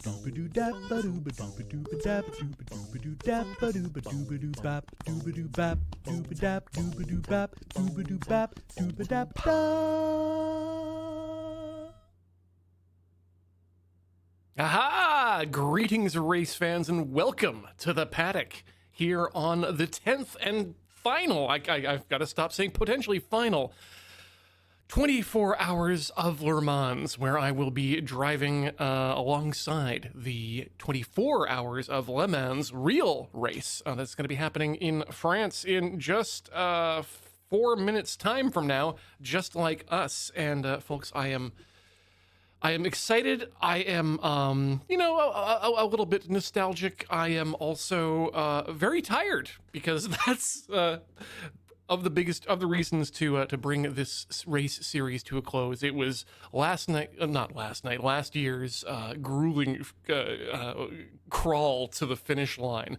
Aha! Greetings, race fans, and welcome to the paddock here on the 10th and final, I've got to stop saying potentially final, 24 hours of Le Mans, where I will be driving alongside the 24 hours of Le Mans real race that's going to be happening in France in just 4 minutes time from now, just like us. And folks, I am excited. I am, a little bit nostalgic. I am also very tired because that's of the reasons to bring this race series to a close. It was last year's grueling crawl to the finish line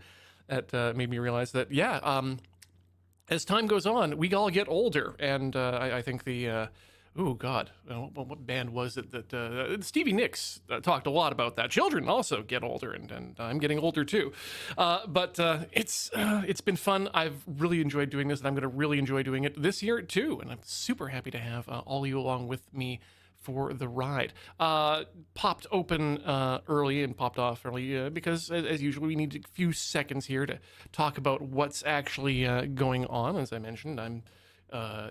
that made me realize that, as time goes on, we all get older, and I think the oh God, what band was it that Stevie Nicks talked a lot about that? Children also get older, and I'm getting older too. But it's been fun. I've really enjoyed doing this, and I'm going to really enjoy doing it this year too. And I'm super happy to have all of you along with me for the ride. Popped open early and popped off early because, as usual, we need a few seconds here to talk about what's actually going on. As I mentioned, I'm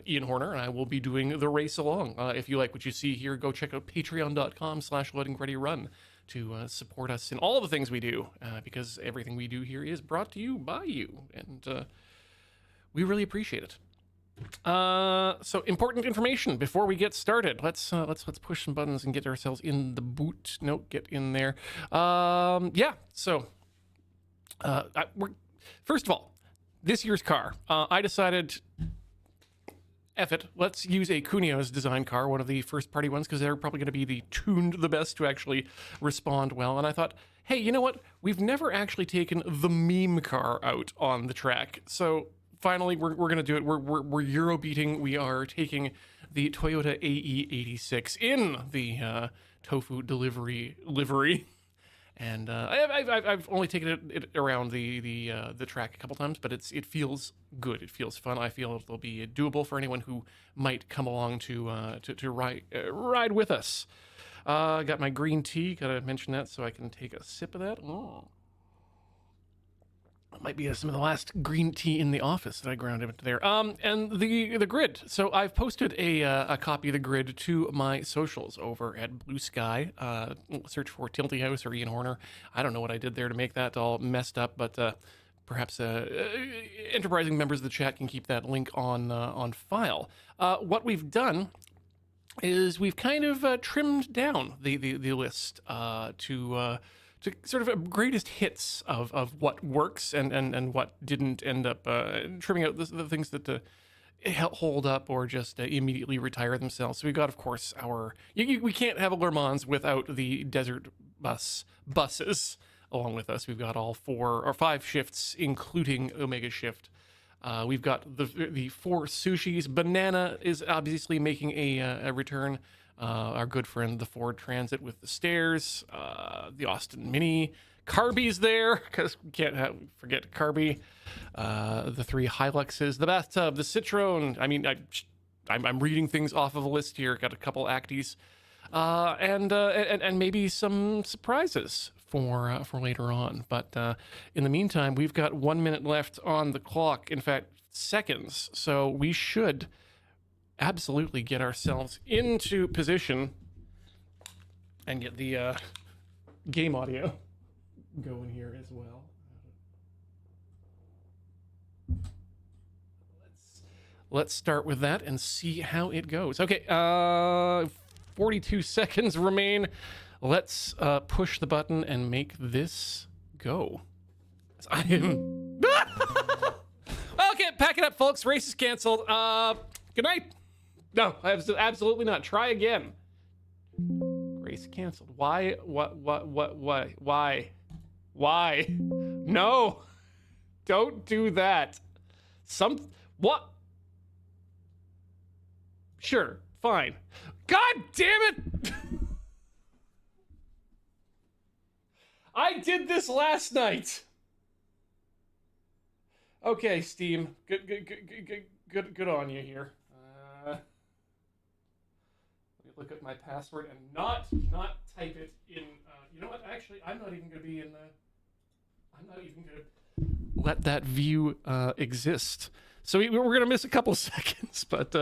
Ian Horner, and I will be doing the race along. If you like what you see here, go check out patreon.com/loadingreadyrun to support us in all the things we do, because everything we do here is brought to you by you, and we really appreciate it. So important information before we get started. Let's push some buttons and get ourselves in the boot. No, get in there. So first of all, this year's car. I decided, F it, let's use a Cunio's design car, one of the first party ones, because they're probably going to be the tuned the best to actually respond well. And I thought, hey, you know what? We've never actually taken the meme car out on the track. So finally, we're going to do it. We're Euro beating. We are taking the Toyota AE86 in the tofu delivery livery. And I've only taken it around the track a couple times, but it feels good. It feels fun. I feel it'll be doable for anyone who might come along to ride with us. Got my green tea. Gotta mention that so I can take a sip of that. Oh. It might be some of the last green tea in the office that I ground into there. And the grid. So I've posted a copy of the grid to my socials over at Blue Sky. Search for Tilty House or Ian Horner. I don't know what I did there to make that all messed up, but perhaps enterprising members of the chat can keep that link on file. What we've done is we've kind of trimmed down the list to sort of greatest hits of what works and what didn't end up trimming out the things that hold up or just immediately retire themselves. So we've got, of course, we can't have a Le Mans without the desert buses along with us. We've got all 4 or 5 shifts, including Omega Shift. We've got the 4 sushis. Banana is obviously making a return. Our good friend, the Ford Transit with the stairs, the Austin Mini, Carby's there, because we can't forget Carby, the 3 Hiluxes, the bathtub, the Citroen. I mean, I'm reading things off of a list here. Got a couple Actis, and maybe some surprises for later on. But in the meantime, we've got 1 minute left on the clock. In fact, seconds. So we should absolutely get ourselves into position and get the game audio going here as well. Let's start with that and see how it goes. Okay, 42 seconds remain. Let's push the button and make this go. I am okay, pack it up, folks. Race is canceled. Good night. No, absolutely not. Try again. Race canceled. Why? What? Why? No. Don't do that. What? Sure. Fine. God damn it. I did this last night. Okay, Steam. Good on you here. Let me look at my password and not type it in. You know what? Actually, I'm not even going to be in the. I'm not even going to let that view exist. So we're going to miss a couple seconds, but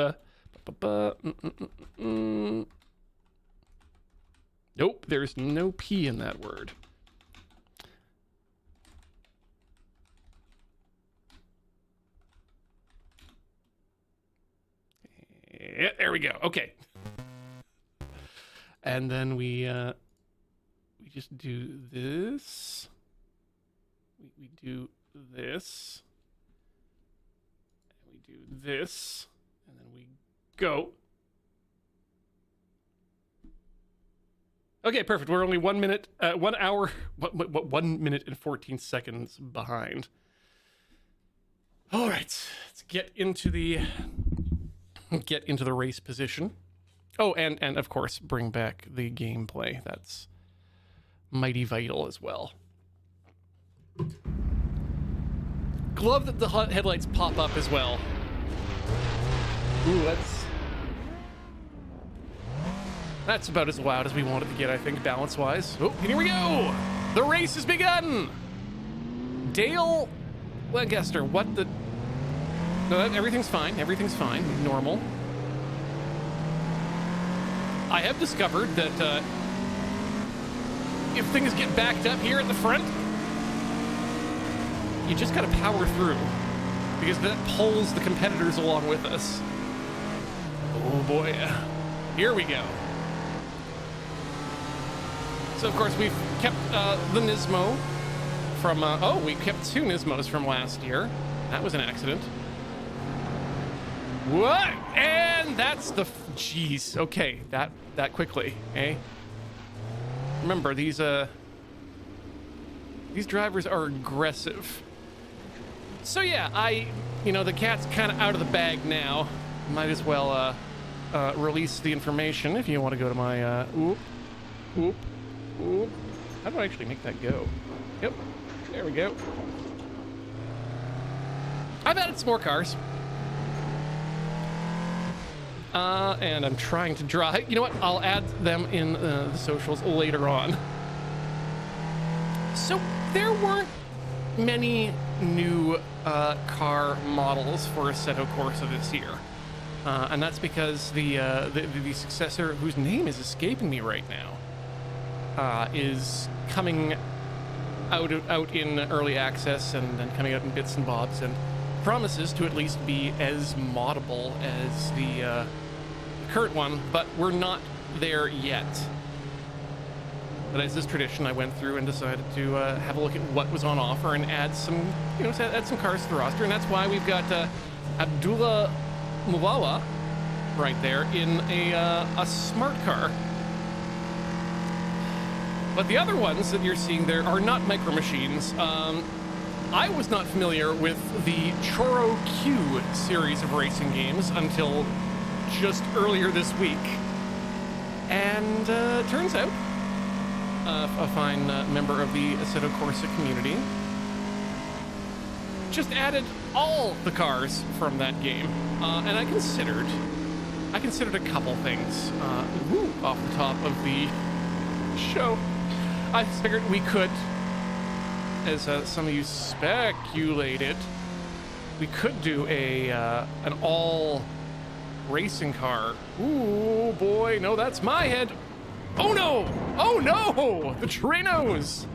nope, there's no P in that word. Yeah, there we go. Okay. And then we just do this. We do this. And we do this. And then we go. Okay, perfect. We're only 1 minute, 1 hour, 1 minute and 14 seconds behind. All right, let's get into the race position. Oh, and of course, bring back the gameplay. That's mighty vital as well. Love that the headlights pop up as well. Ooh, that's about as loud as we wanted to get, I think, balance-wise. Oh, and here we go! The race has begun! Dale Lancaster, what the... No, everything's fine. Everything's fine. Normal. I have discovered that if things get backed up here at the front, you just gotta power through, because that pulls the competitors along with us. Oh boy. Here we go. So of course we've kept the Nismo from, we kept 2 Nismos from last year. That was an accident. What? And that's the, jeez, okay, that quickly, eh? Remember, these drivers are aggressive. So yeah, the cat's kind of out of the bag now. Might as well release the information if you want to go to my, oop. How do I actually make that go? Yep, there we go. I've added some more cars. And I'm trying to draw. You know what? I'll add them in the socials later on. So there weren't many new car models for Assetto Corsa this year, and that's because the successor, whose name is escaping me right now, is coming out in early access and then coming out in bits and bobs, and promises to at least be as moddable as the current one, but we're not there yet. But as is tradition, I went through and decided to have a look at what was on offer and add some, add some cars to the roster, and that's why we've got Abdullah Muwawa right there in a smart car. But the other ones that you're seeing there are not micro machines. I was not familiar with the Choro Q series of racing games until just earlier this week. And turns out, a fine member of the Assetto Corsa community just added all the cars from that game. And I considered a couple things off the top of the show. I figured we could, as some of you speculated, we could do an all racing car. Ooh boy, no, that's my head. Oh no! Oh no! The Trinos!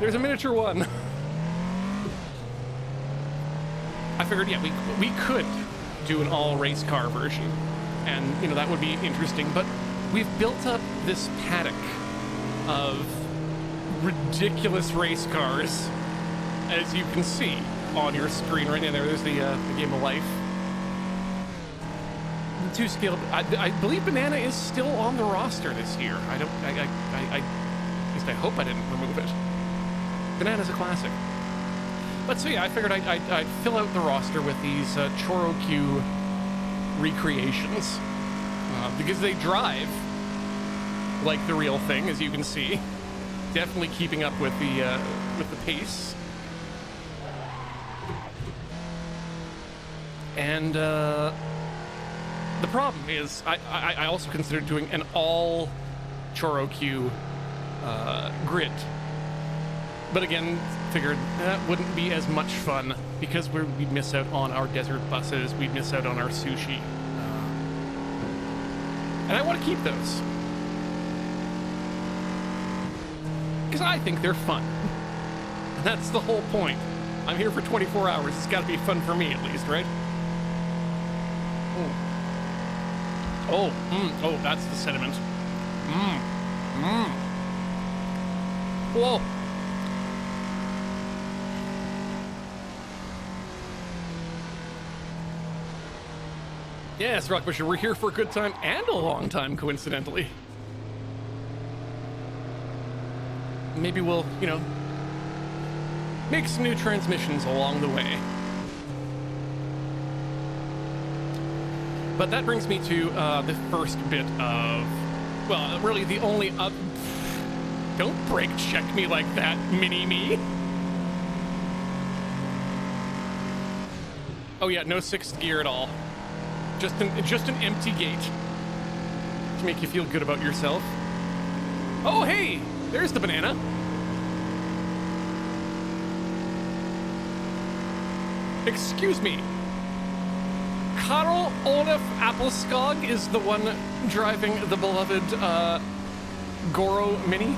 There's a miniature one. I figured, yeah, we could do an all race car version, and that would be interesting. But we've built up this paddock of ridiculous race cars, as you can see on your screen right now. There's the Game of Life. The 2 scale. I believe Banana is still on the roster this year. At least I hope I didn't remove it. Banana's a classic. But so yeah, I figured I'd fill out the roster with these Choro Q recreations because they drive like the real thing, as you can see. Definitely keeping up with the pace. And the problem is, I also considered doing an all Choro-Q grid. But again, figured that wouldn't be as much fun because we'd miss out on our desert buses, we'd miss out on our sushi. And I want to keep those. Because I think they're fun. That's the whole point. I'm here for 24 hours. It's got to be fun for me at least, right? Oh, that's the sediment. Whoa. Yes, Rockbusher, we're here for a good time and a long time, coincidentally. Maybe we'll, you know, make some new transmissions along the way. But that brings me to the first bit of, well, really the only don't brake check me like that, mini-me. Oh yeah, no sixth gear at all. Just an empty gate to make you feel good about yourself. Oh hey, there's the banana. Excuse me. Karl Olaf Appelskog is the one driving the beloved Goro Mini.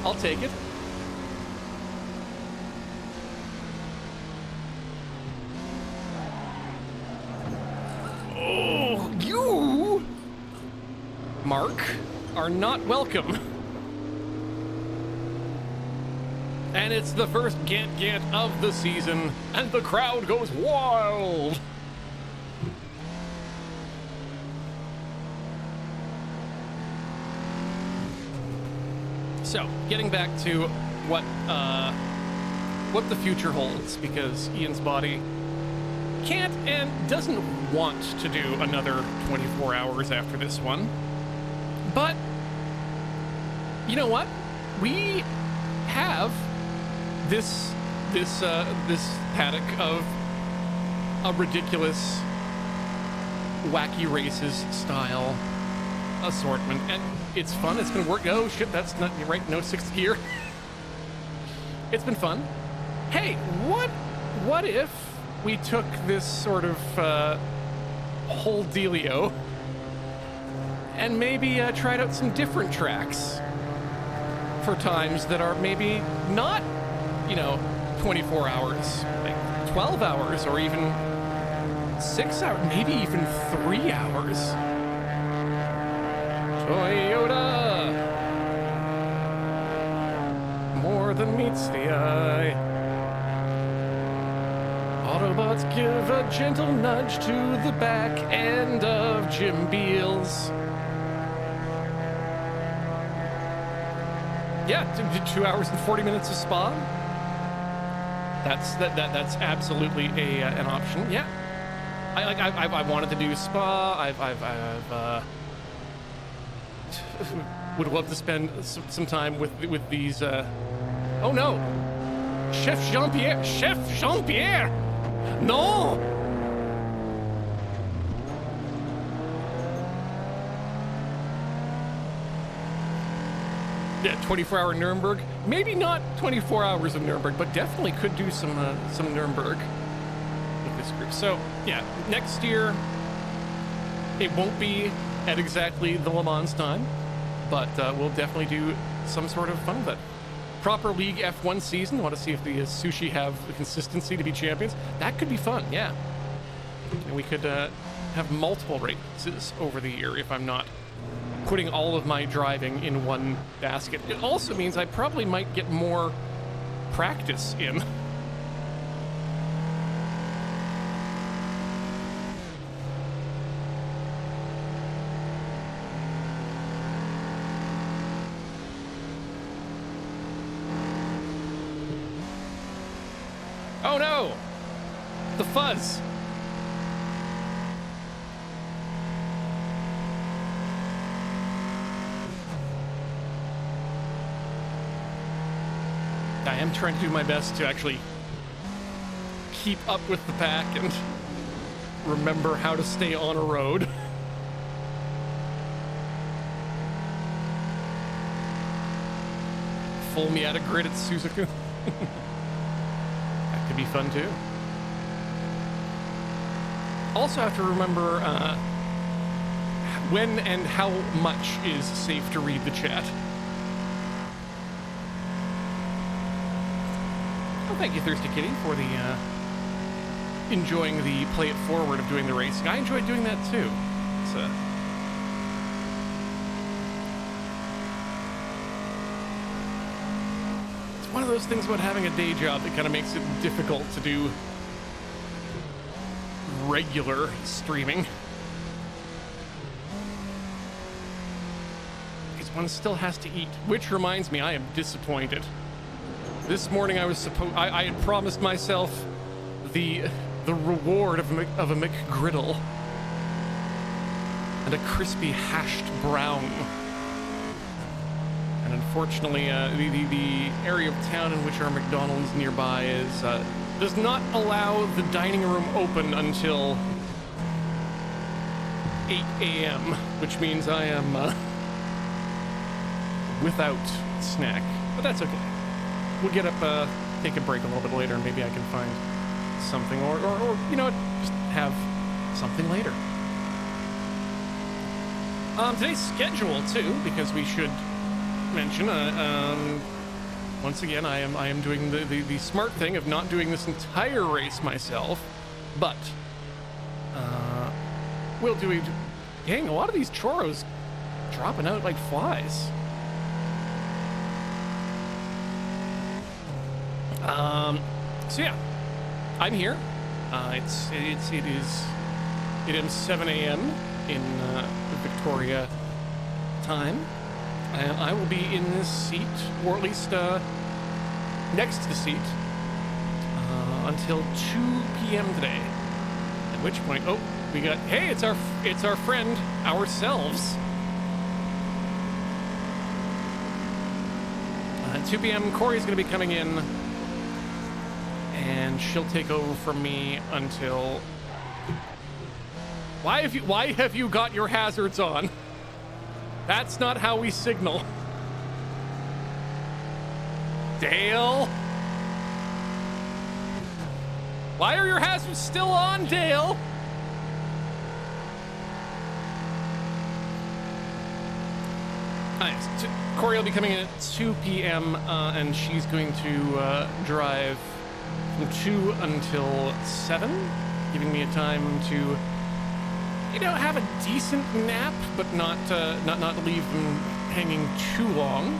I'll take it. Oh, you, Mark, are not welcome. And it's the first Gant of the season, and the crowd goes wild. So, getting back to what the future holds, because Ian's body can't and doesn't want to do another 24 hours after this one. But you know what? We have this paddock of a ridiculous wacky races style assortment, and it's fun. It's been work. Oh shit, that's not right. No sixth gear. It's been fun. Hey, what if we took this sort of whole dealio and maybe tried out some different tracks for times that are maybe not, you know, 24 hours, like 12 hours, or even 6 hours, maybe even 3 hours. Toyota, more than meets the eye. Autobots give a gentle nudge to the back end of Jim Beals. Yeah, 2 hours and 40 minutes of spa. That's absolutely an option. Yeah, I wanted to do spa. I've would love to spend some time with these. Oh no, Chef Jean-Pierre. No. Yeah, 24-hour Nuremberg. Maybe not 24 hours of Nuremberg, but definitely could do some Nuremberg with this group. So yeah, next year it won't be at exactly the Le Mans time, but we'll definitely do some sort of fun with it. Proper League F1 season. Want to see if the Sushi have the consistency to be champions. That could be fun, yeah. And we could have multiple races over the year if I'm not putting all of my driving in one basket. It also means I probably might get more practice in. Oh no! The fuzz! I am trying to do my best to actually keep up with the pack and remember how to stay on a road. Full Miata grid at Suzuka. That could be fun too. Also have to remember when and how much is safe to read the chat. Oh, thank you, Thirsty Kitty, for the enjoying the play it forward of doing the racing. I enjoyed doing that too. It's one of those things about having a day job that kind of makes it difficult to do regular streaming. Because one still has to eat. Which reminds me, I am disappointed. This morning I had promised myself the reward of a McGriddle and a crispy hashed brown. And unfortunately, the area of town in which our McDonald's nearby is does not allow the dining room open until 8 a.m., which means I am without snack. But that's okay. We'll get up, take a break a little bit later, and maybe I can find something, or you know what, just have something later. Today's schedule too, because we should mention, once again, I am doing the smart thing of not doing this entire race myself, but we'll do dang, a lot of these churros dropping out like flies. So yeah, I'm here. It is 7 a.m. in Victoria time, and I will be in this seat, or at least next to the seat, until 2 p.m. today. At which point, oh, we got, hey, it's our friend ourselves. At 2 p.m. Corey's going to be coming in, and she'll take over from me until. Why have you got your hazards on? That's not how we signal. Dale? Why are your hazards still on, Dale? Nice. Corey will be coming in at 2 p.m. And she's going to drive from 2 until 7, giving me a time to, you know, have a decent nap, but not leave them hanging too long.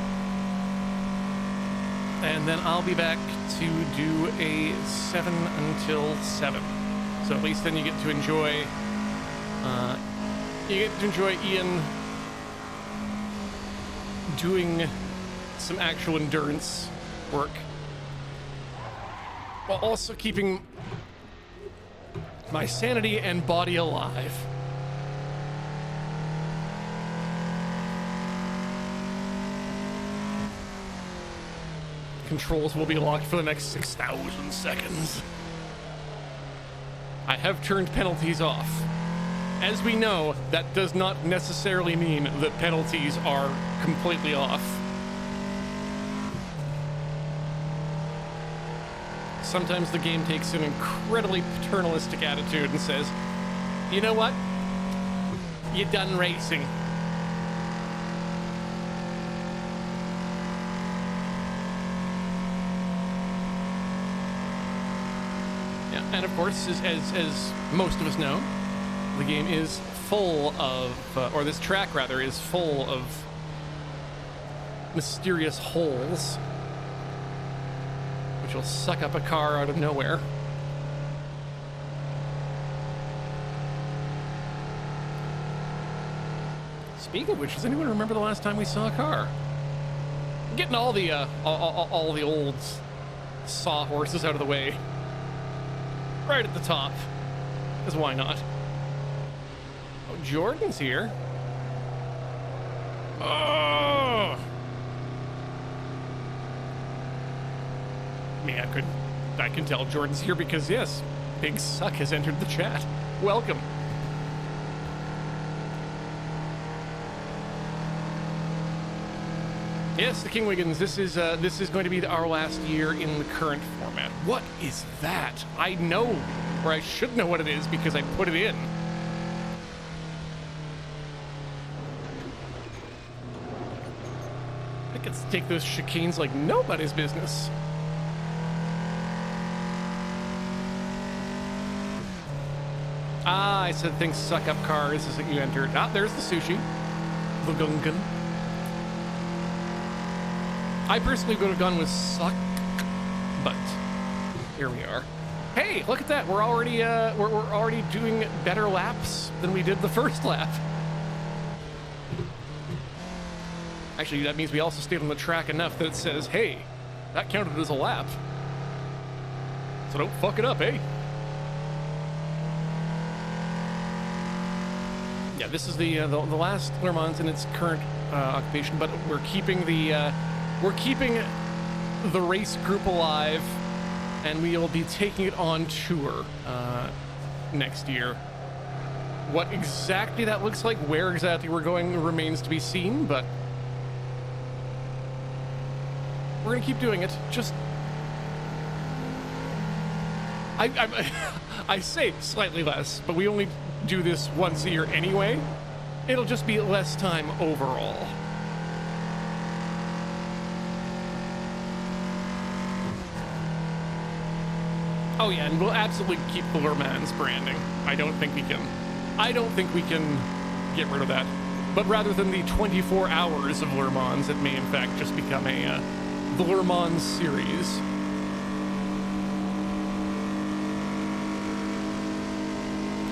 And then I'll be back to do a 7 until 7. So at least then you get to enjoy Ian doing some actual endurance work, while also keeping my sanity and body alive. Controls will be locked for the next 6,000 seconds. I have turned penalties off. As we know, that does not necessarily mean that penalties are completely off. Sometimes the game takes an incredibly paternalistic attitude and says, you know what? You're done racing. Yeah, and of course, as most of us know, the game is full of, or this track rather, is full of mysterious holes, which will suck up a car out of nowhere. Speaking of which, does anyone remember the last time we saw a car? Getting all the old sawhorses out of the way. Right at the top. Because why not? Oh, Jordan's here. Oh! I can tell Jordan's here because, yes, Big Suck has entered the chat. Welcome. Yes, the King Wiggins, this is going to be our last year in the current format. What is that? I know, or I should know what it is because I put it in. I get to take those chicanes like nobody's business. Ah, I said things suck up cars as you entered. Ah, there's the sushi. Lugungan. I personally would have gone with suck, but here we are. Hey, look at that! We're already doing better laps than we did the first lap. Actually, that means we also stayed on the track enough that it says, "Hey, that counted as a lap." So don't fuck it up, eh? Yeah, this is the last Le Mans in its current occupation, but we're keeping the race group alive, and we'll be taking it on tour next year. What exactly that looks like, where exactly we're going, remains to be seen, but we're gonna keep doing it. Just I say slightly less, but we only do this once a year anyway. It'll just be less time overall. Oh yeah, and we'll absolutely keep the MANS branding. I don't think we can get rid of that. But rather than the 24 hours of Le Mans, it may in fact just become the Le Mans series.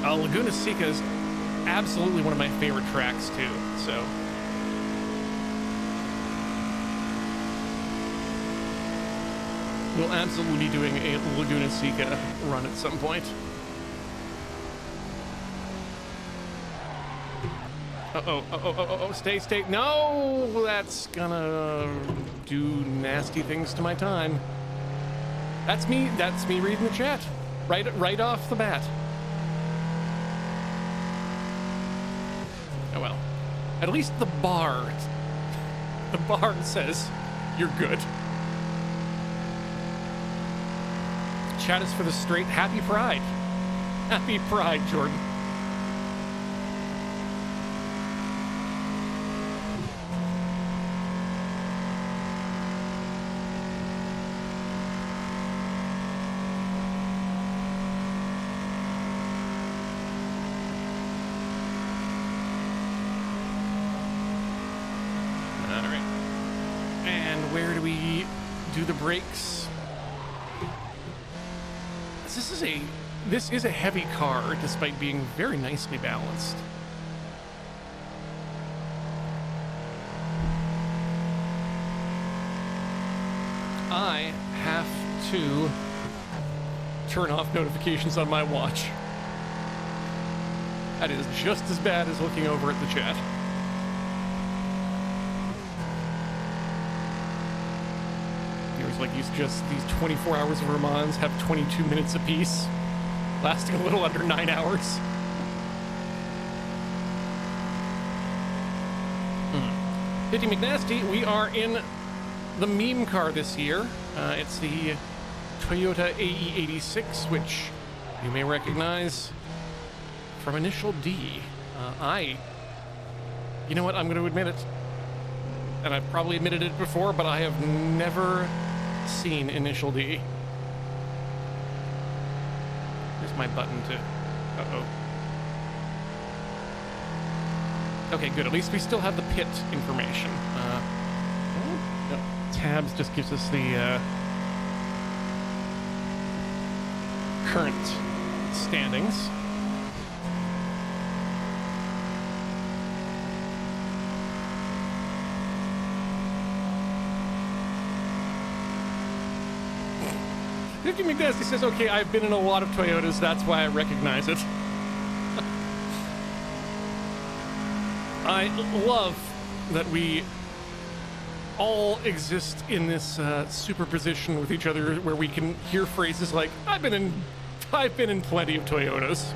Laguna Seca is absolutely one of my favorite tracks too, so. We'll absolutely be doing a Laguna Seca run at some point. Uh-oh, stay. No, that's gonna do nasty things to my time. That's me reading the chat. Right off the bat. Oh well. At least the bar says you're good. Chat is for the straight. Happy Pride. Happy Pride, Jordan. All right. And where do we do the brakes? This is a heavy car, despite being very nicely balanced. I have to turn off notifications on my watch. That is just as bad as looking over at the chat. Like these 24 hours of Le Mans have 22 minutes apiece, lasting a little under 9 hours. 50 McNasty, we are in the meme car this year. It's the Toyota AE86, which you may recognize from Initial D. You know what, I'm going to admit it, and I've probably admitted it before, but I have never seen Initial D. There's my button to... Uh-oh. Okay, good. At least we still have the pit information. No, tabs just gives us the current standings. Fifty McNasty says, okay, I've been in a lot of Toyotas, that's why I recognize it. I love that we all exist in this superposition with each other, where we can hear phrases like, I've been in plenty of Toyotas.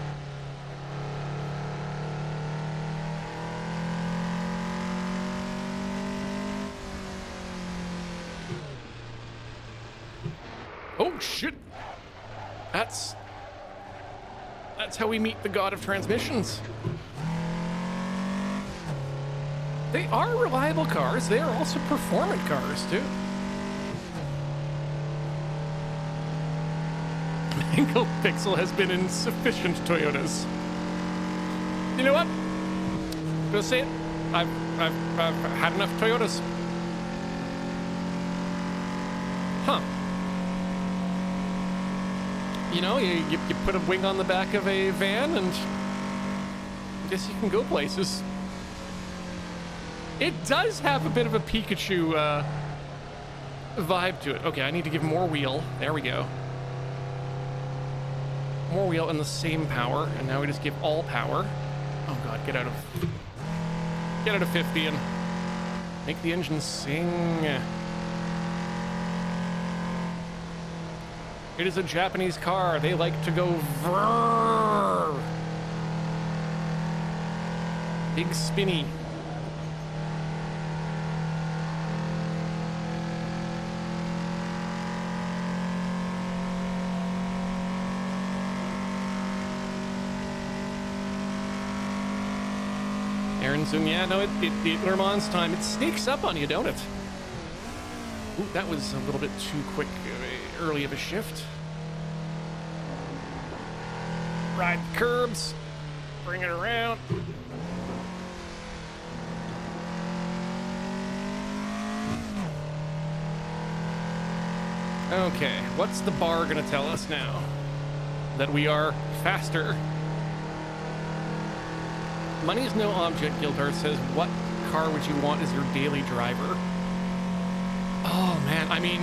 Oh shit. That's how we meet the god of transmissions. They are reliable cars. They are also performant cars, too. Mango Pixel has been in sufficient Toyotas. You know what? Go say it. I've had enough Toyotas. Huh. You know, you put a wing on the back of a van and I guess you can go places. It does have a bit of a Pikachu vibe to it. Okay, I need to give more wheel. There we go. More wheel and the same power, and now we just give all power. Oh god, get out of 50 and make the engine sing. It is a Japanese car. They like to go vrrr. Big spinny. Aaron's in, yeah, no, it Le Mans time. It sneaks up on you, don't it? Ooh, that was a little bit too quick, early of a shift. Ride curbs, bring it around. Okay, what's the bar gonna tell us now? That we are faster. Money is no object, Gildar says. What car would you want as your daily driver? Oh man, I mean,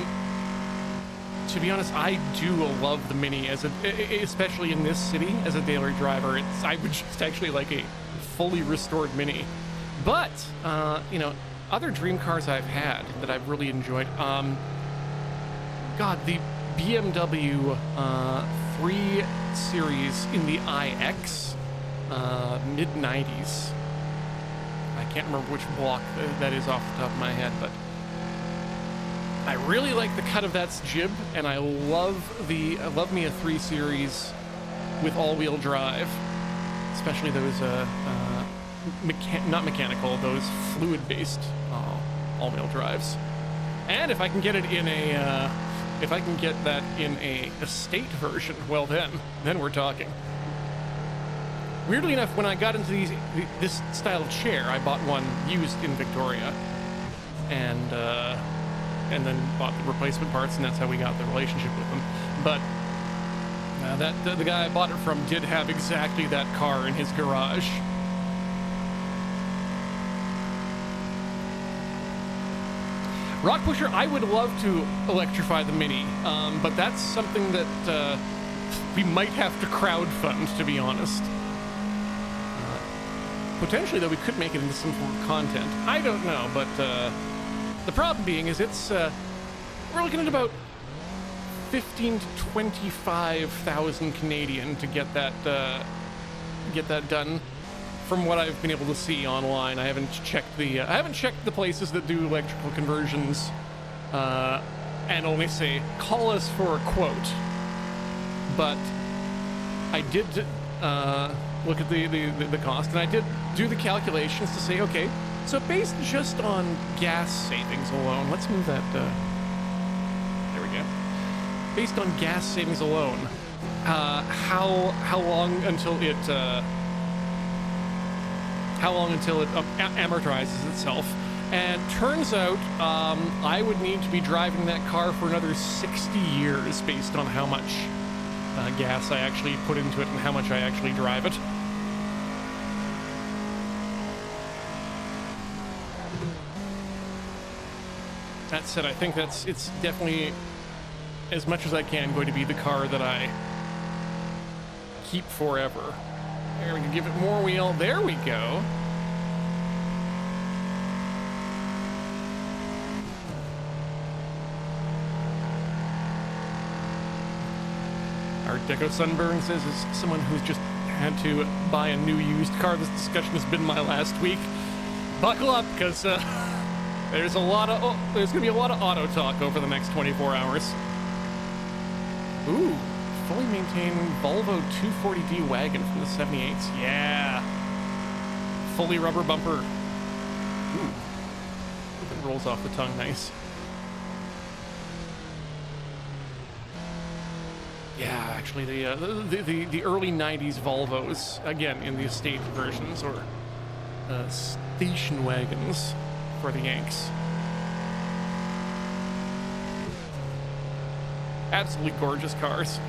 to be honest, I do love the Mini especially in this city as a daily driver. I would just actually like a fully restored Mini. But you know, other dream cars I've had that I've really enjoyed. God, the BMW 3 Series in the iX. Mid-90s. I can't remember which block that is off the top of my head, but I really like the cut of that jib, and I love me a 3 Series with all-wheel drive, especially those not mechanical, those fluid-based all-wheel drives. And if I can get it in a if I can get that in a estate version, well then we're talking. Weirdly enough, when I got into this style of chair, I bought one used in Victoria, and then bought the replacement parts, and that's how we got the relationship with them. But the guy I bought it from did have exactly that car in his garage. Rock Pusher, I would love to electrify the Mini, but that's something that we might have to crowdfund, to be honest. Potentially, though, we could make it into some form of content. I don't know, but the problem being is we're looking at about 15 to 25,000 Canadian to get that done. From what I've been able to see online, I haven't checked the places that do electrical conversions, and only say call us for a quote. But I did look at the cost, and I did do the calculations to say, okay, so based just on gas savings alone, let's move that. There we go. Based on gas savings alone, how long until it amortizes itself? And turns out I would need to be driving that car for another 60 years based on how much gas I actually put into it and how much I actually drive it. That said, I think it's definitely, as much as I can, going to be the car that I keep forever. There, we can give it more wheel. There we go. Art Deco Sunburn says, as someone who's just had to buy a new used car, this discussion has been my last week. Buckle up, because there's gonna be a lot of auto talk over the next 24 hours. Ooh, fully maintained Volvo 240D wagon from the 78s. Yeah. Fully rubber bumper. Ooh. It rolls off the tongue nice. Yeah, actually, the early 90s Volvos, again, in the estate versions, or station wagons for the Yanks. Absolutely gorgeous cars.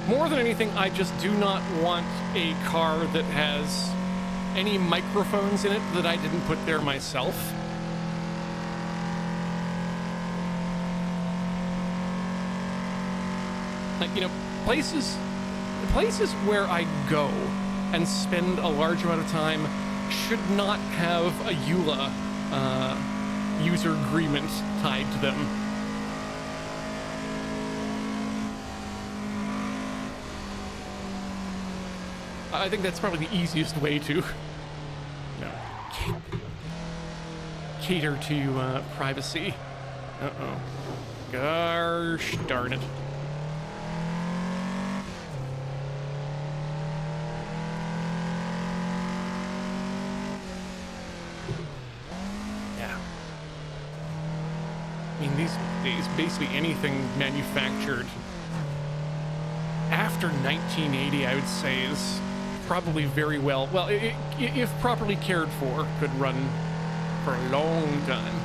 More than anything, I just do not want a car that has any microphones in it that I didn't put there myself. Like, you know, places where I go and spend a large amount of time should not have a EULA user agreement tied to them. I think that's probably the easiest way to, you know, cater to privacy. Uh-oh. Gosh darn it. I mean, these days, basically anything manufactured after 1980, I would say, is probably very well, if properly cared for, could run for a long time.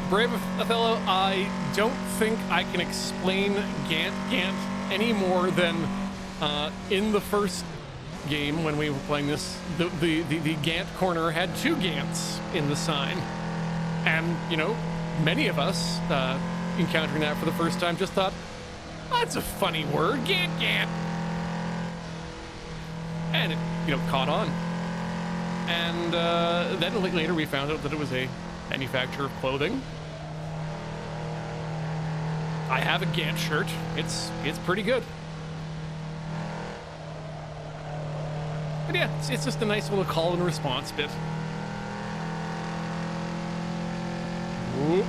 Brave Othello, I don't think I can explain Gant any more than in the first game when we were playing this. The Gant corner had two Gants in the sign, and you know, many of us encountering that for the first time just thought, that's a funny word, Gant, and it, you know, caught on. And then later we found out that it was a manufacturer of clothing. I have a Gant shirt. It's pretty good. But yeah, it's just a nice little call and response bit. Ooh.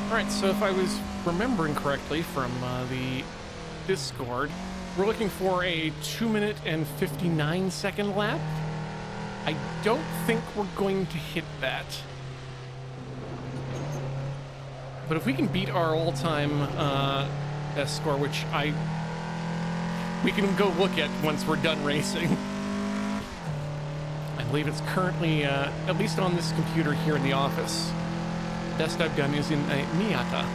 All right, so if I was remembering correctly from the Discord, we're looking for a 2-minute and 59-second lap. I don't think we're going to hit that. But if we can beat our all-time best score, which we can go look at once we're done racing. I believe it's currently, at least on this computer here in the office, best I've done is in a Miata.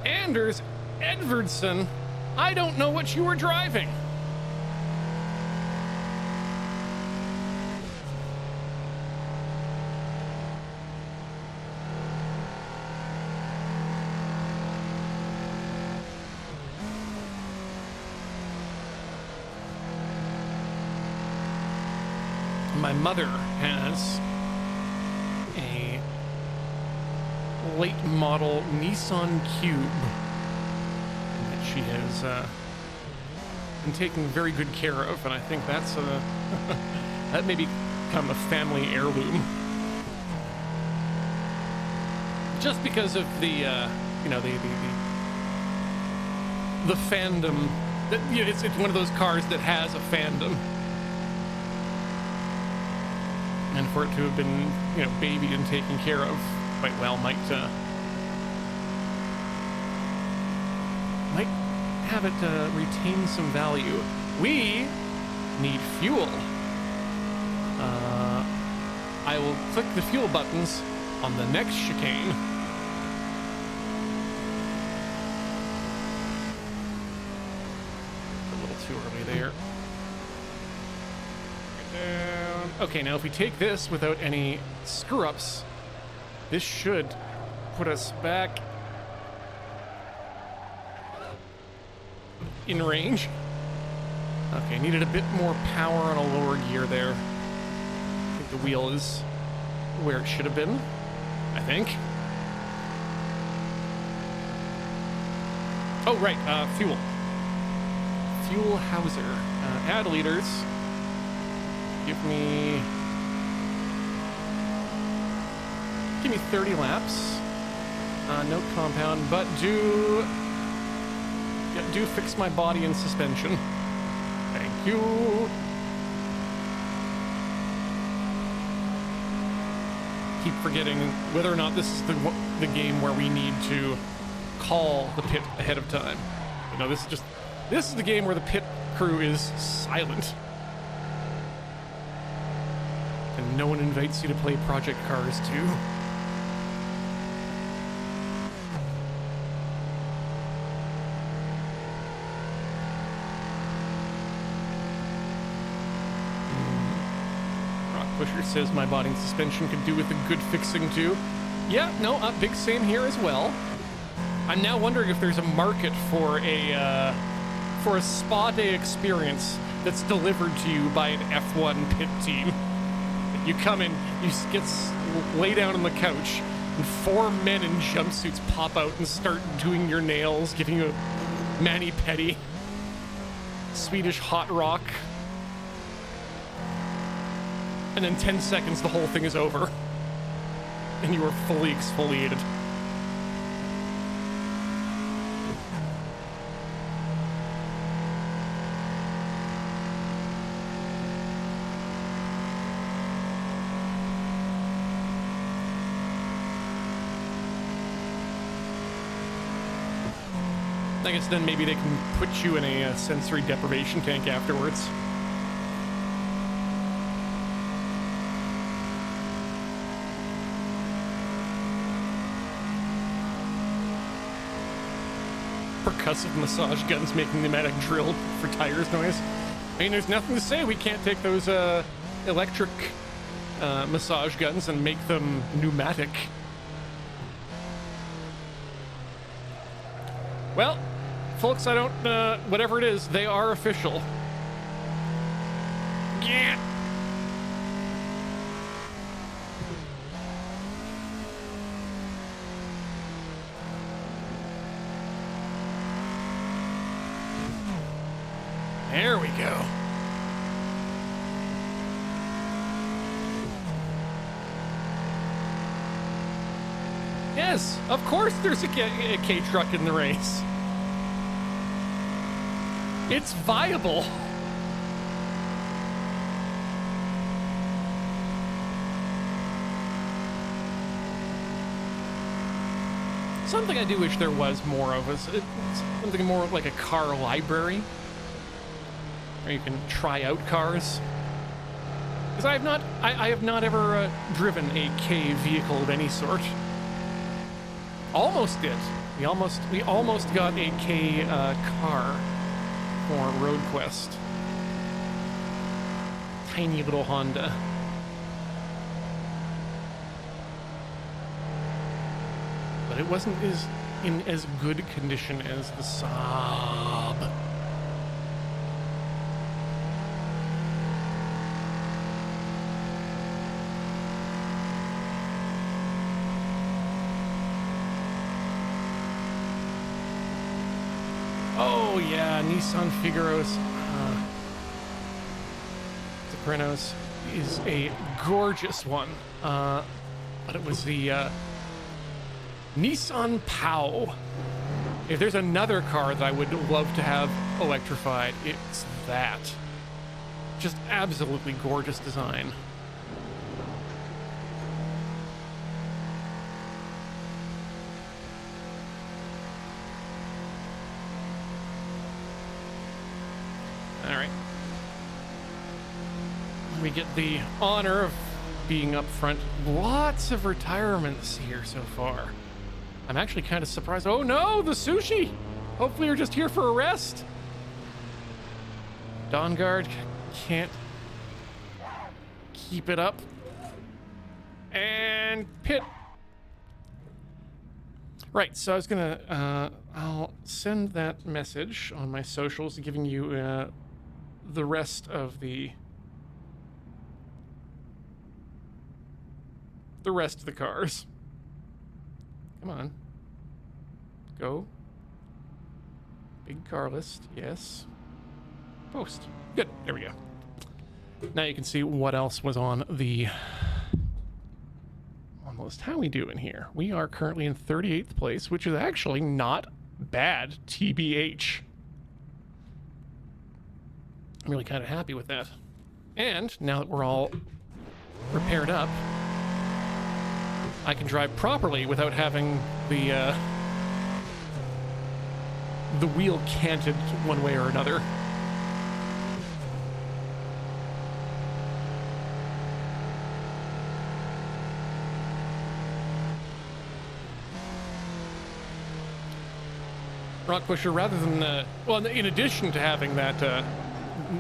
Anders Edvardson, I don't know what you were driving. My mother has a late model Nissan Cube that she has been taking very good care of, and I think that's that may become a family heirloom. Just because of the you know, the fandom that, you know, it's one of those cars that has a fandom. And for it to have been, you know, babied and taken care of quite well might have it retain some value. We need fuel. I will click the fuel buttons on the next chicane. A little too early there. Down. Okay, now if we take this without any screw-ups, this should put us back in range. Okay, needed a bit more power on a lower gear there. I think the wheel is where it should have been, I think. Oh, right, fuel. Fuel Hauser. Add liters. Give me 30 laps. No compound, but do fix my body and suspension. Thank you. Keep forgetting whether or not this is the game where we need to call the pit ahead of time. You know, this is the game where the pit crew is silent. And no one invites you to play Project Cars 2. Rock Pusher says my body and suspension could do with a good fixing too. Yeah, no, big same here as well. I'm now wondering if there's a market for a spa day experience that's delivered to you by an F1 pit team. You come in, you lay down on the couch, and 4 men in jumpsuits pop out and start doing your nails, giving you a mani-pedi, Swedish hot rock, and then 10 seconds the whole thing is over, and you are fully exfoliated. I guess then maybe they can put you in a sensory deprivation tank afterwards. Percussive massage guns making pneumatic drill for tires noise. I mean, there's nothing to say we can't take those electric massage guns and make them pneumatic. Well, folks, I don't, whatever it is, they are official. Yeah. There we go. Yes, of course there's a K truck in the race. It's viable. Something I do wish there was more of is something more like a car library, where you can try out cars. Because I have not ever driven a K vehicle of any sort. Almost did. We almost got a K car for Road Quest. Tiny little Honda. But it wasn't in as good condition as the Saab. Oh yeah, Nissan Figaro's Sopranos is a gorgeous one. But it was the Nissan POW. If there's another car that I would love to have electrified, it's that. Just absolutely gorgeous design. All right. we get the honor of being up front. Lots of retirements here so far. I'm actually kind of surprised. Oh no, the sushi! Hopefully you're just here for a rest. Dawn Guard can't keep it up. And pit. Right, so I was gonna, I'll send that message on my socials giving you the rest of the cars. Come on. Go. Big car list, yes. Post. Good, there we go. Now you can see what else was on the list. How we doing here? We are currently in 38th place, which is actually not bad, TBH. I'm really kind of happy with that. And now that we're all repaired up, I can drive properly without having the wheel canted one way or another. Rock Pusher, rather than, well, in addition to having that,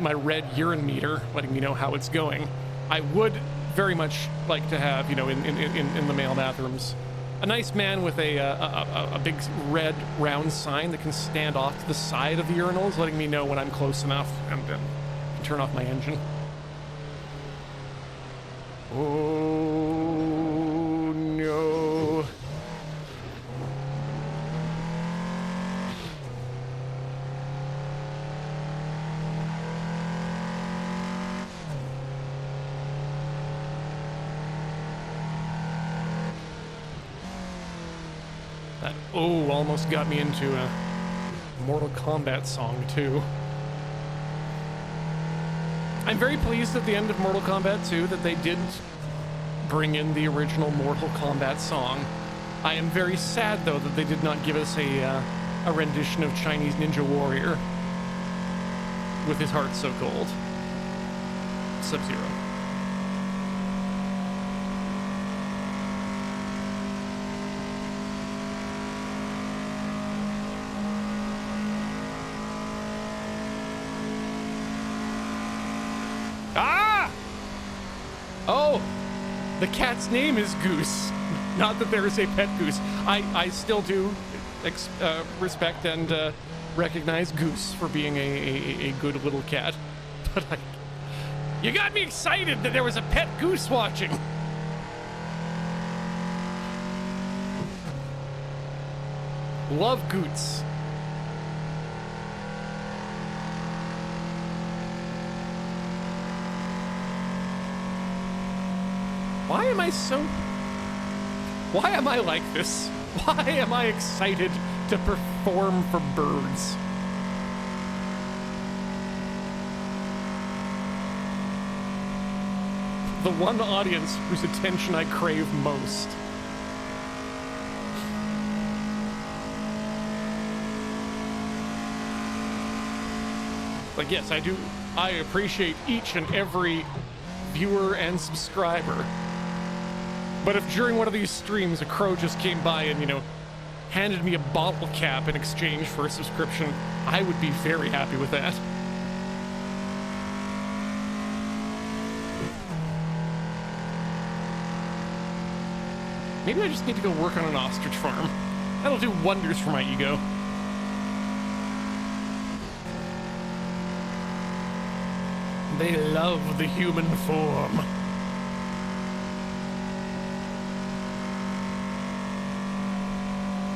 my red urine meter letting me know how it's going, I would very much like to have, you know, in the male bathrooms, a nice man with a big red round sign that can stand off to the side of the urinals, letting me know when I'm close enough and turn off my engine. Oh, no. That, oh, almost got me into a Mortal Kombat song, too. I'm very pleased at the end of Mortal Kombat 2 that they did bring in the original Mortal Kombat song. I am very sad, though, that they did not give us a rendition of Chinese Ninja Warrior with his heart so cold. Sub-Zero. Oh, the cat's name is Goose. Not that there is a pet goose. I still do respect and recognize Goose for being a good little cat. But you got me excited that there was a pet goose watching. Love Goots. Why am I like this? Why am I excited to perform for birds? The one audience whose attention I crave most. Like, yes, I appreciate each and every viewer and subscriber. But if during one of these streams a crow just came by and, you know, handed me a bottle cap in exchange for a subscription, I would be very happy with that. Maybe I just need to go work on an ostrich farm. That'll do wonders for my ego. They love the human form.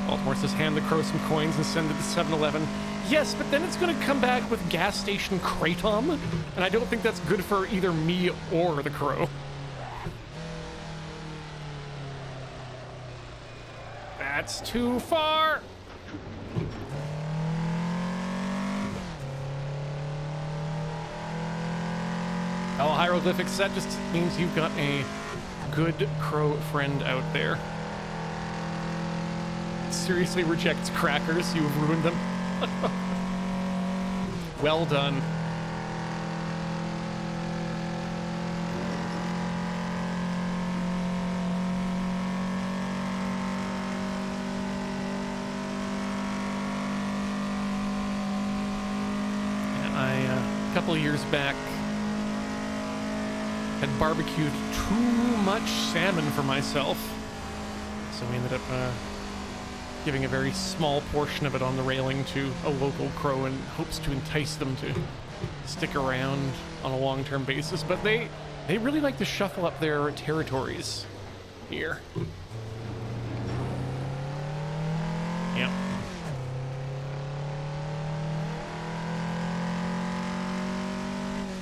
Baltimore says hand the crow some coins and send it to 7-Eleven. Yes, but then it's going to come back with gas station kratom, and I don't think that's good for either me or the crow. That's too far. Oh, hieroglyphics, that just means you've got a good crow friend out there. Seriously rejects crackers, you have ruined them. Well done. a couple of years back, had barbecued too much salmon for myself, so we ended up giving a very small portion of it on the railing to a local crow in hopes to entice them to stick around on a long-term basis. But they really like to shuffle up their territories here. Yep.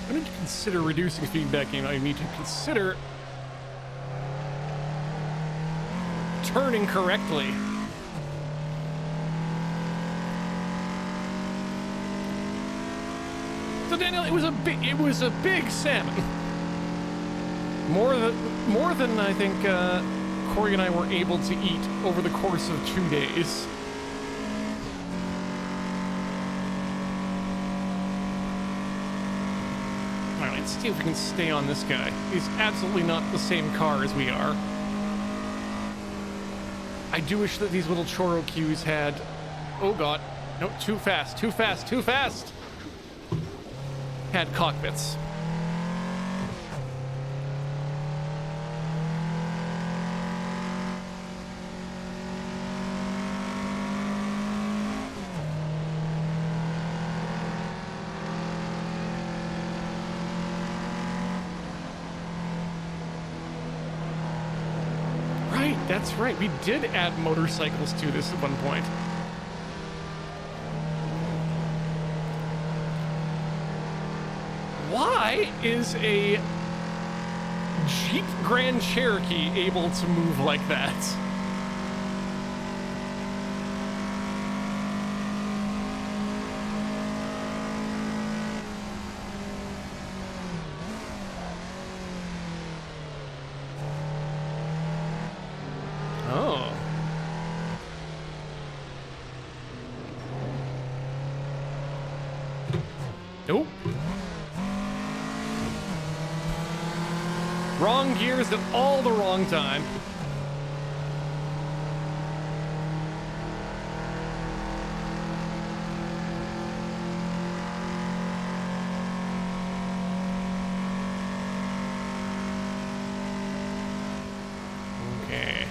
I need to consider reducing feedback. I need to consider turning correctly. So Daniel, it was a big salmon. More than I think Corey and I were able to eat over the course of 2 days. All right, let's see if we can stay on this guy. He's absolutely not the same car as we are. I do wish that these little choro queues had... Oh god. No, too fast, too fast, too fast! Had cockpits. Right, that's right. We did add motorcycles to this at one point. Why is a Jeep Grand Cherokee able to move like that? Oh. Nope. Wrong gears at all the wrong time. Okay.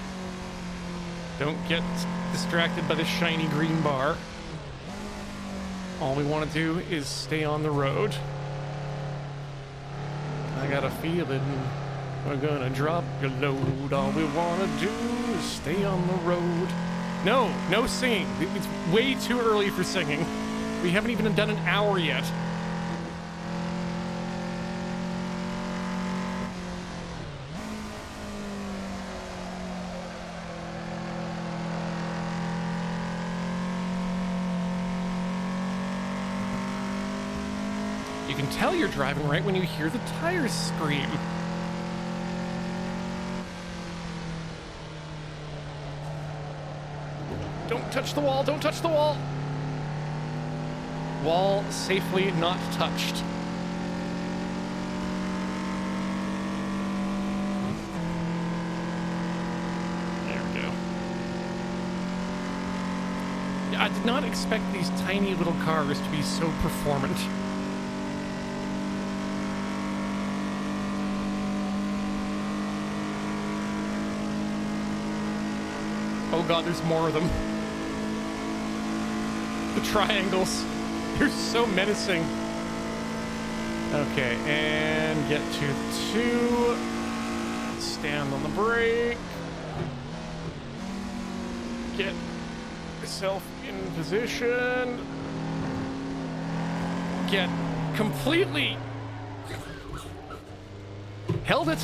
Don't get distracted by the shiny green bar. All we want to do is stay on the road. I got a feeling we're gonna drop your load. All we wanna do is stay on the road. No singing. It's way too early for singing. We haven't even done an hour yet. You can tell you're driving right when you hear the tires scream. Don't touch the wall, don't touch the wall! Wall safely not touched. There we go. Yeah, I did not expect these tiny little cars to be so performant. Oh god, there's more of them. The triangles. They're so menacing. Okay, and get to 2. Stand on the brake. Get yourself in position. Get completely... Held it.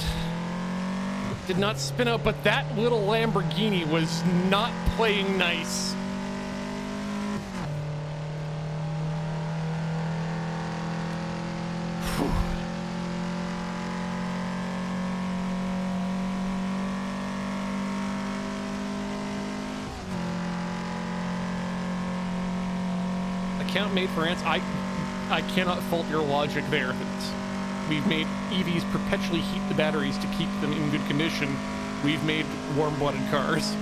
Did not spin out, but that little Lamborghini was not playing nice. Whew. Account made for ants. I cannot fault your logic there. We've made EVs perpetually heat the batteries to keep them in good condition. We've made warm-blooded cars.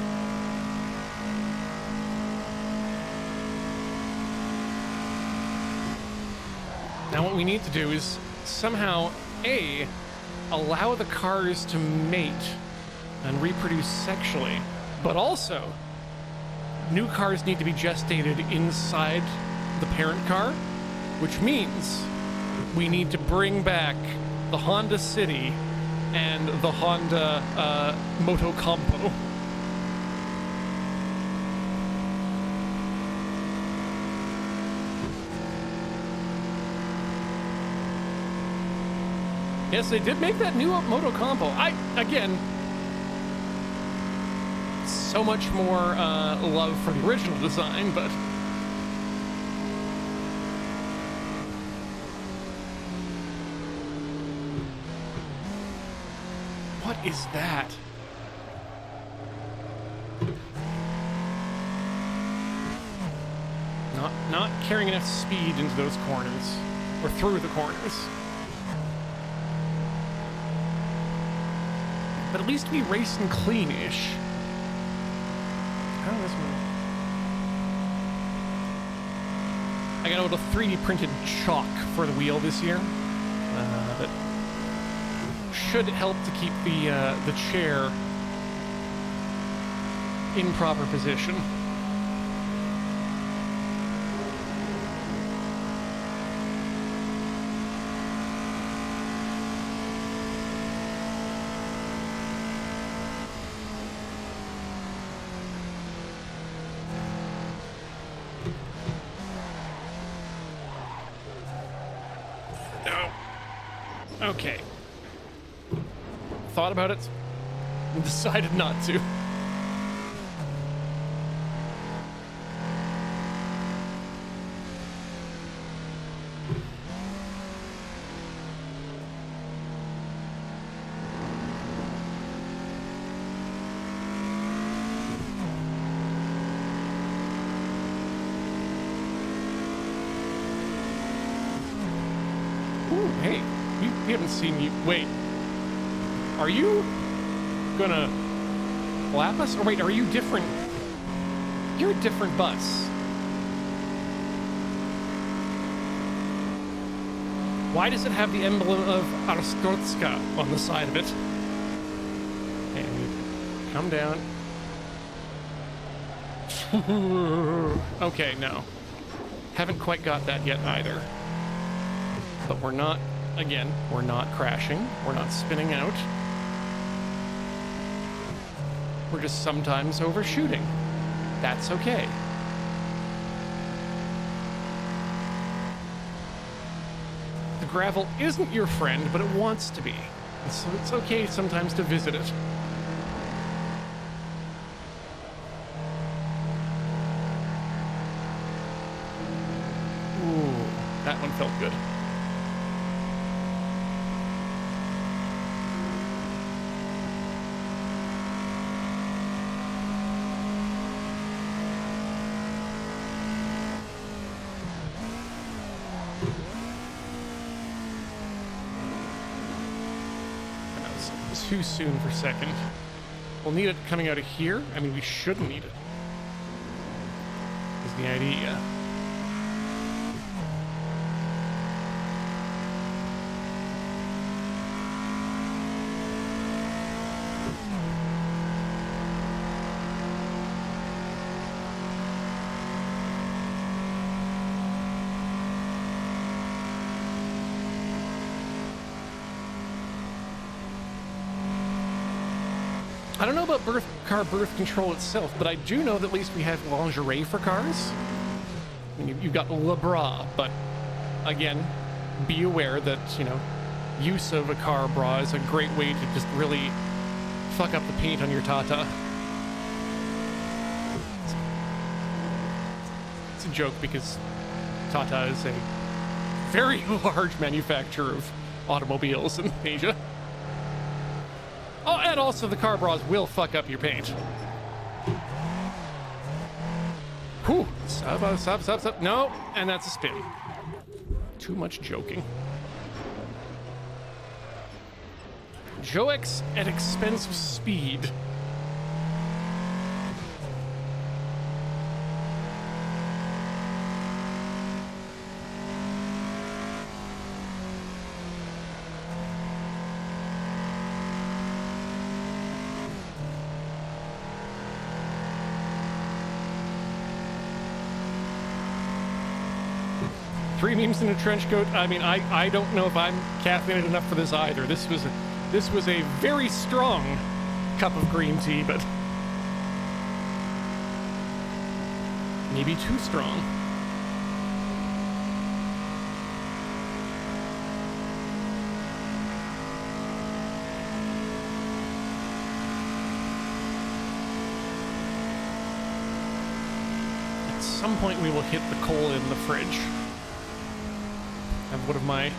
Now what we need to do is somehow, A, allow the cars to mate and reproduce sexually, but also new cars need to be gestated inside the parent car, which means we need to bring back the Honda City and the Honda Moto Compo. Yes, they did make that new Moto Compo. Again, so much more love for the original design, but what is that? Not carrying enough speed into those corners, or through the corners. But at least be racing clean-ish. How this one? I got a little 3D printed chalk for the wheel this year. That should help to keep the chair in proper position. Okay. Thought about it and decided not to. Ooh, hey. We haven't seen you. Wait. Are you gonna lap us? Or wait, are you different? You're a different bus. Why does it have the emblem of Arstotzka on the side of it? And come down. Okay, no. Haven't quite got that yet either. But we're not... Again, we're not crashing. We're not spinning out. We're just sometimes overshooting. That's okay. The gravel isn't your friend, but it wants to be. And so it's okay sometimes to visit it. Ooh, that one felt good. Too soon for second. We'll need it coming out of here. I mean, we shouldn't need it. Is the idea. I don't know about car birth control itself, but I do know that at least we have lingerie for cars. I mean, you've got Le Bras, but again, be aware that, you know, use of a car bra is a great way to just really fuck up the paint on your Tata. It's a joke because Tata is a very large manufacturer of automobiles in Asia. Oh, and also the car bras will fuck up your paint. Whew. Stop. No, and that's a spin. Too much joking. Joex at expense of speed. 3 memes in a trench coat. I mean, I don't know if I'm caffeinated enough for this either. This was a very strong cup of green tea, but maybe too strong. At some point we will hit the coal in the fridge. I have one of my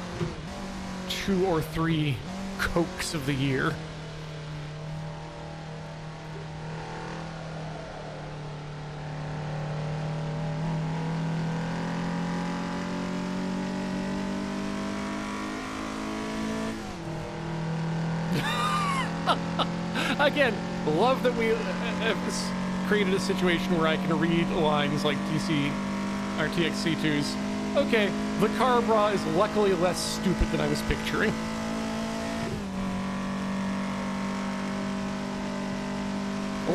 2 or 3 Cokes of the year. Again, love that we have created a situation where I can read lines like RTX C2's. Okay, the car bra is luckily less stupid than I was picturing.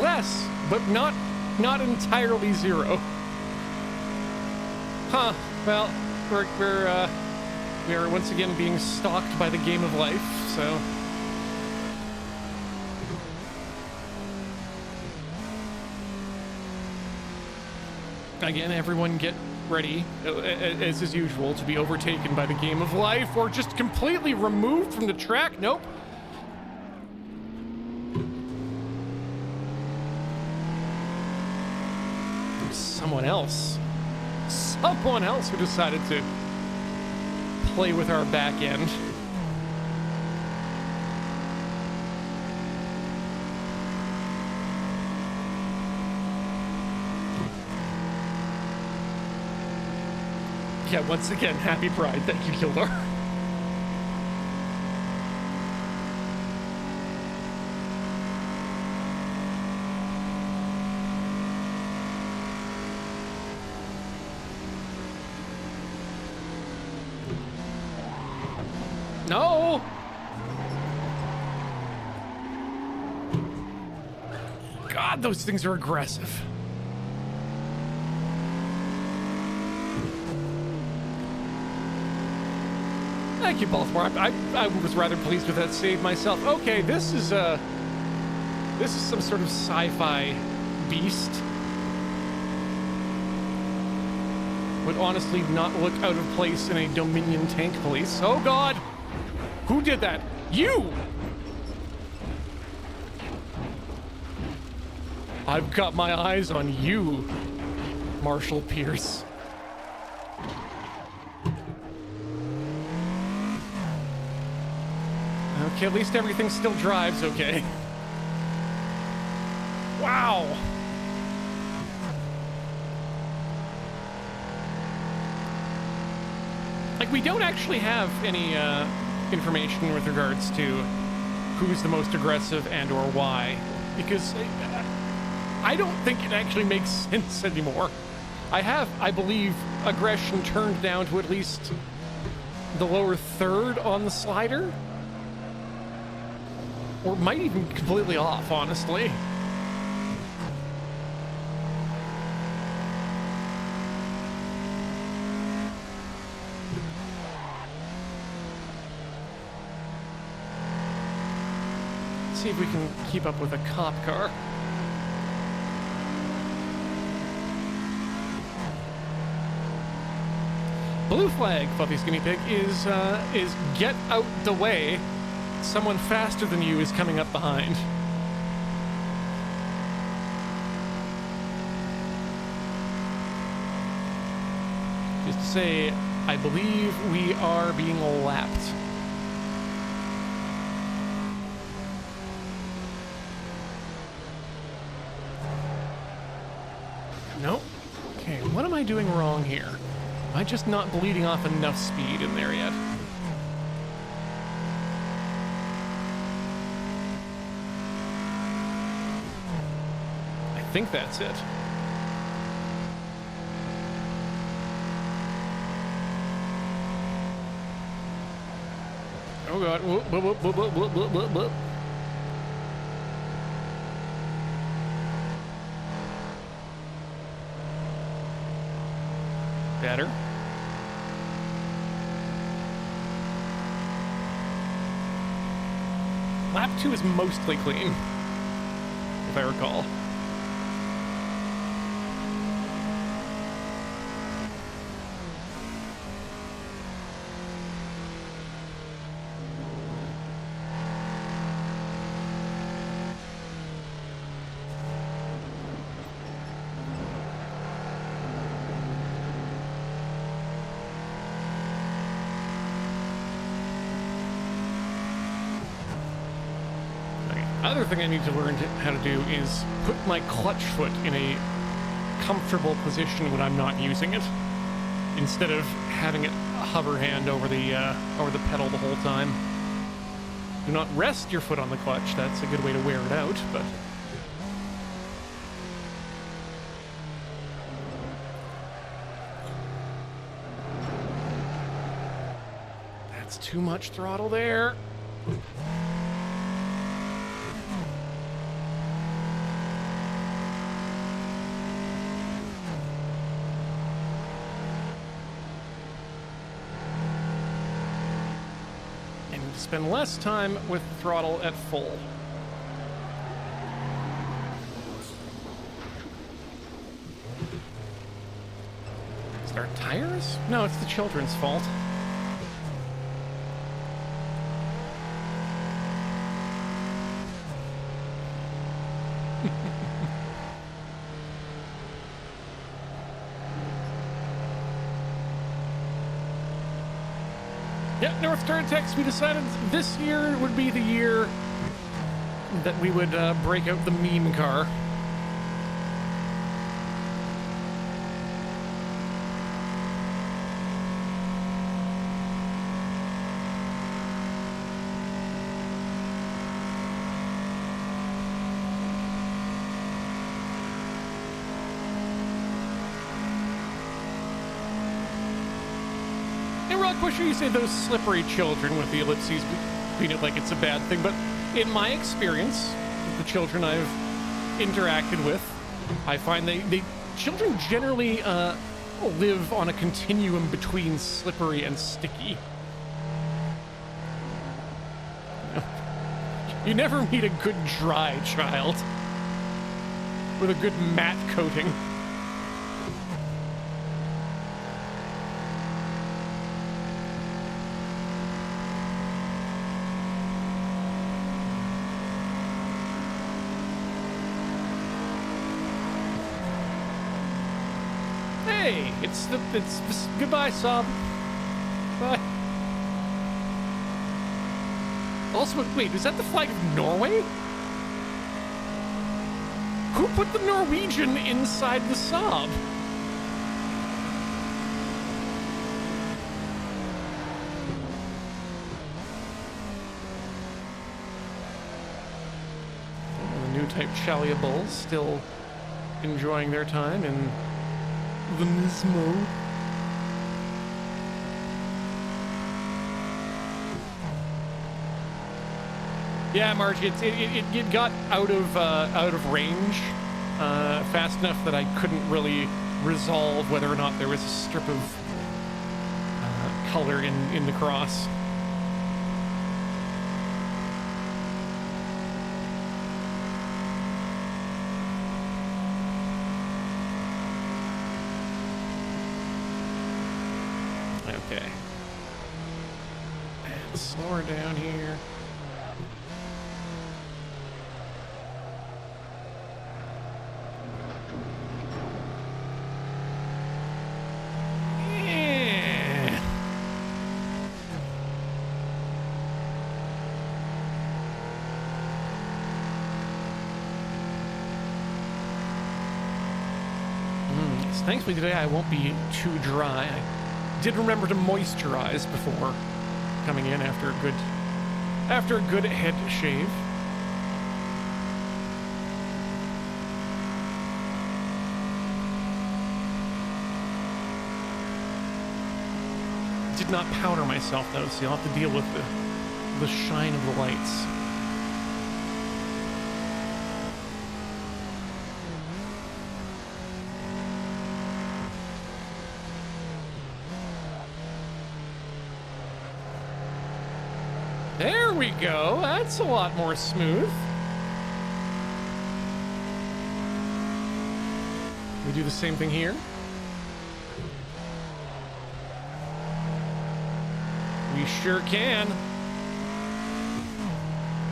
Less, but not entirely zero. Huh, well, we're once again being stalked by the game of life, so... Again, everyone get ready, as is usual, to be overtaken by the game of life, or just completely removed from the track. Nope. Someone else who decided to play with our back end. Yeah, once again, happy Pride. Thank you, Kildar. No! God, those things are aggressive. Thank you, Baltimore. I was rather pleased with that save myself. Okay, this is some sort of sci-fi beast. Would honestly not look out of place in a Dominion tank police. Oh God! Who did that? You! I've got my eyes on you, Marshall Pierce. Okay, at least everything still drives okay. Wow! Like, we don't actually have any information with regards to who's the most aggressive and or why, because I don't think it actually makes sense anymore. I believe, aggression turned down to at least the lower third on the slider. Or might even completely off, honestly. Let's see if we can keep up with a cop car. Blue flag, Fluffy Skinny Pig, is get out the way. Someone faster than you is coming up behind. Just to say, I believe we are being lapped. Nope. Okay, what am I doing wrong here? Am I just not bleeding off enough speed in there yet? I think that's it. Oh God. Whoop, whoop, whoop, whoop, whoop, whoop, whoop, whoop. Better. Lap 2 is mostly clean, if I recall. Other thing I need to learn how to do is put my clutch foot in a comfortable position when I'm not using it, instead of having it hover hand over the pedal the whole time. Do not rest your foot on the clutch. That's a good way to wear it out, but that's too much throttle there. Spend less time with throttle at full. Is there tires? No, it's the children's fault. Yeah, North Star Techs, we decided this year would be the year that we would break out the meme car. Pusher, you say those slippery children with the ellipses treat it like it's a bad thing, but in my experience, the children I've interacted with, I find children generally live on a continuum between slippery and sticky. You never meet a good dry child with a good matte coating. Hey, it's goodbye, Sob. Bye. Also, wait, is that the flag of Norway? Who put the Norwegian inside the Saab? The new type Chalia Bulls still enjoying their time in the Nismo. Yeah, Marge, it got out of range fast enough that I couldn't really resolve whether or not there was a strip of color in the cross. Okay. And slower down here. Thankfully today I won't be too dry. I did remember to moisturize before coming in after a good head shave. Did not powder myself though, so you'll have to deal with the shine of the lights. There we go. That's a lot more smooth. We do the same thing here. We sure can.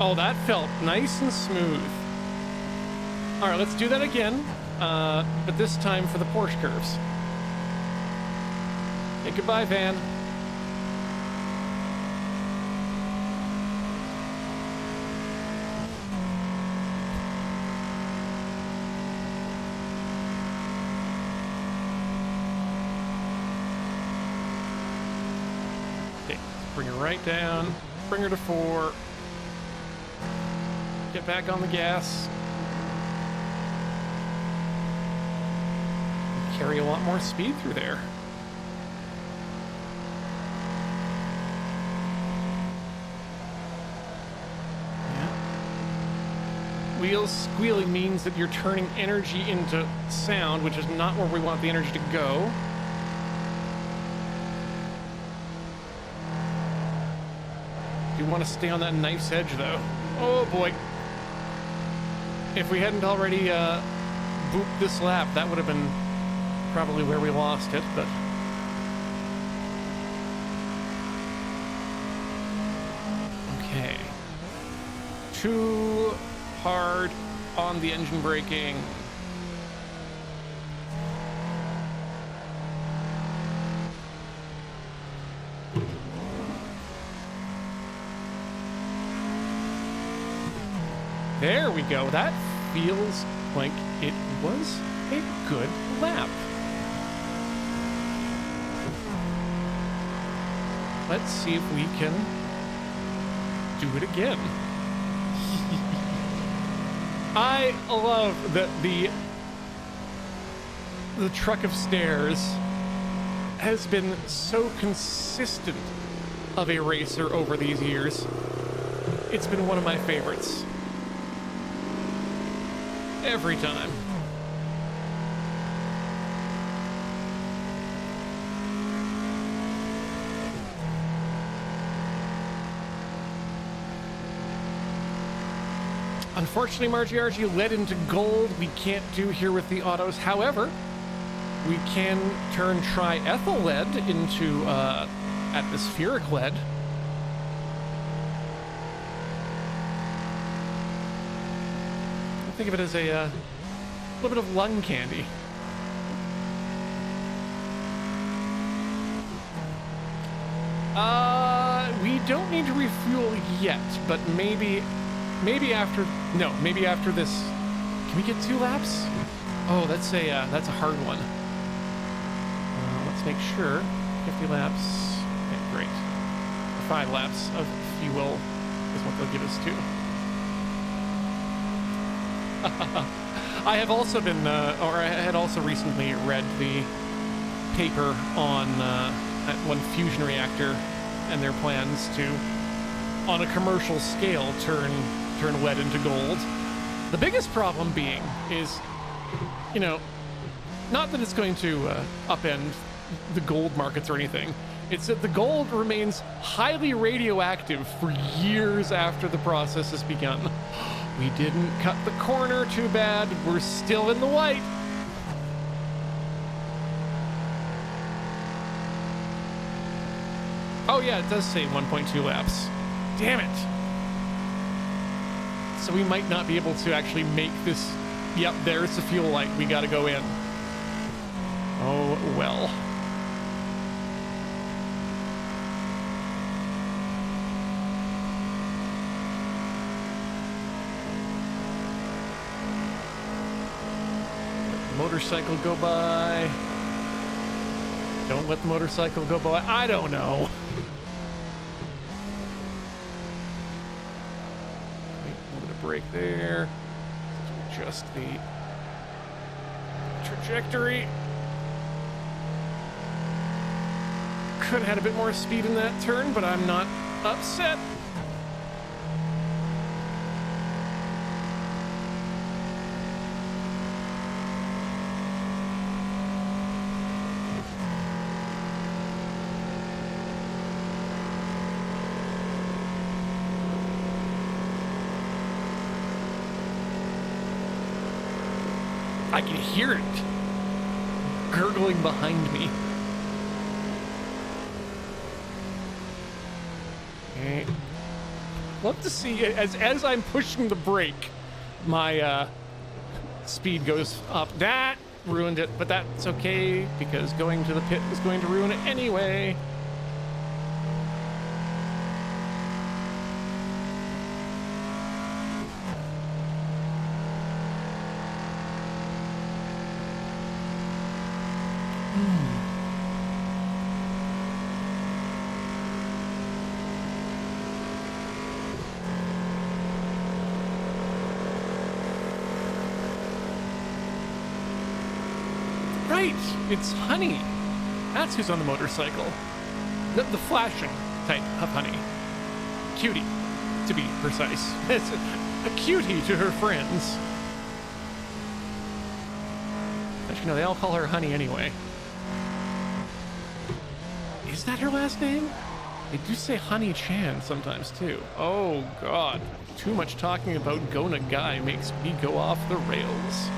Oh, that felt nice and smooth. All right, let's do that again, but this time for the Porsche curves. Hey, goodbye, van. Okay, bring her right down. Bring her to 4. Get back on the gas. Carry a lot more speed through there. Yeah. Wheels squealing means that you're turning energy into sound, which is not where we want the energy to go. You want to stay on that knife's edge, though. Oh boy. If we hadn't already booped this lap, that would have been probably where we lost it, but... Okay. Too hard on the engine braking. There we go. That feels like it was a good lap. Let's see if we can do it again. I love that the truck of stairs has been so consistent of a racer over these years. It's been one of my favorites. Every time. Unfortunately, Margie RG led into gold. We can't do here with the autos. However, we can turn triethyl lead into atmospheric lead. Think of it as a little bit of lung candy. We don't need to refuel yet, but maybe after. No, maybe after this. Can we get 2 laps? Oh, that's a hard one. Let's make sure 50 laps. Okay, great. 5 laps of fuel is what they'll give us too. I have also been, or I had also recently read the paper on that one fusion reactor and their plans to, on a commercial scale, turn lead into gold. The biggest problem being is, you know, not that it's going to upend the gold markets or anything. It's that the gold remains highly radioactive for years after the process has begun. We didn't cut the corner too bad. We're still in the white. Oh yeah, it does say 1.2 laps. Damn it. So we might not be able to actually make this. Yep, there's the fuel light. We gotta go in. Oh well. Motorcycle go by. Don't let the motorcycle go by. I don't know. Wait, a little bit of brake there. Adjust the trajectory. Could have had a bit more speed in that turn, but I'm not upset. I can hear it gurgling behind me. Okay. Love to see, as I'm pushing the brake, my speed goes up. That ruined it, but that's okay, because going to the pit was going to ruin it anyway. Right, it's Honey. That's who's on the motorcycle. The flashing type of Honey. Cutie, to be precise. It's a cutie to her friends. Actually, no, they all call her Honey anyway. Is that her last name? They do say Honey Chan sometimes, too. Oh, God. Too much talking about Gona Guy makes me go off the rails.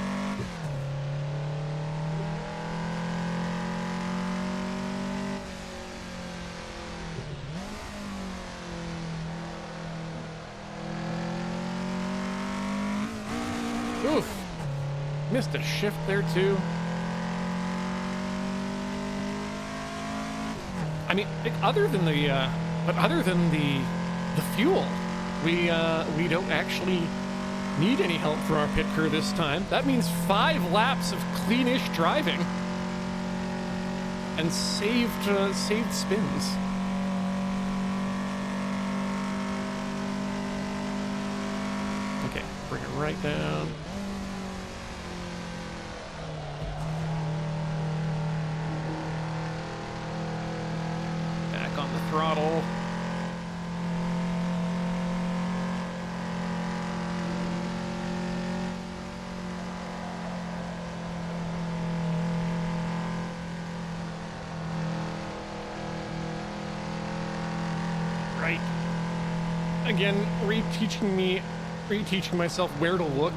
Oof. Missed a shift there, too. I mean, other than the fuel, we don't actually need any help from our pit crew this time. That means 5 laps of cleanish driving and saved spins. Okay, bring it right down. On the throttle. Right. Again, reteaching myself where to look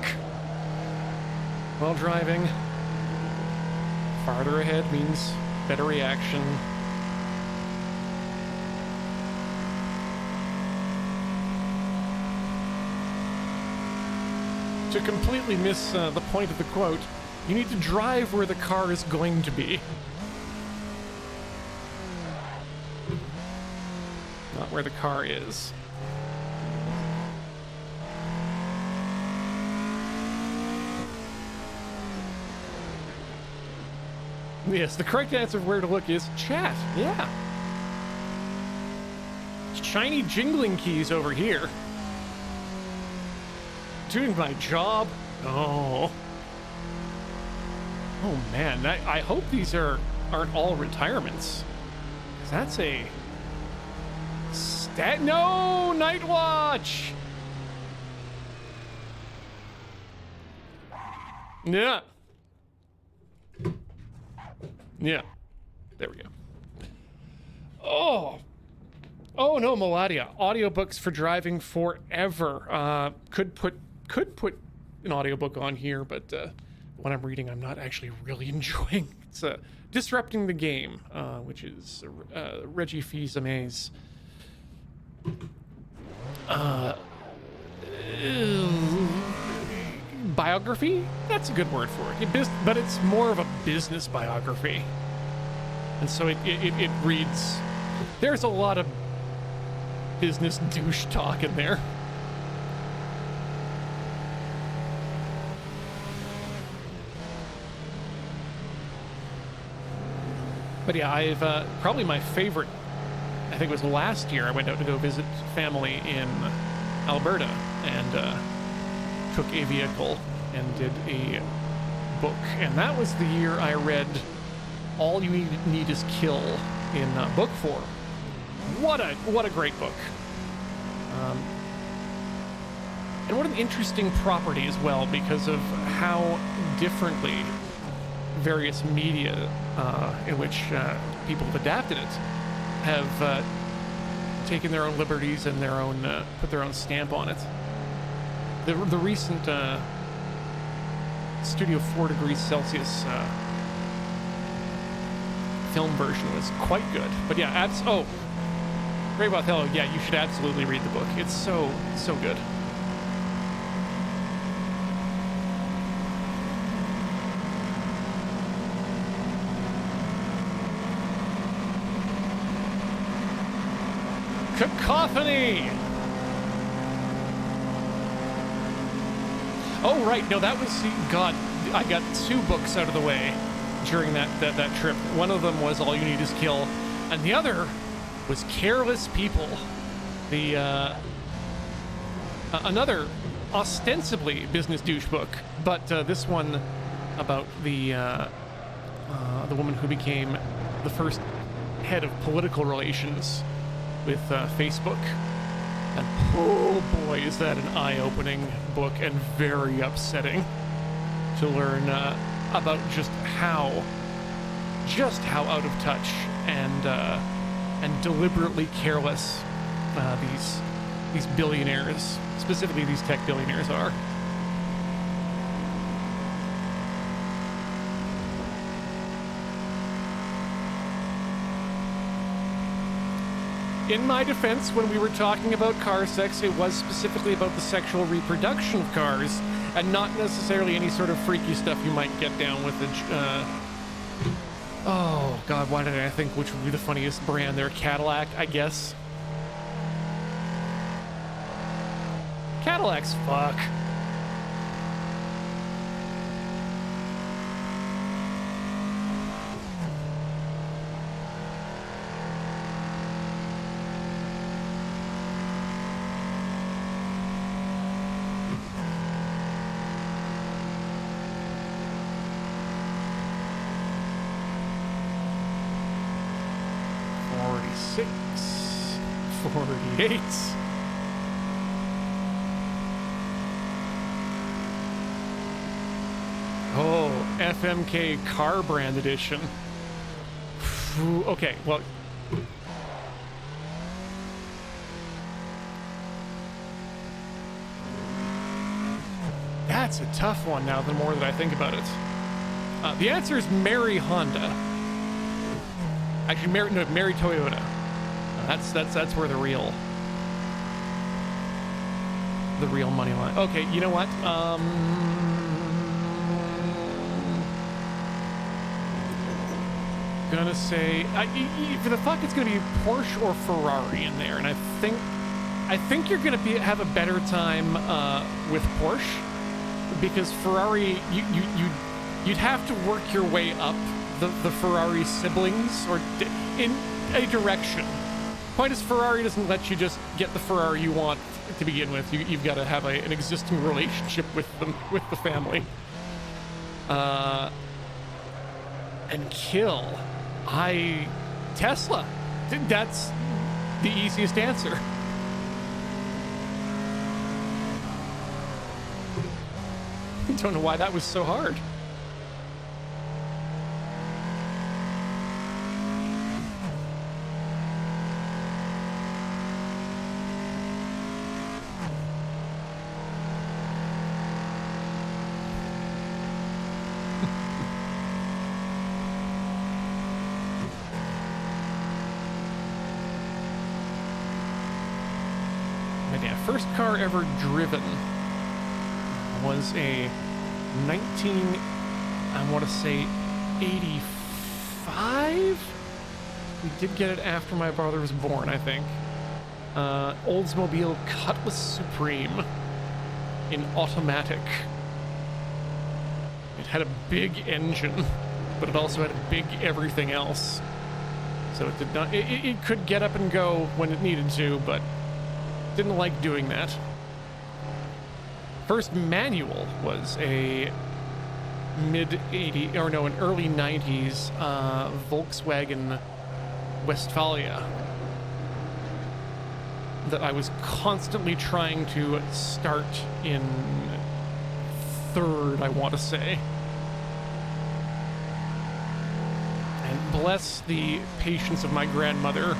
while driving. Farther ahead means better reaction. To completely miss the point of the quote, you need to drive where the car is going to be. Not where the car is. Yes, the correct answer of where to look is chat. Yeah. Shiny jingling keys over here. Doing my job. Oh man, I hope these aren't all retirements. That's a no Night Watch. Yeah. There we go. Oh no, Meladia. Audiobooks for driving forever. Could put an audiobook on here, but what I'm reading I'm not actually really enjoying. It's Disrupting the Game, which is Reggie Fils-Aimé's biography? That's a good word for it. But it's more of a business biography. And so it reads... There's a lot of business douche talk in there. But yeah, I've probably my favorite, I think it was last year, I went out to go visit family in Alberta and took a vehicle and did a book. And that was the year I read All You Need Is Kill in book form. What a great book. And what an interesting property as well, because of how differently various media in which people have adapted it have taken their own liberties and their own put their own stamp on it. The recent Studio 4 degrees Celsius film version was quite good. But yeah, Great Othello, yeah, you should absolutely read the book. It's so good. Cacophony! Oh, right. No, that was... God, I got 2 books out of the way during that trip. One of them was All You Need Is Kill, and the other was Careless People. Another ostensibly business douche book, but this one about the woman who became the first head of political relations with Facebook. And oh boy, is that an eye-opening book, and very upsetting to learn about just how out of touch and deliberately careless these billionaires, specifically these tech billionaires, are. In my defense, when we were talking about car sex, it was specifically about the sexual reproduction of cars, and not necessarily any sort of freaky stuff you might get down with oh god, why did I think which would be the funniest brand there? Cadillac, I guess. Cadillacs fuck. Oh, FMK car brand edition. Okay, well, that's a tough one now, the more that I think about it. The answer is Mary Honda. Actually, Mary Toyota. That's where the real money line. Okay, you know what? Gonna say for the fuck, it's gonna be Porsche or Ferrari in there, and I think you're gonna have a better time with Porsche, because Ferrari you'd have to work your way up the Ferrari siblings or in a direction. Point is, Ferrari doesn't let you just get the Ferrari you want to begin with. You've got to have an existing relationship with them, with the family. And kill. Tesla. That's the easiest answer. I don't know why that was so hard. First car ever driven was a 85? We did get it after my brother was born, I think. Oldsmobile Cutlass Supreme in automatic. It had a big engine, but it also had a big everything else. So it did not. It could get up and go when it needed to, but didn't like doing that. First manual was a an early 90s Volkswagen Westfalia that I was constantly trying to start in third, I want to say. And bless the patience of my grandmother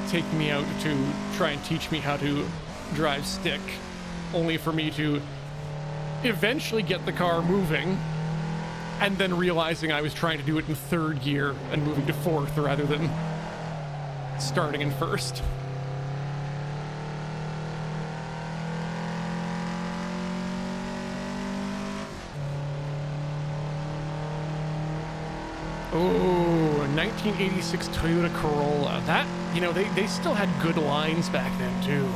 taking me out to try and teach me how to drive stick, only for me to eventually get the car moving, and then realizing I was trying to do it in third gear and moving to fourth rather than starting in first. Oh, 1986 Toyota Corolla. That, you know, they still had good lines back then, too.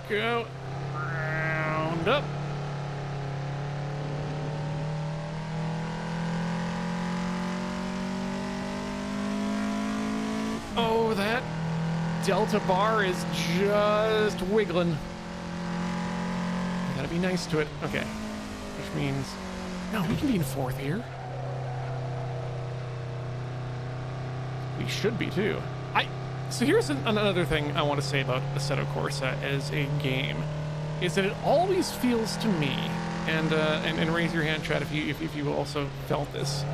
Go round up. Oh, that delta bar is just wiggling. Gotta be nice to it. Okay. Which means... No, we can be in fourth here. We should be, too. So here's another thing I want to say about Assetto Corsa as a game, is that it always feels to me, and raise your hand, chat, if you also felt this,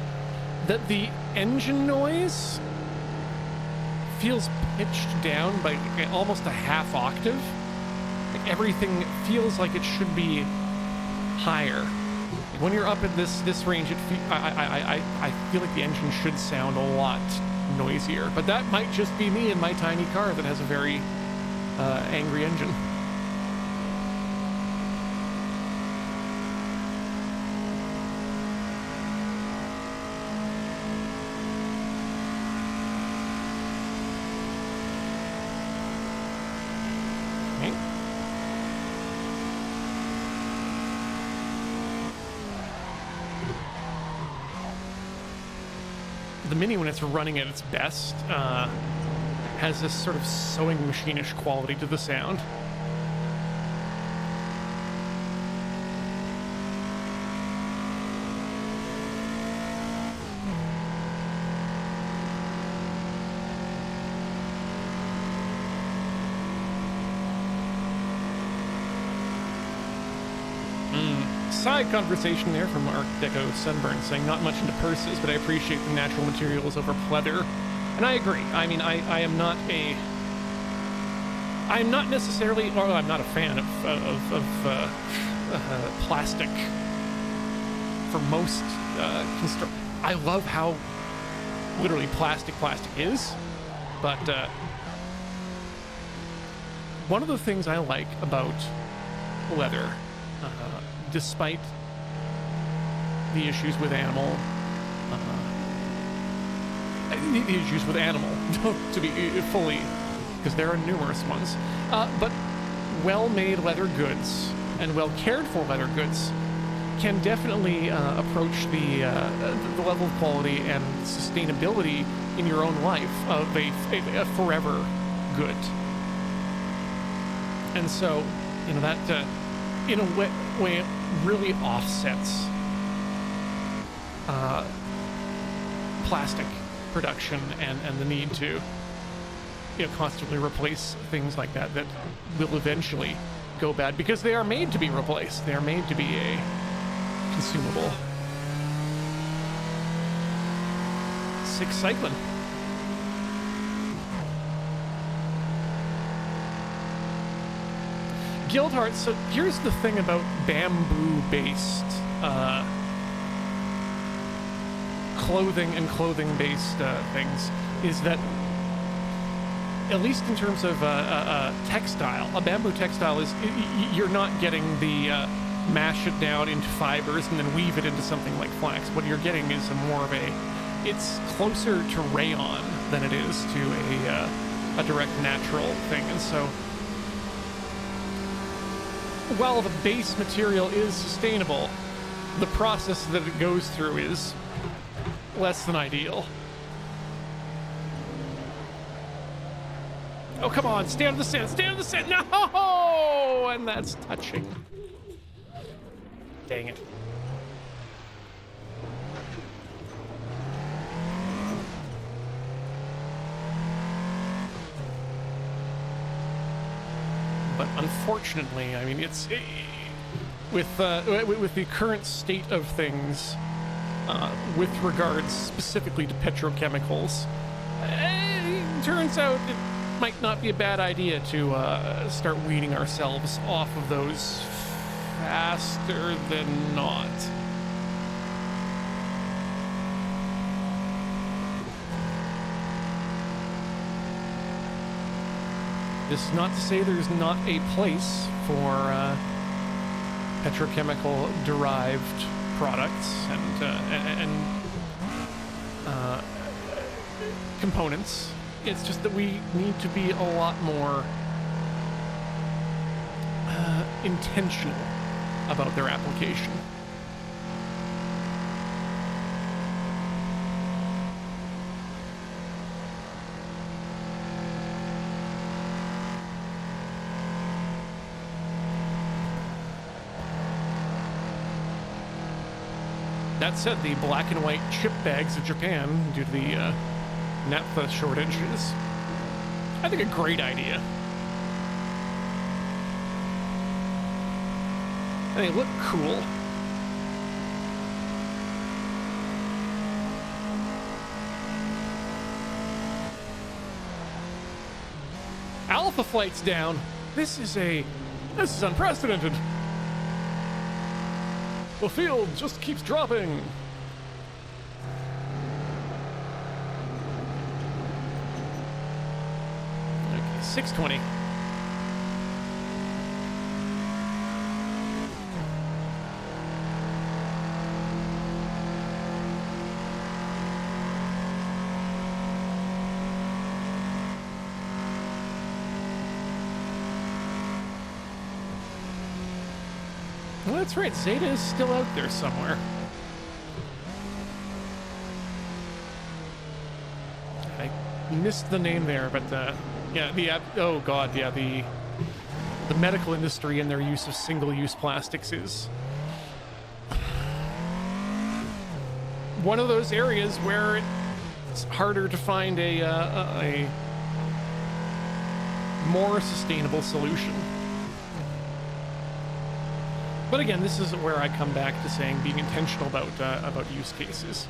that the engine noise feels pitched down by almost a half octave. Like everything feels like it should be higher. When you're up at this range, I feel like the engine should sound a lot noisier, but that might just be me in my tiny car that has a very angry engine. The Mini, when it's running at its best, has this sort of sewing machine-ish quality to the sound. Side conversation there from Art Deco Sunburn saying not much into purses, but I appreciate the natural materials over pleather. And I agree. I mean, I am not necessarily, or I'm not a fan of plastic for most I love how literally plastic is, but one of the things I like about leather, despite the issues with animal, to be fully, because there are numerous ones, but well-made leather goods and well-cared-for leather goods can definitely approach the level of quality and sustainability in your own life of a forever good. And so, you know, that in a way really offsets plastic production and the need to, you know, constantly replace things like that will eventually go bad, because they are made to be replaced. They are made to be a consumable. 6 cycling. Guildheart, so here's the thing about bamboo-based clothing and clothing-based things, is that, at least in terms of textile, a bamboo textile is, you're not getting the mash it down into fibers and then weave it into something like flax. What you're getting is more of it's closer to rayon than it is to a direct natural thing. And so, while the base material is sustainable, the process that it goes through is less than ideal. Oh, come on, stay out of the sand, stay out of the sand, no! And that's touching. Dang it. But unfortunately, I mean, with the current state of things, with regards specifically to petrochemicals, it turns out it might not be a bad idea to start weaning ourselves off of those faster than not. This is not to say there's not a place for petrochemical derived products and components. It's just that we need to be a lot more intentional about their application. That said, the black and white chip bags of Japan, due to the naphtha shortage, is, I think, a great idea. And they look cool. Alpha flight's down. This is unprecedented. The field just keeps dropping. Okay, 620. Well, that's right. Zeta is still out there somewhere. I missed the name there, but yeah, oh god, yeah, the medical industry and their use of single-use plastics is one of those areas where it's harder to find a more sustainable solution. But again, this is where I come back to saying being intentional about use cases,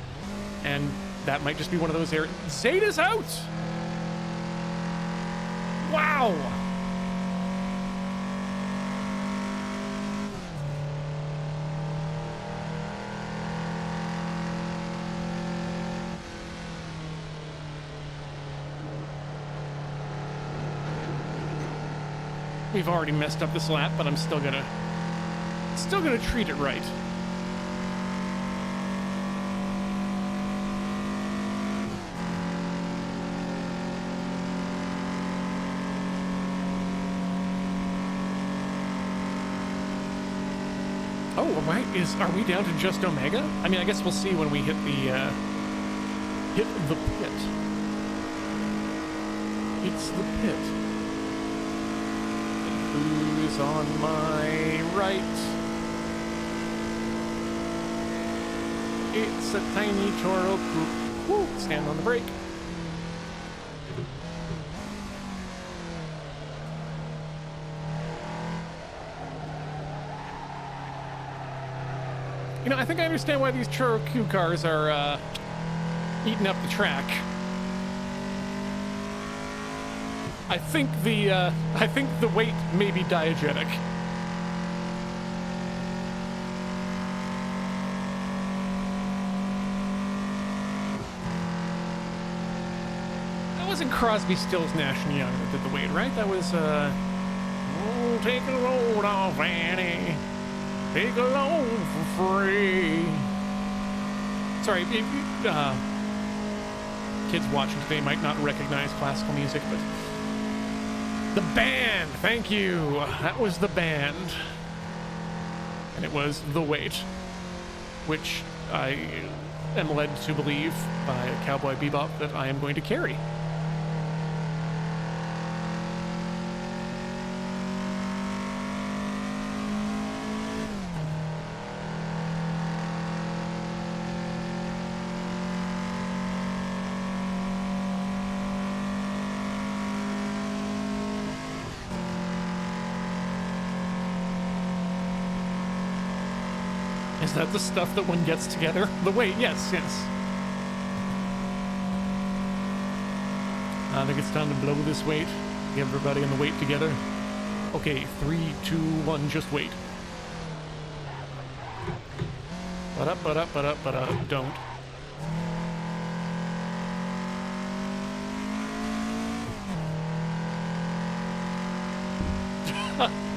and that might just be one of those areas. Zeta's out. Wow. We've already messed up this lap, but I'm still gonna treat it right. Oh, are we down to just Omega? I mean, I guess we'll see when we hit the pit. It's the pit. And who's on my right? It's a tiny Toro Coupe. Woo, stand on the brake. You know, I think I understand why these Toro Coupe cars are eating up the track. I think the weight may be diegetic. Wasn't Crosby, Stills, Nash and Young that did the weight, right? That was oh, take a load off Annie, take a load for free. Sorry, kids watching today might not recognize classical music, but the band, thank you, that was the band, and it was The Weight, which I am led to believe by Cowboy Bebop that I am going to carry. Is that the stuff that one gets together? The weight, yes, yes. I think it's time to blow this weight. Get everybody in the weight together. Okay, 3, 2, 1, just wait. But up, don't.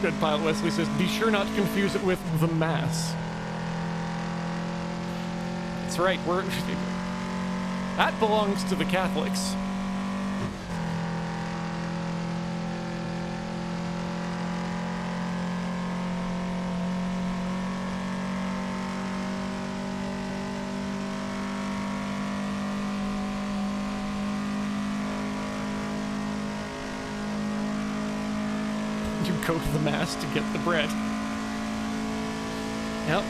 Good pilot Wesley says, be sure not to confuse it with the Mass. That's right, that belongs to the Catholics. You go to the Mass to get the bread. Yep.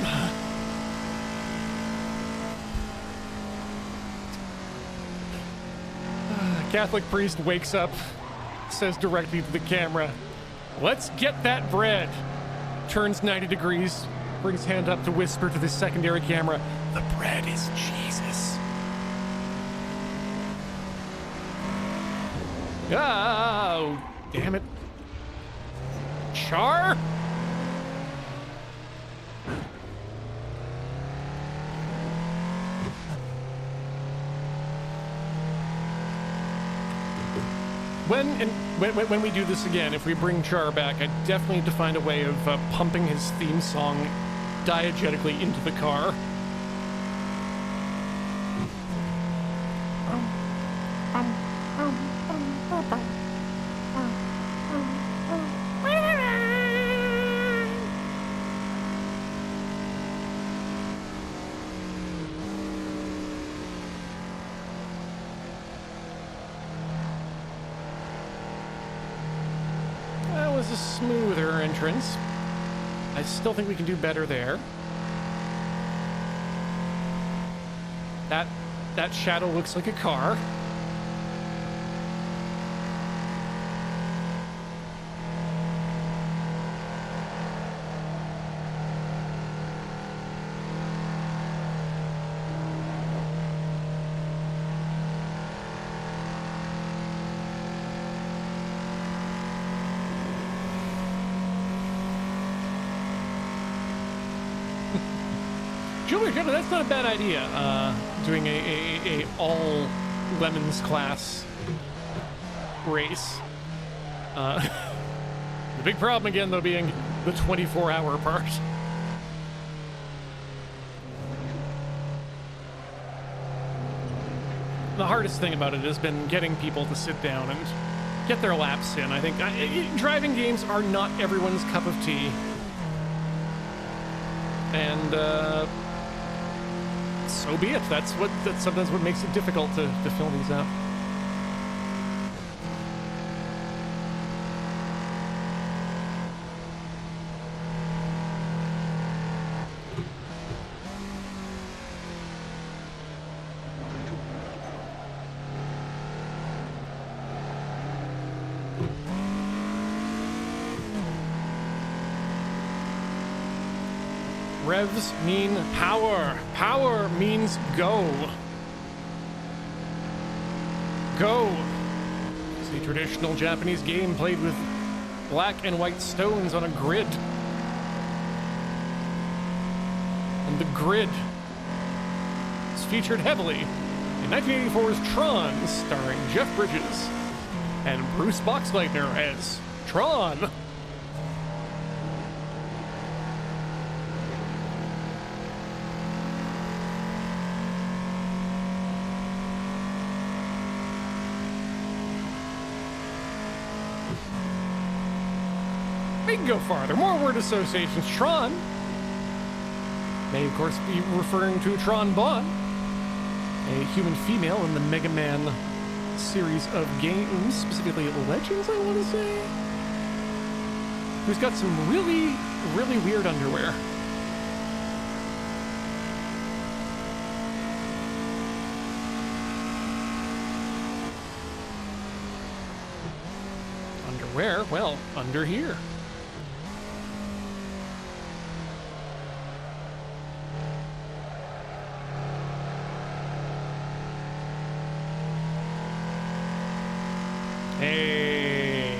Catholic priest wakes up, says directly to the camera, let's get that bread. Turns 90 degrees, brings hand up to whisper to the secondary camera, the bread is Jesus. Oh, damn it. Char? When we do this again, if we bring Char back, I definitely need to find a way of pumping his theme song diegetically into the car. A smoother entrance. I still think we can do better there. That shadow looks like a car. Julie, that's not a bad idea. Doing a all lemons class race. The big problem again, though, being the 24-hour part. The hardest thing about it has been getting people to sit down and get their laps in. I think driving games are not everyone's cup of tea. And so be it. That's sometimes what makes it difficult to fill these out. Revs mean power. Power means go. Go. It's a traditional Japanese game played with black and white stones on a grid. And the grid is featured heavily in 1984's Tron, starring Jeff Bridges and Bruce Boxleitner as Tron. We can go farther. More word associations. Tron may, of course, be referring to Tron Bonne, a human female in the Mega Man series of games, specifically Legends, I want to say, who's got some really, really weird underwear. Underwear? Well, under here. Hey.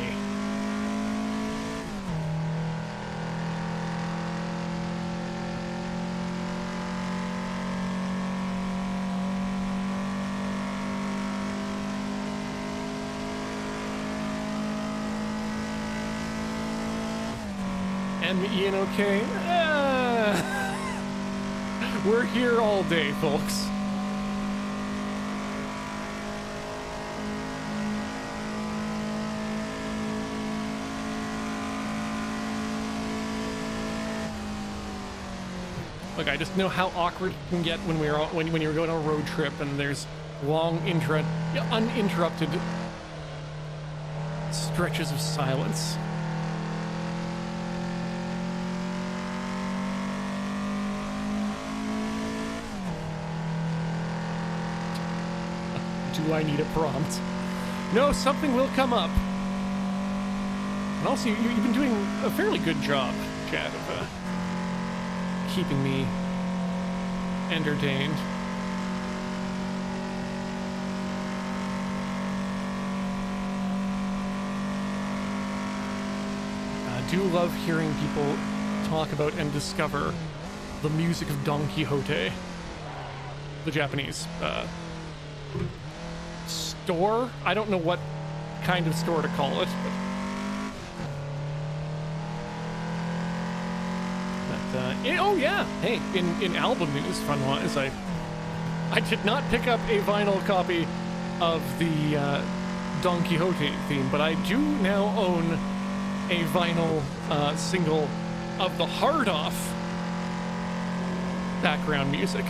Ian, okay? We're here all day, folks. Look, I just know how awkward it can get when when you're going on a road trip and there's long, uninterrupted stretches of silence. Do I need a prompt? No, something will come up. And also, you've been doing a fairly good job, Chad, of keeping me entertained. I do love hearing people talk about and discover the music of Don Quixote, the Japanese store. I don't know what kind of store to call it, but oh yeah, hey, in album news, fun-wise, I did not pick up a vinyl copy of the Don Quixote theme, but I do now own a vinyl single of the Hard Off background music.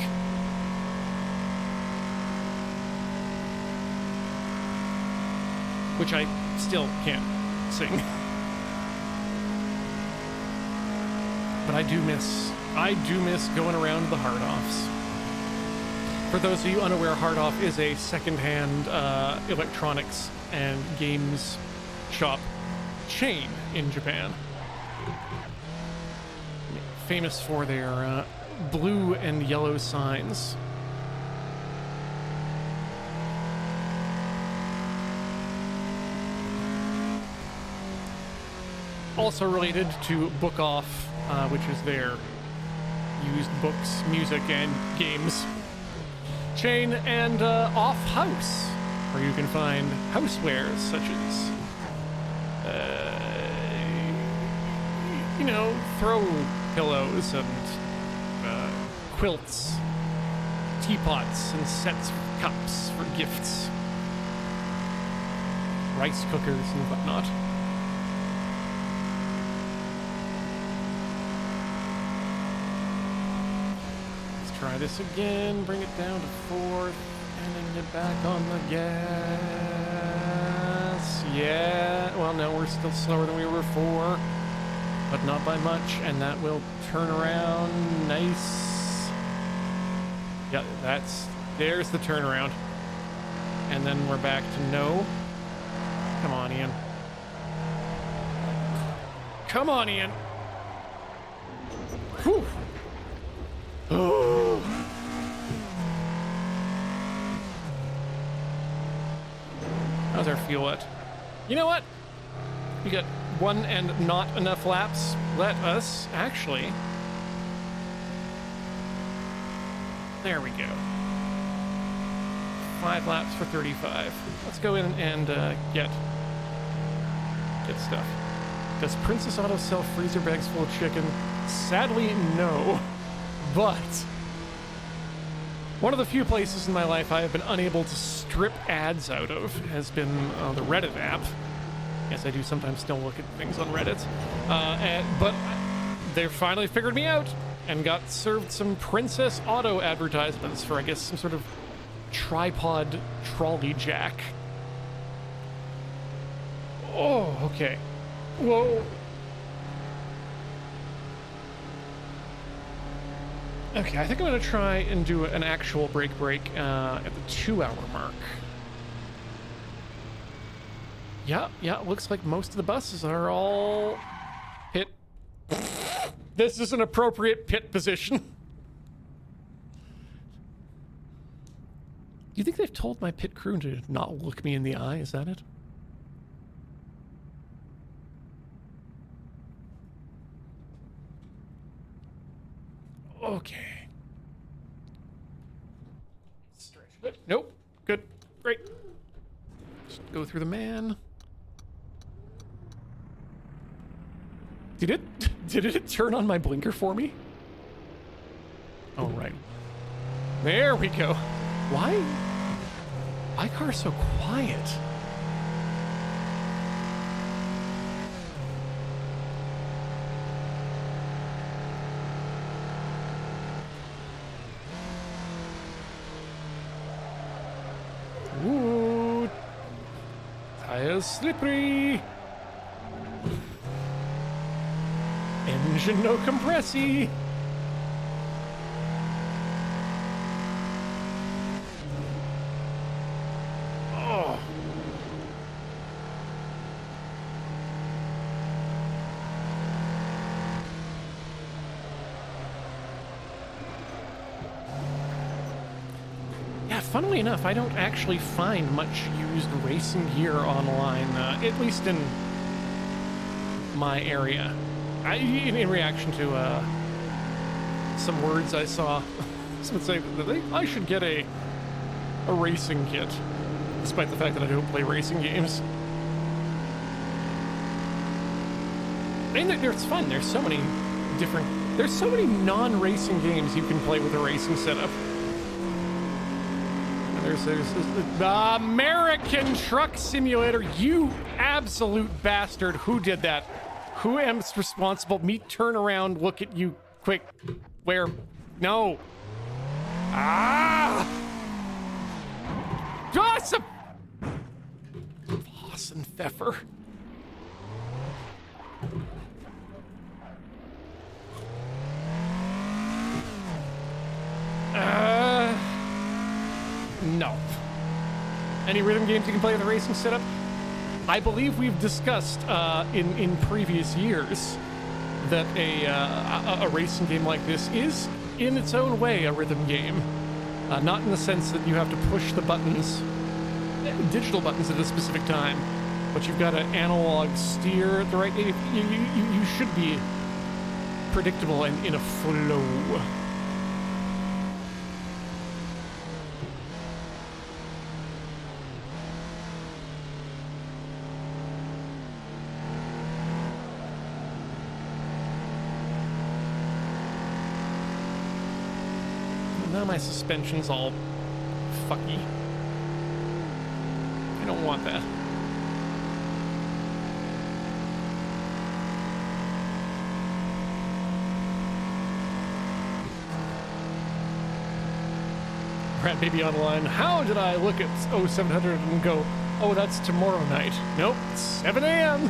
Which I still can't sing. But I do miss going around the Hard Offs. For those of you unaware, Hard Off is a secondhand electronics and games shop chain in Japan. Famous for their blue and yellow signs. Also related to Book Off, which is their used books, music, and games chain, and Off House, where you can find housewares such as, you know, throw pillows and quilts, teapots, and sets of cups for gifts, rice cookers, and whatnot. Try this again, bring it down to 4th, and then get back on the gas. Yeah, well, no, we're still slower than we were before, but not by much, and that will turn around. Nice. Yeah, there's the turnaround. And then we're back to no. Come on, Ian. Come on, Ian. Whew. Oh. How's our fuel at? You know what? We got 1 and not enough laps. Let us actually. There we go. 5 laps for 35. Let's go in and get stuff. Does Princess Auto sell freezer bags full of chicken? Sadly, no. But one of the few places in my life I have been unable to strip ads out of has been the Reddit app. Yes, I do sometimes still look at things on Reddit. But they finally figured me out and got served some Princess Auto advertisements for, I guess, some sort of tripod trolley jack. Oh, okay. Whoa. Okay, I think I'm going to try and do an actual break at the 2-hour mark. Yeah, looks like most of the buses are all pit. This is an appropriate pit position. Do you think they've told my pit crew to not look me in the eye? Is that it? Okay. Stretch. Good. Nope. Good. Great. Just go through the man. Did it turn on my blinker for me? Oh, right. There we go. Why car so quiet? Ooh, tires slippery. Engine no compressy. Oh. Yeah, funnily enough, I don't actually find much used racing gear online, at least in my area. In reaction to some words I saw, someone say that I should get a racing kit, despite the fact that I don't play racing games. And it's fun. There's so many non-racing games you can play with a racing setup. And there's the American Truck Simulator. You absolute bastard! Who did that? Who am responsible? Me turn around, look at you, quick. Where? No. Ah! Awesome! Awesome Pfeffer. No. Any rhythm games you can play with a racing setup? I believe we've discussed in previous years that a racing game like this is, in its own way, a rhythm game. Not in the sense that you have to push the buttons, digital buttons at a specific time, but you've got to analog steer at the right. You should be predictable and in a flow. Now my suspension's all fucky. I don't want that. Rat Baby Online, how did I look at 0700 and go, oh, that's tomorrow night? Nope, 7 a.m.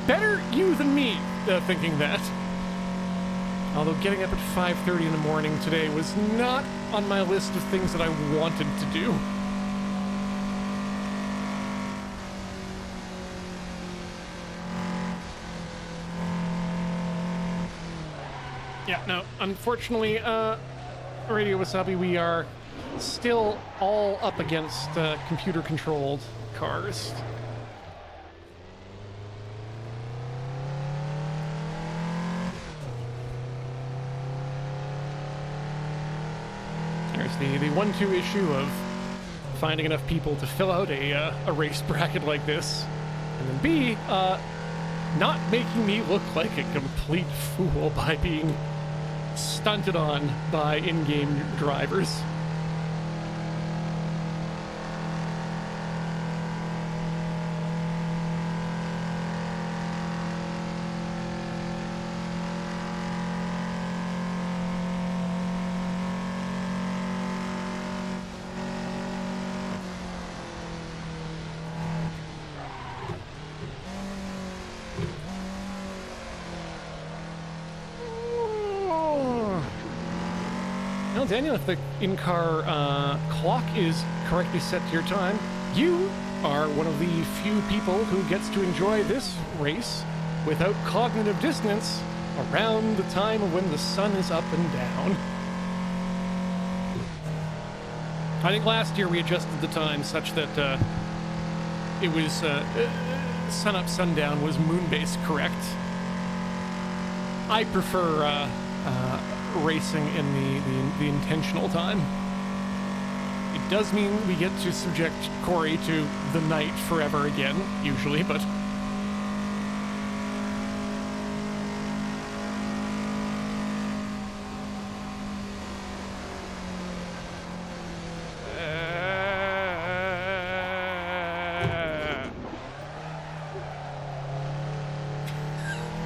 Better you than me thinking that. Although getting up at 5:30 in the morning today was not on my list of things that I wanted to do. Yeah, no, unfortunately, Radio Wasabi, we are still all up against computer-controlled cars. There's the 1-2 issue of finding enough people to fill out a race bracket like this, and then B, not making me look like a complete fool by being stunted on by in-game drivers. Daniel, if the in-car clock is correctly set to your time, you are one of the few people who gets to enjoy this race without cognitive dissonance around the time of when the sun is up and down. I think last year we adjusted the time such that it was sun up, sundown was moon-based correct. I prefer racing in the intentional time. It does mean we get to subject Corey to the night forever again, usually, but...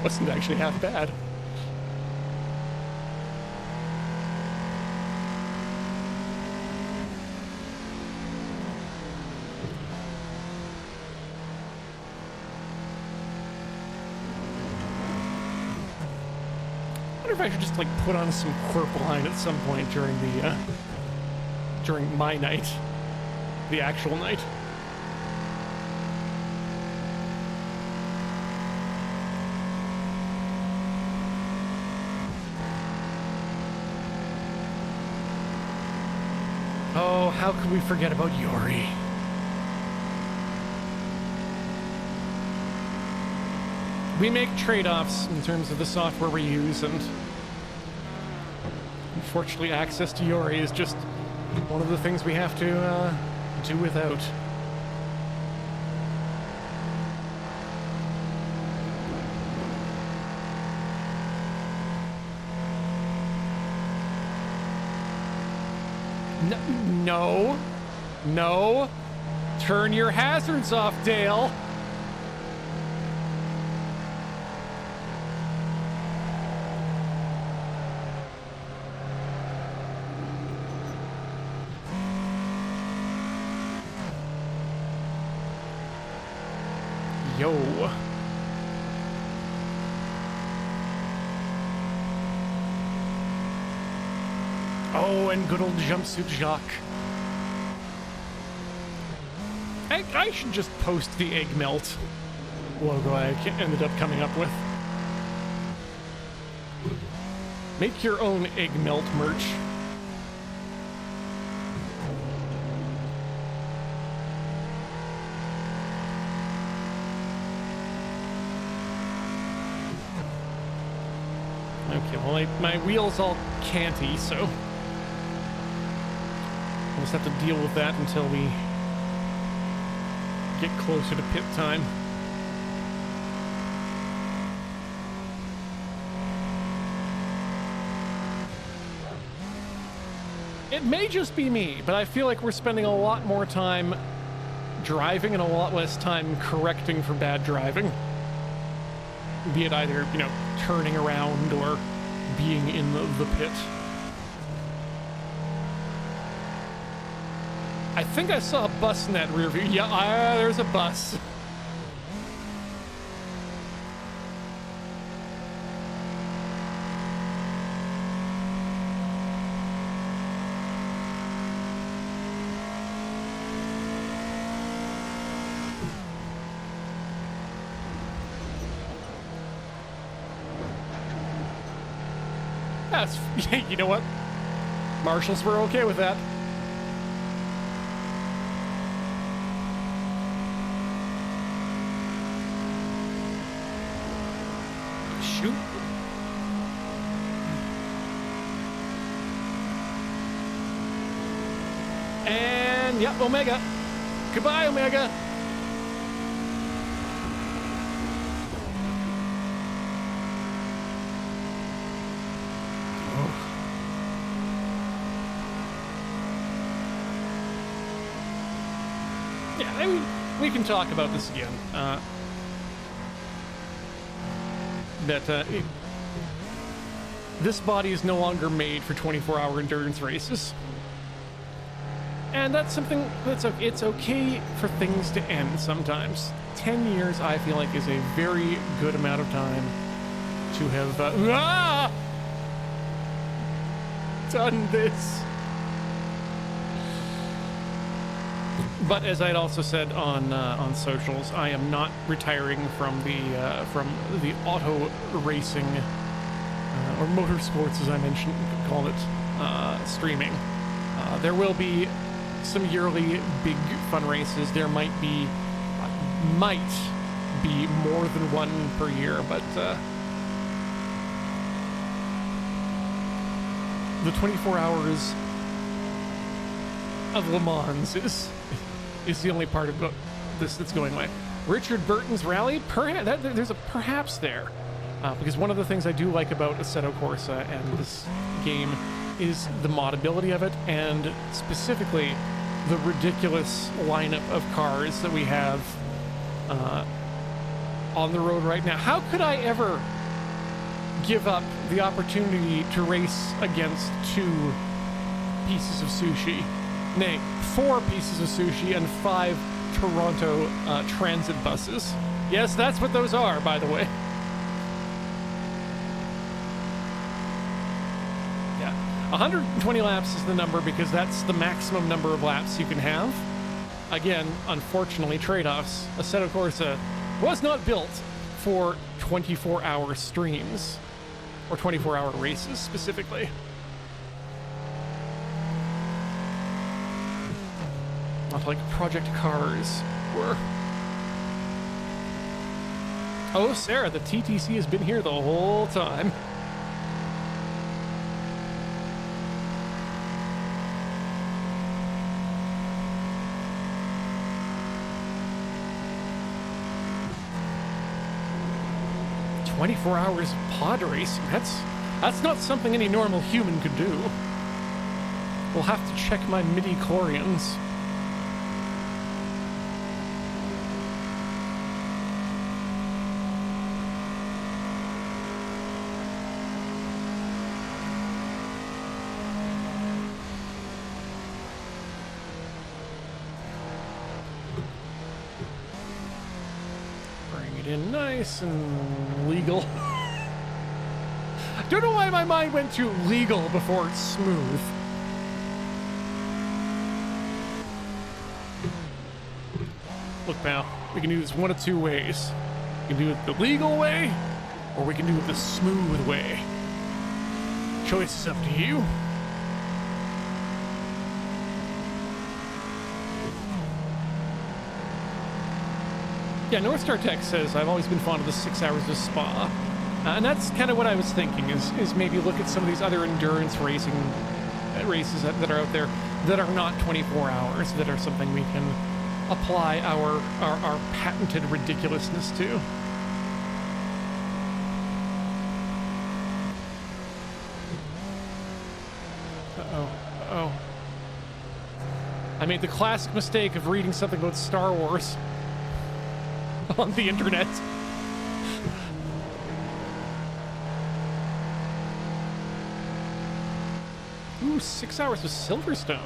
wasn't actually half bad. I wonder if I should just like put on some quirp line at some point during the during my night, the actual night. Oh, how could we forget about Yori? We make trade-offs in terms of the software we use, and unfortunately access to Yori is just one of the things we have to do without. No. No. Turn your hazards off, Dale. Yo. Oh, and good old jumpsuit Jacques. I should just post the egg melt logo I ended up coming up with. Make your own egg melt merch. Okay, well, my wheel's all canty, so we'll just have to deal with that until we get closer to pit time. It may just be me, but I feel like we're spending a lot more time driving and a lot less time correcting for bad driving. Be it either, you know, turning around or being in the pit. I think I saw a bus in that rear view. Yeah, there's a bus. That's, you know what? Marshals were okay with that. Shoot. And, yep, Omega. Goodbye, Omega. Yeah, I mean, we can talk about this again. This body is no longer made for 24-hour endurance races. And that's something that's it's okay for things to end sometimes. 10 years, I feel like, is a very good amount of time to have done this. But as I'd also said on socials, I am not retiring from the auto racing or motorsports, as I mentioned, called it, streaming. There will be some yearly big fun races. There might be more than one per year, but the 24 hours of Le Mans is the only part of this that's going away. Richard Burton's rally, there's a perhaps there. Because one of the things I do like about Assetto Corsa and this game is the modability of it, and specifically the ridiculous lineup of cars that we have on the road right now. How could I ever give up the opportunity to race against 2 pieces of sushi? Nay, 4 pieces of sushi and 5 Toronto transit buses. Yes, that's what those are, by the way. Yeah, 120 laps is the number because that's the maximum number of laps you can have. Again, unfortunately, trade-offs. Assetto Corsa was not built for 24-hour streams, or 24-hour races specifically. Not like Project Cars were. Oh, Sarah, the TTC has been here the whole time. "24 hours pod racing, that's not something any normal human could do. We'll have to check my midi-chlorians." In nice and legal. Don't know why my mind went to legal before smooth. Look, pal, we can do this one of 2 ways. We can do it the legal way, or we can do it the smooth way. Choice is up to you. Yeah, North Star Tech says, "I've always been fond of the 6 hours of Spa." And that's kind of what I was thinking, is maybe look at some of these other endurance racing races that are out there that are not 24 hours, that are something we can apply our patented ridiculousness to. Uh-oh. I made the classic mistake of reading something about Star Wars on the internet. Ooh, 6 hours of Silverstone.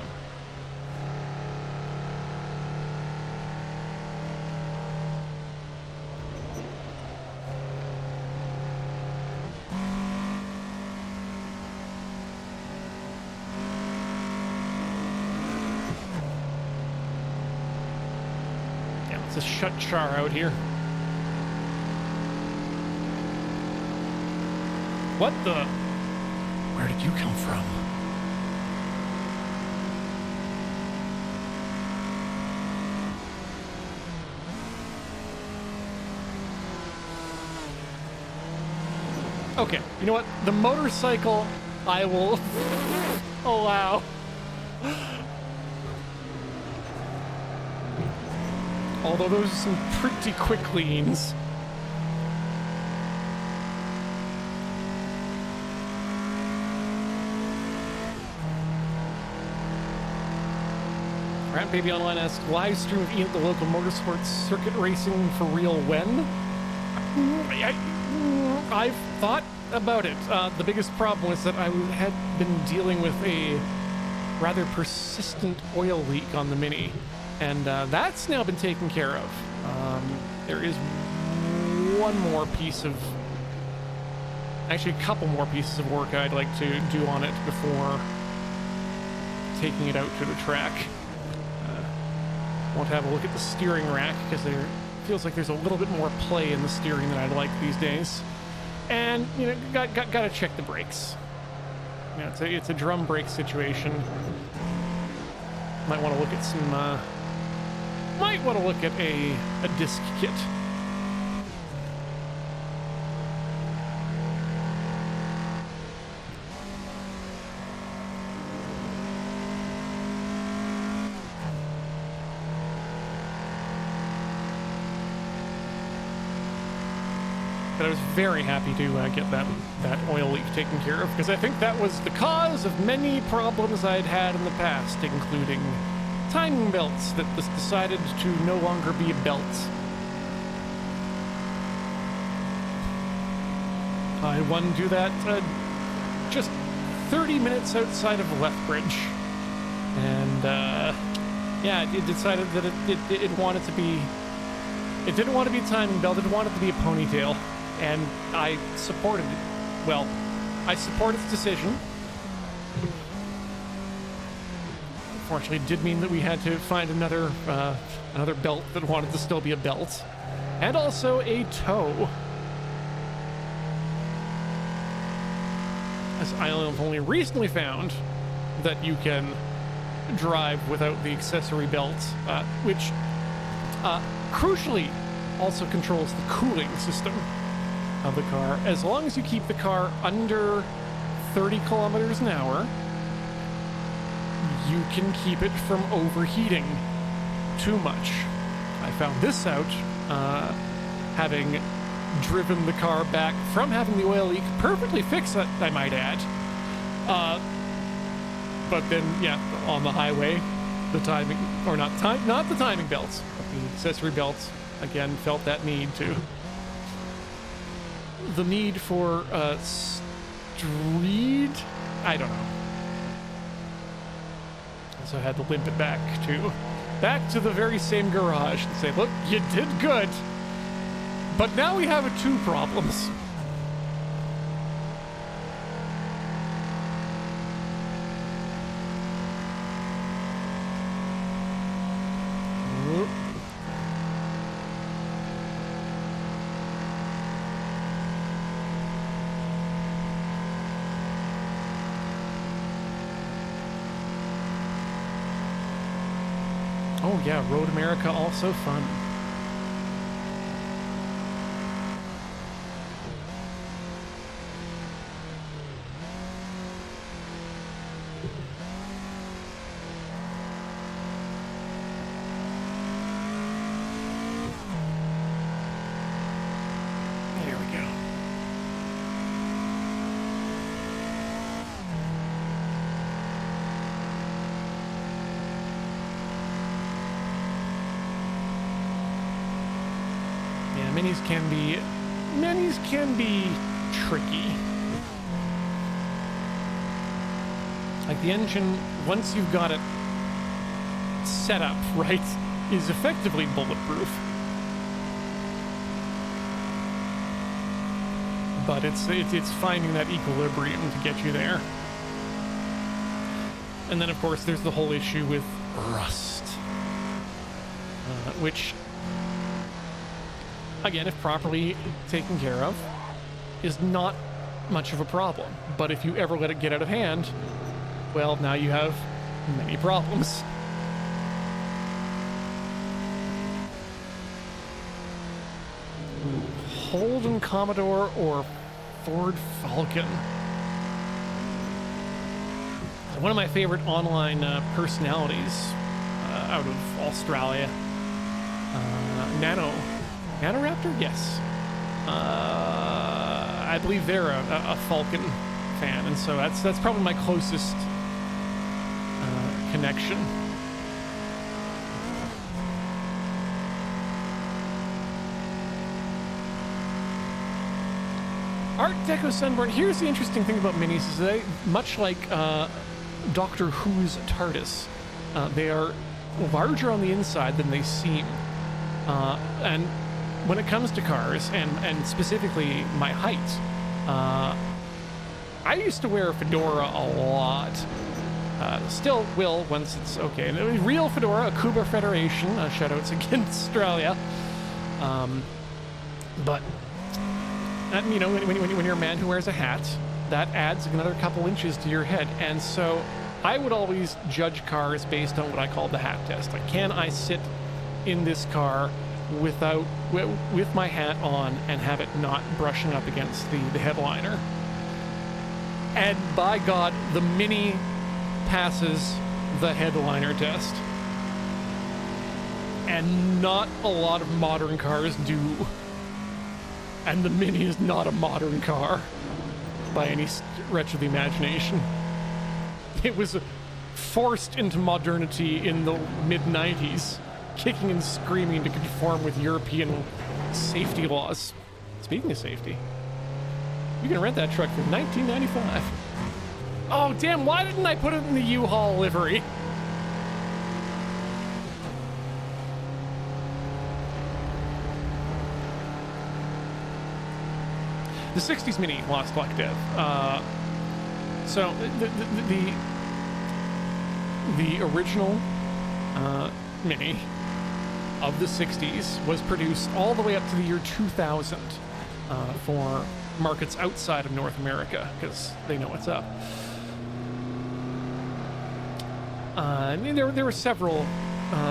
It's a shut char out here. What the? Where did you come from? Okay, you know what? The motorcycle I will allow. Although those are some pretty quick leans. Rat Baby Online asks, live stream of Ian at the local motorsports circuit racing for real when? I've thought about it. The biggest problem was that I had been dealing with a rather persistent oil leak on the Mini. And that's now been taken care of. There is one more piece of... Actually, a couple more pieces of work I'd like to do on it before taking it out to the track. Want to have a look at the steering rack, because there feels like there's a little bit more play in the steering than I'd like these days. And, you know, gotta check the brakes. You know, it's a drum brake situation. Might want to look at some... Might want to look at a disc kit. But I was very happy to get that oil leak taken care of, because I think that was the cause of many problems I'd had in the past, including timing belts that was decided to no longer be a belt. I had one do that just 30 minutes outside of Lethbridge, and yeah, it decided that it wanted to be. It didn't want to be a timing belt. It wanted to be a ponytail. And I supported it. Well, I support its decision. Unfortunately, it did mean that we had to find another belt that wanted to still be a belt. And also a toe. As I have only recently found that you can drive without the accessory belt, which crucially also controls the cooling system of the car. As long as you keep the car under 30 kilometers an hour, you can keep it from overheating too much. I found this out having driven the car back from having the oil leak perfectly fixed, I might add. But then, yeah, on the highway, the timing, or not the timing belts, but the accessory belts, again, felt that need to. The need for street, I don't know. So I had to limp it back to the very same garage and say, look, you did good, but now we have two problems. Oh yeah, Road America, also fun. There we go. Minis can be tricky. Like the engine, once you've got it set up right, is effectively bulletproof. But it's finding that equilibrium to get you there. And then of course there's the whole issue with rust, which, again, if properly taken care of, is not much of a problem. But if you ever let it get out of hand, well, now you have many problems. Holden Commodore or Ford Falcon? One of my favorite online personalities out of Australia, Nanoraptor? Yes. I believe they're a Falcon fan, and so that's probably my closest connection. Art Deco Sunburn. Here's the interesting thing about minis is they, much like Doctor Who's TARDIS, they are larger on the inside than they seem. And when it comes to cars, and specifically my height, I used to wear a fedora a lot. Still will once it's okay. And a real fedora, a Cuba Federation, shoutouts against Australia. But, you know, when you're a man who wears a hat, that adds another couple inches to your head. And so I would always judge cars based on what I call the hat test. Like, can I sit in this car with my hat on and have it not brushing up against the headliner? And by God, the Mini passes the headliner test. And not a lot of modern cars do. And the Mini is not a modern car by any stretch of the imagination. It was forced into modernity in the mid-90s, kicking and screaming to conform with European safety laws. Speaking of safety, you can rent that truck for $19.95. Oh, damn, why didn't I put it in the U-Haul livery? The 60s Mini lost collective. So the original Mini of the 60s was produced all the way up to the year 2000 for markets outside of North America, because they know what's up. There were several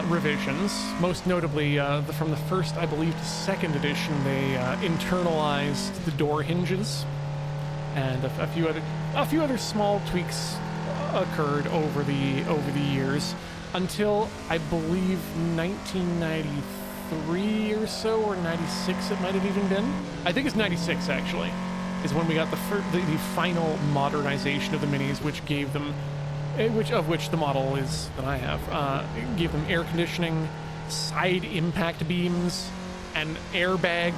revisions, most notably from the first, I believe, to second edition. They internalized the door hinges, and a few other small tweaks occurred over the years until I believe 1993 or so, or 96 it might have even been. I think it's 96 actually, is when we got the final modernization of the Minis, which gave them, which the model is that I have, gave them air conditioning, side impact beams, an airbag.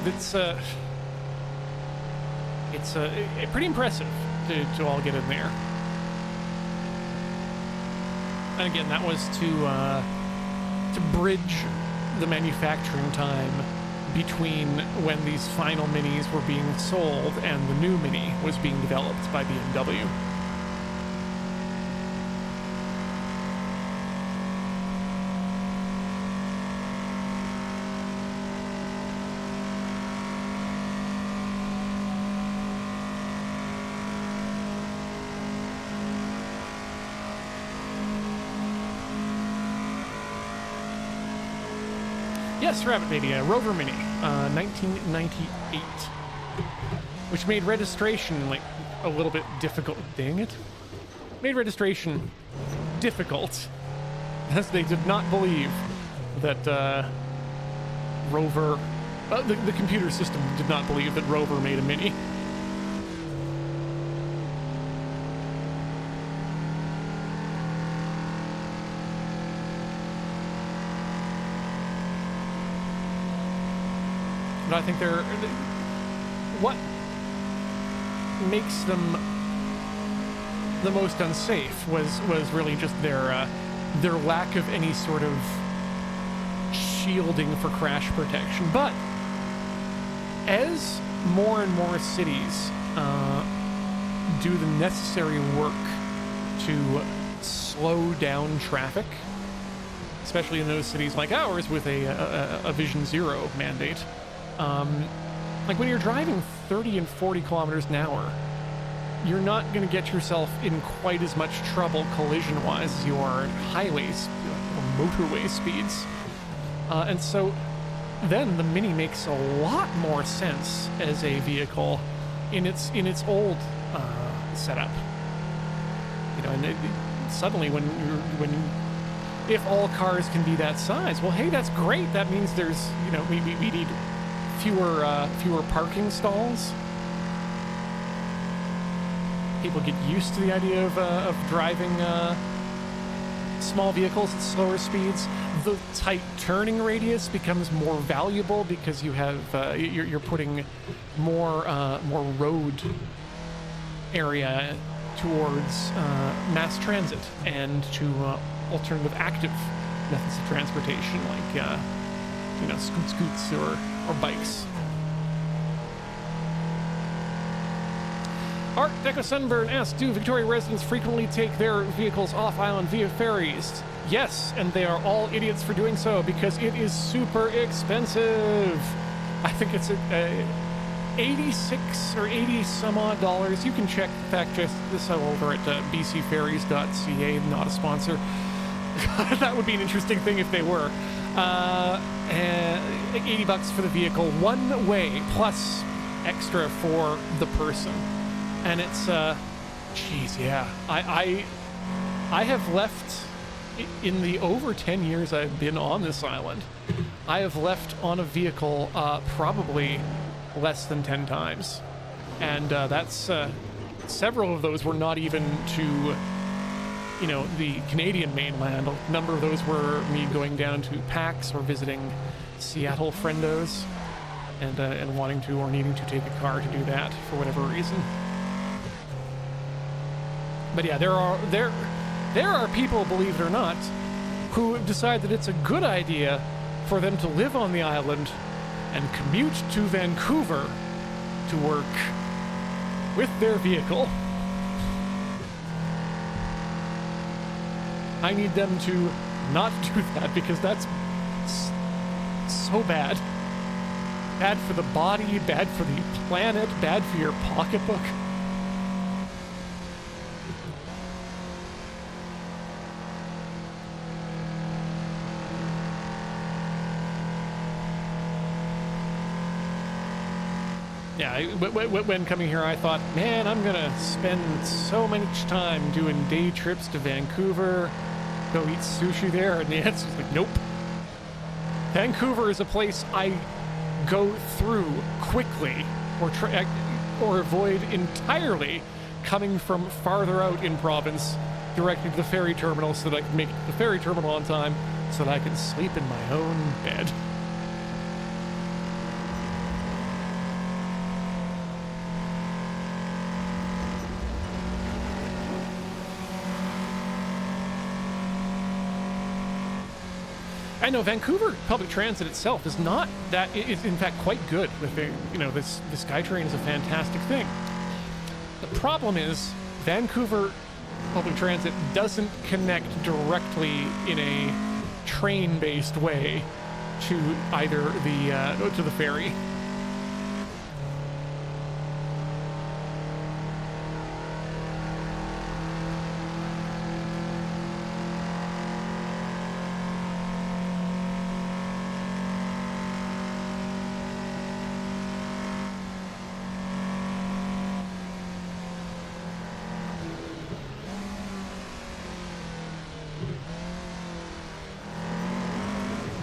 That's it's pretty impressive to all get in there. And again, that was to bridge the manufacturing time between when these final Minis were being sold and the new Mini was being developed by BMW. Yes, Rabbit Baby, Rover Mini, 1998, which made registration like a little bit difficult. Dang it. Made registration difficult, as they did not believe that Rover, the computer system did not believe that Rover made a Mini. But I think what makes them the most unsafe was really just their lack of any sort of shielding for crash protection. But as more and more cities do the necessary work to slow down traffic, especially in those cities like ours with a Vision Zero mandate, like when you're driving 30 and 40 kilometers an hour, you're not going to get yourself in quite as much trouble collision-wise as you are at highways or motorway speeds. And so then the Mini makes a lot more sense as a vehicle in its old setup. You know, and suddenly if all cars can be that size, well, hey, that's great. That means there's, you know, we need fewer parking stalls. People get used to the idea of driving small vehicles at slower speeds. The tight turning radius becomes more valuable because you have you're putting more road area towards mass transit and to alternative active methods of transportation, like you know, scoots or bikes. Art Deco Sunburn asks, do Victoria residents frequently take their vehicles off island via ferries? Yes, and they are all idiots for doing so because it is super expensive. I think it's 86 or 80 some odd dollars. You can check fact check this out over at bcferries.ca, not a sponsor. That would be an interesting thing if they were. 80 bucks for the vehicle, one way, plus extra for the person. And it's, geez, yeah. I have left, in the over 10 years I've been on this island, I have left on a vehicle probably less than 10 times. And that's several of those were not even to, you know, the Canadian mainland. A number of those were me going down to PAX or visiting Seattle friendos and wanting to or needing to take a car to do that for whatever reason. But yeah, there are people, believe it or not, who decide that it's a good idea for them to live on the island and commute to Vancouver to work with their vehicle. I need them to not do that because that's so bad. Bad for the body, bad for the planet, bad for your pocketbook. Yeah, when coming here, I thought, man, I'm gonna spend so much time doing day trips to Vancouver, go eat sushi there, and the answer's like, nope. Vancouver is a place I go through quickly or avoid entirely, coming from farther out in province directly to the ferry terminal so that I can make it to the ferry terminal on time so that I can sleep in my own bed. I know Vancouver public transit itself is not that. It is in fact quite good. With the, you know, this SkyTrain is a fantastic thing. The problem is Vancouver public transit doesn't connect directly in a train-based way to either the ferry.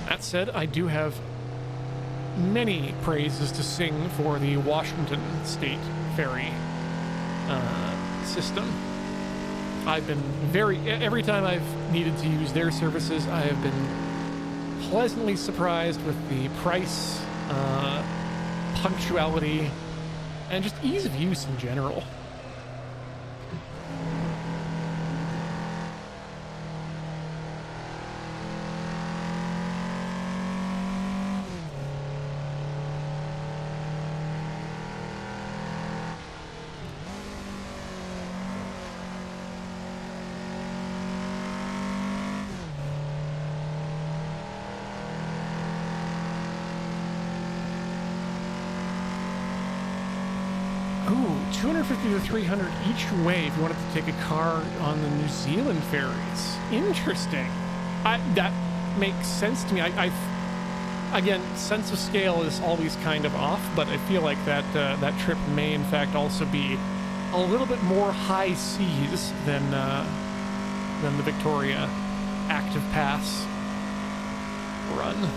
That said, I do have many praises to sing for the Washington State ferry system. I've been every time I've needed to use their services, I have been pleasantly surprised with the price, punctuality, and just ease of use in general. Ooh, 250 to 300 each way if you wanted to take a car on the New Zealand ferries. Interesting. That makes sense to me. Again, sense of scale is always kind of off, but I feel like that trip may in fact also be a little bit more high seas than the Victoria Active Pass run.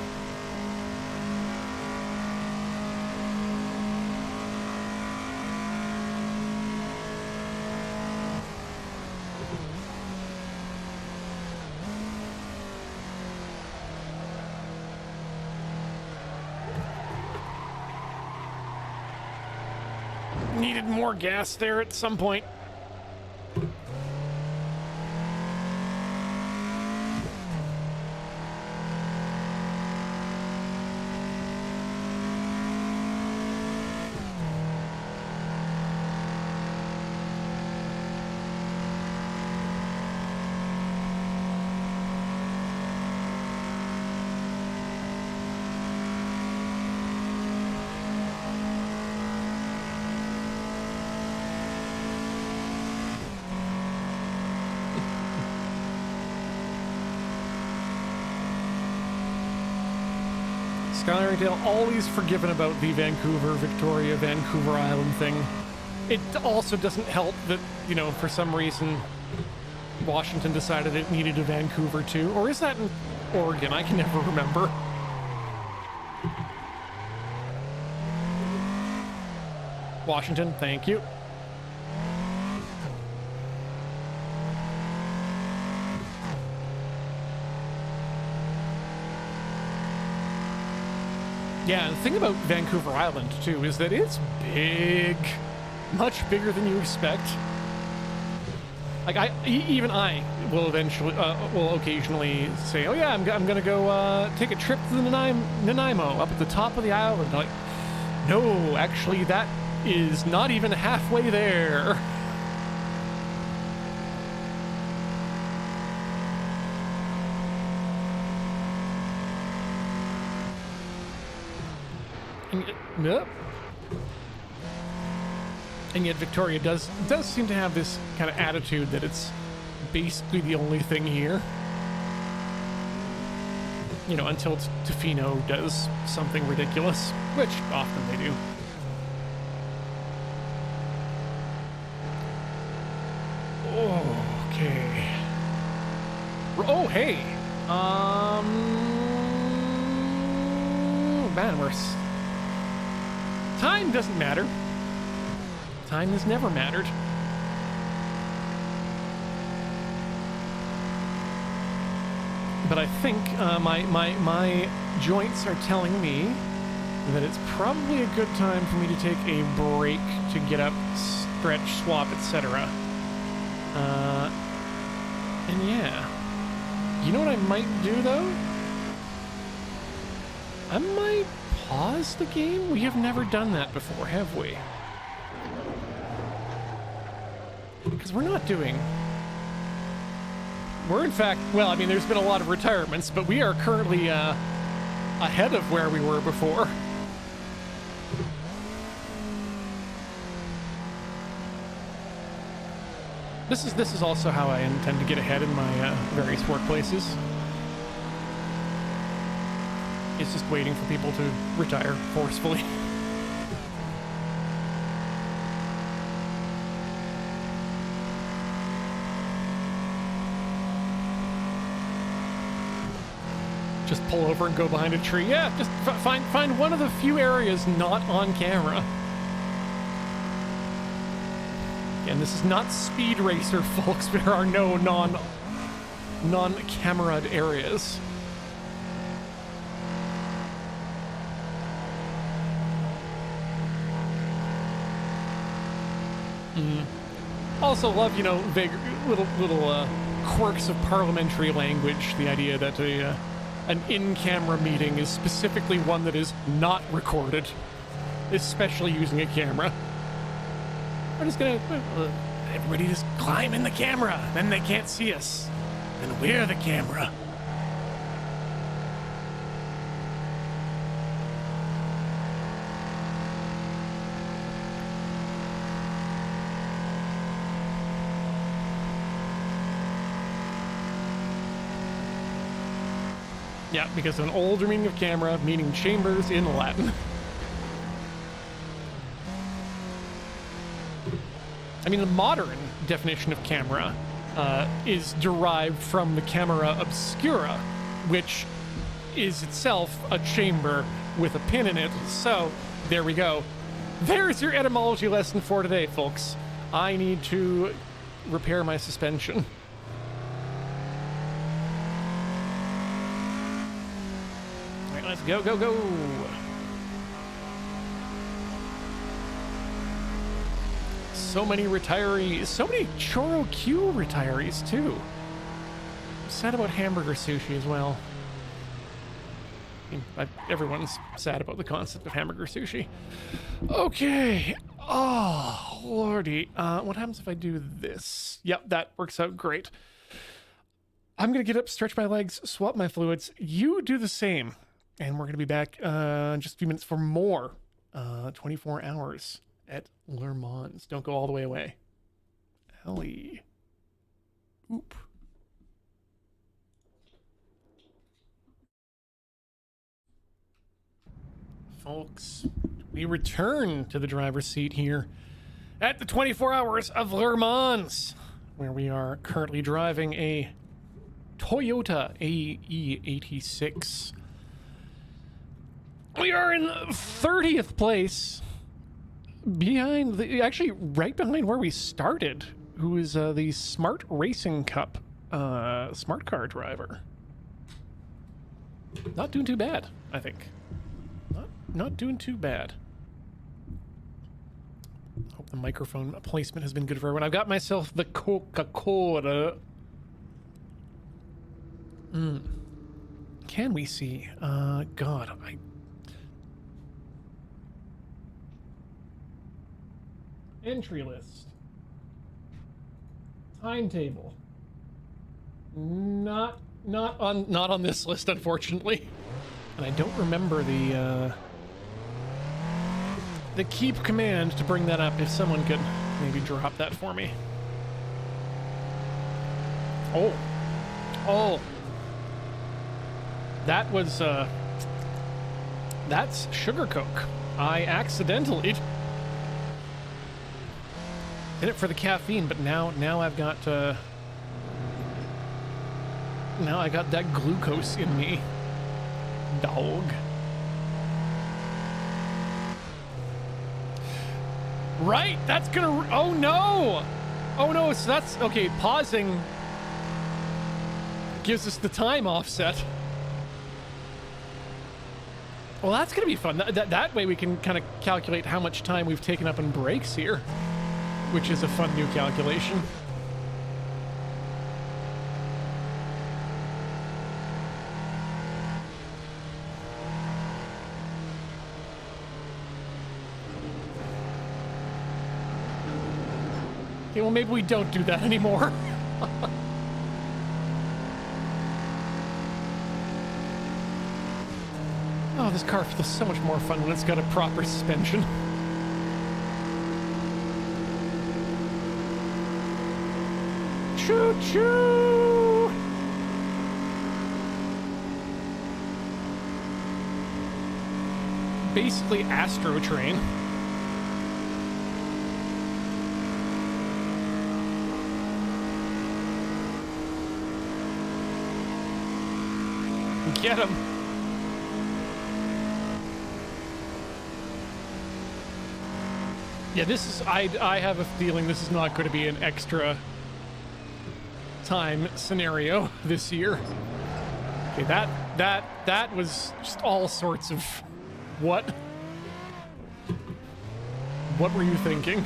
Needed more gas there at some point. Skylarringdale always forgiven about the Vancouver, Victoria, Vancouver Island thing. It also doesn't help that, you know, for some reason Washington decided it needed a Vancouver too. Or is that in Oregon? I can never remember. Washington, thank you. Yeah, the thing about Vancouver Island, too, is that it's big. Much bigger than you expect. Like, even I will eventually, will occasionally say, oh yeah, I'm gonna go, take a trip to the Nanaimo, up at the top of the island. Like, no, actually, that is not even halfway there. Nope. And yet Victoria does seem to have this kind of attitude that it's basically the only thing here. You know, until Tofino does something ridiculous, which often they do. Okay. Oh, hey. Man, worse. Time doesn't matter. Time has never mattered. But I think my joints are telling me that it's probably a good time for me to take a break to get up, stretch, swap, etc. And yeah. You know what I might do, though? I might pause the game? We have never done that before, have we? Because we're not doing... We're in fact... Well, I mean, there's been a lot of retirements, but we are currently ahead of where we were before. This is also how I intend to get ahead in my various workplaces. It's just waiting for people to retire forcefully. Just pull over and go behind a tree. Yeah, just find one of the few areas not on camera. And this is not Speed Racer, folks. There are no non-camera'd areas. Also love, you know, vague little quirks of parliamentary language. The idea that an in-camera meeting is specifically one that is not recorded, especially using a camera. We're just gonna everybody just climb in the camera, then they can't see us, and we're the camera. Yeah, because of an older meaning of camera, meaning chambers in Latin. I mean, the modern definition of camera is derived from the camera obscura, which is itself a chamber with a pin in it. So, there we go. There's your etymology lesson for today, folks. I need to repair my suspension. Let's go, go, go. So many retirees, so many Choro Q retirees too. I'm sad about hamburger sushi as well. I mean, everyone's sad about the concept of hamburger sushi. Okay. Oh, lordy. What happens if I do this? Yep, that works out great. I'm gonna get up, stretch my legs, swap my fluids. You do the same. And we're going to be back in just a few minutes for more 24 hours at LRR. Don't go all the way away. Ellie. Oop. Folks, we return to the driver's seat here at the 24 hours of LRR, where we are currently driving a Toyota AE86. We are in 30th place, behind the, actually right behind where we started, who is the Smart Racing Cup smart car driver. Not doing too bad, I think. Not doing too bad. Hope the microphone placement has been good for everyone. I've got myself the Coca-Cola. Can we see? God, entry list. Timetable. Not on this list, unfortunately. And I don't remember the keep command to bring that up. If someone could maybe drop that for me. Oh. That was, that's Sugar Coke. I accidentally did it for the caffeine, but now I've got, now I got that glucose in me. Dog. Right, that's gonna, oh no! Oh no, so that's, okay, pausing gives us the time offset. Well, that's gonna be fun. That way we can kind of calculate how much time we've taken up in breaks here, which is a fun new calculation. Okay, well, maybe we don't do that anymore. Oh, this car feels so much more fun when it's got a proper suspension. Choo-choo! Basically Astro Train. Get him. Yeah, this is, I have a feeling this is not going to be an extra time scenario this year. Okay, that was just all sorts of what were you thinking?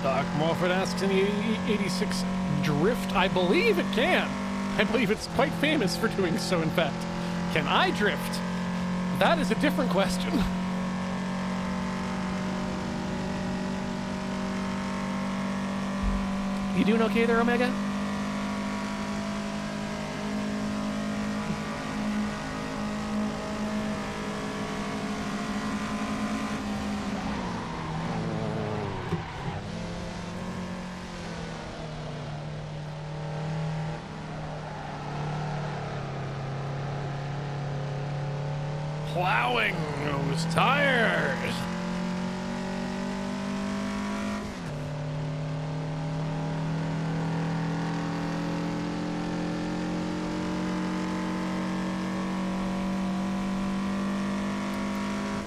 Doc Morford asks, in the 86 drift? I believe it can. I believe it's quite famous for doing so, in fact. Can I drift? That is a different question. You doing okay there, Omega? Plowing those tires.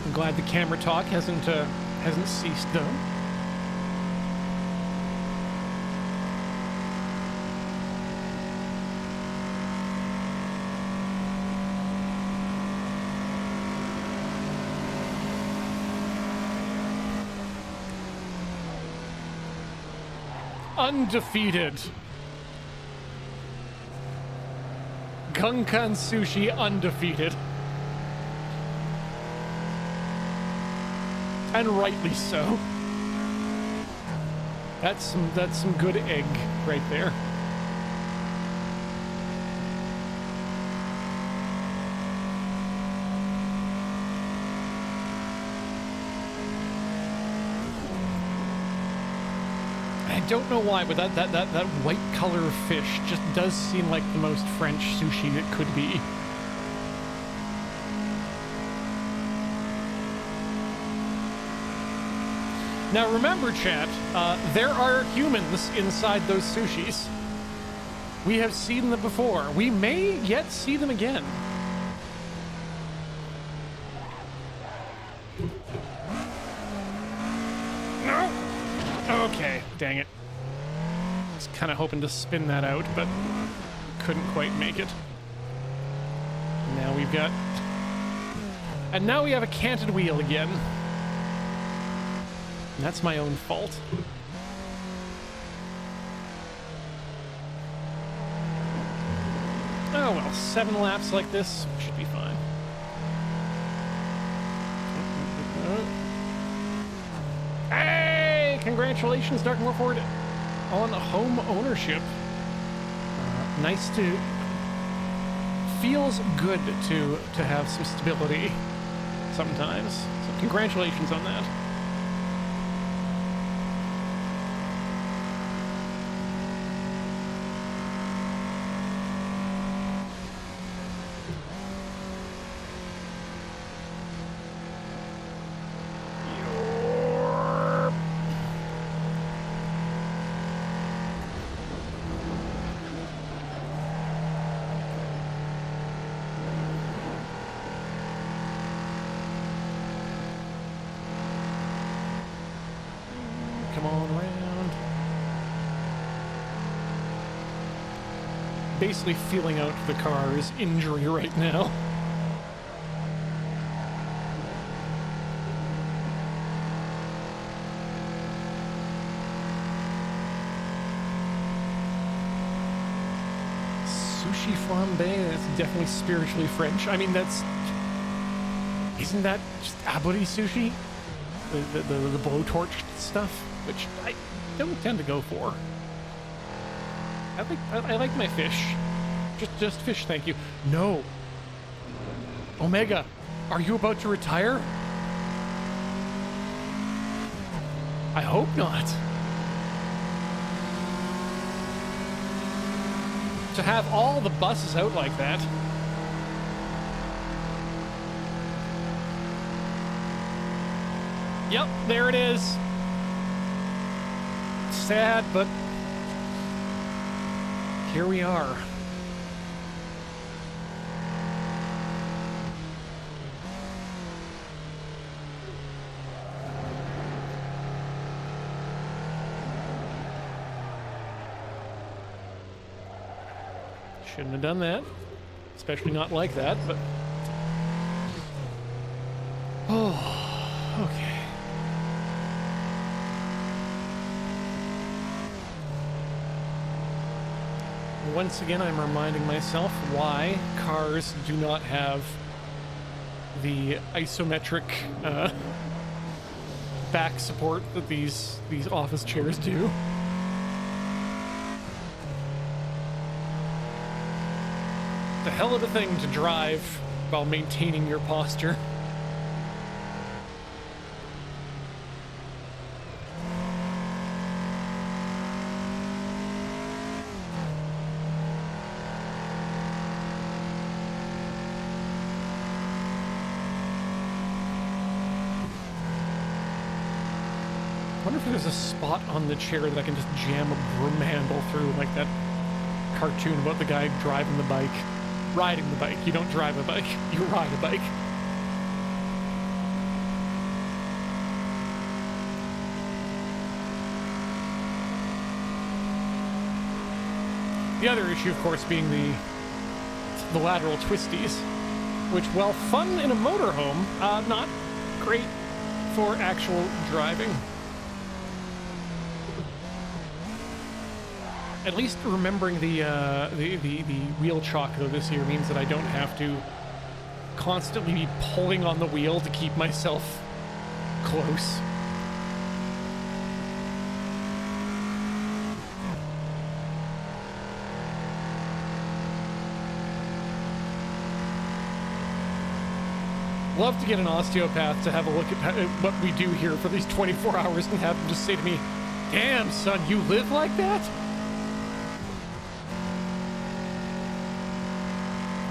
I'm glad the camera talk hasn't ceased though. Undefeated. Gunkan Sushi undefeated. And rightly so. That's some good egg right there. I don't know why, but that white color of fish just does seem like the most French sushi it could be. Now remember, chat, there are humans inside those sushis. We have seen them before. We may yet see them again. No! Okay, dang it. I was kind of hoping to spin that out, but couldn't quite make it. Now we've got... And now we have a canted wheel again. That's my own fault. Oh well, 7 laps like this should be fine. Hey! Congratulations, Dark Warford, on home ownership. Nice to... Feels good to have some stability sometimes. So congratulations on that. Basically feeling out the car's injury right now. Sushi flambe, that's definitely spiritually French. I mean, that's... Isn't that just aburi sushi? The blowtorch stuff, which I don't tend to go for. I like my fish. Just fish, thank you. No. Omega, are you about to retire? I hope not. To have all the buses out like that. Yep, there it is. Sad, but here we are. Shouldn't have done that. Especially not like that, but... Oh, okay. Once again, I'm reminding myself why cars do not have the isometric back support that these office chairs do. It's a hell of a thing to drive while maintaining your posture. I wonder if there's a spot on the chair that I can just jam a broom handle through, like that cartoon about the guy driving the bike. Riding the bike. You don't drive a bike, you ride a bike. The other issue, of course, being the lateral twisties, which, while fun in a motorhome, not great for actual driving. At least remembering the wheel chock though this year means that I don't have to constantly be pulling on the wheel to keep myself close. Love to get an osteopath to have a look at what we do here for these 24 hours and have them just say to me, "Damn, son, you live like that?"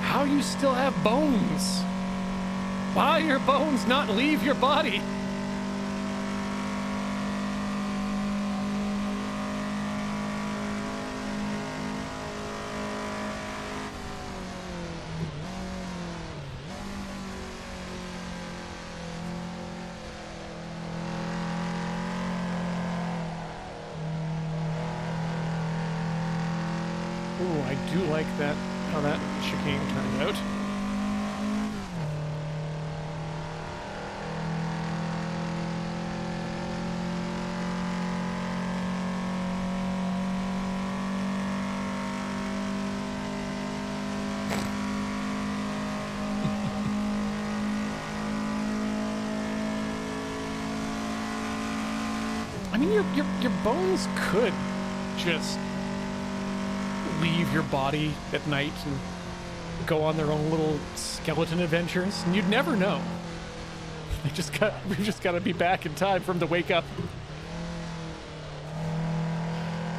How you still have bones? Why your bones not leave your body? Ooh, I do like that, how that chicane turned out. I mean, your bones could just leave your body at night and go on their own little skeleton adventures, and you'd never know. We just got to be back in time for them to wake up.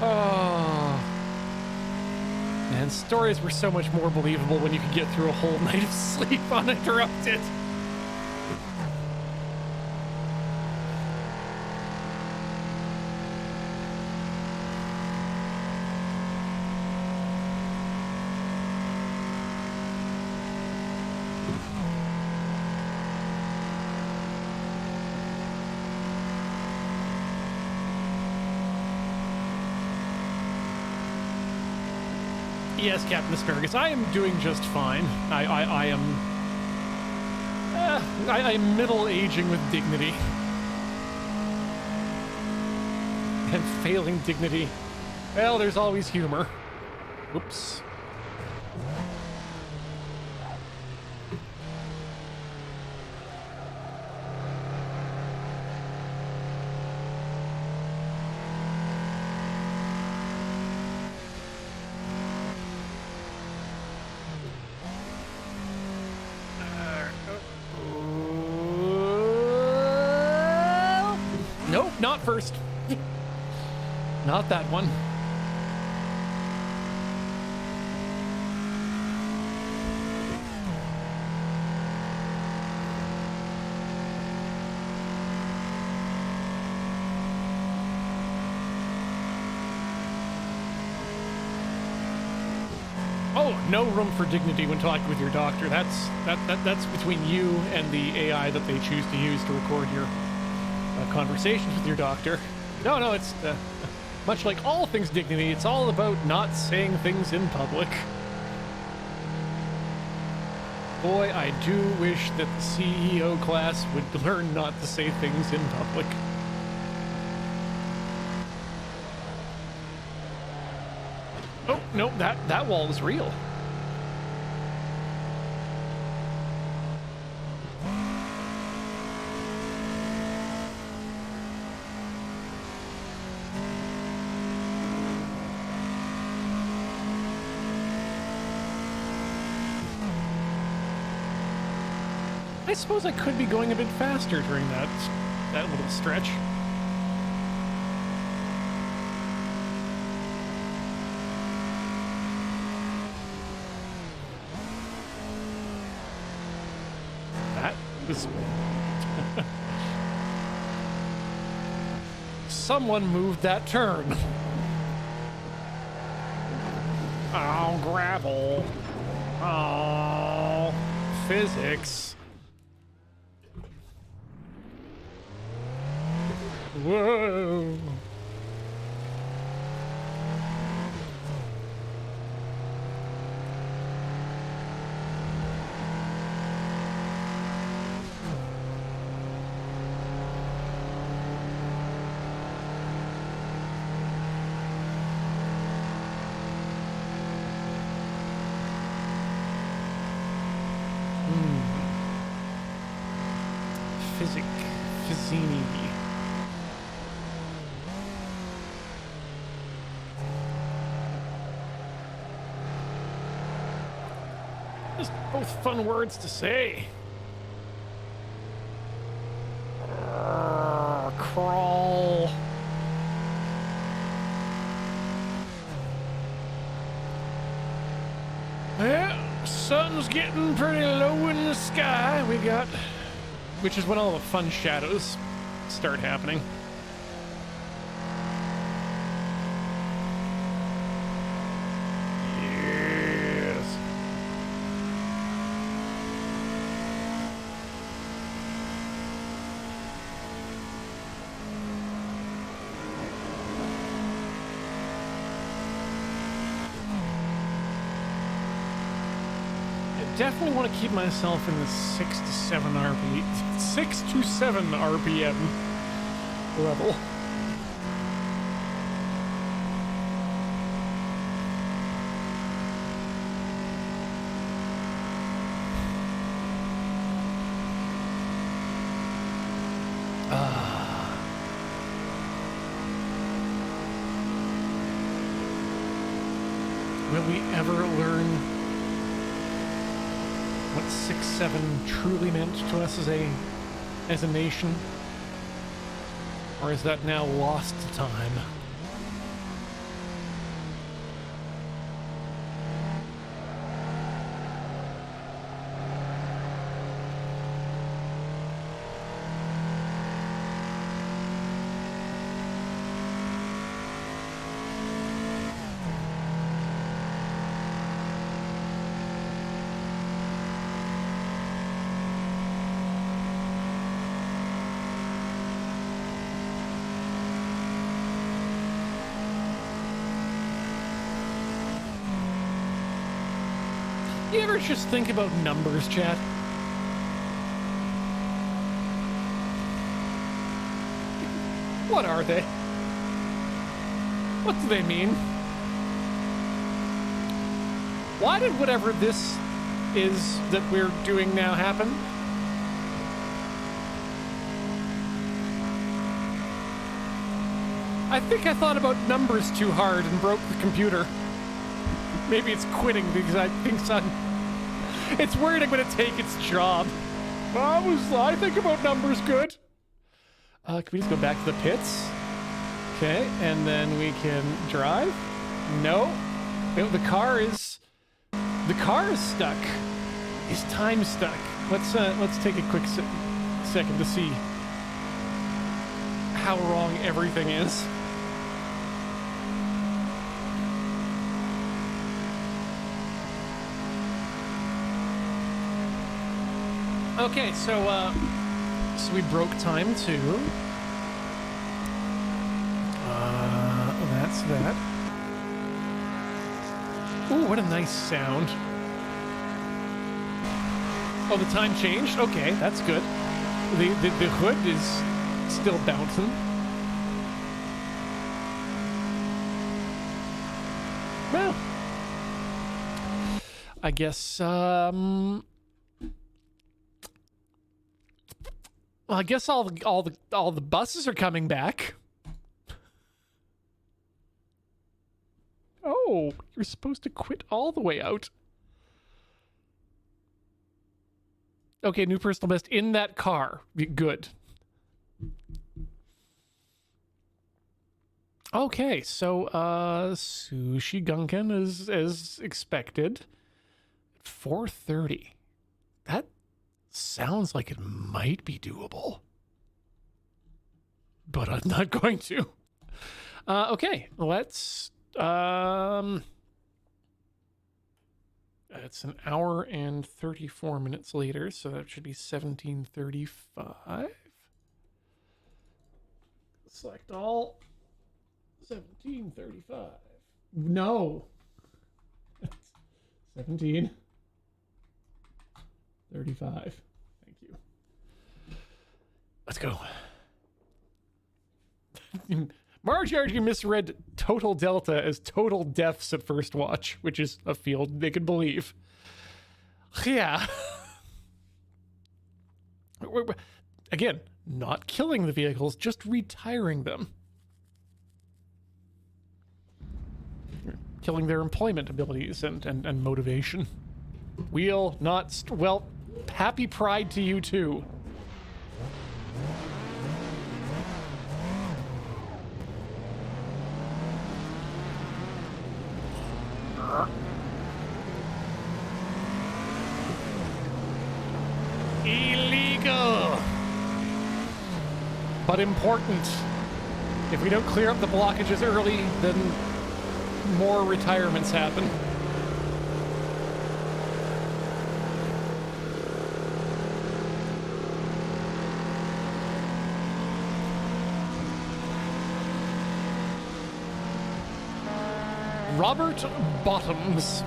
Oh, man, stories were so much more believable when you could get through a whole night of sleep uninterrupted. Yes, Captain Asparagus, I am doing just fine. I am middle-aging with dignity. And failing dignity. Well, there's always humor. Whoops. Nope, not first. Not that one. Oh, no room for dignity when talking with your doctor. That's between you and the AI that they choose to use to record your conversations with your doctor. No, it's much like all things dignity, it's all about not saying things in public. Boy, I do wish that the CEO class would learn not to say things in public. Oh, no, that wall is real. I suppose I could be going a bit faster during that little stretch. That was... Someone moved that turn. Oh, gravel. Oh, physics. Whoa. Fizzini. Just both fun words to say. Crawl. Yeah, sun's getting pretty low in the sky. We got, which is when all the fun shadows start happening. definitely want to keep myself in the 6 to 7 RPM level. Will we ever learn what 6-7 truly meant to us as a nation? Or is that now lost to time? You ever just think about numbers, chat? What are they? What do they mean? Why did whatever this is that we're doing now happen? I think I thought about numbers too hard and broke the computer. Maybe it's quitting because I think it's worried I'm going to take its job. I think about numbers good. Can we just go back to the pits? Okay, and then we can drive. No, the car is stuck. Is time stuck? Let's take a quick second to see how wrong everything is. Okay, so we broke time too. That's that. Ooh, what a nice sound. Oh, the time changed? Okay, that's good. The hood is still bouncing. Well, I guess, well, I guess all the buses are coming back. Oh, you're supposed to quit all the way out. Okay, new personal best in that car. Good. Okay, so Sushi Gunkin is as expected. 4:30. That sounds like it might be doable. But I'm not going to. Okay, let's it's an hour and 34 minutes later, so that should be 17:35. Select all. 17:35. No. 17:35. Thank you. Let's go. Margie misread total delta as total deaths at first watch, which is a field they could believe. Yeah. Again, not killing the vehicles, just retiring them. Killing their employment abilities and motivation. Wheel, not... well, happy Pride to you too. Illegal! But important. If we don't clear up the blockages early, then more retirements happen. Robert Bottoms.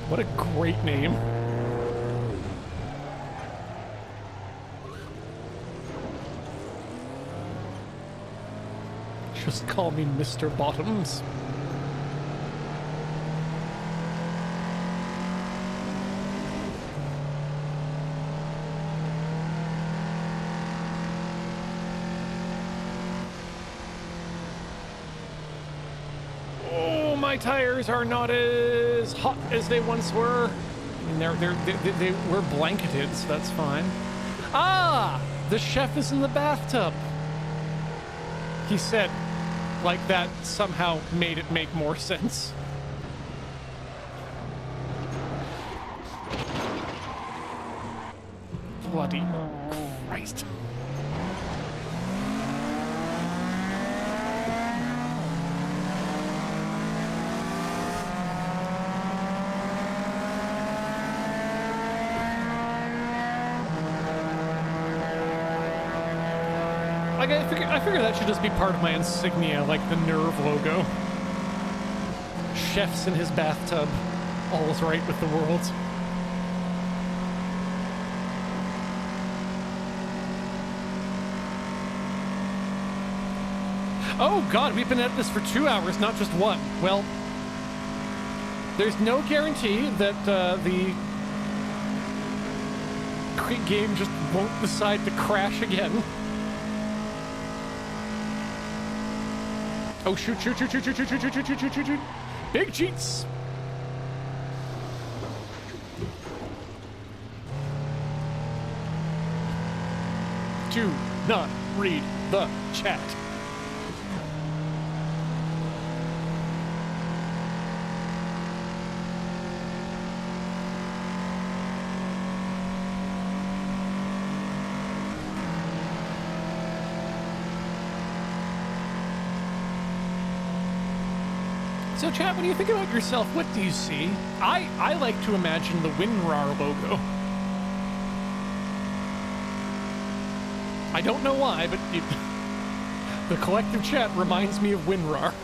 What a great name. Just call me Mr. Bottoms. Oh, my tires are not as hot as they once were. I mean, they were blanketed, so that's fine. Ah! The chef is in the bathtub. He said, like that somehow made it make more sense. Bloody Christ. Like, I figure that should just be part of my insignia, like the Nerve logo. Chef's in his bathtub. All's right with the world. Oh god, we've been at this for 2 hours, not just one. Well, there's no guarantee that the game just won't decide to crash again. Oh, shoot. Big cheats. Do not read the chat. So chat, when you think about yourself, what do you see? I like to imagine the WinRAR logo. I don't know why, but the collective chat reminds me of WinRAR.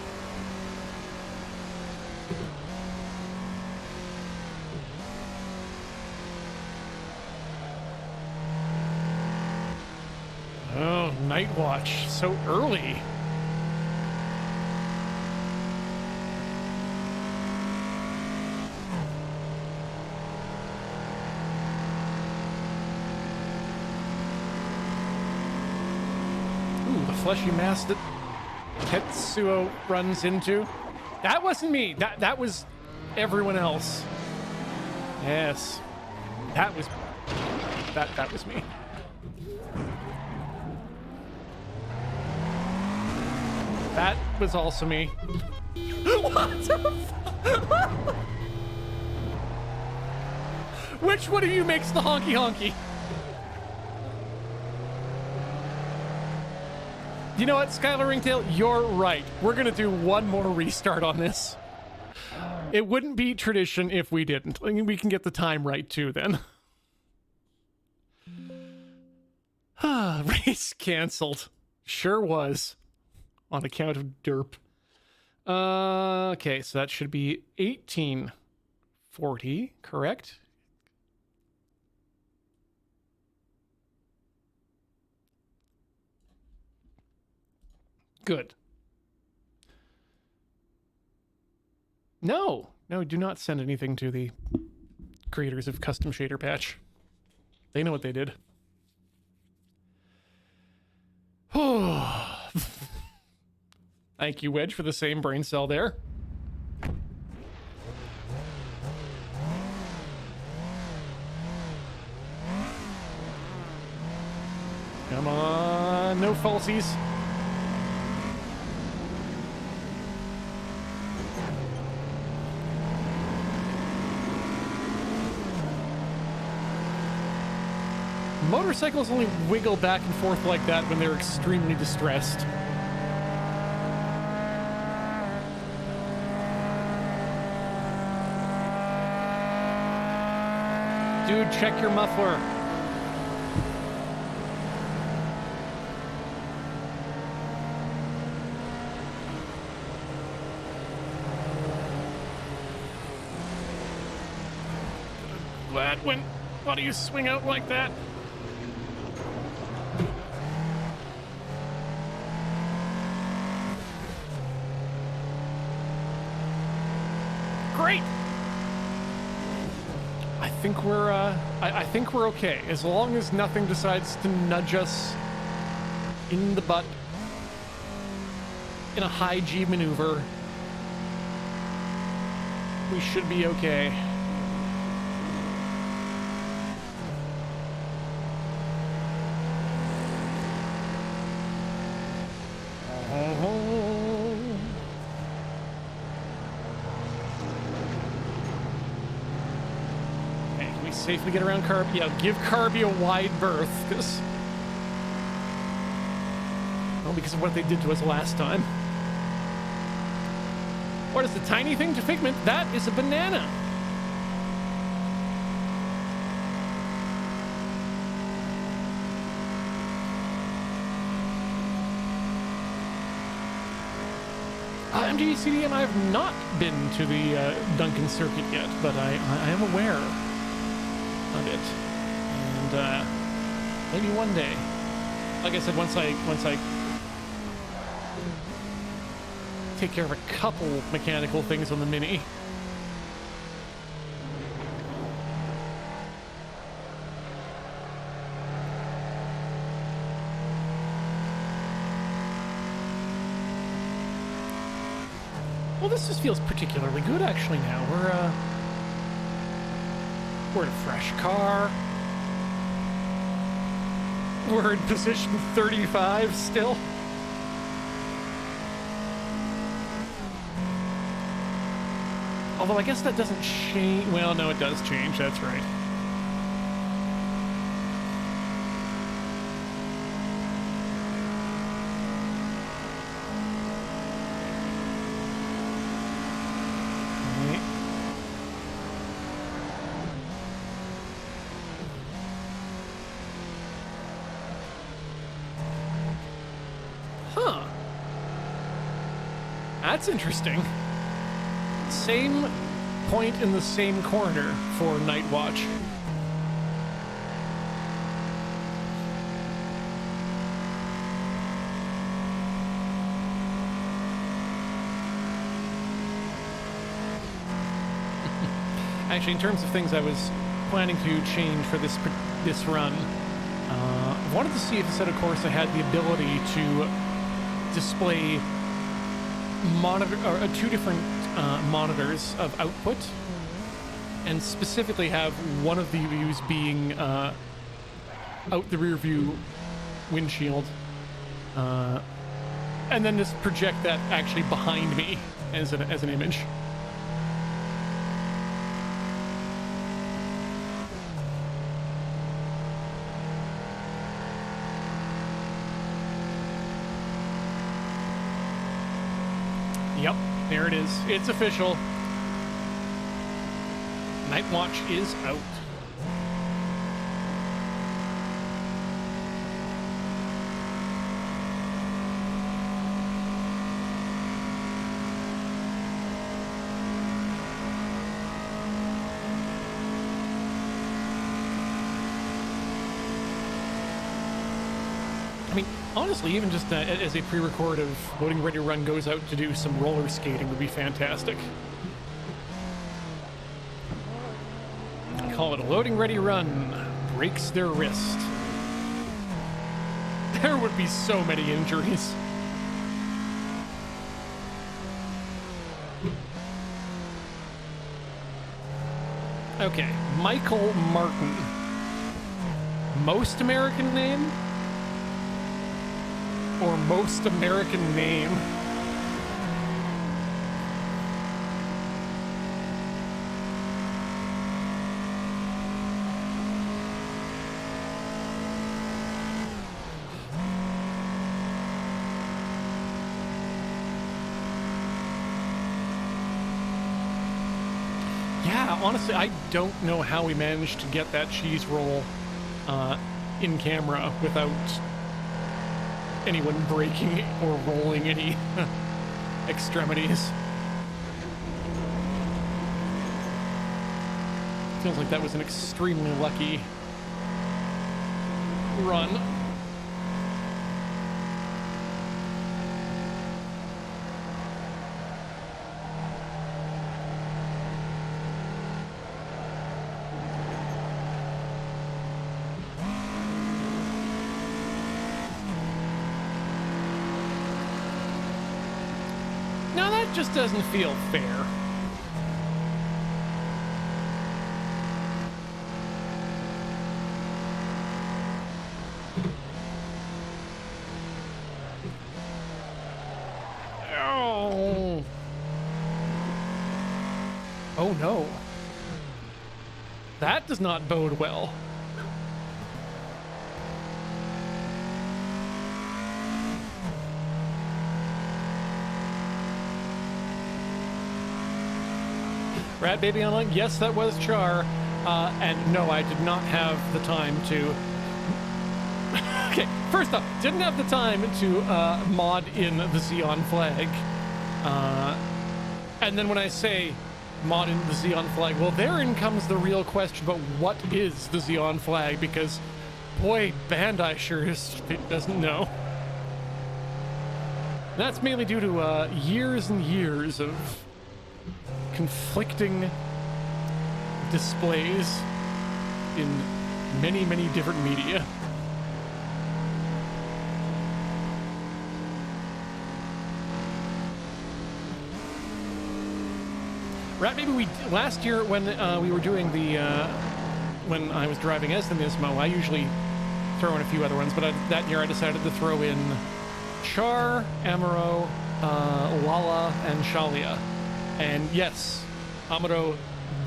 Oh, Night Watch, so early. Fleshy mass that Tetsuo runs into. That wasn't me. That was everyone else. Yes. That was me. That was also me. What the fuck? Which one of you makes the honky honky? You know what, Skylar Ringtail, you're right. We're gonna do one more restart on this. It wouldn't be tradition if we didn't. I mean, we can get the time right too then. Race canceled. Sure was. On account of derp. Okay, so that should be 1840, correct? Good. No, do not send anything to the creators of Custom Shader Patch. They know what they did. Thank you, Wedge, for the same brain cell there. Come on, no falsies. Motorcycles only wiggle back and forth like that when they're extremely distressed. Dude, check your muffler. when bodies swing out like that. Great. I think we're okay as long as nothing decides to nudge us in the butt in a high G maneuver. We should be okay. Safely get around Carby. Yeah, give Carby a wide berth, because of what they did to us last time. What is the tiny thing to Figment? That is a banana. MGCDM, I have not been to the Duncan circuit yet, but I am aware of it, and maybe one day, like I said, once I take care of a couple mechanical things on the Mini. Well, this just feels particularly good actually now. We're in a fresh car. We're in position 35 still. Although I guess that doesn't change. Well, no, it does change. That's right. That's interesting. Same point in the same corner for Night Watch. Actually, in terms of things I was planning to change for this run, I wanted to see if Assetto Corsa had the ability to display two different monitors of output, and specifically have one of the views being out the rear view windshield, and then just project that actually behind me as an image. Yep, there it is. It's official. Night Watch is out. I mean, honestly, even just as a pre-record of Loading Ready Run goes out to do some roller skating would be fantastic. I call it a Loading Ready Run. Breaks their wrist. There would be so many injuries. Okay, Michael Martin. Most American name? Or most American name? Yeah, honestly, I don't know how we managed to get that cheese roll in camera without anyone breaking or rolling any extremities. Feels like that was an extremely lucky run. No, that just doesn't feel fair. Oh no. That does not bode well. Rat Baby Online? Yes, that was Char. And no, I did not have the time to... Okay, first off, didn't have the time to mod in the Xeon flag. And then when I say mod in the Xeon flag, well, therein comes the real question about what is the Xeon flag, because boy, Bandai sure doesn't know. That's mainly due to years and years of conflicting displays in many, many different media. Right, maybe last year when we were doing the, when I was driving as the Nismo, I usually throw in a few other ones, but that year I decided to throw in Char, Amuro, Lala, and Shalia. And yes, Amuro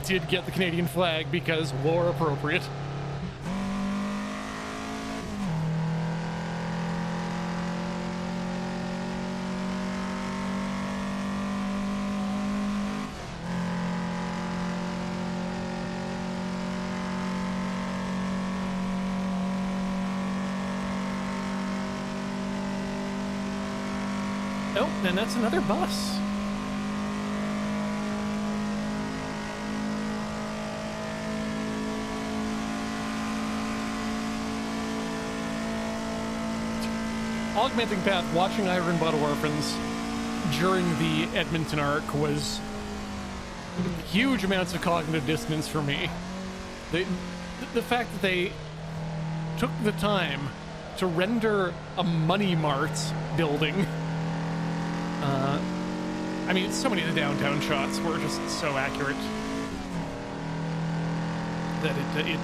did get the Canadian flag because war appropriate. Oh, and that's another bus. Augmenting Path, watching Iron Blood Orphans during the Edmonton arc was huge amounts of cognitive dissonance for me. The fact that they took the time to render a Money Mart building. I mean, so many of the downtown shots were just so accurate that it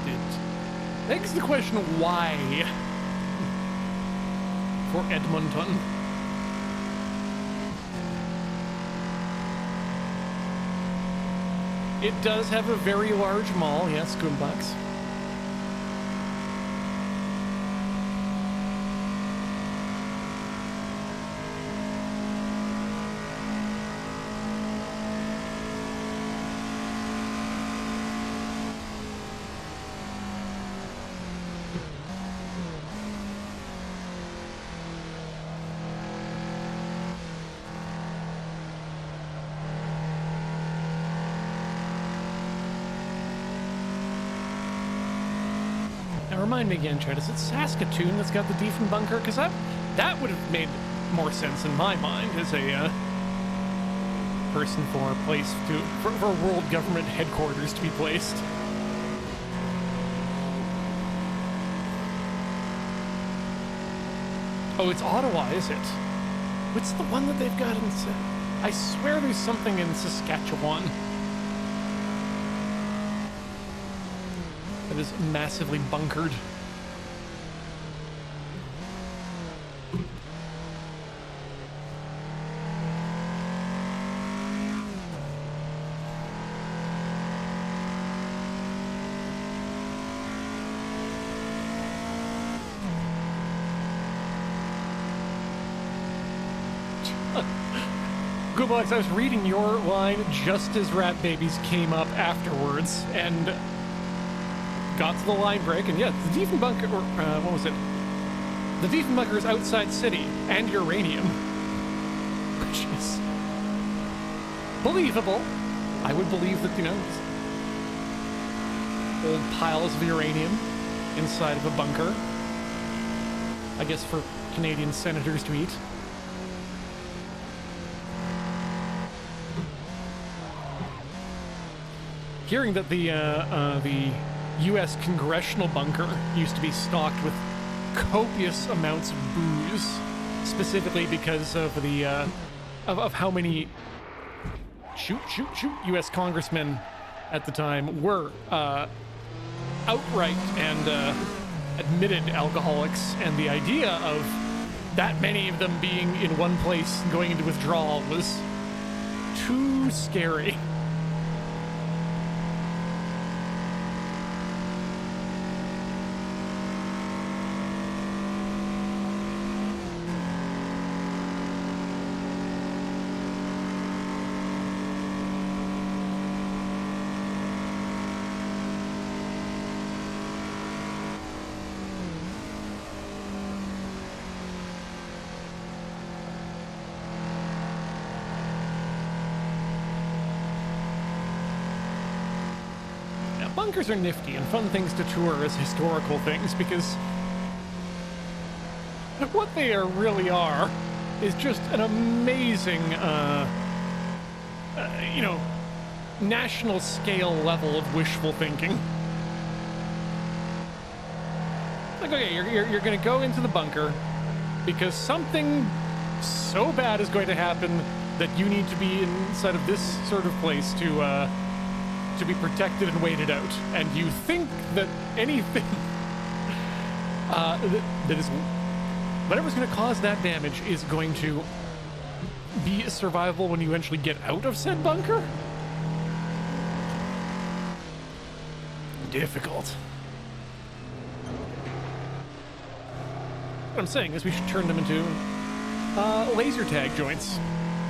begs the question why for Edmonton. It does have a very large mall, yes, Goombox. Remind me again, Chad, is it Saskatoon that's got the Diefenbunker? Because that would have made more sense in my mind as a person for a place for world government headquarters to be placed. Oh, it's Ottawa, is it? What's the one that they've got in... I swear there's something in Saskatchewan that is massively bunkered. Good box, I was reading your line just as Rat Babies came up afterwards, and got to the line break, and yeah, the Diefenbunker, or what was it? The Diefenbunker is outside city, and uranium. Which is believable. I would believe that, you know, old piles of uranium inside of a bunker. I guess for Canadian senators to eat. Hearing that the U.S. congressional bunker used to be stocked with copious amounts of booze, specifically because of the of how many shoot U.S. congressmen at the time were outright and admitted alcoholics, and the idea of that many of them being in one place and going into withdrawal was too scary. Bunkers are nifty and fun things to tour as historical things, because what they really are is just an amazing, national scale level of wishful thinking. Like, okay, you're going to go into the bunker because something so bad is going to happen that you need to be inside of this sort of place to be protected and waited out, and you think that anything that is whatever's going to cause that damage is going to be survivable when you eventually get out of said bunker? Difficult. What I'm saying is we should turn them into laser tag joints.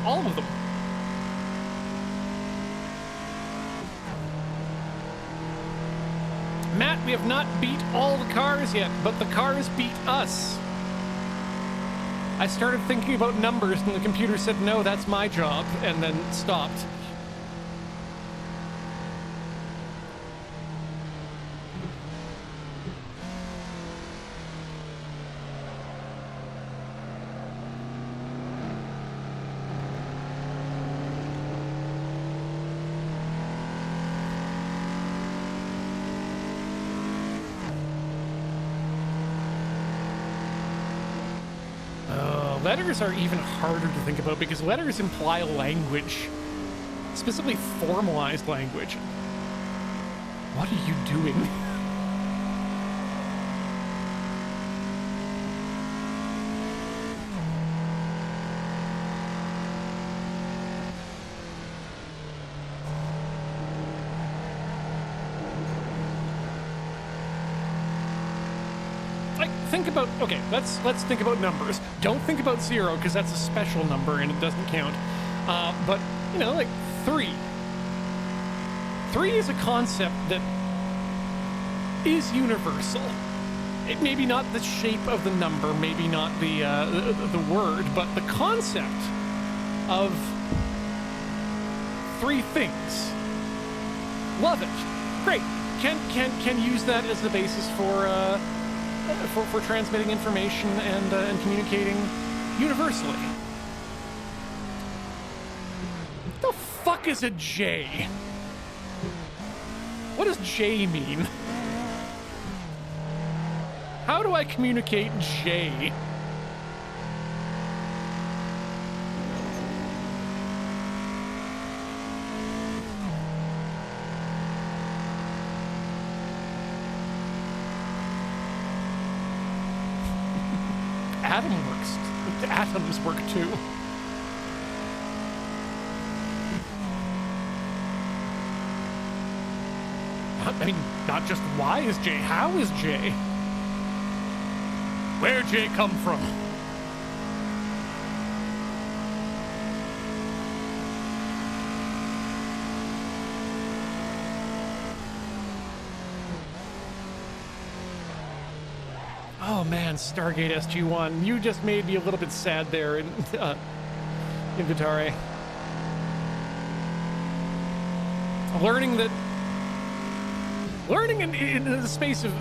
All of them. Matt, we have not beat all the cars yet, but the cars beat us. I started thinking about numbers and the computer said, no, that's my job, and then stopped. Letters are even harder to think about because letters imply language, specifically formalized language. What are you doing? Think about, okay, let's think about numbers. Don't think about 0 because that's a special number and it doesn't count. But you know, like 3. 3 is a concept that is universal. It maybe not the shape of the number, maybe not the word, but the concept of 3 things. Love it. Great. Can use that as the basis for transmitting information and communicating universally. What the fuck is a J? What does J mean? How do I communicate J? Atom works. The atoms work too. I mean, not just why is J, how is J? Where'd J come from? Oh man, Stargate SG-1, you just made me a little bit sad there in Vitare. Learning that learning in the space of,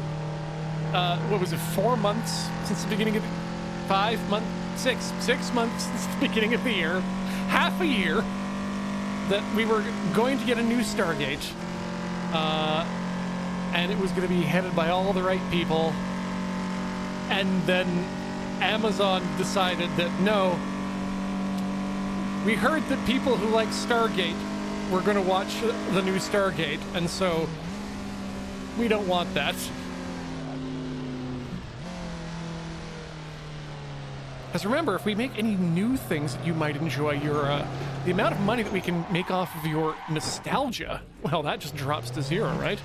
what was it, 4 months since the beginning of 5 months, 6 months since the beginning of the year, half a year, that we were going to get a new Stargate, and it was going to be headed by all the right people, and then Amazon decided that no, we heard that people who like Stargate were going to watch the new Stargate, and so we don't want that. Because remember, if we make any new things that you might enjoy, the amount of money that we can make off of your nostalgia, well, that just drops to zero, right?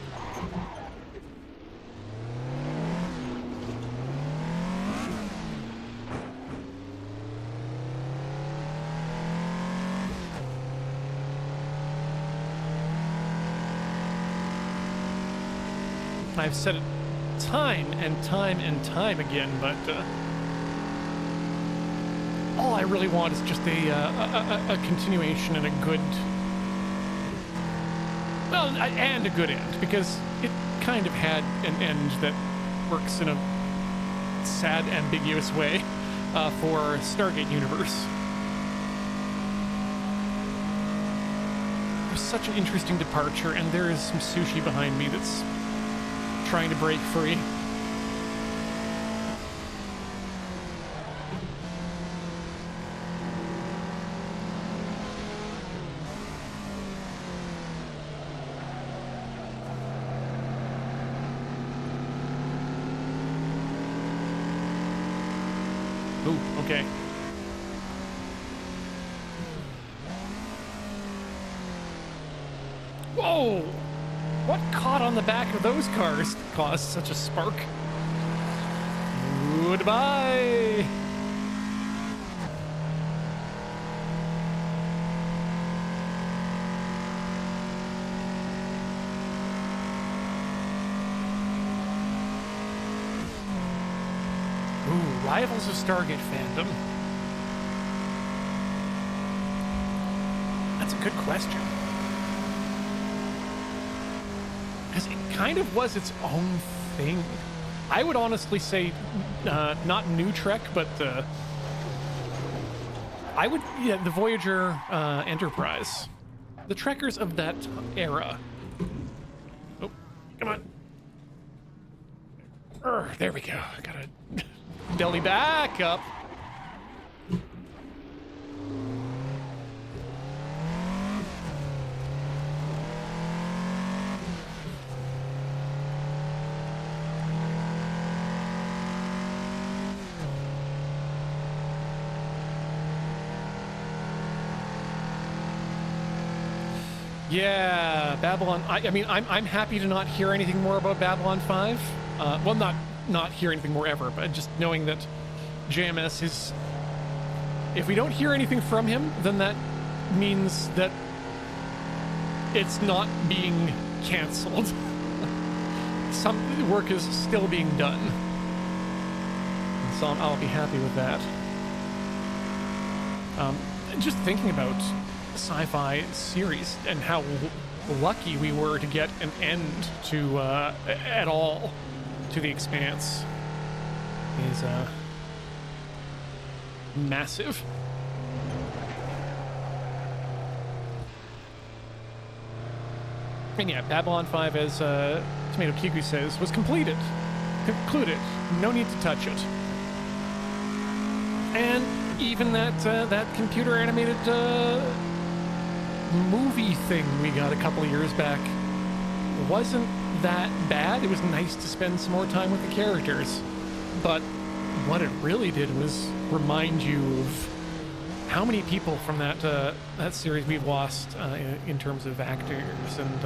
I've said it time and time and time again, but all I really want is just a continuation and a good, well, and a good end, because it kind of had an end that works in a sad, ambiguous way for Stargate Universe. It was such an interesting departure, and there is some sushi behind me that's trying to break free. Ooh, okay. Whoa! What caught on the back of those cars that caused such a spark? Goodbye! Ooh, rivals of Stargate fandom. That's a good question. Because it kind of was its own thing. I would honestly say not New Trek, but the Voyager Enterprise. The Trekkers of that era. Oh, come on. There we go. Gotta deli back up. Yeah, Babylon. I mean, I'm happy to not hear anything more about Babylon 5. Well, not hear anything more ever, but just knowing that JMS is. If we don't hear anything from him, then that means that it's not being canceled. Some work is still being done, so I'll be happy with that. Just thinking about sci-fi series and how lucky we were to get an end to at all to The Expanse is massive. And yeah, Babylon 5, as Tomato Kiku says, was concluded. No need to touch it. And even that computer animated movie thing we got a couple of years back wasn't that bad. It was nice to spend some more time with the characters, but what it really did was remind you of how many people from that series we've lost in terms of actors and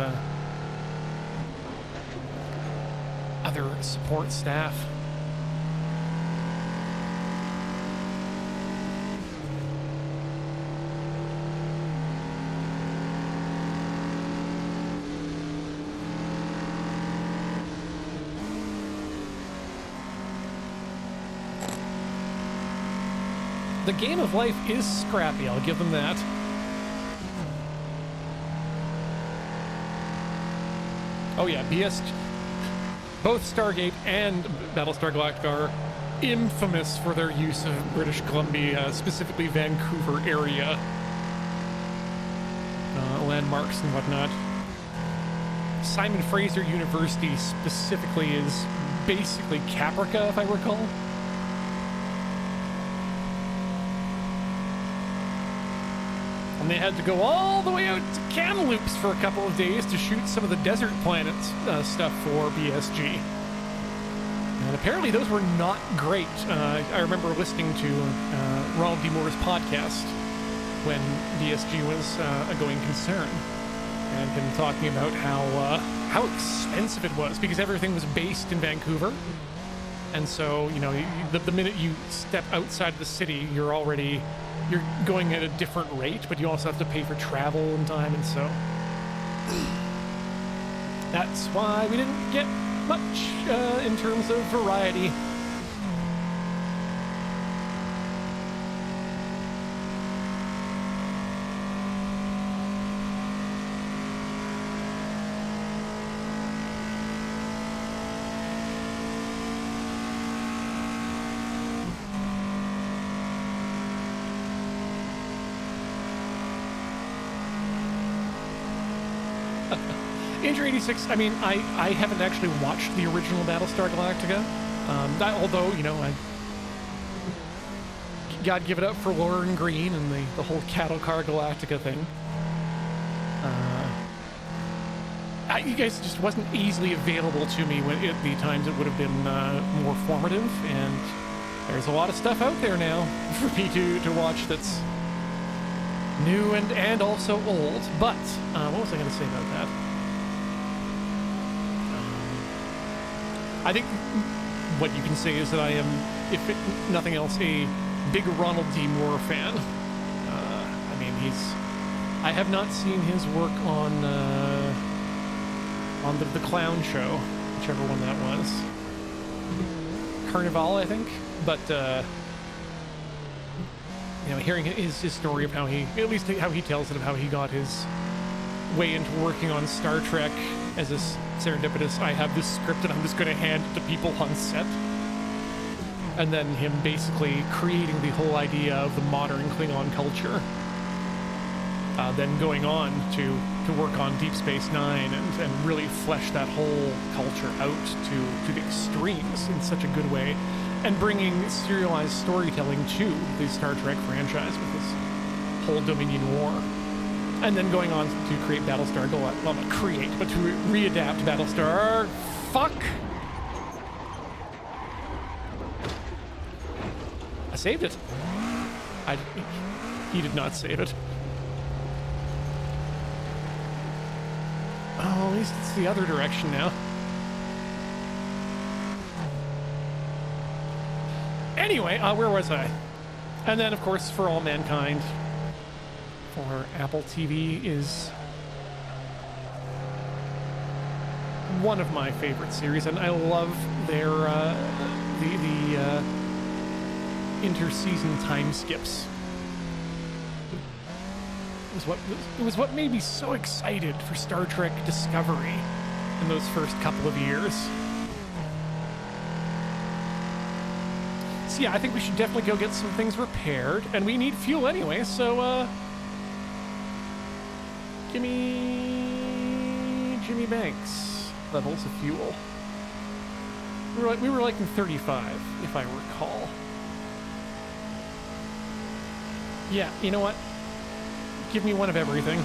other support staff. The game of life is scrappy, I'll give them that. Oh yeah, Both Stargate and Battlestar Galactica are infamous for their use of British Columbia, specifically Vancouver area landmarks and whatnot. Simon Fraser University specifically is basically Caprica, if I recall. And they had to go all the way out to Kamloops for a couple of days to shoot some of the Desert Planet stuff for BSG. And apparently those were not great. I remember listening to Ronald D. Moore's podcast when BSG was a going concern, and him talking about how expensive it was because everything was based in Vancouver. And so, you know, the minute you step outside the city, you're going at a different rate, but you also have to pay for travel and time, and so that's why we didn't get much in terms of variety. Injury 86, I mean, I haven't actually watched the original Battlestar Galactica. Although, you know, I gotta give it up for Lauren Green and the whole Cattle Car Galactica thing. You guys just wasn't easily available to me at the times it would have been more formative, and there's a lot of stuff out there now for me to watch that's new and also old. But, what was I going to say about that? I think what you can say is that I am, if nothing else, a big Ronald D. Moore fan. I mean, I have not seen his work on the Clown Show, whichever one that was. Carnival, I think. But, you know, hearing his story of how at least how he tells it, of how he got his way into working on Star Trek as a serendipitous, I have this script and I'm just going to hand it to people on set. And then him basically creating the whole idea of the modern Klingon culture. Then going on to work on Deep Space Nine and really flesh that whole culture out to the extremes in such a good way. And bringing serialized storytelling to the Star Trek franchise with this whole Dominion War. And then going on to create Battlestar Galactica. Well, not create, but to readapt Battlestar. Fuck! I saved it. He did not save it. Oh, at least it's the other direction now. Anyway, where was I? And then, of course, For All Mankind for Apple TV is one of my favorite series, and I love their the inter-season time skips. It was what made me so excited for Star Trek Discovery in those first couple of years. So yeah, I think we should definitely go get some things repaired, and we need fuel anyway, so give me Jimmy Banks levels of fuel. We were like in 35, if I recall. Yeah, you know what? Give me one of everything.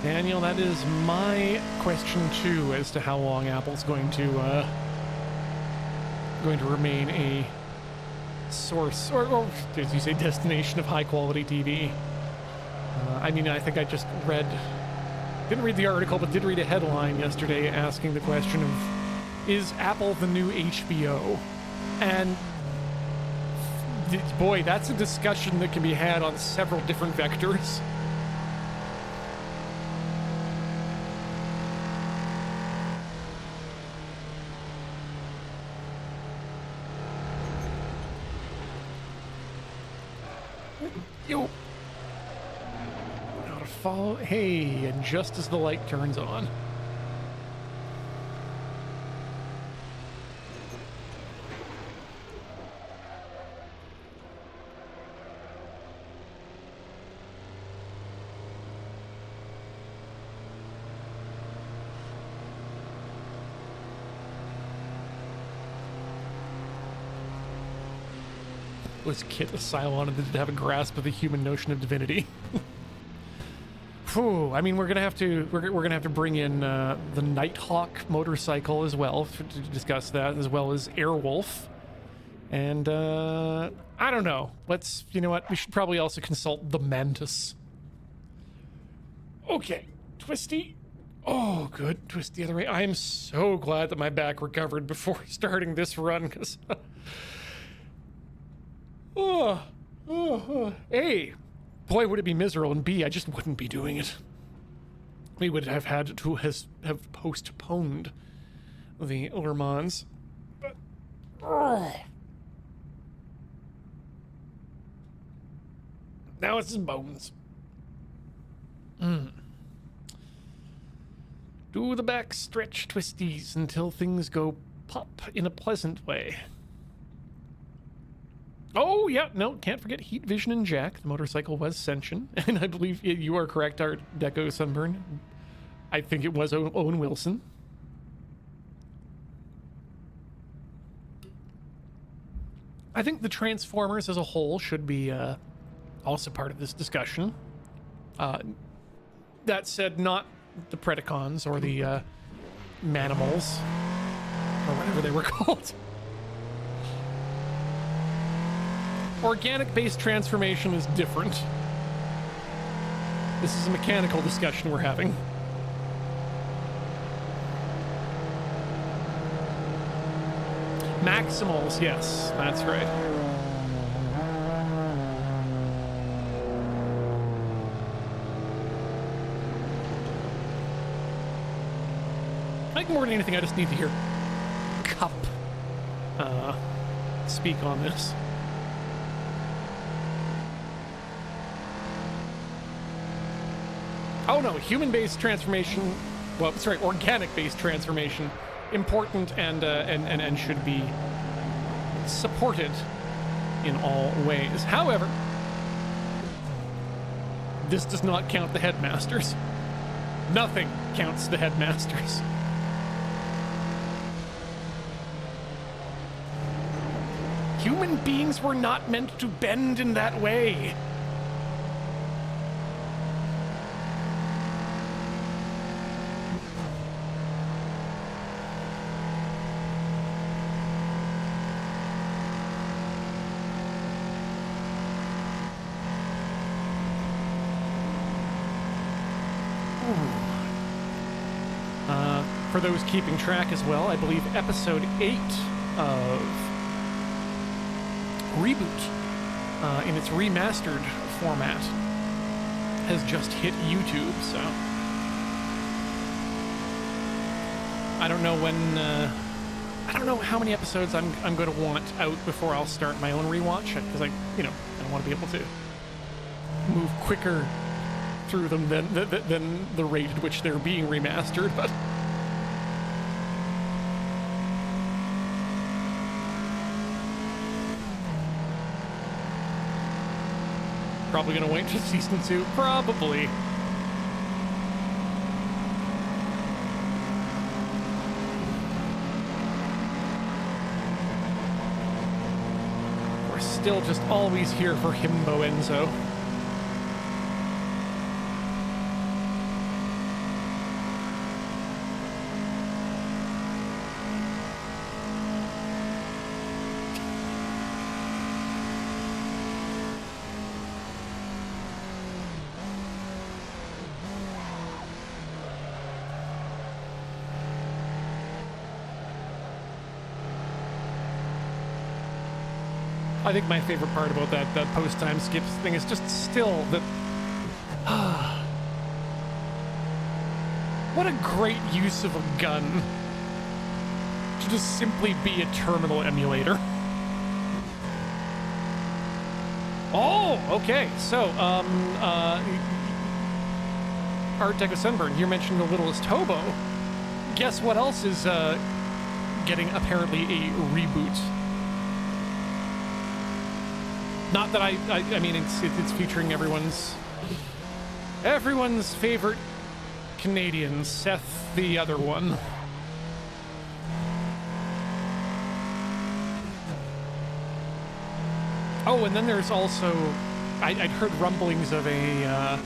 Daniel, that is my question too, as to how long Apple's going to remain a source, or as you say, destination of high quality TV. I mean, I think I just read Didn't read the article, but did read a headline yesterday asking the question of, is Apple the new HBO? And boy, that's a discussion that can be had on several different vectors. Yo. Gotta follow. Hey, and just as the light turns on. Was Kit a Cylon and did have a grasp of the human notion of divinity? Phew, I mean, we're gonna have to bring in the Nighthawk motorcycle as well to discuss that, as well as Airwolf, and I don't know. You know what? We should probably also consult the Mantis. Okay, Twisty. Oh, good. Twist the other way. I am so glad that my back recovered before starting this run, because. A, boy, would it be miserable, and B, I just wouldn't be doing it. We would have had to have postponed the LRR. But, now it's in bones. Do the back stretch twisties until things go pop in a pleasant way. Oh, yeah, no, can't forget Heat Vision and Jack. The motorcycle was sentient, and I believe you are correct, Art Deco Sunburn. I think it was Owen Wilson. I think the Transformers as a whole should be also part of this discussion. That said, not the Predacons or the Manimals, or whatever they were called. Organic-based transformation is different. This is a mechanical discussion we're having. Maximals, yes, that's right. I think more than anything, I just need to hear Cup speak on this. Oh no, human-based transformation, well, sorry, organic-based transformation, important and should be supported in all ways. However, this does not count the headmasters. Nothing counts the headmasters. Human beings were not meant to bend in that way. For those keeping track as well, I believe episode 8 of Reboot, in its remastered format, has just hit YouTube, so I don't know when, I don't know how many episodes I'm going to want out before I'll start my own rewatch, because I want to be able to move quicker through them than the rate at which they're being remastered, but probably gonna wait for season 2, probably. We're still just always here for Himbo Enzo. I think my favorite part about that post-time skips thing is just still that... what a great use of a gun to just simply be a terminal emulator. Oh, okay. So, Art Deco Sunburn, you mentioned The Littlest Hobo. Guess what else is getting apparently a reboot? Not that I mean it's featuring everyone's favorite Canadian, Seth the other one. Oh, and then there's also I'd heard rumblings of a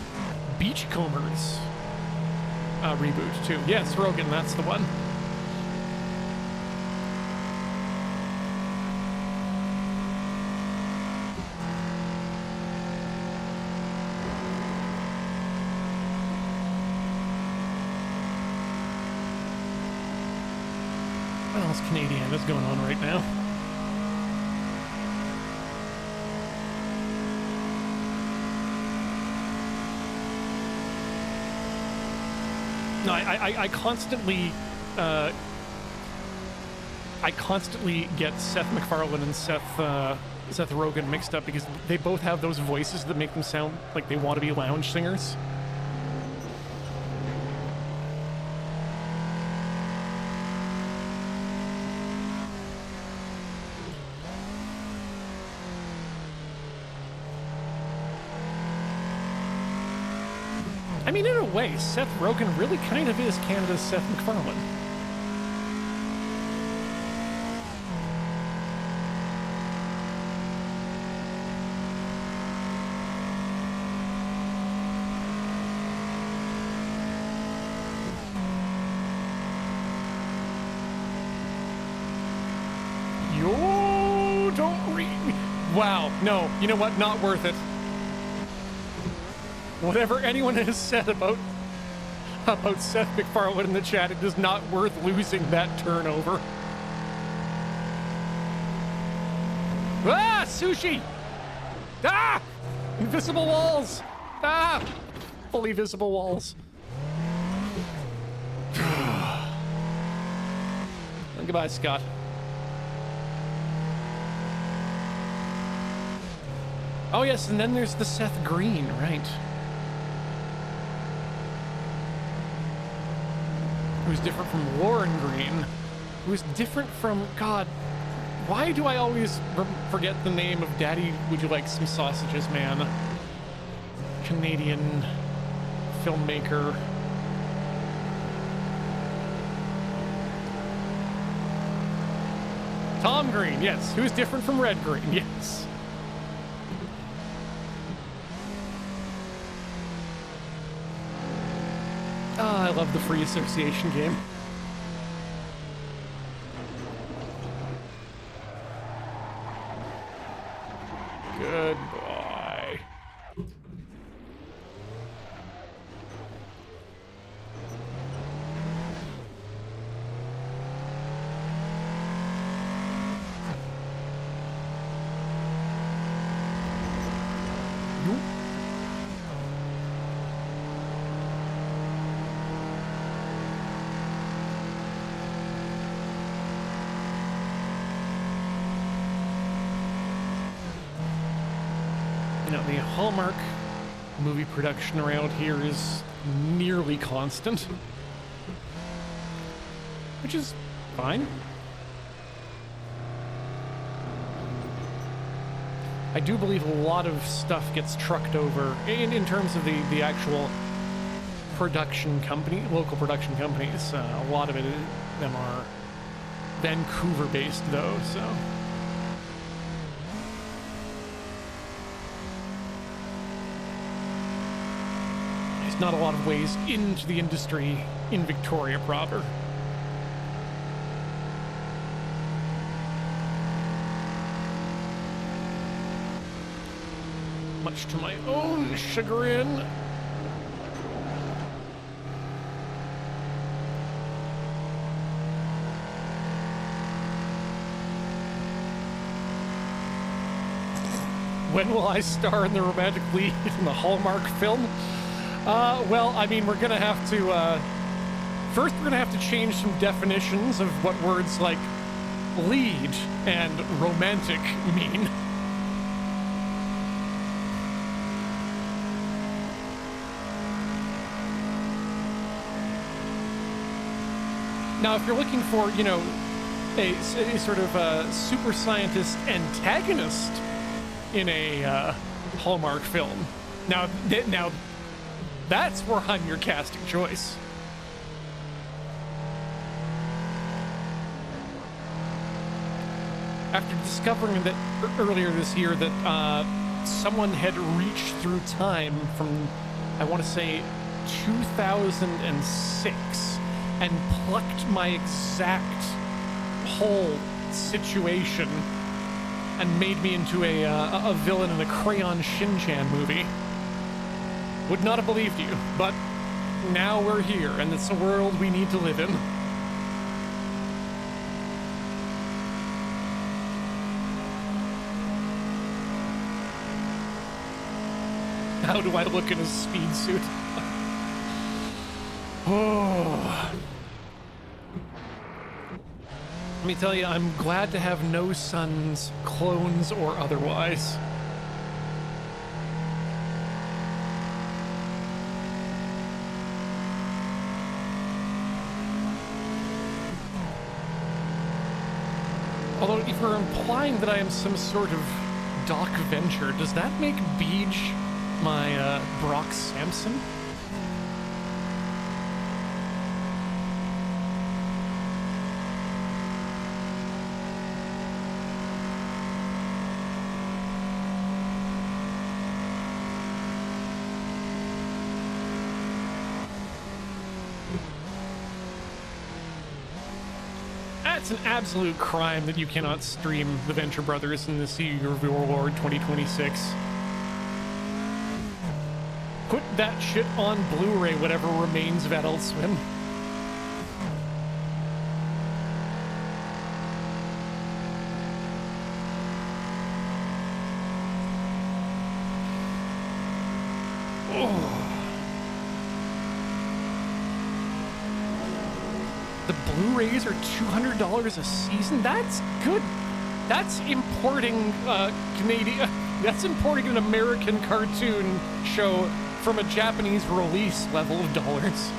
Beachcombers reboot too. Yes, Rogan, that's the one. What else Canadian is going on right now? No, I constantly get Seth MacFarlane and Seth Rogen mixed up because they both have those voices that make them sound like they want to be lounge singers. I mean, in a way, Seth Rogen really kind of is Canada's Seth MacFarlane. Yo, don't read me. Wow, no, you know what? Not worth it. Whatever anyone has said about Seth MacFarlane in the chat, it is not worth losing that turnover. Ah, sushi! Ah! Invisible walls! Ah! Fully visible walls. And goodbye, Scott. Oh yes, and then there's the Seth Green, right? Who's different from Warren Green, who's different from, God, why do I always forget the name of Daddy, Would You Like Some Sausages, man? Canadian filmmaker. Tom Green, yes, who's different from Red Green, yes. Ah, I love the free association game. Goodbye. The Hallmark movie production around here is nearly constant, which is fine. I do believe a lot of stuff gets trucked over in terms of the actual production company, local production companies. A lot of them are Vancouver based though, so. Not a lot of ways into the industry in Victoria proper. Much to my own chagrin. When will I star in the romantic lead in the Hallmark film? Well, I mean, we're gonna have to, first we're gonna have to change some definitions of what words like lead and romantic mean. Now, if you're looking for, you know, a sort of super scientist antagonist in a Hallmark film, now that's where I'm your casting choice. After discovering that earlier this year that someone had reached through time from, I want to say, 2006 and plucked my exact whole situation and made me into a villain in a Crayon Shin-Chan movie, would not have believed you, but now we're here, and it's a world we need to live in. How do I look in a speed suit? Oh. Let me tell you, I'm glad to have no sons, clones or otherwise. Although, if you're implying that I am some sort of Doc Venture, does that make Beej my Brock Sampson? It's an absolute crime that you cannot stream the Venture Brothers in the See Your Reward 2026. Put that shit on Blu-ray, whatever remains of Adult Swim. The Blu-rays are $200 a season? That's good. That's importing Canadian. That's importing an American cartoon show from a Japanese release level of dollars.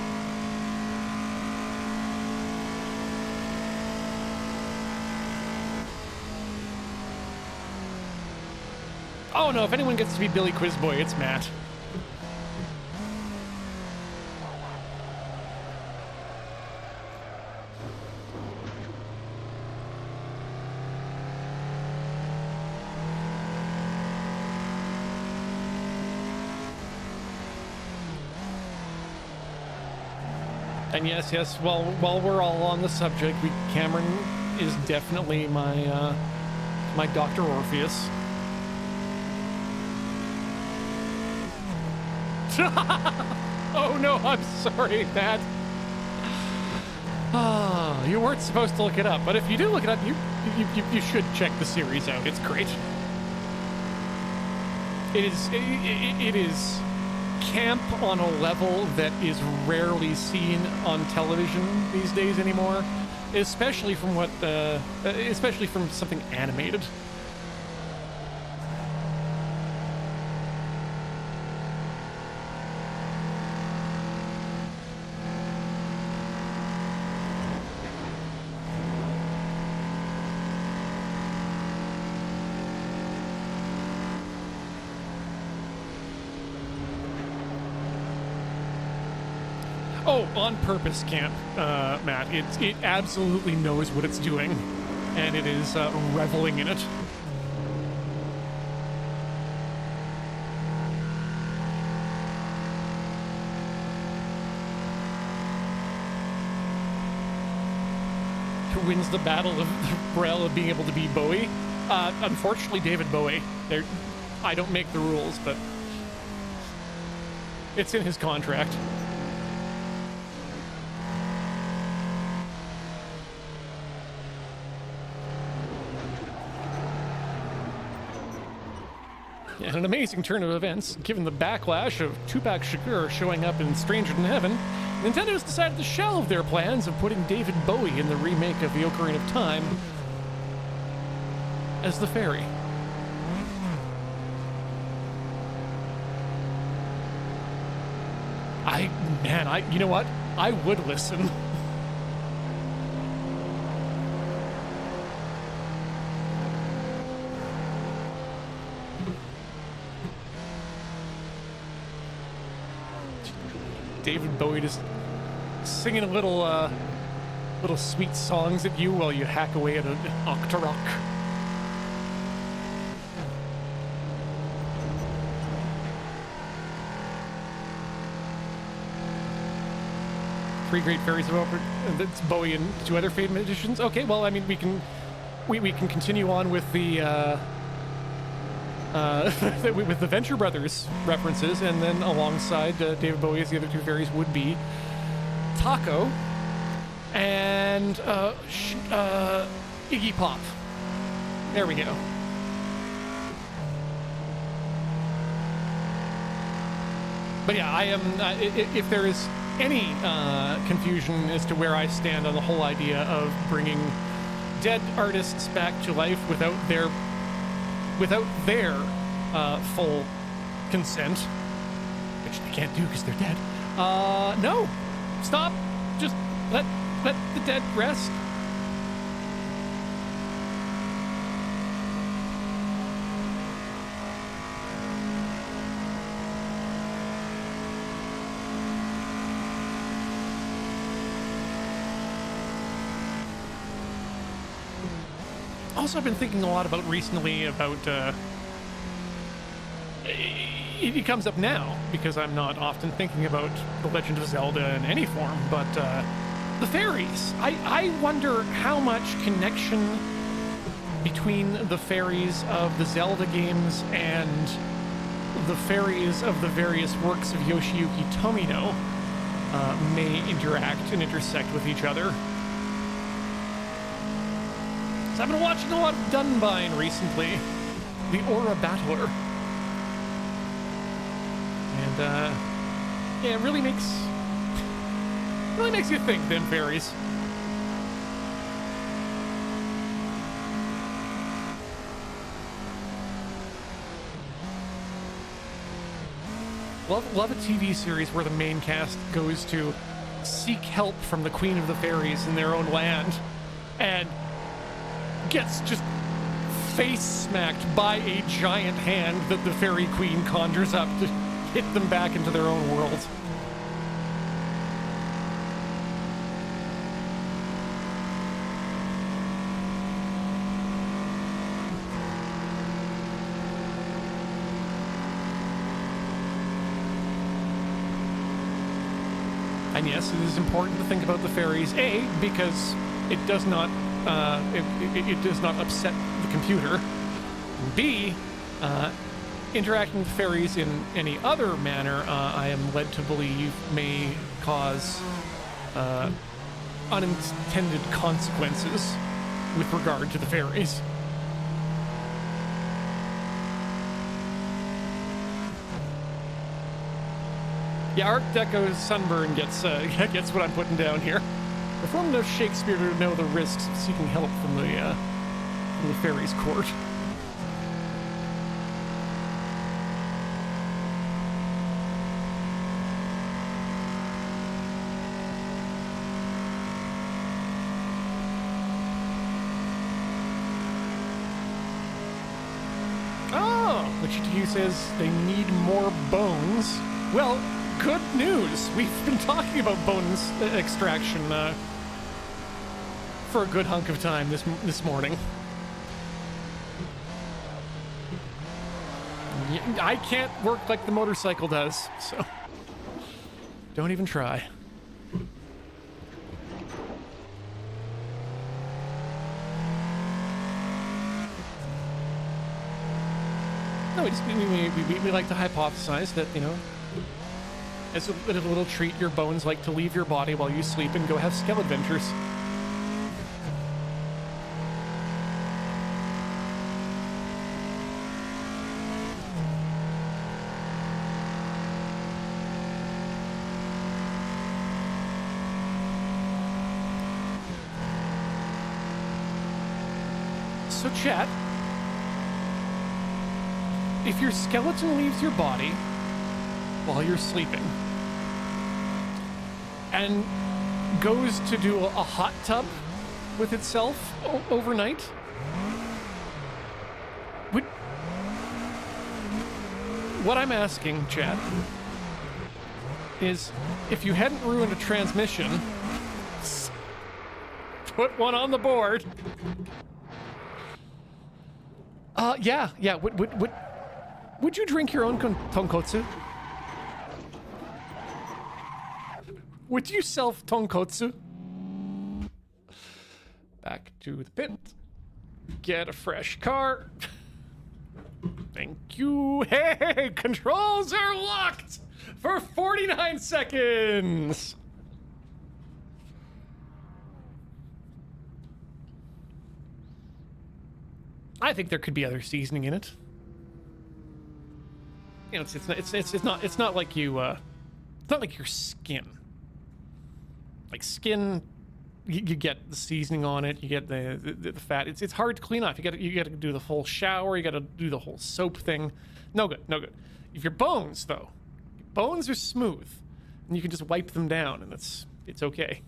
Oh no, if anyone gets to be Billy Quizboy, it's Matt. And yes, while we're all on the subject, Cameron is definitely my my Dr. Orpheus. Oh no, I'm sorry, Matt. Ah, you weren't supposed to look it up, but if you do look it up, you should check the series out. It's great. It is camp on a level that is rarely seen on television these days anymore, especially from especially from something animated. Oh, on purpose, Camp, Matt. It absolutely knows what it's doing, and it is reveling in it. Who wins the battle of Brel of being able to beat Bowie? Unfortunately, David Bowie. I don't make the rules, but it's in his contract. Yeah, an amazing turn of events, given the backlash of Tupac Shakur showing up in Stranger Than Heaven. Nintendo's decided to shelve their plans of putting David Bowie in the remake of The Ocarina of Time as the fairy. You know what? I would listen. David Bowie just singing little sweet songs at you while you hack away at an Octorok. Three great fairies of opera. That's Bowie and two other Fate editions. Okay, well, I mean, we can continue on with the with the Venture Brothers references, and then alongside David Bowie as the other two fairies would be Taco and Iggy Pop. There we go. But yeah, I am. If there is any confusion as to where I stand on the whole idea of bringing dead artists back to life without their full consent, which they can't do because they're dead. No, stop. Just let the dead rest. Also, I've been thinking a lot about recently about, it comes up now because I'm not often thinking about The Legend of Zelda in any form, but the fairies. I wonder how much connection between the fairies of the Zelda games and the fairies of the various works of Yoshiyuki Tomino may interact and intersect with each other. I've been watching a lot of Dunbine recently, the Aura Battler, and yeah, it really makes you think. Them fairies. Love a TV series where the main cast goes to seek help from the Queen of the Fairies in their own land, and gets just face smacked by a giant hand that the fairy queen conjures up to hit them back into their own world. And yes, it is important to think about the fairies, A, because it does not it does not upset the computer. B, interacting with fairies in any other manner, I am led to believe may cause unintended consequences with regard to the fairies. Yeah, Art Deco's sunburn gets what I'm putting down here. Performed enough Shakespeare to know the risks of seeking help from the fairies' court. Oh, Wichita says they need more bones. Well, good news. We've been talking about bones extraction for a good hunk of time this morning. I can't work like the motorcycle does, so don't even try. No, we like to hypothesize that, you know, as a little treat, your bones like to leave your body while you sleep and go have skill adventures. So, chat, if your skeleton leaves your body while you're sleeping and goes to do a hot tub with itself overnight, what I'm asking, chat, is if you hadn't ruined a transmission, put one on the board. Yeah. Would you drink your own tonkotsu? Would you self tonkotsu? Back to the pit. Get a fresh car. Thank you. Hey, controls are locked for 49 seconds. I think there could be other seasoning in it. You know, it's not like you it's not like your skin. Like skin, you get the seasoning on it, you get the fat. It's hard to clean off. You got to do the full shower. You got to do the whole soap thing. No good. If your bones though, bones are smooth, and you can just wipe them down, and it's okay.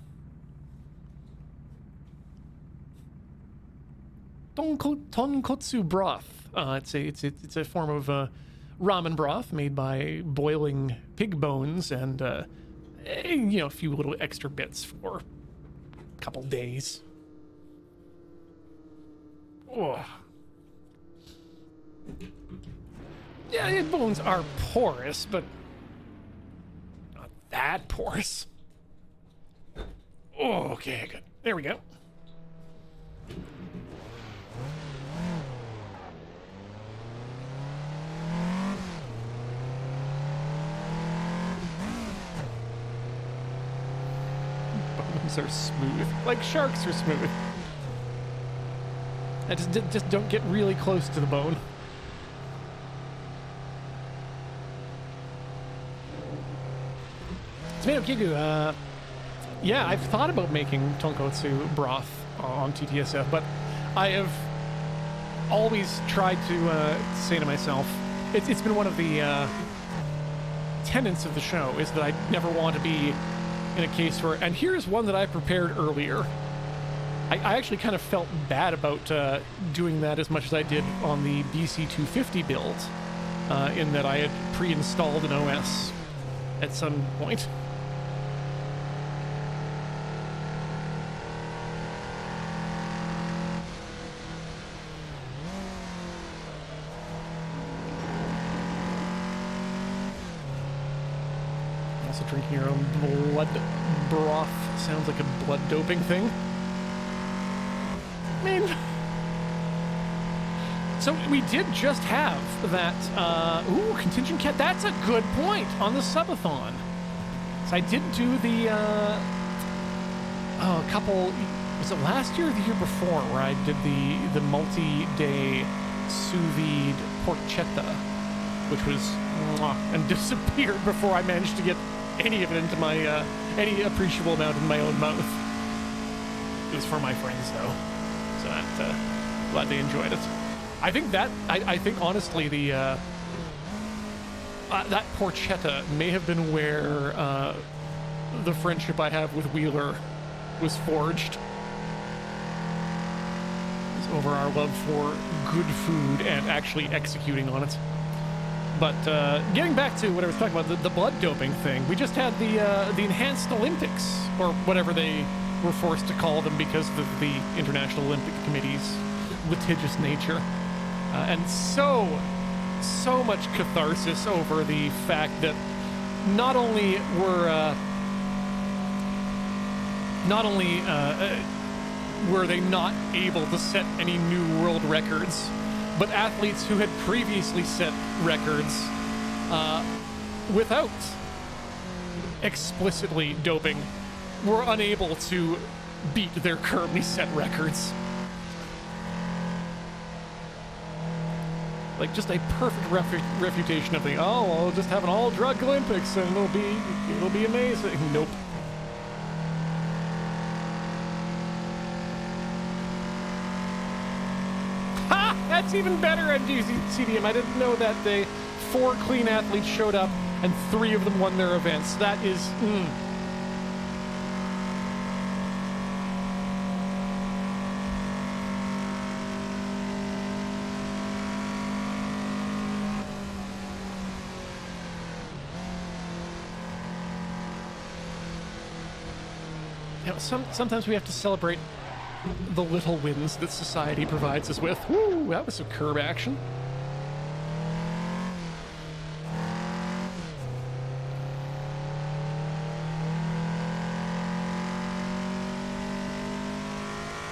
Tonkotsu broth. It's a form of ramen broth made by boiling pig bones and you know, a few little extra bits for a couple days. Oh. Yeah, bones are porous, but not that porous. Oh, okay, good. There we go. Bones are smooth, like sharks are smooth. I just don't get really close to the bone. Tomato Kigu, yeah, I've thought about making tonkotsu broth on TTSF, but I have always tried to say to myself, it's been one of the tenets of the show, is that I never want to be in a case where, and here's one that I prepared earlier. I actually kind of felt bad about doing that as much as I did on the BC250 build, in that I had pre-installed an OS at some point. Also drinking your own blood broth sounds like a blood doping thing. I mean, so we did just have that, ooh, contingent cat, that's a good point on the subathon. So I did do the, a couple, was it last year or the year before, where I did the multi-day sous vide porchetta, which was, and disappeared before I managed to get any of it into my, any appreciable amount in my own mouth. It was for my friends, though. So that, glad they enjoyed it. I think that, I think honestly the, that porchetta may have been where, the friendship I have with Wheeler was forged. It's over our love for good food and actually executing on it. But, getting back to what I was talking about, the blood doping thing, we just had the Enhanced Olympics, or whatever they were forced to call them because of the International Olympic Committee's litigious nature. And so much catharsis over the fact that not only were they not able to set any new world records, but athletes who had previously set records without explicitly doping were unable to beat their currently set records. Like, just a perfect refutation of the, oh, well, we'll just have an all-drug Olympics and it'll be amazing. Nope. That's even better at GCDM. I didn't know that 4 clean athletes showed up and 3 of them won their events. That is... You know, sometimes we have to celebrate the little wins that society provides us with. Woo, that was some curb action.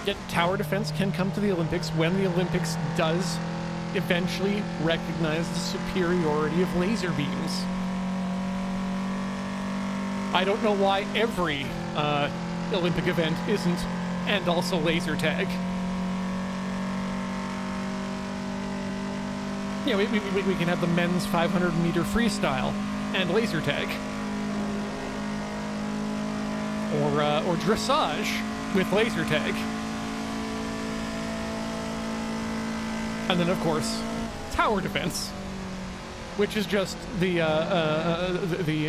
Yet tower defense can come to the Olympics when the Olympics does eventually recognize the superiority of laser beams. I don't know why every Olympic event isn't, and also laser tag. Yeah, we can have the men's 500-meter freestyle and laser tag. Or dressage with laser tag. And then, of course, tower defense, which is just the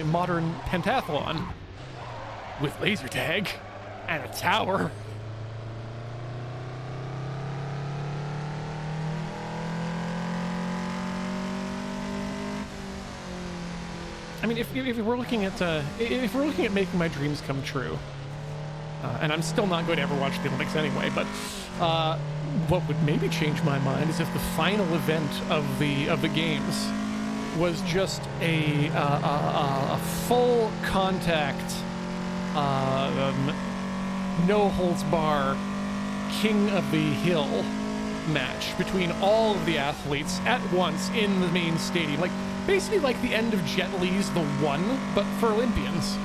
modern pentathlon with laser tag and a tower. I mean, if we're looking at making my dreams come true, and I'm still not going to ever watch the Olympics anyway, but what would maybe change my mind is if the final event of the games was just a full contact, no holds bar, king of the hill match between all of the athletes at once in the main stadium, like basically like the end of Jet Li's The One, but for Olympians.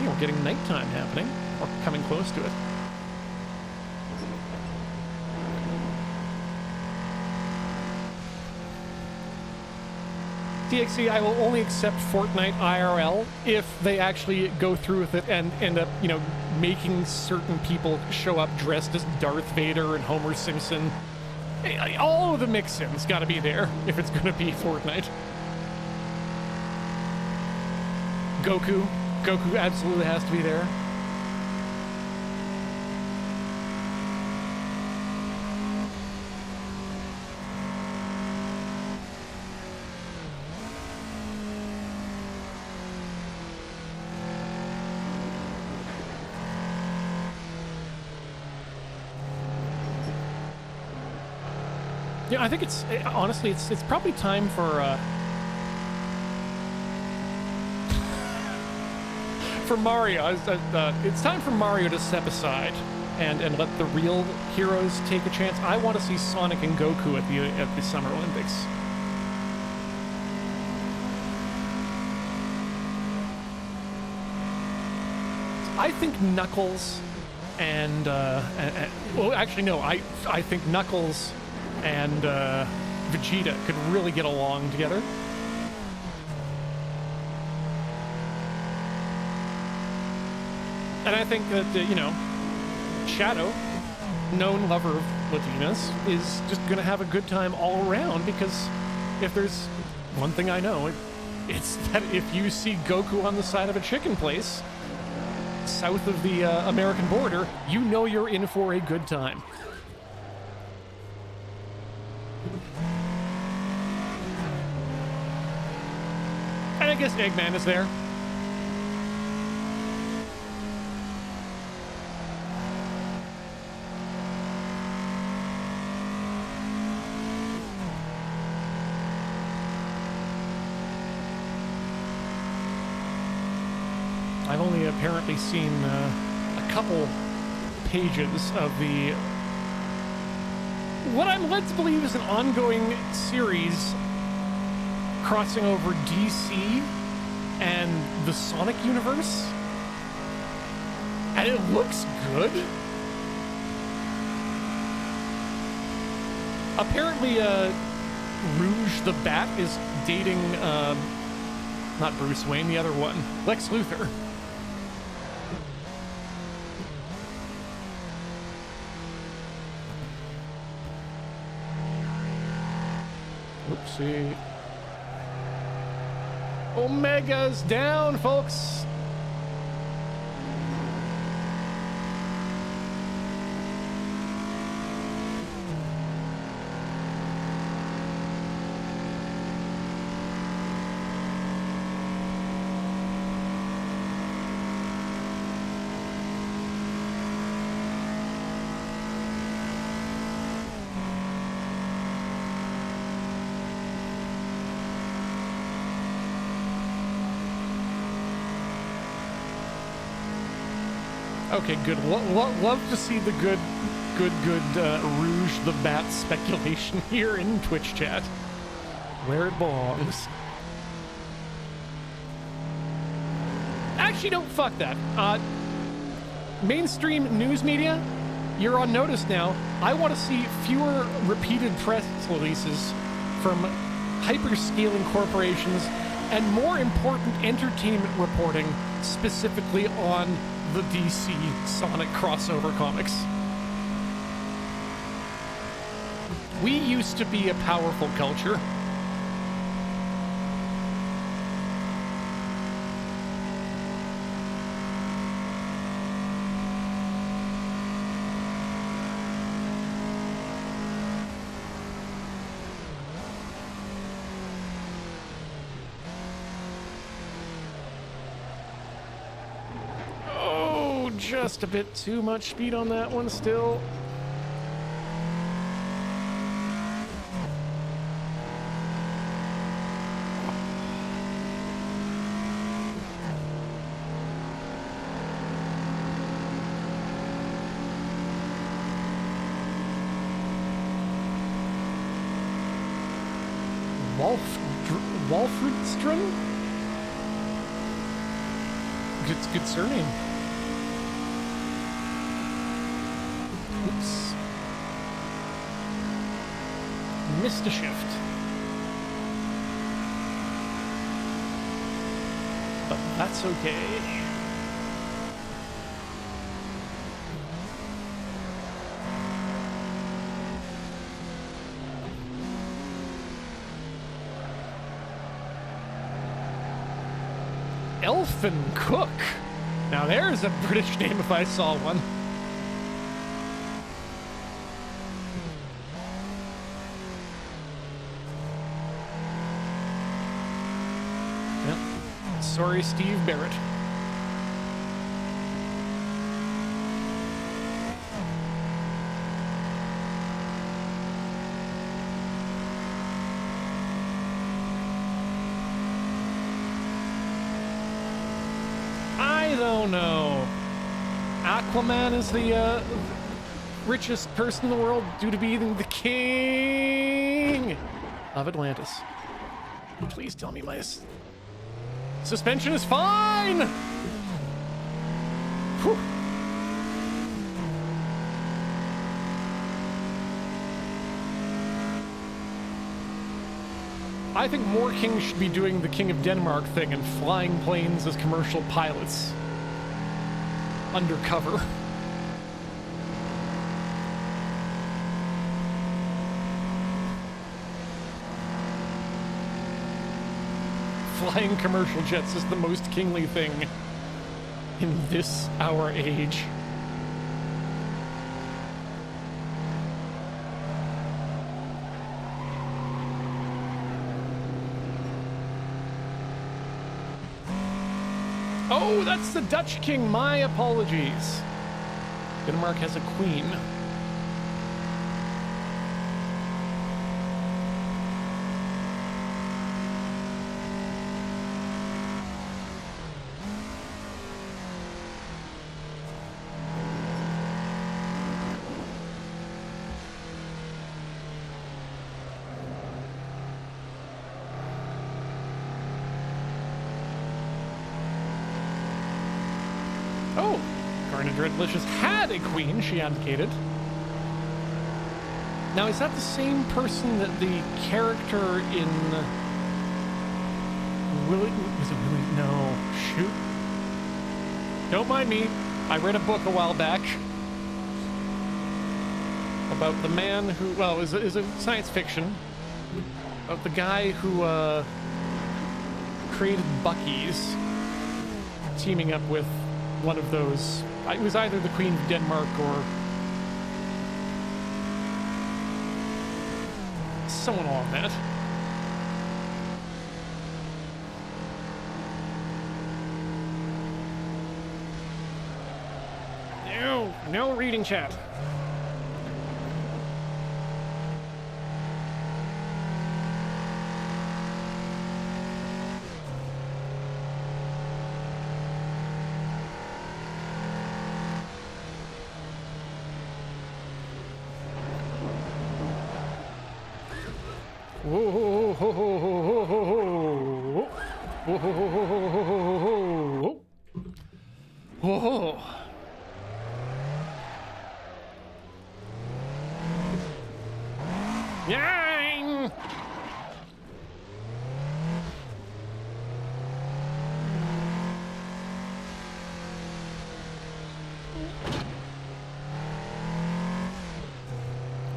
You know, getting nighttime happening, or coming close to it. DXC, I will only accept Fortnite IRL if they actually go through with it and end up, you know, making certain people show up dressed as Darth Vader and Homer Simpson. All of the mix-ins gotta be there if it's gonna be Fortnite. Goku absolutely has to be there. Yeah, I think honestly, it's probably time for Mario. It's time for Mario to step aside and let the real heroes take a chance. I want to see Sonic and Goku at the Summer Olympics. I think Knuckles and well, actually no, I think Knuckles and Vegeta could really get along together. And I think that, you know, Shadow, known lover of Latinas, is just going to have a good time all around, because if there's one thing I know, it's that if you see Goku on the side of a chicken place south of the American border, you know you're in for a good time. And I guess Eggman is there. I've only apparently seen a couple pages of what I'm led to believe is an ongoing series crossing over DC and the Sonic universe, and it looks good. Apparently, Rouge the Bat is dating, not Bruce Wayne, the other one, Lex Luthor. Oopsie. Omega's down, folks. Okay, good. Love to see the good Rouge the Bat speculation here in Twitch chat. Where it belongs. Actually, no, fuck that. Mainstream news media, you're on notice now. I want to see fewer repeated press releases from hyperscaling corporations and more important entertainment reporting specifically on the DC Sonic crossover comics. We used to be a powerful culture. Just a bit too much speed on that one still. Wolfridstrom? Good surname. Oops. Missed a shift. But that's okay. Elfin Cook. Now there's a British name if I saw one. Sorry, Steve Barrett. I don't know. Aquaman is the richest person in the world due to being the king of Atlantis. Please tell me my suspension is fine! Whew. I think more kings should be doing the King of Denmark thing and flying planes as commercial pilots. Undercover. Flying commercial jets is the most kingly thing in this our age. Oh, that's the Dutch king. My apologies. Denmark has a queen. Delicious had a queen, she indicated. Now, is that the same person that the character in Willie? Was it Willie? No. Shoot. Don't mind me. I read a book a while back about the man who, well, it was a science fiction about the guy who created Buc-ee's, teaming up with one of those. It was either the Queen of Denmark or someone along that. No reading chat. Whoa, ho, ho, ho, ho, ho, ho. Whoa, ho, ho, ho, ho, ho, ho, ho. Whoa. Yang!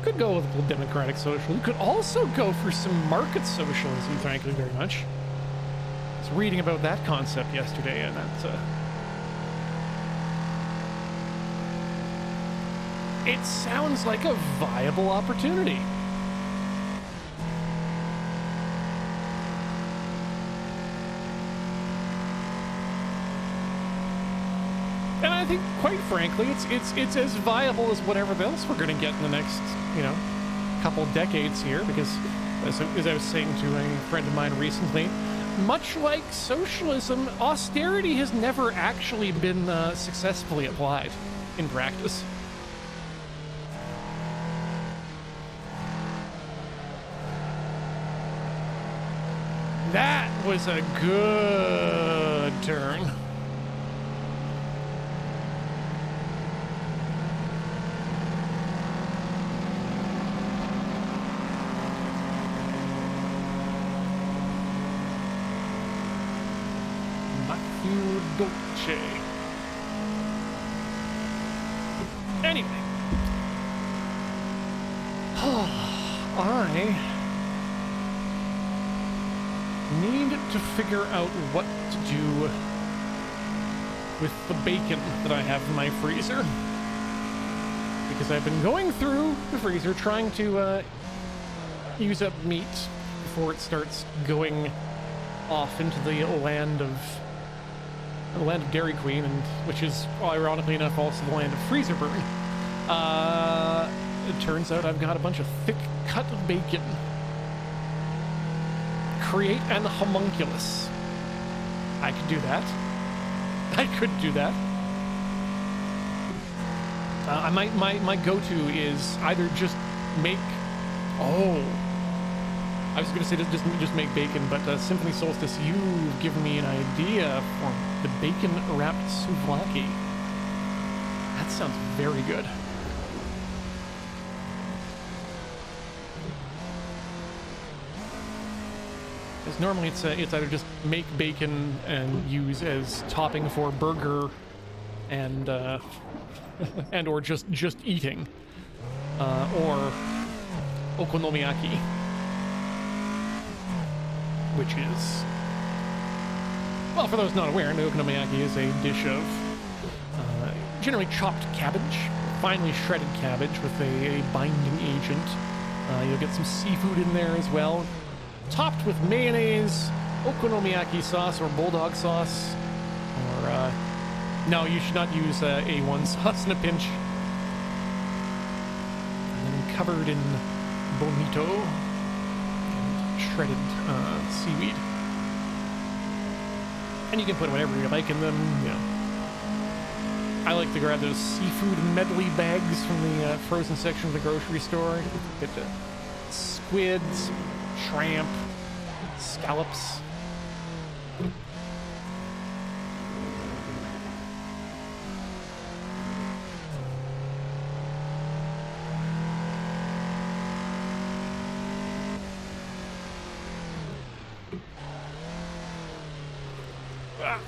Could go with a little democratic social. You could also go for some market socialism, frankly, very much. I was reading about that concept yesterday, and that's it sounds like a viable opportunity. And I think, quite frankly, it's as viable as whatever else we're going to get in the next, couple decades here. Because, as I was saying to a friend of mine recently, much like socialism, austerity has never actually been successfully applied in practice. That was a good turn. Dolce. Anyway, I need to figure out what to do with the bacon that I have in my freezer, because I've been going through the freezer trying to use up meat before it starts going off into the land of Dairy Queen, and which is, ironically enough, also the land of freezer burn. It turns out I've got a bunch of thick cut bacon. Create an homunculus. I could do that. I could do that. My go-to is either just make. Oh, I was going to say just make bacon, but Symphony Solstice, you've given me an idea for the bacon-wrapped souvlaki. That sounds very good. Because normally it's either just make bacon and use as topping for burger, and and or just eating, or okonomiyaki, which is, well, for those not aware, okonomiyaki is a dish of generally chopped cabbage, finely shredded cabbage with a binding agent. You'll get some seafood in there as well, topped with mayonnaise, okonomiyaki sauce, or bulldog sauce, or no, you should not use A1 sauce in a pinch. And then covered in bonito and shredded seaweed. And you can put whatever you like in them, I like to grab those seafood medley bags from the frozen section of the grocery store. Get the squids, shrimp, scallops. Ah.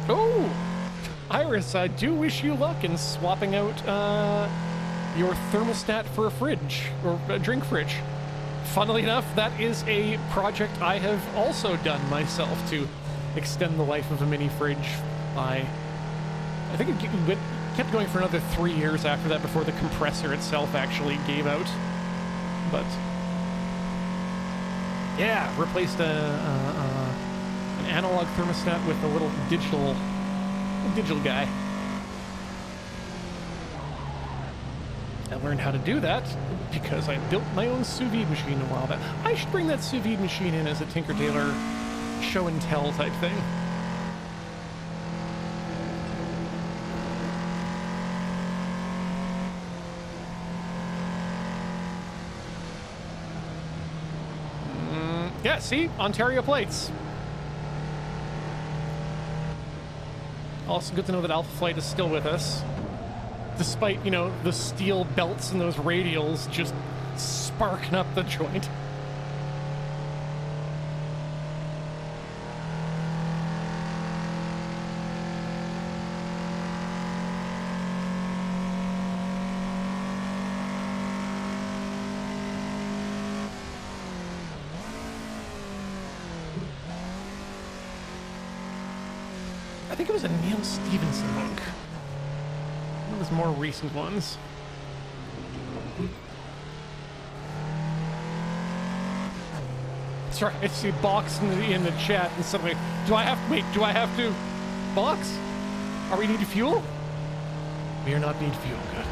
Oh, Iris, I do wish you luck in swapping out your thermostat for a fridge, or a drink fridge. Funnily enough, that is a project I have also done myself to extend the life of a mini fridge by, I think it kept going for another 3 years after that before the compressor itself actually gave out. But yeah, replaced an analog thermostat with a little digital guy. I learned how to do that because I built my own sous vide machine a while back. I should bring that sous vide machine in as a Tinker Tailor show and tell type thing. Yeah, see? Ontario plates. Also good to know that Alpha Flight is still with us. Despite, you know, the steel belts and those radials just sparking up the joint. I think it was a Neil Stevenson book. One of his more recent ones. Sorry, I see box in the chat and somebody. Do I have to box? Are we need fuel? We are not need fuel. Good.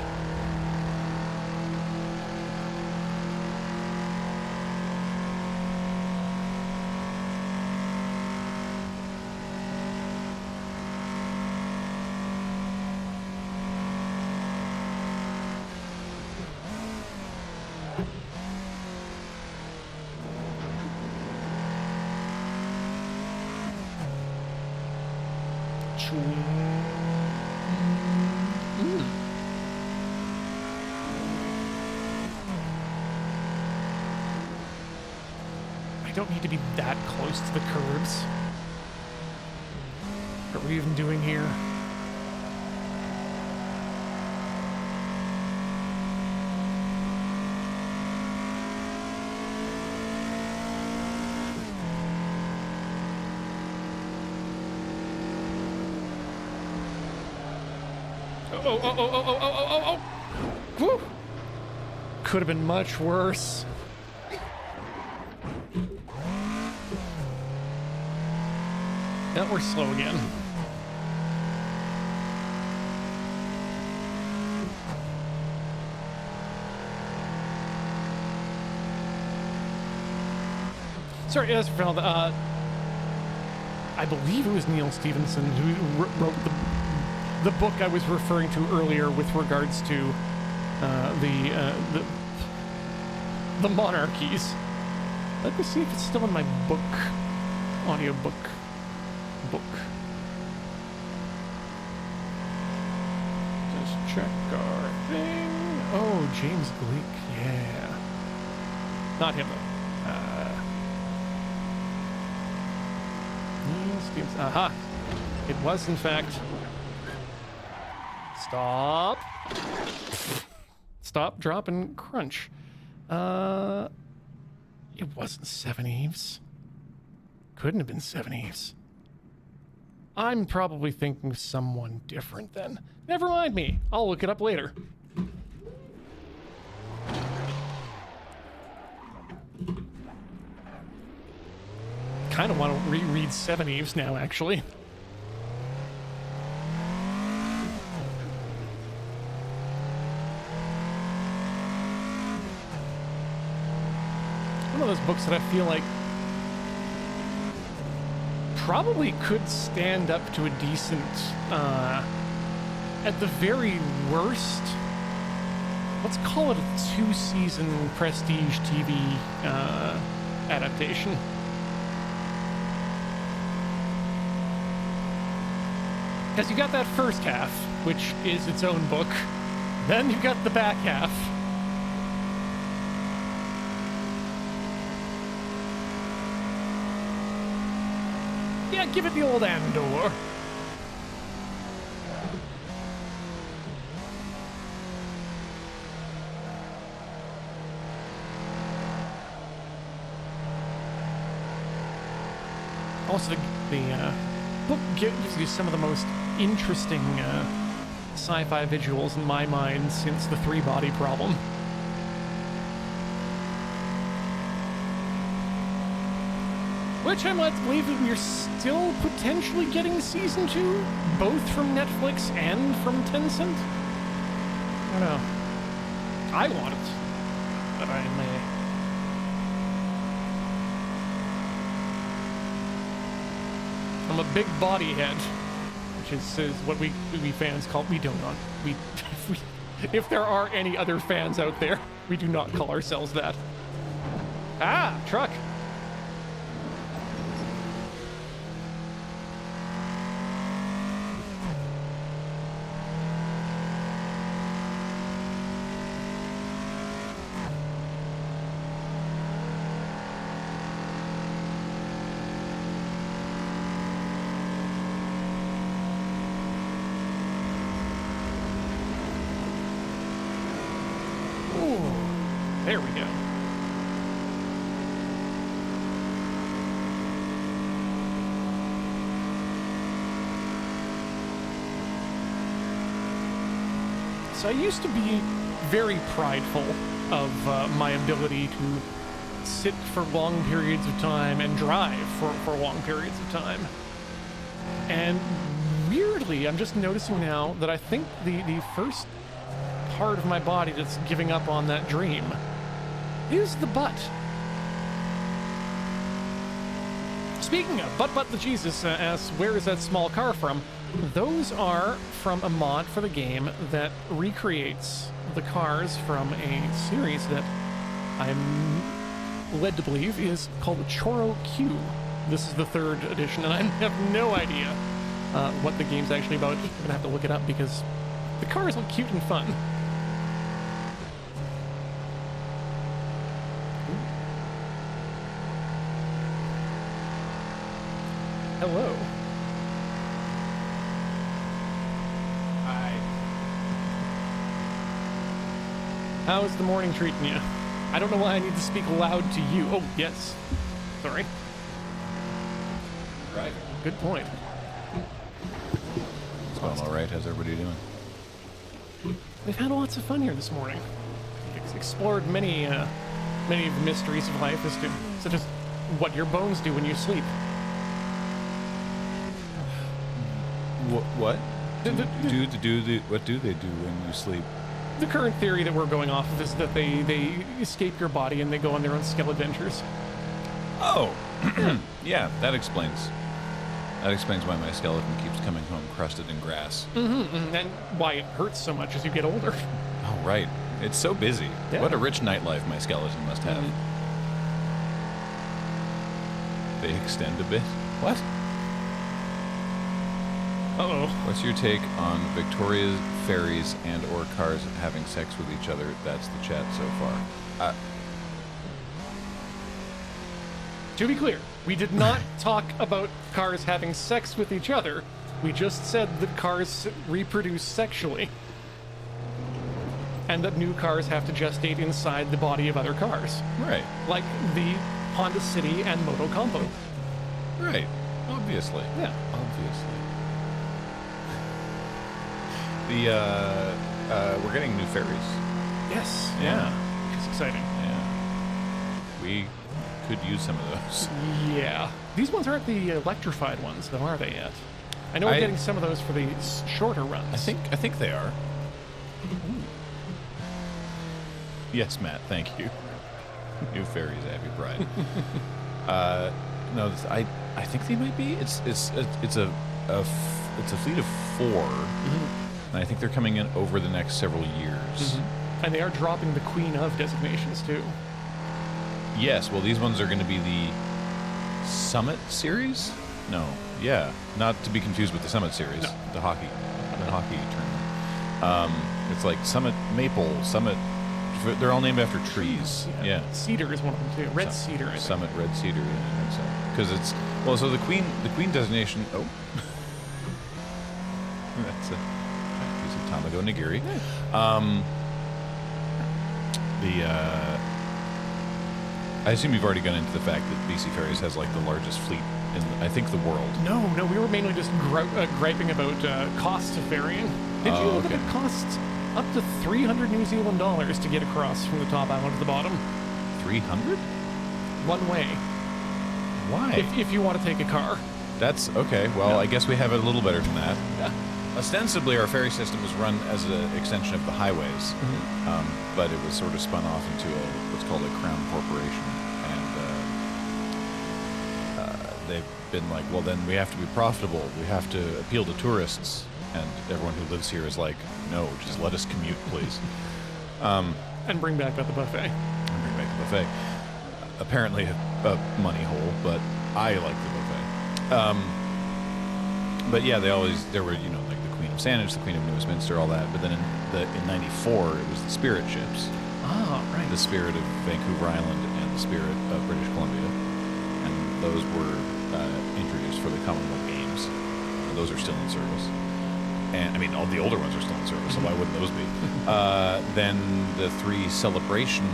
I don't need to be that close to the curbs. What are we even doing here? Oh. Whew. Could have been much worse. Now we're slow again. Sorry, as for I believe it was Neil Stevenson who wrote the book I was referring to earlier with regards to the monarchies. Let me see if it's still in my book, audiobook. Just check our thing. Oh, James Gleek, yeah. Not him though. Neil Stevenson. Aha! It was in fact. Stop. Stop, drop, and crunch. It wasn't Seven Eves. Couldn't have been Seven Eves. I'm probably thinking of someone different then. Never mind me. I'll look it up later. Kind of want to reread Seven Eves now, actually. One of those books that I feel like probably could stand up to a decent, at the very worst, let's call it a 2-season prestige TV adaptation. Because you got that first half, which is its own book, then you got the back half. Yeah, give it the old Andor. Also, the book gives you some of the most interesting sci-fi visuals in my mind since the three-body problem. Which I'm led to believe that we're still potentially getting season 2, both from Netflix and from Tencent. I don't know. I want it, but I may. I'm a big body head, which is what we fans call. We don't want. If there are any other fans out there, we do not call ourselves that. Ah, truck. There we go. So I used to be very prideful of my ability to sit for long periods of time and drive for long periods of time. And weirdly, I'm just noticing now that I think the first part of my body that's giving up on that dream is the butt. Speaking of butt the Jesus asks, where is that small car from? Those are from a mod for the game that recreates the cars from a series that I'm led to believe is called Choro Q. This is the 3rd edition, and I have no idea what the game's actually about. I'm gonna have to look it up because the cars look cute and fun. Hello. Hi. How's the morning treating you? I don't know why I need to speak loud to you. Oh, yes. Sorry. Right. Good point. It's going all right. How's everybody doing? We've had lots of fun here this morning. Explored many of the mysteries of life, such as what your bones do when you sleep. What? What do they do when you sleep? The current theory that we're going off of is that they escape your body and they go on their own skill adventures. Oh, yeah, that explains why my skeleton keeps coming home crusted in grass. And why it hurts so much as you get older. Oh, right. It's so busy. Yeah. What a rich nightlife my skeleton must have. They extend a bit. What? Uh-oh. What's your take on Victoria's ferries and or cars having sex with each other? That's the chat so far. To be clear, we did not talk about cars having sex with each other. We just said that cars reproduce sexually. And that new cars have to gestate inside the body of other cars. Right. Like the Honda City and Moto Combo. Right. Obviously. Yeah. Obviously. We're getting new ferries. Yes. Yeah. It's exciting. Yeah. We could use some of those. Yeah. These ones aren't the electrified ones, though, are they yet? I know we're getting some of those for the shorter runs. I think they are. Yes, Matt. Thank you. New ferries, Abby Pride. No, I think they might be. It's a fleet of 4. And I think they're coming in over the next several years. And they are dropping the Queen of designations, too. Yes, well, these ones are going to be the Summit Series? No, yeah. Not to be confused with the Summit Series, no. the hockey tournament. It's like Summit Maple, Summit they're all named after trees. Yeah. Cedar is one of them too. Red Cedar. I think. Summit Red Cedar. Yeah, I think so. Because it's so the queen designation. Oh, that's a piece of Tamago nigiri. I assume you've already gone into the fact that BC Ferries has like the largest fleet in, I think, the world. No, we were mainly just griping about costs of ferrying. Did you look at it costs up to $300 New Zealand dollars to get across from the top island to the bottom? 300? One way. Why? If you want to take a car. That's okay. Well, I guess we have it a little better than that. Yeah. Ostensibly, our ferry system was run as an extension of the highways, but it was sort of spun off into what's called a crown corporation, and they've been like, well, then we have to be profitable. We have to appeal to tourists, and everyone who lives here is like, no, just let us commute, please. And bring back the buffet. Apparently a money hole, but I like the buffet. But yeah, there were, like the Queen of Sandwich, the Queen of New Westminster, all that. But then in '94, it was the Spirit ships. Oh, right. The Spirit of Vancouver Island and the Spirit of British Columbia, and those were introduced for the Commonwealth Games. And those are still in service. And I mean, all the older ones are still in service, so why wouldn't those be? Then the three celebration,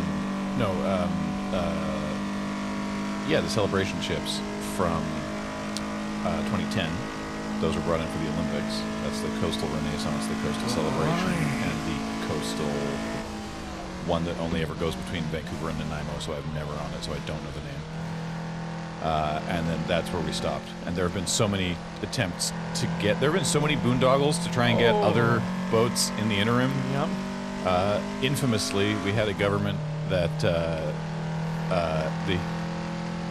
the celebration ships from 2010. Those were brought in for the Olympics. That's the Coastal Renaissance, the Coastal Celebration, and the Coastal one that only ever goes between Vancouver and Nanaimo, so I'm never on it, so I don't know the name. And then that's where we stopped. And there have been so many attempts to get... There have been so many boondoggles to try and get other boats in the interim. Yep. Infamously, we had a government that...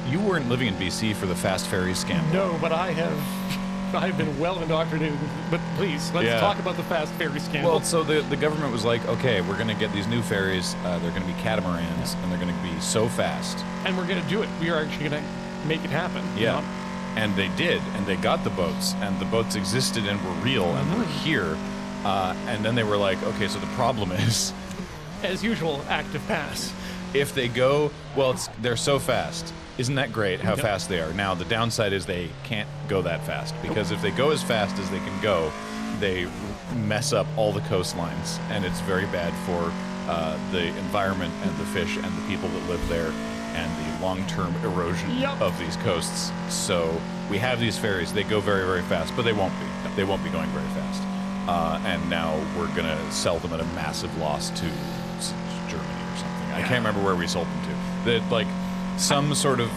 You weren't living in BC for the fast ferry scandal. No, but I've been well indoctrinated. But please, let's talk about the fast ferry scandal. Well, so the government was like, okay, we're going to get these new ferries. They're going to be catamarans, and they're going to be so fast. And we're going to do it. We are actually going to make it happen. Yeah. And they did, and they got the boats, and the boats existed and were real, and were here. And then they were like, okay, so the problem is... As usual, active pass. If they go, they're so fast. Isn't that great how fast they are? Now, the downside is they can't go that fast, because if they go as fast as they can go, they mess up all the coastlines, and it's very bad for the environment and the fish and the people that live there and the long-term erosion of these coasts. So we have these ferries. They go very, very fast, but they won't be. They won't be going very fast. And now we're going to sell them at a massive loss to Germany or something. I can't remember where we sold them to. Some sort of,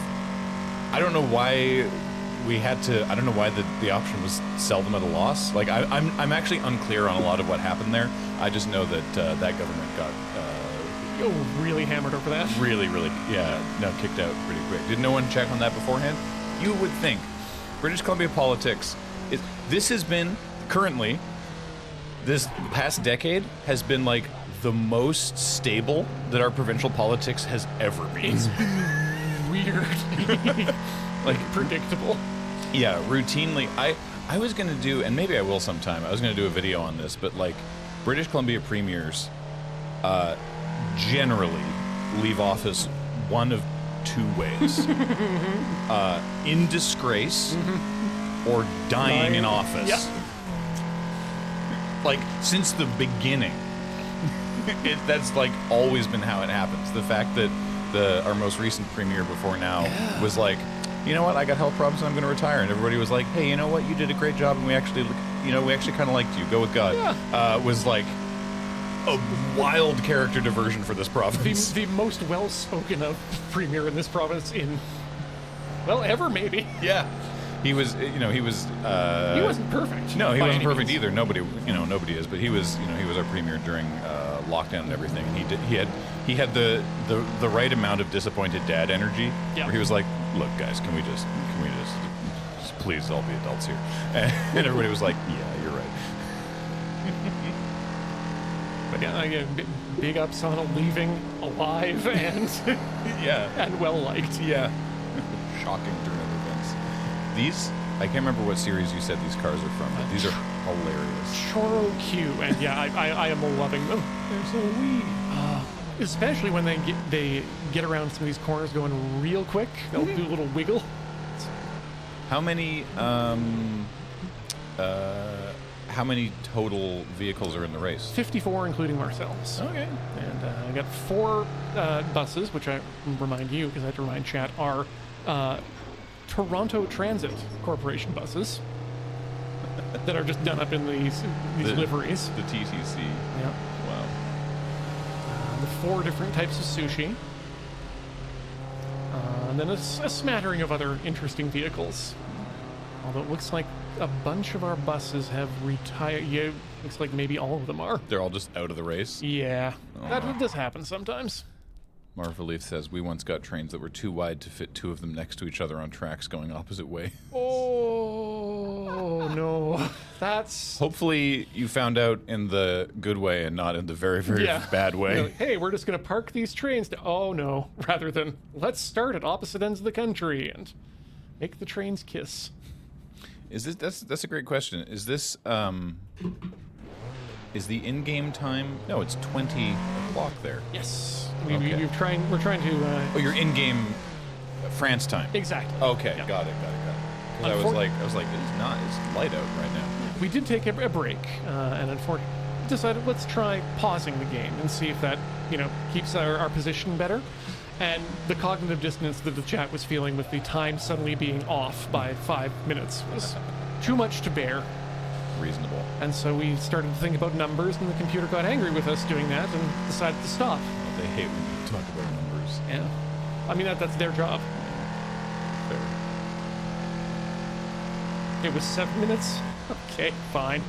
I don't know why we had to. I don't know why the option was sell them at a loss. Like I'm actually unclear on a lot of what happened there. I just know that that government got really hammered over that. Really, kicked out pretty quick. Did no one check on that beforehand? You would think British Columbia politics. This has been currently this past decade has been like the most stable that our provincial politics has ever been. It's weird. Like predictable. Yeah, routinely. I was going to do, and maybe I will sometime, I was going to do a video on this, but like British Columbia premiers generally leave office one of two ways. In disgrace or dying in office. Yeah. Like, since the beginning. That's like always been how it happens. The fact that our most recent premier before now was like, you know what, I got health problems and I'm going to retire, and everybody was like, hey, you know what, you did a great job and we actually kind of liked you. Go with God. Was like a wild character diversion for this province. The most well spoken of premier in this province ever maybe. Yeah. He was. He wasn't perfect. No, he wasn't perfect either. Nobody is. But he was our premier during lockdown and everything. And he had the right amount of disappointed dad energy. Yeah. Where he was like, look, guys, can we just please all be adults here? And everybody was like, yeah, you're right. But yeah, big ups on leaving alive and and well liked. Yeah. Shocking turn of events. These, I can't remember what series you said these cars are from, but these are hilarious. Choro Q, and I am loving them. They're so wee. Especially when they get around some of these corners going real quick. They'll do a little wiggle. How many total vehicles are in the race? 54, including Marcel's. Okay. And I got 4 buses, which I remind you, because I had to remind chat, are Toronto Transit Corporation buses that are just done up in these liveries. The TTC. Yeah. Wow. The 4 different types of sushi. And then a smattering of other interesting vehicles. Although it looks like a bunch of our buses have retired. Yeah, looks like maybe all of them are. They're all just out of the race? Yeah. Oh. That does happen sometimes. Marva Leaf says, we once got trains that were too wide to fit 2 of them next to each other on tracks going opposite way. Oh, no. That's... Hopefully you found out in the good way and not in the very, very bad way. You know, hey, we're just going to park these trains to... Oh, no. Rather than, let's start at opposite ends of the country and make the trains kiss. Is this... That's a great question. Is this... Is the in-game time... No, it's 20 o'clock there. Yes. Okay. We're trying to... Oh, you're in-game France time. Exactly. Okay, Yeah. got it. Because I was like, it's light out right now. We did take a break, and unfortunately decided let's try pausing the game and see if that, keeps our position better. And the cognitive dissonance that the chat was feeling with the time suddenly being off by 5 minutes was too much to bear. Reasonable. And so we started to think about numbers, and the computer got angry with us doing that and decided to stop. Well, they hate when you talk about numbers. Yeah. I mean, that's their job. Fair. It was 7 minutes? Okay, fine.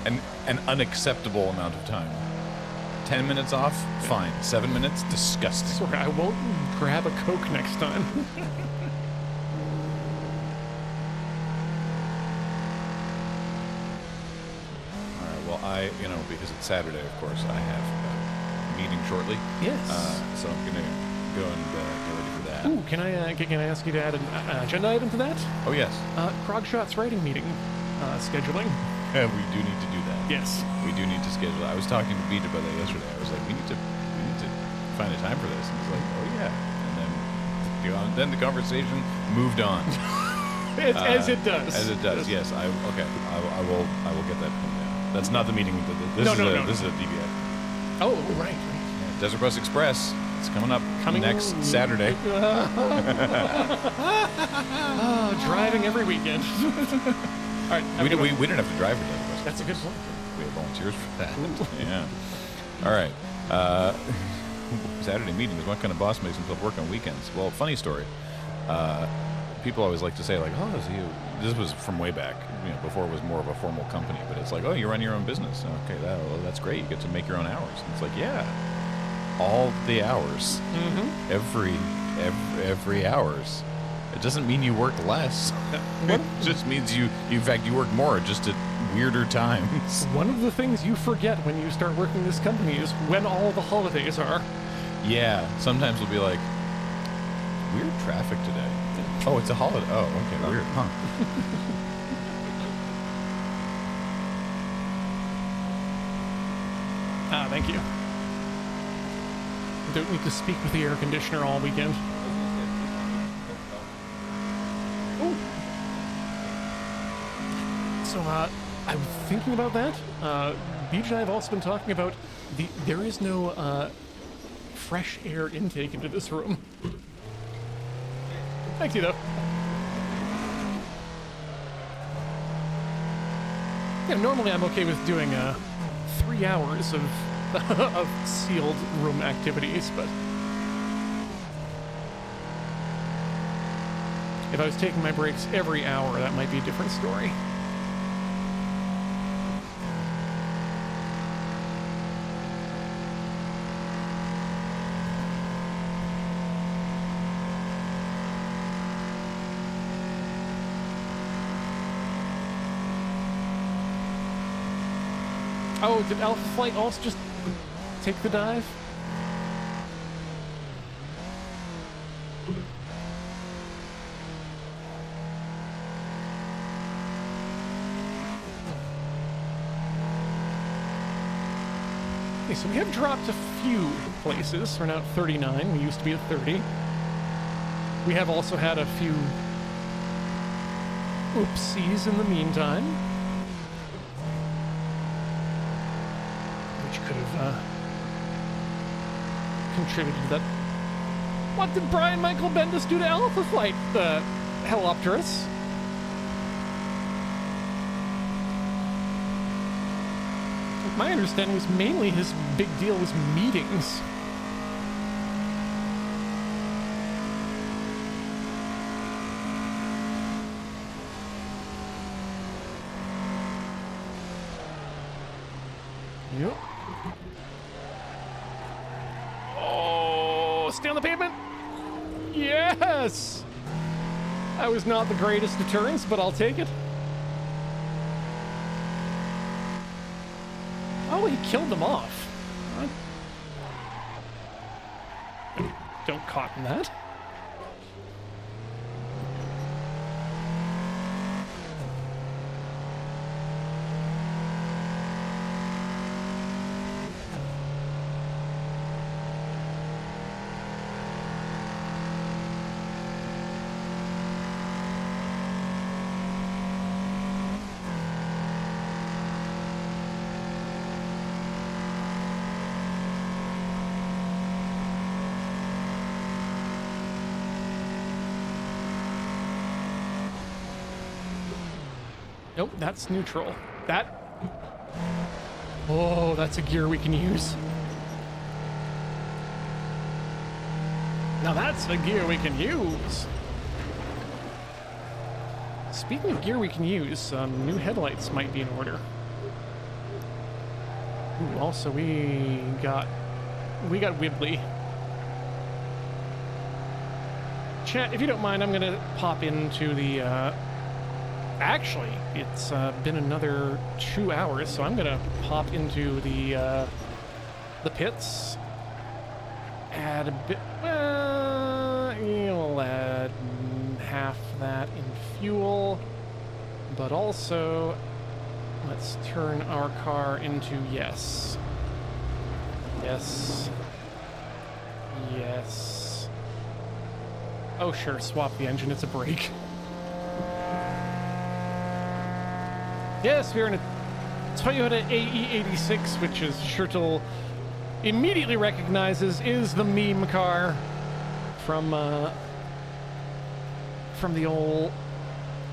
An unacceptable amount of time. 10 minutes off? Fine. 7 minutes? Disgusting. Sorry, I won't grab a Coke next time. Because it's Saturday, of course, I have a meeting shortly. Yes. So I'm gonna go and get ready for that. Ooh, can I ask you to add an agenda item to that? Oh yes. Krogshot's writing meeting scheduling. We do need to do that. Yes. We do need to schedule that. I was talking to Beat about that yesterday. I was like, we need to find a time for this. And he's like, oh yeah. And then the conversation moved on. As it does. As it does. Yes. I will get that. That's not the meeting. This is a DBA. Oh, right. Yeah, Desert Bus Express. It's coming up next Saturday. Driving every weekend. All right. We didn't have to drive for Desert Bus. That's a good point. We have volunteers for that. Yeah. All right. Saturday meetings. What kind of boss makes himself work on weekends? Well, funny story. People always like to say, like, oh, this was from way back, before it was more of a formal company, but it's like, oh, you run your own business. Okay, that's great. You get to make your own hours. And it's like, yeah, all the hours, every hours. It doesn't mean you work less. It just means you work more, just at weirder times. One of the things you forget when you start working this company is when all the holidays are. Yeah, sometimes we'll be like, weird traffic today. Oh, it's a holiday. Oh, okay, weird, huh? Thank you. Don't need to speak with the air conditioner all weekend. Ooh. So, I was thinking about that. Beach and I have also been talking about there is no fresh air intake into this room. Thanks, you though. Yeah, normally I'm okay with doing 3 hours of of sealed room activities, but if I was taking my breaks every hour, that might be a different story. Oh, did Alpha Flight also just take the dive? Okay, so we have dropped to few places. We're now at 39. We used to be at 30. We have also had a few oopsies in the meantime, which could have contributed to that. What did Brian Michael Bendis do to Alpha Flight, the Helopterus? My understanding was mainly his big deal was meetings. Yep. Oh, stay on the pavement. Yes! That was not the greatest of turns, but I'll take it. Oh, he killed them off. Don't cotton that. Nope, that's neutral. Oh, that's a gear we can use. Now that's a gear we can use. Speaking of gear we can use, new headlights might be in order. Ooh, also we got Wibbly. Chat, if you don't mind, I'm gonna pop into the actually, it's been another 2 hours, so I'm gonna pop into the pits. Add a bit. You'll add half that in fuel, but also let's turn our car into yes. Oh sure, swap the engine. It's a brake. Yes, we're in a Toyota AE86, which is Shirtle immediately recognizes is the meme car from the old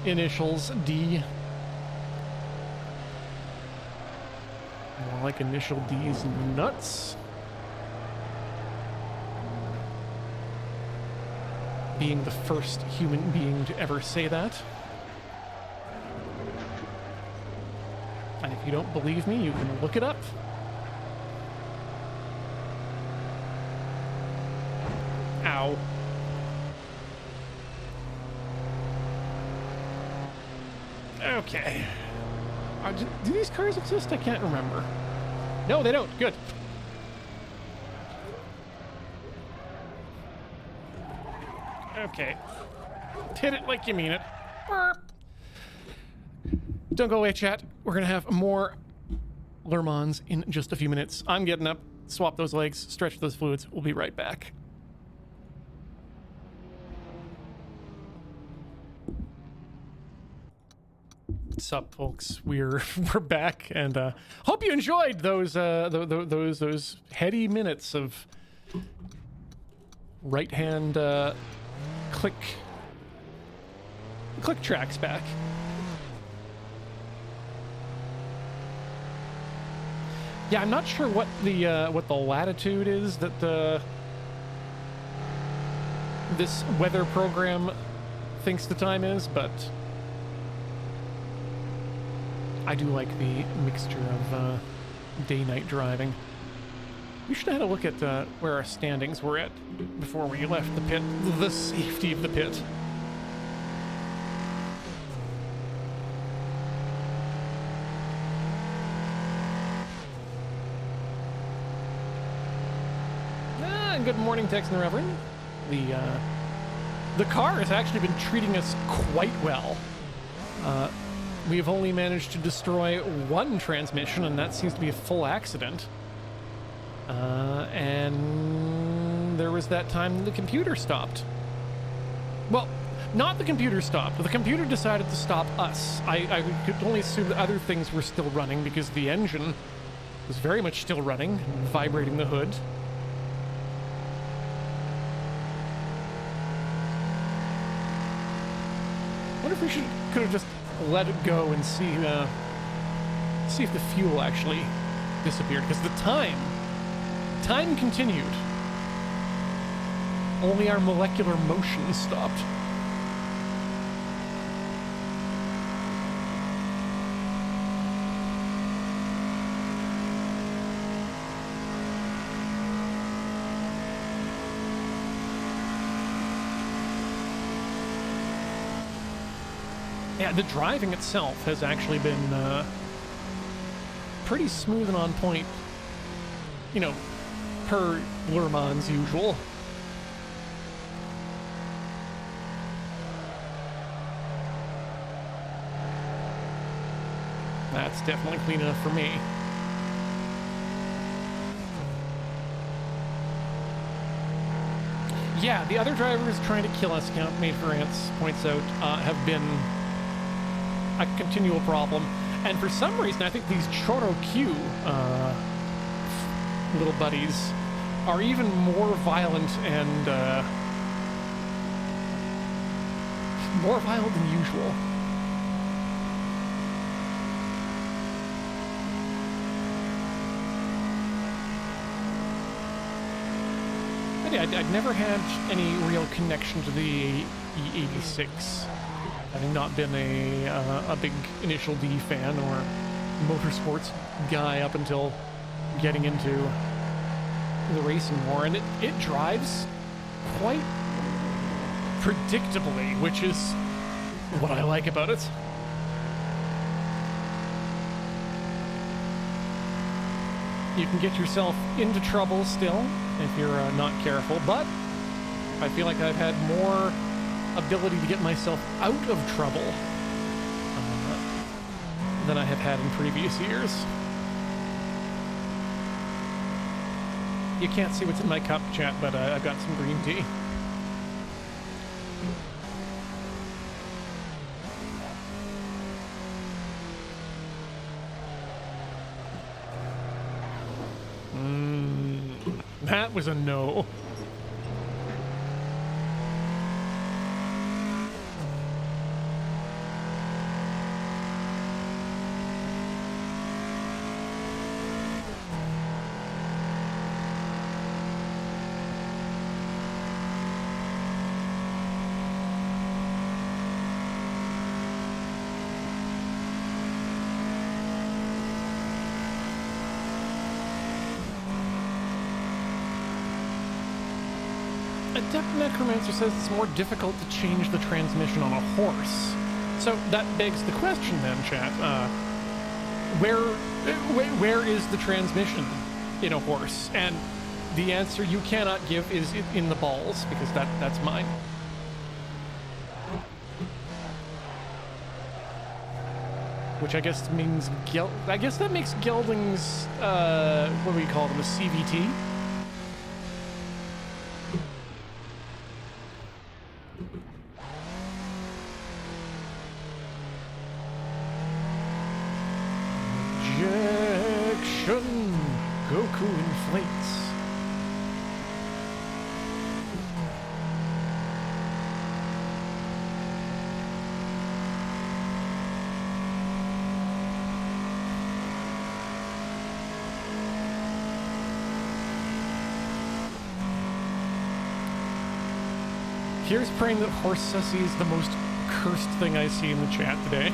initials D. More like initial D's nuts. Being the first human being to ever say that. And if you don't believe me, you can look it up. Ow. Okay. Do these cars exist? I can't remember. No, they don't. Good. Okay. Hit it like you mean it. Burp. Don't go away, chat. We're going to have more Le Mans in just a few minutes. I'm getting up, swap those legs, stretch those fluids. We'll be right back. What's up, folks? We're back, and hope you enjoyed those heady minutes of right-hand click tracks back. Yeah, I'm not sure what the latitude is that this weather program thinks the time is, but I do like the mixture of day-night driving. We should have had a look at where our standings were at before we left the pit. The safety of the pit. Good morning, Tex and the Reverend. The car has actually been treating us quite well. We've only managed to destroy one transmission, and that seems to be a full accident. And there was that time the computer stopped. Well, not the computer stopped. The computer decided to stop us. I could only assume that other things were still running because the engine was very much still running, vibrating the hood. I wonder if we could have just let it go and see if the fuel actually disappeared, because the time continued. Only our molecular motion stopped. Yeah, the driving itself has actually been pretty smooth and on point, you know, per Le Mans usual. That's definitely clean enough for me. Yeah, the other drivers trying to kill us, Count Made France points out, have been a continual problem. And for some reason, I think these Choro Q little buddies are even more violent and more violent than usual. But yeah, I'd never had any real connection to the E86. Having not been a big Initial D fan or motorsports guy up until getting into the racing more, and it drives quite predictably, which is what I like about it. You can get yourself into trouble still if you're not careful, but I feel like I've had more ability to get myself out of trouble than I have had in previous years. You can't see what's in my cup, chat, but I've got some green tea. That was a no. Adept Necromancer says it's more difficult to change the transmission on a horse. So that begs the question then, chat. Where is the transmission in a horse? And the answer you cannot give is in the balls, because that's mine. Which I guess means I guess that makes geldings what do we call them, a CVT? Goku inflates. Here's praying that horse sussy is the most cursed thing I see in the chat today.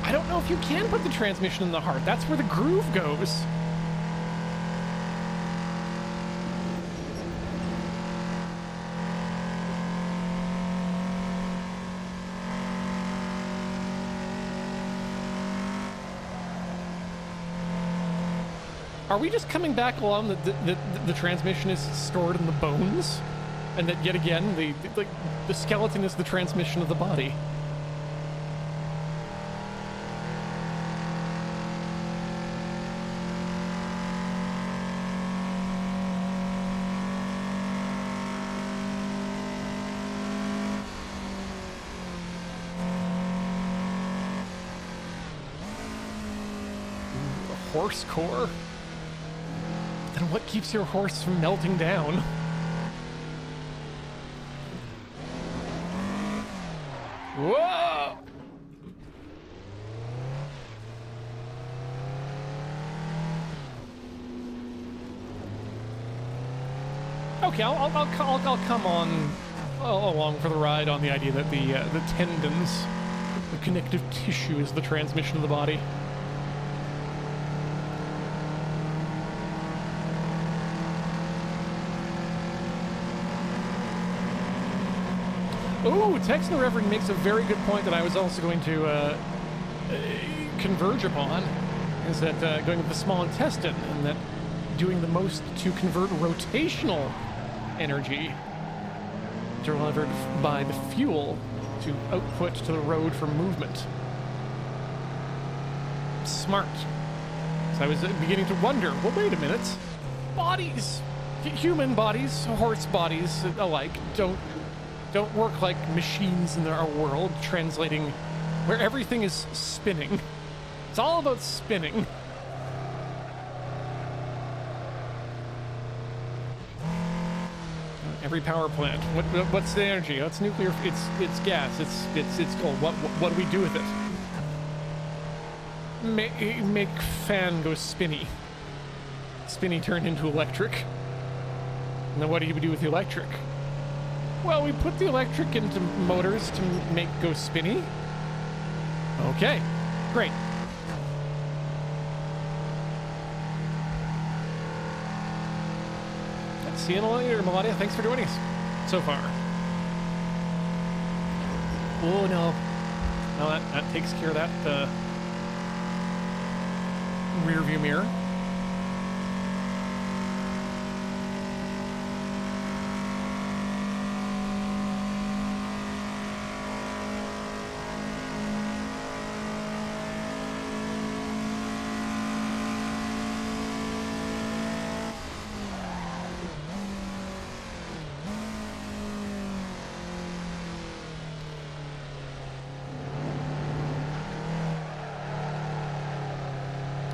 I don't know if you can put the transmission in the heart. That's where the groove goes. Are we just coming back along that the transmission is stored in the bones? And that yet again, the skeleton is the transmission of the body? horse core? Then what keeps your horse from melting down? Whoa! Okay, I'll come on along for the ride on the idea that the tendons, the connective tissue, is the transmission of the body. Ooh, Texan Reverend makes a very good point that I was also going to converge upon, is that going with the small intestine, and that doing the most to convert rotational energy delivered by the fuel to output to the road for movement. Smart. So I was beginning to wonder, well, wait a minute. Bodies, human bodies, horse bodies alike, don't work like machines in our world, translating where everything is spinning. It's all about spinning. Every power plant. What's the energy? Oh, it's nuclear. It's gas. It's cold. What do we do with it? Make fan go spinny. Spinny turned into electric. And then what do you do with the electric? Well, we put the electric into motors to make go spinny. Okay, great. See you later, Melania. Thanks for joining us so far. Oh, no. No, that takes care of that rear view mirror.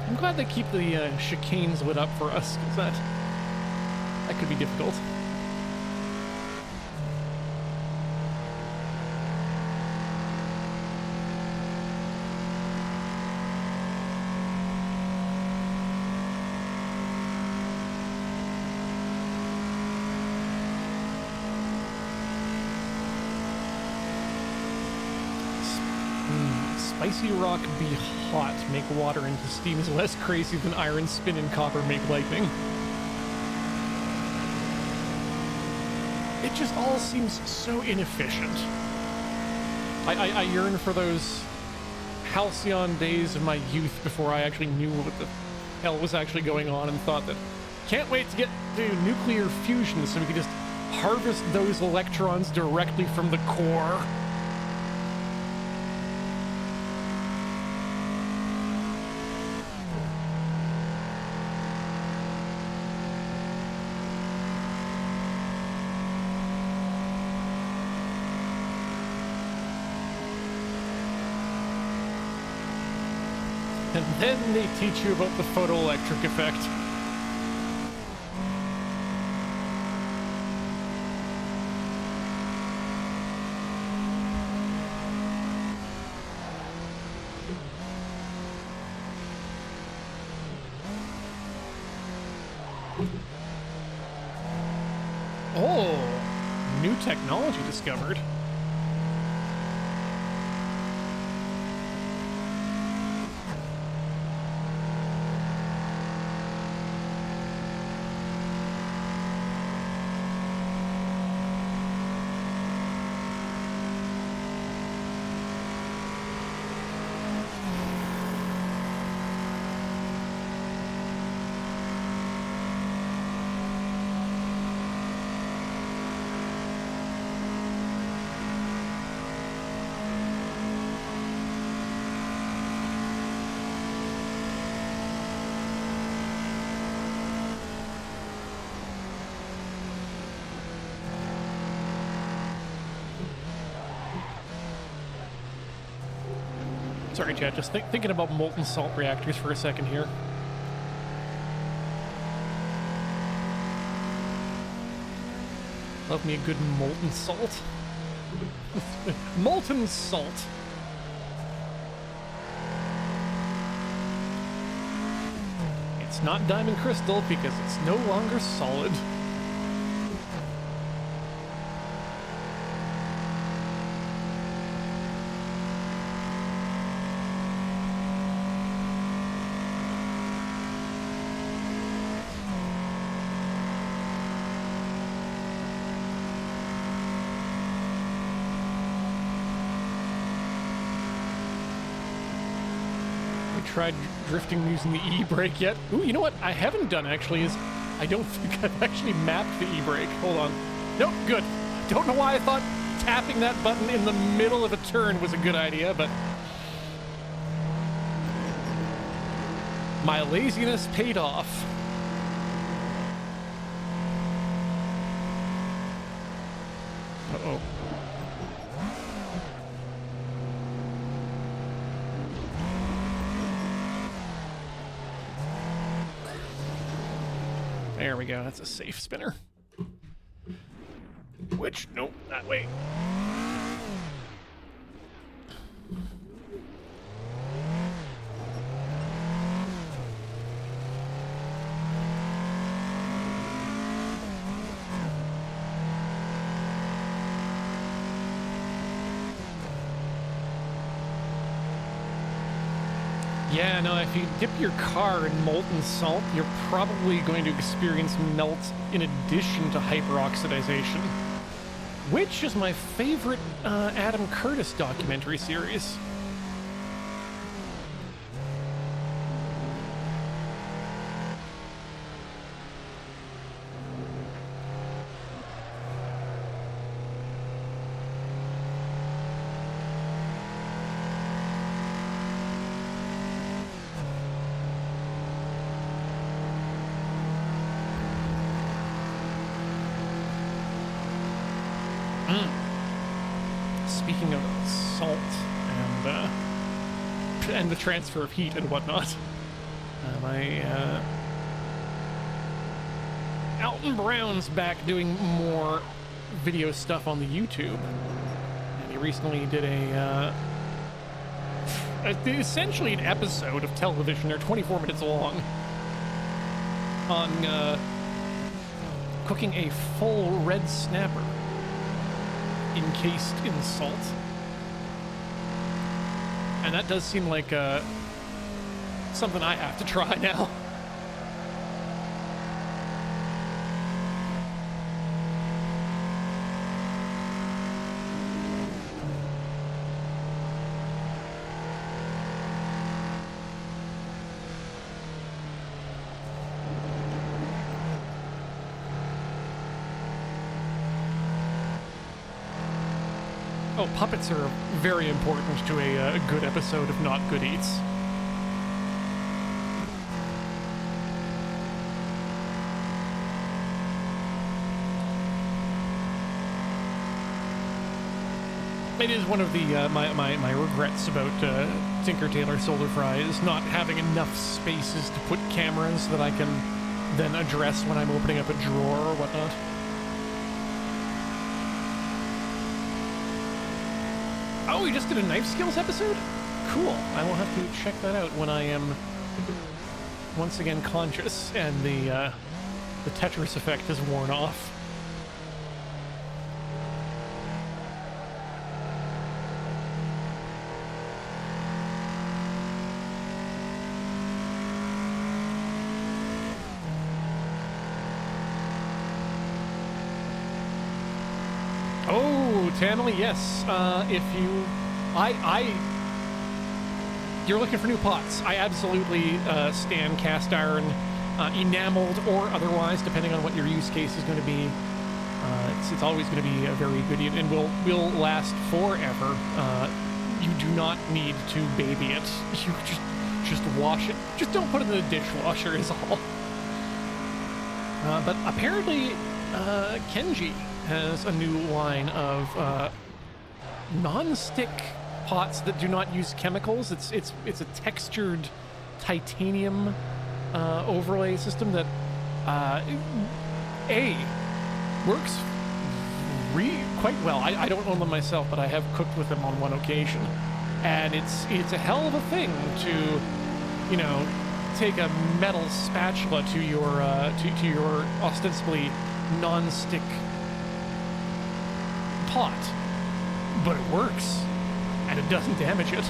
I'm glad they keep the chicanes lit up for us, because that could be difficult. Spicy rock be hot, make water into steam is less crazy than iron spin and copper make lightning. It just all seems so inefficient. I yearn for those halcyon days of my youth before I actually knew what the hell was actually going on, and thought that, can't wait to get to nuclear fusion so we can just harvest those electrons directly from the core. And then they teach you about the photoelectric effect. Oh, new technology discovered. Sorry, chat, just thinking about molten salt reactors for a second here. Love me a good molten salt. Molten salt. It's not diamond crystal because it's no longer solid. Tried drifting using the e-brake yet. Ooh, you know what I haven't done actually is I don't think I've actually mapped the e-brake. Hold on. Nope, good. Don't know why I thought tapping that button in the middle of a turn was a good idea, but my laziness paid off. Uh-oh. There we go, that's a safe spinner. Which, nope, that way. Yeah, no, if you dip your car in molten salt, you're probably going to experience melt in addition to hyperoxidization, which is my favorite Adam Curtis documentary series. Speaking of salt and the transfer of heat and whatnot, Alton Brown's back doing more video stuff on the YouTube, and he recently did essentially an episode of television. They're 24 minutes long on cooking a full red snapper encased in salt. And that does seem like something I have to try now. Oh, puppets are very important to a good episode of Not Good Eats. It is one of the my regrets about Tinker Tailor Soldier Fry is not having enough spaces to put cameras that I can then address when I'm opening up a drawer or whatnot. Oh, we just did a knife skills episode? Cool. I will have to check that out when I am once again conscious and the Tetris effect has worn off. Tanley, yes. If you, you're looking for new pots. I absolutely stand cast iron, enameled or otherwise, depending on what your use case is going to be. It's always going to be a very good and will last forever. You do not need to baby it. You just wash it. Just don't put it in the dishwasher is all. But apparently, Kenji has a new line of non-stick pots that do not use chemicals. It's a textured titanium overlay system that works quite well. I don't own them myself, but I have cooked with them on one occasion, and it's a hell of a thing to, you know, take a metal spatula to your to your ostensibly non-stick pot, but it works, and it doesn't damage it.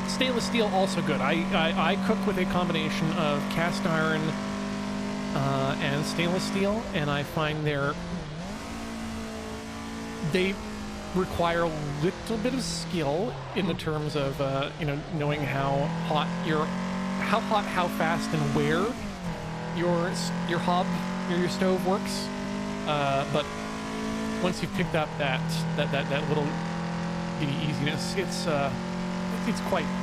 Stainless steel also good. I cook with a combination of cast iron and stainless steel, and I find they require a little bit of skill in the terms of you know, knowing how hot, how fast, and where your hob or your stove works. But once you've picked up that little bitty easiness,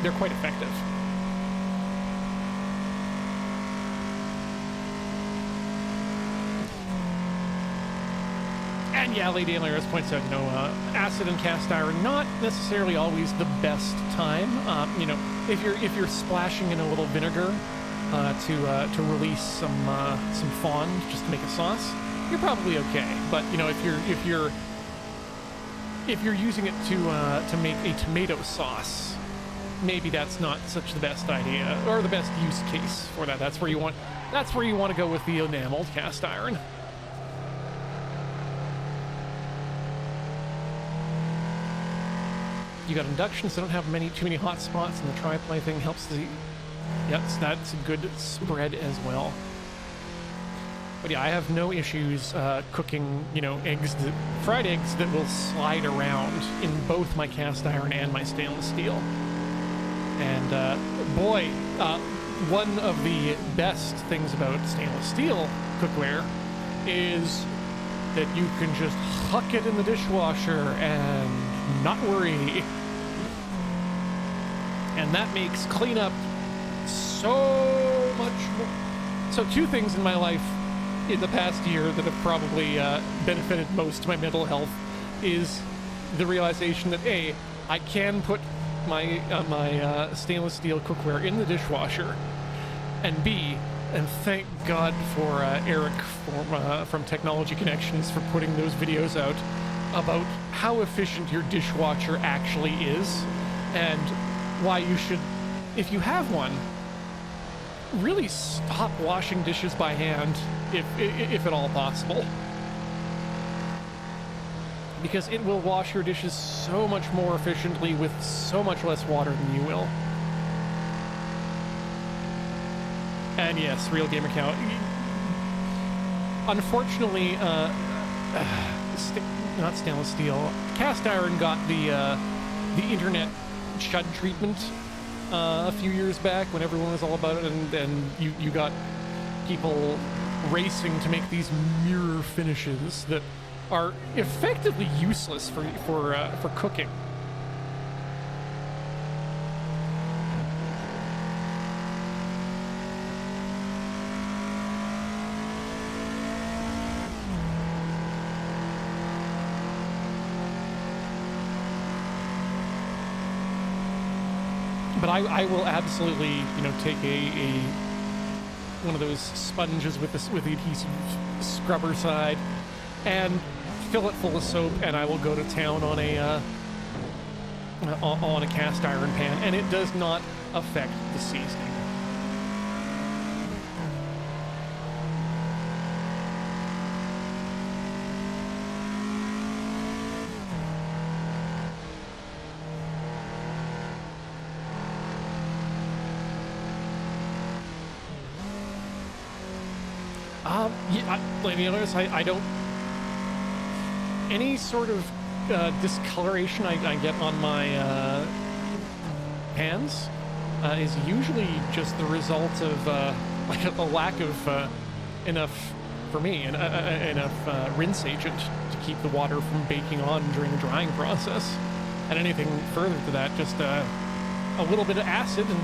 they're quite effective. And yeah, Lady LRR points out, you know, acid and cast iron not necessarily always the best time. You know, if you're splashing in a little vinegar to release some fond just to make a sauce, you're probably okay. But you know, if you're using it to make a tomato sauce, maybe that's not such the best idea or the best use case for that. That's where you want to go with the enameled cast iron. You got induction, so don't have too many hot spots, and the tri-ply thing helps the. Yes, that's a good spread as well. But yeah, I have no issues cooking, you know, fried eggs that will slide around in both my cast iron and my stainless steel. And boy, one of the best things about stainless steel cookware is that you can just huck it in the dishwasher and not worry. And that makes cleanup so much more. So two things in my life in the past year that have probably benefited most to my mental health is the realization that A, I can put my stainless steel cookware in the dishwasher, and B, and thank God for Eric from Technology Connections for putting those videos out about how efficient your dishwasher actually is, and why you should, if you have one, really stop washing dishes by hand if at all possible. Because it will wash your dishes so much more efficiently with so much less water than you will. And yes, Real Gamer Cow. Unfortunately, not stainless steel, cast iron got the internet chud treatment a few years back when everyone was all about it, and you got people racing to make these mirror finishes that are effectively useless for cooking. But I will absolutely, you know, take one of those sponges with the adhesive scrubber side and fill it full of soap, and I will go to town on a cast iron pan, and it does not affect the seasoning. I don't. Any sort of discoloration I get on my pans is usually just the result of like a lack of enough, for me, enough rinse agent to keep the water from baking on during the drying process. And anything further to that, just a little bit of acid and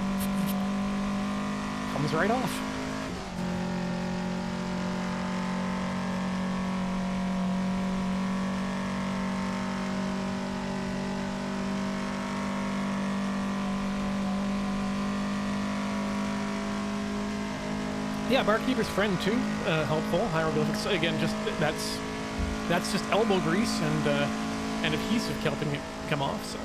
comes right off. Yeah, Barkeeper's Friend too, helpful. Hieroglyphics, again, just that's just elbow grease and adhesive helping it come off, so.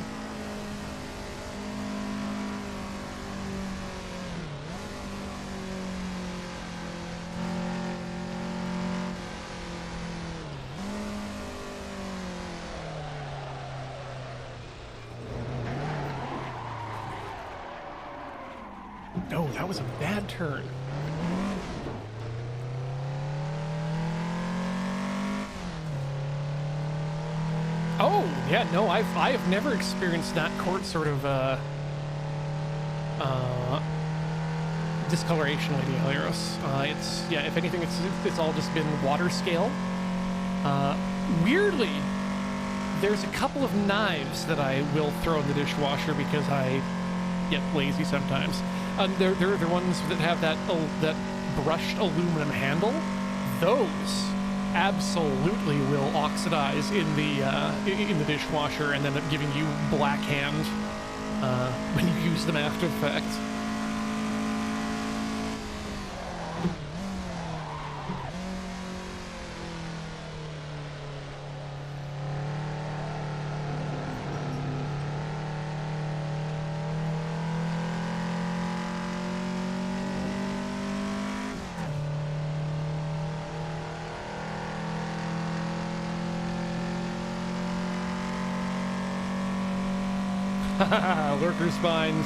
Oh, that was a bad turn. Oh, yeah, no, I have never experienced that court sort of discoloration, Lady Elios. It's, yeah, if anything, it's all just been water scale. Weirdly, there's a couple of knives that I will throw in the dishwasher because I get lazy sometimes. They're ones that have that brushed aluminum handle. Those absolutely will oxidize in the dishwasher and end up giving you black hand when you use them after the fact. Lurker's Spine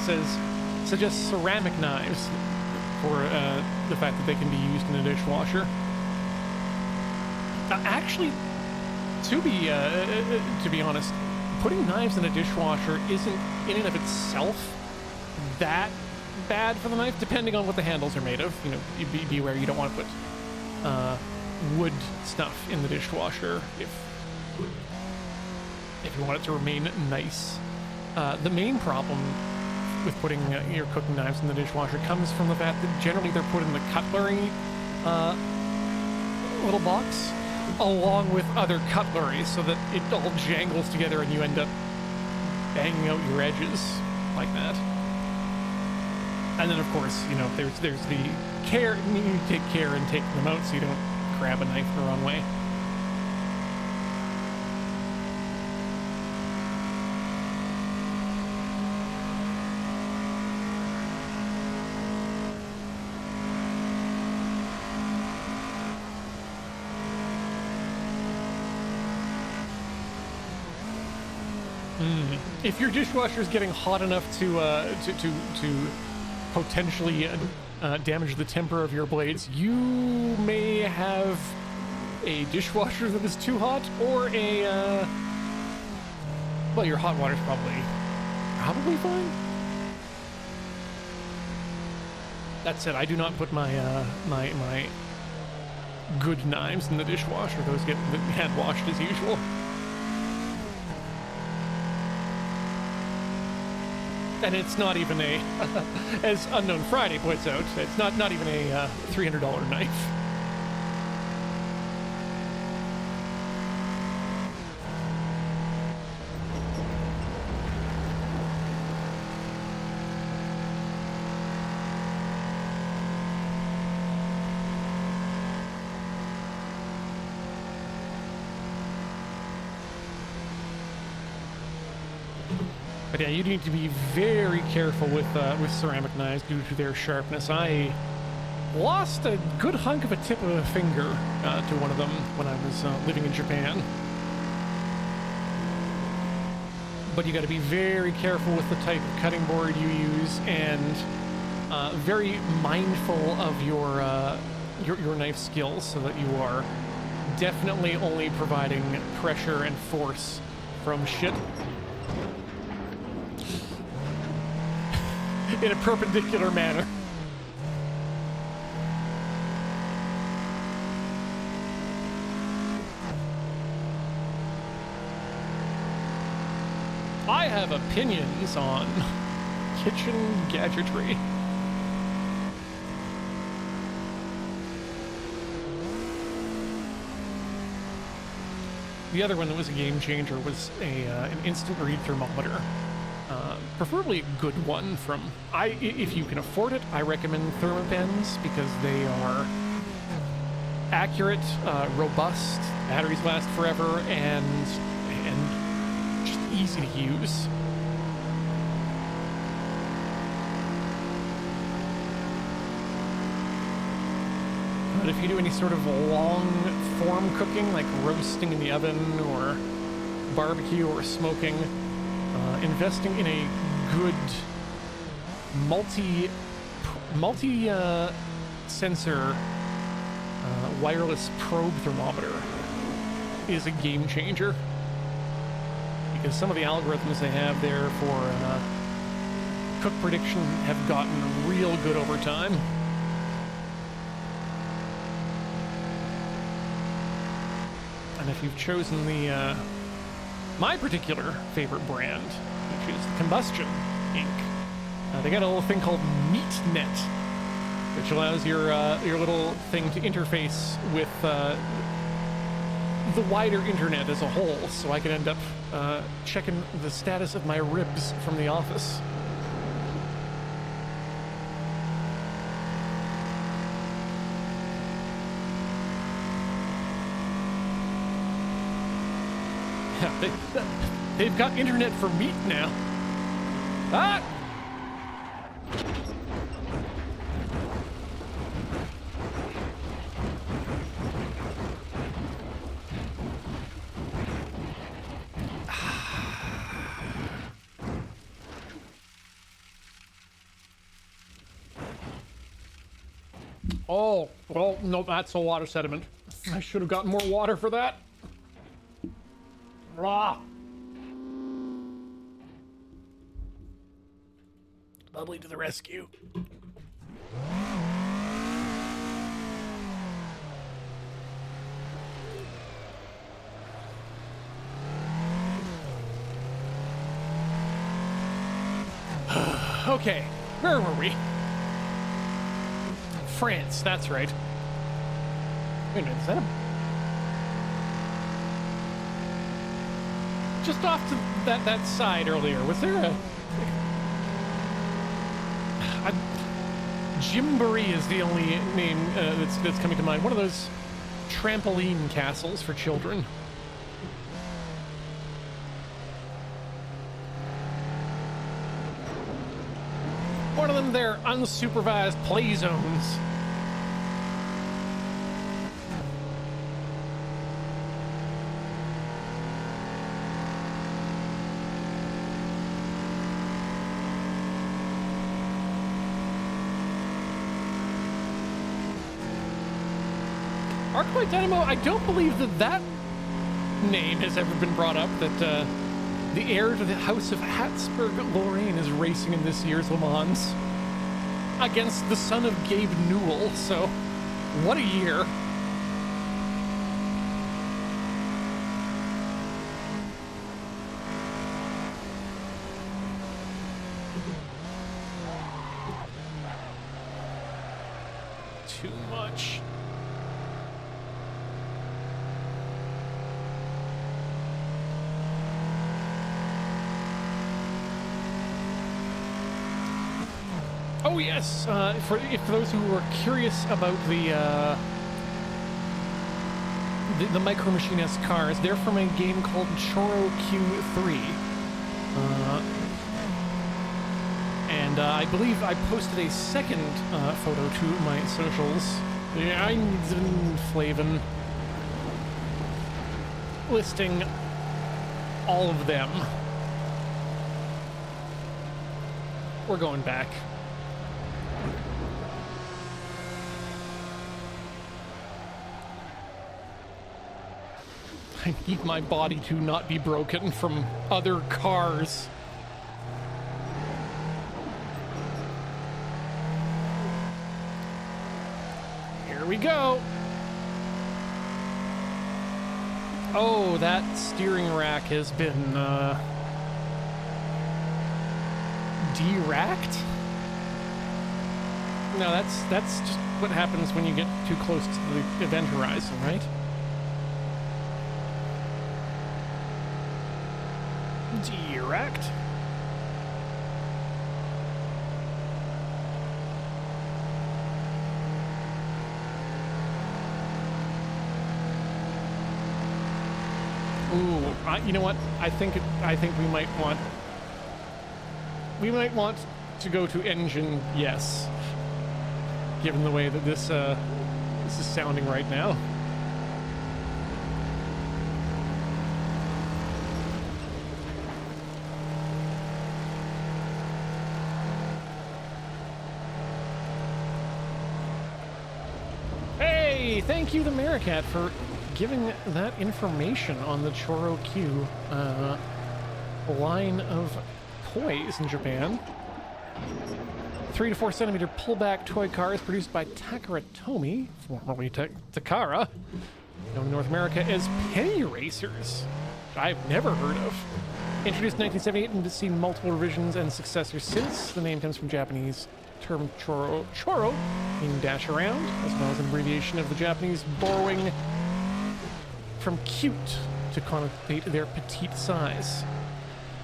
suggests ceramic knives for the fact that they can be used in a dishwasher. Actually, to be honest, putting knives in a dishwasher isn't in and of itself that bad for the knife, depending on what the handles are made of. You know, be aware you don't want to put wood stuff in the dishwasher if you want it to remain nice. The main problem with putting your cooking knives in the dishwasher comes from the fact that generally they're put in the cutlery little box along with other cutlery so that it all jangles together and you end up banging out your edges like that. And then, of course, you know, there's the care, you need to take care in taking them out so you don't grab a knife the wrong way. If your dishwasher is getting hot enough to potentially damage the temper of your blades, you may have a dishwasher that is too hot, or a well, your hot water's probably fine. That said, I do not put my my good knives in the dishwasher. Those get hand washed as usual. And it's not even a, as Unknown Friday points out, it's not even a $300 knife. But yeah, you need to be very careful with ceramic knives due to their sharpness. I lost a good hunk of a tip of a finger to one of them when I was living in Japan. But you got to be very careful with the type of cutting board you use, and very mindful of your knife skills, so that you are definitely only providing pressure and force from shit. In a perpendicular manner. I have opinions on kitchen gadgetry. The other one that was a game changer was an instant read thermometer. preferably a good one from, if you can afford it, I recommend Thermabens because they are accurate, robust, batteries last forever, and just easy to use. But if you do any sort of long form cooking, like roasting in the oven or barbecue or smoking, investing in a good multi sensor wireless probe thermometer is a game changer, because some of the algorithms they have there for cook prediction have gotten real good over time. And if you've chosen the my particular favorite brand, which is Combustion Inc., they got a little thing called MeatNet, which allows your little thing to interface with the wider internet as a whole, so I can end up checking the status of my ribs from the office. They've got internet for meat now. Ah! Oh, well, no, that's a lot of sediment. I should have gotten more water for that. Blah. Bubbly to the rescue. Okay, where were we? France, that's right. Wait a minute, is that a... Just off to that side earlier, was there a Gymboree is the only name that's coming to mind. One of those trampoline castles for children. One of them, they're unsupervised play zones. Arclight Dynamo, I don't believe that name has ever been brought up, that the heir to the House of Habsburg-Lorraine is racing in this year's Le Mans against the son of Gabe Newell, so what a year. Too much. Oh yes, for those who are curious about the Micro Machines cars, they're from a game called Choro Q3, and I believe I posted a second photo to my socials. Flavin, listing all of them. We're going back. I need my body to not be broken from other cars. Here we go. Oh, that steering rack has been de-racked? No, that's just what happens when you get too close to the event horizon, right? De-racked. You know what? I think we might want to go to engine, yes. Given the way that this is sounding right now. Hey, thank you, the Maricat, for giving that information on the Choro Q line of toys in Japan. 3 to 4 centimeter pullback toy cars produced by Takara Tomy, formerly Takara, known in North America as Penny Racers, which I've never heard of. Introduced in 1978 and has seen multiple revisions and successors since. The name comes from Japanese term choro, meaning dash around, as well as an abbreviation of the Japanese borrowing from cute to connotate their petite size.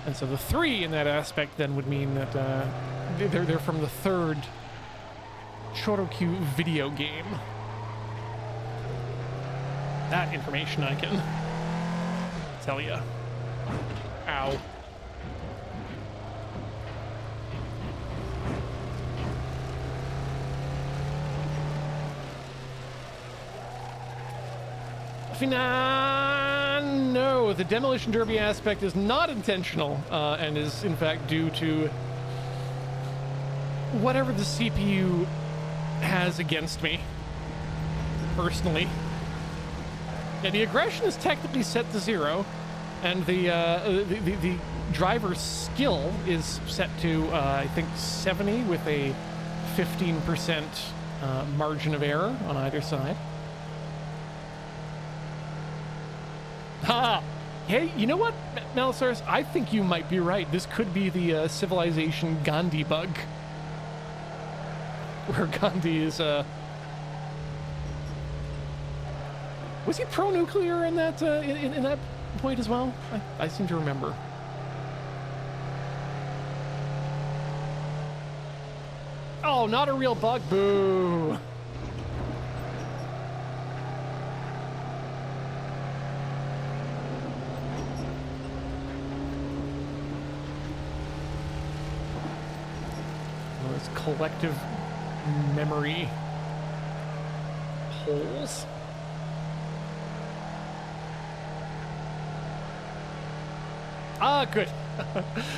And so the 3 in that aspect then would mean that they're from the 3rd Chorokyu video game. That information I can tell ya. Ow. No, the demolition derby aspect is not intentional, and is in fact due to whatever the CPU has against me, personally. Yeah, the aggression is technically set to 0, and the driver's skill is set to I think 70 with a 15% margin of error on either side. Ha! Hey, you know what, Melisaurus? I think you might be right. This could be the Civilization Gandhi bug. Where Gandhi is, was he pro-nuclear in that, in that point as well? I seem to remember. Oh, not a real bug. Boo! Collective memory holes. Ah, good.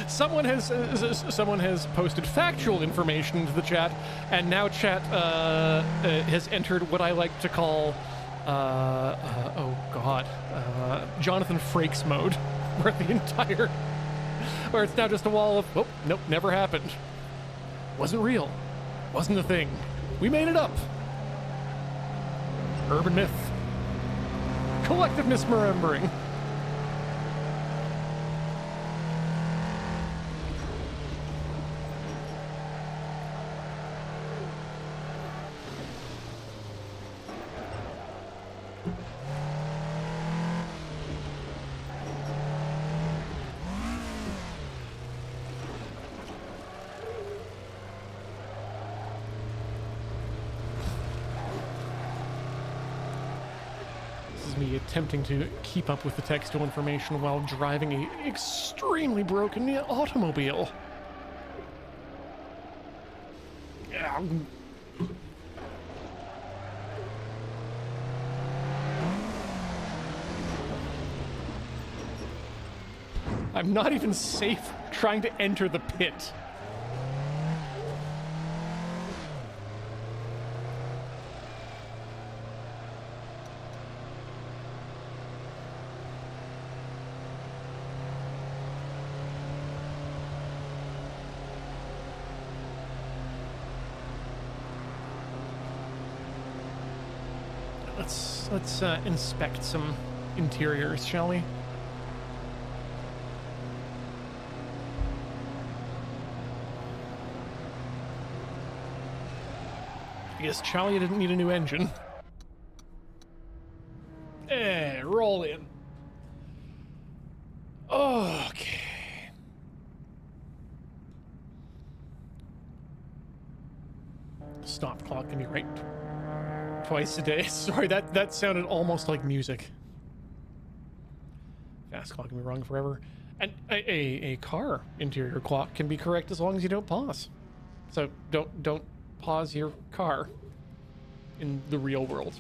someone has posted factual information into the chat, and now chat has entered what I like to call Jonathan Frakes mode, where it's now just a wall of nope, never happened. Wasn't real. Wasn't a thing. We made it up. Urban myth. Collective misremembering. Attempting to keep up with the textual information while driving an extremely broken automobile. I'm not even safe trying to enter the pit. Let's inspect some interiors, shall we? I guess Chalia didn't need a new engine. Roll in. Okay. Stop clock can be right twice a day. Sorry, that sounded almost like music. fast clock can be wrong forever. And a car interior clock can be correct as long as you don't pause. So don't pause your car in the real world,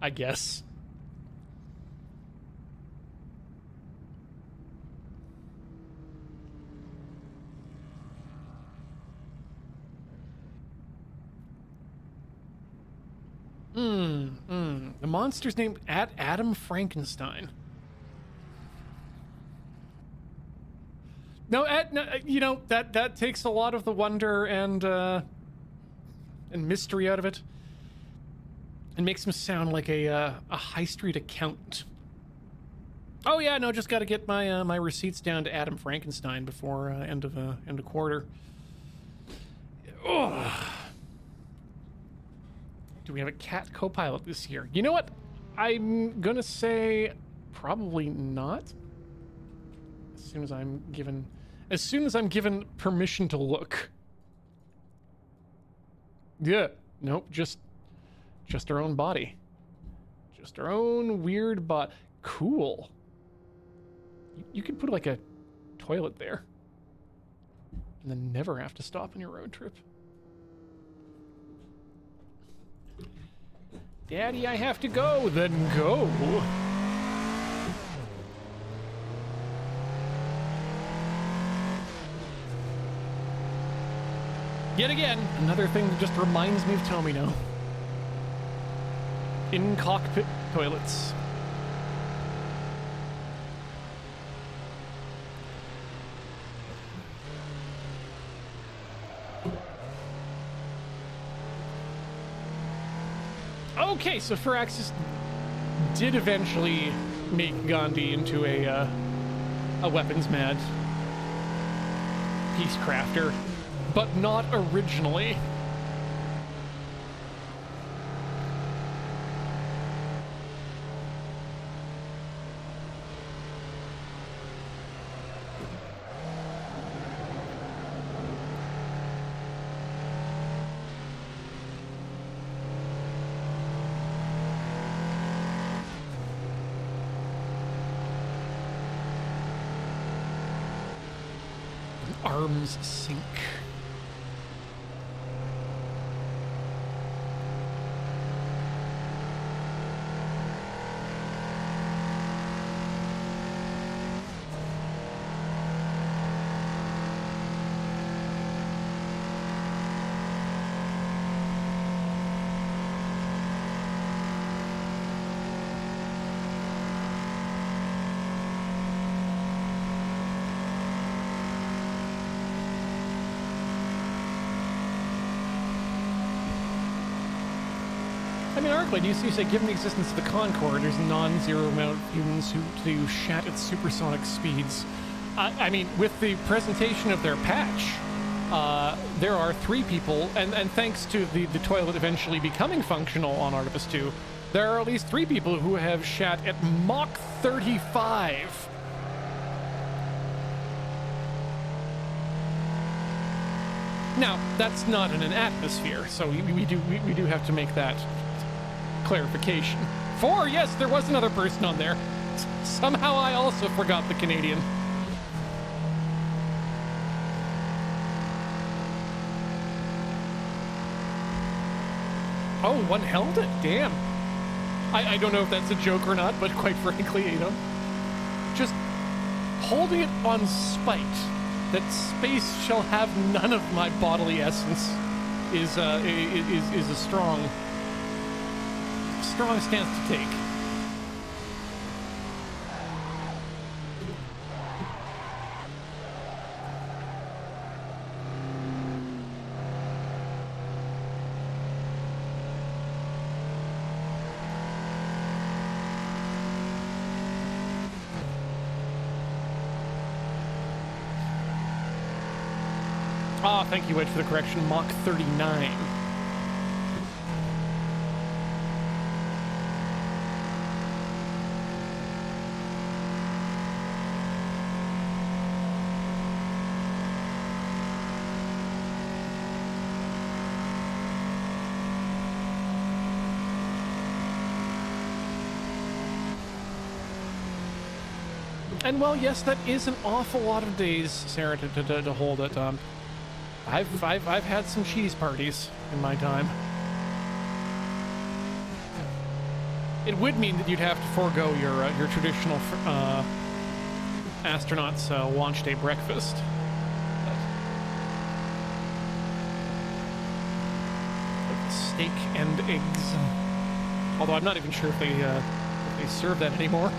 I guess. The monster's named Adam Frankenstein. No, you know, that takes a lot of the wonder and mystery out of it, and makes him sound like a high street accountant. Oh yeah, no, just got to get my my receipts down to Adam Frankenstein before end of quarter. Ugh. Do we have a cat co-pilot this year? You know what? I'm gonna say probably not. As soon as I'm given permission to look. Yeah. Nope. Just our own body. Just our own weird body. Cool. You could put like a toilet there, and then never have to stop on your road trip. Daddy, I have to go. Then go. Yet again, another thing that just reminds me of Tomino. In-cockpit toilets. Okay, so Firaxis did eventually make Gandhi into a weapons-mad peacecrafter, but not originally. Arms sink. But you say, given the existence of the Concorde, there's a non-zero amount of humans who shat at supersonic speeds. I mean, with the presentation of their patch, there are 3 people, and thanks to the toilet eventually becoming functional on Artemis 2, there are at least 3 people who have shat at Mach 35. Now, that's not in an atmosphere, so we do have to make that clarification. 4, yes, there was another person on there. Somehow I also forgot the Canadian. Oh, one held it? Damn. I don't know if that's a joke or not, but quite frankly, you know, just holding it on spite, that space shall have none of my bodily essence, is a strong stance to take. Ah, thank you, Wedge, for the correction. Mach 39. And well, yes, that is an awful lot of days, Sarah, to hold it. I've had some cheese parties in my time. It would mean that you'd have to forego your traditional astronauts launch day breakfast. But steak and eggs. Although I'm not even sure if they serve that anymore.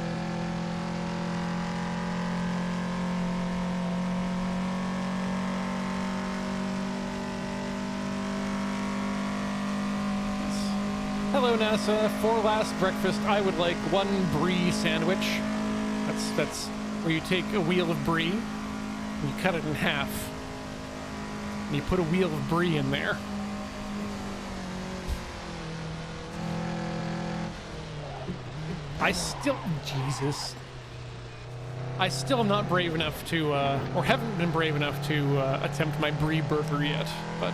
Hello, NASA. For last breakfast, I would like one brie sandwich. That's where you take a wheel of brie and you cut it in half. And you put a wheel of brie in there. Jesus. I still am not brave enough to, or haven't been brave enough to attempt my brie burger yet, but...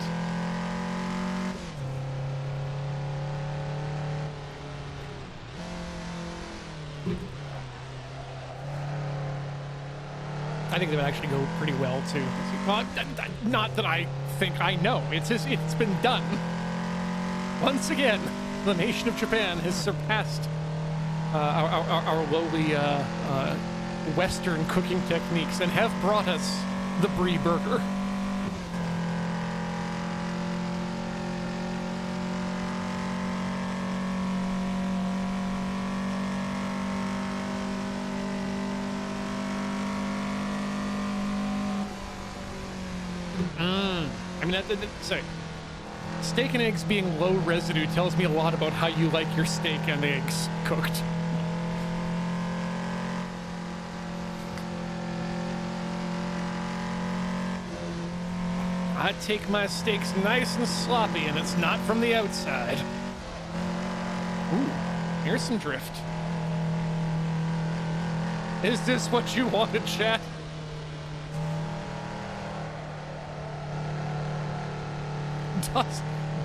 I think that would actually go pretty well too. Well, not that I think I know. It's been done. Once again, the nation of Japan has surpassed our lowly Western cooking techniques and have brought us the brie burger. I mean, sorry. Steak and eggs being low residue tells me a lot about how you like your steak and eggs cooked. I take my steaks nice and sloppy, and it's not from the outside. Ooh, here's some drift. Is this what you wanted, chat?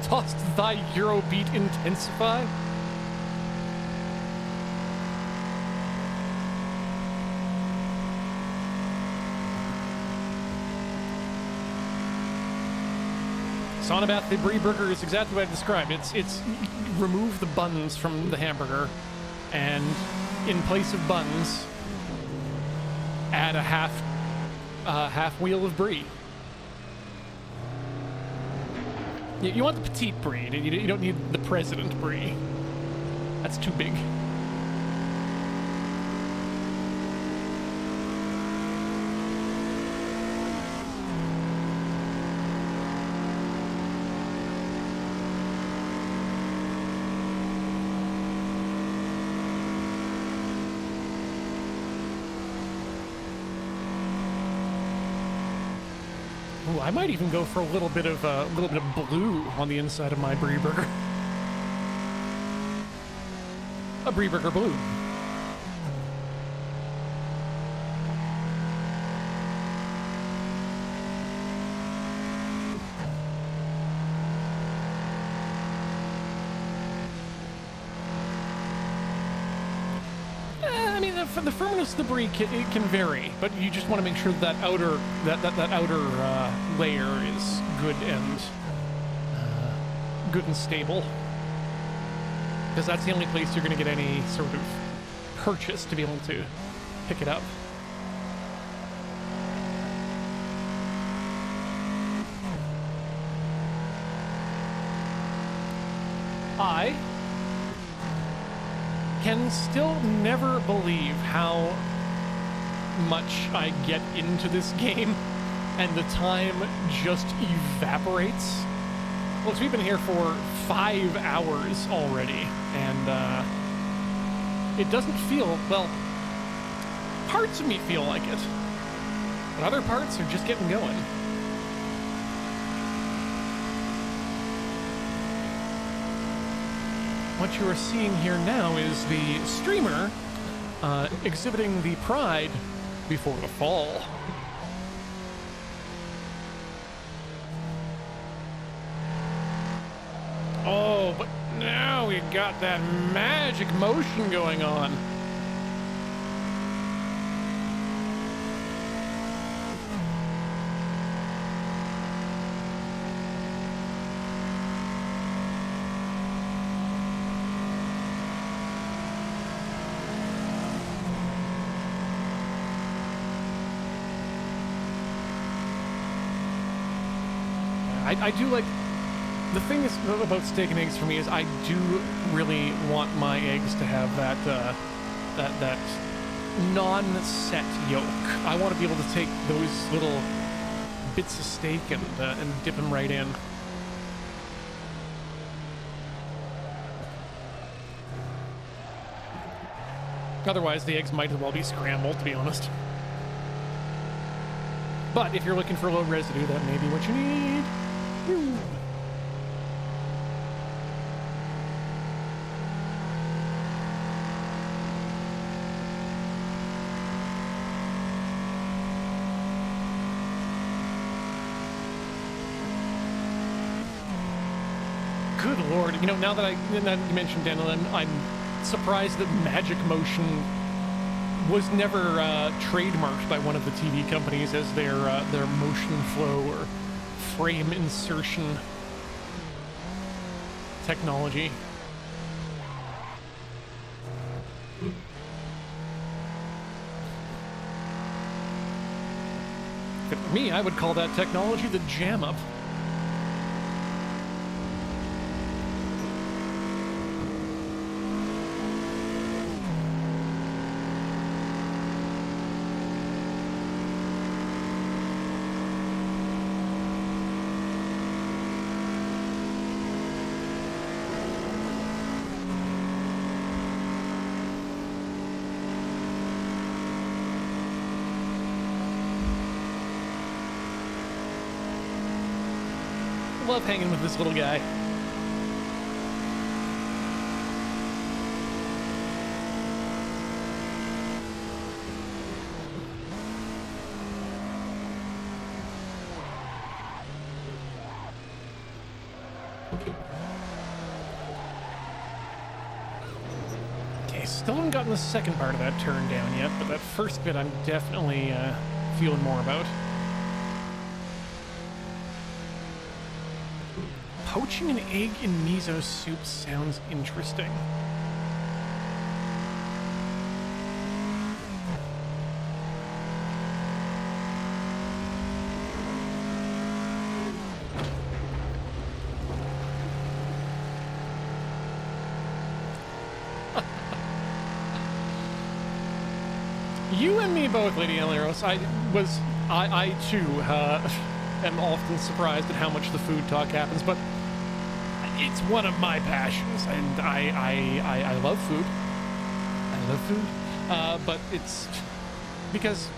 Dost thy Eurobeat intensify? Sonabath, the brie burger is exactly what I described. It's remove the buns from the hamburger, and in place of buns, add a half wheel of brie. You want the petite brie. You don't need the president brie. That's too big. Ooh, I might even go for a little bit of blue on the inside of my brie burger. A brie burger blue. The firmness of the brie it can vary, but you just want to make sure that outer layer is good and stable, because that's the only place you're going to get any sort of purchase to be able to pick it up. I can still never believe how much I get into this game and the time just evaporates. Well, we've been here for 5 hours already, and it doesn't feel, well, parts of me feel like it, but other parts are just getting going. What you are seeing here now is the streamer exhibiting the pride before the fall. Oh, but now we got that magic motion going on. I do like... The thing is about steak and eggs for me is I do really want my eggs to have that non-set yolk. I want to be able to take those little bits of steak and dip them right in. Otherwise, the eggs might as well be scrambled, to be honest. But if you're looking for low residue, that may be what you need. Woo. Good lord, you know, now that you mentioned Dandelion, I'm surprised that Magic Motion was never trademarked by one of the TV companies as their motion flow or frame insertion technology. If it were me, I would call that technology the jam up. Love hanging with this little guy. Okay, still haven't gotten the second part of that turn down yet, but that first bit I'm definitely feeling more about. Poaching an egg in miso soup sounds interesting. You and me both, Lady Eleros. I too am often surprised at how much the food talk happens, but it's one of my passions, and I love food. I love food, but it's because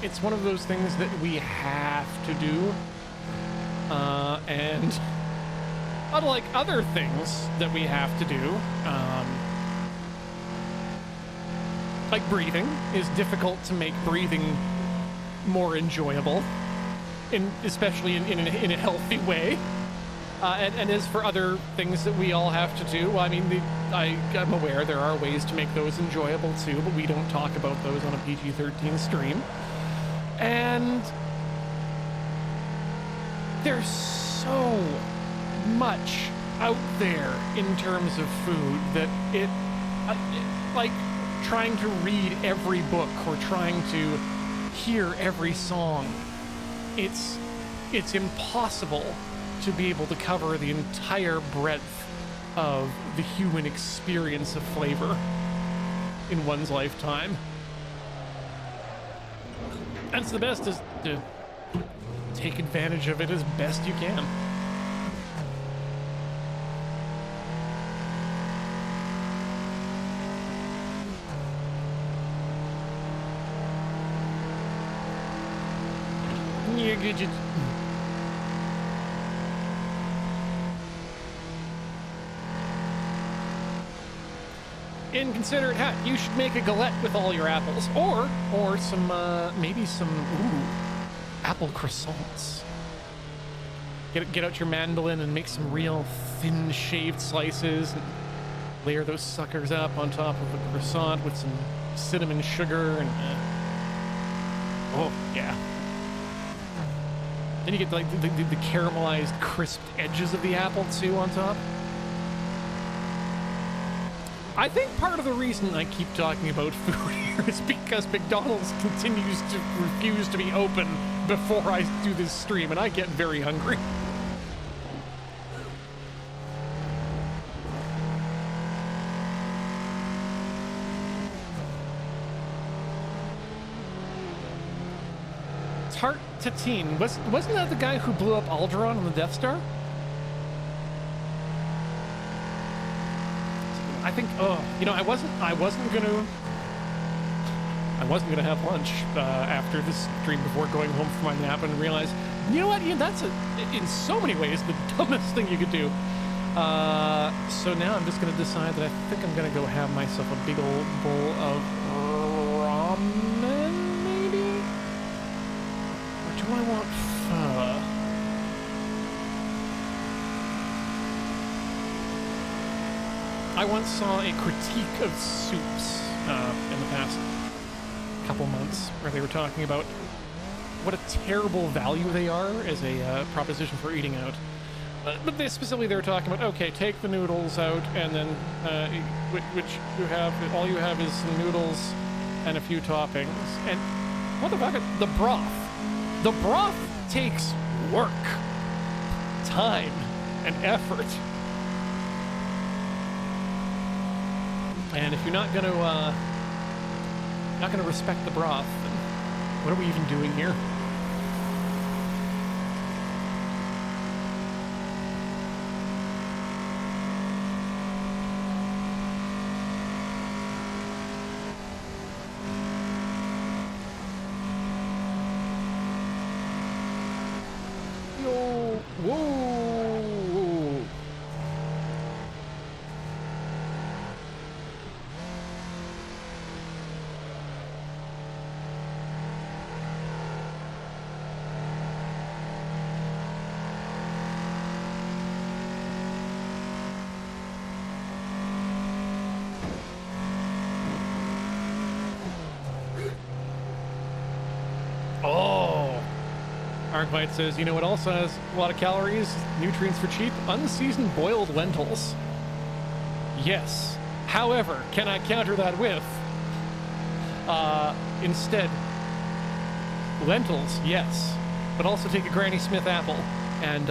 it's one of those things that we have to do, and unlike other things that we have to do, like breathing is difficult to make breathing more enjoyable, especially in a healthy way. And as for other things that we all have to do, I mean, I'm aware there are ways to make those enjoyable too, but we don't talk about those on a PG-13 stream. And there's so much out there in terms of food that like trying to read every book or trying to hear every song, it's impossible to be able to cover the entire breadth of the human experience of flavor in one's lifetime. And so the best is to take advantage of it as best you can. And consider it hot. You should make a galette with all your apples, or some maybe some apple croissants. Get out your mandolin and make some real thin shaved slices, and layer those suckers up on top of a croissant with some cinnamon sugar and oh yeah. Then you get like the caramelized, crisped edges of the apple too on top. I think part of the reason I keep talking about food here is because McDonald's continues to refuse to be open before I do this stream, and I get very hungry. Tart Tatine. Wasn't that the guy who blew up Alderaan on the Death Star? I think. Oh, you know, I wasn't gonna have lunch after this stream before going home for my nap, and realized, you know what, Ian, that's in so many ways the dumbest thing you could do. So now I'm just gonna decide that I think I'm gonna go have myself a big old bowl of ramen, maybe? Or do I want pho? I once saw a critique of soups in the past couple months where they were talking about what a terrible value they are as a proposition for eating out. But they specifically, they were talking about, okay, take the noodles out, and then which you have, all you have is some noodles and a few toppings. And what the fuck? The broth. The broth takes work, time, and effort. And if you're not gonna respect the broth, then what are we even doing here? Yo, whoa. Oh, Arcbite says, you know what also has a lot of calories, nutrients for cheap? Unseasoned boiled lentils. Yes. However, can I counter that with? Instead, lentils, yes. But also take a Granny Smith apple and,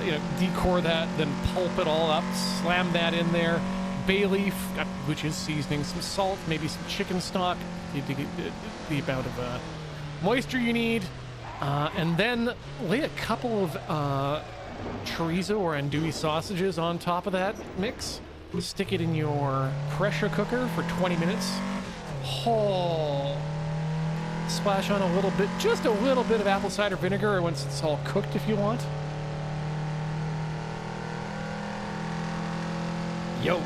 you know, decore that, then pulp it all up, slam that in there, bay leaf, which is seasoning, some salt, maybe some chicken stock, to get the amount of moisture you need, and then lay a couple of chorizo or andouille sausages on top of that mix. Stick it in your pressure cooker for 20 minutes. Oh, splash on a little bit, just a little bit of apple cider vinegar once it's all cooked if you want. Yo.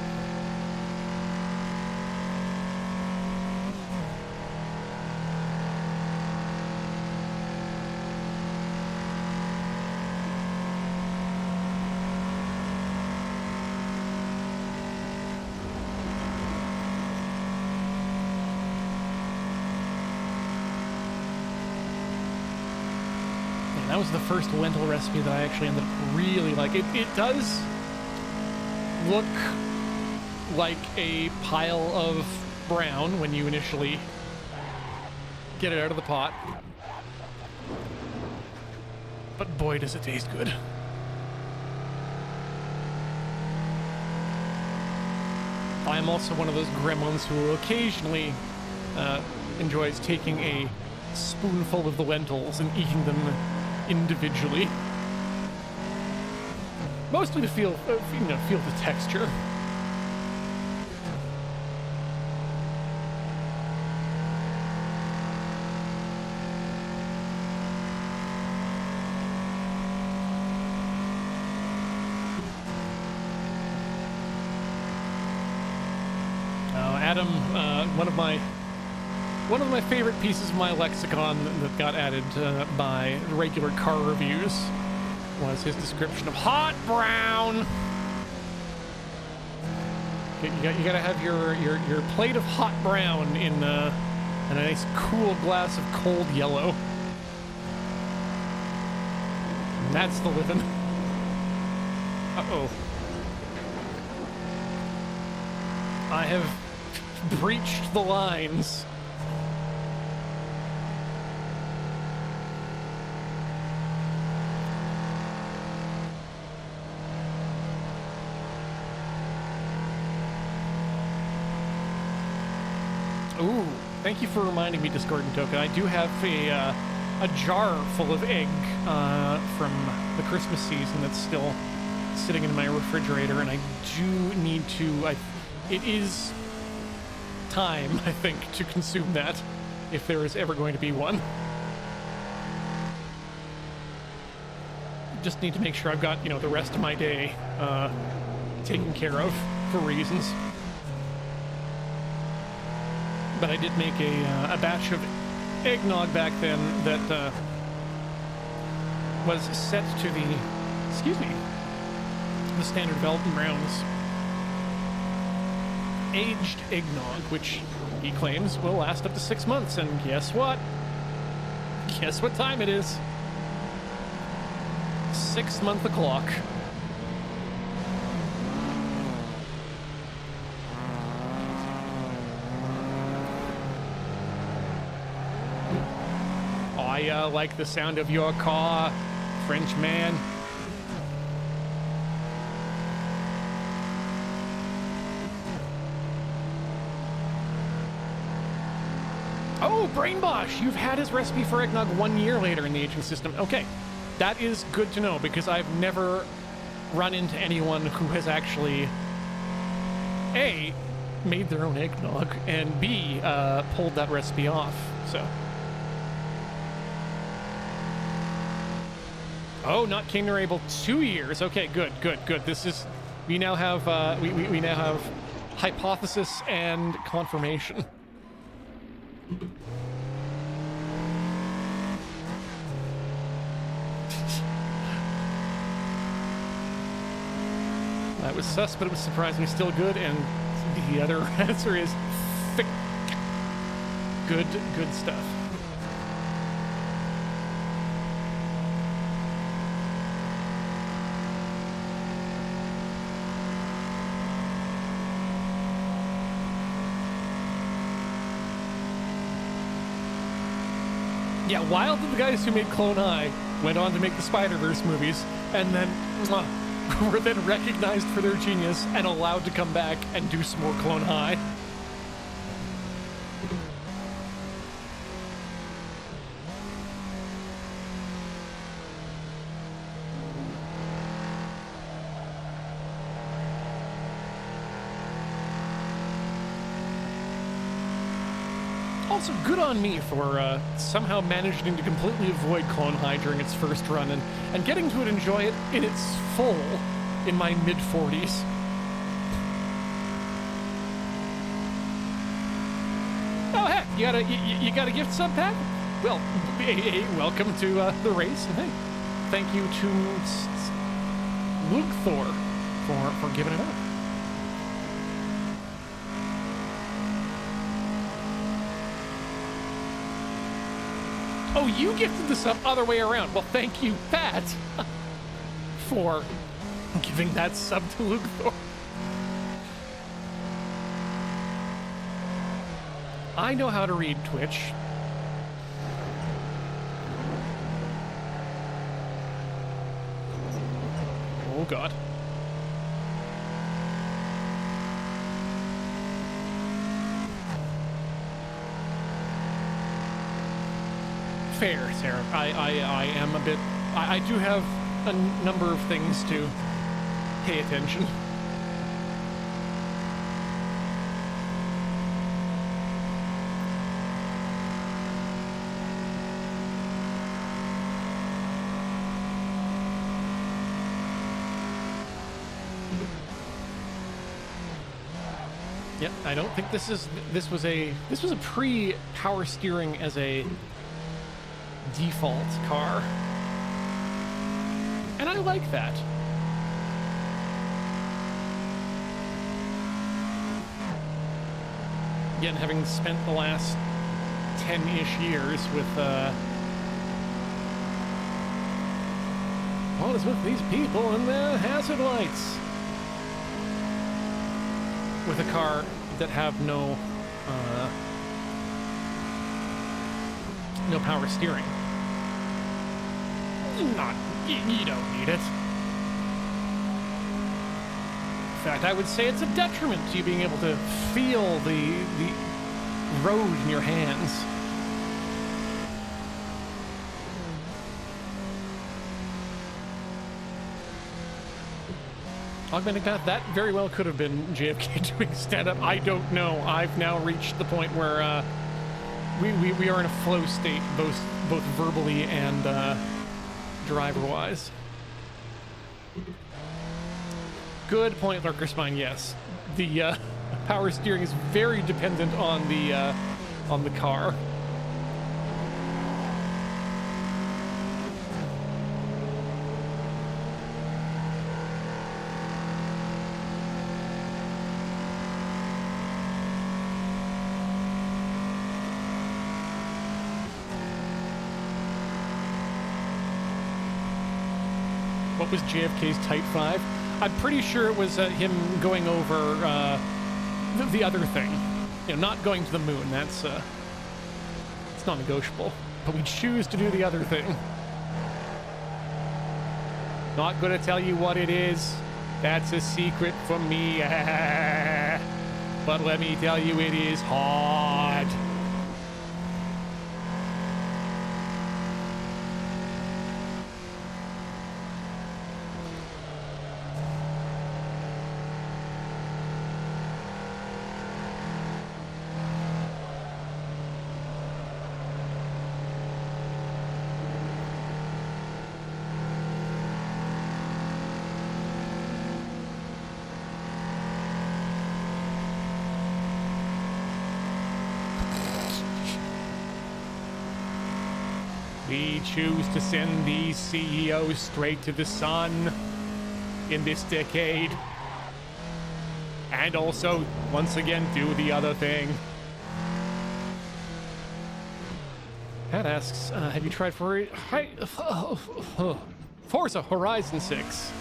That was the first lentil recipe that I actually ended up really like. It does look like a pile of brown when you initially get it out of the pot. But boy, does it taste good. I'm also one of those gremlins who occasionally enjoys taking a spoonful of the lentils and eating them individually, mostly to feel the texture. Adam, one of my favorite pieces of my lexicon that got added by regular car reviews was his description of hot brown. You gotta have your plate of hot brown in a nice cool glass of cold yellow. And that's the living. Uh-oh. I have breached the lines. Ooh, thank you for reminding me, Discordant Token. I do have a jar full of egg from the Christmas season that's still sitting in my refrigerator, and I do need to. It is time, I think, to consume that if there is ever going to be one. Just need to make sure I've got, the rest of my day taken care of for reasons. But I did make a batch of eggnog back then that was set to the standard Velveteen Brown's aged eggnog, which he claims will last up to 6 months. And guess what? Guess what time it is? 6 month o'clock. I like the sound of your car, French man. Oh, Brainbosh, you've had his recipe for eggnog 1 year later in the aging system. Okay, that is good to know, because I've never run into anyone who has actually, A, made their own eggnog, and B, pulled that recipe off, so. Oh, not King nor Able, 2 years. Okay, good. This is, we now have, we now have hypothesis and confirmation. That was sus, but it was surprisingly still good, and the other answer is thick. Good stuff. Yeah, Wild and the guys who made Clone High went on to make the Spider-Verse movies, and then were then recognized for their genius and allowed to come back and do some more Clone High. Also, good on me for somehow managing to completely avoid Clone High during its first run and getting to enjoy it in its full in my mid-40s. Oh, heck, you got a gift sub pack? Well, hey, welcome to the race, and hey, thank you to Luke Thor for giving it up. Oh, you gifted this up other way around. Well, thank you, Pat, for giving that sub to Luke Thor. I know how to read Twitch. Oh, God. Fair, Sarah. I am a bit... I do have a number of things to pay attention. Yep, I don't think this was a pre-power steering as a default car, and I like that. Again, having spent the last 10-ish years with what is with these people and their hazard lights, with a car that have no power steering. You don't need it. In fact, I would say it's a detriment to you being able to feel the road in your hands. Augmenting path, that very well could have been JFK doing stand-up. I don't know. I've now reached the point where we are in a flow state, both verbally and driver-wise. Good point, Lurker Spine. Yes, the power steering is very dependent on the car. What was JFK's Type 5? I'm pretty sure it was him going over the other thing. You know, not going to the moon. That's it's not negotiable. But we choose to do the other thing. Not gonna tell you what it is. That's a secret from me. But let me tell you, it is hard. We choose to send these CEOs straight to the sun in this decade. And also, once again, do the other thing. Pat asks, have you tried Forza Horizon 6?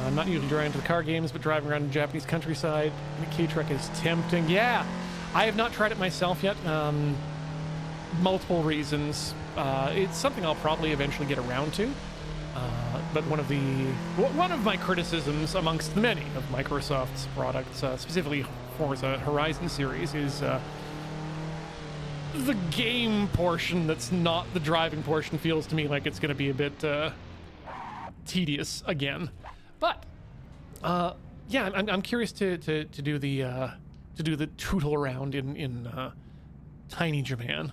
I'm not usually driving to the car games, but driving around the Japanese countryside in a K-Truck is tempting. Yeah, I have not tried it myself yet. Multiple reasons. It's something I'll probably eventually get around to. But one of my criticisms amongst the many of Microsoft's products, specifically Forza Horizon series, is the game portion that's not the driving portion feels to me like it's going to be a bit tedious again. But yeah, I'm curious to do the tootle around in tiny Japan.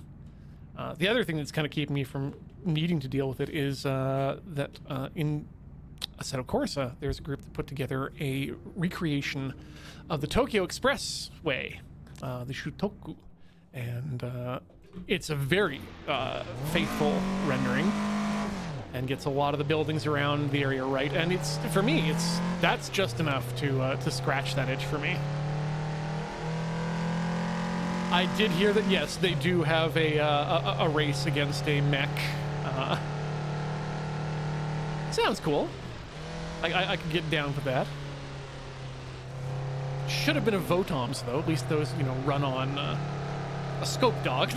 The other thing that's kind of keeping me from needing to deal with it is that in Assetto Corsa, there's a group that put together a recreation of the Tokyo Expressway, the Shutoku, and it's a very faithful rendering and gets a lot of the buildings around the area right. And it's, for me, that's just enough to scratch that itch for me. I did hear that, yes, they do have a race against a mech. Sounds cool. I could get down for that. Should have been a Votoms, though. At least those, you know, run on a scope dog.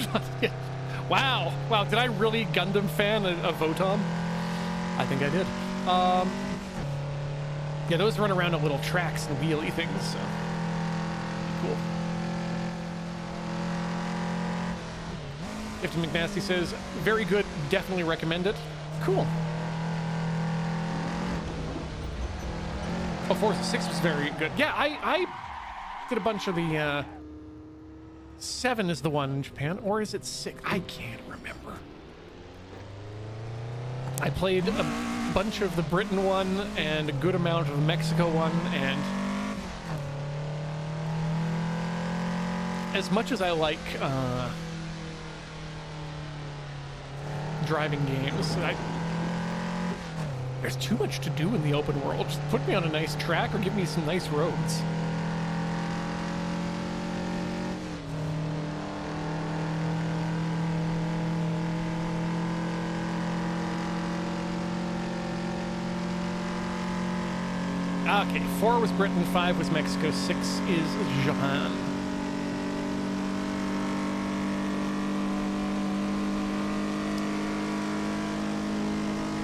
Wow. Wow, did I really Gundam fan a Votom? I think I did. Yeah, those run around on little tracks and wheelie things, so cool. Ifton McNasty says, very good, definitely recommend it. Cool. Oh, Forza 6 was very good. Yeah, I did a bunch of the 7 is the one in Japan, or is it 6? I can't remember. I played a bunch of the Britain one and a good amount of the Mexico one, and as much as I like driving games, there's too much to do in the open world. Just put me on a nice track or give me some nice roads. Okay, 4 was Britain, 5 was Mexico, 6 is Japan.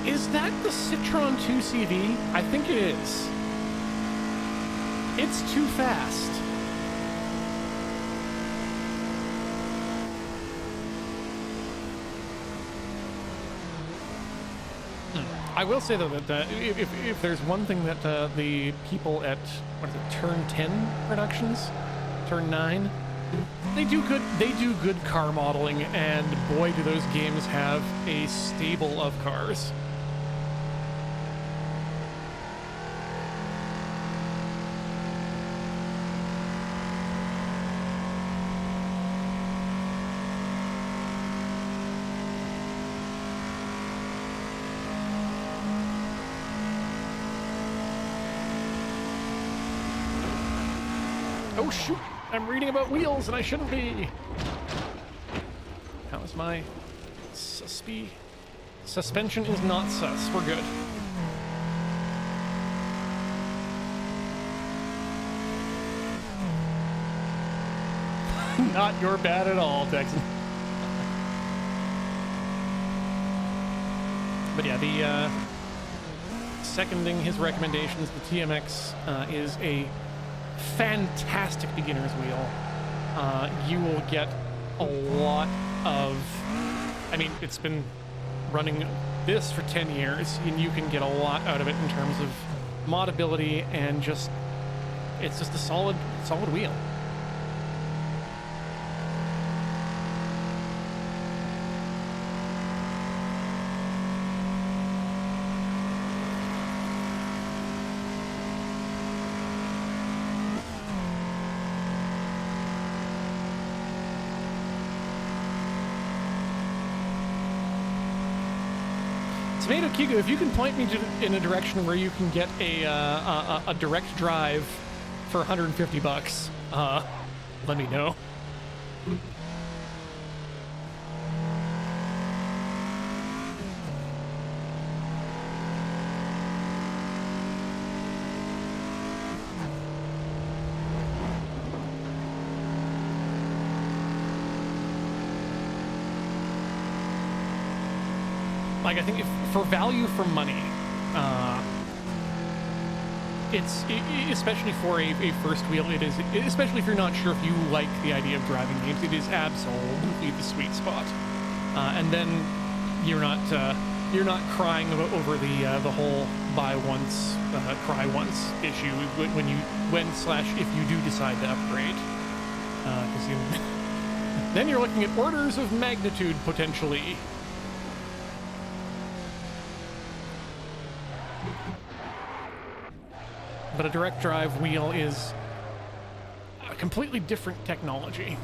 Is that the Citroen 2CV? I think it is. It's too fast. I will say though that if there's one thing that the people at what is it, Turn 10 Productions, Turn 9, they do good car modeling, and boy do those games have a stable of cars. Oh shoot, I'm reading about wheels and I shouldn't be. How is my suspension is not sus, we're good. Not your bad at all, Texan. But yeah, the seconding his recommendations, the TMX is a fantastic beginner's wheel. You will get a lot of, I mean, it's been running this for 10 years, and you can get a lot out of it in terms of modability and just, it's just a solid wheel. Tomato Kigo, if you can point me in a direction where you can get a direct drive for 150 bucks, let me know. Like, I think if, for value for money, it's especially for a first wheel, it is, especially if you're not sure if you like the idea of driving games, it is absolutely the sweet spot. And then you're not crying over the whole buy once, cry once issue if you do decide to upgrade, because then you're looking at orders of magnitude potentially. But a direct drive wheel is a completely different technology.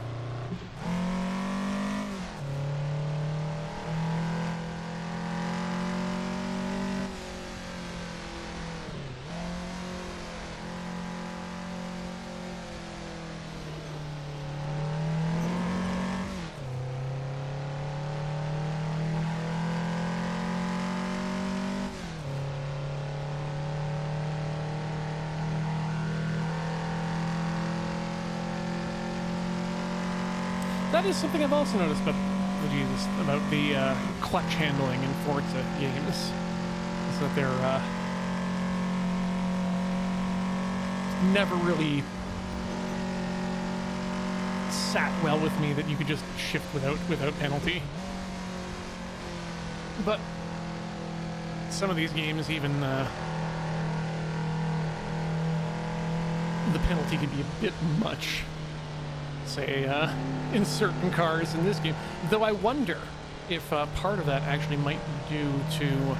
That is something I've also noticed about the clutch handling in Forza games, is that they're never really sat well with me that you could just shift without penalty. But some of these games, even the penalty can be a bit much. Say, in certain cars in this game. Though I wonder if part of that actually might be due to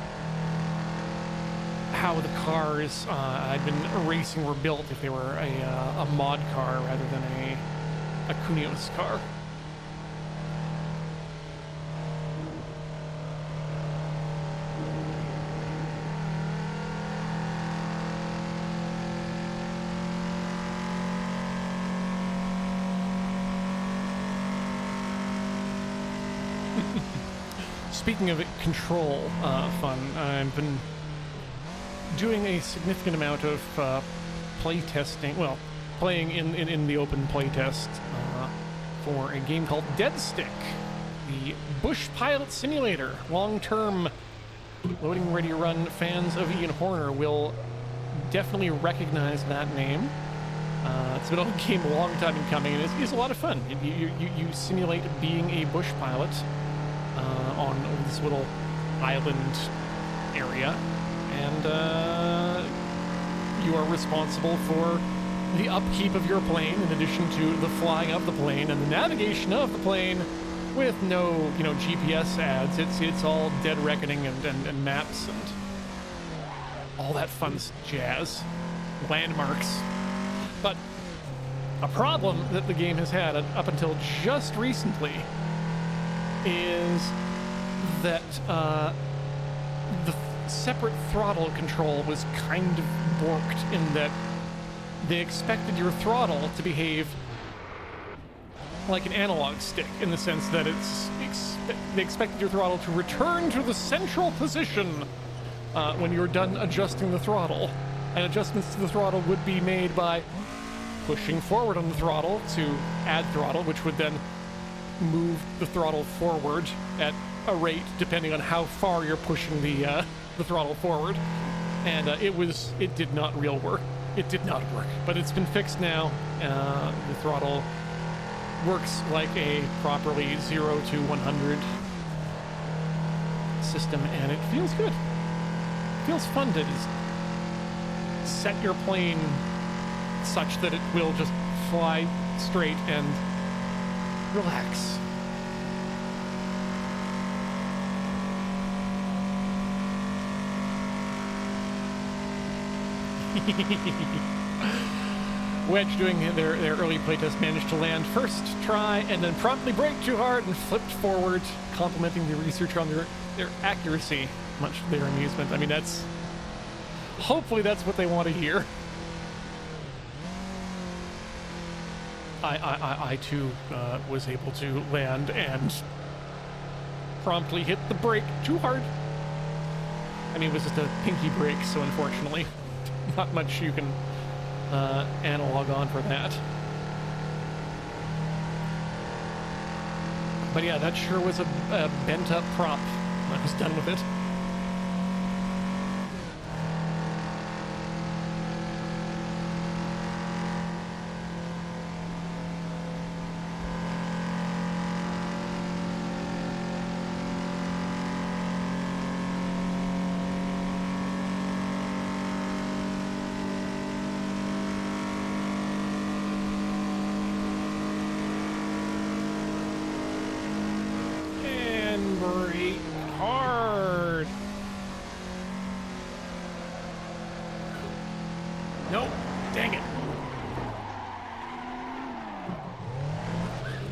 how the cars I'd been racing were built, if they were a mod car rather than a Kunios car. Speaking of control fun, I've been doing a significant amount of play testing, well, playing in the open playtest for a game called Dead Stick, the Bush Pilot Simulator. Long-term loading ready run fans of Ian Horner will definitely recognize that name. It's been a game a long time in coming, and it's a lot of fun. You simulate being a bush pilot on this little island area, and you are responsible for the upkeep of your plane, in addition to the flying of the plane and the navigation of the plane, with no, GPS ads. It's all dead reckoning and maps and all that fun jazz, landmarks. But a problem that the game has had up until just recently is that the separate throttle control was kind of borked, in that they expected your throttle to behave like an analog stick, in the sense that they expected your throttle to return to the central position when you're done adjusting the throttle. And adjustments to the throttle would be made by pushing forward on the throttle to add throttle, which would then move the throttle forward at a rate depending on how far you're pushing the throttle forward. And it did not work. It did not work, but it's been fixed now. The throttle works like a properly 0 to 100 system, and it feels good. It feels fun to just set your plane such that it will just fly straight and relax. Wedge, doing their early playtest, managed to land first try and then promptly braked too hard and flipped forward, complimenting the researcher on their accuracy, much to their amusement. I mean, hopefully that's what they want to hear. I too was able to land and promptly hit the brake too hard. I mean, it was just a pinky brake, so unfortunately not much you can analog on for that. But yeah, that sure was a bent up prop when I was done with it.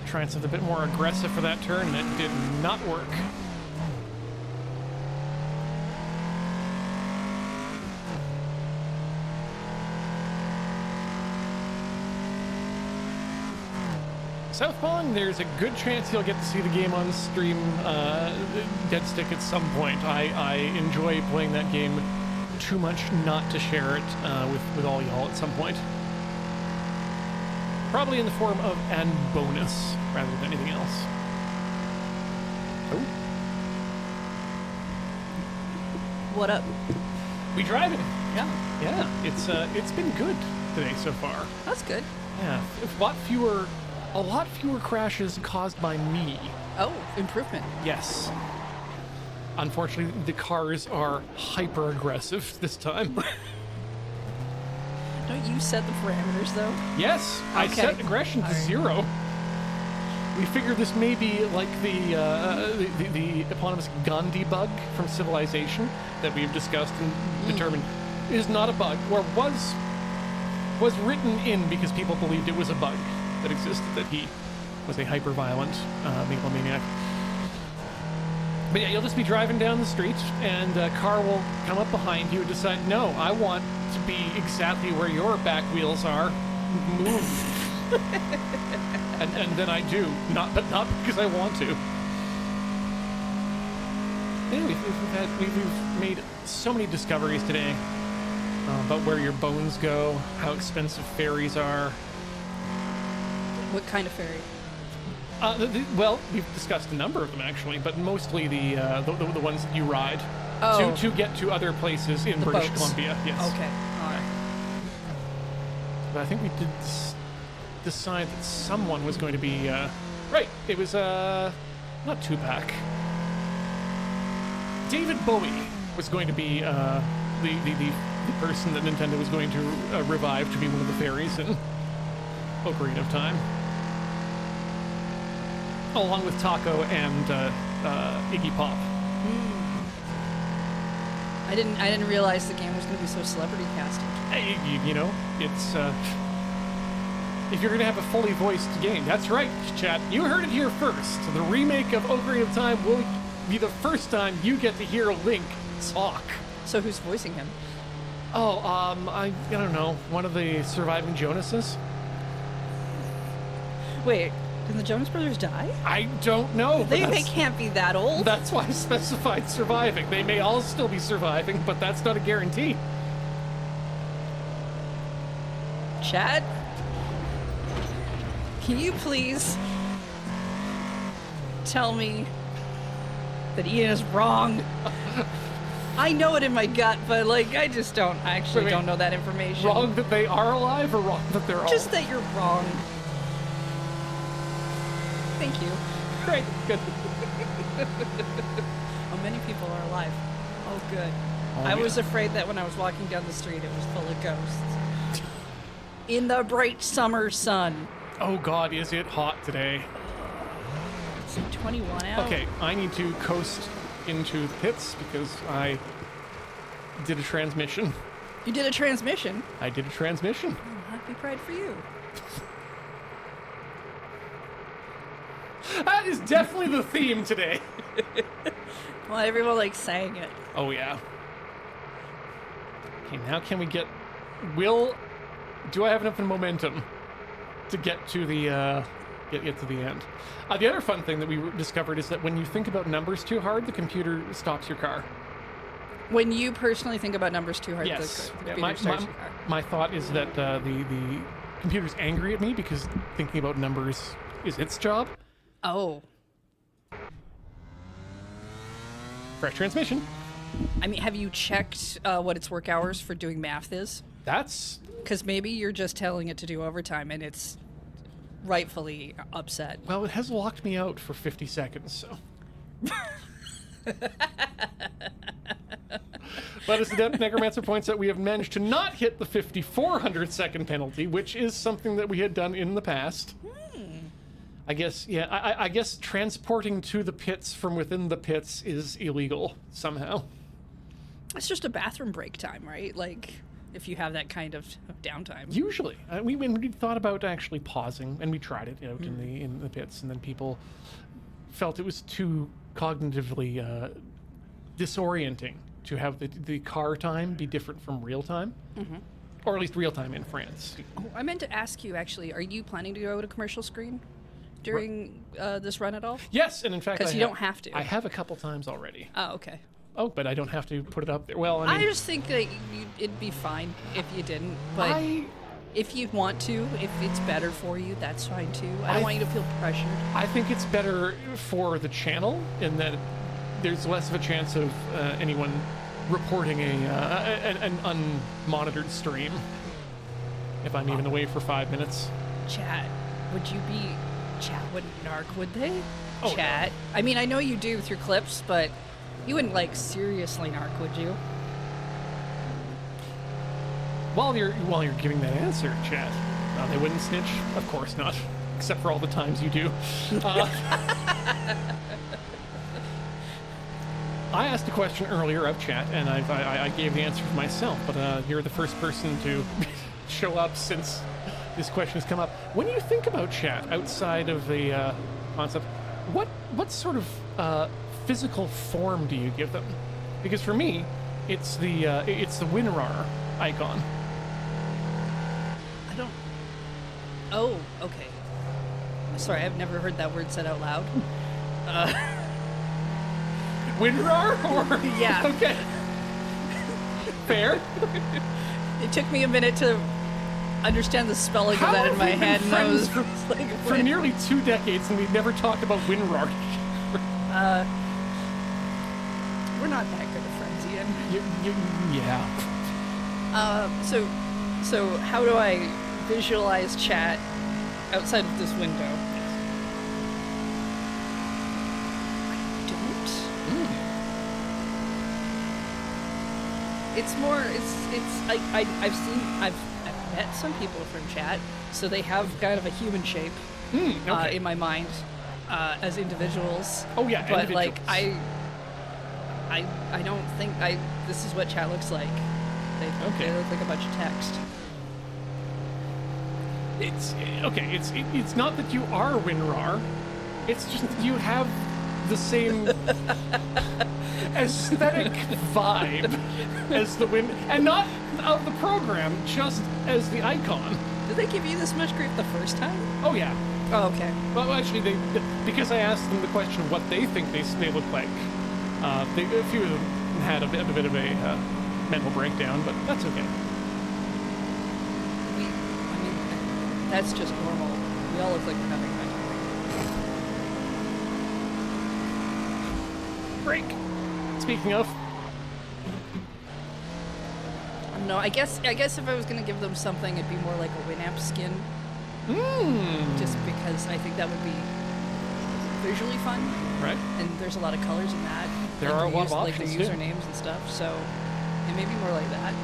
Trying something a bit more aggressive for that turn, and it did not work. Southpaw, there's a good chance you'll get to see the game on stream, Dead Stick, at some point. I enjoy playing that game too much not to share it with all y'all at some point. Probably in the form of an bonus rather than anything else. Oh. What up? We driving. Yeah. Yeah. It's been good today so far. That's good. Yeah. A lot fewer crashes caused by me. Oh, improvement. Yes. Unfortunately, the cars are hyper aggressive this time. Don't you set the parameters, though? Yes, okay. I set aggression to 0. We figure this may be like the eponymous Gandhi bug from Civilization that we've discussed and determined is not a bug, or was written in because people believed it was a bug that existed, that he was a hyper-violent megalomaniac. But yeah, you'll just be driving down the street, and a car will come up behind you and decide, no, I want to be exactly where your back wheels are. Move. and then I do, not because I want to. Yeah, we've made so many discoveries today about where your bones go, how expensive ferries are. What kind of ferry? Well, we've discussed a number of them actually, but mostly the ones that you ride to get to other places in British Columbia. Yes. Okay. All right. But I think we did decide that someone was going to be right. It was not Tupac. David Bowie was going to be the person that Nintendo was going to revive to be one of the fairies in Ocarina of Time, along with Taco and Iggy Pop. I didn't realize the game was going to be so celebrity casted. Hey, you know, it's if you're going to have a fully voiced game, that's right, chat. You heard it here first. The remake of Ocarina of Time will be the first time you get to hear Link talk. So who's voicing him? Oh, I don't know. One of the surviving Jonases? Wait, did the Jonas Brothers die? I don't know. but They can't be that old. That's why I specified surviving. They may all still be surviving, but that's not a guarantee. Chad? Can you please tell me that Ian is wrong? I know it in my gut, but like I just don't don't know that information. Wrong that they are alive or wrong that they're all... Just that you're wrong. Thank you. Great, good. Oh, many people are alive. Oh, good. Oh, I yeah. was afraid that when I was walking down the street, it was full of ghosts. In the bright summer sun. Oh god, is it hot today? It's like 21 out. Okay, I need to coast into the pits because I did a transmission. You did a transmission. I did a transmission. Oh, happy Pride for you. That is definitely the theme today. Well, everyone like sang it. Oh yeah. Okay, now can we get... Do I have enough momentum to get to the get to the end? The other fun thing that we discovered is that when you think about numbers too hard, the computer stops your car. When you personally think about numbers too hard, Yes. the Yeah, computer starts your car. my thought is that the computer's angry at me because thinking about numbers is its job. Oh. Fresh transmission. I mean, have you checked what its work hours for doing math is? That's... Because maybe you're just telling it to do overtime and it's rightfully upset. Well, it has locked me out for 50 seconds, so... But as the Necromancer points out, we have managed to not hit the 5,400 second penalty, which is something that we had done in the past. I guess, yeah, I guess transporting to the pits from within the pits is illegal somehow. It's just a bathroom break time, right? Like, if you have that kind of downtime. Usually, we thought about actually pausing, and we tried it out in the pits, and then people felt it was too cognitively disorienting to have the car time be different from real time, or at least real time in France. Oh, I meant to ask you, actually, are you planning to go to commercial screen during this run at all? Yes, and in fact, Because you don't have to. I have a couple times already. Oh, okay. Oh, but I don't have to put it up there. Well, I I mean, just think that it'd be fine if you didn't, but if you want to, if it's better for you, that's fine too. I don't want you to feel pressured. I think it's better for the channel in that there's less of a chance of anyone reporting an unmonitored stream if I'm even away for 5 minutes. Chat, would you be... Chat wouldn't narc, would they? Oh, Chat. I mean, I know you do with your clips, but you wouldn't, like, seriously narc, would you? While you're giving that answer, chat, they wouldn't snitch? Of course not. Except for all the times you do. I asked a question earlier of chat, and I gave the answer for myself, but you're the first person to show up since this question has come up. When you think about chat outside of the concept, what sort of physical form do you give them? Because for me, it's the WinRAR icon. I don't... Oh, okay. Sorry, I've never heard that word said out loud. WinRAR? Or... Yeah. Okay. Fair. It took me a minute to understand the spelling of that in my head, and I was like... For nearly 2 decades, and we've never talked about WinRAR. We're not that good of friends, Ian. Yeah. So how do I visualize chat outside of this window? I don't. It's more. It's like I've met some people from chat, so they have kind of a human shape Okay. in my mind as individuals. Oh, yeah, but like individuals. I don't think this is what chat looks like. They look like a bunch of text. It's okay. It's not that you are WinRAR. It's just that you have the same aesthetic vibe as the Win, and not of the program, just as the icon. Did they give you this much grief the first time? Oh yeah. Oh, okay. Well, actually, because I asked them the question of what they think they look like. A few of them had a bit of a mental breakdown, but that's okay. I mean, that's just normal. We all look like we're having a mental Break. Speaking of, I don't know. I guess if I was gonna give them something, it'd be more like a Winamp skin. Just because I think that would be visually fun. right? And there's a lot of colors in that. There are a lot of like options, their too. usernames and stuff. So it may be more like that.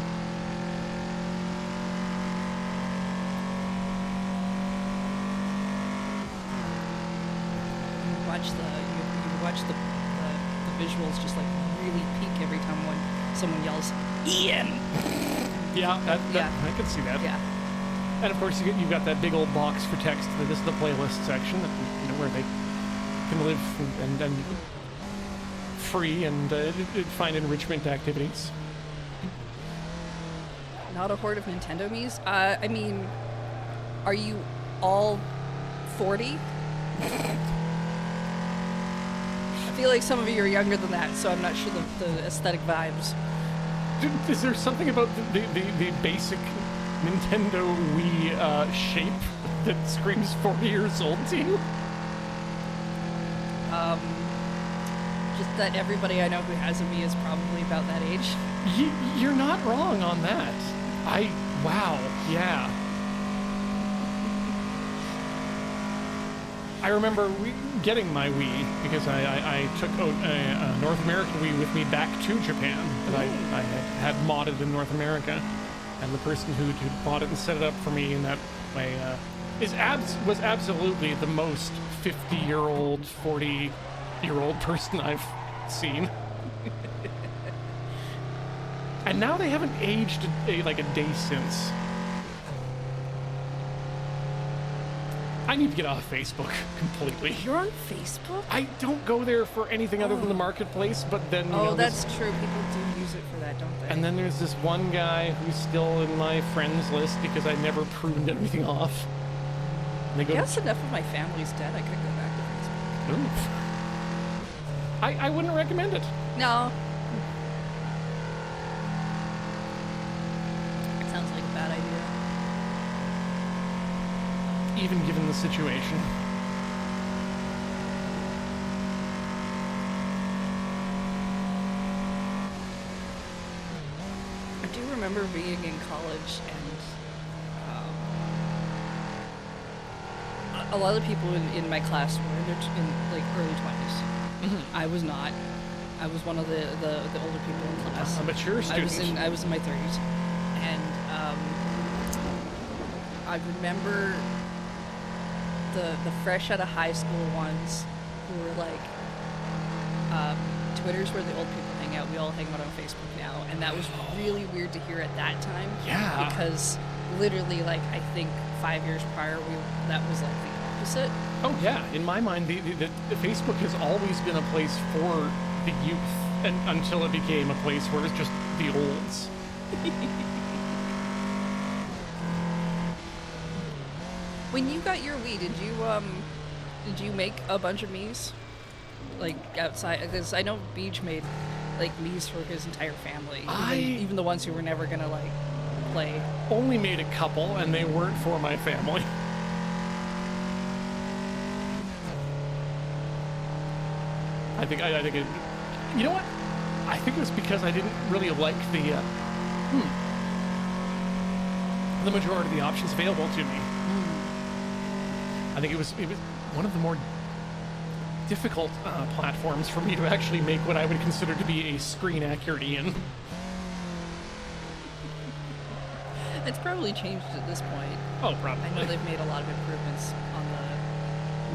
You watch the visuals just like really peak every time when someone yells Ian. Yeah, Yeah. I can see that. Yeah. And of course, you've got that big old box for text. This is the playlist section, where they can live and free and find enrichment activities. Not a horde of Nintendo Miis. I mean, are you all 40? I feel like some of you are younger than that, so I'm not sure the aesthetic vibes. Is there something about the basic Nintendo Wii shape that screams 40 years old to you? Just that everybody I know who has a Wii is probably about that age. You're not wrong on that. Wow, yeah. I remember getting my Wii because I took a North American Wii with me back to Japan that I had modded in North America, and the person who bought it and set it up for me in that way was absolutely the most 50-year-old, 40-year-old person I've seen. And now they haven't aged like a day since. I need to get off Facebook completely. You're on Facebook? I don't go there for anything other than the marketplace, but then That's true. People do use it for that, don't they? and then there's this one guy who's still in my friends list because I never pruned everything off. And they go, I guess enough of my family's dead. I could go back to Facebook. oof. I wouldn't recommend it. No. Sounds like a bad idea. Even given the situation. I do remember being in college and a lot of the people in my class were in like early 20s. Mm-hmm. I was not. I was one of the older people in class. A mature student. I was in my 30s, and I remember the fresh out of high school ones who were like, Twitter's where the old people hang out. We all hang out on Facebook now, and that was really weird to hear at that time. Yeah. Because literally, like I think 5 years prior, that was like the opposite. Oh yeah, in my mind, the Facebook has always been a place for the youth, and until it became a place where it's just the olds. When you got your Wii, did you make a bunch of Miis? Like outside, because I know Beach made like Miis for his entire family, even the ones who were never gonna like play. Only made a couple, and they weren't for my family. I think it. You know what? I think it was because I didn't really like the majority of the options available to me. I think it was one of the more difficult platforms for me to actually make what I would consider to be a screen accurate in. It's probably changed at this point. Oh, probably. I know they've made a lot of improvements on the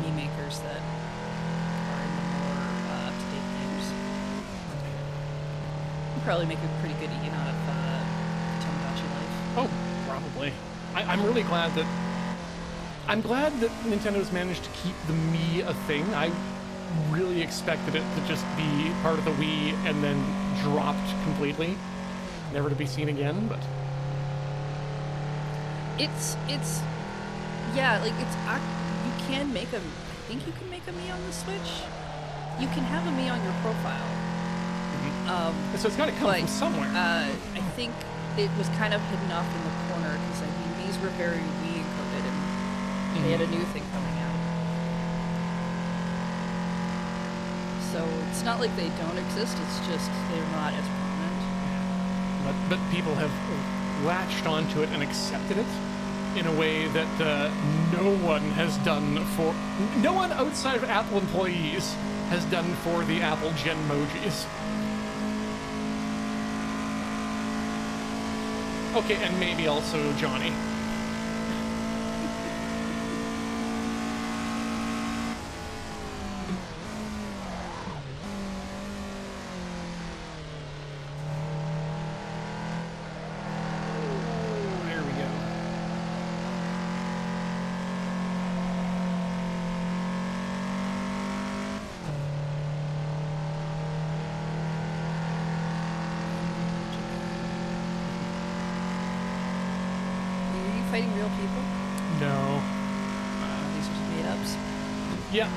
Mii makers that are in the more up-to-date games. You probably make a pretty good eat out of Tomodachi Life. Oh, probably. I'm really glad that... I'm glad that Nintendo's managed to keep the Mii a thing. I really expected it to just be part of the Wii and then dropped completely. Never to be seen again, but... It's yeah, like you can make I think you can make a Mii on the Switch. You can have a Mii on your profile. So it's got to come from somewhere. I think it was kind of hidden off in the corner because I mean these were very Wii encoded and they had a new thing coming out. So it's not like they don't exist. It's just they're not as prominent. But people have latched onto it and accepted it in a way that no one has done for... No one outside of Apple employees has done for the Apple Genmojis. Okay, and maybe also Johnny. There we go. Are you fighting real people? No. These are just made-ups. Yeah,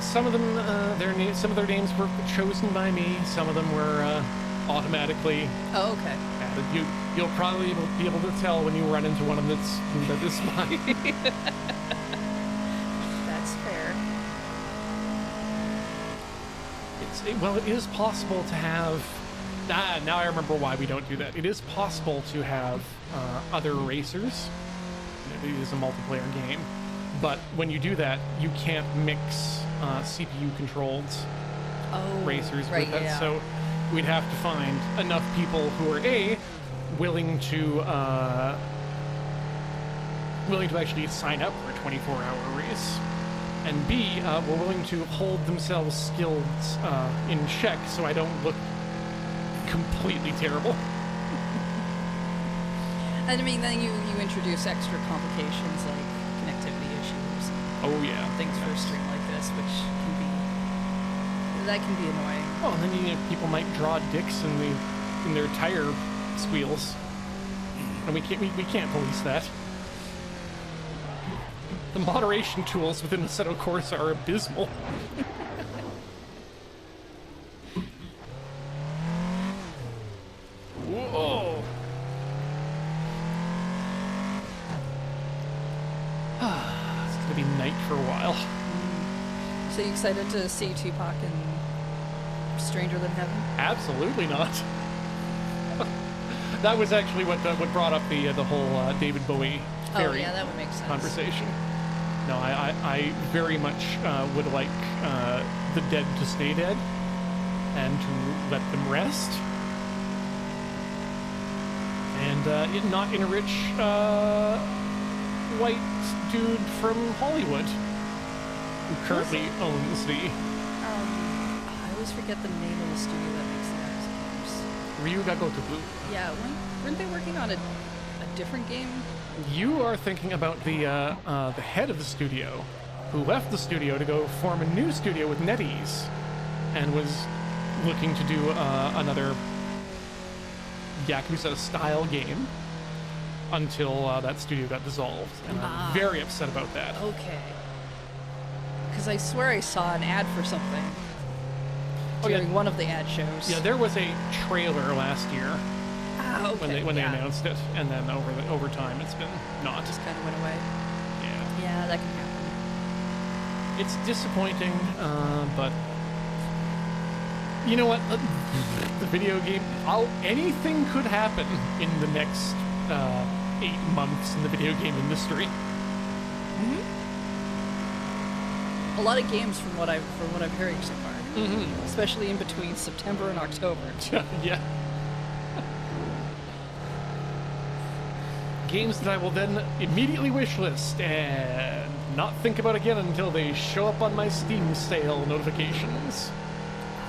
some of them, some of their names were chosen by me. Some of them were automatically Oh, okay. added. You'll probably be able to tell when you run into one of them that is mine. That's fair. Well, it is possible to have. Now I remember why we don't do that. It is possible to have other racers. It is a multiplayer game, but when you do that, you can't mix CPU-controlled racers right, with it. yeah. So we'd have to find enough people who are willing to actually sign up for a 24-hour race, and B, were willing to hold themselves skills in check so I don't look completely terrible. And I mean, then you introduce extra complications like connectivity issues, Oh yeah, things for a stream like this, which can be annoying. Oh, and then people might draw dicks in their tire squeals, and we can't police that. The moderation tools within Assetto Corsa are abysmal. Whoa. It's gonna be night for a while. So you excited to see Tupac in Stranger Than Heaven? Absolutely not. That was actually what brought up the whole David Bowie Oh yeah, that would make sense. conversation. No, I very much would like the dead to stay dead and to let them rest, and it not enrich white dude from Hollywood who currently owns the I always forget the name of the studio that makes the games. Ryuga Gotoku. Yeah, weren't they working on a different game? You are thinking about the head of the studio, who left the studio to go form a new studio with NetEase, and was looking to do another Yakuza-style game until that studio got dissolved, and I'm very upset about that. Okay. Because I swear I saw an ad for something during one of the ad shows. Yeah, there was a trailer last year Ah, okay. when they announced it, and then over time it's been not. Just kind of went away. Yeah. Yeah, that can happen. It's disappointing, but you know what? The video game, anything could happen in the next 8 months in the video game industry. A lot of games from what I'm hearing so far, especially in between September and October. Yeah. games that I will then immediately wishlist and not think about again until they show up on my Steam sale notifications.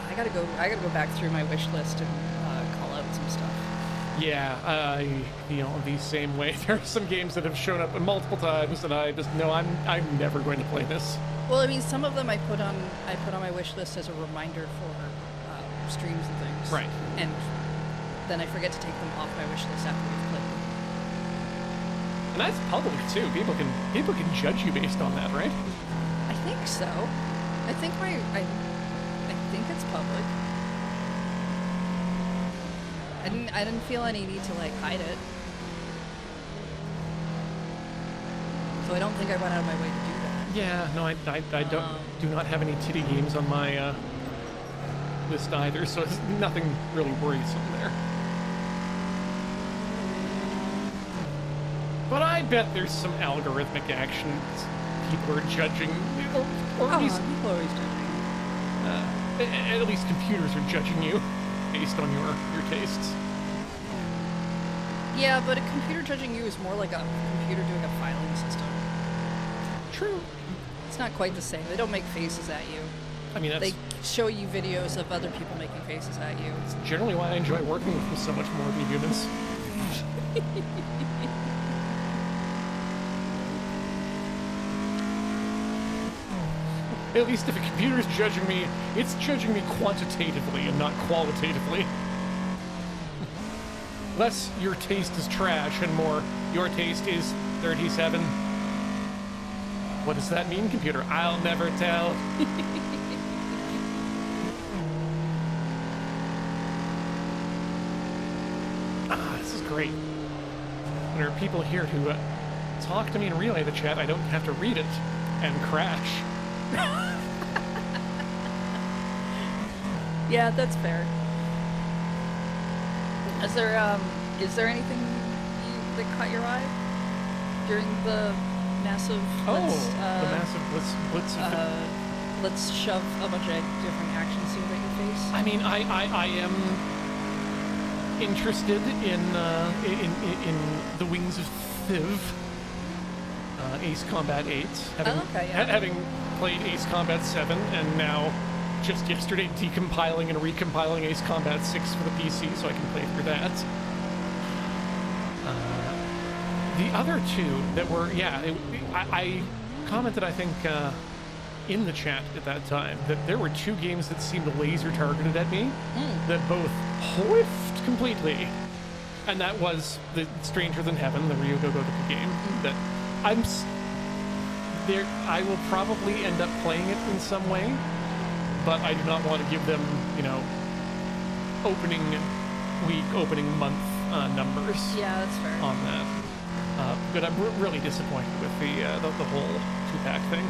I gotta go back through my wish list and call out some stuff. Yeah, I feel the same way. There are some games that have shown up multiple times, and I just know I'm never going to play this. Well, I mean, some of them I put on my wish list as a reminder for streams and things. Right. And then I forget to take them off my wish list after we've played them. And that's public too. People can judge you based on that, right? I think so. I think it's public. I didn't feel any need to like hide it. So I don't think I went out of my way to do that. Yeah, no, I do not have any titty games on my list either, so it's nothing really worrisome there. But I bet there's some algorithmic actions people are judging, or at least people are always judging. at least computers are judging you based on your tastes. Yeah, but a computer judging you is more like a computer doing a filing system. True. It's not quite the same. They don't make faces at you. I mean, that's They show you videos of other people making faces at you. generally why I enjoy working with them so much more than humans. At least if a computer's judging me, it's judging me quantitatively and not qualitatively. Less your taste is trash and more your taste is 37. What does that mean, computer? I'll never tell. This is great. There are people here who talk to me and relay the chat. I don't have to read it and crash. Yeah, that's fair. Is there anything that caught your eye during the massive The massive blitz. let's shove a bunch of different action scenes at your face? I mean, I am interested in the Wings of Thiv, Ace Combat 8. Having played Ace Combat 7 and now just yesterday decompiling and recompiling Ace Combat 6 for the PC so I can play through that. The other two that were, I commented, I think, in the chat at that time that there were two games that seemed laser targeted at me that both whiffed completely. And that was the Stranger Than Heaven, the Ryu Go Gotoku game, that I will probably end up playing it in some way, but I do not want to give them, opening week, opening month numbers. Yeah, that's fair. On that. But I'm really disappointed with the whole two-pack thing.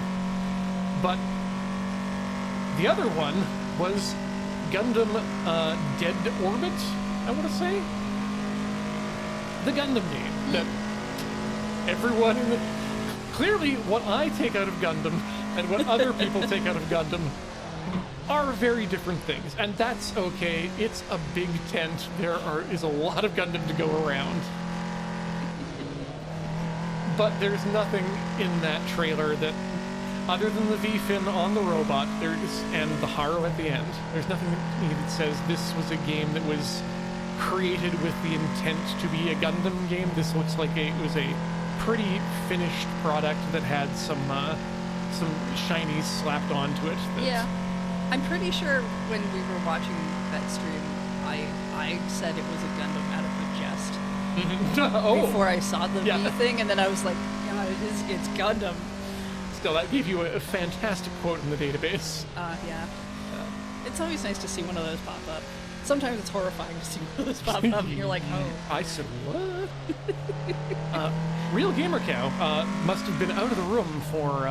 But the other one was Gundam Dead Orbit, I want to say. The Gundam game that everyone clearly what I take out of Gundam and what other people take out of Gundam are very different things, and that's okay. It's a big tent. There is a lot of Gundam to go around. But there's nothing in that trailer that, other than the V-fin on the robot, and the Haru at the end, there's nothing that says this was a game that was created with the intent to be a Gundam game. This looks like it was a pretty finished product that had some shinies slapped onto it. Yeah. I'm pretty sure when we were watching that stream, I said it was a Gundam out of a jest. Before I saw the V thing, and then I was like, yeah, it's Gundam. Still, that gave you a fantastic quote in the database. Yeah. It's always nice to see one of those pop up. Sometimes it's horrifying to see one of those pop up, and you're like, oh. I said, what? Real Gamer Cow must have been out of the room for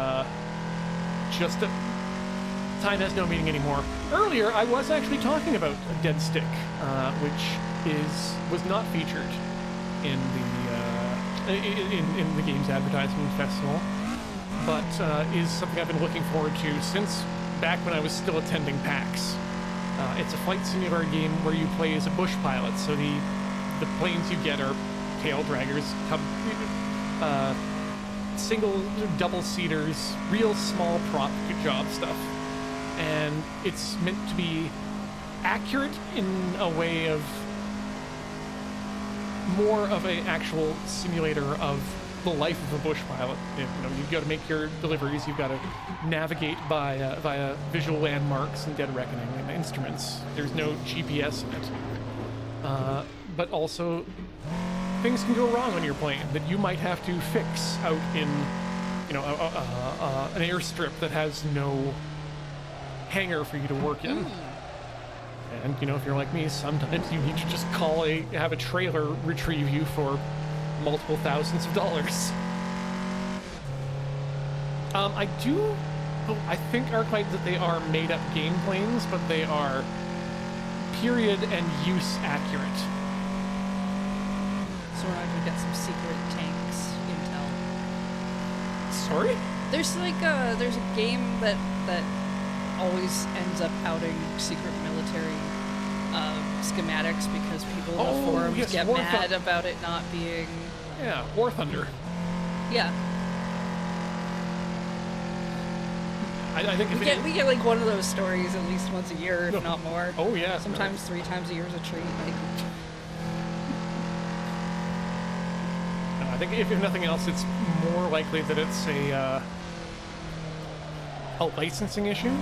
just a... Time has no meaning anymore. Earlier, I was actually talking about Dead Stick, which was not featured in the game's advertisement festival, but is something I've been looking forward to since back when I was still attending PAX. It's a flight simulator game where you play as a bush pilot, so the planes you get are tail draggers, come single, double seaters, real small prop job stuff. And it's meant to be accurate in a way of more of an actual simulator of the life of a bush pilot. You know, you've got to make your deliveries, you've got to navigate via visual landmarks and dead reckoning and instruments. There's no GPS in it. But also, things can go wrong on your plane that you might have to fix out in, you know, an airstrip that has no hangar for you to work in. And, you know, if you're like me, sometimes you need to just have a trailer retrieve you for multiple thousands of dollars. I think Arclight that they are made up game planes, but they are period and use accurate. So we're not gonna get some secret tanks intel. Sorry? There's there's a game that always ends up outing secret military schematics because people in the forums get mad about it not being... Yeah, War Thunder. Yeah. I think we get like one of those stories at least once a year, if not more. Oh yeah. Sometimes 3 times a year is a treat. Like, I think if nothing else, it's more likely that it's a licensing issue.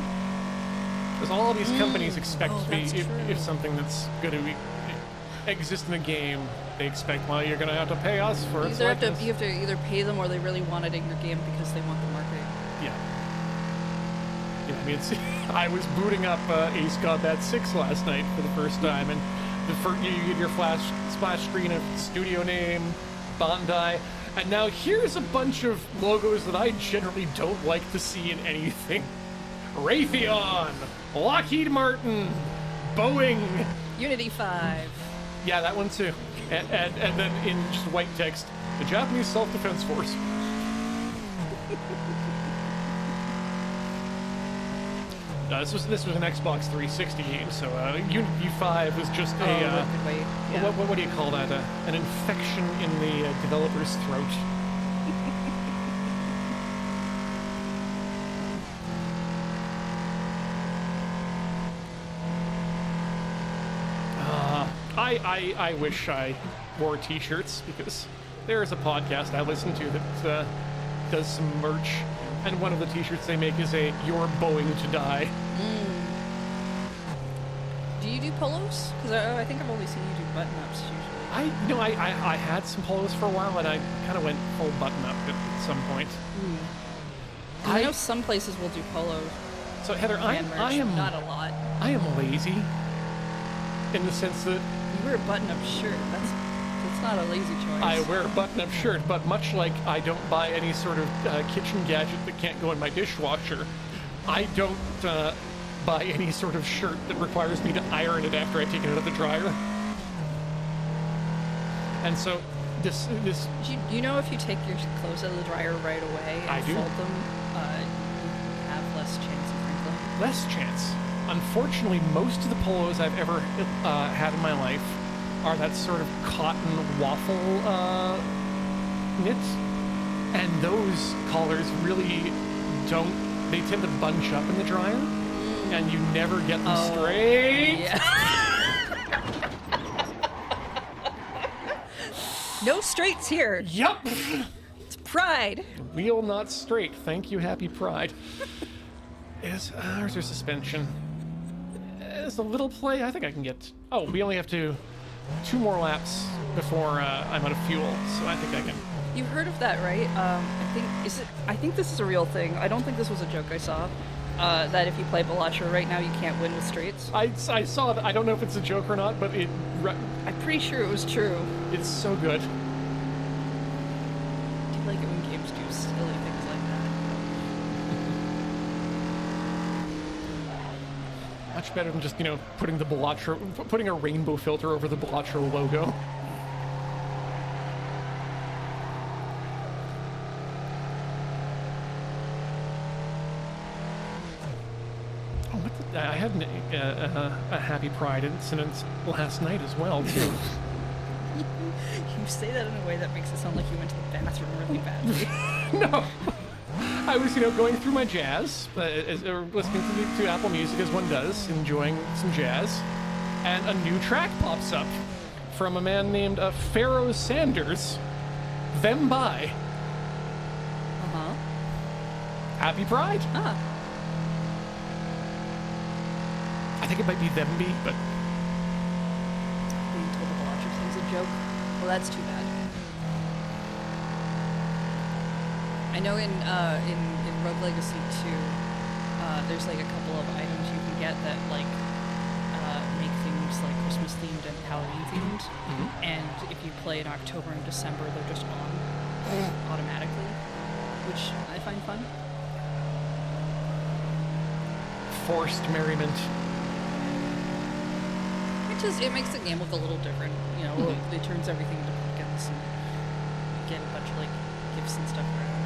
Because all of these companies expect to be, if something that's going to exist in a game, they expect, well, you're going to have to pay us for it. You have to either pay them or they really want it in your game because they want the marketing. Yeah. Yeah, I mean, I was booting up Ace Combat 6 last night for the first time, and you get your splash screen of studio name, Bandai, and now here's a bunch of logos that I generally don't like to see in anything. Raytheon, Lockheed Martin, Boeing, Unity 5. Yeah, that one too. And then in just white text, the Japanese Self-Defense Force. This was an Xbox 360 game, so Unity 5 was just what do you call that? An infection in the developer's throat. I wish I wore t-shirts because there is a podcast I listen to that does some merch, and one of the t-shirts they make is a "You're Boeing to Die." Do you do polos? Because I think I've only seen you do button-ups usually. I had some polos for a while, and I kind of went full button-up at some point. I know some places will do polos. So Heather, I am not a lot. I am lazy in the sense that you wear a button-up shirt. That's not a lazy choice. I wear a button-up shirt, but much like I don't buy any sort of kitchen gadget that can't go in my dishwasher, I don't buy any sort of shirt that requires me to iron it after I take it out of the dryer. And so this you know, if you take your clothes out of the dryer right away and fold them, you have less chance of wrinkling. Less chance. Unfortunately, most of the polos I've ever had in my life are that sort of cotton waffle knit, and those collars really don't. They tend to bunch up in the dryer, and you never get them straight. Yeah. No straights here. Yup. It's pride. Wheel not straight. Thank you, happy pride. Is there's a suspension? Is a little play? I think I can get. Oh, we only have 2 more laps before I'm out of fuel, so I think I can. You've heard of that, right? I think this is a real thing. I don't think this was a joke I saw. That if you play Balatro right now, you can't win with straights. I saw that. I don't know if it's a joke or not, but I'm pretty sure it was true. It's so good. Do you like it when games do silly things like that? Much better than just, putting a rainbow filter over the Balatro logo. I had a happy pride incident last night as well, too. You say that in a way that makes it sound like you went to the bathroom really badly. No. I was, going through my jazz, listening to Apple Music as one does, enjoying some jazz, and a new track pops up from a man named Pharaoh Sanders, Them By. Uh-huh. Happy Pride. Ah. I think it might be Them Be, but Being told to watch your thing's a joke. Well, that's too bad. I know in Rogue Legacy 2, there's like a couple of items you can get that like make things like Christmas themed and Halloween themed, and if you play in October and December, they're just on automatically, which I find fun. forced merriment. It makes the game look a little different, It turns everything into pumpkins and you get a bunch of like gifts and stuff around.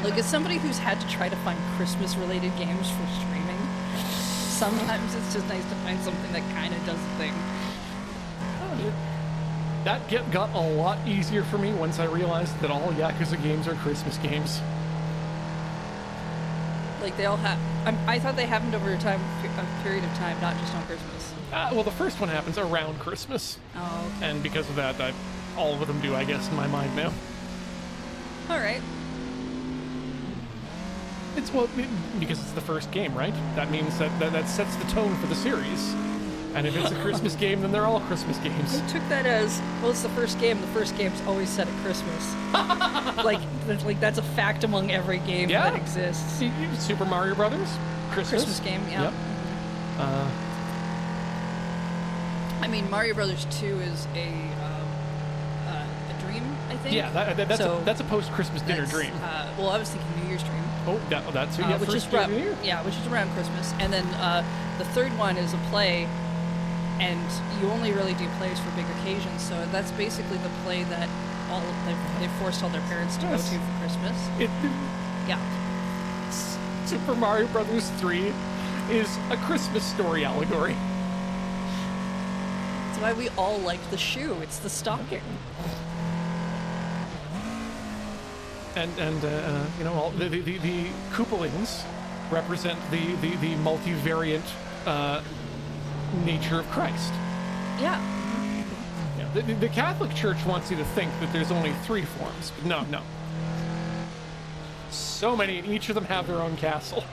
Like, as somebody who's had to try to find Christmas-related games for streaming, sometimes it's just nice to find something that kind of does the thing. That got a lot easier for me once I realized that all Yakuza games are Christmas games. Like, they all have... I thought they happened over a period of time, not just on Christmas. Well, the first one happens around Christmas. Oh, okay. And because of that, all of them do, I guess, in my mind now. All right. Because it's the first game, right? That means that sets the tone for the series. And if it's a Christmas game, then they're all Christmas games. I took that as, well, it's the first game. The first game's always set at Christmas. like that's a fact among every game that exists. Super Mario Brothers, Christmas game, yeah. Yep. I mean, Mario Brothers 2 is a dream, I think. Yeah, that's a post-Christmas dinner dream. Well, I was thinking New Year's dream. Oh, that's who which is around, which is around Christmas. And then the third one is a play, and you only really do plays for big occasions. So that's basically the play that they've forced all their parents to go to for Christmas. Yeah. Super Mario Brothers 3 is a Christmas story allegory. That's why we all like the shoe. It's the stocking. And all the Koopalings represent the multivariant nature of Christ. Yeah. Yeah. The Catholic Church wants you to think that there's only 3 forms, but no. So many, and each of them have their own castle.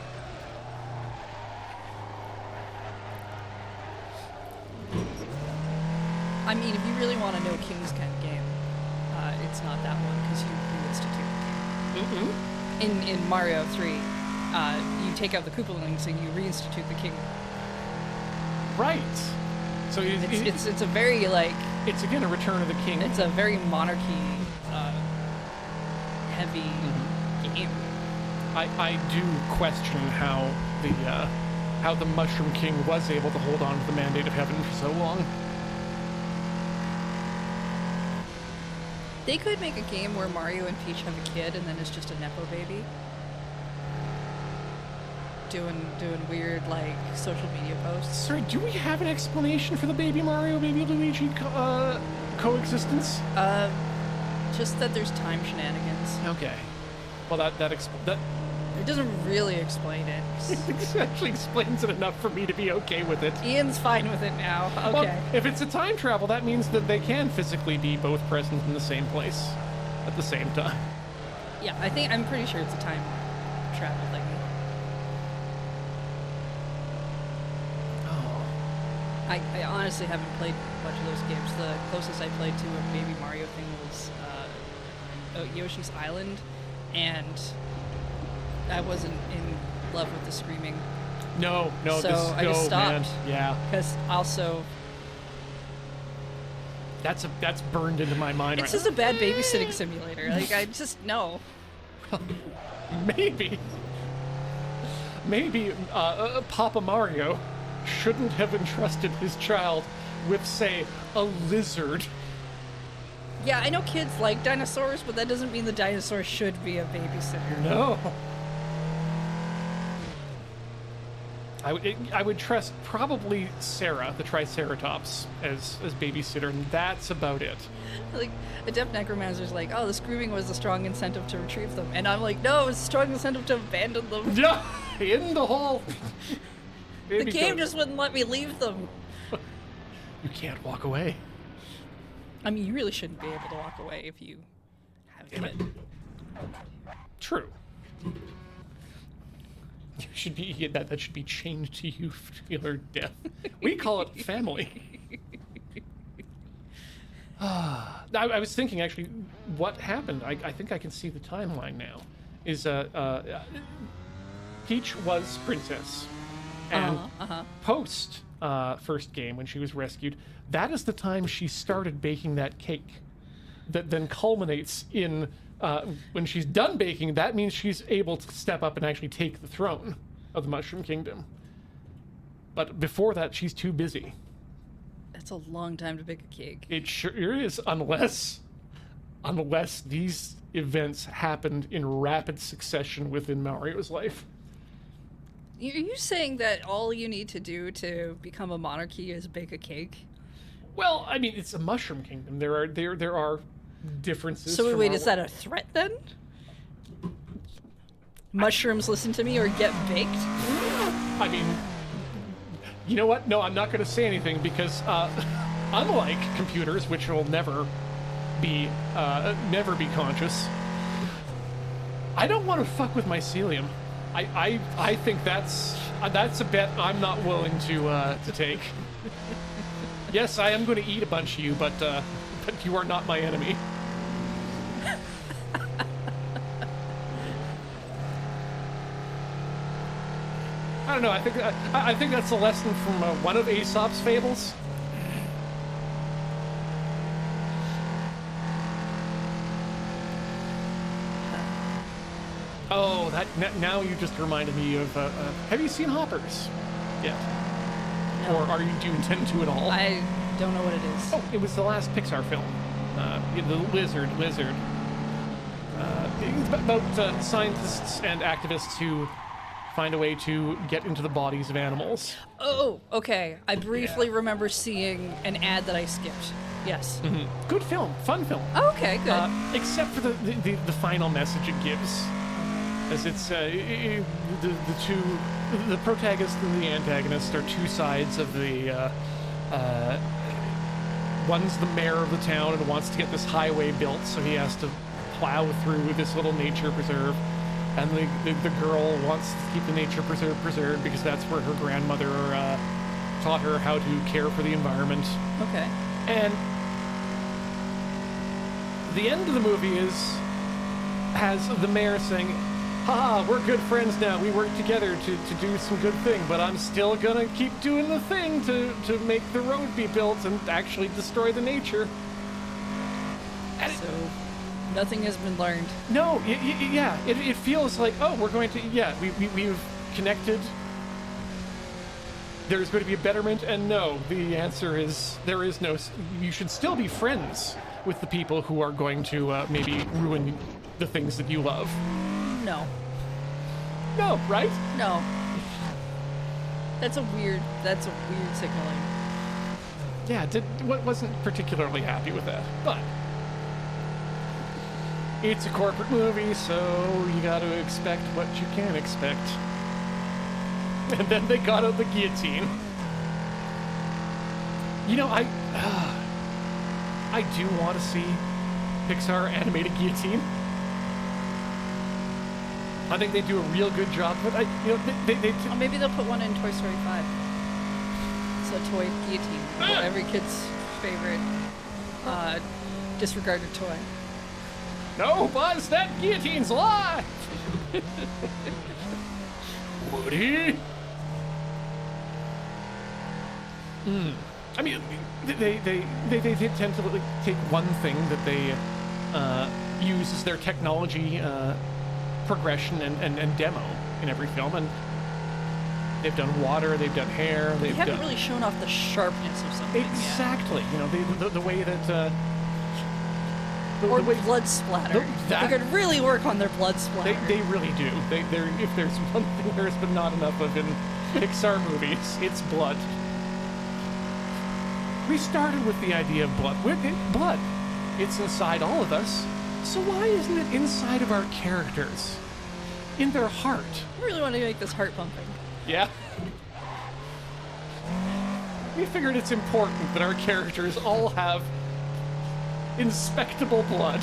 I mean, if you really want to know King's kind of game, it's not that one, because you reinstitute the king. In Mario 3, you take out the Koopalings and you reinstitute the king. Right. So it's a very, like... It's again a Return of the King. It's a very monarchy heavy game. I do question how the Mushroom King was able to hold on to the mandate of heaven for so long. They could make a game where Mario and Peach have a kid and then it's just a Nepo baby. Doing weird, like, social media posts. Sorry, do we have an explanation for the baby Mario, baby Luigi coexistence? Just that there's time shenanigans. Okay. Well, that It doesn't really explain it. it actually explains it enough for me to be okay with it. Ian's fine with it now. Okay. Well, if it's a time travel, that means that they can physically be both present in the same place at the same time. Yeah, I'm pretty sure it's a time travel thing. Oh. I honestly haven't played much of those games. The closest I played to a Baby Mario thing was Yoshi's Island, and I wasn't in love with the screaming. No. So I just stopped. Man. Yeah. Because also... That's burned into my mind. It's just a bad babysitting simulator. Like, I just... No. Maybe Papa Mario shouldn't have entrusted his child with, say, a lizard. Yeah, I know kids like dinosaurs, but that doesn't mean the dinosaur should be a babysitter. No. I would trust probably Sarah, the Triceratops, as babysitter, and that's about it. Like, Adept Necromancer's like, oh, the screaming was a strong incentive to retrieve them. And I'm like, no, it's a strong incentive to abandon them. Yeah, in the hole. The game just wouldn't let me leave them. You can't walk away. I mean, you really shouldn't be able to walk away if you have a kid. True. You should be that should be chained to you till her death. We call it family. I was thinking actually, what happened? I think I can see the timeline now. Is Peach was princess, and post first game when she was rescued, that is the time she started baking that cake. That then culminates in. When she's done baking, that means she's able to step up and actually take the throne of the Mushroom Kingdom. But before that, she's too busy. That's a long time to bake a cake. It sure is, unless these events happened in rapid succession within Mario's life. Are you saying that all you need to do to become a monarchy is bake a cake? Well, I mean, it's a Mushroom Kingdom. There are differences. So wait, is that a threat then? Mushrooms listen to me or get baked? I mean, you know what? No, I'm not going to say anything because unlike computers, which will never be conscious, I don't want to fuck with mycelium. I think that's a bet I'm not willing to take. Yes, I am going to eat a bunch of you, but you are not my enemy. I don't know. I think that's a lesson from one of Aesop's fables. Oh, now you just reminded me of. Have you seen Hoppers? Yeah. No. Or do you intend to at all? I don't know what it is. Oh, it was the last Pixar film. The Lizard. It's about scientists and activists who find a way to get into the bodies of animals. Oh, okay. I briefly remember seeing an ad that I skipped. Yes. Mm-hmm. Good film, fun film. Oh, okay, good. Except for the final message it gives, as it's the protagonist and the antagonist are two sides of the. One's the mayor of the town and wants to get this highway built, so he has to plow through this little nature preserve. And the girl wants to keep the nature preserve preserved because that's where her grandmother taught her how to care for the environment. Okay. And the end of the movie has the mayor saying, "Ha, we're good friends now. We work together to do some good thing, but I'm still gonna keep doing the thing to make the road be built and actually destroy the nature." And So nothing has been learned. no, it feels like, oh, we're going to, we've connected. There's going to be a betterment, and no, the answer is there is no. You should still be friends with the people who are going to maybe ruin the things that you love. No. No, right? No. That's a weird signaling. Yeah, wasn't particularly happy with that, but it's a corporate movie, so you got to expect what you can expect. And then they got out the guillotine. You know, I do want to see Pixar animated guillotine. I think they do a real good job, but Or maybe they'll put one in Toy Story 5. It's a toy guillotine. Every kid's favorite disregarded toy. No, Buzz, that guillotine's alive! Woody? I mean, they tend to take one thing that they use as their technology progression and demo in every film, and they've done water, they've done hair, They haven't really shown off the sharpness of something exactly. You know, the way that or blood splatter. They could really work on their blood splatter. They really do. If there's one thing there's been not enough of in Pixar movies. It's blood. We started with the idea of blood. Blood. It's inside all of us. So why isn't it inside of our characters? In their heart? I really want to make this heart pumping. Yeah. We figured it's important that our characters all have inspectable blood.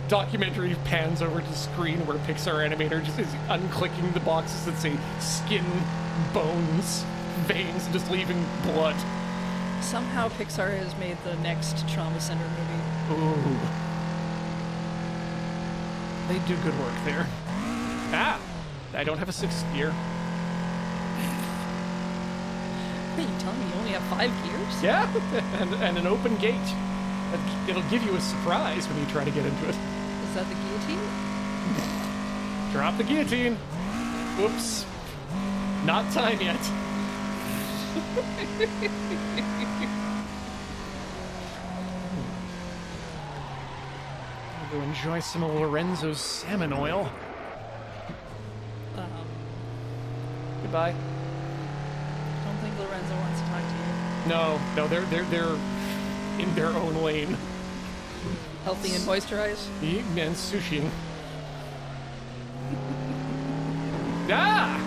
Documentary pans over to the screen where Pixar animator just is unclicking the boxes that say skin, bones, veins, and just leaving blood. Somehow Pixar has made the next Trauma Center movie. Ooh. They do good work there. Ah! I don't have a sixth gear. Are you telling me you only have 5 gears? Yeah, and an open gate. It'll give you a surprise when you try to get into it. Is that the guillotine? Drop the guillotine. Oops. Not time yet. I'll go enjoy some of Lorenzo's salmon oil. Goodbye. I don't think Lorenzo wants to talk to you. No, they're in their own lane. Healthy and moisturized? And sushiing. Ah!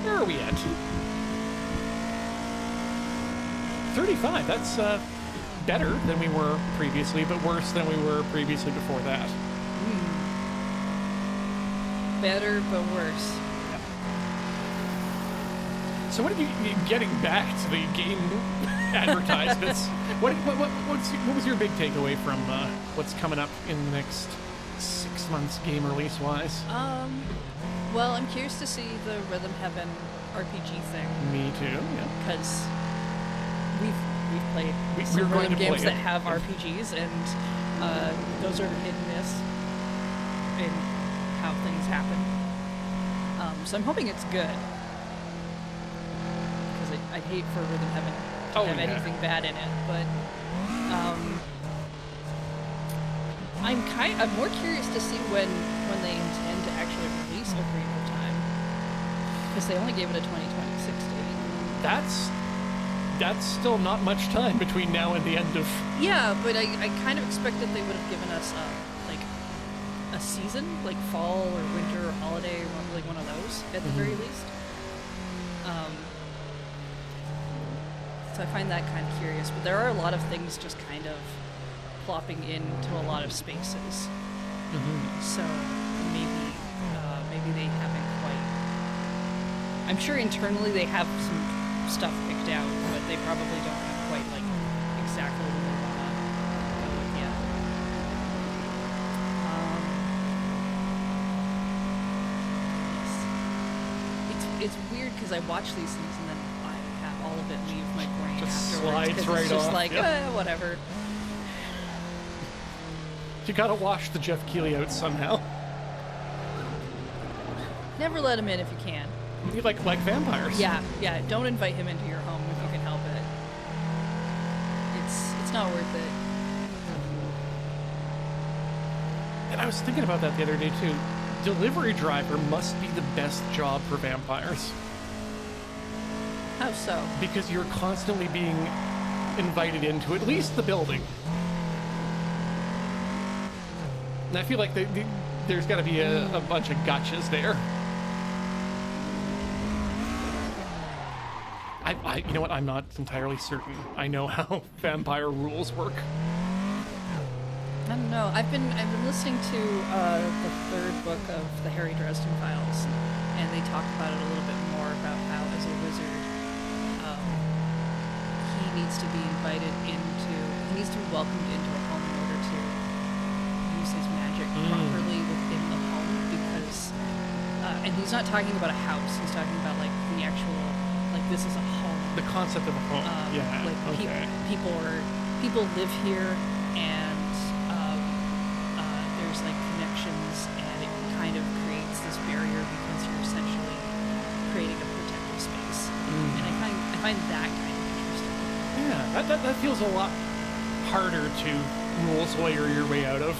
Where are we at? 35. That's better than we were previously, but worse than we were previously before that. Better, but worse. So what are you getting back to the game advertisements? What was your big takeaway from what's coming up in the next 6 months game release wise? Well, I'm curious to see the Rhythm Heaven RPG thing. Me too. Yeah. Because we've played We're some going rhythm to games play that it. have RPGs, and those are hit and miss in how things happen. So I'm hoping it's good. Because I'd hate for Rhythm Heaven to have anything bad in it, but I'm more curious to see when they intend to actually release Ocarina of Time, because they only gave it a 2026 date. That's still not much time between now and the end of... Yeah, but I kind of expected they would have given us a season, like fall or winter or holiday, or like one of those at the very least. So I find that kind of curious, but there are a lot of things just kind of plopping into a lot of spaces. So maybe they haven't quite. I'm sure internally they have some stuff picked out, but they probably don't have quite like exactly what they want to go with yet. It's weird because I watch these things and then I have all of it leave my brain Just afterwards. slides 'Cause right it's just off. like, Yep. whatever. You gotta wash the Jeff Keighley out somehow. Never let him in if you can. Like vampires. Yeah. Don't invite him into your home if you can help it. It's not worth it. And I was thinking about that the other day too. Delivery driver must be the best job for vampires. How so? Because you're constantly being invited into at least the building. And I feel like there's got to be a bunch of gotchas there. You know what? I'm not entirely certain. I know how vampire rules work. I don't know. I've been listening to the third book of the Harry Dresden Files, and they talk about it a little bit more about how, as a wizard, he needs to be welcomed into a home in order to use his magic properly within the home. Because, and he's not talking about a house. He's talking about like the actual, like this is a home. The concept of a home. Like okay. people live here, and there's like connections, and it kind of creates this barrier because you're essentially creating a protective space. And I find that kind of interesting. Yeah, that feels a lot harder to rules lawyer your way out of.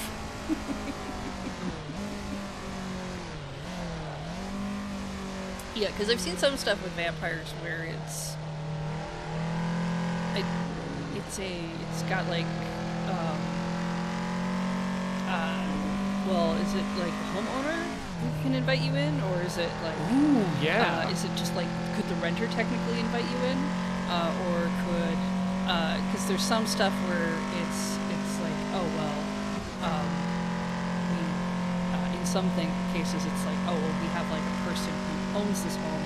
Yeah, because I've seen some stuff with vampires where it's got like, well, is it like the homeowner who can invite you in, or is it like, Ooh, yeah. is it just like, could the renter technically invite you in, or could, because there's some stuff where it's like, oh well, in some cases it's like, oh well, we have like a person who owns this home,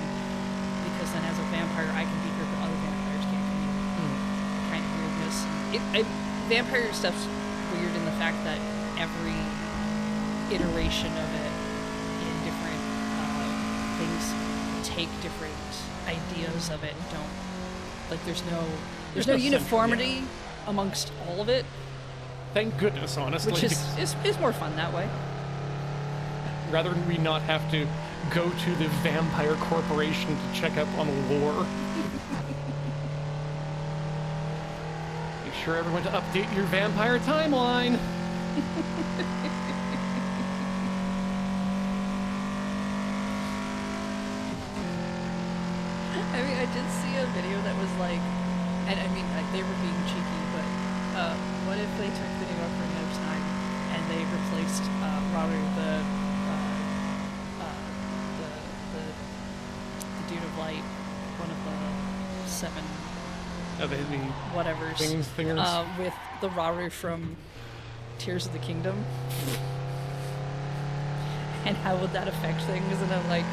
because then as a vampire I can be here, but other vampires can't come in. Kind of weirdness. Vampire stuff's weird in the fact that every iteration of it in different things take different ideas of it and don't, like, there's no uniformity amongst all of it. Thank goodness, honestly. Which is more fun that way. Rather than we not have to go to the Vampire Corporation to check up on lore. Make sure everyone to update your vampire timeline. I mean, I did see a video that was like, and I mean, like, they were being cheeky, but what if they took the new Ocarina of Time and they replaced Raru, the Dude of Light, one of the 7 whatevers, thingers. with the Raru from Tears of the Kingdom? And how would that affect things? And I'm like,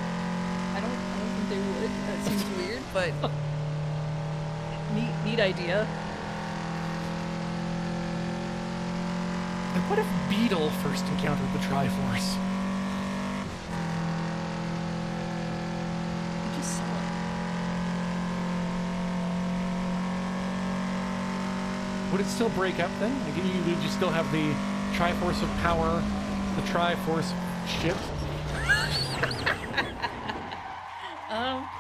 I don't think they would. That seems weird, but neat idea. And what if Beetle first encountered the Triforce? You just saw it. Would it still break up then? Like, would you still have the Triforce of Power, the Triforce ship,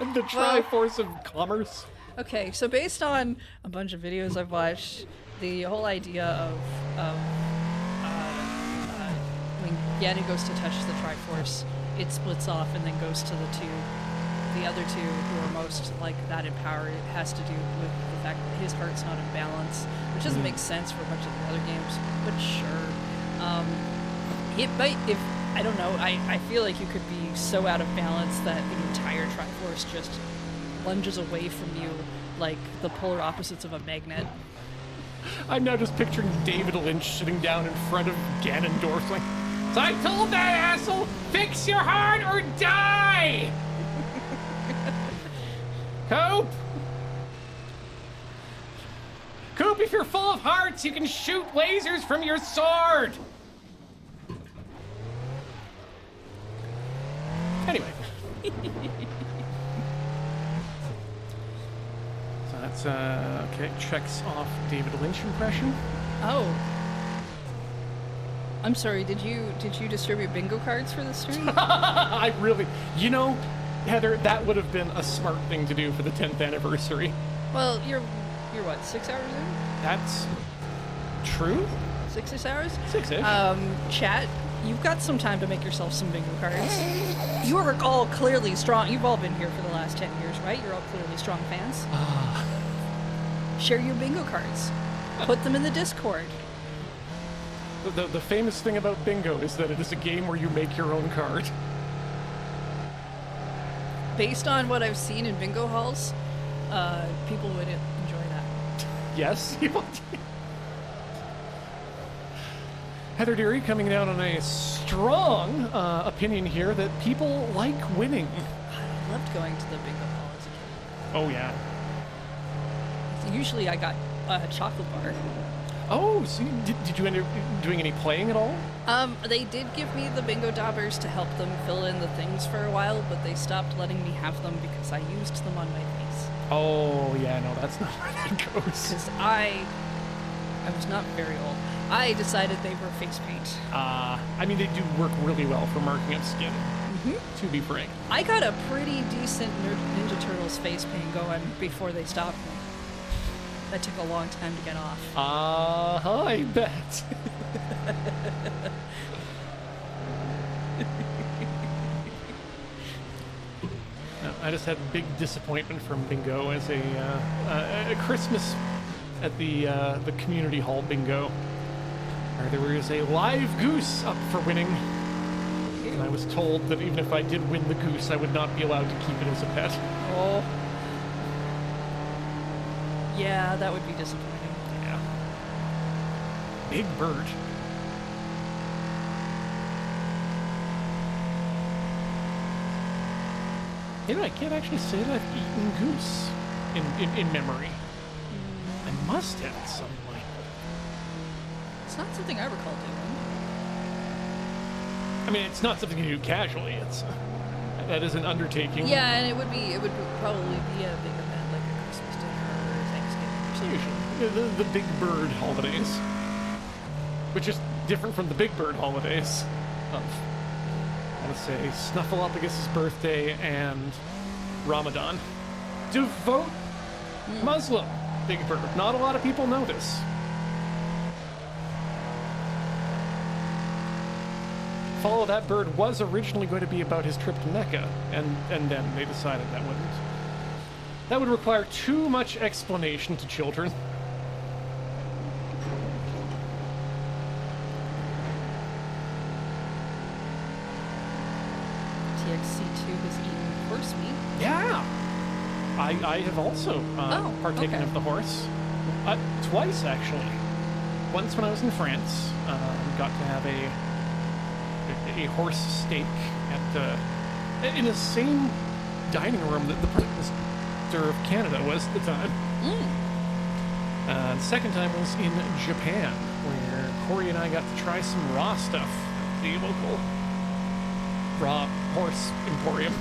and the Triforce of Commerce? Okay, so based on a bunch of videos I've watched, the whole idea of when Ganon goes to touch the Triforce, it splits off and then goes to the other two who are most like that in power. It has to do with the fact that his heart's not in balance, which doesn't make sense for a bunch of the other games, but sure. It might, if, I don't know, I feel like you could be so out of balance that the entire Triforce just lunges away from you like the polar opposites of a magnet. I'm now just picturing David Lynch sitting down in front of Ganondorf like, so I told that asshole, fix your heart or die! Cope! Cope, if you're full of hearts, you can shoot lasers from your sword! Anyway. So that's, okay, checks off David Lynch impression. Oh. I'm sorry, did you distribute bingo cards for this stream? I really, you know, Heather, that would have been a smart thing to do for the 10th anniversary. Well, you're what, 6 hours in? That's true. 6-ish hours? 6-ish. Chat, you've got some time to make yourself some bingo cards. You are all clearly strong. You've all been here for the last 10 years, right? You're all clearly strong fans. Share your bingo cards. Put them in the Discord. The famous thing about bingo is that it is a game where you make your own card. Based on what I've seen in bingo halls, people would enjoy that. Yes. Heather Deary coming down on a strong opinion here that people like winning. I loved going to the bingo hall as a kid. Oh, yeah. So usually I got a chocolate bar. Oh, so did you end up doing any playing at all? They did give me the bingo daubers to help them fill in the things for a while, but they stopped letting me have them because I used them on my face. Oh, yeah, no, that's not where that goes. Because I was not very old. I decided they were face paint. I mean, they do work really well for marking up skin, to be frank. I got a pretty decent Ninja Turtles face paint going before they stopped me. That took a long time to get off. I bet. I just had big disappointment from bingo as a Christmas at the community hall bingo, where there was a live goose up for winning, and I was told that even if I did win the goose, I would not be allowed to keep it as a pet. Oh. Yeah, that would be disappointing. Yeah. Big bird. You know, I can't actually say that I've eaten goose in memory. I must have at some point. It's not something I recall doing. I mean, it's not something you do casually. That is an undertaking. Yeah, and it would probably be a big event like a Christmas dinner or Thanksgiving or something. Usually. The Big Bird holidays. Which is different from the Big Bird holidays of, I would say, Snuffleupagus' birthday and Ramadan. Devout Muslim Big Bird. Not a lot of people know this. Follow That Bird was originally going to be about his trip to Mecca, and then they decided that would require too much explanation to children. TXC2 has eaten horse meat. Yeah, I have also partaken okay. of the horse, twice actually. Once when I was in France, got to have a horse steak at in the same dining room that the Prime Minister of Canada was at the time. The second time was in Japan, where Corey and I got to try some raw stuff at the local raw horse emporium.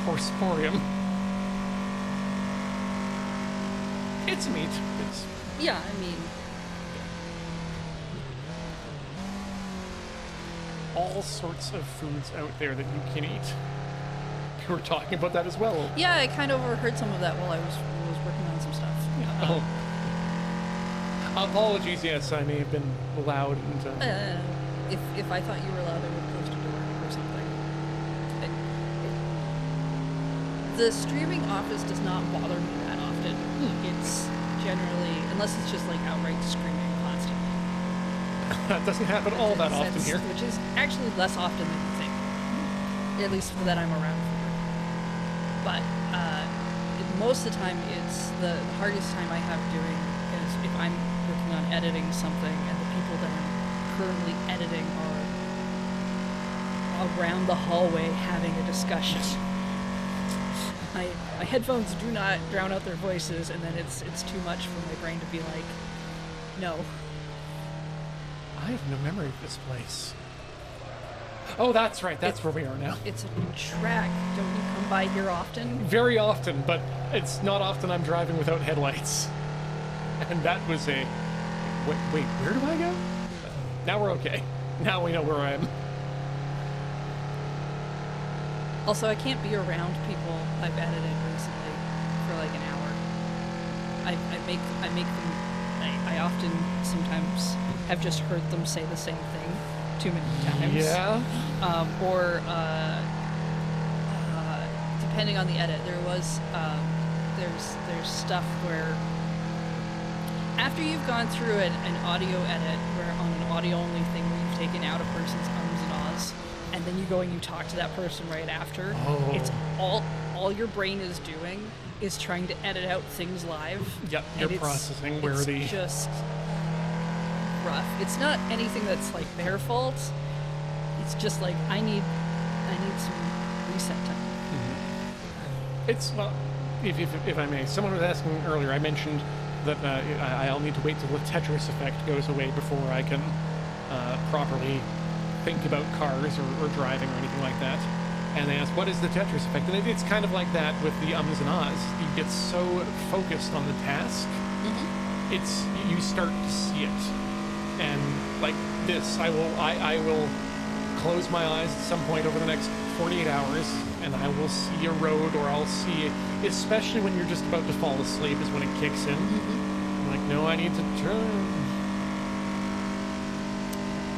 Horseporium. It's meat. It's Yeah, I mean, all sorts of foods out there that you can eat. You were talking about that as well. yeah, I kind of overheard some of that while I was working on some stuff. Oh. Apologies, yes, I may have been loud and If I thought you were allowed, I would close the door or something. The streaming office does not bother me that often. It's generally, unless it's just like outright screaming constantly. that doesn't happen all that often Since- here. Which is actually less often than you think. At least that I'm around for. But most of the time, it's the hardest time I have doing is if I'm working on editing something and the people that I'm currently editing are around the hallway having a discussion. My headphones do not drown out their voices, and then it's too much for my brain to be like, no. I have no memory of this place. Oh, that's right. That's where we are now. It's a track. Don't you come by here often? Very often, but it's not often I'm driving without headlights. And that was a... Wait, where do I go? Now we're okay. Now we know where I am. Also, I can't be around people I've edited recently for like an hour. I make them... I often sometimes have just heard them say the same thing too many times. Yeah. Depending on the edit, there was there's stuff where after you've gone through an audio edit where on an audio only thing where you've taken out a person's ums and ahs, and then you go and you talk to that person right after. Oh. It's all your brain is doing is trying to edit out things live. Yep, and you're it's- processing where it's the... just rough. It's not anything that's like their fault. It's just like I need some reset time. It's, well, if I may, someone was asking earlier, I mentioned that I'll need to wait till the Tetris effect goes away before I can properly think about cars or driving or anything like that. And they asked, what is the Tetris effect? And it's kind of like that with the ums and ahs. You get so focused on the task, you start to see it. And like this, I will close my eyes at some point over the next 48 hours, and I will see a road, or I'll see, especially when you're just about to fall asleep is when it kicks in. I'm like, no, I need to turn.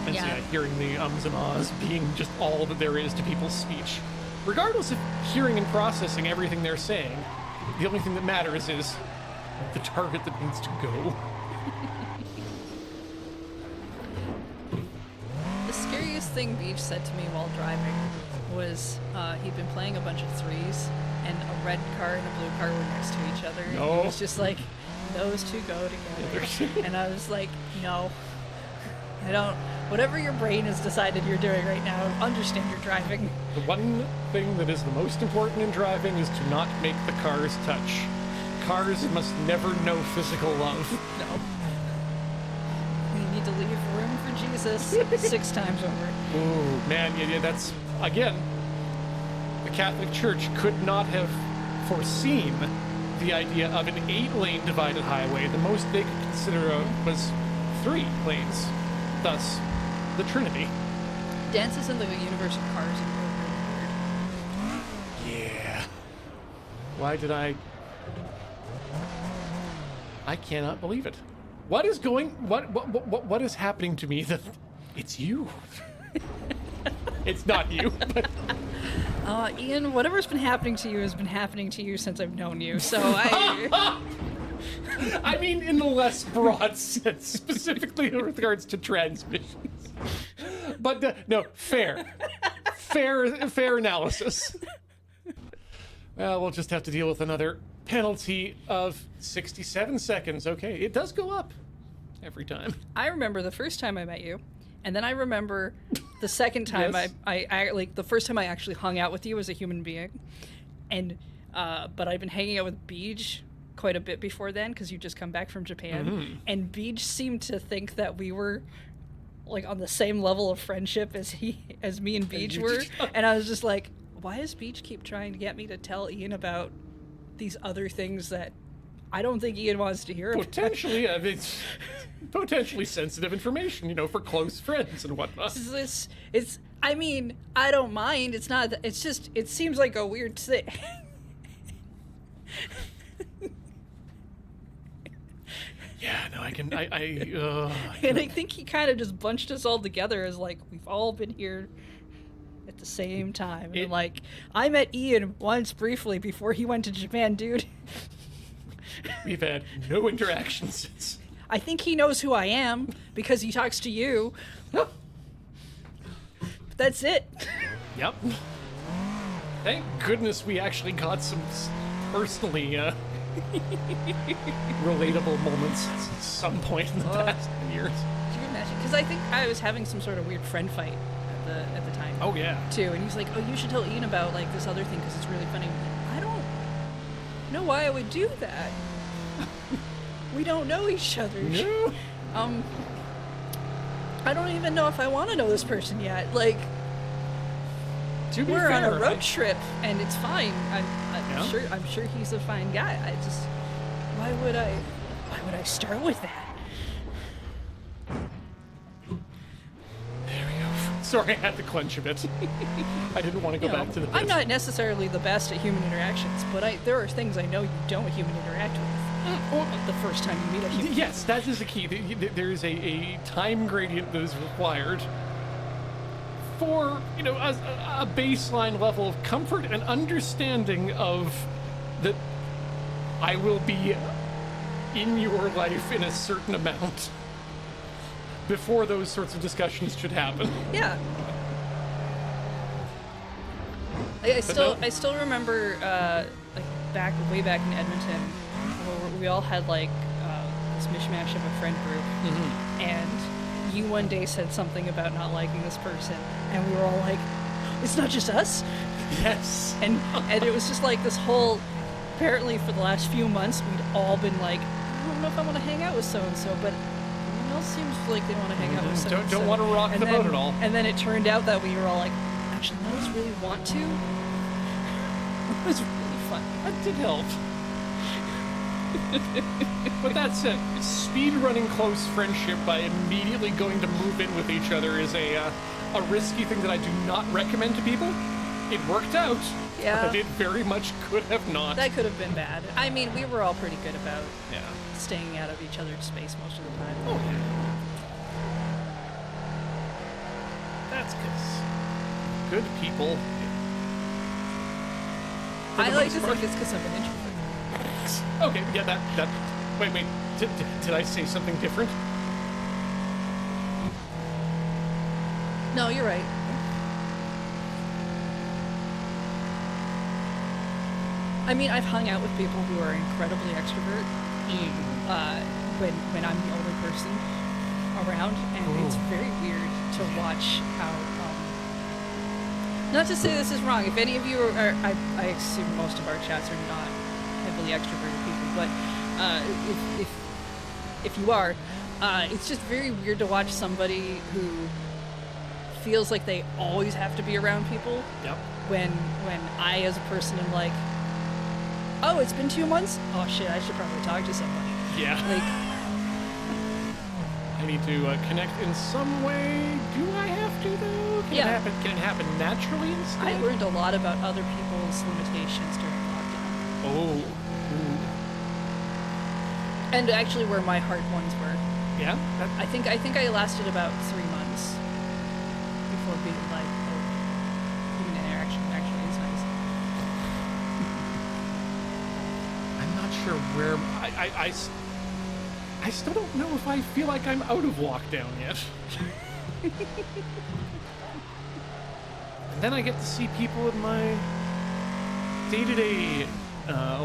And so, Yeah. hearing the ums and ahs being just all that there is to people's speech. Regardless of hearing and processing everything they're saying, the only thing that matters is the target that needs to go. The scariest thing Beach said to me while driving was he'd been playing a bunch of threes, and a red car and a blue car were next to each other. And No. he was just like, those two go together. And I was like, no. I don't. Whatever your brain has decided you're doing right now, understand you're driving. The one thing that is the most important in driving is to not make the cars touch. Cars must never know physical love. No. We need to leave room for Jesus 6 times over. Ooh, man, yeah, that's, again, the Catholic Church could not have foreseen the idea of an 8-lane divided highway. The most they could consider was 3 lanes. Thus, the Trinity. Dances in the universe of cars are really weird. Yeah. Why did I cannot believe it. What is going? What is happening to me? That it's you. It's not you. But Ian, whatever's been happening to you has been happening to you since I've known you. So I. I mean, in the less broad sense, specifically with regards to transmissions. But no, fair analysis. Well, we'll just have to deal with another penalty of 67 seconds. Okay, it does go up every time. I remember the first time I met you, and then I remember the second time Yes. I like the first time I actually hung out with you as a human being, and but I've been hanging out with Beej quite a bit before then because you just come back from Japan, and Beej seemed to think that we were like on the same level of friendship as me and Beej you were, just- and I was just like, why does Beej keep trying to get me to tell Ian about these other things that I don't think Ian wants to hear about? Potentially, it's potentially sensitive information, for close friends and whatnot. It's I mean, I don't mind. It's not. It's just. It seems like a weird thing. Yeah, no, And I think he kind of just bunched us all together as like we've all been here at the same time. And like I met Ian once briefly before he went to Japan, dude. We've had no interaction since. I think he knows who I am because he talks to you. But that's it. Yep. Thank goodness we actually got some personally relatable moments at some point in the past years. Could you imagine? Because I think I was having some sort of weird friend fight at the time. Oh yeah. Too, and he's like, "Oh, you should tell Ian about like this other thing because it's really funny." I'm like, I don't know why I would do that. We don't know each other. No. I don't even know if I want to know this person yet. Like, To be we're on fair, a road trip, and it's fine. I'm Yeah. I'm sure he's a fine guy. Why would I start with that? There we go. Sorry, I had to clench a bit. I didn't want to go You know, back to the I'm pit. not necessarily the best at human interactions, but there are things I know you don't human interact with. The first time you meet a human. Yes, that is the key. There is a time gradient that is required for, a baseline level of comfort and understanding of that I will be in your life in a certain amount before those sorts of discussions should happen. Yeah. I still remember like way back in Edmonton, where we all had like this mishmash of a friend group, and you one day said something about not liking this person, and we were all like, "It's not just us," Yes. and it was just like this whole. Apparently, for the last few months, we'd all been like, "I don't know if I want to hang out with so and so," but everyone else seems like they want to hang out with so and so. Don't want to rock the boat at all. And then it turned out that we were all like, actually, no one's really want to. It was really fun. That did help. But that's it. Speed running close friendship by immediately going to move in with each other is a a risky thing that I do not recommend to people. It worked out. Yeah. But it very much could have not. That could have been bad. I mean, we were all pretty good about Yeah. staying out of each other's space most of the time. Oh, yeah. That's because good people. For I the like most to part. think it's because I'm an introvert. Okay, yeah, that. Wait. Did I say something different? No, you're right. I mean, I've hung out with people who are incredibly extrovert when I'm the only person around, and it's very weird to watch how. Not to say this is wrong. If any of you are, I assume most of our chats are not heavily extroverted people, but if you are, it's just very weird to watch somebody who feels like they always have to be around people. Yep. When I, as a person, am like, oh, it's been 2 months? Oh shit, I should probably talk to somebody. Yeah. Like, I need to connect in some way. Do I have to though? Yeah. Can it happen naturally instead? I learned a lot about other people's limitations during lockdown. Oh. Ooh. And actually where my hard ones were. Yeah. I think I lasted about 3 months before being like, oh, human interaction actually is nice. I'm not sure where I still don't know if I feel like I'm out of lockdown yet. And then I get to see people in my day-to-day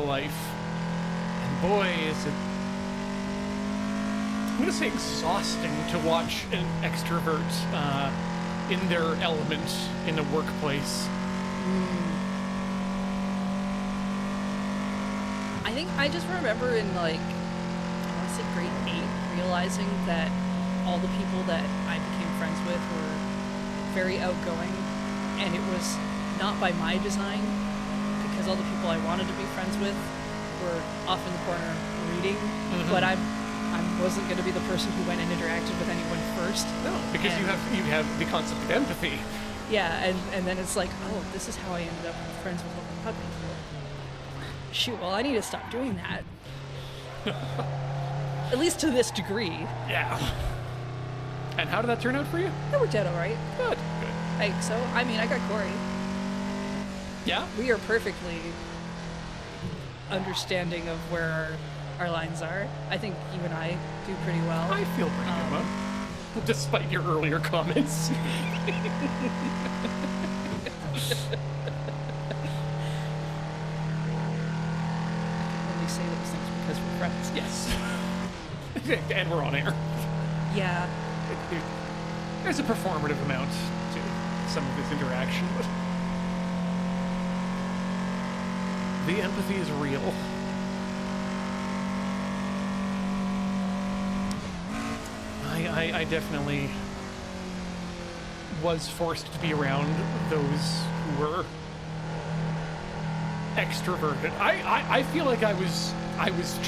life. And boy, is it... I'm gonna say exhausting to watch an extrovert in their element in a workplace. I think I just remember in like, I want to say grade 8, realizing that all the people that I became friends with were very outgoing, and it was not by my design, because all the people I wanted to be friends with were off in the corner reading, but I wasn't going to be the person who went and interacted with anyone first. No, because And- you have the concept of empathy. Yeah, and then it's like, oh, this is how I ended up friends with all the puppies. Shoot, well, I need to stop doing that. At least to this degree. Yeah. And how did that turn out for you? It worked out all right. Good. I think so. I mean, I got Corey. Yeah? We are perfectly understanding of where our lines are. I think you and I do pretty well. I feel pretty good, Mom. Despite your earlier comments. Only say those things because we're friends. Yes. And we're on air. Yeah. There's a performative amount to some of this interaction, but the empathy is real. I definitely was forced to be around those who were extroverted. I feel like I was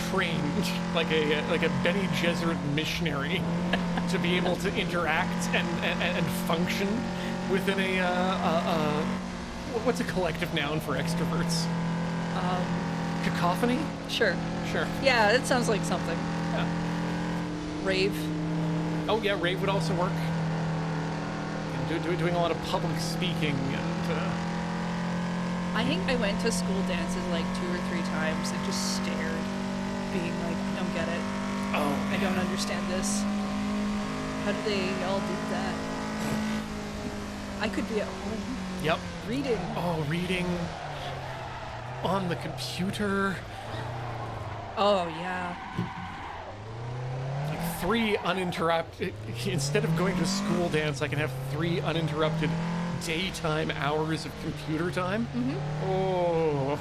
trained like a Bene Gesserit missionary to be able to interact and function within a what's a collective noun for extroverts? Cacophony? Sure. Sure. Yeah, it sounds like something. Yeah. Rave. Oh yeah, rave would also work. And doing a lot of public speaking and. I think I went to school dances like 2 or 3 times and just stared, being like, I don't get it. Oh. I don't understand this. How do they all do that? I could be at home Yep. reading. Oh, reading on the computer. Oh, yeah. Like 3 uninterrupted. Instead of going to school dance, I can have 3 uninterrupted daytime hours of computer time. Mm-hmm. Oh,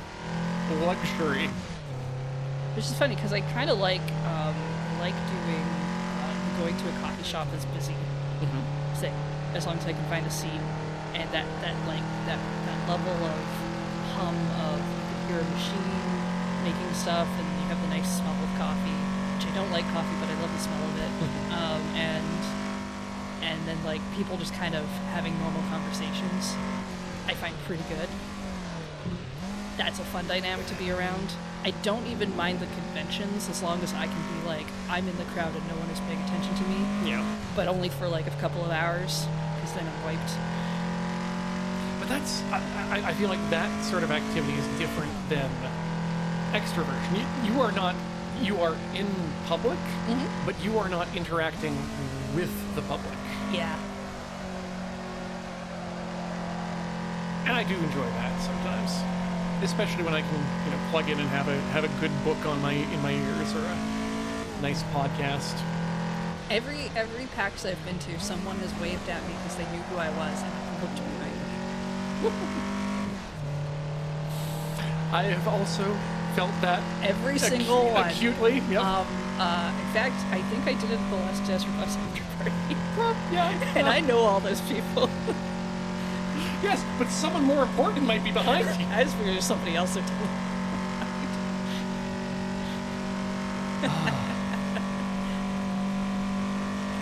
luxury. Which is funny because I kind of like doing going to a coffee shop that's busy. Say, as long as I can find a seat, and that level of hum of your machine making stuff, and you have the nice smell of coffee, which I don't like coffee, but I love the smell of it. And and then like people just kind of having normal conversations, I find pretty good. That's a fun dynamic to be around. I don't even mind the conventions as long as I can be like, I'm in the crowd and no one is paying attention to me. Yeah. But only for like a couple of hours, because then I'm wiped. But that's, I feel like that sort of activity is different than extroversion. You are not, you are in public, but you are not interacting with the public. Yeah. And I do enjoy that sometimes, especially when I can, plug in and have a good book in my ears or a nice podcast. Every PAX I've been to, someone has waved at me because they knew who I was and looked behind me. I have also felt that Every single one. acutely. Yep. In fact, I think I did it at the last Desert Bus after party. Yeah. And I know all those people. Yes, but someone more important might be behind you. I just figured there's somebody else that did it.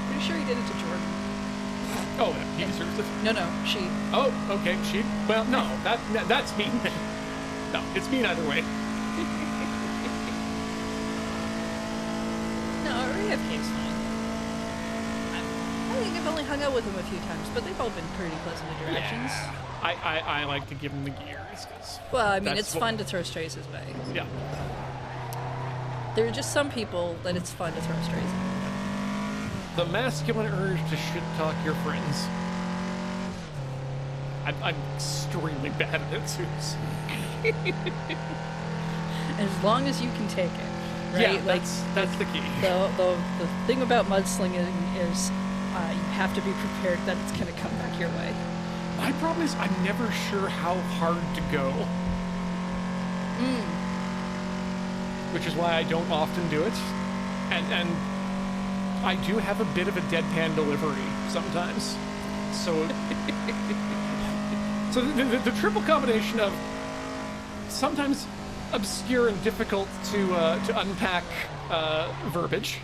Pretty sure he did it to Jordan. Oh, he deserves it. No, she. Oh, okay, she. Well, no, that's mean. No, it's mean either way. No, RAFK's fine. I think I've only hung out with him a few times, but they've all been pretty pleasant interactions. Yeah. I like to give him the gears. 'Cause Well, I mean, that's it's what- fun to throw strays his way. Yeah. There are just some people that it's fun to throw strays at. The masculine urge to shit talk your friends. I'm extremely bad at it, Suze. As long as you can take it, right? Yeah, that's the key. The thing about mudslinging is you have to be prepared that it's going to come back your way. My problem is I'm never sure how hard to go. Which is why I don't often do it. And I do have a bit of a deadpan delivery sometimes. So the triple combination of sometimes obscure and difficult to unpack verbiage,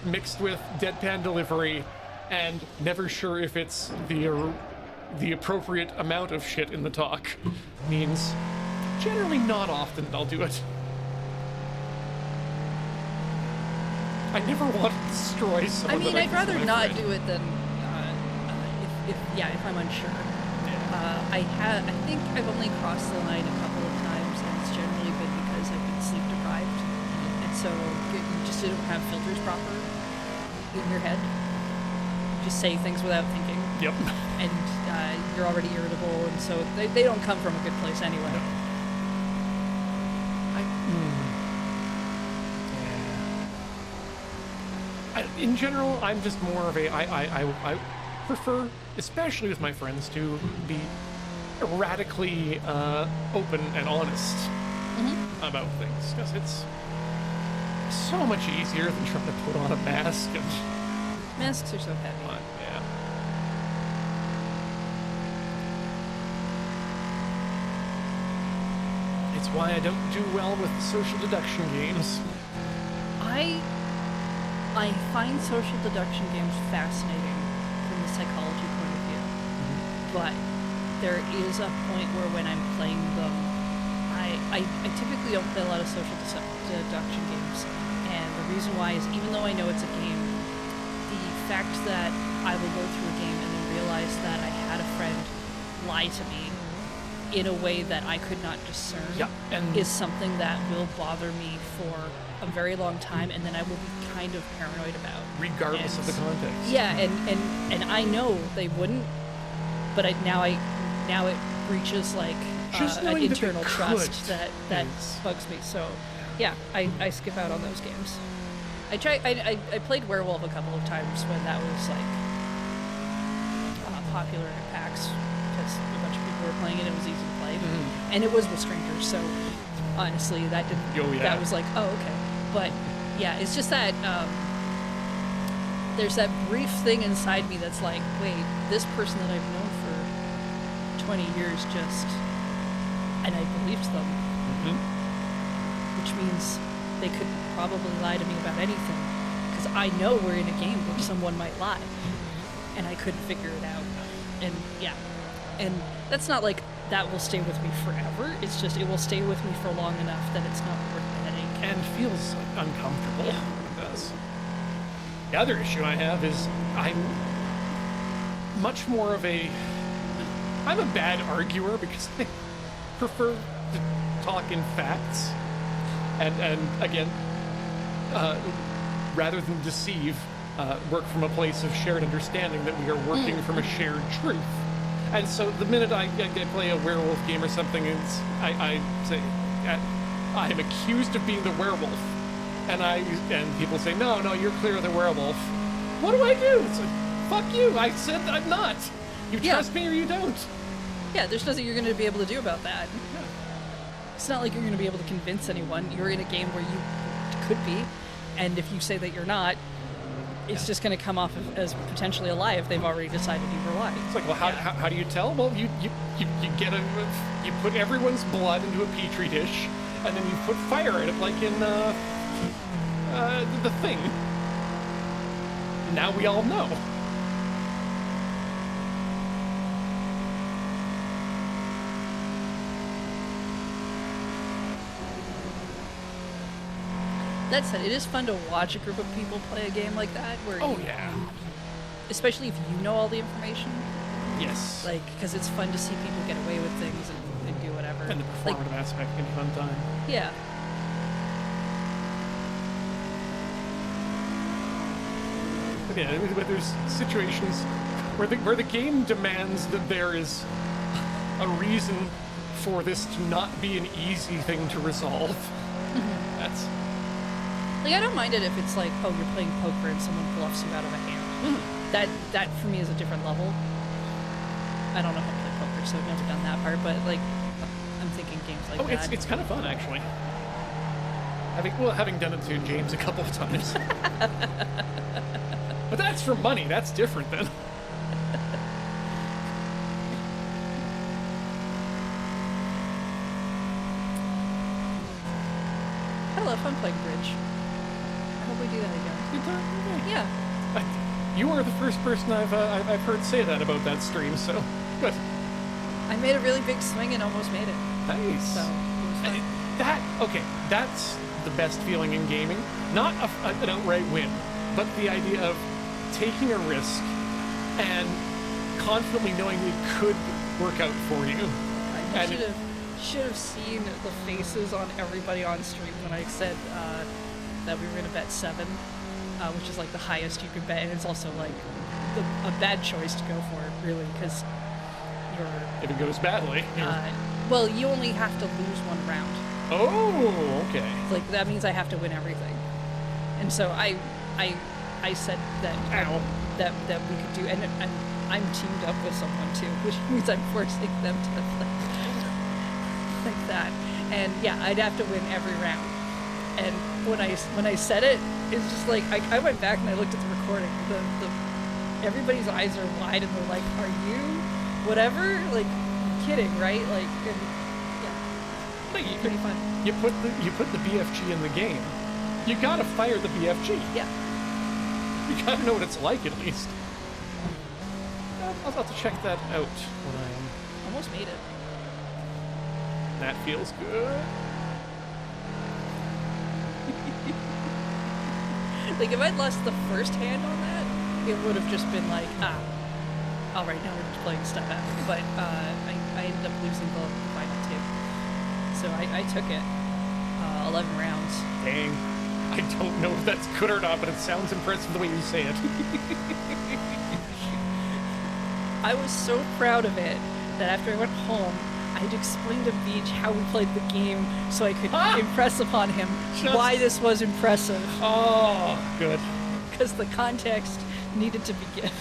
mixed with deadpan delivery, and never sure if it's the appropriate amount of shit in the talk, means generally not often I'll do it. I never want to destroy someone. I mean, I'd rather consider not my friend. do it than if I'm unsure. I think I've only crossed the line a couple of times, and it's generally been because I've been sleep deprived, and so you just don't have filters proper in your head. You just say things without thinking. Yep. And you're already irritable, and so they don't come from a good place anyway. No. In general, I'm just more of I prefer, especially with my friends, to be radically open and honest about things, because it's so much easier than trying to put on a mask and Masks are so heavy. yeah. It's why I don't do well with social deduction games. I find social deduction games fascinating from the psychology point of view, but there is a point where when I'm playing them, I typically don't play a lot of social deduction games, and the reason why is even though I know it's a game, the fact that I will go through a game and then realize that I had a friend lie to me in a way that I could not discern and is something that will bother me for a very long time, and then I will be kind of paranoid about. regardless of the context. Yeah, and I know they wouldn't, but now it breaches like Just an knowing that they internal trust could that is- bugs me. So yeah, I skip out on those games. I played Werewolf a couple of times when that was like popular at PAX because a bunch of people were playing it. It was easy to play, and it was with strangers. So honestly, that didn't. Oh, yeah. That was like, oh okay, but yeah, it's just that there's that brief thing inside me that's like, wait, this person that I've known for 20 years and I believed them, which means they could probably lie to me about anything, because I know we're in a game where someone might lie. and I couldn't figure it out. And yeah, and that's not like that will stay with me forever. It's just it will stay with me for long enough that it's not worth the headache. And feels uncomfortable. Yeah. It does. The other issue I have is I'm much more of I'm a bad arguer because I prefer to talk in facts. And again, rather than deceive, work from a place of shared understanding that we are working from a shared truth. And so the minute I play a werewolf game or something, I say, I am accused of being the werewolf. And people say, no, you're clear of the werewolf. What do I do? It's like, fuck you, I said I'm not. You trust me or you don't. Yeah, there's nothing you're going to be able to do about that. It's not like you're going to be able to convince anyone. You're in a game where you could be, and if you say that you're not, it's just going to come off as potentially a lie if they've already decided you were lying. It's like, well, how do you tell? Well, you put everyone's blood into a petri dish, and then you put fire in it, like in the Thing. Now we all know. That said, it is fun to watch a group of people play a game like that, where especially if you know all the information. Yes. Like, because it's fun to see people get away with things and do whatever. And the performative aspect can be fun time. Yeah. But yeah, but there's situations where the game demands that there is a reason for this to not be an easy thing to resolve. That's... Like, I don't mind it if it's like, oh, you're playing poker and someone bluffs you out of a hand. That for me is a different level. I don't know how to play poker, so I've never done that part, but like, I'm thinking games like that. It's kind of fun, actually. Having done it to James a couple of times. But that's for money, that's different then. I had a lot of fun playing bridge. I hope we do that again. Good time? Okay. Yeah. You are the first person I've heard say that about that stream, so good. I made a really big swing and almost made it. Nice. So, it was fun. That's the best feeling in gaming. Not an outright win, but the idea of taking a risk and confidently knowing it could work out for you. I should have seen the faces on everybody on stream when I said that we were going to bet 7, which is like the highest you could bet, and it's also like a bad choice to go for, really, because if it goes badly. Well, you only have to lose one round. Oh, okay. Like, that means I have to win everything. And so I said that that we could do, and I'm teamed up with someone too, which means I'm forcing them to play like that. And yeah, I'd have to win every round. And when I said it, it's just like I went back and I looked at the recording. The everybody's eyes are wide and they're like, "Are you whatever?" Like, kidding, right? Like, and, yeah, pretty fun. You put the BFG in the game. You gotta fire the BFG. Yeah. You gotta know what it's like, at least. I'll have to check that out when I Almost made it. That feels good. Like, if I'd lost the first hand on that, it would have just been like, all right, now we're just playing stuff out. But I ended up losing the final 2. So I took it. 11 rounds. Dang. I don't know if that's good or not, but it sounds impressive the way you say it. I was so proud of it that after I went home, I'd explained to Beach how we played the game so I could impress upon him why this was impressive. Oh, good. Because the context needed to be given.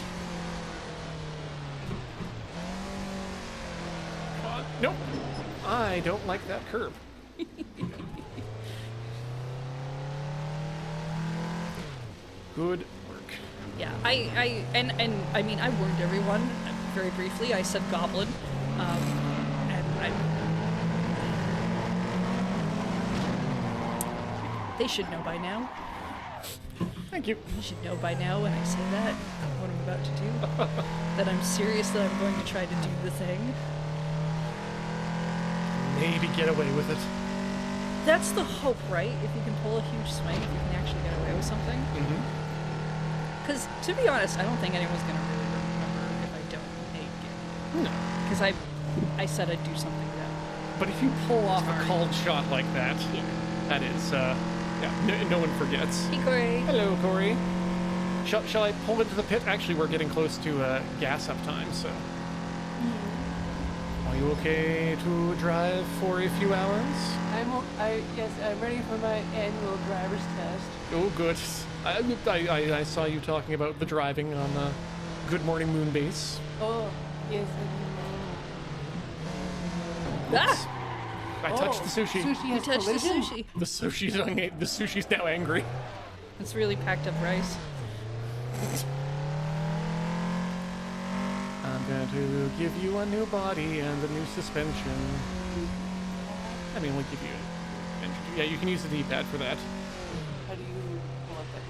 Nope. I don't like that curb. Good work. Yeah, I mean, I warned everyone very briefly. I said goblin, and they should know by now. Thank you. You should know by now when I say that, what I'm about to do, that I'm serious that I'm going to try to do the thing. Maybe get away with it. That's the hope, right? If you can pull a huge swing, you can actually get away with something. Mm-hmm. Because, to be honest, I don't think anyone's going to really remember if I don't make it. No. Because I said I'd do something that. But if you pull off a Sorry. called shot like that, Yeah. that is, no one forgets. Hey, Corey. Hello, Corey. Shall I pull into the pit? Actually, we're getting close to gas up time, so. Are you okay to drive for a few hours? Yes, I'm ready for my annual driver's test. Oh, good. I saw you talking about the driving on Good Morning Moonbase. Oh, yes. Ah! I touched the sushi. Sushi You has touched the collision? sushi. The sushi's now angry. It's really packed up rice. I'm going to give you a new body and a new suspension. I mean, we'll give you a... Yeah, you can use the D-pad for that. How do you pull up that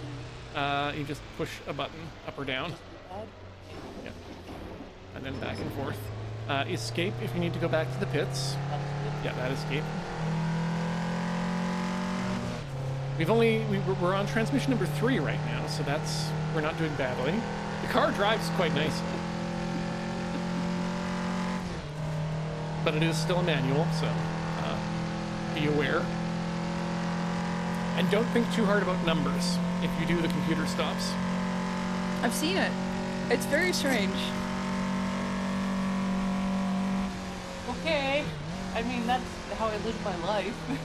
menu? You just push a button up or down. Pad? Yeah. And then back and forth. Escape if you need to go back to the pits. Yeah, that escape. We're on transmission number 3 right now, so we're not doing badly. The car drives quite nicely. But it is still a manual, so be aware. And don't think too hard about numbers. If you do, the computer stops. I've seen it. It's very strange. Okay. I mean, that's how I live my life. The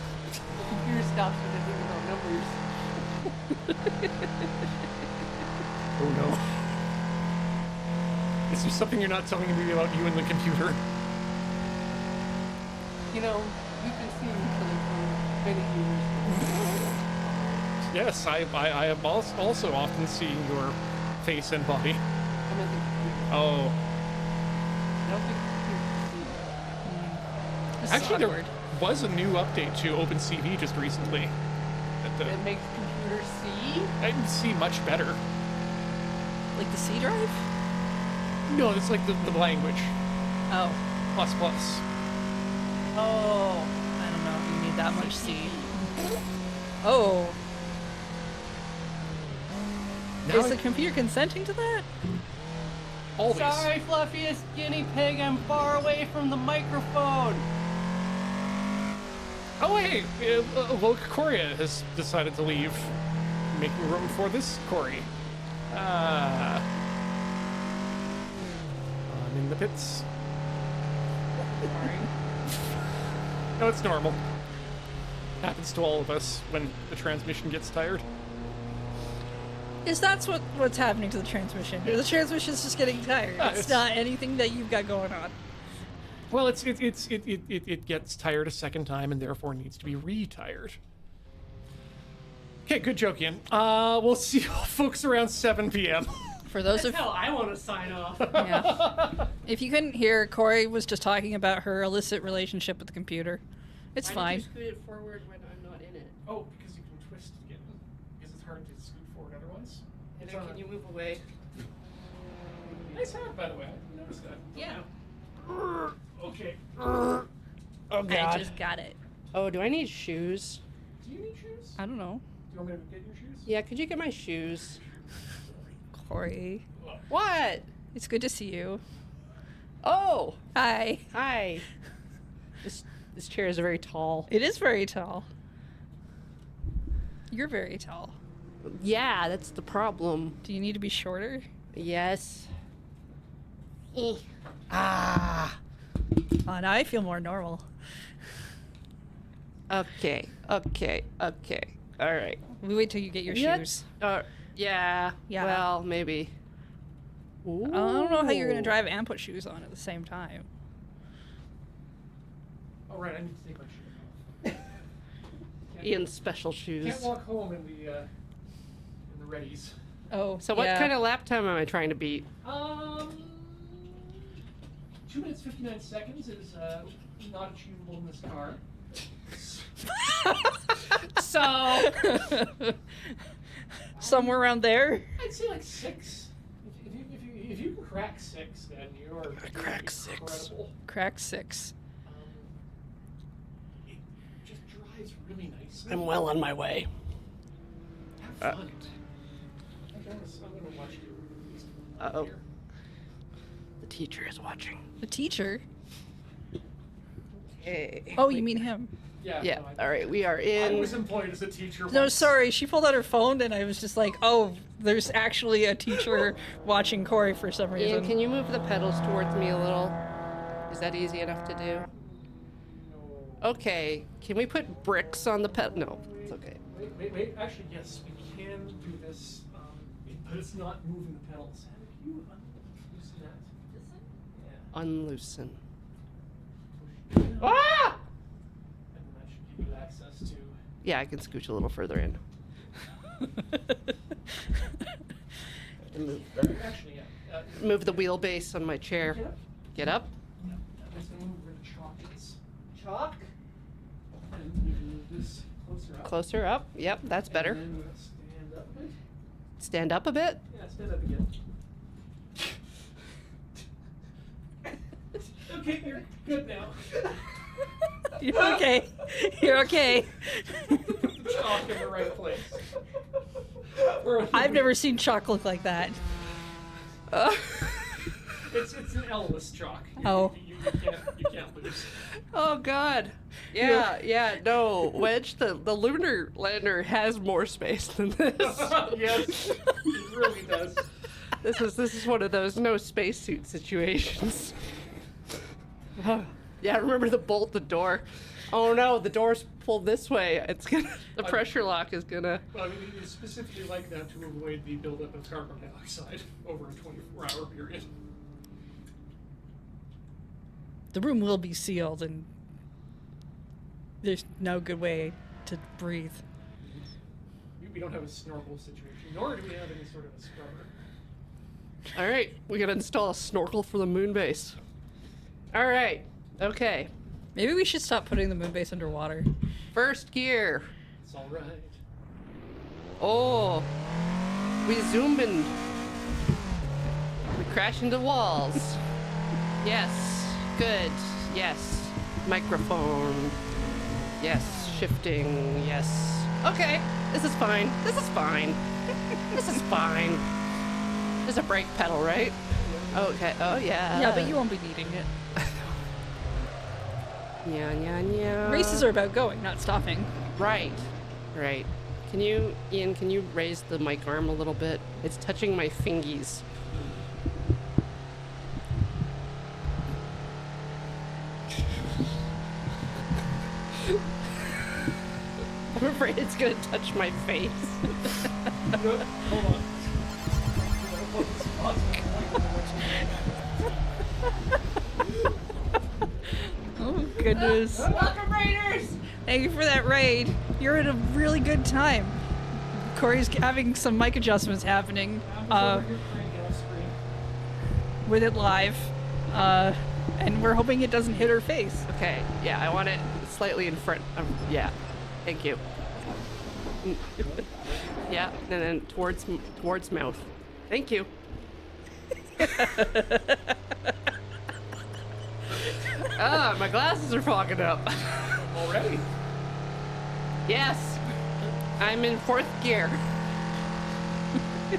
computer stops when I think about numbers. Oh no. Is there something you're not telling me about you and the computer? You know, we've been seeing each other for many years. Yes, I have also often seen your face and body. I'm at the computer. Oh. I don't think the computer can see. This is Actually, awkward. there was a new update to OpenCV just recently. That It makes computers see? I can see much better. Like the C drive? No, it's like the language. Oh. Plus plus. Oh. I don't know if you need that much C. Oh. Now Is the computer consenting to that? always. Sorry, fluffiest guinea pig, I'm far away from the microphone. Oh, hey, woke Coria has decided to leave, making room for this Cory. I'm in the pits. Sorry. No, it's normal. Happens to all of us when the transmission gets tired. Is that's what's happening to the transmission? The transmission's just getting tired. Ah, It's it's- not anything that you've got going on. Well, it gets tired a second time and therefore needs to be retired. Okay, good joke, Ian. We'll see you folks around 7 p.m. For those That's of how I want to sign off. yeah. If you couldn't hear, Corey was just talking about her illicit relationship with the computer. It's fine. Scoot it forward when I'm not in it. Oh, because you can twist to get because it's hard to scoot forward otherwise. And then can you move away? Nice hat, by the way. I noticed that. Yeah. Okay. Oh I just got it. Oh, do I need shoes? Do you need shoes? I don't know. Do you want me to get your shoes? Yeah, could you get my shoes? Corey, What? it's good to see you. Oh, Hi. hi. This chair is very tall. It is very tall. You're very tall. Yeah, that's the problem. Do you need to be shorter? Yes. Ah. Oh, now I feel more normal. Okay. All right. We wait till you get your Yeah. shoes. Yeah. Yeah. Well, maybe. I don't know how you're gonna drive and put shoes on at the same time. All right, I need to take my shoes off. Ian's special shoes. Can't walk home in the readies. Oh, So what yeah. kind of lap time am I trying to beat? 2 minutes 59 seconds is not achievable in this car. So somewhere around there. I'd say like 6. If you can crack 6, then you are Crack 6. incredible. Crack 6. It just drives really nicely. I'm well on my way. Have fun. I'm gonna watch you. Uh-oh. The teacher is watching. The teacher? Okay. Oh, you mean him? Yeah. Yeah. no, All right. We are I in. was employed as a teacher. No, once. sorry. She pulled out her phone, and I was just like, oh, there's actually a teacher watching Corey for some reason. Ian, can you move the pedals towards me a little? Is that easy enough to do? Okay. Can we put bricks on the pedal? No, it's okay. Wait. Actually, yes, we can do this, but it's not moving the pedals. Have you loosen that? Unloosen. Yeah. Ah! And that should give you access to. Yeah, I can scooch a little further in. Actually, yeah. Move the wheelbase on my chair. Get up. Get up. Yeah. I'm just gonna move where the chalk is. Chalk. And you can move this closer up. Closer up. Yep, that's better. And then we'll stand up a bit. Stand up a bit. Yeah, stand up again. Okay, you're good now. You're okay. You're okay. Put the chalk in the right place. I've never seen chalk look like that. It's an Elvis chalk. Oh. You can't lose. Oh God. Yeah. No, Wedge. The lunar lander has more space than this. Yes, it really does. This is one of those no spacesuit situations. Yeah, remember to bolt the door. Oh no, the door's pulled this way. It's gonna. The pressure lock is gonna. Well, I mean, it's specifically like that to avoid the buildup of carbon dioxide over a 24-hour period. The room will be sealed, and there's no good way to breathe. We don't have a snorkel situation, nor do we have any sort of a scrubber. All right, we gotta install a snorkel for the moon base. All right. Okay. Maybe we should stop putting the moon base underwater. First gear. It's all right. Oh, we zoom in. We crash into walls. Yes, good. Yes, microphone. Yes, shifting. Yes. Okay, this is fine. This is fine. This is fine. There's a brake pedal, right? Okay. Oh yeah. Yeah, but you won't be needing it. Yeah. Races are about going, not stopping. Right. Can you, Ian, raise the mic arm a little bit? It's touching my fingies. I'm afraid it's gonna touch my face. Hold on. Oh, goodness. Welcome, Raiders! Thank you for that raid. You're at a really good time. Corey's having some mic adjustments happening with it live. And we're hoping it doesn't hit her face. Okay, yeah, I want it slightly in front. Yeah, thank you. Yeah, and then towards mouth. Thank you. My glasses are fogging up. Already? Yes, I'm in 4th gear.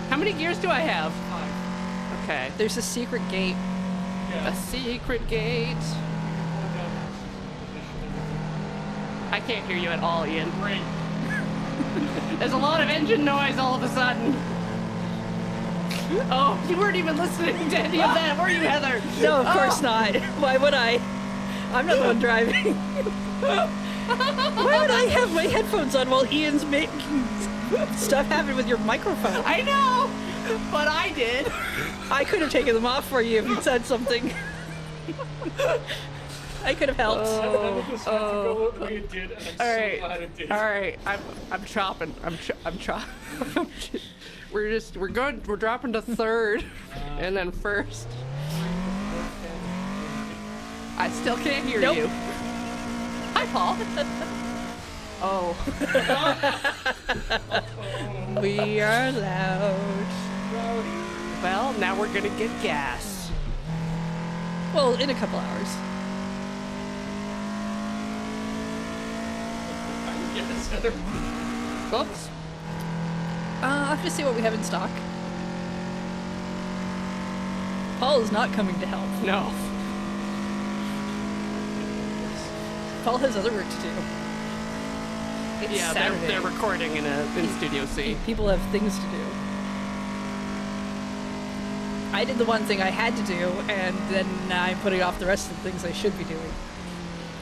How many gears do I have? 5. Okay. There's a secret gate. Yeah. A secret gate. I can't hear you at all, Ian. Great. There's a lot of engine noise all of a sudden. Oh, you weren't even listening to any of that, were you, Heather? No, of course not. Why would I? I'm not the one driving. Why would I have my headphones on while Ian's making stuff happen with your microphone? I know, but I did. I could have taken them off for you if you said something. I could have helped. Go the way it did, and I'm so glad it did. All right. I'm chopping. I'm chopping. We're dropping to 3rd, and then 1st. I still can't hear Nope. you. Hi, Paul. Oh. We are loud. Well, now we're gonna get gas. Well, in a couple hours. Yes, Heather. Oops. I'll have to see what we have in stock. Paul is not coming to help. No. Paul has other work to do. It's Yeah, Saturday. they're recording in Studio C. People have things to do. I did the one thing I had to do, and then I'm putting off the rest of the things I should be doing.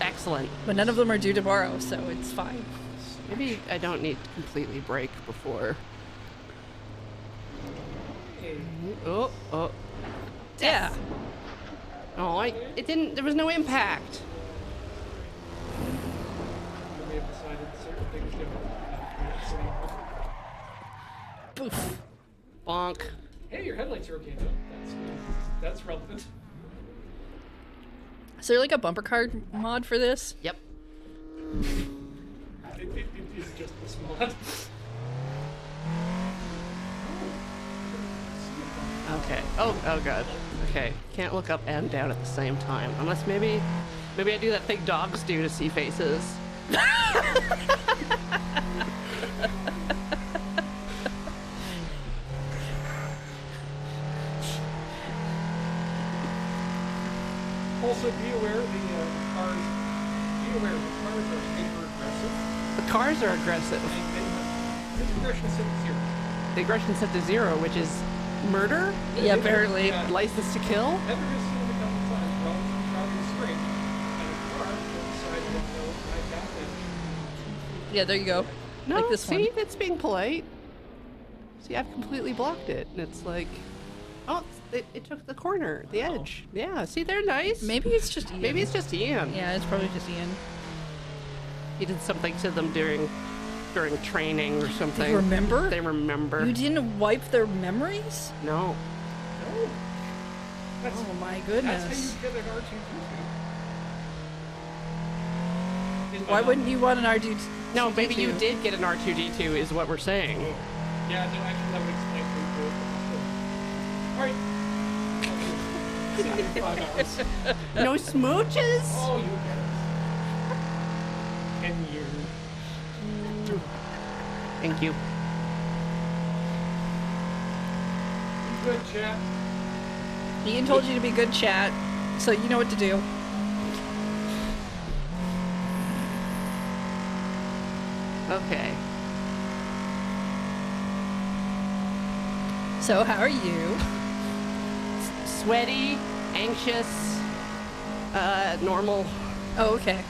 Excellent. But none of them are due tomorrow, so it's fine. Maybe I don't need to completely break before. Oh, oh. Yeah. Oh, it didn't, there was no impact. We have decided certain things don't. Poof. Bonk. Hey, your headlights are okay though. That's relevant. Is there like a bumper card mod for this? Yep. It is just this mod. Okay. Oh god. Okay. Can't look up and down at the same time. Unless maybe I do that thing dogs do to see faces. Also, be aware the cars. Be aware the cars are hyper aggressive. The cars are aggressive. His aggression is set to 0. The aggression set to 0, which is murder, Yeah, apparently. Yeah. license to kill. Heather has seen it a couple of times while driving the street, and a car will decide that no, I got that. Yeah, there you go. No, Like this see, one. it's being polite. See, I've completely blocked it, and it's like, oh, it took the corner, the edge. Yeah, see, they're nice. Maybe it's just Ian. Maybe it's just Ian. Yeah, it's probably just Ian. He did something to them during training or something. They remember? They remember. You didn't wipe their memories? No. No. That's, Oh my that's goodness. how you get an R2D2. Why wouldn't you want an R2? No, maybe you did get an R2D2 is what we're saying. Yeah, no, actually, that would explain things. All right. 5 hours. No smooches? Oh, you get it. 10 years. Thank you. Good chat. Ian told you to be good chat, so you know what to do. Okay. So how are you? Sweaty, anxious, normal. Oh, okay.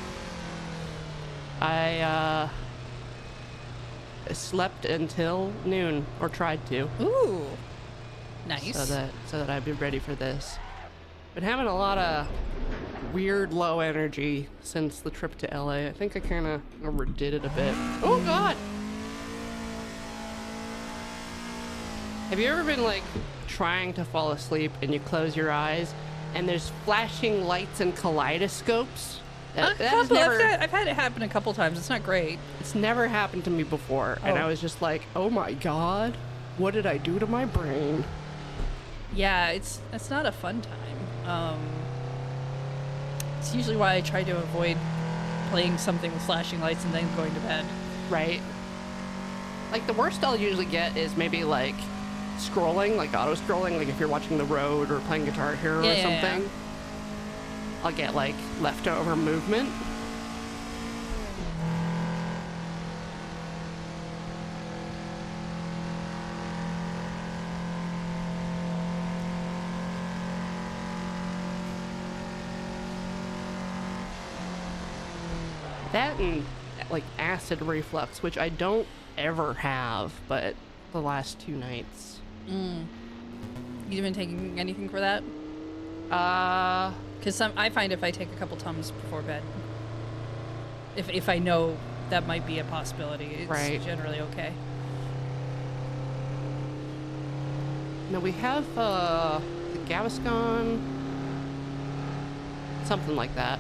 I slept until noon, or tried to, Ooh. Nice. so that I'd be ready for this. Been having a lot of weird low energy since the trip to LA. I think I kind of overdid it a bit. Oh God! Have you ever been like trying to fall asleep and you close your eyes and there's flashing lights and kaleidoscopes? That has never, I've had it happen a couple times. It's not great. it's never happened to me before, and Oh. I was just like, oh my God, what did I do to my brain? Yeah, it's not a fun time. It's usually why I try to avoid playing something with flashing lights and then going to bed. Right? Like the worst I'll usually get is maybe like scrolling, like auto scrolling, like if you're watching The Road or playing Guitar Hero or Yeah, yeah, something. yeah. I'll get like leftover movement. That and like acid reflux, which I don't ever have, but the last 2 nights. You been taking anything for that? Because I find if I take a couple Tums before bed, if I know that might be a possibility, it's Right. generally okay. No, we have the Gaviscon, something like that.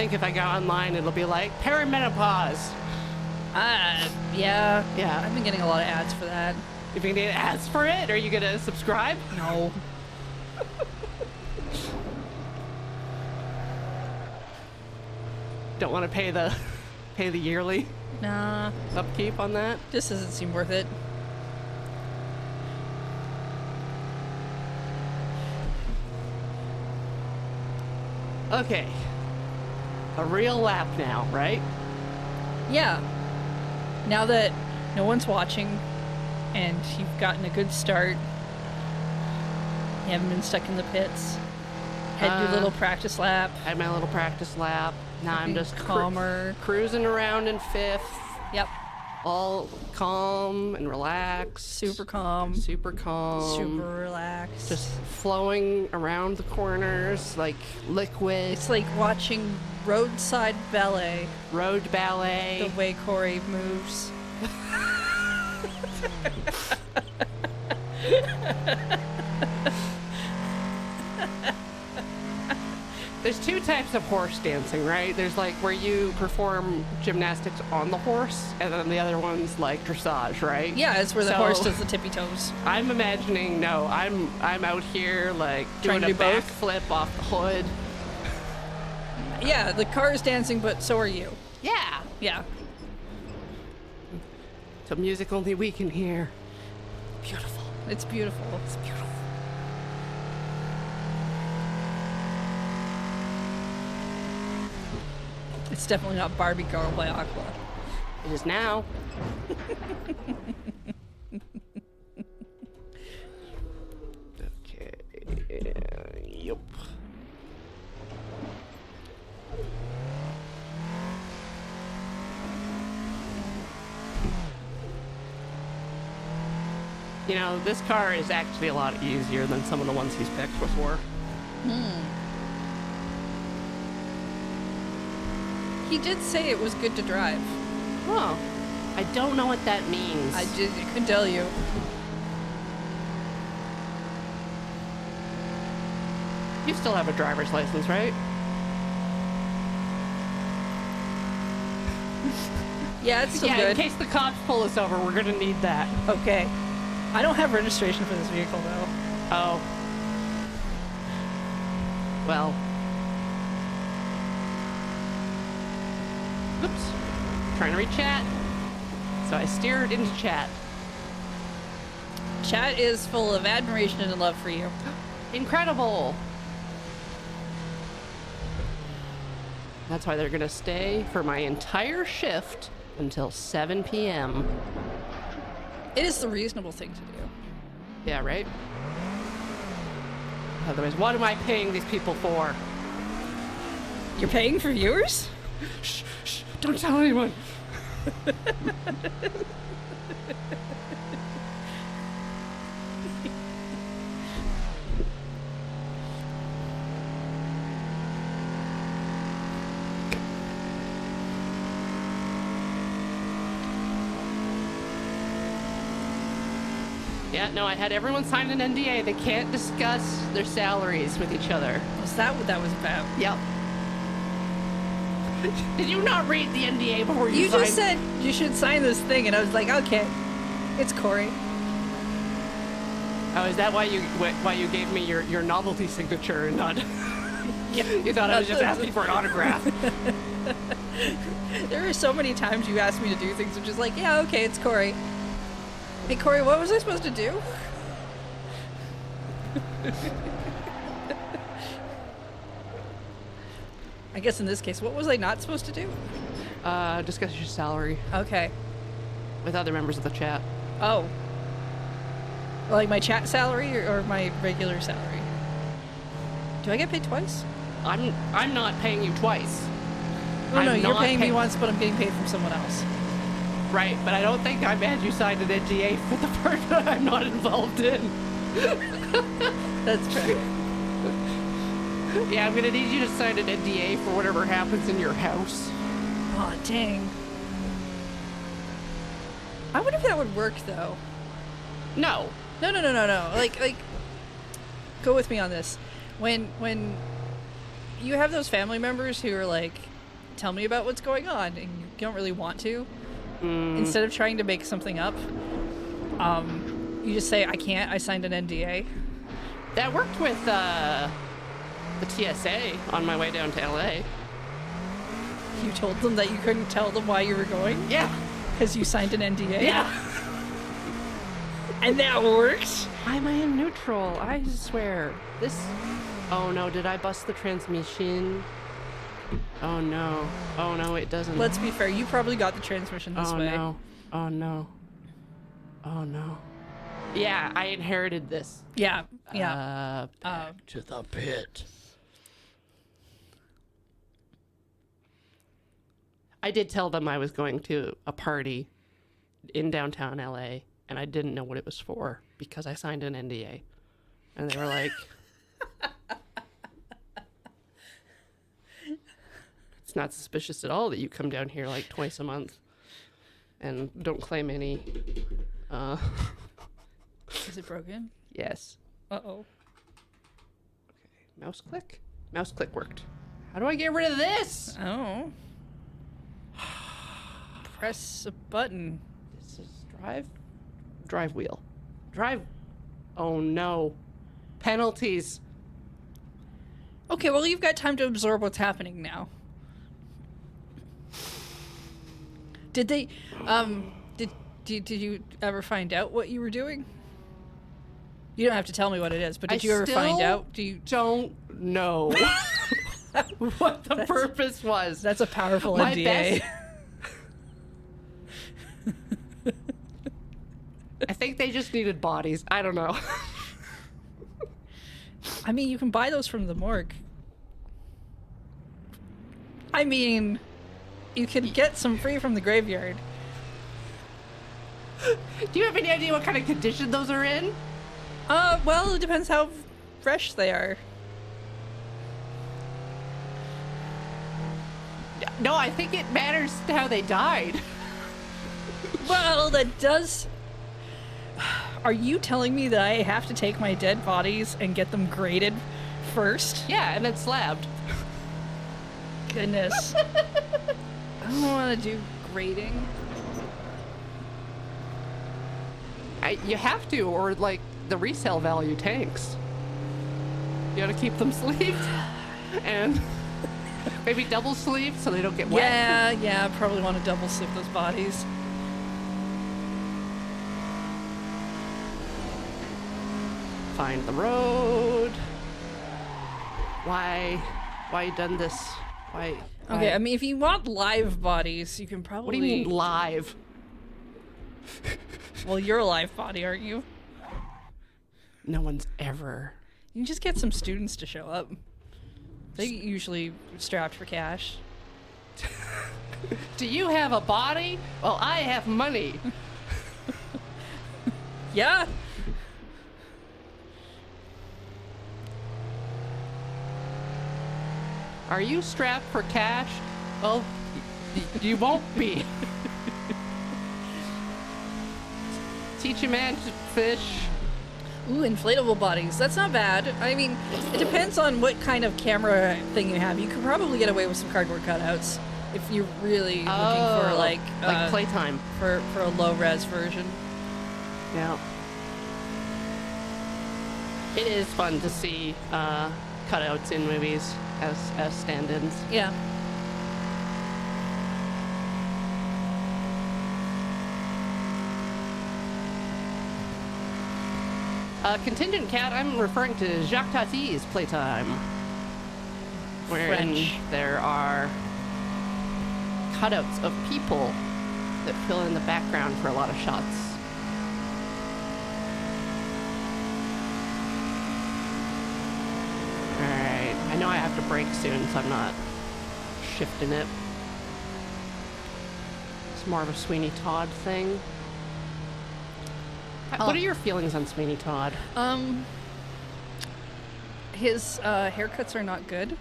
think if I go online, it'll be like perimenopause. Yeah. Yeah. I've been getting a lot of ads for that. If you get ads for it, are you gonna subscribe? No. Don't want to pay the yearly Nah. upkeep on that. Just doesn't seem worth it. Okay. A real lap now, right? Yeah. Now that no one's watching and you've gotten a good start, you haven't been stuck in the pits, had your little practice lap, Had my little practice lap. Now I'm being just calmer. cruising around in fifth, Yep. all calm and relaxed. Super calm. Super calm. Super relaxed. Just flowing around the corners like liquid. It's like watching roadside ballet, Road ballet. the way Corey moves. There's two types of horse dancing, right? There's like where you perform gymnastics on the horse, and then the other one's like dressage, right? Yeah, it's where the So- horse does the tippy toes. I'm imagining, no, I'm out here like Trying doing to a do both? backflip off the hood. Yeah, the car is dancing, but so are you. Yeah. Yeah. To music only we can hear. Beautiful. It's beautiful. It's beautiful. It's definitely not Barbie Girl by Aqua. It is now. Okay. Yep. You know, this car is actually a lot easier than some of the ones he's picked before. He did say it was good to drive. Oh, I don't know what that means. I couldn't tell you. You still have a driver's license, right? Yeah, it's still yeah, good. in case the cops pull us over, we're gonna need that. Okay. I don't have registration for this vehicle, though. Oh. Well. Oops. Trying to read chat. So I steered into chat. Chat is full of admiration and love for you. Incredible! That's why they're gonna stay for my entire shift until 7 p.m. It is the reasonable thing to do. Yeah, right? Otherwise, what am I paying these people for? You're paying for viewers? Shh, shh, don't tell anyone. Yeah, no, I had everyone sign an NDA. They can't discuss their salaries with each other. Was that what that was about? Yep. Did you not read the NDA before you You signed? just said you should sign this thing, and I was like, okay, it's Corey. Oh, is that why you gave me your novelty signature and not? You thought I was just asking for an autograph. There are so many times you asked me to do things, which is like, yeah, okay, it's Corey. Hey, Corey, what was I supposed to do? I guess in this case, what was I not supposed to do? Discuss your salary Okay. with other members of the chat. Oh. Like my chat salary or my regular salary? Do I get paid twice? I'm not paying you twice. Oh, no, I'm you're not paying me pay- once, but I'm getting paid from someone else. Right, but I don't think I made you sign an NDA for the part that I'm not involved in. That's true. Yeah, I'm gonna need you to sign an NDA for whatever happens in your house. Aw, dang. I wonder if that would work, though. No. No. Like, go with me on this. When you have those family members who are like tell me about what's going on, and you don't really want to. Instead of trying to make something up, you just say, I can't, I signed an NDA. That worked with the TSA on my way down to LA. You told them that you couldn't tell them why you were going? Yeah. Because you signed an NDA? Yeah. And that works? Why am I in neutral? I swear. This... Oh no, did I bust the transmission? Oh no. Oh no, it doesn't. Let's be fair, you probably got the transmission this way. No. Oh no. Oh no. Yeah, I inherited this. Yeah, yeah. Back to the pit. I did tell them I was going to a party in downtown LA, and I didn't know what it was for because I signed an NDA. And they were like, it's not suspicious at all that you come down here like twice a month and don't claim any. Is it broken? Yes. Uh-oh. Okay, mouse click? Mouse click worked. How do I get rid of this? Oh. Press a button. This is drive wheel. Oh no. Penalties. Okay, well, you've got time to absorb what's happening now. Did they, did you ever find out what you were doing? You don't have to tell me what it is, but did you ever find out? Don't know what the purpose was. That's a powerful My NDA. I think they just needed bodies. I don't know. I mean, you can buy those from the morgue. I mean, you can get some free from the graveyard. Do you have any idea what kind of condition those are in? Well, it depends how fresh they are. No, I think it matters to how they died. Well, that does... Are you telling me that I have to take my dead bodies and get them graded first? Yeah, and then slabbed. Goodness. I don't want to do grading. You have to, or like the resale value tanks. You gotta keep them sleeved and maybe double sleeved so they don't get wet. Yeah, probably want to double sleeve those bodies. Find the road. Why you done this? Why? Okay, I mean, if you want live bodies, you can probably... What do you mean live? Well, you're a live body, aren't you? No one's ever. You can just get some students to show up. They usually strapped for cash. Do you have a body? Well, I have money. Yeah. Are you strapped for cash? Well, you won't be. Teach a man to fish. Ooh, inflatable bodies. That's not bad. I mean, it depends on what kind of camera thing you have. You could probably get away with some cardboard cutouts if you're really looking for like playtime for a low res version. Yeah. It is fun to see cutouts in movies as stand-ins. Yeah. Contingent Cat, I'm referring to Jacques Tati's Playtime, wherein there are cutouts of people that fill in the background for a lot of shots. Alright, I know I have to brake soon, so I'm not shifting it. It's more of a Sweeney Todd thing. What are your feelings on Sweeney Todd? His haircuts are not good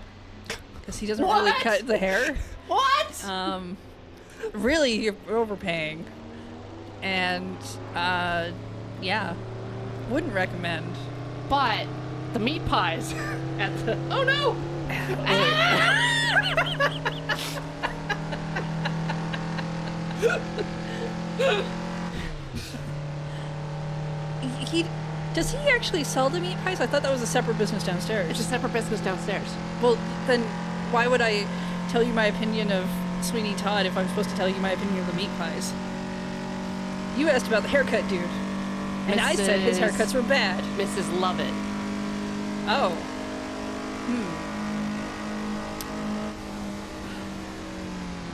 because he doesn't really cut the hair. What? Really, you're overpaying, and yeah, wouldn't recommend. But the meat pies at the oh no! He does he actually sell the meat pies? I thought that was a separate business downstairs. It's a separate business downstairs. Well, then why would I tell you my opinion of Sweeney Todd if I'm supposed to tell you my opinion of the meat pies? You asked about the haircut, dude. And I said his Mrs. haircuts were bad. Mrs. Lovett. Oh.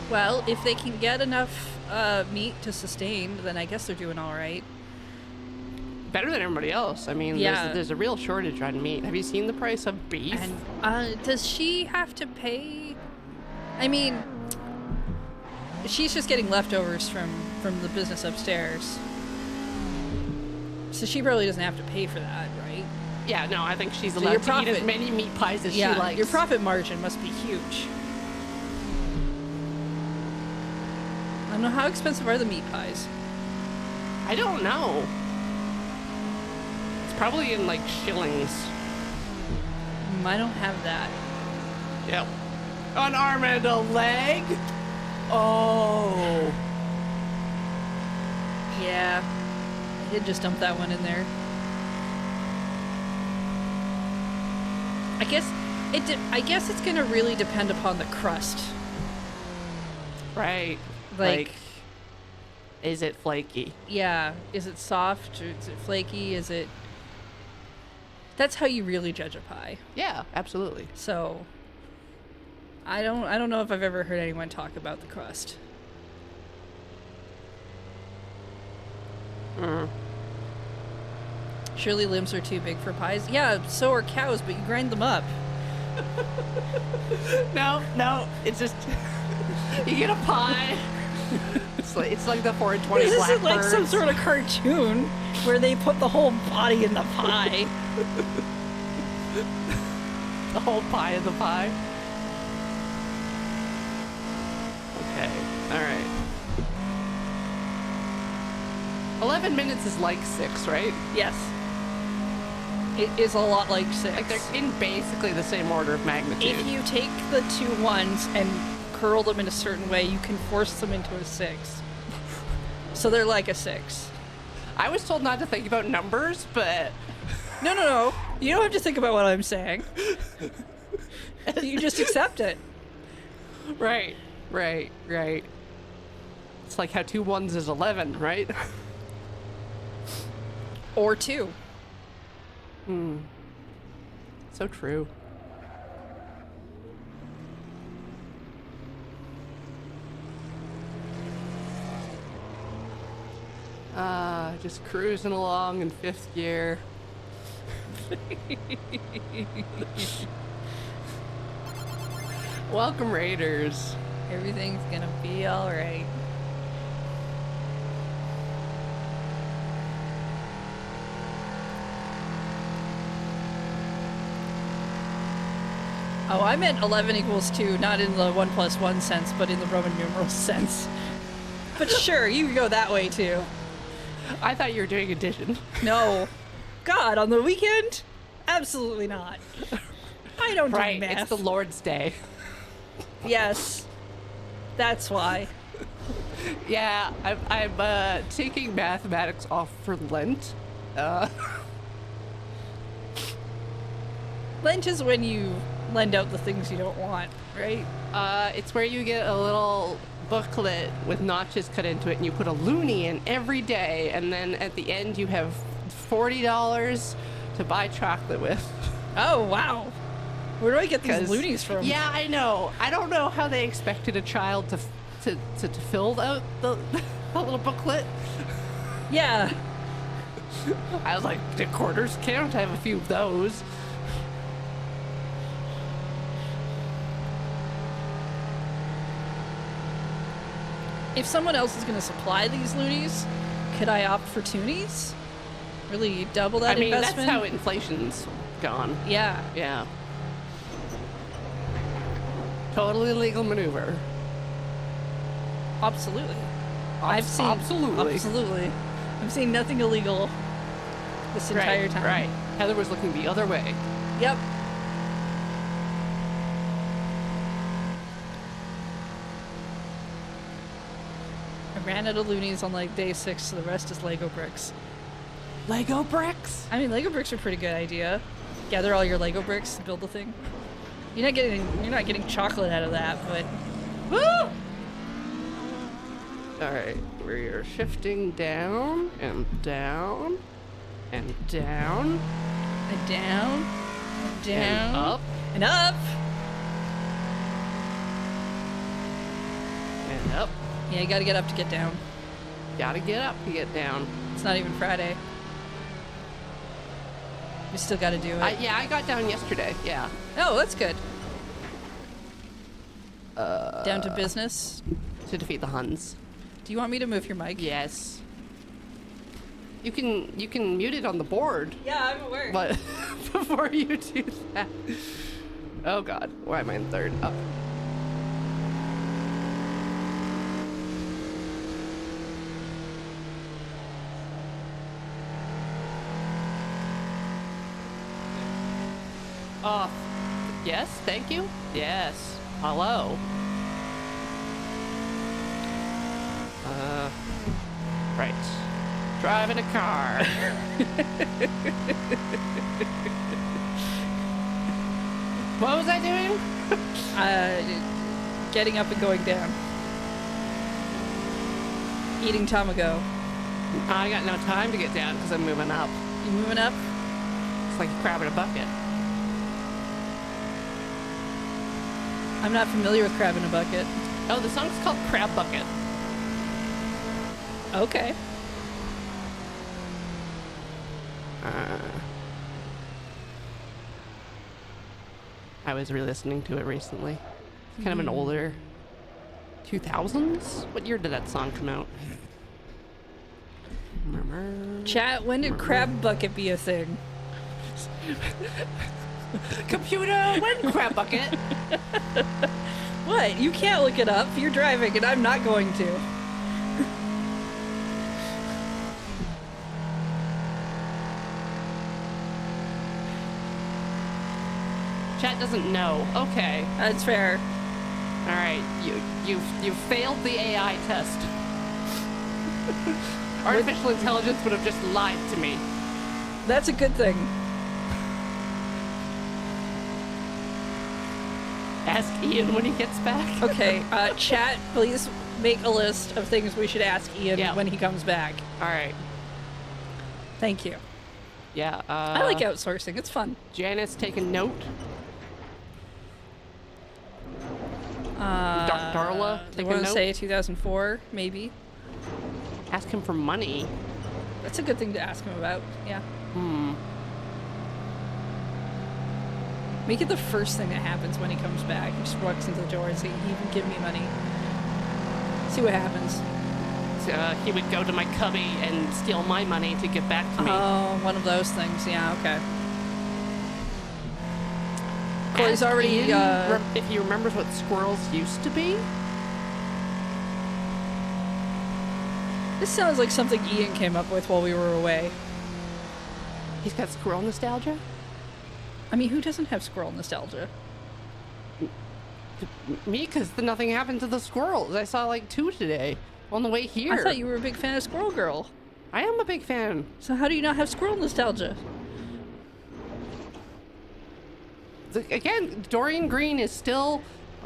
Well, if they can get enough meat to sustain, then I guess they're doing all right. Better than everybody else. I mean, Yeah. there's a real shortage on meat. Have you seen the price of beef? And does she have to pay? I mean, she's just getting leftovers from the business upstairs. So she probably doesn't have to pay for that, right? Yeah, no, I think she's So allowed your to eat as profit- many meat pies as she likes. Your profit margin must be huge. I don't know, how expensive are the meat pies? I don't know. It's probably in like shillings. I don't have that. Yep. An arm and a leg? Oh. Yeah, I did just dump that one in there. I guess it's gonna really depend upon the crust. Right. Like, is it flaky? yeah, is it soft or is it flaky? Is it? That's how you really judge a pie. Yeah, absolutely. So, I don't know if I've ever heard anyone talk about the crust. Surely limbs are too big for pies. Yeah, so are cows, but you grind them up. No, it's just you get a pie. It's like the 420 This blackbirds. is like some sort of cartoon where they put the whole body in the pie. The whole pie in the pie. Okay, all right. 11 minutes is like 6, right? Yes. It is a lot like 6. Like they're in basically the same order of magnitude. If you take the 2 ones and curl them in a certain way, you can force them into a 6. So they're like a 6. I was told not to think about numbers, but No. You don't have to think about what I'm saying. You just accept it. right. It's like how 2 ones is 11, right? Or 2. So true. Just cruising along in 5th gear. Welcome, Raiders. Everything's gonna be alright. Oh, I meant 11 equals 2, not in the 1 plus 1 sense, but in the Roman numeral sense. But sure, you can go that way too. I thought you were doing addition. No. God, on the weekend? Absolutely not. I don't do Right, math. it's the Lord's Day. Yes. That's why. Yeah, I'm taking mathematics off for Lent. Lent is when you lend out the things you don't want, right? It's where you get a little booklet with notches cut into it, and you put a loonie in every day, and then at the end you have $40 to buy chocolate with. Oh, wow. Where do I get these loonies from? Yeah, I know. I don't know how they expected a child to fill out the little booklet. Yeah. I was like, the quarters count. I have a few of those. If someone else is going to supply these loonies, could I opt for toonies? Really double that I mean, investment? that's how inflation's gone. Yeah. Yeah. Totally legal maneuver. Absolutely. Absolutely. Absolutely. I've seen nothing illegal this entire time. Right. Heather was looking the other way. Yep. I Ran out of loonies on like day 6, so the rest is Lego bricks. Lego bricks? I mean, Lego bricks are a pretty good idea. Gather all your Lego bricks, build the thing. You're not getting chocolate out of that, but Woo! Alright, we're shifting down and down and down and down, and down, and up and up. and up. Yeah, you gotta get up to get down. Gotta get up to get down. It's not even Friday. We still gotta do it. I got down yesterday, yeah. Oh, that's good. Down to business. To defeat the Huns. Do you want me to move your mic? Yes. You can mute it on the board, Yeah, I'm aware. but before you do that. Oh god, why am I in third? Up. Oh, yes, thank you. Yes. Hello. Right. Driving a car. What was I doing? Getting up and going down. Eating tamago. I got no time to get down because I'm moving up. You moving up? It's like a crab in a bucket. I'm not familiar with crab in a bucket. Oh, the song's called Crab Bucket. Okay. I was re-listening to it recently. It's kind of an older 2000s? What year did that song come out? Chat, when did crab bucket be a thing? Computer, when Crab Bucket? What? You can't look it up. You're driving and I'm not going to. Chat doesn't know. Okay. That's fair. All right. You failed the AI test. Artificial intelligence would have just lied to me. That's a good thing. Ask Ian when he gets back. Okay, chat, please make a list of things we should ask Ian Yeah. when he comes back. All right. Thank you. Yeah. I like outsourcing. It's fun. Janice, take a note. Darla, I take a want to note. say 2004, maybe. Ask him for money. That's a good thing to ask him about. Yeah. Make it the first thing that happens when he comes back. He just walks into the door and say, "He even give me money." See what happens. He would go to my cubby and steal my money to give back to me. Oh, one of those things. Yeah. Okay. Corey's Ask already. Ian if he remembers what squirrels used to be. This sounds like something Ian came up with while we were away. He's got squirrel nostalgia. I mean, who doesn't have squirrel nostalgia? Me, because nothing happened to the squirrels. I saw like 2 today on the way here. I thought you were a big fan of Squirrel Girl. I am a big fan. So how do you not have squirrel nostalgia? Again, Dorian Green is still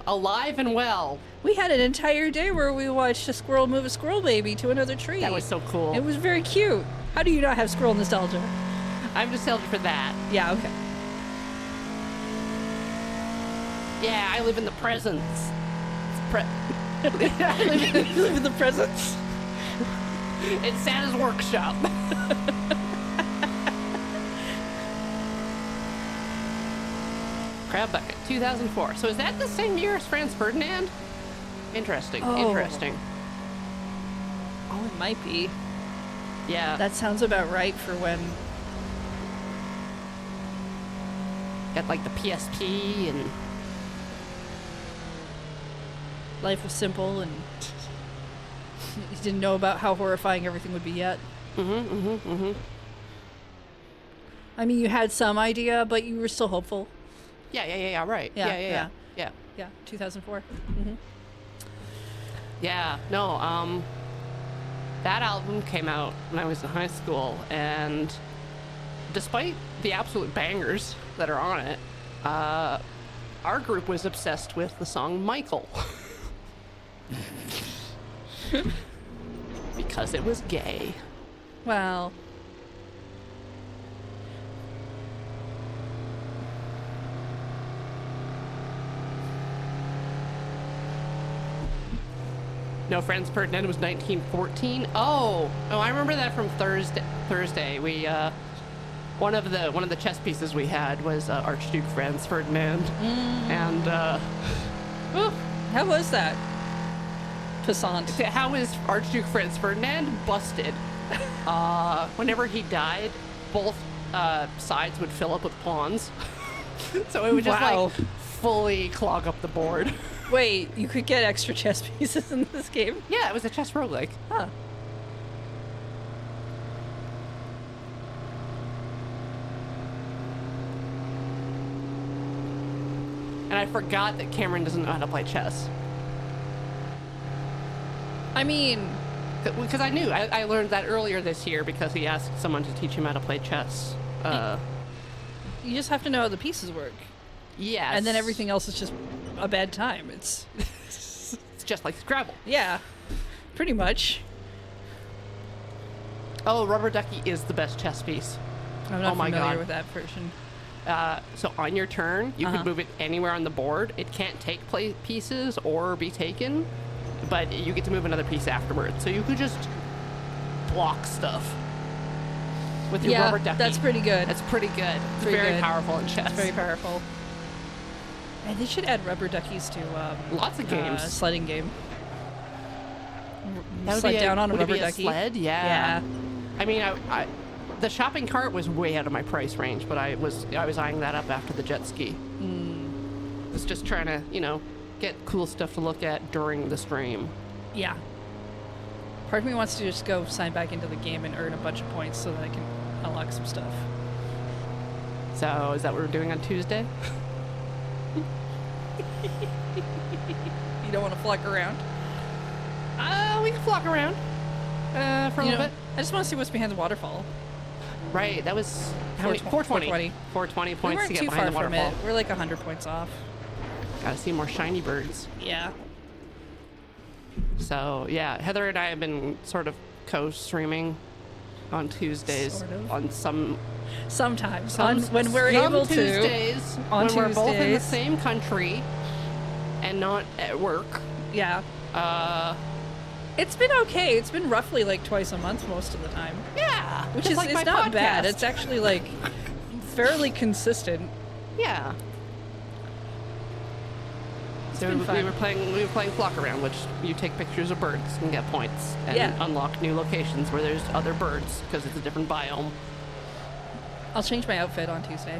alive and well. We had an entire day where we watched a squirrel move a squirrel baby to another tree. That was so cool. It was very cute. How do you not have squirrel nostalgia? I'm nostalgic for that. Yeah, okay. Yeah, I live in the presents. You live in the presents. It's Santa's workshop. Crab Bucket, 2004. So is that the same year as Franz Ferdinand? Interesting. Oh. Interesting. Oh, it might be. Yeah. That sounds about right for when. Got like the PSP and Life was simple and you didn't know about how horrifying everything would be yet. I mean, you had some idea, but you were still hopeful. yeah, right. Yeah, Yeah. Yeah, 2004. Yeah. No, That album came out when I was in high school, and despite the absolute bangers that are on it, our group was obsessed with the song Michael. Because it was gay. Well, No, Franz Ferdinand was 1914. Oh, I remember that from Thursday. We one of the chess pieces we had was Archduke Franz Ferdinand, and how was that? Passant. How is Archduke Franz Ferdinand busted? Whenever he died, both sides would fill up with pawns, so it would just like fully clog up the board. Wait, you could get extra chess pieces in this game? Yeah, it was a chess roguelike. Huh. And I forgot that Cameron doesn't know how to play chess. I mean, Because I knew. I learned that earlier this year because he asked someone to teach him how to play chess. you just have to know how the pieces work. Yes. And then everything else is just a bad time. It's It's just like Scrabble. yeah, pretty much. Oh, Rubber Ducky is the best chess piece. I'm not Oh my familiar God. with that version. So on your turn, you Uh-huh. can move it anywhere on the board. It can't take pieces or be taken, but you get to move another piece afterwards. So you could just block stuff with your Yeah, Rubber Ducky. that's pretty good. That's pretty good. It's Pretty very good. powerful in chess. It's very powerful. And they should add rubber duckies to Lots of games. sledding game. That would Sled be down on a would it rubber be ducky. sled? Yeah. Yeah. I mean, I the shopping cart was way out of my price range, but I was eyeing that up after the jet ski. I was just trying to, get cool stuff to look at during the stream. Yeah. Part of me wants to just go sign back into the game and earn a bunch of points so that I can unlock some stuff. So, is that what we're doing on Tuesday? You don't want to flock around? We can flock around for a little bit. I just want to see what's behind the waterfall. Right, that was how many? 420. 420 We points weren't to get too behind far the from waterfall. it. We're like 100 points off. Gotta see more shiny birds. Yeah. So, yeah, Heather and I have been sort of co-streaming on Tuesdays Sort of. on some Sometimes. Some- when we're some able to. Tuesdays, On when we're both in the Tuesdays. same country and not at work. Yeah. It's been okay. It's been roughly like twice a month most of the time. Yeah, Which just is like it's my not bad. podcast. It's actually like fairly consistent. Yeah. So been we fun. were playing Flock Around, which you take pictures of birds and get points and Yeah. unlock new locations where there's other birds because it's a different biome. I'll change my outfit on Tuesday.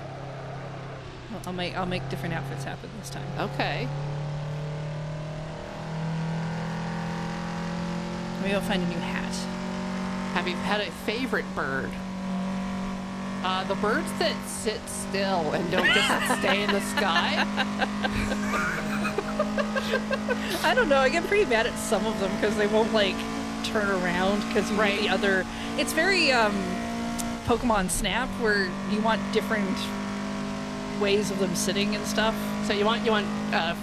I'll make different outfits happen this time. Okay. Maybe I'll find a new hat. Have you had a favorite bird? The birds that sit still and don't just stay in the sky. I don't know. I get pretty mad at some of them because they won't like turn around because you Right. need the other. It's very Pokemon Snap where you want different ways of them sitting and stuff. So you want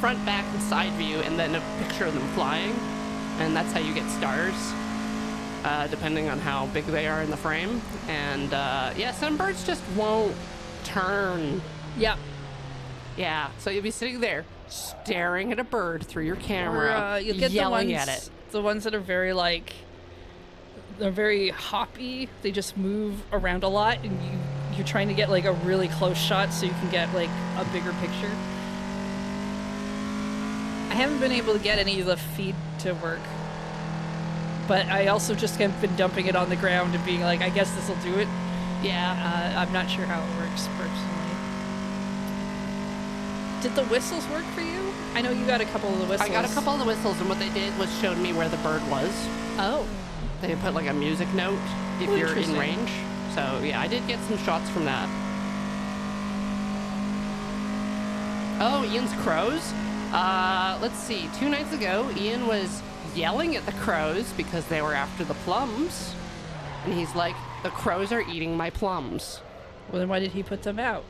front, back, and side view, and then a picture of them flying, and that's how you get stars, depending on how big they are in the frame. And yeah, some birds just won't turn. Yeah. Yeah, so you'll be sitting there staring at a bird through your camera, Or you'll get yelling the ones, at it. The ones that are very like, they're very hoppy. They just move around a lot, and you're trying to get like a really close shot so you can get like a bigger picture. I haven't been able to get any of the feed to work, but I also just have been dumping it on the ground and being like, I guess this will do it. Yeah. I'm not sure how it works personally. Did the whistles work for you? I know you got a couple of the whistles. I got a couple of the whistles, and what they did was showed me where the bird was. Oh. They put like a music note if Oh, you're in interesting. range. So yeah, I did get some shots from that. Oh, Ian's crows. Let's see. 2 nights ago, Ian was yelling at the crows because they were after the plums. And he's like, the crows are eating my plums. Well, then why did he put them out?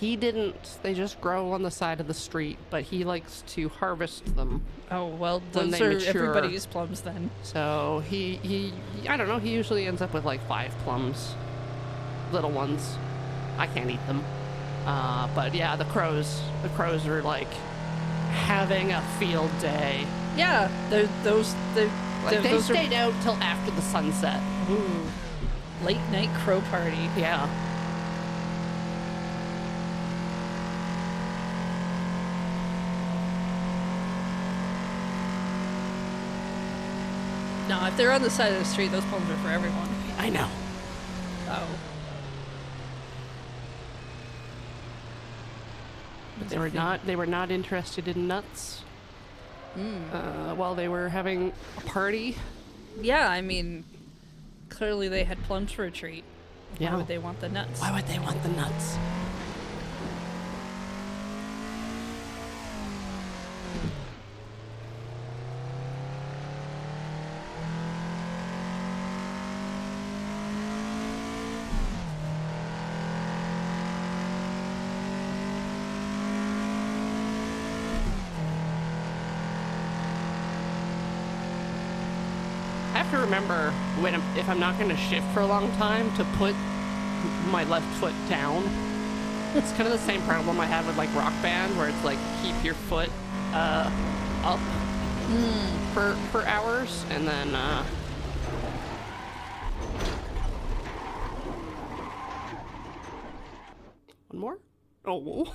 He didn't. They just grow on the side of the street, but he likes to harvest them. Oh, well, When those they are mature. everybody's plums then. So he I don't know, he usually ends up with like 5 plums. Little ones. I can't eat them. But yeah, the crows are like having a field day. Yeah, those They those stayed out till after the sunset. are ooh, late night crow party. Yeah. No, if they're on the side of the street, those plums are for everyone. I know. Oh. But they were not interested in nuts. While they were having a party. Yeah, I mean, clearly they had plums for a treat. Yeah. Why would they want the nuts? Why would they want the nuts? I have to remember if I'm not going to shift for a long time to put my left foot down. It's kind of the same problem I have with like Rock Band, where it's like keep your foot up for hours, and then one more. Oh.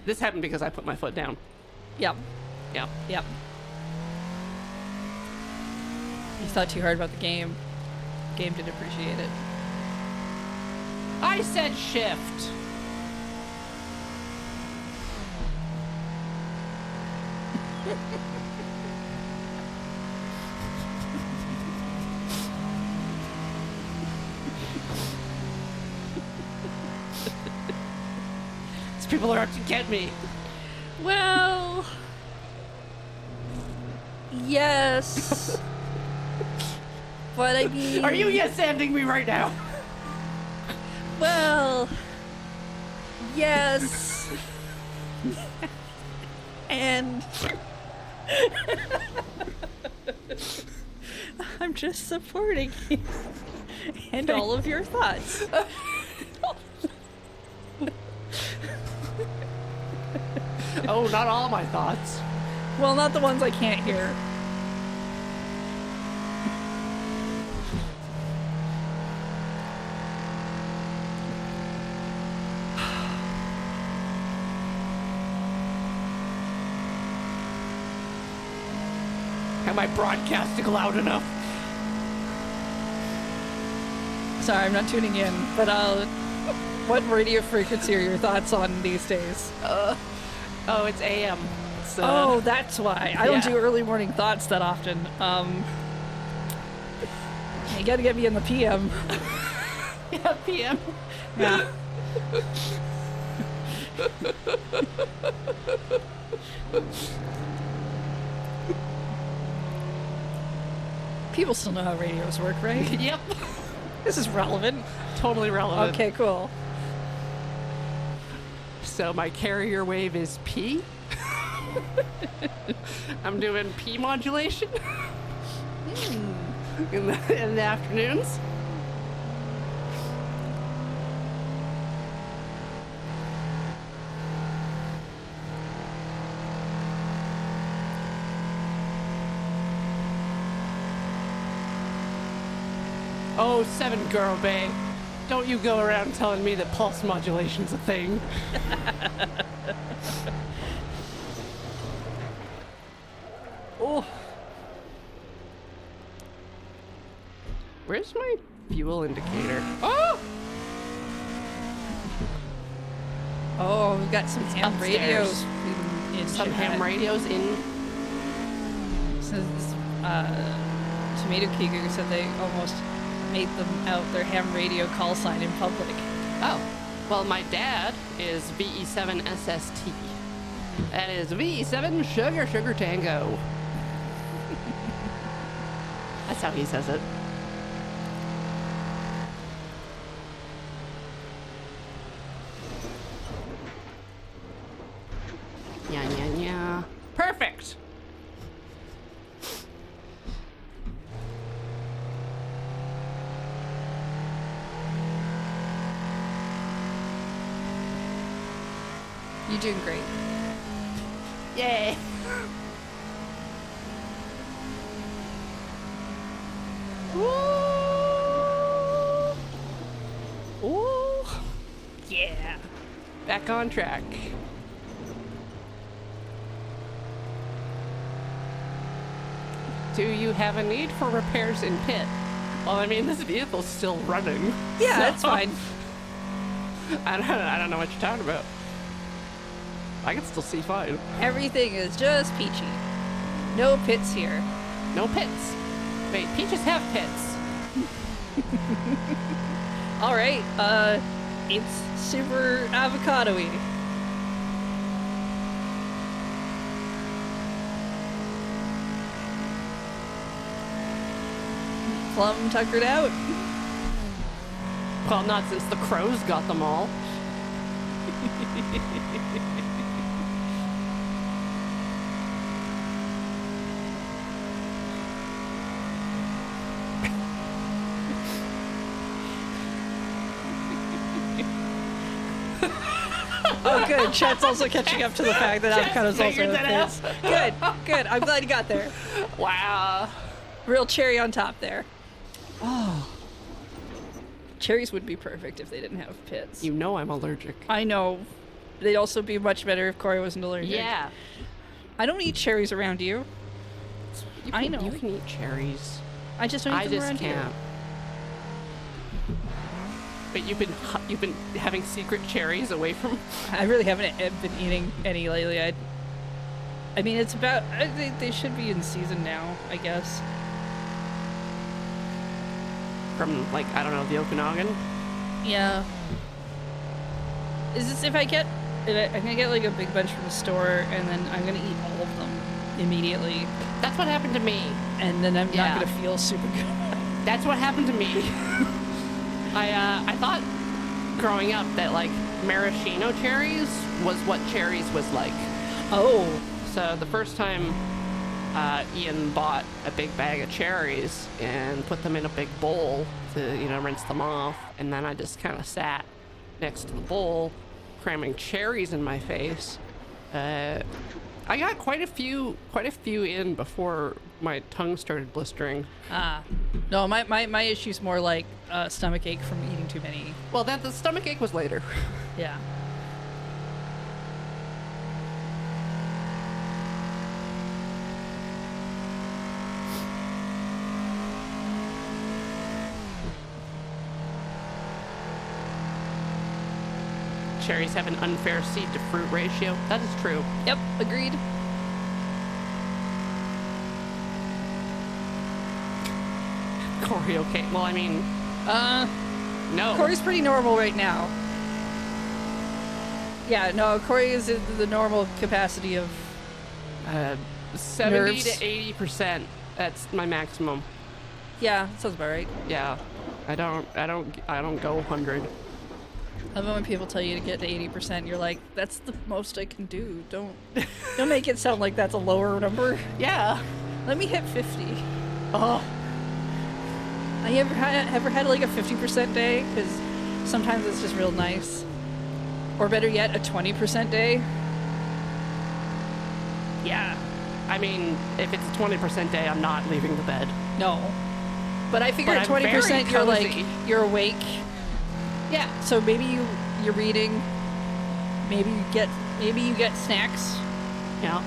This happened because I put my foot down. Yep. Yeah. Yep. You thought too hard about the game. Game didn't appreciate it. I said shift. These people are out to get me. Well, yes. But I mean, Are you yes-anding me right now? well, yes. And I'm just supporting you and all of your thoughts. Oh, not all my thoughts. Well, not the ones I can't hear. Am I broadcasting loud enough? Sorry, I'm not tuning in, but what radio frequency are your thoughts on these days? Oh, it's AM. It's, Oh, that's why. I don't yeah. do early morning thoughts that often. You gotta get me in the PM. yeah, PM. Yeah. People still know how radios work, right? Yep. This is relevant. Totally relevant. Okay, cool. So my carrier wave is P. I'm doing P modulation in the afternoons. Oh, 7 girl bae. Don't you go around telling me that pulse modulation's a thing. Oh. Where's my fuel indicator? Oh! Oh, we've got some ham upstairs. radios in Some chat. ham radios in. Says, Tomato Kiku said they almost made them out their ham radio call sign in public. Oh, well, my dad is VE7 SST. That is VE7 Sugar Tango. That's how he says it. Yeah. Perfect. You're doing great. Yay. Ooh. Yeah. Back on track. Do you have a need for repairs in pit? Well, I mean, this vehicle's still running. Yeah, so- that's fine. I don't know what you're talking about. I can still see fine. Everything is just peachy. No pits here. No pits. Wait, peaches have pits. All right, it's super avocado-y. Plum tuckered out. Well, not since the crows got them all. Oh, good. Chet's also catching up to the fact that avocado's also figured a that pits. Good, good. I'm glad you got there. Wow. Real cherry on top there. Oh. Cherries would be perfect if they didn't have pits. You know I'm allergic. I know. They'd also be much better if Corey wasn't allergic. Yeah. I don't eat cherries around you. I know. You can eat cherries. I just don't eat I them just around can't. But you've been having secret cherries away from. you. I really haven't been eating any lately. I mean, it's about. They should be in season now, I guess. From, like, I don't know, the Okanagan? Yeah. Is this if I'm gonna get like a big bunch from the store, and then I'm gonna eat all of them immediately, That's what happened to me. and then I'm Yeah. not gonna feel super good. That's what happened to me. I thought growing up that, like, maraschino cherries was what cherries was like. Oh. So the first time Ian bought a big bag of cherries and put them in a big bowl to, rinse them off, and then I just kind of sat next to the bowl, cramming cherries in my face. I got quite a few in before my tongue started blistering. No, my issue's more like stomach ache from eating too many. Well, the stomach ache was later. Yeah. Cherries have an unfair seed to fruit ratio. That is true. Yep. Agreed. Corey, okay. Well, I mean, no. Corey's pretty normal right now. Yeah, no, Corey is in the normal capacity of 70 nerves. to 80%. That's my maximum. yeah, sounds about right. Yeah. I don't go 100. I love when people tell you to get to 80%. You're like, that's the most I can do. Don't make it sound like that's a lower number. Yeah. Let me hit 50. Oh. I ever had like a 50% day? Because sometimes it's just real nice. Or better yet, a 20% day. Yeah. I mean, if it's a 20% day, I'm not leaving the bed. No. But I figure But at I'm very 20% you're like, cozy. you're awake. Yeah. So maybe you're reading. Maybe you get snacks. Yeah.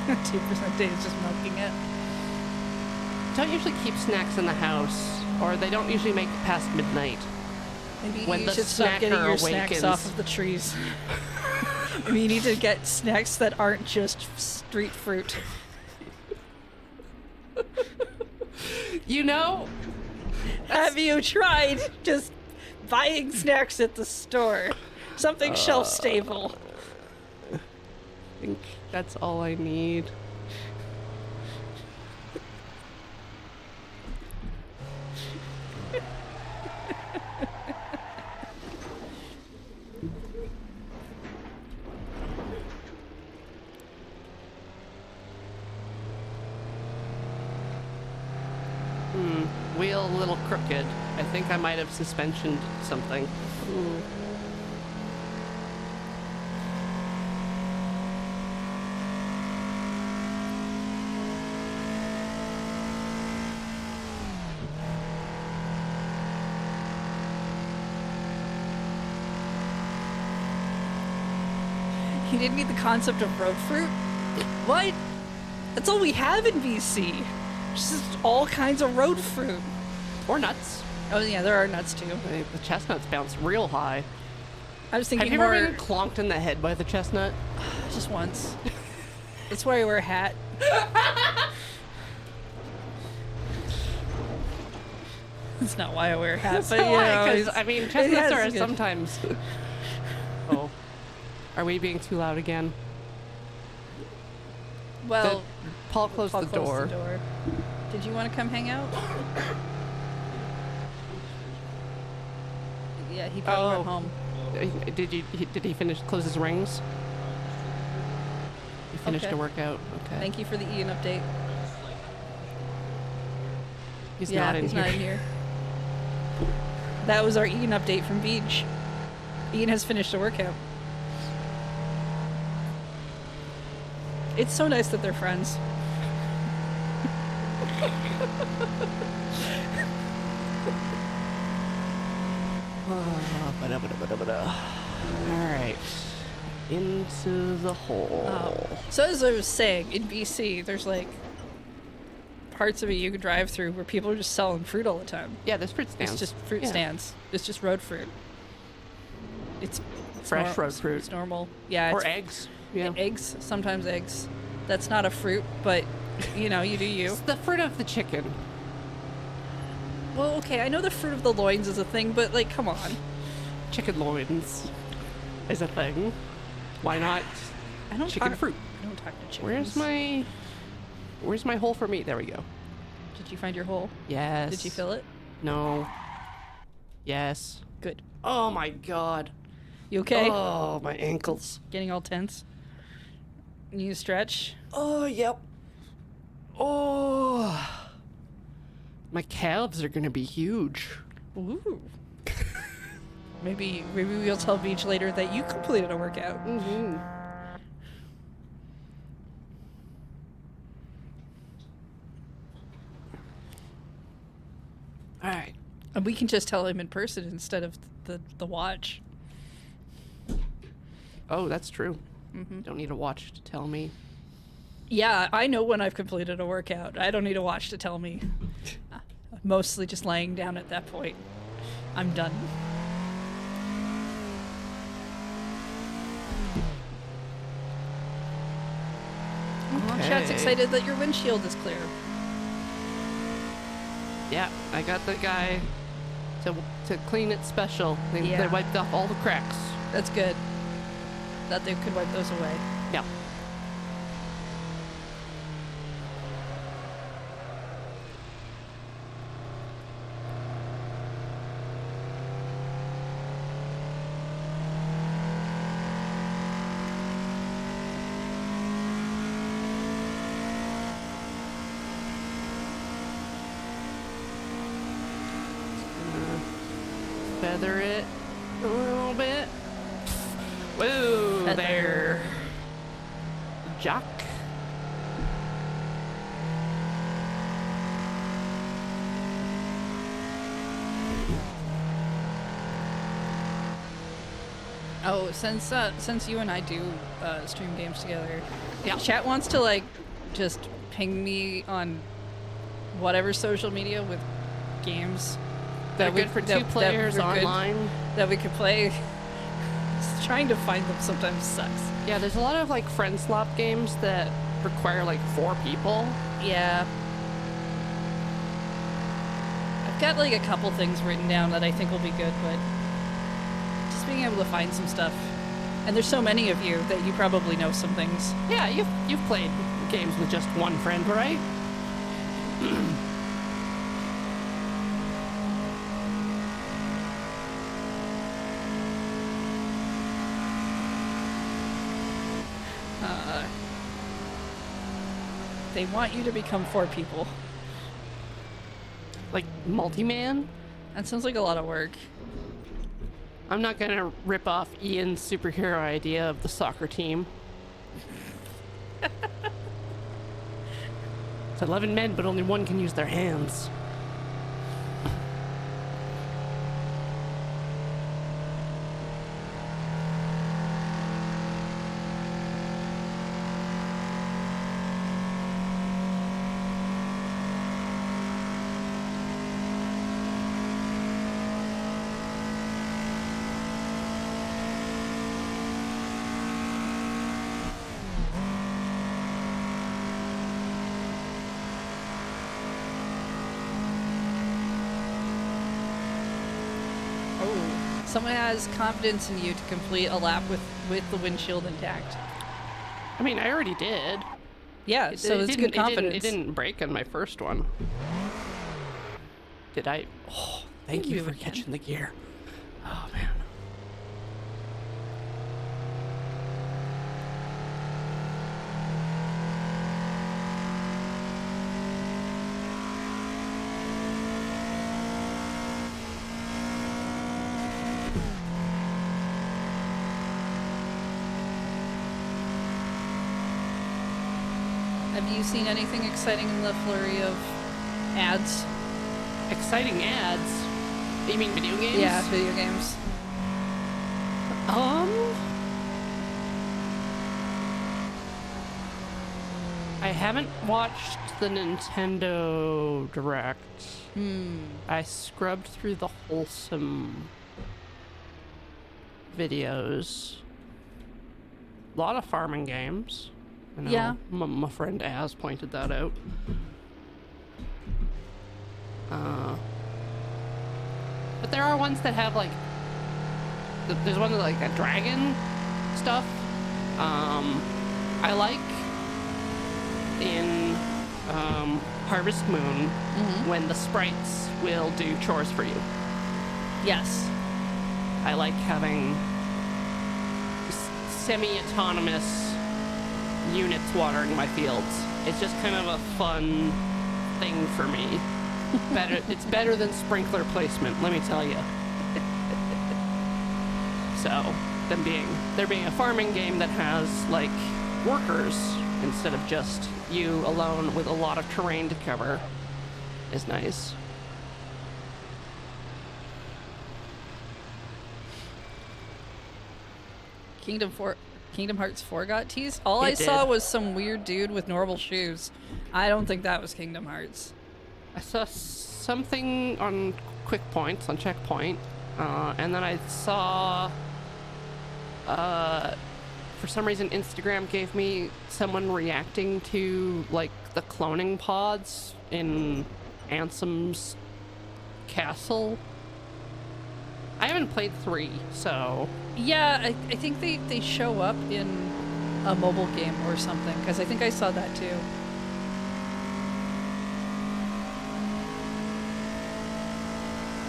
A 2% day is just milking it. Don't usually keep snacks in the house, or they don't usually make it past midnight. Maybe When you the should stop getting snacker your snacks awakens. off of the trees. Maybe you need to get snacks that aren't just street fruit. You know, Have you tried just buying snacks at the store? Something shelf stable. I think that's all I need. Wheel a little crooked. I think I might have suspensioned something. You didn't get the concept of road fruit? What? That's all we have in BC. Just all kinds of road fruit. Or nuts. Oh yeah, there are nuts too. The chestnuts bounce real high. I was thinking Have you more ever been clonked in the head by the chestnut? just once. That's why I wear a hat. That's not why I wear a hat, but yeah. Because I mean, chestnuts are sometimes. Oh, are we being too loud again? Well, Paul closed Paul the closed door. the door. Did you want to come hang out? Yeah, he probably went home. Did he finish close his rings? He finished Okay. a workout. Okay. Thank you for the Ian update. He's Yeah, not in he's here. not in here. That was our Ian update from Beach. Ian has finished a workout. It's so nice that they're friends. All right. Into the hole. So as I was saying, in BC, there's like parts of it you could drive through where people are just selling fruit all the time. Yeah, there's fruit stands. It's just fruit Yeah. stands. It's just road fruit. It's Fresh road fruit. It's normal. Yeah. Or it's eggs. Yeah. eggs. Sometimes eggs. That's not a fruit, but you know, you do you. It's the fruit of the chicken. Well, okay, I know the fruit of the loins is a thing, but like, come on. Chicken loins is a thing. Why not I don't chicken talk, fruit? I don't talk to chickens. Where's my hole for meat? There we go. Did you find your hole? Yes. Did you fill it? No. Yes. Good. Oh my god. You okay? Oh, my ankles. Getting all tense? You need to stretch? Oh, yep. Oh. My calves are gonna be huge. Ooh. Maybe we'll tell Beach later that you completed a workout. Mm-hmm. All right. And we can just tell him in person instead of the watch. Oh, that's true. Don't need a watch to tell me. Yeah, I know when I've completed a workout. I don't need a watch to tell me. Mostly just laying down at that point. I'm done. Chat's Okay. excited that your windshield is clear. Yeah, I got the guy to clean it special. They Yeah. wiped off all the cracks. That's good. That they could wipe those away. Yeah. Feather it a little bit. Whoa, Feather. there. Jock. Oh, since you and I do stream games together, Yeah. Chat wants to like just ping me on whatever social media with games They're good for two players we're good- online. that we could play. Just trying to find them sometimes sucks. Yeah, there's a lot of like friend slop games that require like 4 people. Yeah. got like a couple things written down that I think will be good, but just being able to find some stuff. And there's so many of you that you probably know some things. Yeah, you've played games with just one friend, right? They want you to become 4 people. Like multi-man? That sounds like a lot of work. I'm not gonna rip off Ian's superhero idea of the soccer team. It's 11 men, but only one can use their hands. Oh, someone has confidence in you to complete a lap with the windshield intact. I mean, I already did. Yeah, so it's good confidence. It didn't break on my first one. Did I? Oh, thank you for catching the gear. Oh, man. Have you seen anything exciting in the flurry of ads? Exciting ads? You mean video games? Yeah, video games. I haven't watched the Nintendo Direct. I scrubbed through the wholesome videos. A lot of farming games. I know Yeah. my friend Az pointed that out. But there are ones that have like, there's one that like a dragon stuff. I like in Harvest Moon when the sprites will do chores for you. Yes. I like having semi-autonomous units watering my fields. It's just kind of a fun thing for me. It's better than sprinkler placement, let me tell you. So, there being a farming game that has like workers instead of just you alone with a lot of terrain to cover is nice. Kingdom Hearts 4 got teased. All It I saw did. was some weird dude with normal shoes. I don't think that was Kingdom Hearts. I saw something on Quick Points, on Checkpoint, and then I saw, for some reason, Instagram gave me someone reacting to, like, the cloning pods in Ansem's castle. I haven't played 3, so... Yeah, I think they show up in a mobile game or something, because I think I saw that too.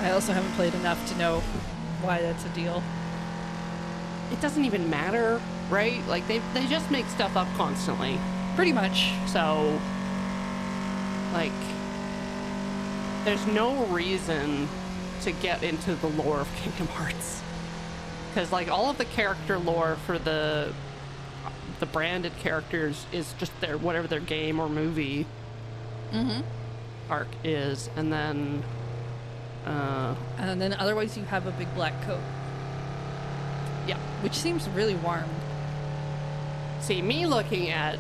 I also haven't played enough to know why that's a deal. It doesn't even matter, right? Like, they just make stuff up constantly. Pretty much. So, like, there's no reason to get into the lore of Kingdom Hearts. Because, like, all of the character lore for the branded characters is just whatever their game or movie arc is. And then... And then otherwise you have a big black coat. Yeah. Which seems really warm. See, me looking at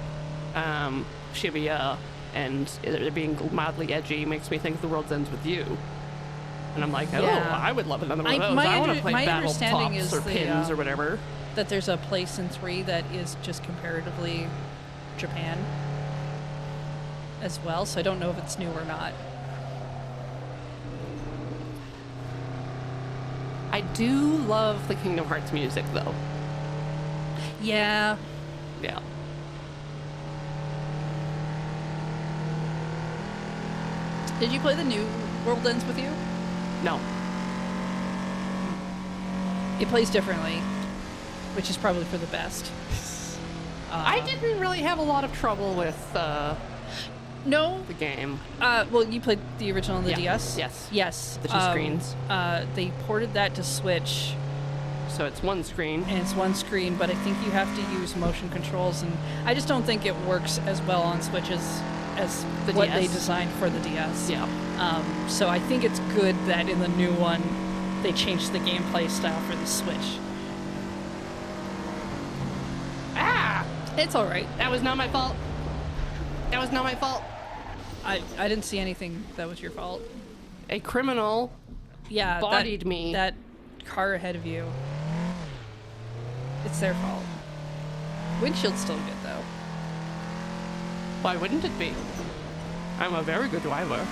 Shibuya and it being mildly edgy makes me think The World Ends With You. And I'm like, oh, Yeah. I would love another one of those. my I want under- to play my Battle understanding Tops is or the, Pins or whatever. That there's a place in 3 that is just comparatively Japan as well, so I don't know if it's new or not. I do love the Kingdom Hearts music, though. Yeah. Yeah. Did you play the new World Ends with You? No. It plays differently, which is probably for the best. I didn't really have a lot of trouble with No. the game. Well, you played the original on the Yeah. DS? Yes. Yes. The two screens. They ported that to Switch, So it's one screen. and it's one screen, but I think you have to use motion controls, and I just don't think it works as well on Switch as The what DS. they designed for the DS. Yeah. So I think it's good that in the new one, they changed the gameplay style for the Switch. Ah! It's all right. That was not my fault. That was not my fault. I didn't see anything that was your fault. A criminal Yeah, bodied me. That car ahead of you. It's their fault. Windshield's still good though. Why wouldn't it be? I'm a very good driver.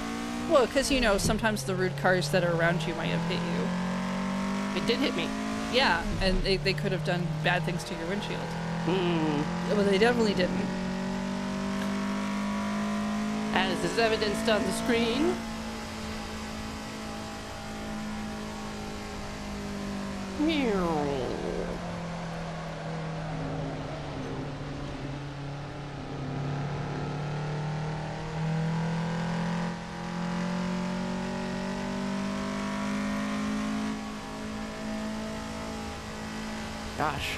Well, because sometimes the rude cars that are around you might have hit you. It did hit me. Yeah, and they could have done bad things to your windshield. Hmm. Well, they definitely didn't. As is evidenced on the screen. Meow. Gosh.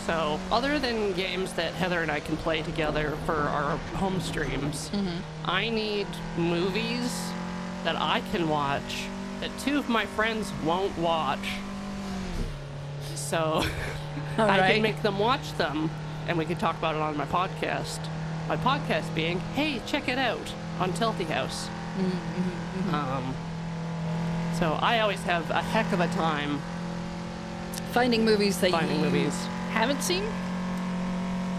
So, other than games that Heather and I can play together for our home streams, I need movies that I can watch that two of my friends won't watch. So, All I right. can make them watch them, and we can talk about it on my podcast. My podcast being, hey, check it out on Tilty House. So, I always have a heck of a time Finding movies that finding you movies haven't seen?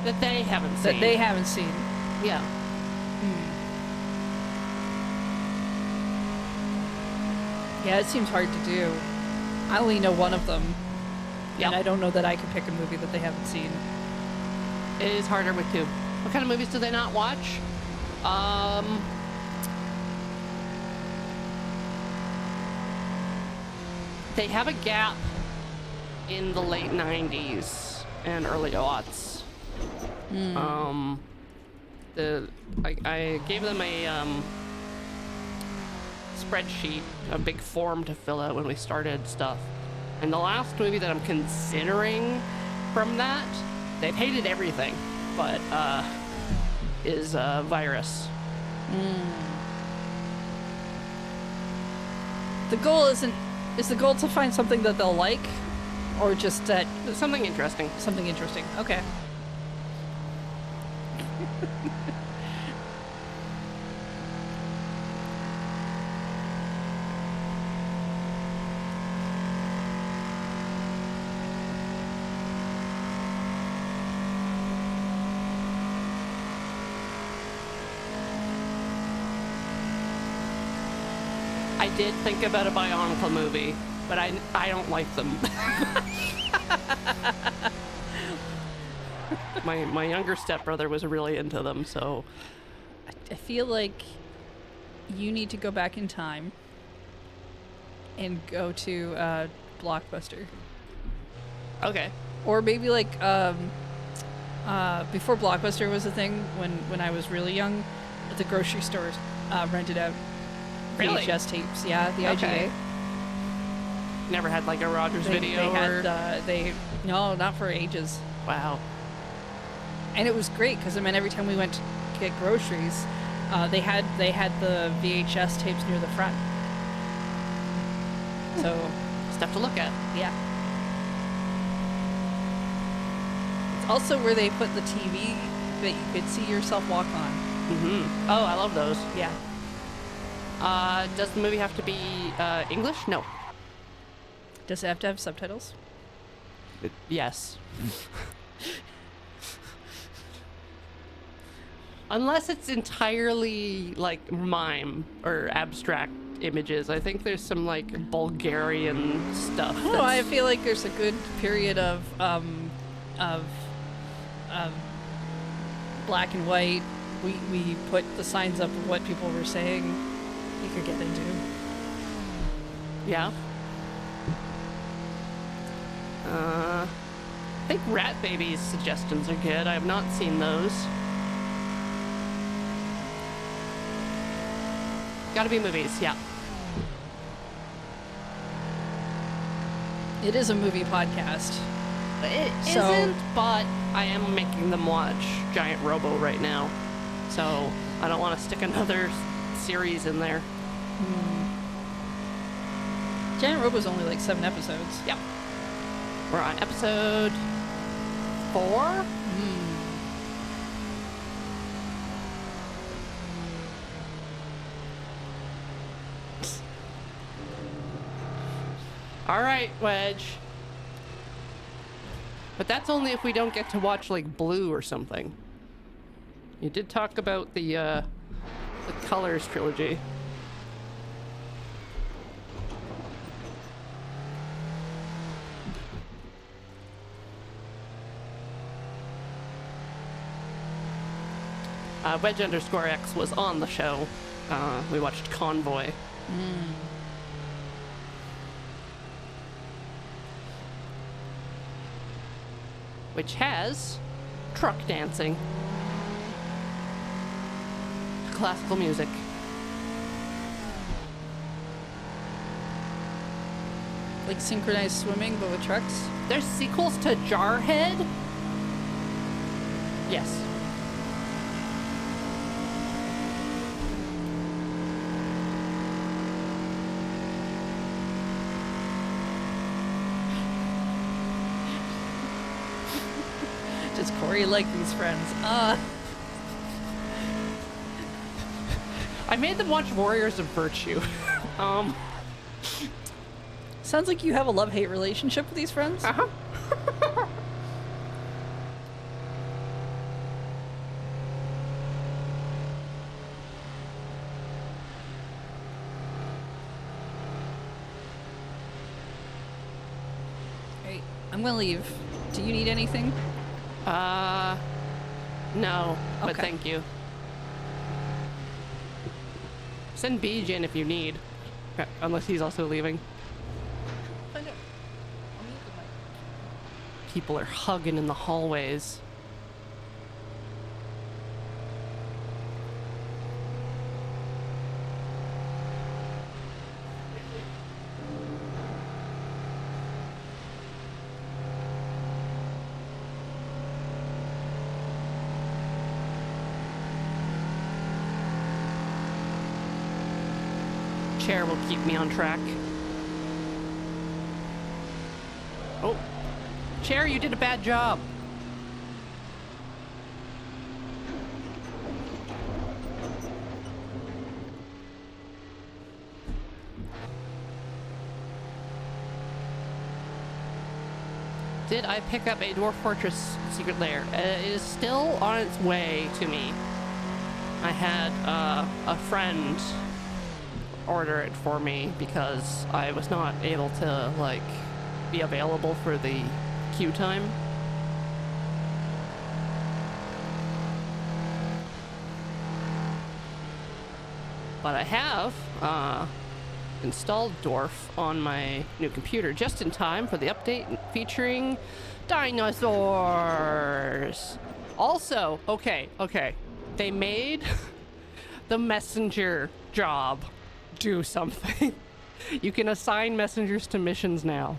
that they haven't seen. That they haven't seen. Yeah. Yeah, it seems hard to do. I only know one of them. Yep. And I don't know that I can pick a movie that they haven't seen. It is harder with two. What kind of movies do they not watch? They have a gap in the late 90s and early aughts. I gave them a spreadsheet, a big form to fill out when we started stuff. And the last movie that I'm considering from that, they've hated everything, but is Virus. The goal is the goal to find something that they'll like, or just that Something interesting. something interesting. Okay. I did think about a Bionicle movie, but I don't like them. my younger stepbrother was really into them, so I feel like you need to go back in time and go to Blockbuster. okay. Or maybe like before Blockbuster was a thing, when I was really young, the grocery stores rented out Really? VHS tapes. Yeah, the Okay. IGA. Never had like a Rogers video They or had no, not for ages. wow. And it was great because it meant every time we went to get groceries, they had the VHS tapes near the front. So Stuff to look at. yeah. It's also where they put the TV that you could see yourself walk on. Oh, I love those. Yeah. Does the movie have to be English? No. Does it have to have subtitles? Yes. Unless it's entirely like mime or abstract images. I think there's some like Bulgarian stuff. Oh, I feel like there's a good period of black and white. We put the signs up of what people were saying you could get into. Yeah. I think Rat Baby's suggestions are good. I have not seen those. Gotta be movies, yeah. It is a movie podcast. It So- isn't, but I am making them watch Giant Robo right now. So I don't want to stick another series in there. Giant Robo's only like 7 episodes. Yeah. We're on episode 4? All right, Wedge. But that's only if we don't get to watch like Blue or something. You did talk about the Colors trilogy. Wedge_X was on the show. We watched Convoy. Which has truck dancing. Classical music. Like synchronized swimming, but with trucks. There's sequels to Jarhead? Yes. Does Corey like these friends? I made them watch Warriors of Virtue. Sounds like you have a love-hate relationship with these friends. Uh-huh. Hey, I'm gonna leave. Do you need anything? No, but Okay. thank you. Send Beej in if you need. Unless he's also leaving. People are hugging in the hallways. Chair will keep me on track. Oh. Chair, you did a bad job. Did I pick up a Dwarf Fortress secret lair? It is still on its way to me. I had a friend order it for me because I was not able to, like, be available for the queue time. But I have installed Dwarf on my new computer just in time for the update featuring dinosaurs. Also, okay, they made the messenger job do something. You can assign messengers to missions now.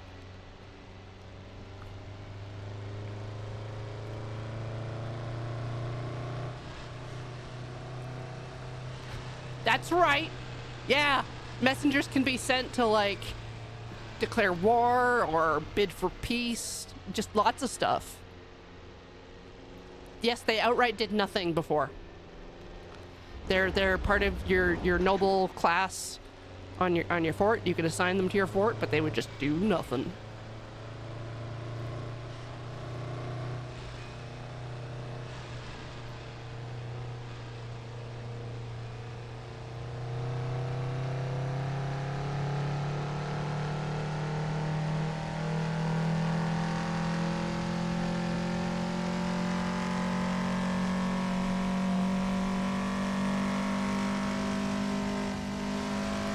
That's right. Yeah, messengers can be sent to, like, declare war or bid for peace. Just lots of stuff. Yes, they outright did nothing before. They're part of your noble class on your fort. You could assign them to your fort, but they would just do nothing.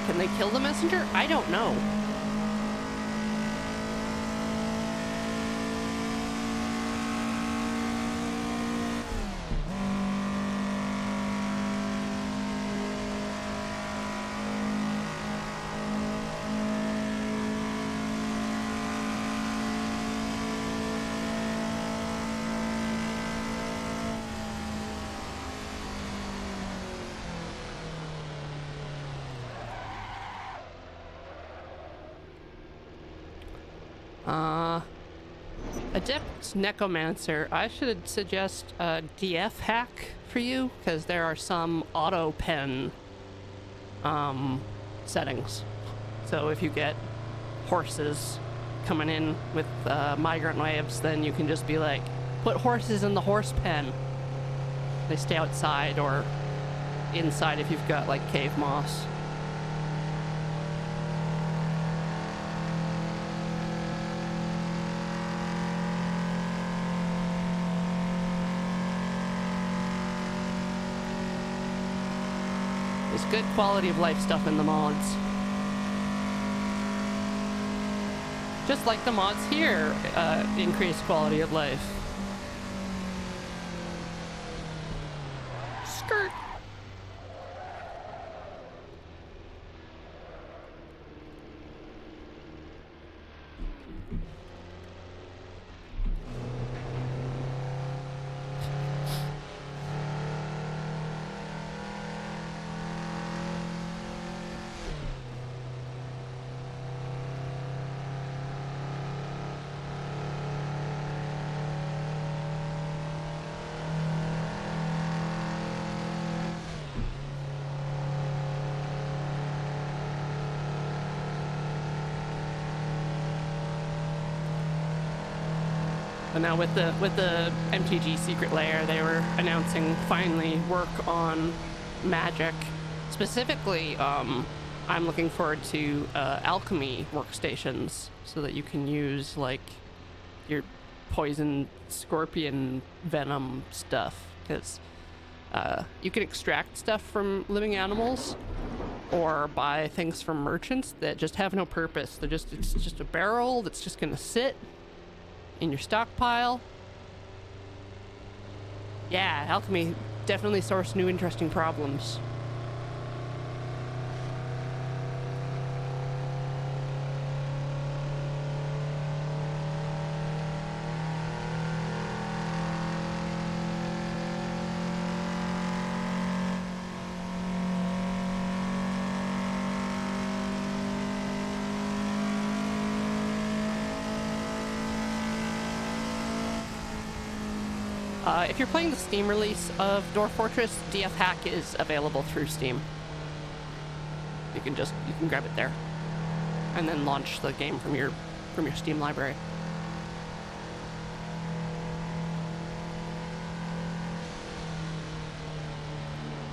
Can they kill the messenger? I don't know. Adept Necromancer, I should suggest a DF hack for you, because there are some auto pen settings. So if you get horses coming in with migrant waves, then you can just be like, put horses in the horse pen. They stay outside or inside if you've got like cave moss. There's good quality of life stuff in the mods. Just like the mods here increase quality of life. Skirt. So now with the MTG Secret Lair, they were announcing finally work on magic. Specifically, I'm looking forward to alchemy workstations so that you can use like your poison scorpion venom stuff, because you can extract stuff from living animals or buy things from merchants that just have no purpose. It's just a barrel that's just gonna sit in your stockpile. Yeah, alchemy definitely source new interesting problems. If you're playing the Steam release of Dwarf Fortress, DF Hack is available through Steam. You can grab it there, and then launch the game from your Steam library.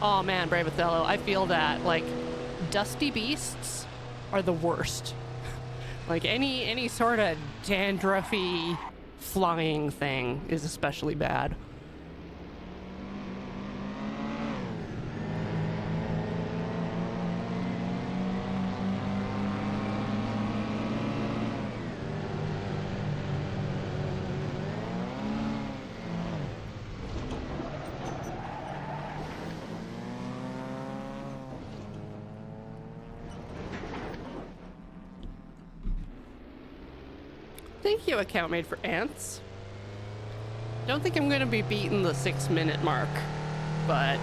Oh man, Brave Othello, I feel that. Like, dusty beasts are the worst. Like any sort of dandruffy flying thing is especially bad. Thank you, account made for ants. Don't think I'm gonna be beating the 6-minute mark, but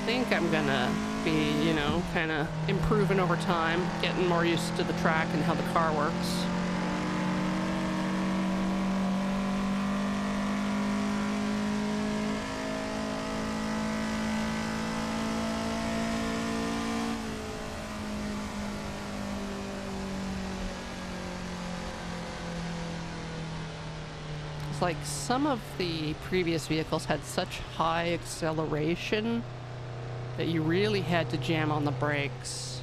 think I'm gonna be, kind of improving over time, getting more used to the track and how the car works. Like, some of the previous vehicles had such high acceleration that you really had to jam on the brakes.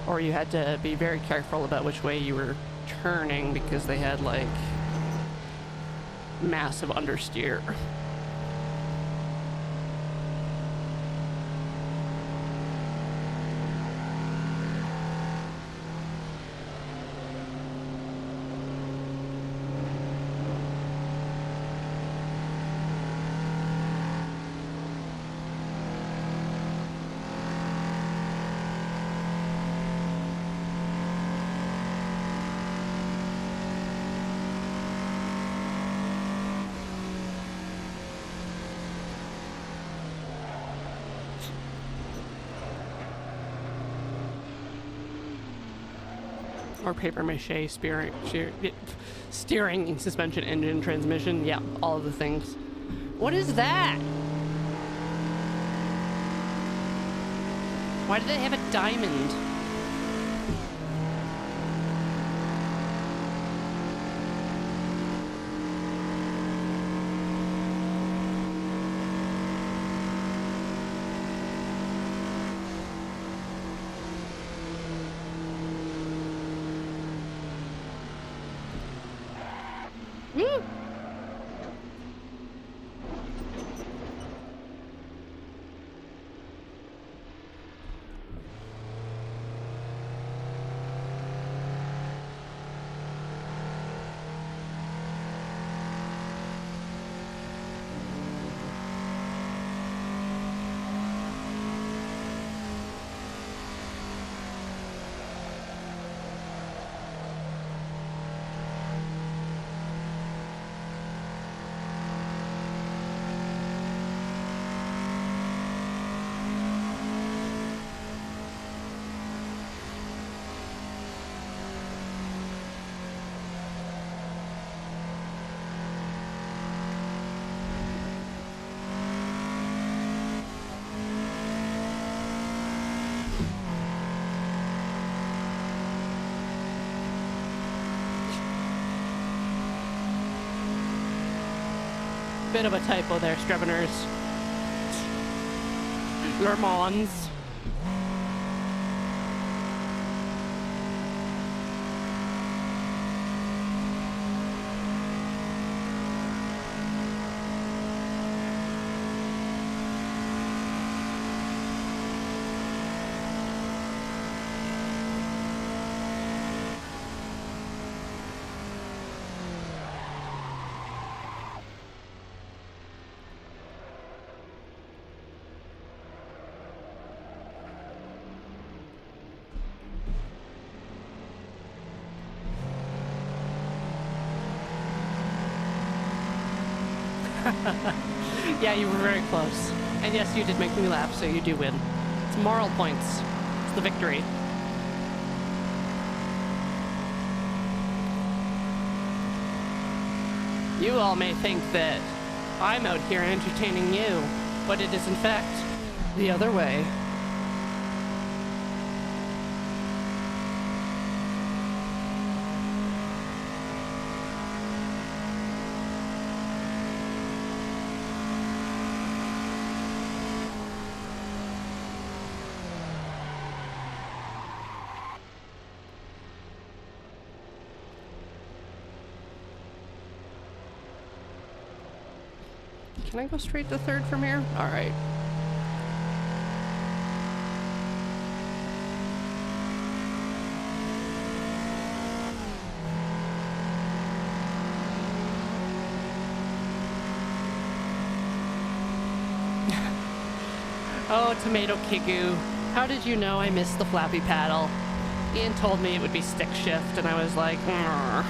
Or you had to be very careful about which way you were turning, because they had like massive understeer. Or paper mache, steering, suspension, engine, transmission. Yeah, all of the things. What is that? Why did they have a diamond? Woo! Bit of a typo there, Strebeners. Your MANS. Yeah, you were very close. And yes, you did make me laugh, so you do win. It's moral points. It's the victory. You all may think that I'm out here entertaining you, but it is in fact the other way. Can I go straight to third from here? All right. Oh, Tomato Kigu. How did you know I missed the flappy paddle? Ian told me it would be stick shift, and I was like, "Grr."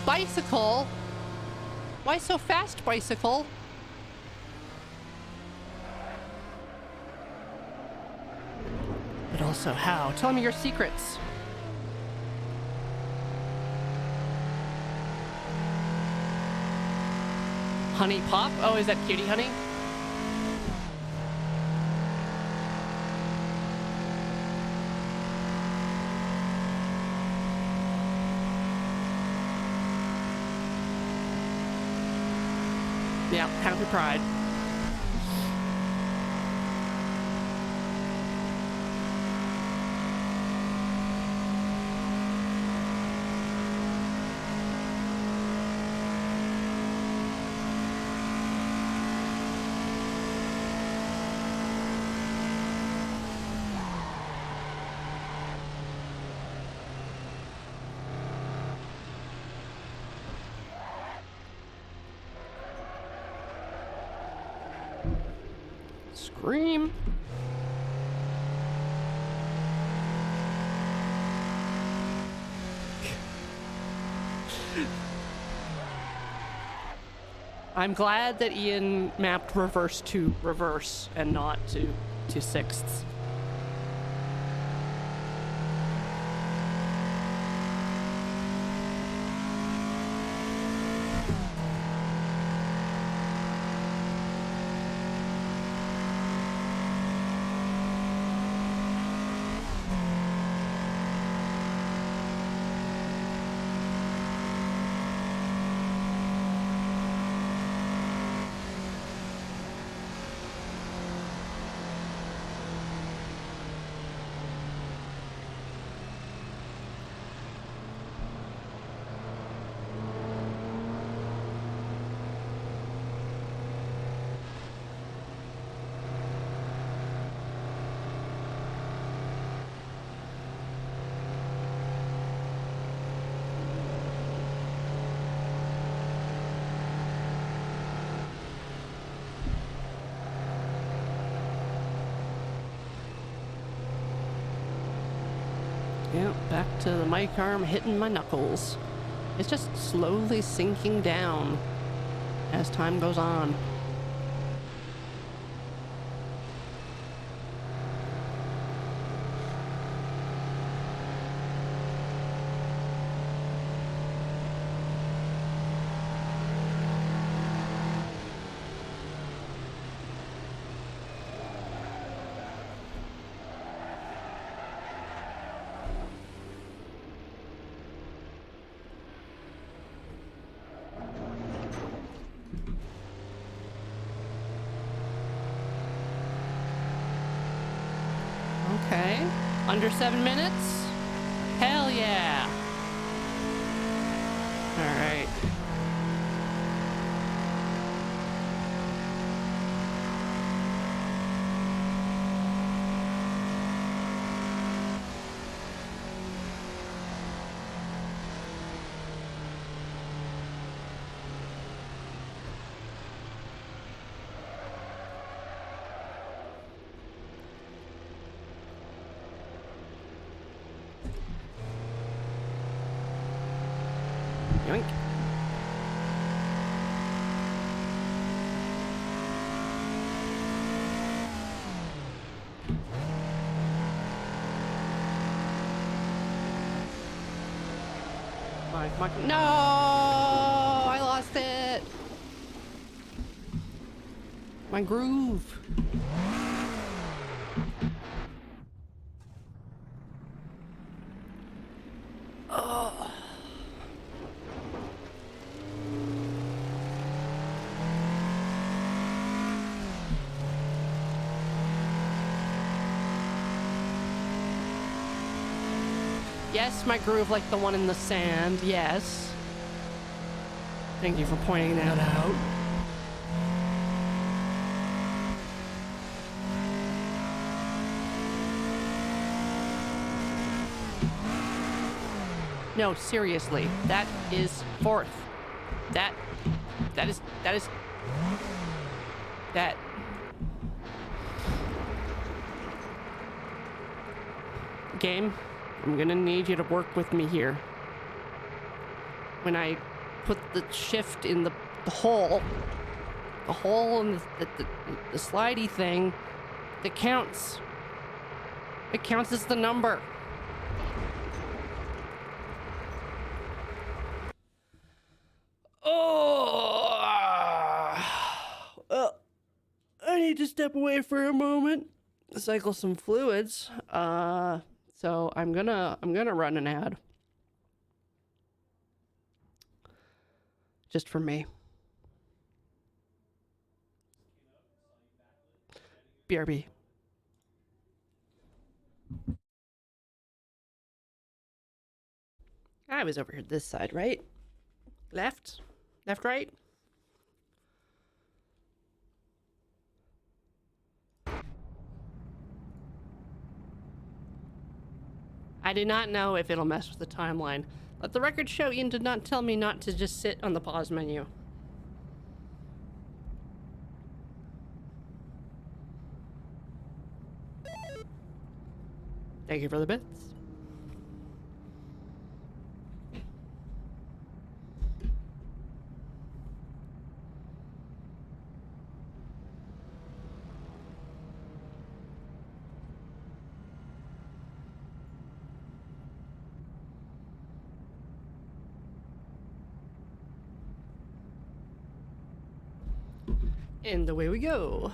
Bicycle? Why so fast, bicycle? But also how? Tell me your secrets. Honey Pop? Oh, is that Cutie Honey? Yeah, Happy Pride. Scream. I'm glad that Ian mapped reverse to reverse and not to sixths. Yeah, back to the mic arm hitting my knuckles. It's just slowly sinking down as time goes on. Okay. Under 7 minutes? Hell yeah. All right. Yoink. No! I lost it! My groove. Yes, my groove like the one in the sand, yes. Thank you for pointing that out. No, seriously, that is fourth. That is game. I'm gonna need you to work with me here. When I put the shift in the hole in the slidey thing, it counts. It counts as the number. Oh, well, I need to step away for a moment, cycle some fluids. So I'm gonna run an ad. Just for me. BRB. I was over here this side, right? Left? Left, right? I do not know if it'll mess with the timeline. Let the record show Ian did not tell me not to just sit on the pause menu. Thank you for the bits. And away we go.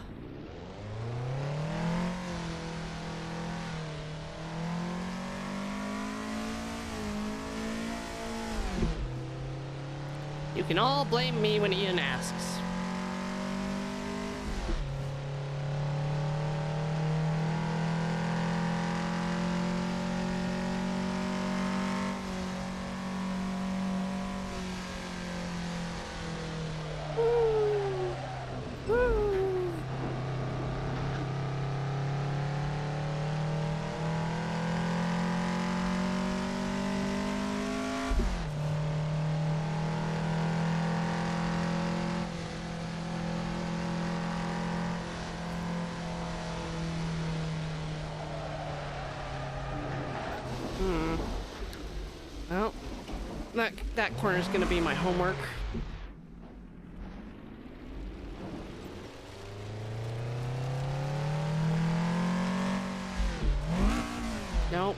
You can all blame me when Ian asks. Well, that corner's gonna be my homework. Nope.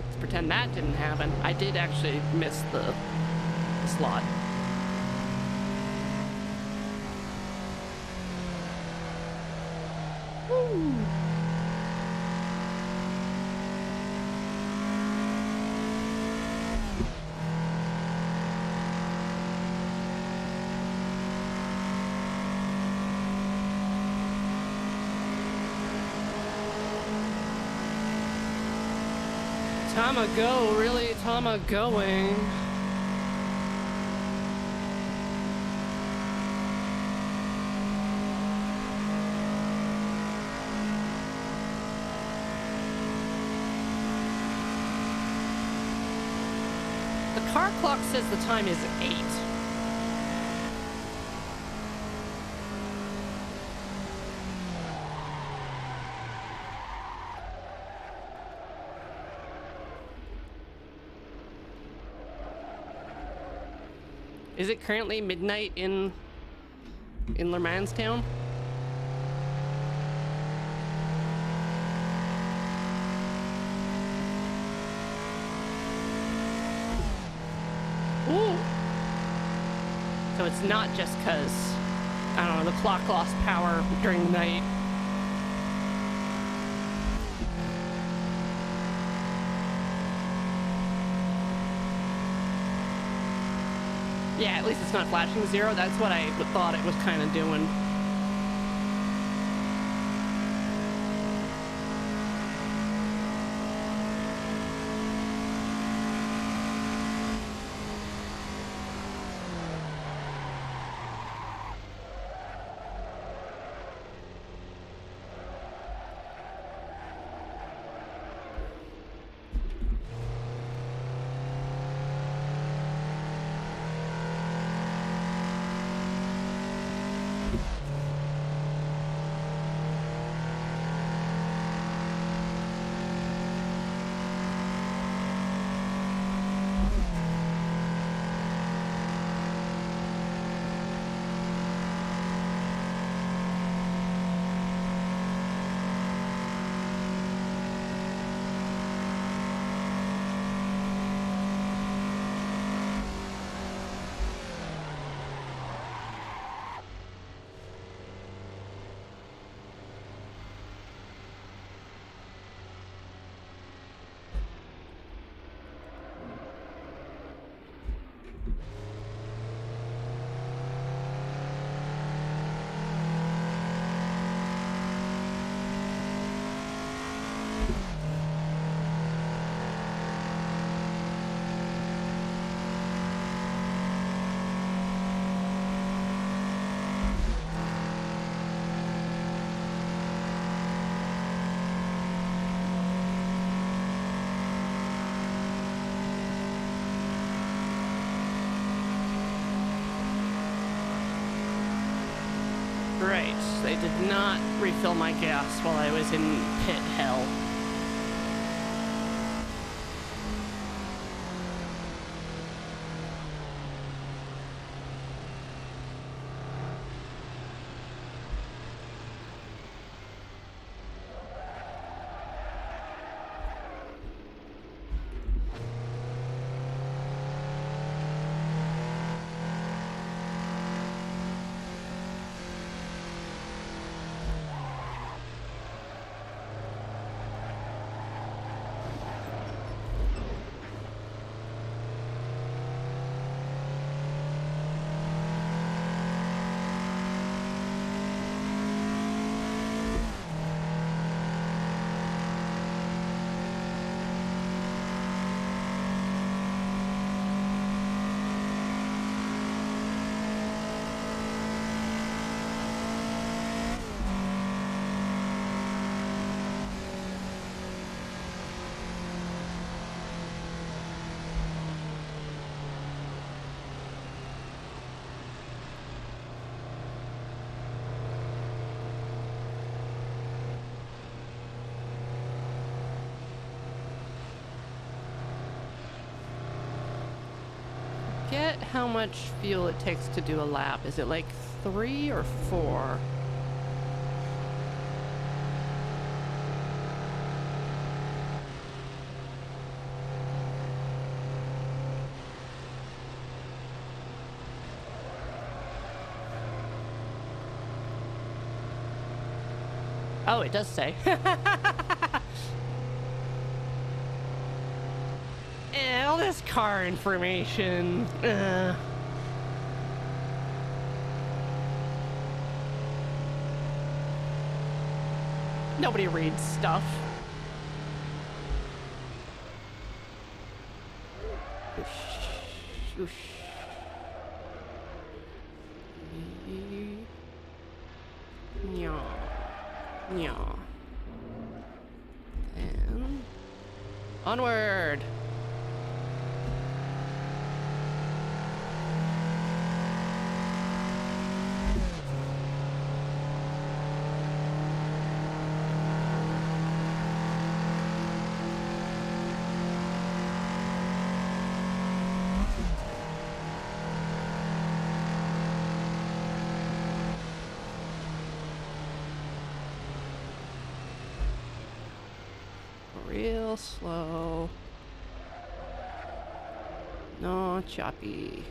Let's pretend that didn't happen. I did actually miss the slot. Woo. Tama go, really? Tama going. The car clock says the time is 8. Is it currently midnight in LeMans Town? Ooh. So it's not just because, I don't know, the clock lost power during the night. Yeah, at least it's not flashing 0. That's what I thought it was kind of doing. Right, they did not refill my gas while I was in pit hell. forget how much fuel it takes to do a lap. Is it like 3 or 4? Oh, it does say. All this car information. Nobody reads stuff. Oosh. Oosh. Nya. Nya. And onward. Real slow. No choppy.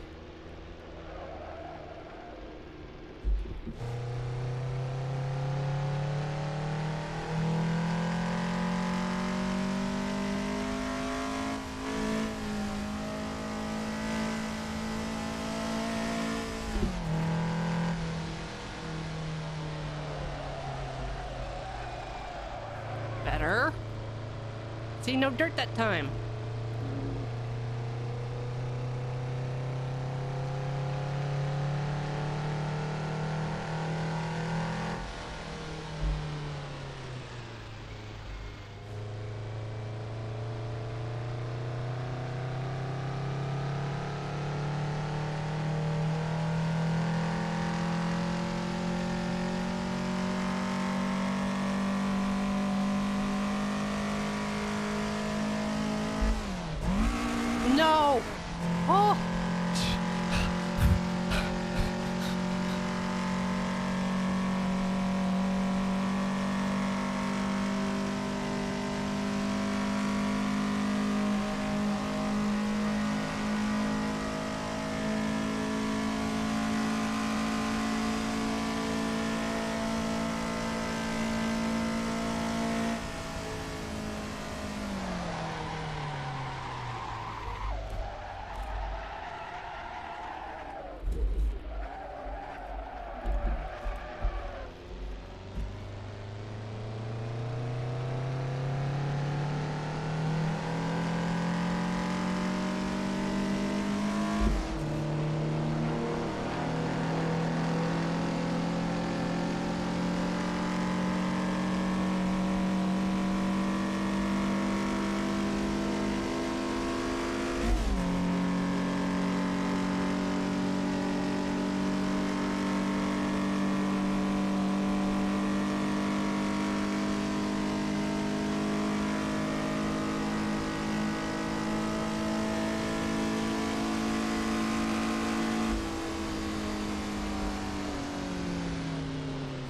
Better. See, no dirt that time. No! Oh!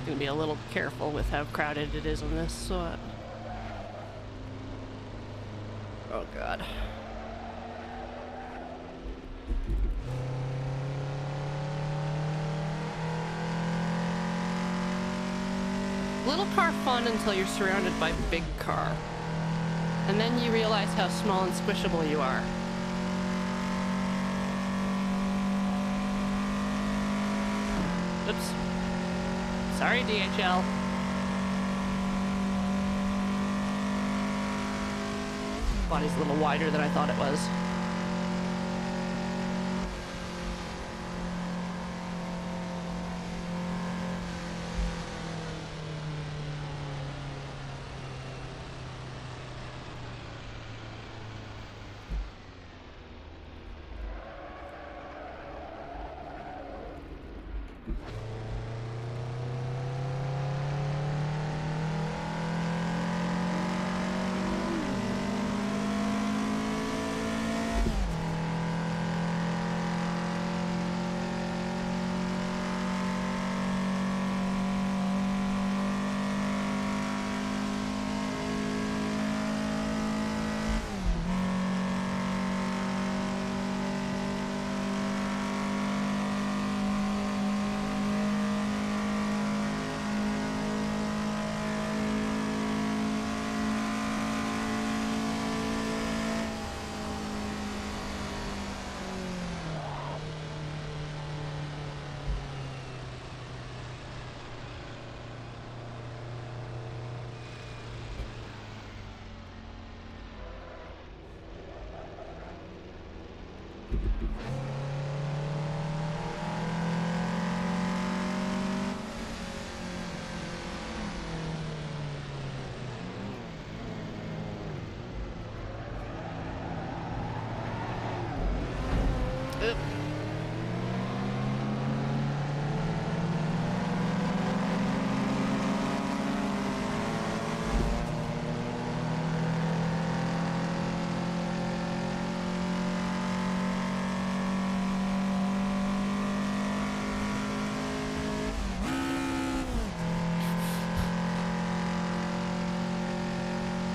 Gonna be a little careful with how crowded it is on this spot. Oh god. Little car fun until you're surrounded by big car. And then you realize how small and squishable you are. Oops. Sorry, DHL. Body's a little wider than I thought it was.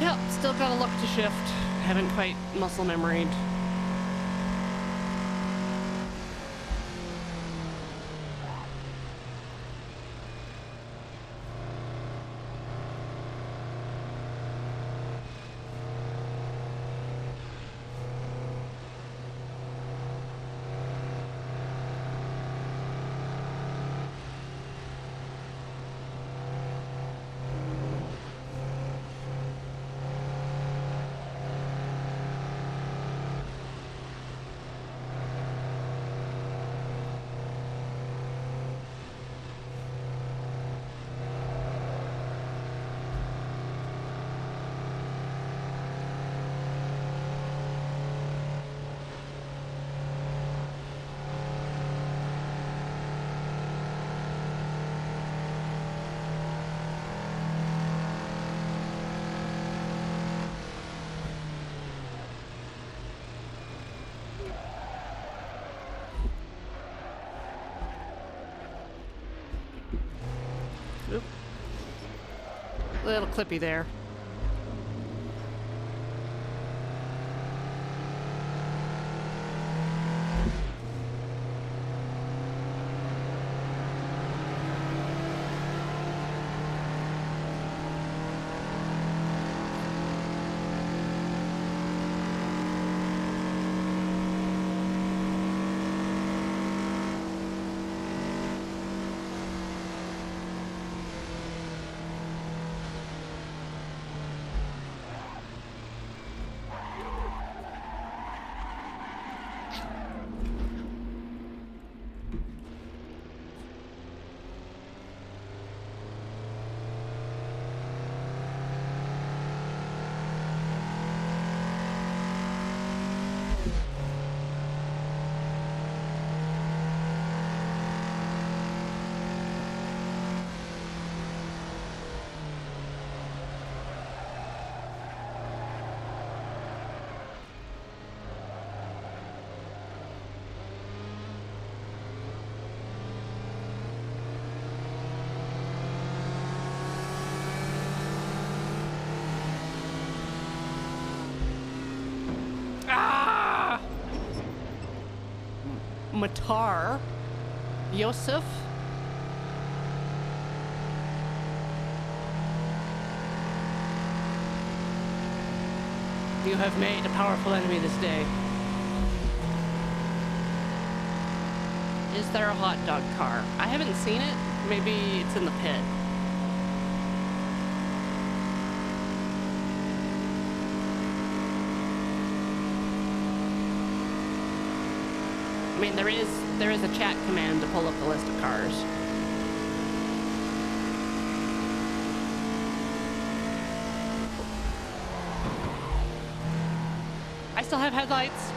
Yep, still got a look to shift. Haven't quite muscle memoried. Oop. Little clippy there. Matar Yosef. You have made a powerful enemy this day. Is there a hot dog car? I haven't seen it. Maybe it's in the pit. I mean, there is a chat command to pull up the list of cars. I still have headlights.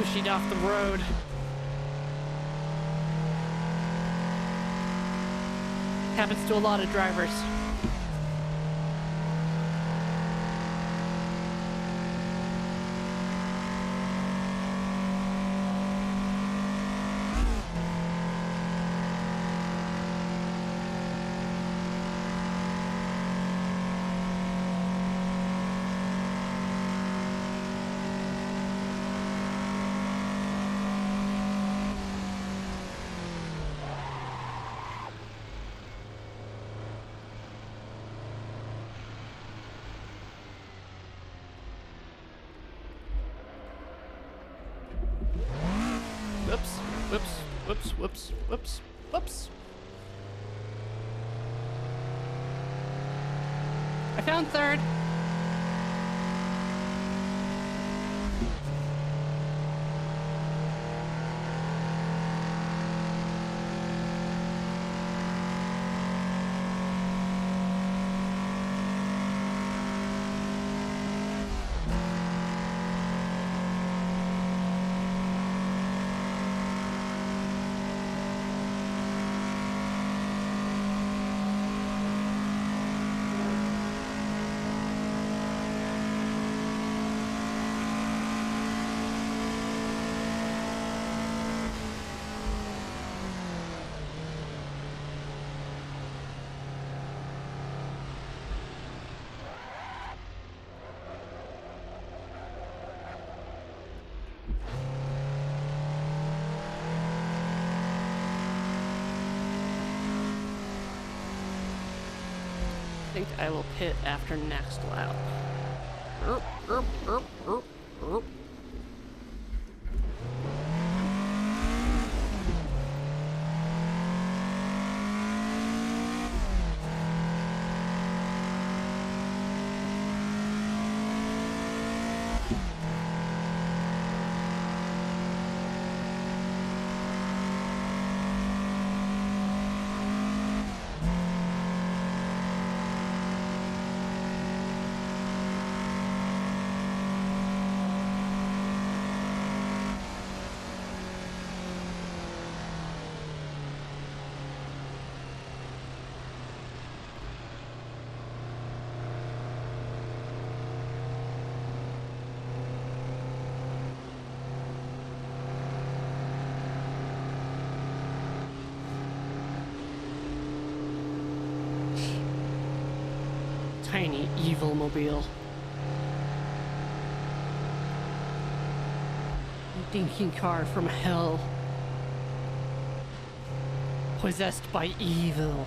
pushied off the road. Happens to a lot of drivers. Whoops, whoops, whoops, whoops, whoops, whoops. I found third. I think I will pit after next lap. Erp, erp, erp, erp, erp. Tiny evil mobile. Dinking car from hell. Possessed by evil.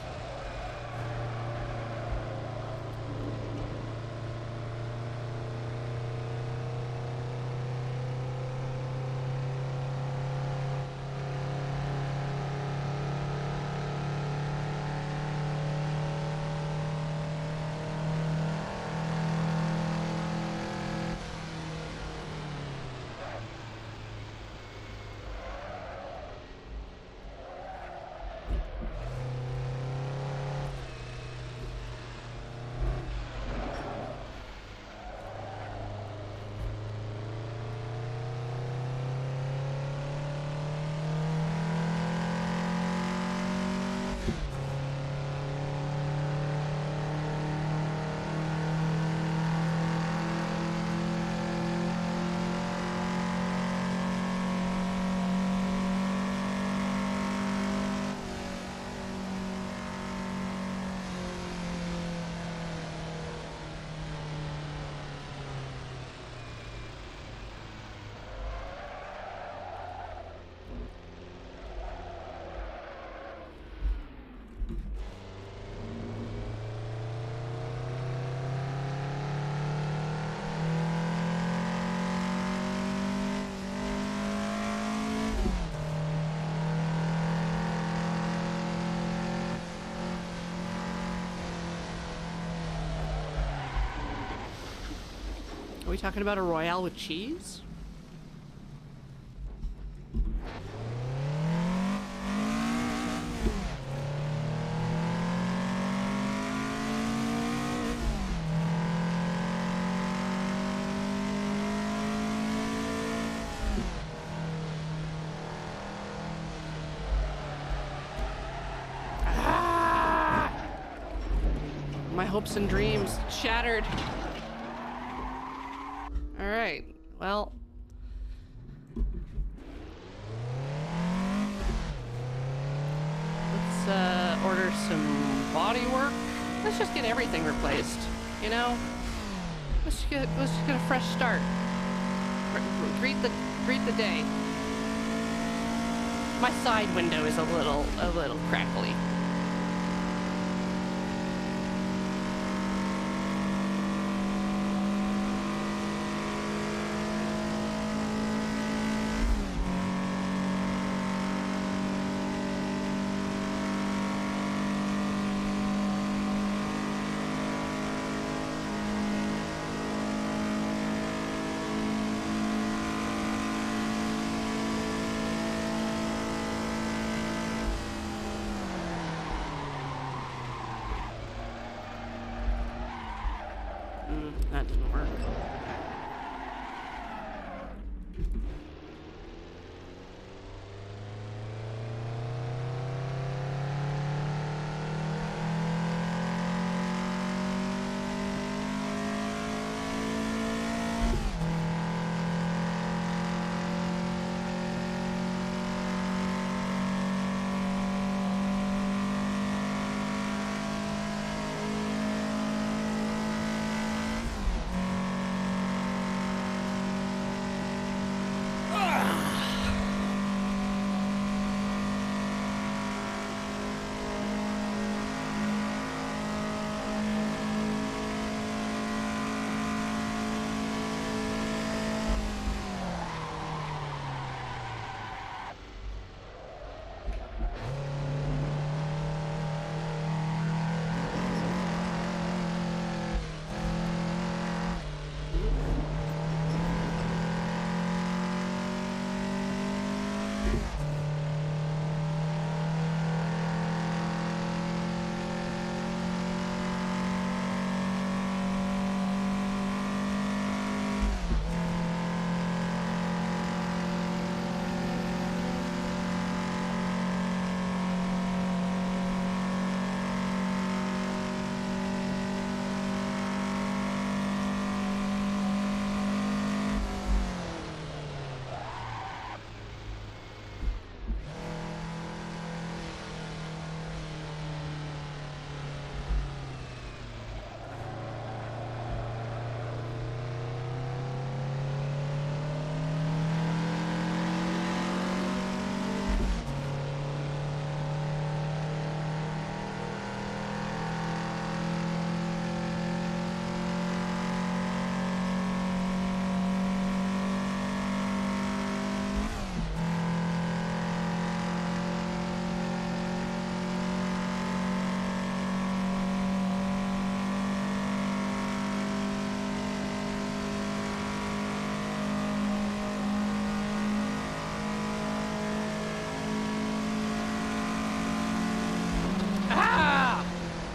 Are we talking about a Royale with cheese? hopes and dreams shattered. All right, well. Let's order some body work. Let's just get everything replaced, you know? Let's just get a fresh start. Greet the day. My side window is a little crackly. That didn't work.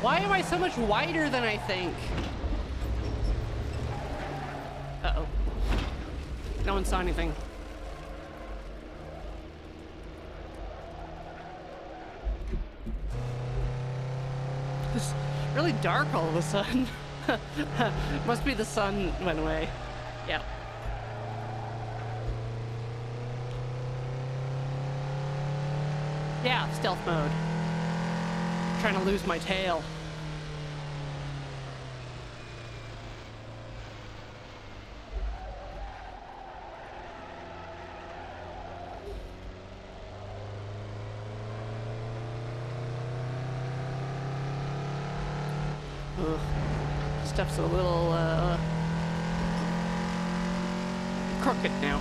Why am I so much wider than I think? Uh-oh. No one saw anything. It's really dark all of a sudden. Must be the sun went away. Yeah. Yeah, stealth mode. Trying to lose my tail. Ugh. Stuff's a little crooked now.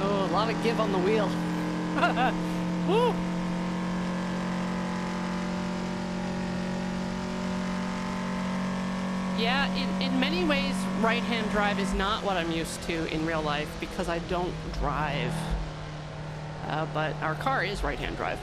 Oh, a lot of give on the wheel. Woo! Yeah, in many ways, right-hand drive is not what I'm used to in real life because I don't drive. But our car is right-hand drive.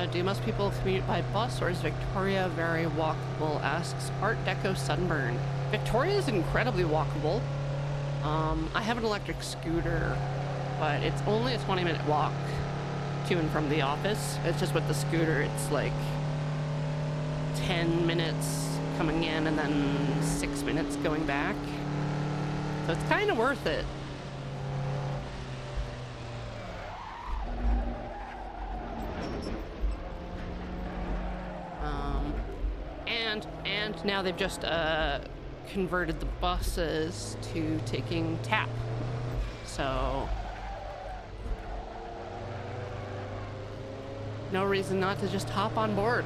Do most people commute by bus, or is Victoria very walkable? Asks Art Deco Sunburn. Victoria is incredibly walkable. I have an electric scooter, but it's only a 20-minute walk to and from the office. It's just with the scooter, it's like 10 minutes coming in and then 6 minutes going back. So it's kind of worth it. And now they've just converted the buses to taking tap. So no reason not to just hop on board.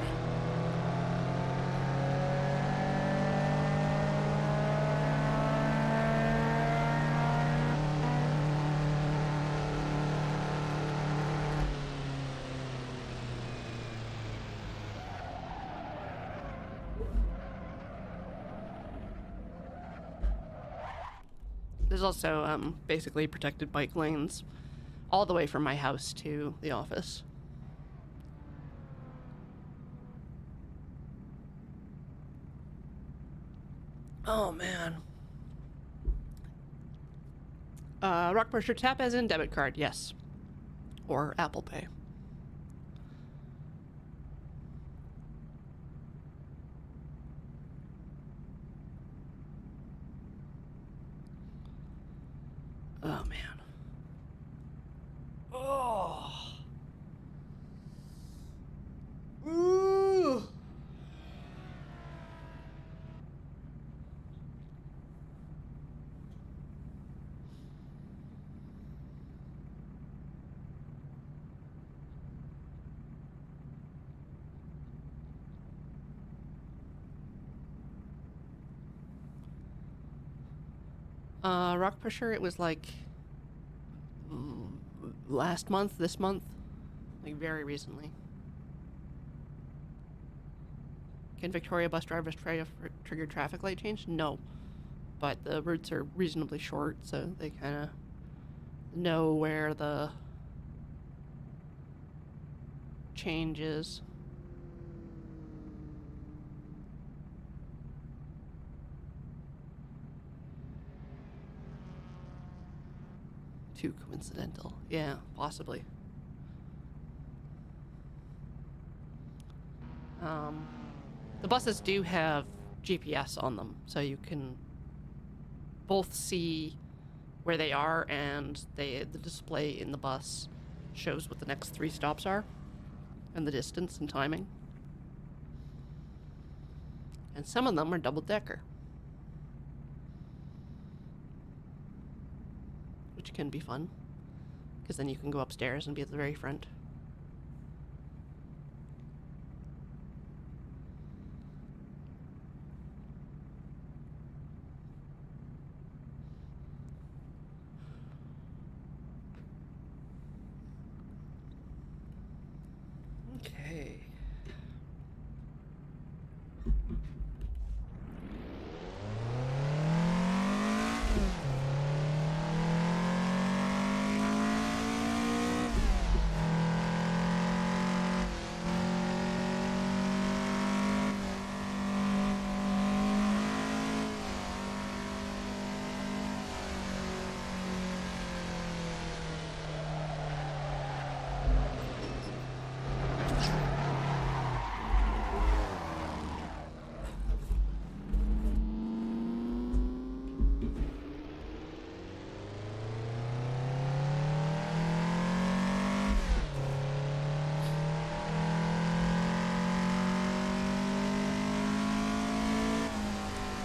There's also basically protected bike lanes all the way from my house to the office. Oh, man. Rock Pressure Tap as in debit card, yes. Or Apple Pay. Oh, man. Oh. Ooh. Rock Pusher, it was like last month, this month, like very recently. Can Victoria bus drivers try to trigger traffic light change? No, but the routes are reasonably short, so they kind of know where the change is. Too coincidental. Yeah, possibly. The buses do have GPS on them, so you can both see where they are, and the display in the bus shows what the next 3 stops are, and the distance and timing. And some of them are double-decker, which can be fun, because then you can go upstairs and be at the very front. Okay.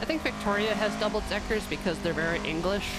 I think Victoria has double deckers because they're very English.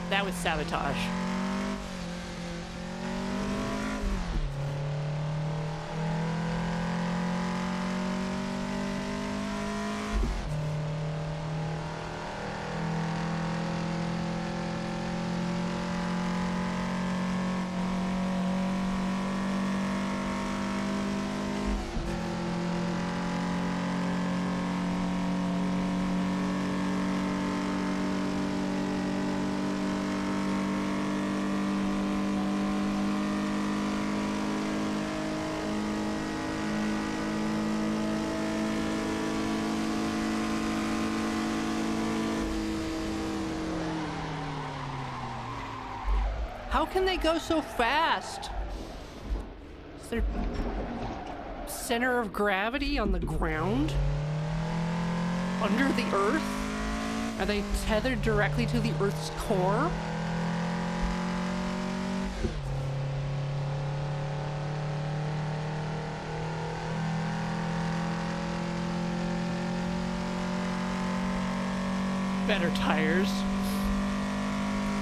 That was sabotage. How can they go so fast? Is there center of gravity on the ground? Under the earth? Are they tethered directly to the earth's core? Better tires.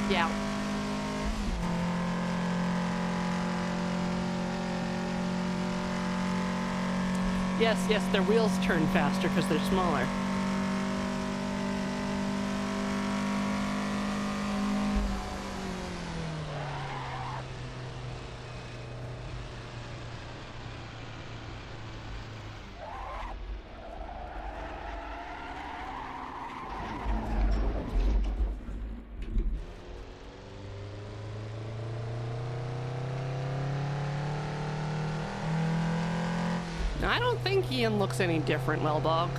Yeah. Yes, their wheels turn faster because they're smaller. I don't think Ian looks any different, Wellbog.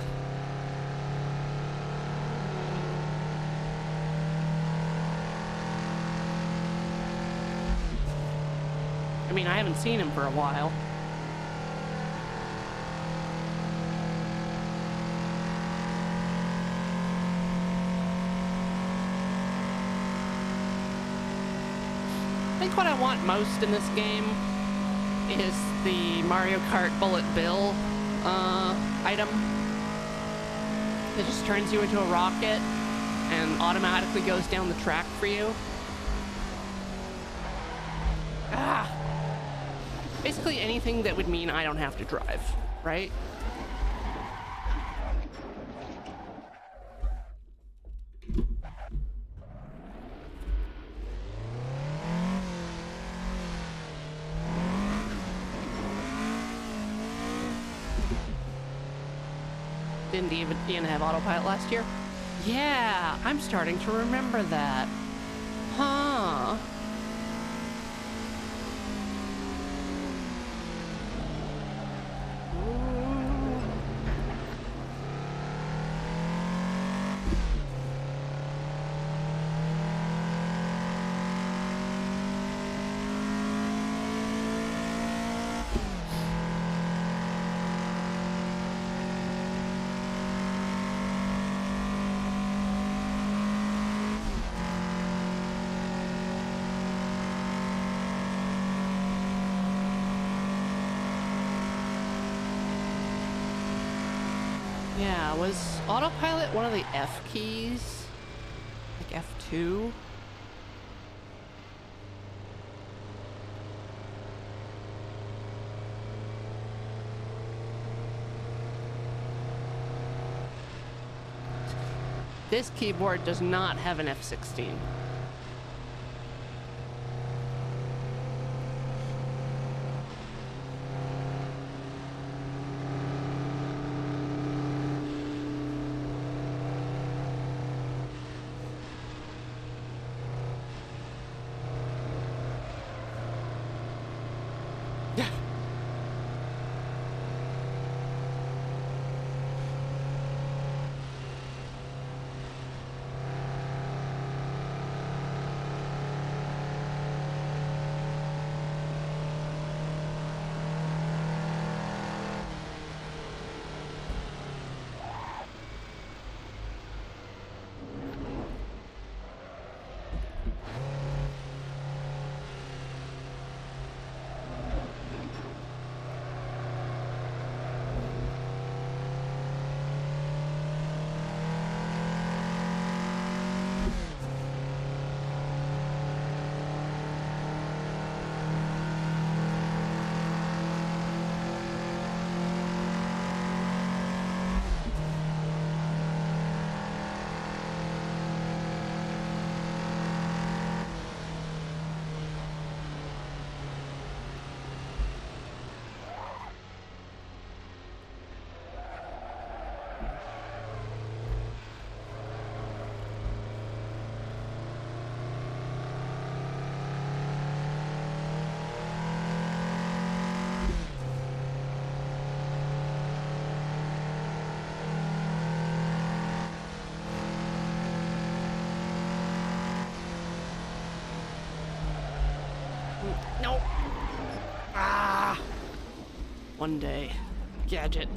I mean, I haven't seen him for a while. I think what I want most in this game is the Mario Kart Bullet Bill item. It just turns you into a rocket and automatically goes down the track for you. Basically anything that would mean I don't have to drive, right? Didn't Ian have autopilot last year? Yeah, I'm starting to remember that. Huh. Yeah, was autopilot one of the F keys? Like F2? This keyboard does not have an F16. No. Ah. One day. Gadget.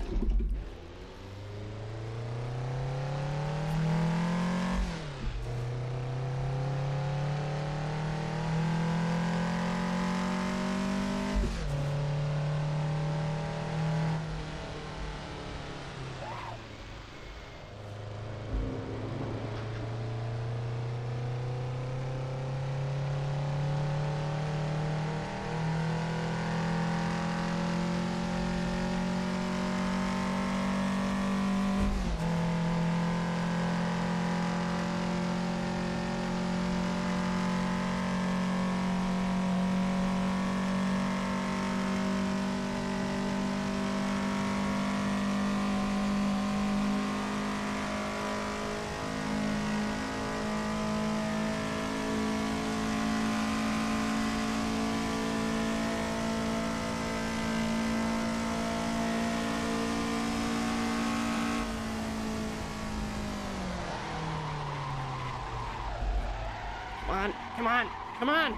Come on, come on, come on!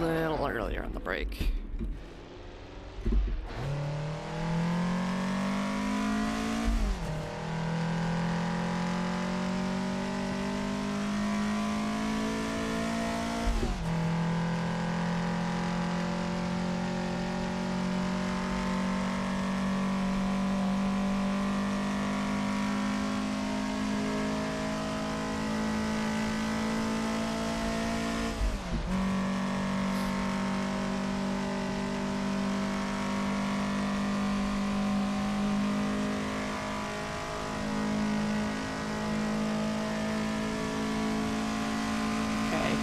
Little earlier on the brake.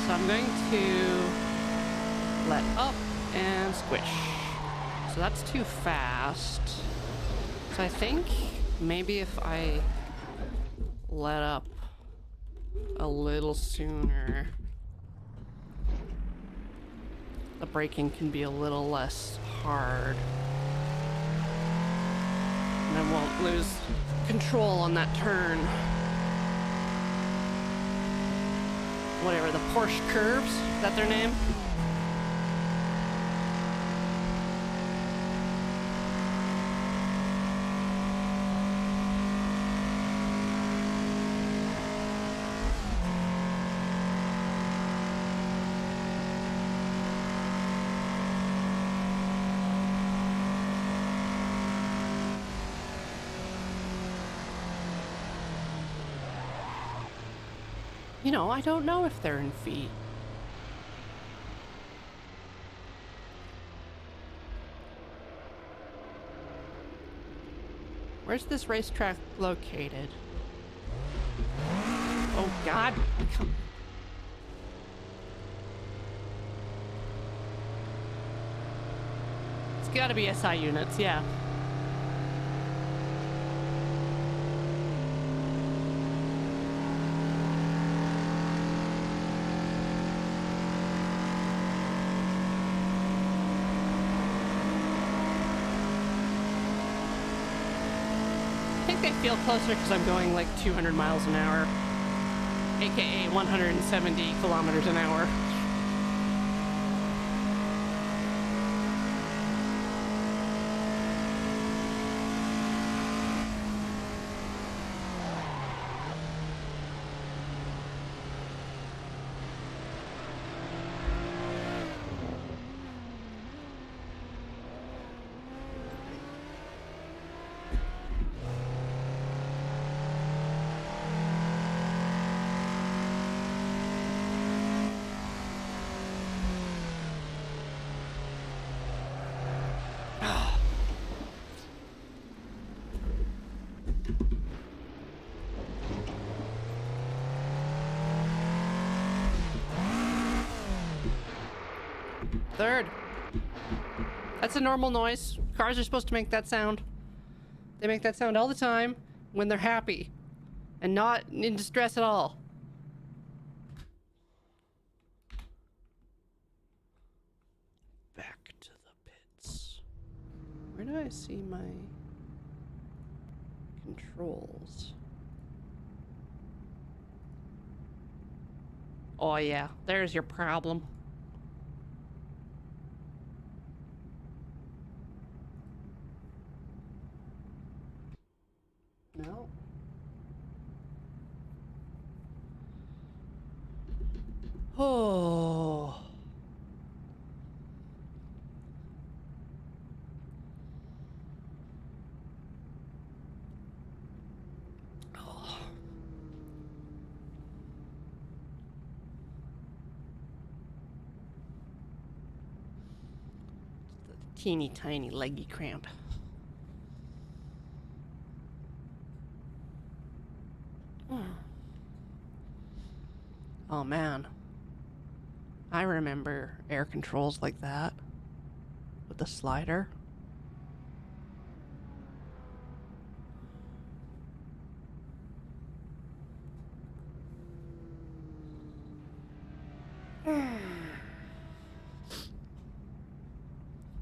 So I'm going to let up and squish. So that's too fast. So I think maybe if I let up a little sooner, the braking can be a little less hard. And I won't lose control on that turn. Whatever, the Porsche curves, is that their name? You know, I don't know if they're in feet. Where's this racetrack located? Oh God. It's gotta be SI units, yeah. They feel closer because I'm going like 200 miles an hour, aka 170 kilometers an hour. Third. That's a normal noise. Cars are supposed to make that sound. They make that sound all the time when they're happy and not in distress at all. Back to the pits. Where do I see my controls? Oh yeah, there's your problem. No. Oh. Teeny tiny leggy cramp. Oh man. I remember air controls like that. With the slider.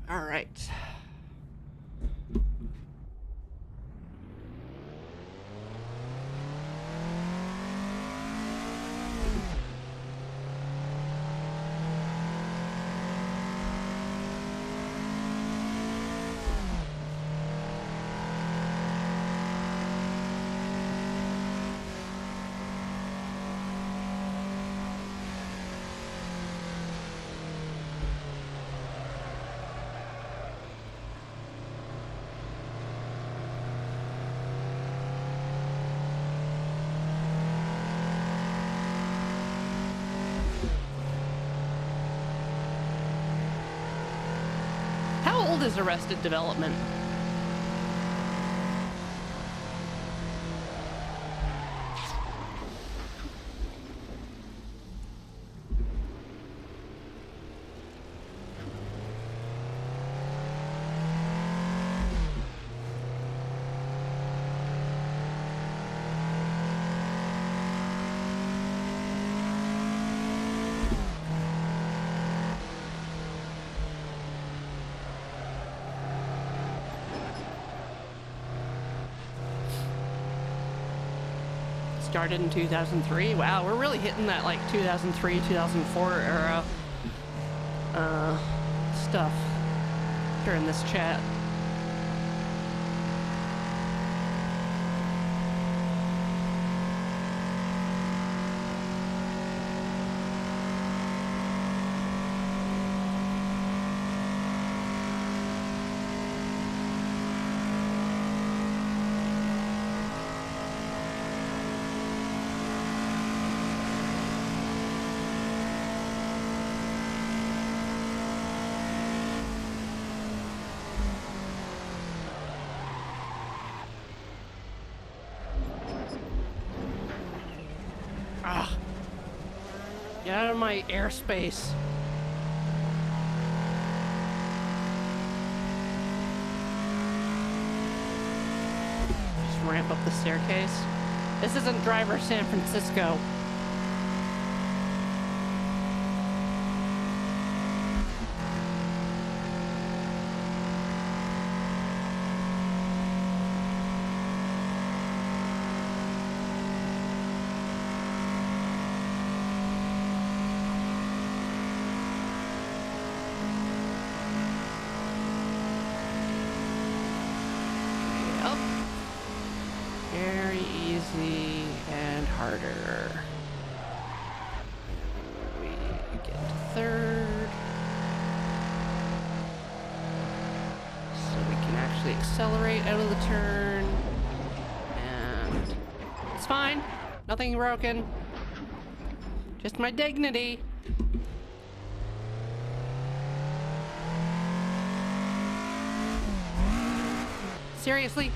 All right. How old is Arrested Development? Started in 2003. Wow, we're really hitting that like 2003, 2004 era stuff during this chat. Get out of my airspace. Just ramp up the staircase. This isn't Driver San Francisco. Accelerate out of the turn, and it's fine. Nothing broken. Just my dignity. Seriously?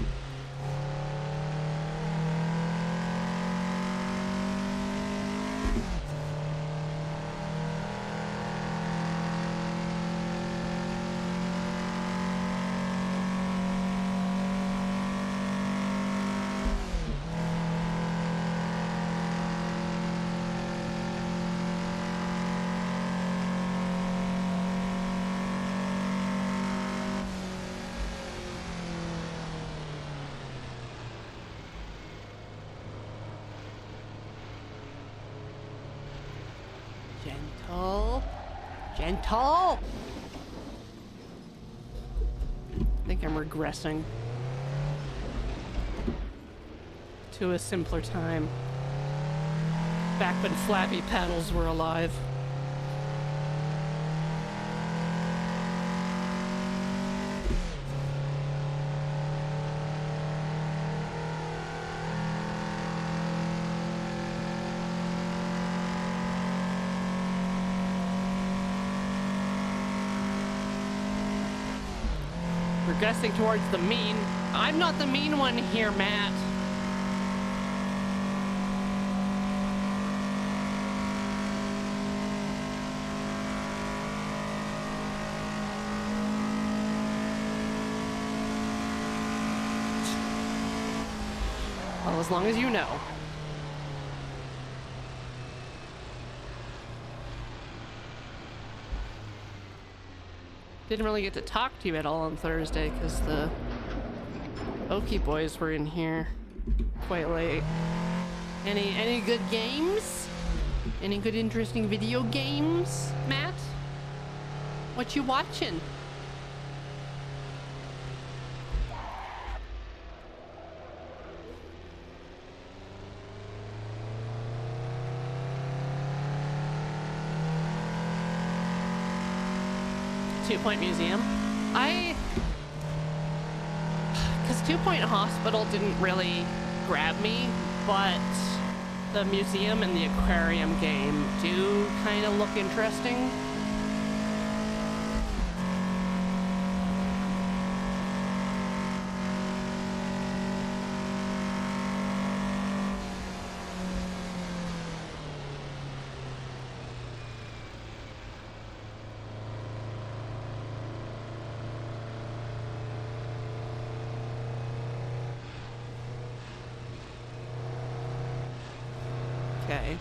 Gentle. Gentle. I think I'm regressing to a simpler time. Back when flappy paddles were alive. Regressing towards the mean. I'm not the mean one here, Matt. Well, as long as you know. Didn't really get to talk to you at all on Thursday because the Okie boys were in here quite late. Any good games? Any good interesting video games, Matt? What you watching? Two Point Museum. Because 2 Point Hospital didn't really grab me, but the museum and the aquarium game do kind of look interesting. Okay.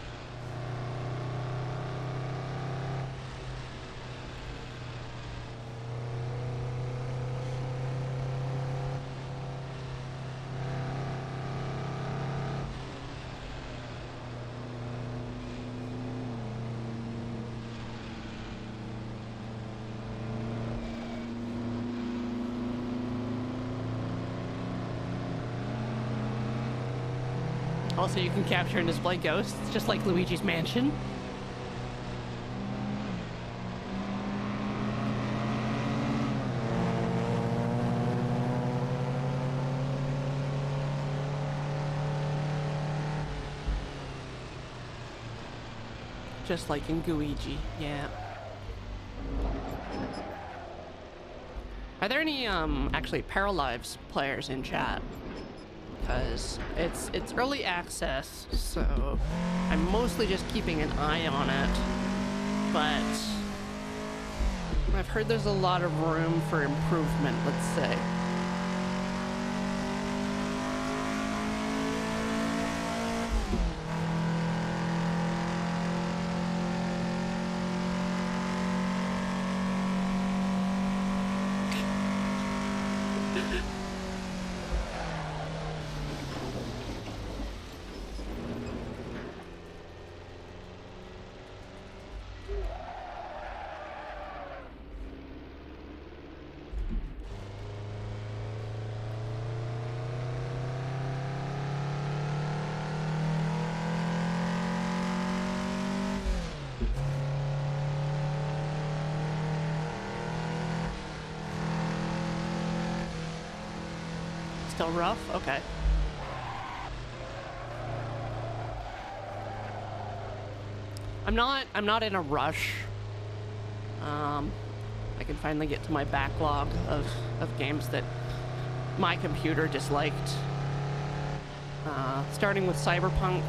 Also, you can capture and display ghosts, just like Luigi's Mansion. Just like in Luigi, yeah. Are there any, actually Paralives players in chat? Because it's early access, so I'm mostly just keeping an eye on it. But I've heard there's a lot of room for improvement, let's say. Still rough? Okay. I'm not in a rush. I can finally get to my backlog of games that my computer disliked. Starting with Cyberpunk,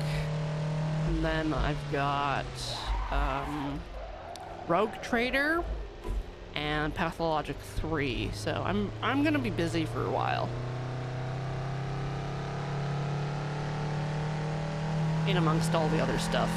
and then I've got Rogue Trader and Pathologic 3. So I'm gonna be busy for a while. In amongst all the other stuff.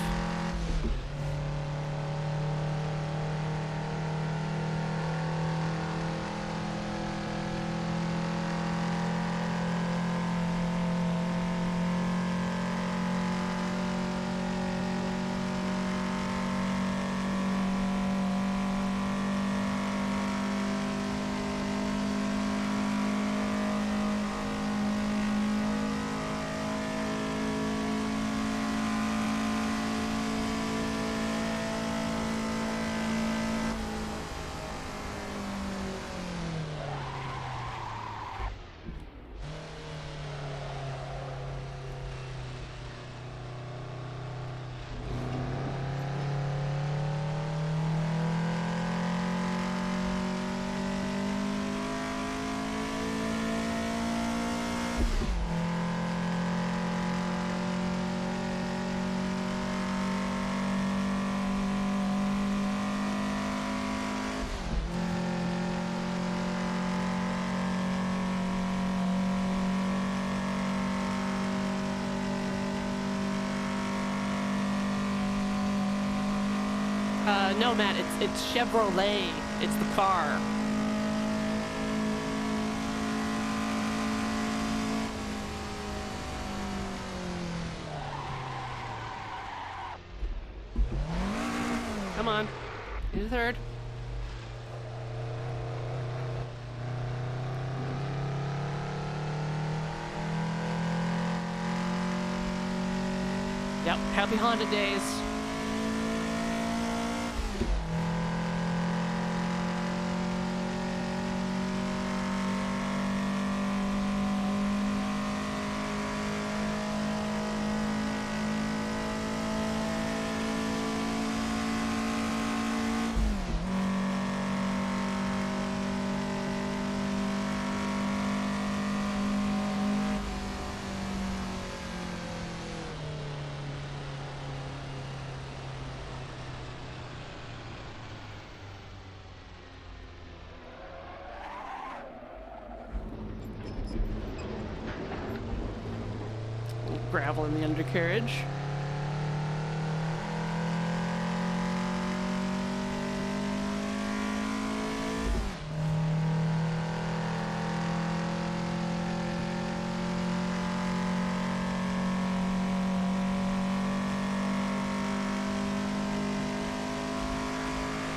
No, Matt, it's Chevrolet. It's the car. Come on. Into third. Yep, happy Honda days. Gravel in the undercarriage.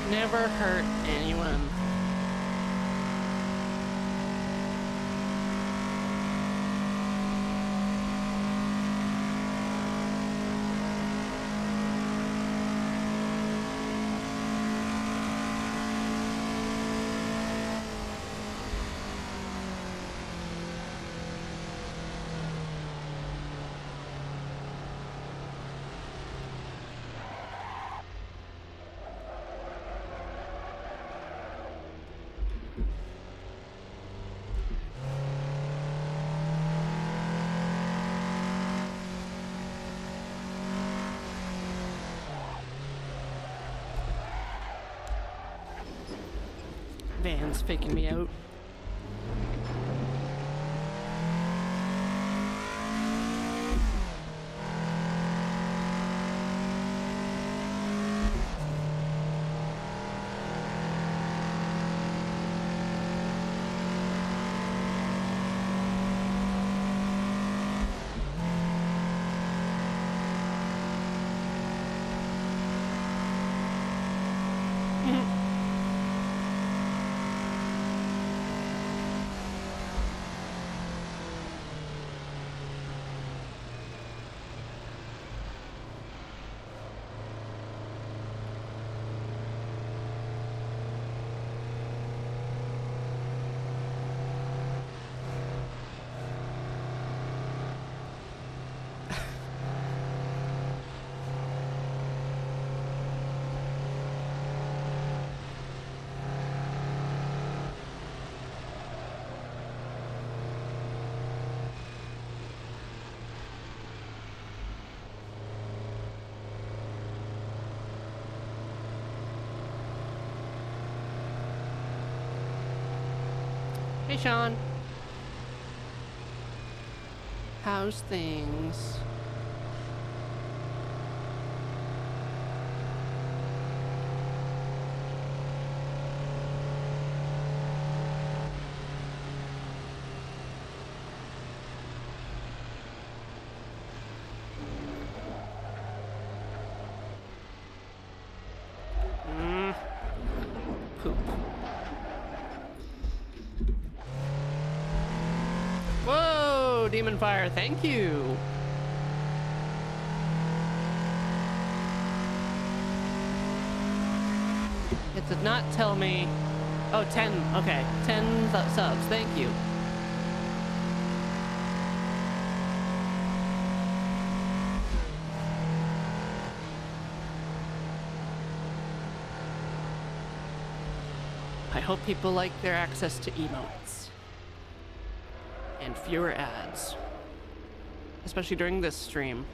Never hurt anyone. Van's faking me out. Hey, Sean. How's things? Poop. Whoa, Demon Fire, thank you. It did not tell me. Oh, 10. Okay, 10 subs. Thank you. I hope people like their access to emotes. and fewer ads. Especially during this stream.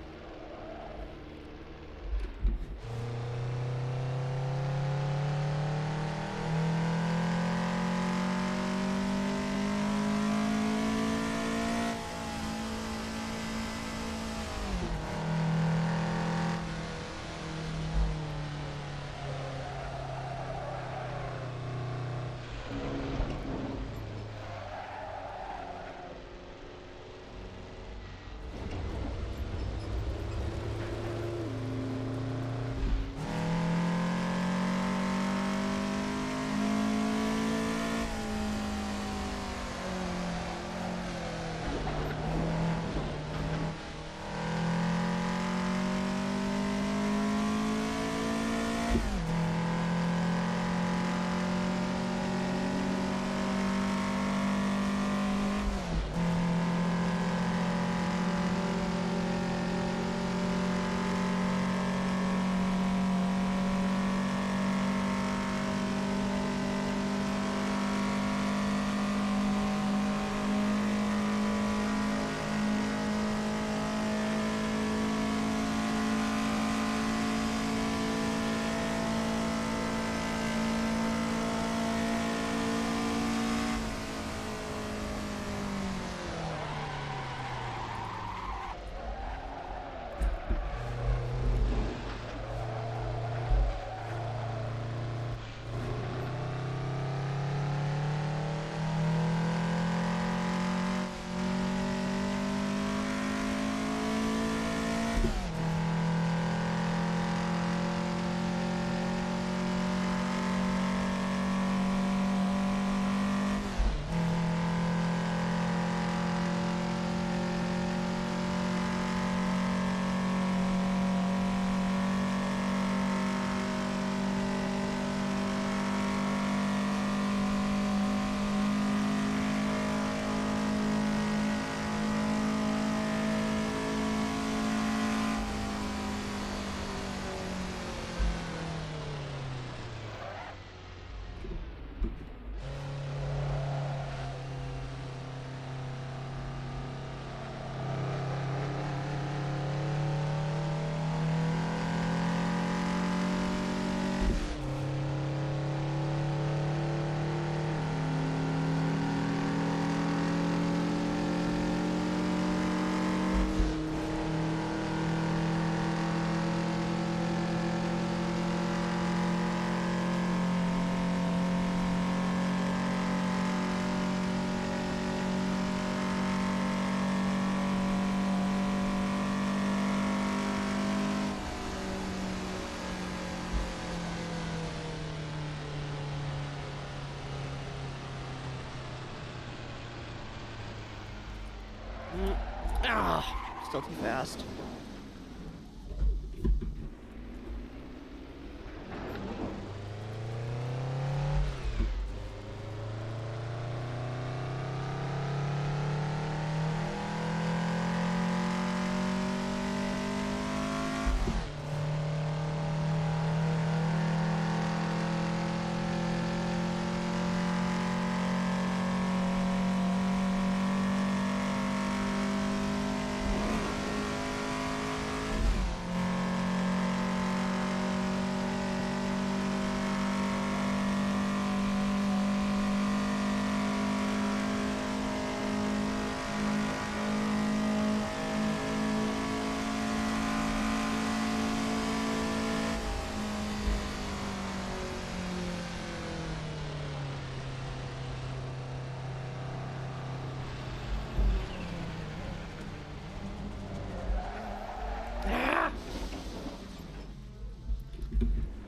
Still too fast.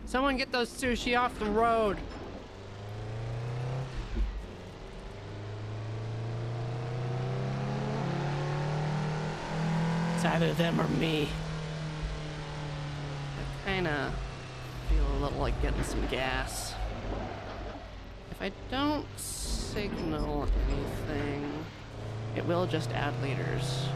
Someone get those sushi off the road. It's either them or me. I kinda feel a little like getting some gas. If I don't signal anything, it will just add liters.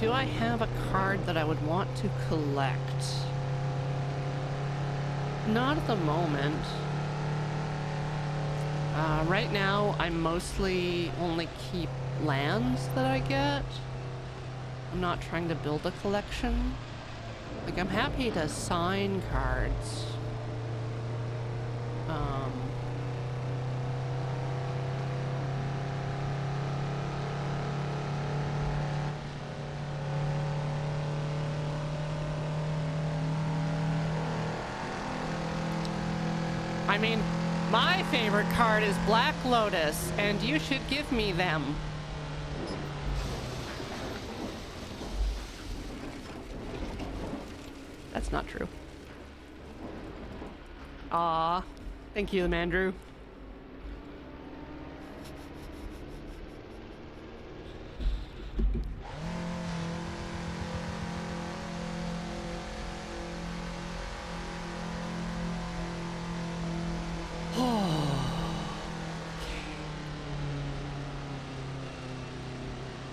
do I have a card that I would want to collect? Not at the moment. Right now, I mostly only keep lands that I get. I'm not trying to build a collection. Like, I'm happy to sign cards. I mean, my favorite card is Black Lotus, and you should give me them. That's not true. Aw, thank you, Mandrew.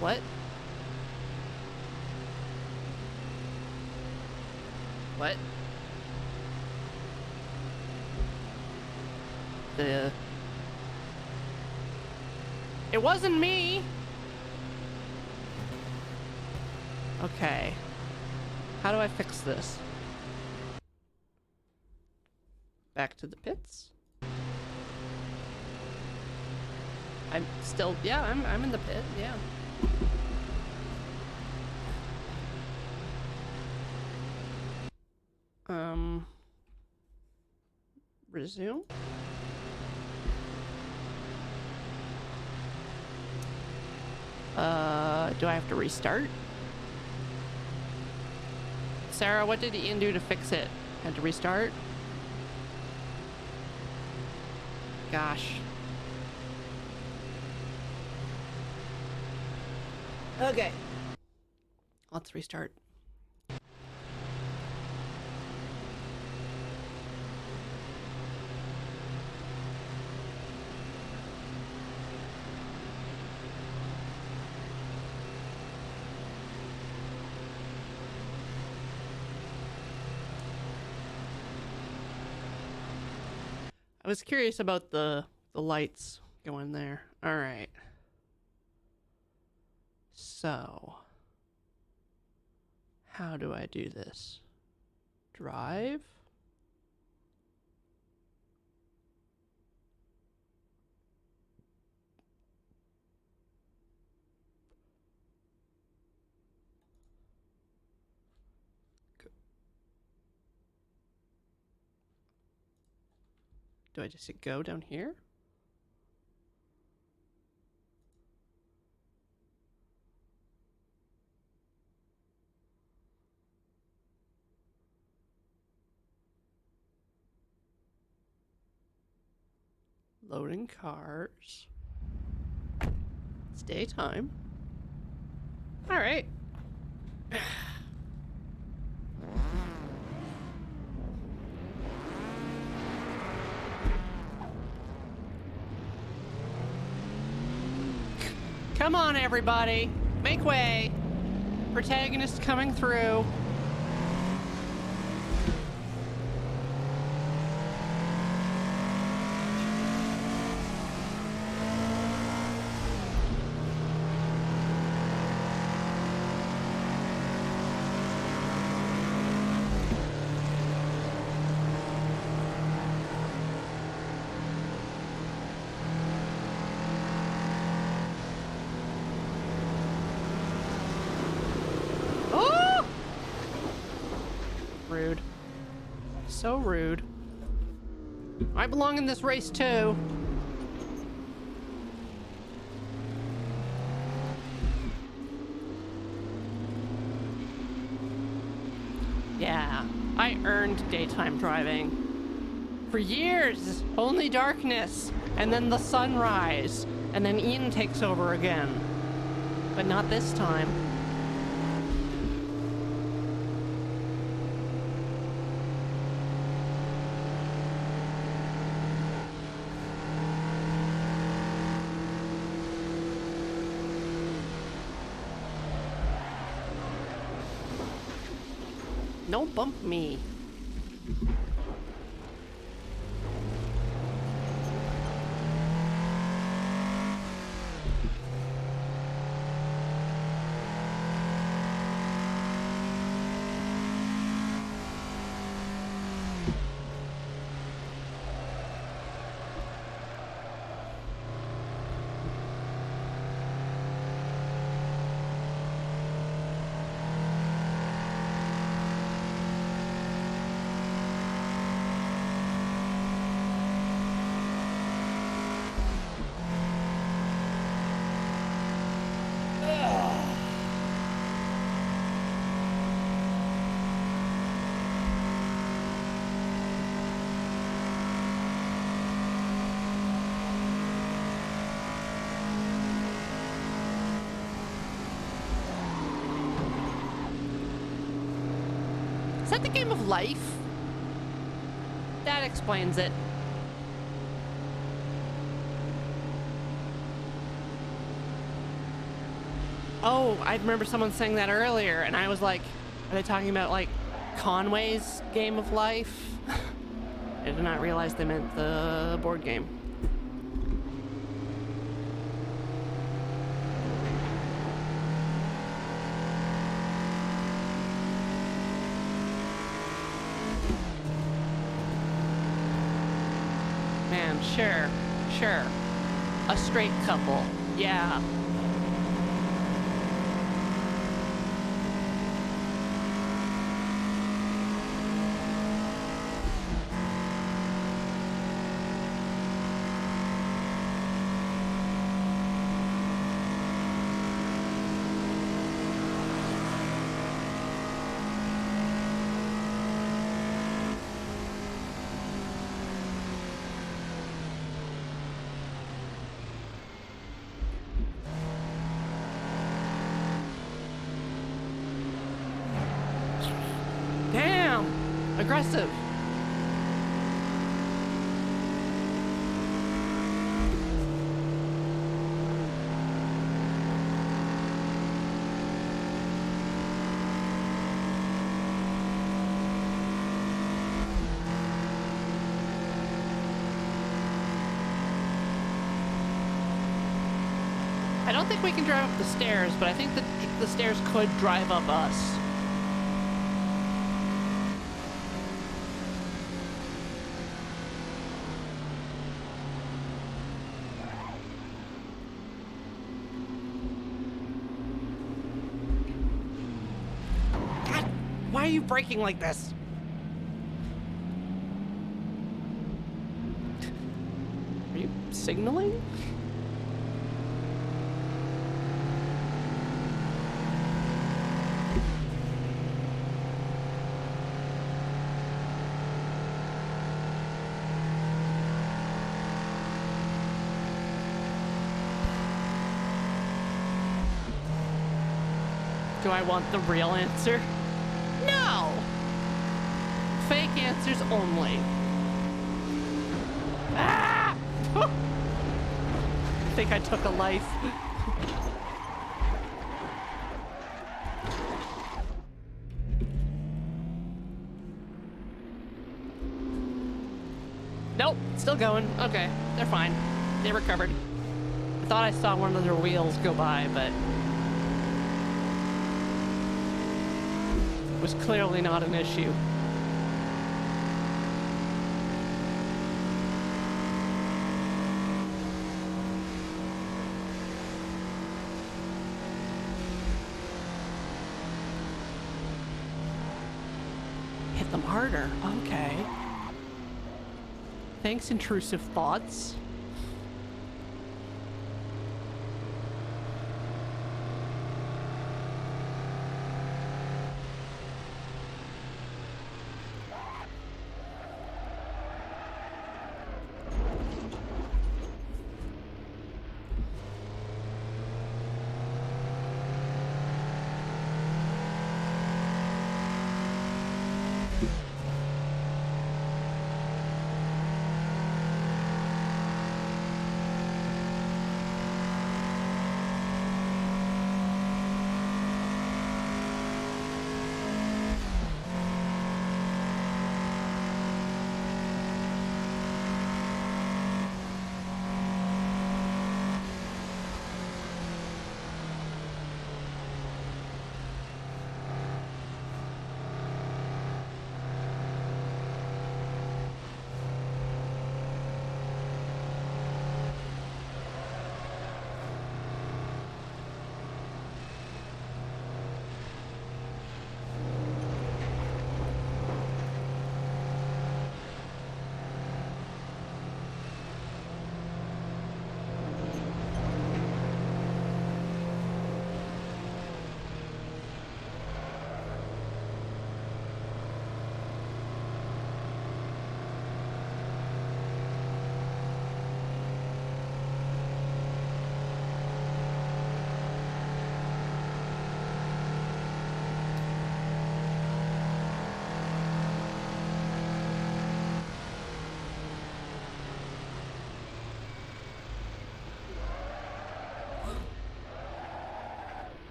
What? What? It wasn't me! Okay. How do I fix this? Back to the pits? I'm still, yeah, I'm in the pit, yeah. Resume? Do I have to restart? Sarah, what did Ian do to fix it? Had to restart? Gosh. Okay. Let's restart. I was curious about the lights going there. All right. So, how do I do this? Drive? Do I just hit go down here? Loading cars. It's daytime. All right. Come on, everybody. Make way. Protagonist coming through. Rude. So rude. I belong in this race too. Yeah, I earned daytime driving. For years, only darkness, and then the sunrise, and then Ian takes over again. But not this time. Don't bump me. Is that the game of life? That explains it. Oh, I remember someone saying that earlier, and I was like, are they talking about, like, Conway's Game of Life? I did not realize they meant the board game. Man, sure. A straight couple, yeah. Damn! Aggressive. I don't think we can drive up the stairs, but I think the stairs could drive up us. Why are you braking like this? Are you signaling? Do I want the real answer? No! Fake answers only. Ah! I think I took a life. Nope, still going. Okay, they're fine. They recovered. I thought I saw one of their wheels go by, but was clearly not an issue. Hit them harder. Okay. Thanks, intrusive thoughts.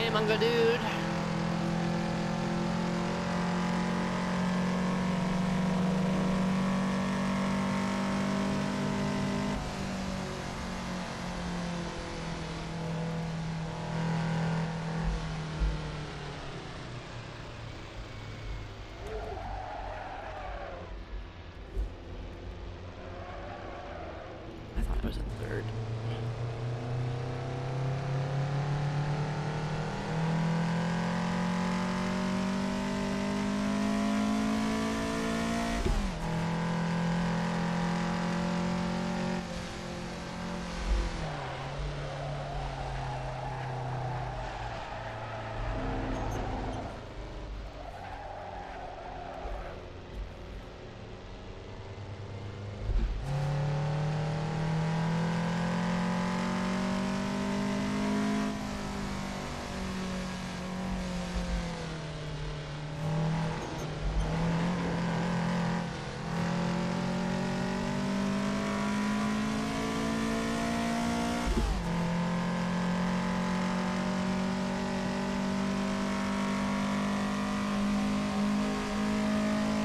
day, Mungo Dude. I thought it was in third.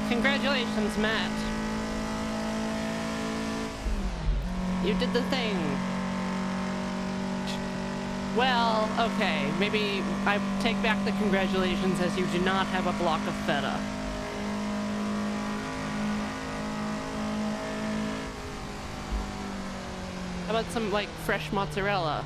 Congratulations, Matt. You did the thing. Well, okay, maybe I take back the congratulations as you do not have a block of feta. How about some, like, fresh mozzarella?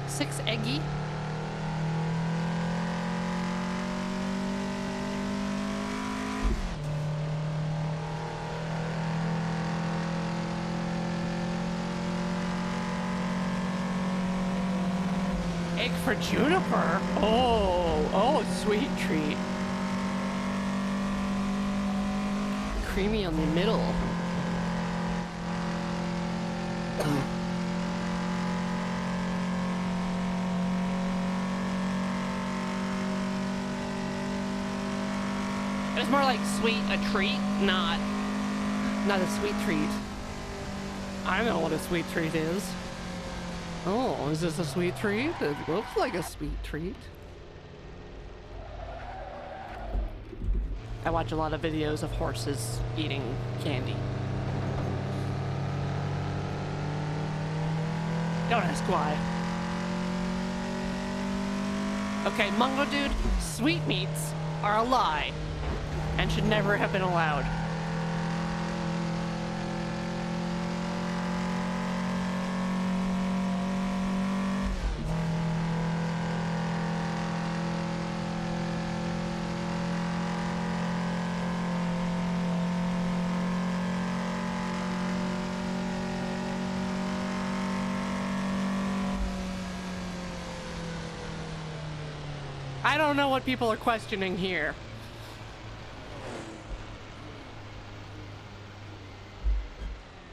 Six eggy. Egg for Juniper. Oh, sweet treat. Creamy on the middle. It's more like sweet a treat, not a sweet treat. I know what a sweet treat is. Oh, is this a sweet treat? It looks like a sweet treat. I watch a lot of videos of horses eating candy. Don't ask why. Okay, Mungo Dude, sweetmeats are a lie and should never have been allowed. I don't know what people are questioning here.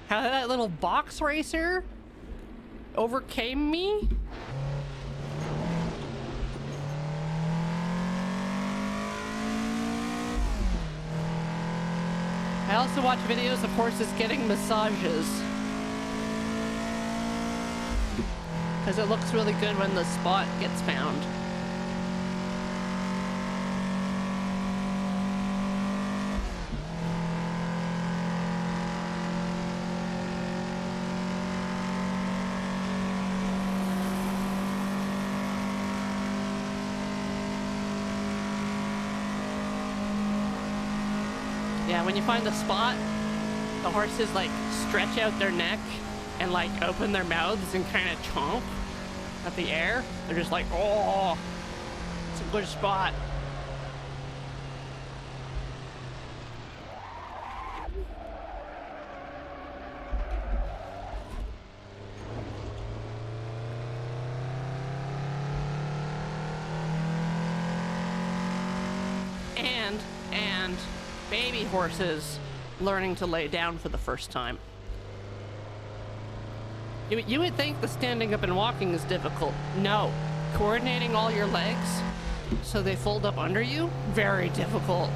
How that little box racer overcame me? I also watch videos of horses getting massages. Because it looks really good when the spot gets found. Yeah, when you find the spot, the horses like stretch out their neck and like open their mouths and kind of chomp at the air. They're just like, oh, it's a good spot. And baby horses learning to lay down for the first time. You would think the standing up and walking is difficult. No. Coordinating all your legs so they fold up under you, very difficult.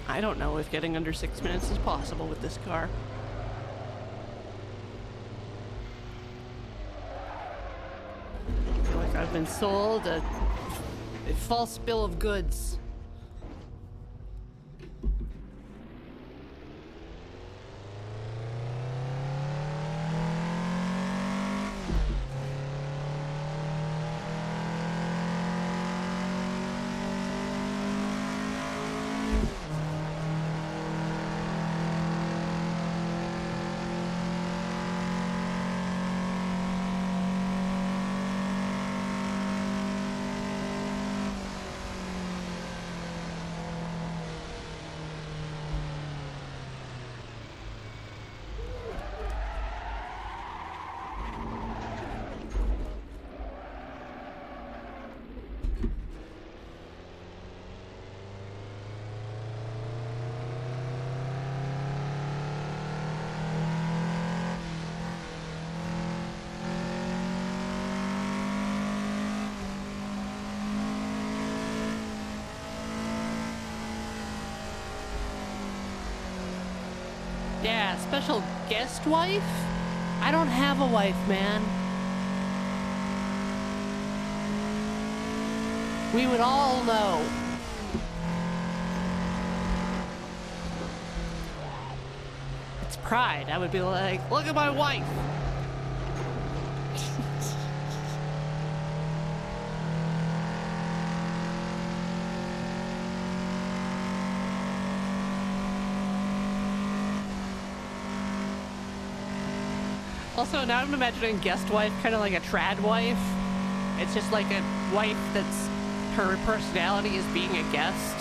I don't know if getting under 6 minutes is possible with this car. I feel like I've been sold a false bill of goods. Yeah, special guest wife? I don't have a wife, man. We would all know. It's pride. I would be like, look at my wife. Also, now I'm imagining guest wife kind of like a trad wife. It's just like a wife that's her personality is being a guest.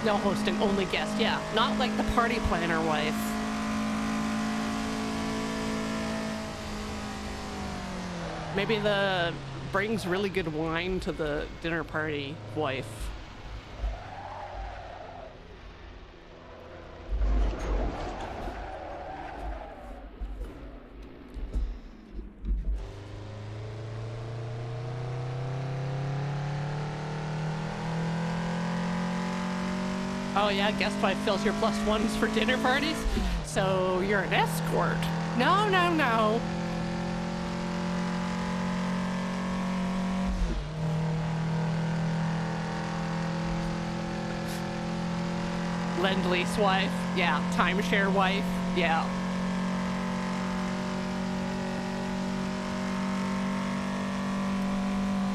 No hosting, only guest, yeah. Not like the party planner wife. Maybe the brings really good wine to the dinner party wife. Oh yeah, guest wife fills your +1s for dinner parties? So you're an escort? No, no, no. Lend-lease wife, yeah. Timeshare wife, yeah.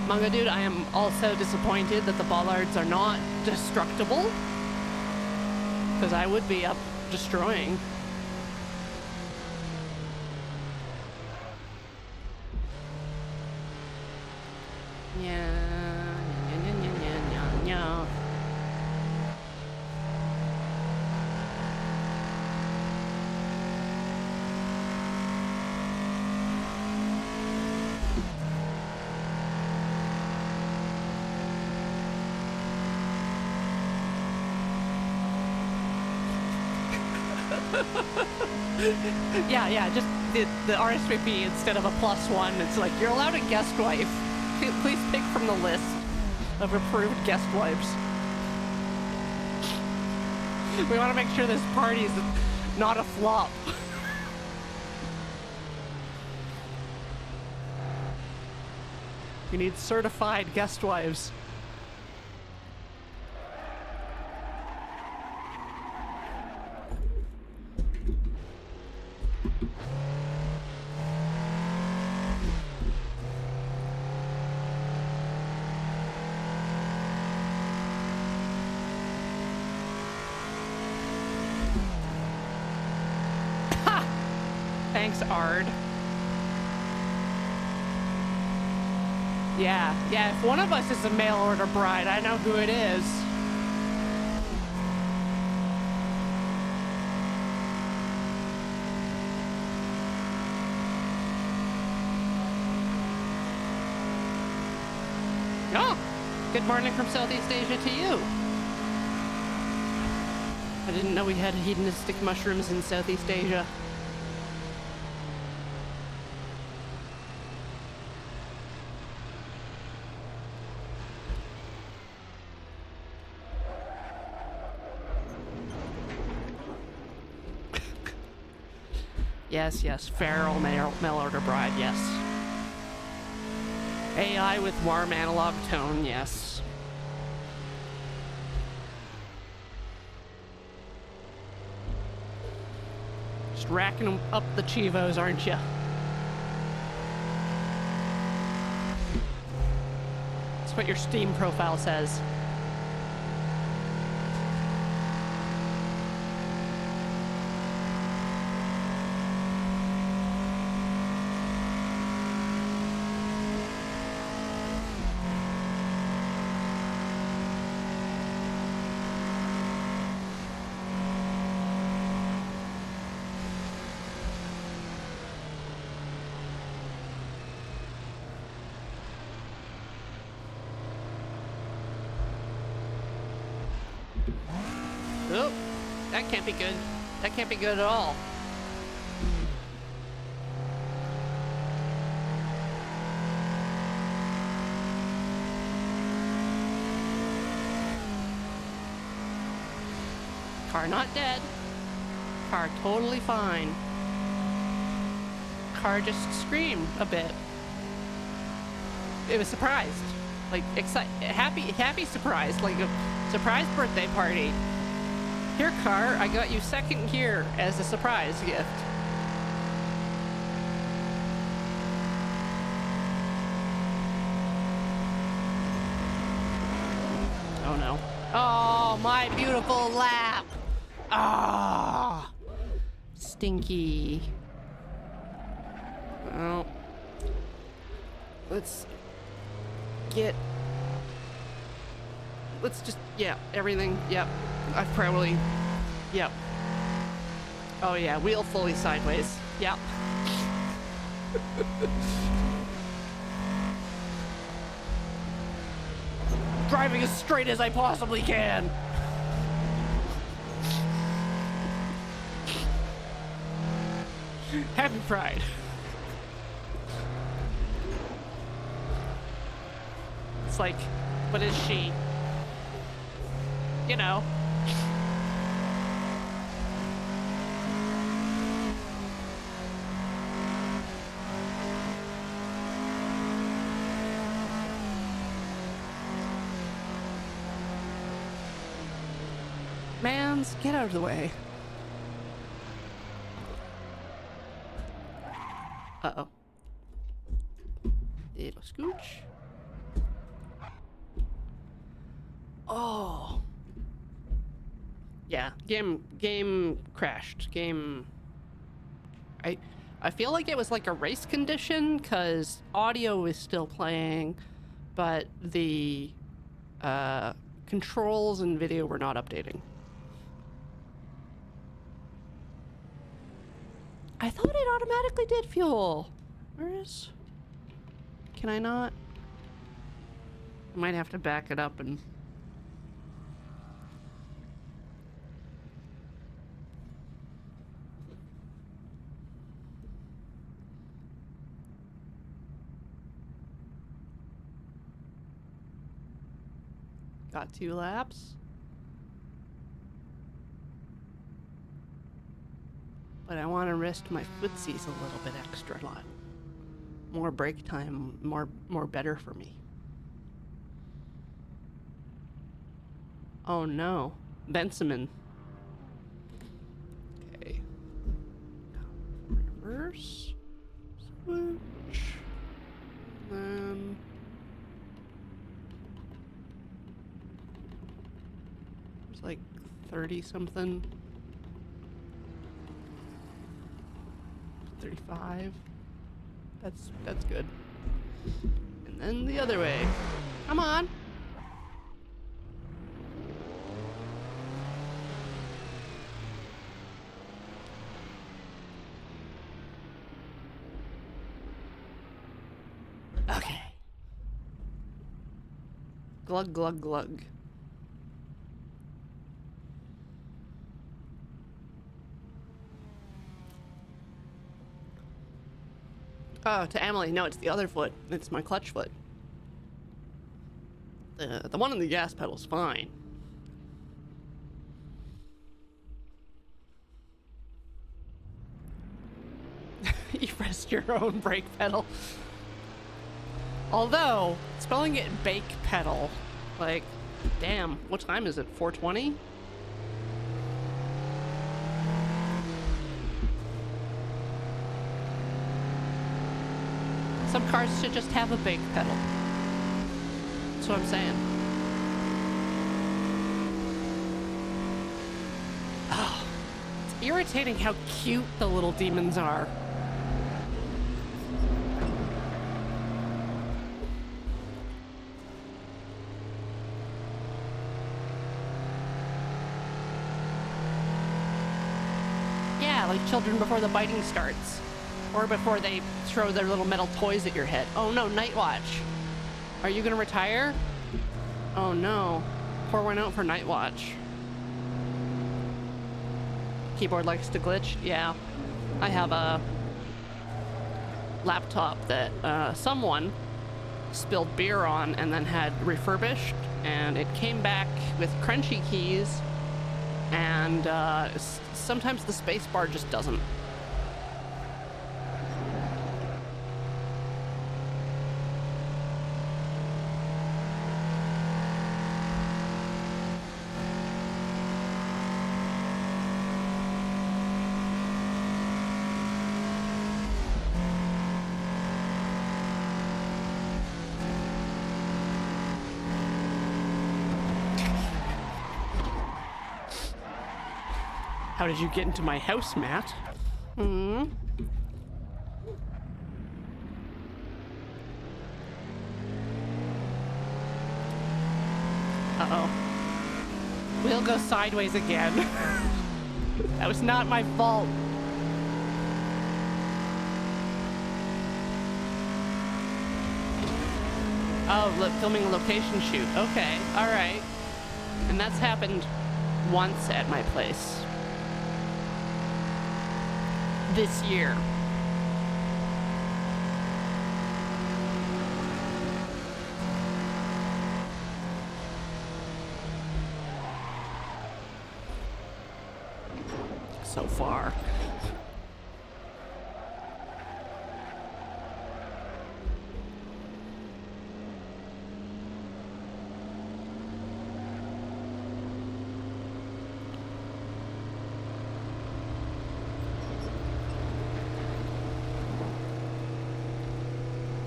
Manga dude, I am also disappointed that the bollards are not destructible, because I would be up destroying. Yeah. Yeah, just the RSVP instead of a +1. It's like, you're allowed a guest wife. Please pick from the list of approved guest wives. We want to make sure this party is not a flop. We need certified guest wives. Thanks, Ard. Yeah, if one of us is a mail order bride, I know who it is. Oh, good morning from Southeast Asia to you. I didn't know we had hedonistic mushrooms in Southeast Asia. Yes, feral mail order bride, yes. AI with warm analog tone, yes. Just racking up the chivos, aren't you? That's what your Steam profile says. Oh, that can't be good. That can't be good at all. Car not dead. Car totally fine. Car just screamed a bit. It was surprised. Like, happy surprise. Like a surprise birthday party. Here, car, I got you second gear as a surprise gift. Oh no. Oh, my beautiful lap. Ah, stinky. Well, let's just, yeah, everything, yep. I've probably, yep. Oh yeah, wheel fully sideways, yep. Driving as straight as I possibly can. Happy Pride. It's like, what is she? You know. Mans, get out of the way. Uh-oh. Little scooch. Oh. Yeah, game crashed. I feel like it was like a race condition because audio is still playing, but the controls and video were not updating. I thought it automatically did fuel. Where is? Can I not? I might have to back it up and. Got 2 laps. But I want to risk my footsies a little bit extra. More brake time, more better for me. Oh no, Benjamin. Okay. Reverse. Switch. Then. It's like 30 something. 35. That's good. And then the other way. Come on. Okay. Glug glug glug. Oh, to Emily. No, it's the other foot. It's my clutch foot. The one on the gas pedal's fine. You pressed your own brake pedal. Although, spelling it bake pedal, like, damn, what time is it? 4:20? Some cars should just have a bake pedal. That's what I'm saying. Oh, it's irritating how cute the little demons are. Yeah, like children before the biting starts. Or before they throw their little metal toys at your head. Oh no, Night Watch. Are you gonna retire? Oh no. Pour one out for Night Watch. Keyboard likes to glitch? Yeah. I have a laptop that someone spilled beer on and then had refurbished, and it came back with crunchy keys, and sometimes the space bar just doesn't. How did you get into my house, Matt? Hmm? Uh-oh. We'll go sideways again. That was not my fault. Oh, filming a location shoot. Okay, all right. And that's happened once at my place. This year. So far.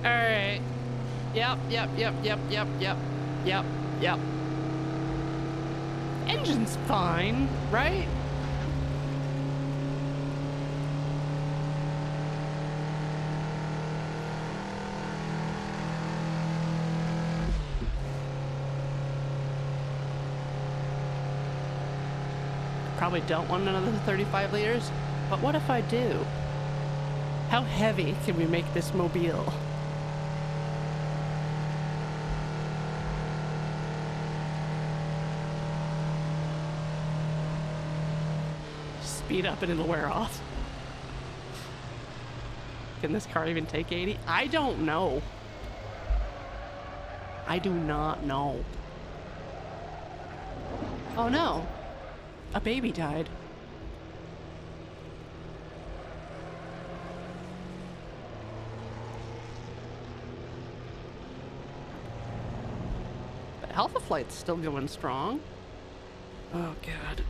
Alright. Yep. Engine's fine, right? Probably don't want another 35 liters, but what if I do? How heavy can we make this mobile? Speed up and it'll wear off. Can this car even take 80? I don't know. I do not know. Oh no. A baby died. But Alpha Flight's still going strong. Oh god.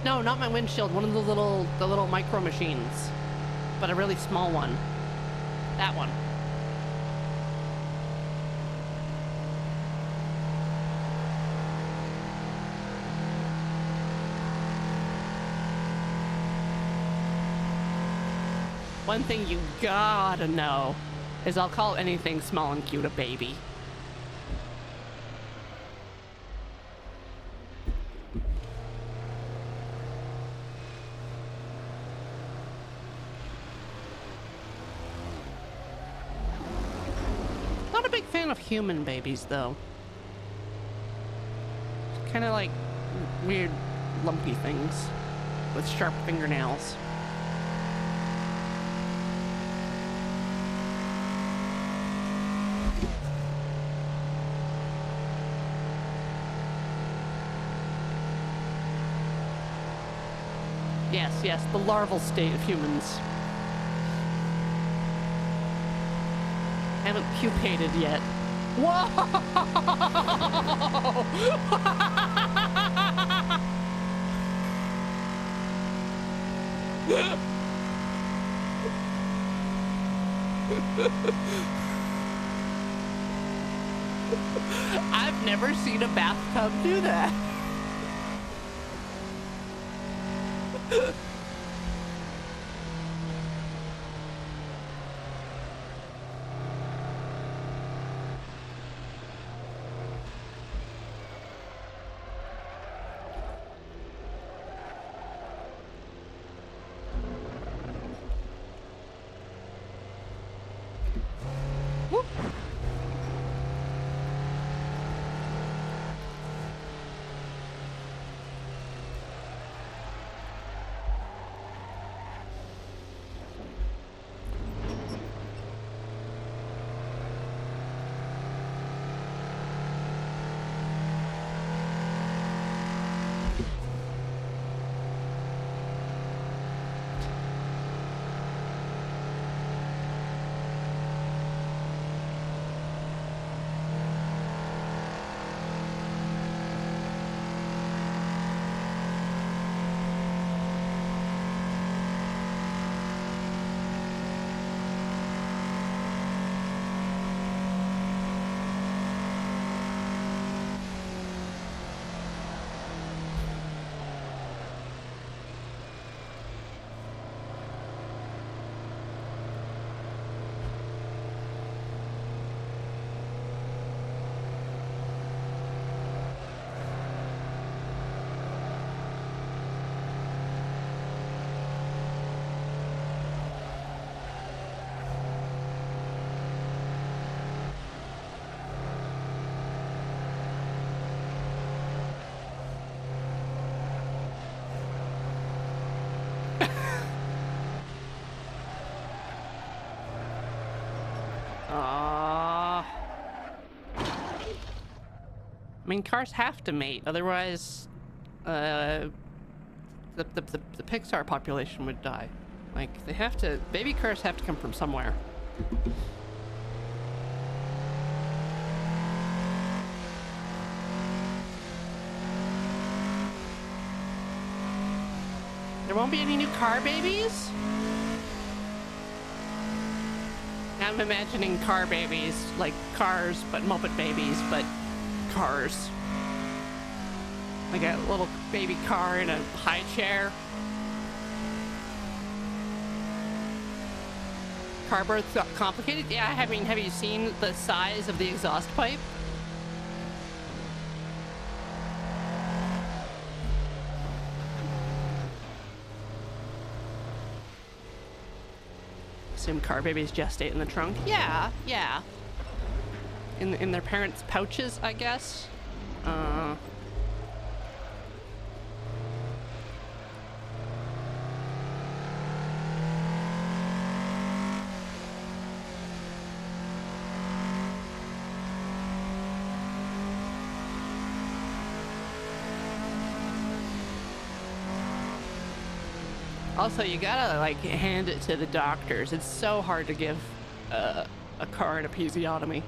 No, not my windshield. One of the little micro machines, but a really small one. That one. One thing you gotta know is I'll call anything small and cute a baby. Not a big fan of human babies, though. Kind of like weird, lumpy things with sharp fingernails. Yes, the larval state of humans. Haven't pupated yet. Whoa! I've never seen a bathtub do that. Whoop. I mean, cars have to mate, otherwise, the Pixar population would die. Like, they have to, baby cars have to come from somewhere. There won't be any new car babies? I'm imagining car babies, like cars, but Muppet babies, but cars. Like a little baby car in a high chair. Car births got complicated? Yeah, I mean, have you seen the size of the exhaust pipe? Assume car babies gestate in the trunk? Yeah. In their parents' pouches, I guess. Also, you gotta like hand it to the doctors. It's so hard to give a car an episiotomy.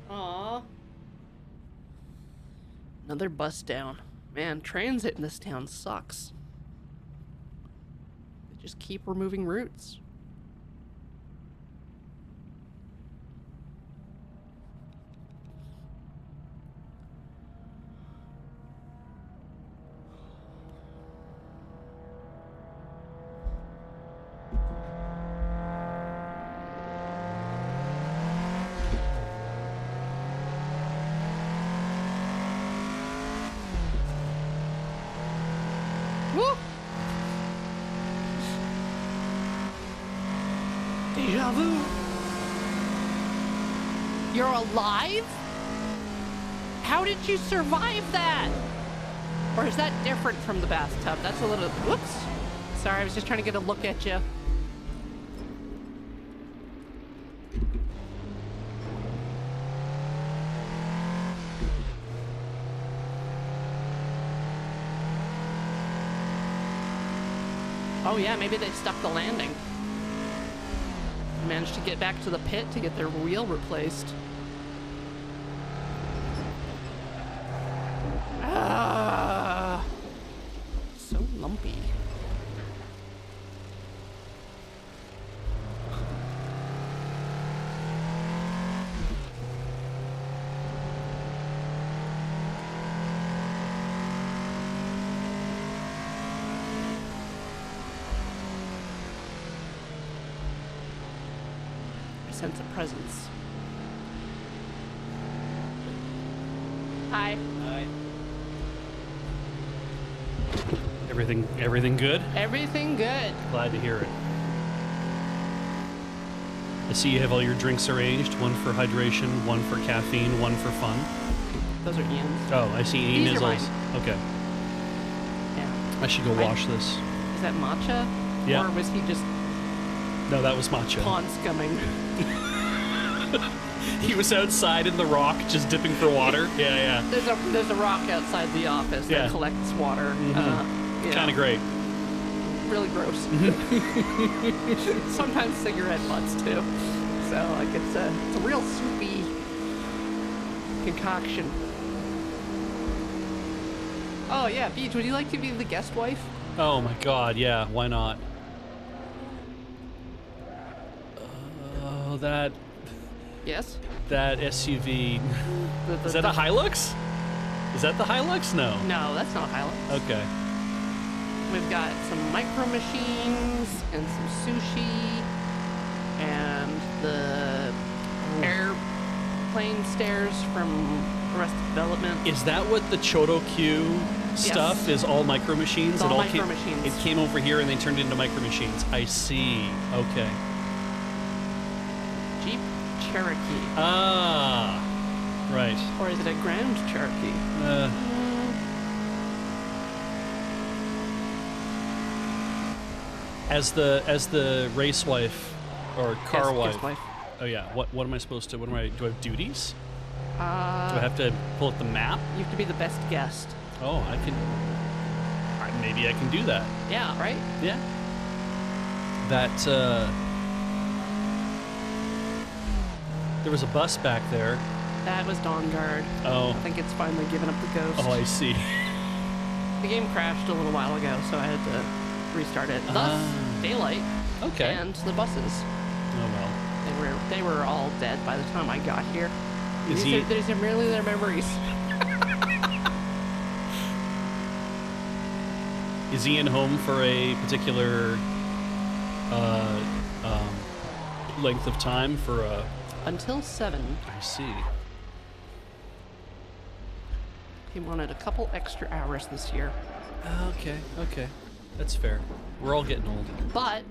Aww. Another bus down. Man, transit in this town sucks. They just keep removing routes. Woo! Deja vu. You're alive? How did you survive that? Or is that different from the bathtub? That's a little... Whoops. Sorry, I was just trying to get a look at you. Oh yeah, maybe they stuck the landing. Managed to get back to the pit to get their wheel replaced. Ah, so lumpy. Sense of presence. Hi. Hi. Everything good? Everything good. Glad to hear it. I see you have all your drinks arranged, one for hydration, one for caffeine, one for fun. Those are Ian's. Oh, I see These are Ian's. Okay. Yeah. I should go wash this. Is that matcha? Yeah. Or was he just No, that was matcha. pond scumming? He was outside in the rock just dipping for water. Yeah. There's a rock outside the office Yeah. that collects water. Yeah. Kind of great. Really gross. Sometimes cigarette butts too. So like it's a real soupy concoction. Oh yeah, Beach, would you like to be the guest wife? Oh my god, yeah, why not? Oh, that Yes. SUV. Is that the a Hilux? Is that the Hilux? No. No, that's not Hilux. Okay. We've got some micro machines and some sushi and the airplane stairs from Arrested Development. Is that what the Choto Q stuff is? All micro machines? It's all came, micro machines. It came over here and they turned it into micro machines. I see. Okay. Jeep Cherokee. Ah. Right. Or is it a Grand Cherokee? As the race wife or car Yes, wife. guest wife. Oh yeah. What am I supposed to? Do I have duties? Do Uh, I have to pull up the map? you have to be the best guest. Oh, I can. Maybe I can do that. Yeah, right? Yeah. That there was a bus back there. That was Dawn Guard. Oh. I think it's finally given up the ghost. Oh, I see. The game crashed a little while ago, so I had to restart it. Thus, daylight Okay. and the buses. Oh well. They were all dead by the time I got here. Is These are merely their memories. Is Ian home for a particular length of time for a... Until 7. I see. He wanted a couple extra hours this year. Okay. That's fair. We're all getting old. But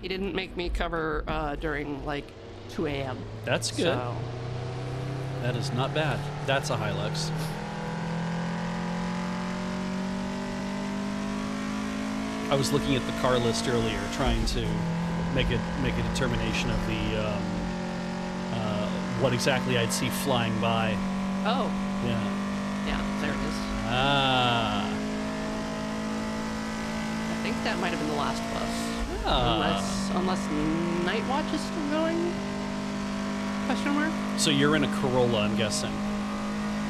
he didn't make me cover during like 2 a.m. That's good. So That is not bad. That's a Hilux. I was looking at the car list earlier, trying to make a determination of the what exactly I'd see flying by. oh Yeah. yeah, there it is. Ah. I think that might have been the last bus. Ah. Unless Night Watch is still going? Question mark? So you're in a Corolla, I'm guessing.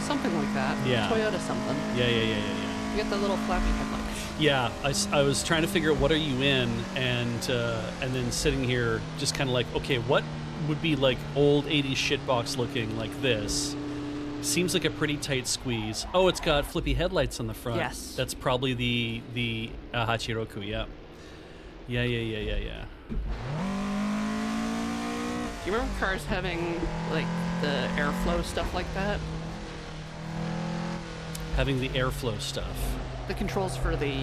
Something like that. Yeah. Toyota something. Yeah. You get the little flappy headlights. Yeah, I was trying to figure out what are you in, and then sitting here just kind of like, okay, what would be like old 80s shitbox looking like this? Seems like a pretty tight squeeze. Oh, it's got flippy headlights on the front. Yes. That's probably the Hachiroku, yeah. Yeah. Do you remember cars having like the airflow stuff like that? Having the airflow stuff. The controls for the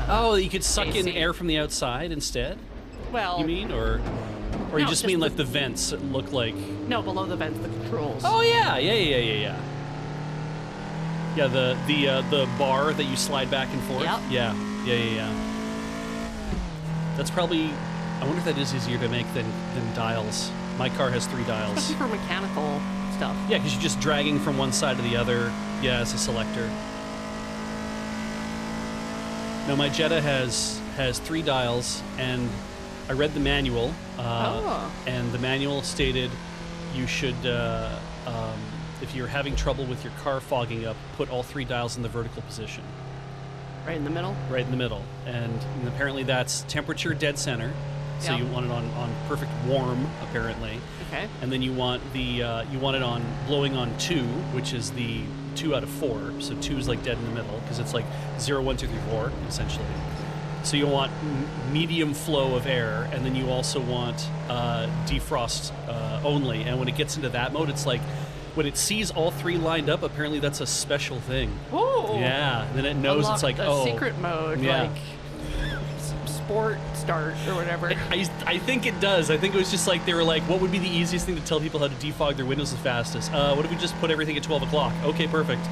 Oh, you could suck in AC. air from the outside instead? well, You mean? Or you No, just just mean the- like the vents that look like... no, below the vents, the controls. Oh yeah. Yeah, the bar that you slide back and forth. Yep. Yeah. That's probably. I wonder if that is easier to make than dials. My car has 3 dials. Especially for mechanical stuff. Yeah, because you're just dragging from one side to the other. Yeah, as a selector. No, my Jetta has 3 dials, and I read the manual. And the manual stated you should, if you're having trouble with your car fogging up, put all 3 dials in the vertical position, Right in the middle. right in the middle. And apparently that's temperature dead center. So Yeah. you want it on perfect warm, apparently. Okay. And then you want you want it on blowing on 2, which is the 2 out of 4. So 2 is like dead in the middle because it's like 0, 1, 2, 3, 4 essentially. So you want medium flow of air, and then you also want defrost only. And when it gets into that mode, it's like when it sees all 3 lined up. Apparently that's a special thing. Ooh. Yeah. And then it knows Unlock it's like the secret mode, Yeah. like sport start or whatever. I think it does. I think it was just like they were like, what would be the easiest thing to tell people how to defog their windows the fastest? What if we just put everything at 12 o'clock? Okay, perfect.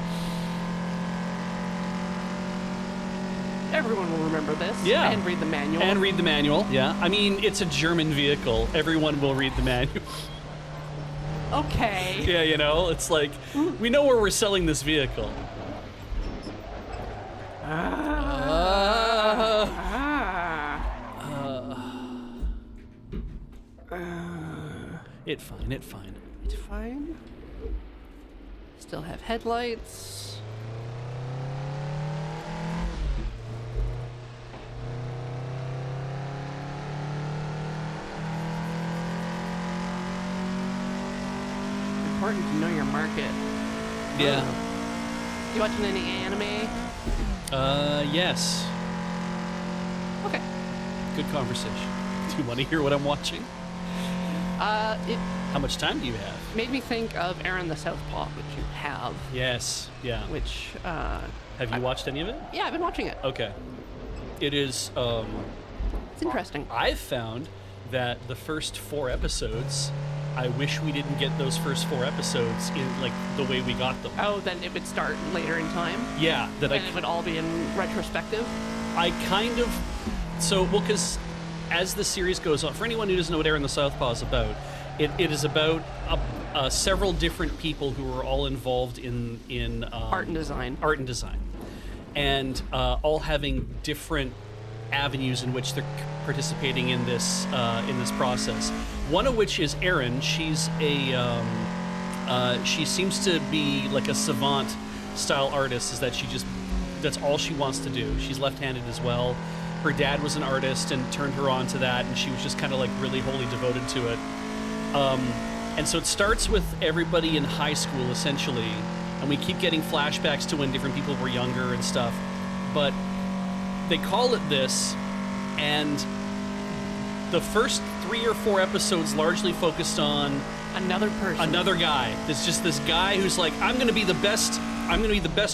Everyone will remember this. Yeah. And read the manual. And read the manual. Yeah. I mean, it's a German vehicle. Everyone will read the manual. Okay. Yeah, you know, it's like, we know where we're selling this vehicle. It fine. It's fine. Still have headlights. Important to know your market. Yeah. You watching any anime? Yes. Okay. Good conversation. Do you want to hear what I'm watching? It How much time do you have? made me think of Aaron the Southpaw, which you have. Yes. Yeah. Which, Have you watched any of it? yeah, I've been watching it. Okay. It is, It's interesting. I've found that the first 4 episodes, I wish we didn't get those first 4 episodes in, like, the way we got them. Oh, then it would start later in time? Yeah, that And it would all be in retrospective? I kind of, because as the series goes on, for anyone who doesn't know what Aaron the Southpaw is about, it is about several different people who are all involved in Art and design. art and design, and all having different avenues in which they're participating in this process. One of which is Erin. She's she seems to be like a savant style artist. Is that that's all she wants to do. She's left-handed as well. Her dad was an artist and turned her on to that, and she was just kind of like really wholly devoted to it. And so it starts with everybody in high school essentially, and we keep getting flashbacks to when different people were younger and stuff. But they call it this, and the first 3 or 4 episodes largely focused on Another person. another guy. There's just this guy who's like, I'm gonna be the best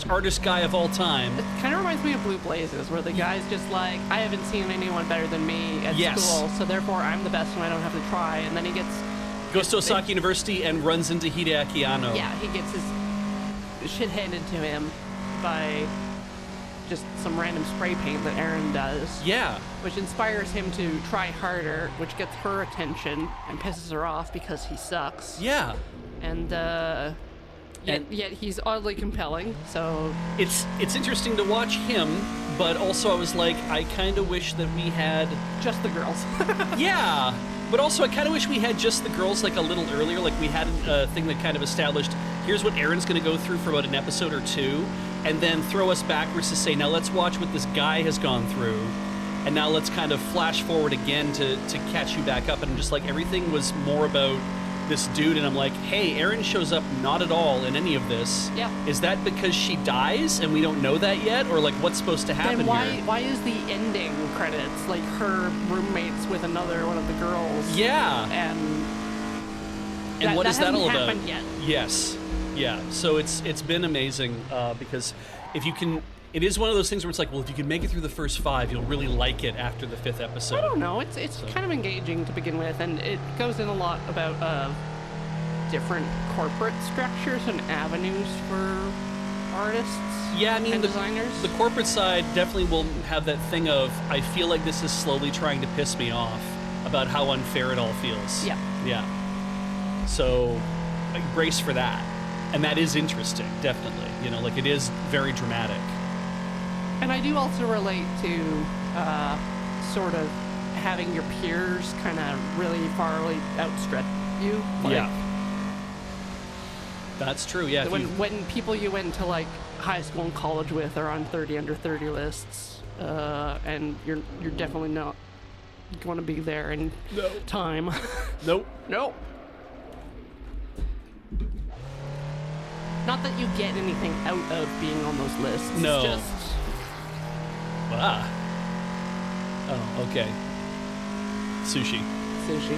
artist guy of all time. It kind of reminds me of Blue Blazes, where the guy's just like, I haven't seen anyone better than me at Yes. school, so therefore I'm the best and I don't have to try. And then he Goes to Osaka University and runs into Hideaki Anno. yeah, he gets his shit handed to him by just some random spray paint that Aaron does. Yeah. Which inspires him to try harder, which gets her attention and pisses her off because he sucks. Yeah. And yet he's oddly compelling. So It's interesting to watch him, but also I was like, I kind of wish that we had. just the girls. Yeah. But also I kind of wish we had just the girls like a little earlier. Like we had a thing that kind of established, here's what Aaron's going to go through for about an episode or 2, and then throw us backwards to say, now let's watch what this guy has gone through. And now let's kind of flash forward again to catch you back up. And just like everything was more about this dude, and I'm like, hey, Erin shows up not at all in any of this. Yeah. Is that because she dies and we don't know that yet? Or like what's supposed to happen Then here? why is the ending credits like her roommates with another one of the girls? Yeah. And what is that hasn't all about? happened yet. Yes. Yeah. So it's been amazing because if you can, it is one of those things where it's like, well, if you can make it through the first 5, you'll really like it after the 5th episode. I don't know. It's kind of engaging to begin with, and it goes in a lot about different corporate structures and avenues for artists. Yeah, I mean, and the designers. The corporate side definitely will have that thing of, I feel like this is slowly trying to piss me off about how unfair it all feels. Yeah. Yeah. So, like, brace for that. And that is interesting, definitely. You know, like, it is very dramatic. And I do also relate to sort of having your peers kind of really farly outstrip you. Like, Yeah. That's true, yeah. if you- When people you went to like high school and college with are on 30 under 30 lists, and you're definitely not going to be there in time. Nope. Nope. Not that you get anything out of being on those lists. No. It's just Ah. Oh, okay. Sushi. sushi.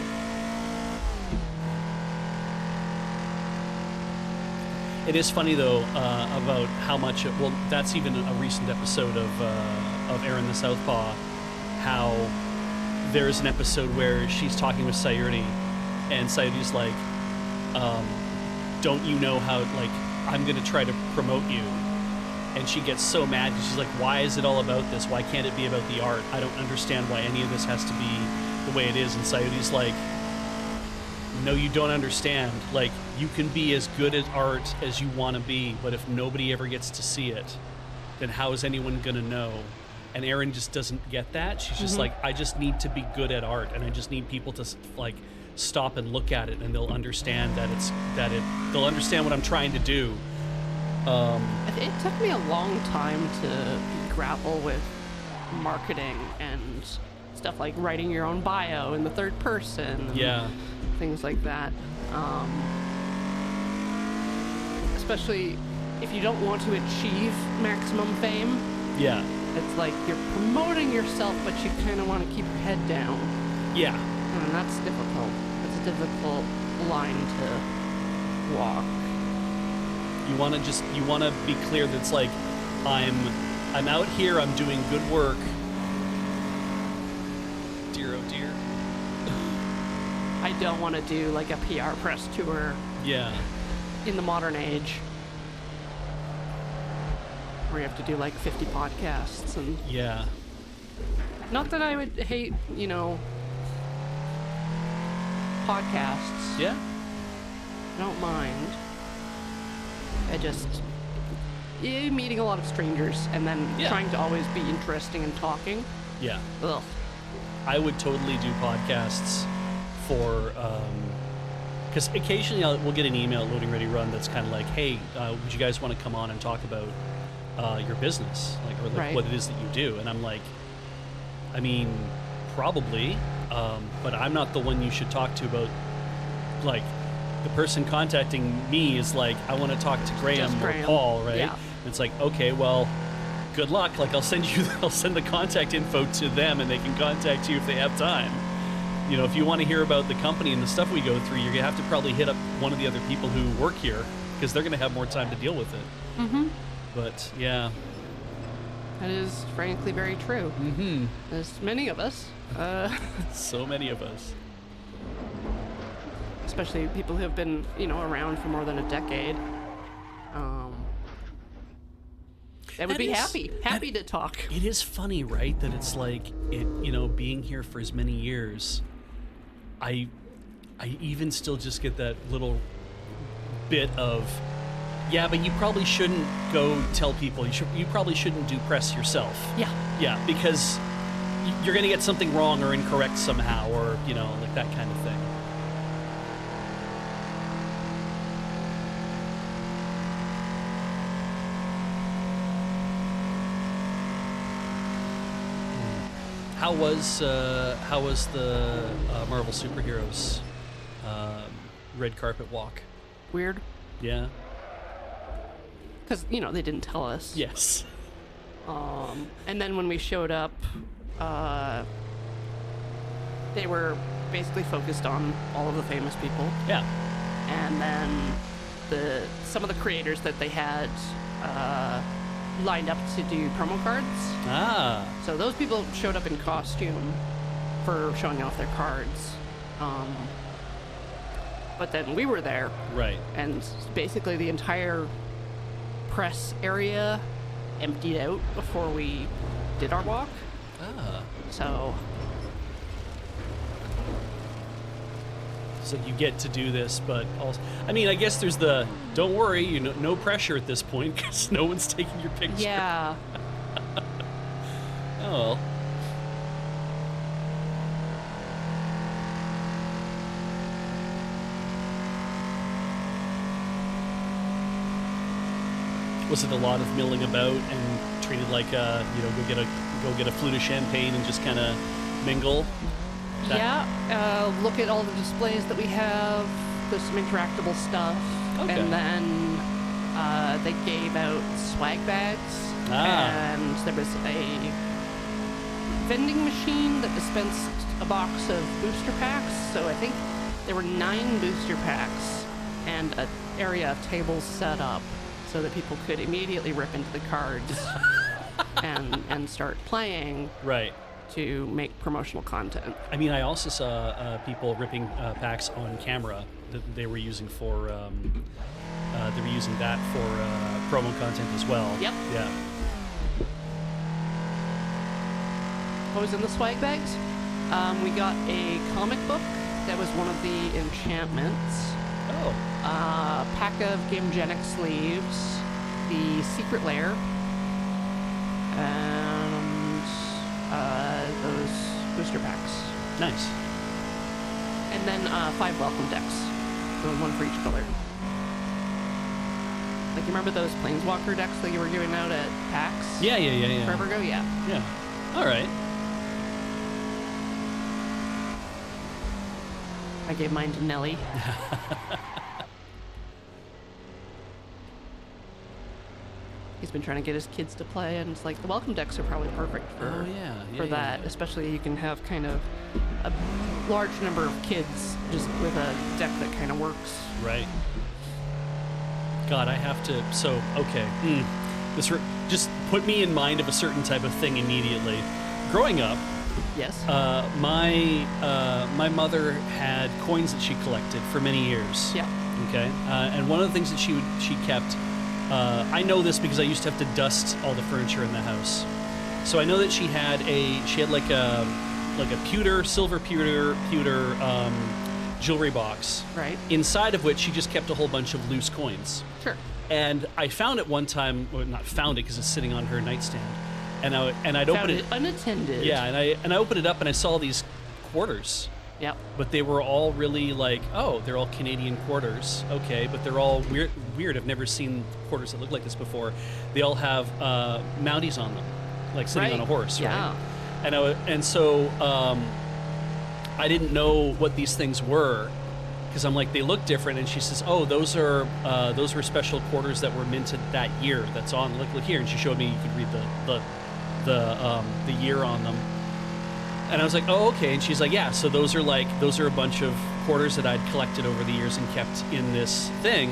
It is funny though about how much. Well, that's even a recent episode of Aaron the Southpaw. How there's an episode where she's talking with Sayuri, and Sayuri's like, "Don't you know how? Like, I'm gonna try to promote you." And she gets so mad because she's like, "Why is it all about this? Why can't it be about the art? I don't understand why any of this has to be the way it is." And Sayuri's like, "No, you don't understand. Like, you can be as good at art as you want to be, but if nobody ever gets to see it, then how is anyone going to know?" And Erin just doesn't get that. She's just like, I just need to be good at art, and I just need people to like stop and look at it, and they'll understand they'll understand what I'm trying to do. It took me a long time to grapple with marketing and stuff like writing your own bio in the third person. And Yeah. things like that. Especially if you don't want to achieve maximum fame. Yeah. It's like you're promoting yourself, but you kind of want to keep your head down. Yeah. And that's difficult. It's a difficult line to walk. You want to be clear that it's like, I'm out here, I'm doing good work. Dear, oh dear. I don't want to do like a PR press tour Yeah. in the modern age where you have to do like 50 podcasts. And Yeah. not that I would hate, podcasts. Yeah. I don't mind. I just meeting a lot of strangers and then Yeah. trying to always be interesting and talking. Yeah. Ugh. I would totally do podcasts for, because occasionally we'll get an email at Loading Ready Run that's kind of like, hey, would you guys want to come on and talk about your business, or Right. what it is that you do? And I'm like, I mean, probably, but I'm not the one you should talk to about, like, the person contacting me is like, I want to talk to Graham Just or Graham. Paul, right? Yeah. And it's like, okay, well, good luck. Like, I'll send the contact info to them, and they can contact you if they have time. you know, if you want to hear about the company and the stuff we go through, you're gonna have to probably hit up one of the other people who work here because they're gonna have more time to deal with it. Mm-hmm. But yeah, That is frankly very true. mm-hmm. There's many of us, So many of us. especially people who have been, around for more than a decade. They would That be is- happy to talk. It is funny, right? That it's like being here for as many years. I even still just get that little bit of, yeah, but you probably shouldn't go tell people. You probably shouldn't do press yourself. Yeah. Yeah, because you're gonna get something wrong or incorrect somehow, or like that kind of thing. How was the Marvel Superheroes red carpet walk? Weird. Yeah. Because, they didn't tell us. Yes. And then when we showed up, they were basically focused on all of the famous people. Yeah. And then some of the creators that they had lined up to do promo cards. Ah. So those people showed up in costume for showing off their cards. But then we were there, Right. and basically the entire press area emptied out before we did our walk. Ah. So So you get to do this, but also, I mean, I guess there's the don't worry, no pressure at this point because no one's taking your picture. yeah, Oh. Well. Was it a lot of milling about and treated like go get a flute of champagne and just kind of mingle? That- yeah. Look at all the displays that we have. There's some interactable stuff, Okay. and then they gave out swag bags, Ah. and there was a vending machine that dispensed a box of booster packs. So I think there were 9 booster packs and an area of tables set up so that people could immediately rip into the cards and start playing Right. to make promotional content. I mean, I also saw people ripping packs on camera that they were using for that for promo content as well. Yep. Yeah. What was in the swag bags? We got a comic book that was one of the enchantments. Oh. Pack of Gamegenic sleeves, the Secret Lair, and those booster packs. Nice. And then 5 welcome decks, so one for each color. Like, you remember those Planeswalker decks that you were giving out at PAX? Yeah. Forever ago? Yeah. Yeah. All right. I gave mine to Nelly. He's been trying to get his kids to play, and it's like the welcome decks are probably perfect for Oh, yeah, for yeah, that. yeah. Especially you can have kind of a large number of kids just with a deck that kind of works. Right. God, I have to. So, okay. Just put me in mind of a certain type of thing immediately. Growing up, Yes. my mother had coins that she collected for many years. Yeah. Okay. And one of the things that she kept. I know this because I used to have to dust all the furniture in the house. So I know that she had like a silver pewter jewelry box. Right. Inside of which she just kept a whole bunch of loose coins. Sure. And I found it one time, well, not found it because it's sitting on her nightstand, and I'd open Found it. it unattended. Yeah, and I opened it up and I saw these quarters, Yep. but they were all really like, oh, they're all Canadian quarters, okay, but they're all weird. I've never seen quarters that look like this before. They all have Mounties on them, like sitting on a Right. horse, Yeah. right? So I didn't know what these things were. Because I'm like, they look different, and she says, "Oh, those were special quarters that were minted that year. That's on. Look here." And she showed me. You could read the year on them. and I was like, oh, okay. And she's like, yeah, so those are a bunch of quarters that I'd collected over the years and kept in this thing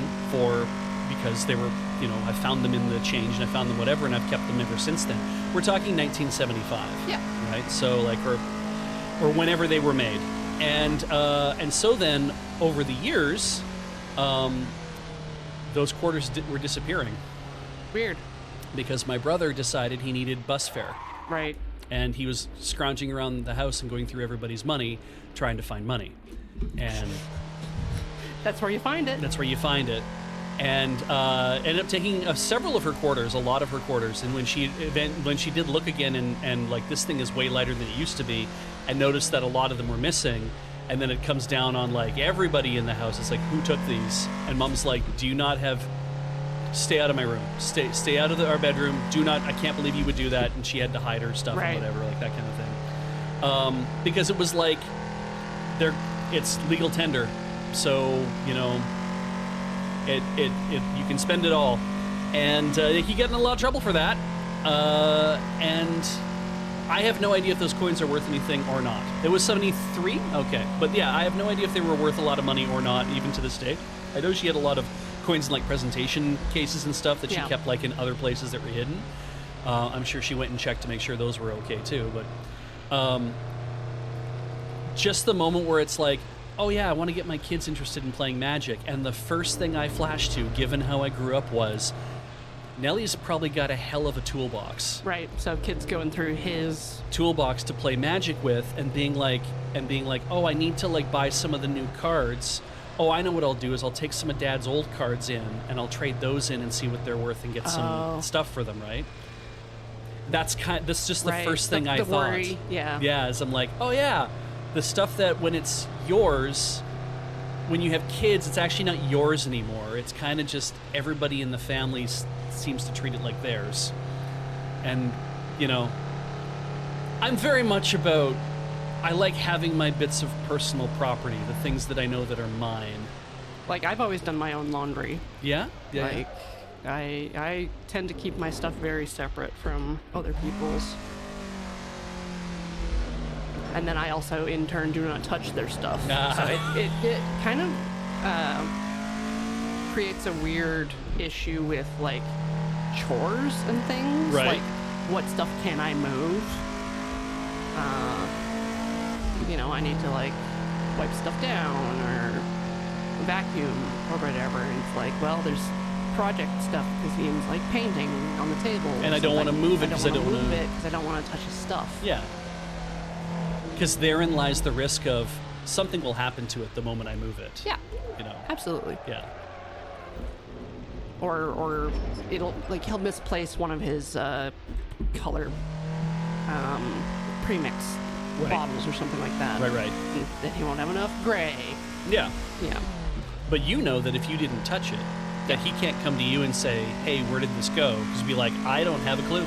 because they were, I found them in the change and I found them whatever, and I've kept them ever since then. We're talking 1975. Yeah. Right? So or whenever they were made. And so then over the years, those quarters were disappearing Weird. because my brother decided he needed bus fare. Right. And he was scrounging around the house and going through everybody's money, trying to find money. And That's where you find it. that's where you find it. And ended up taking several of her quarters, a lot of her quarters. And when she did look again and like, this thing is way lighter than it used to be, I noticed that a lot of them were missing. And then it comes down on like everybody in the house. It's like, who took these? And Mom's like, do you not have... Stay out of my room. Stay out of our bedroom. Do not... I can't believe you would do that. And she had to hide her stuff Right. and whatever, like that kind of thing. Because it was like, it's legal tender. So, you can spend it all. And you get in a lot of trouble for that. And I have no idea if those coins are worth anything or not. It was 73? Okay. But yeah, I have no idea if they were worth a lot of money or not, even to this day. I know she had a lot of coins in like presentation cases and stuff that she kept like in other places that were hidden. I'm sure she went and checked to make sure those were okay too. But just the moment where it's like, oh yeah, I want to get my kids interested in playing Magic. And the first thing I flashed to, given how I grew up, was Nellie's probably got a hell of a toolbox. Right. So kids going through his Toolbox to play Magic with and being like, oh, I need to like buy some of the new cards. Oh, I know what I'll do is I'll take some of Dad's old cards in and I'll trade those in and see what they're worth and get some stuff for them, right? That's just the right. first thing I the thought. Worry. Yeah. Yeah, as I'm like, oh yeah, the stuff that when it's yours, when you have kids, it's actually not yours anymore. It's kind of just everybody in the family seems to treat it like theirs. And, I'm very much about, I like having my bits of personal property, the things that I know that are mine. Like, I've always done my own laundry. Yeah? Yeah. Like, I tend to keep my stuff very separate from other people's. And then I also, in turn, do not touch their stuff. So it kind of creates a weird issue with, like, chores and things. Right. Like, what stuff can I move? I need to, like, wipe stuff down or vacuum or whatever. And it's like, well, there's project stuff because Ian's, like, painting on the table. And I don't want to move it because I don't want to move it because I don't want to touch his stuff. Yeah. Because therein lies the risk of something will happen to it the moment I move it. Yeah. Absolutely. Yeah. Or it'll, like, he'll misplace one of his color premix bottles or something like that. Right. And then he won't have enough gray. Yeah. Yeah. But you know that if you didn't touch it, that he can't come to you and say, hey, where did this go? Because be like, I don't have a clue.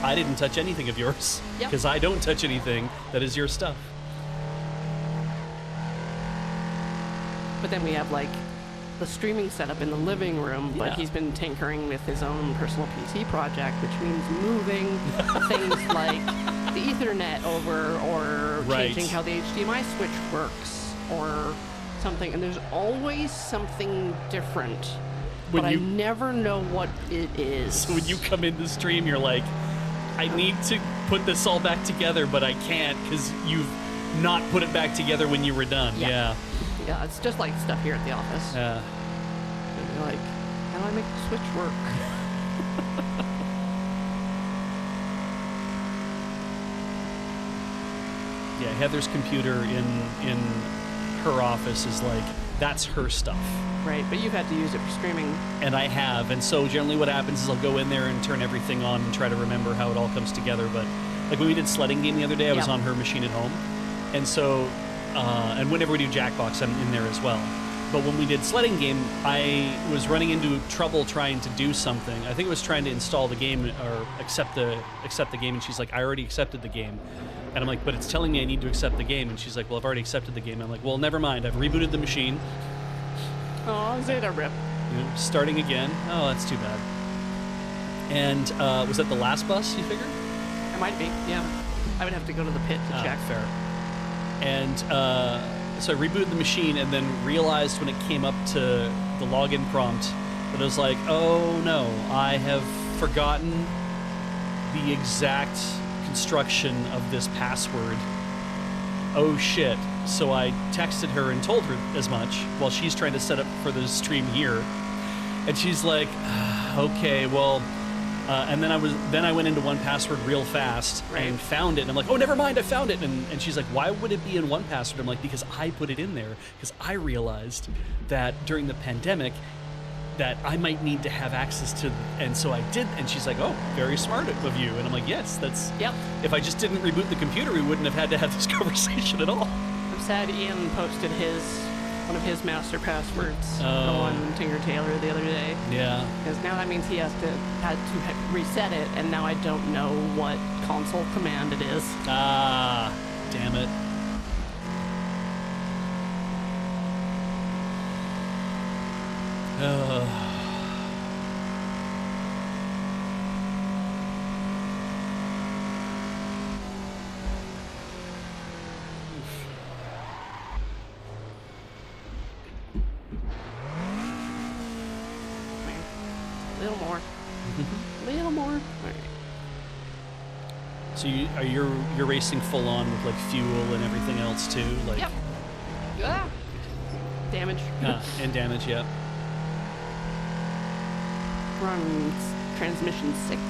I didn't touch anything of yours. Yep. Because I don't touch anything that is your stuff. But then we have, like, the streaming setup in the living room, but Yeah. he's been tinkering with his own personal PC project, which means moving things like the Ethernet over or Right. changing how the HDMI switch works or something. And there's always something different, When but you- I never know what it is. So when you come in the stream, you're like, I need to put this all back together, but I can't because you've not put it back together when you were done. Yeah. Yeah, it's just like stuff here at the office. Yeah. And you're like, how do I make the switch work? Yeah, Heather's computer in her office is like, that's her stuff. Right, but you've had to use it for streaming. And I have. And so generally what happens is I'll go in there and turn everything on and try to remember how it all comes together. But like when we did sledding game the other day, I was Yep. on her machine at home. And so, and whenever we do Jackbox, I'm in there as well. But when we did sledding game, I was running into trouble trying to do something. I think it was trying to install the game or accept the game. And she's like, I already accepted the game. And I'm like, but it's telling me I need to accept the game. And she's like, well, I've already accepted the game. I'm like, well, never mind. I've rebooted the machine. Oh, Zeta rip. Starting again. Oh, that's too bad. And was that the last bus, you figure? It might be, yeah. I would have to go to the pit to check. Fair. And so I rebooted the machine and then realized when it came up to the login prompt that I was like, oh no, I have forgotten the exact construction of this password. Oh shit. So I texted her and told her as much while she's trying to set up for the stream here. And she's like, okay, well, and then I went into 1Password real fast and found it. And I'm like, oh, never mind, I found it. And she's like, why would it be in 1Password? I'm like, because I put it in there because I realized that during the pandemic that I might need to have access to, and so I did. And she's like, oh, very smart of you. And I'm like, yes, that's. Yep. If I just didn't reboot the computer, we wouldn't have had to have this conversation at all. I'm sad Ian posted one of his master passwords on Tinker Tailor the other day. Yeah. Because now that means he had to reset it, and now I don't know what console command it is. Ah, damn it. A little more. A little more. All right. So you're racing full on with like fuel and everything else too, like. Yep. Ah. Damage. And damage, yeah. Run transmission 6.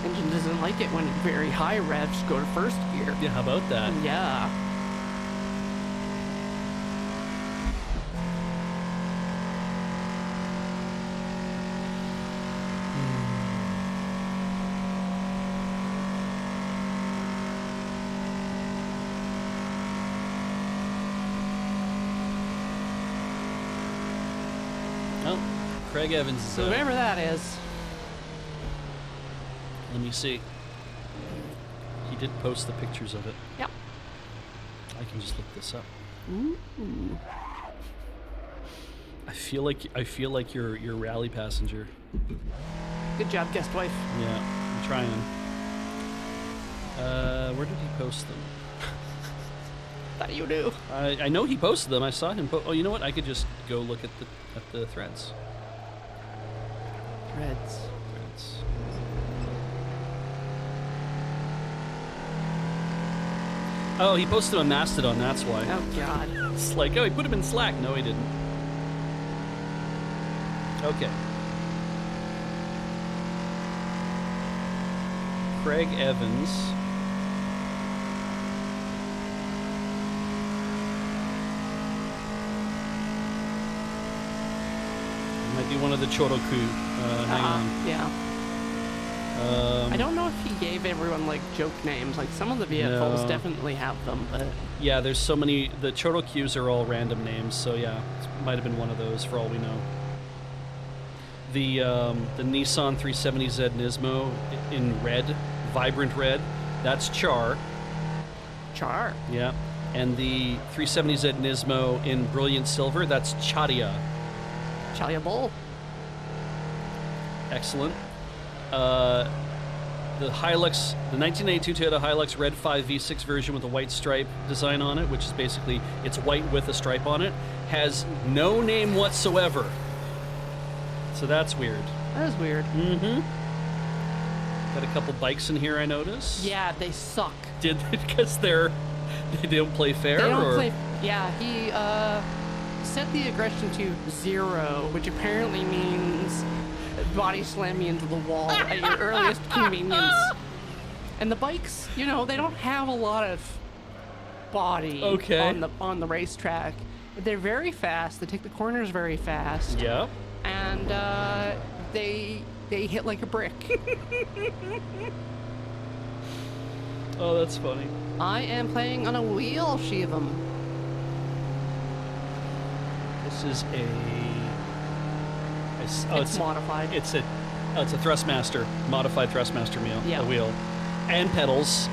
Engine doesn't like it when very high revs go to first gear. Yeah, how about that? Yeah. Oh, Craig Evans is So whatever that is. Let me see. He did post the pictures of it. Yep. I can just look this up. Ooh. I feel like you're rally passenger. Good job, guest wife. Yeah, I'm trying. Where did he post them? Thought you knew. I know he posted them. I saw him. Oh, you know what? I could just go look at the threads. Threads. Oh, he posted them on Mastodon. That's why. Oh God. It's like, oh, he put him in Slack. No, he didn't. Okay. Craig Evans. Might be one of the Choroku. Hang on. Yeah. I don't know if he gave everyone like joke names. Like some of the vehicles No. definitely have them, but Yeah, there's so many. The Chorokus are all random names, so yeah, it might have been one of those for all we know. The Nissan 370Z Nismo in red, vibrant red, that's Char. Char. Yeah, and the 370Z Nismo in brilliant silver, that's Chadia. Chalia Bull. Excellent. The Hilux, the 1982 Toyota Hilux Red 5 V6 version with a white stripe design on it, which is basically, it's white with a stripe on it, has no name whatsoever. So that's weird. That is weird. Mm-hmm. Got a couple bikes in here, I notice. Yeah, they suck. Did because they don't play fair? They don't or? play. Yeah, he set the aggression to 0, which apparently means body slam me into the wall at your earliest convenience. And the bikes, you know, they don't have a lot of body on the racetrack. They're very fast. They take the corners very fast. Yeah. And they hit like a brick. Oh, that's funny. I am playing on a wheel, Shivam. This is It's modified. It's a Thrustmaster, modified Thrustmaster wheel, and pedals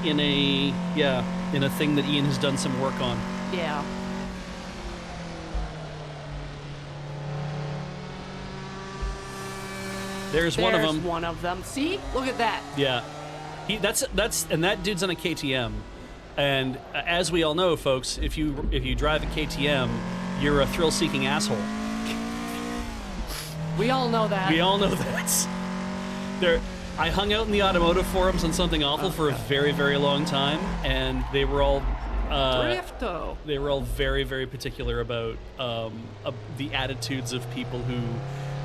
in a thing that Ian has done some work on. Yeah. There's one of them. One of them. See? Look at that. Yeah, that's and that dude's on a KTM, and as we all know, folks, if you drive a KTM, you're a thrill-seeking asshole. We all know that. We all know that. I hung out in the automotive forums on Something Awful for a very, very long time, and they were all Drifto. they were all very, very particular about the attitudes of people who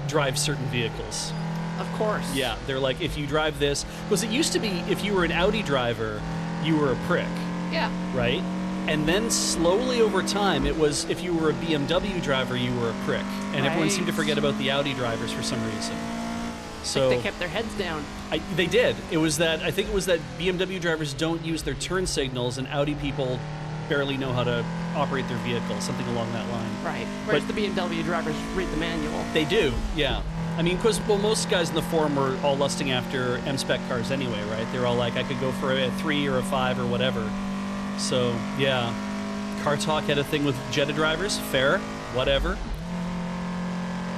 drive certain vehicles. Of course. Yeah, they're like, if you drive this, because it used to be if you were an Audi driver, you were a prick, Yeah. right? And then slowly over time, it was if you were a BMW driver, you were a prick, and everyone seemed to forget about the Audi drivers for some reason. So They kept their heads down. they did. I think it was that BMW drivers don't use their turn signals, and Audi people barely know how to operate their vehicle, something along that line. Right. Whereas But- the BMW drivers read the manual. They do, yeah. I mean, because most guys in the forum were all lusting after M-Spec cars anyway, right? They're all like, I could go for a 3 or a 5 or whatever. So, yeah. Car Talk had a thing with Jetta drivers. Fair. Whatever.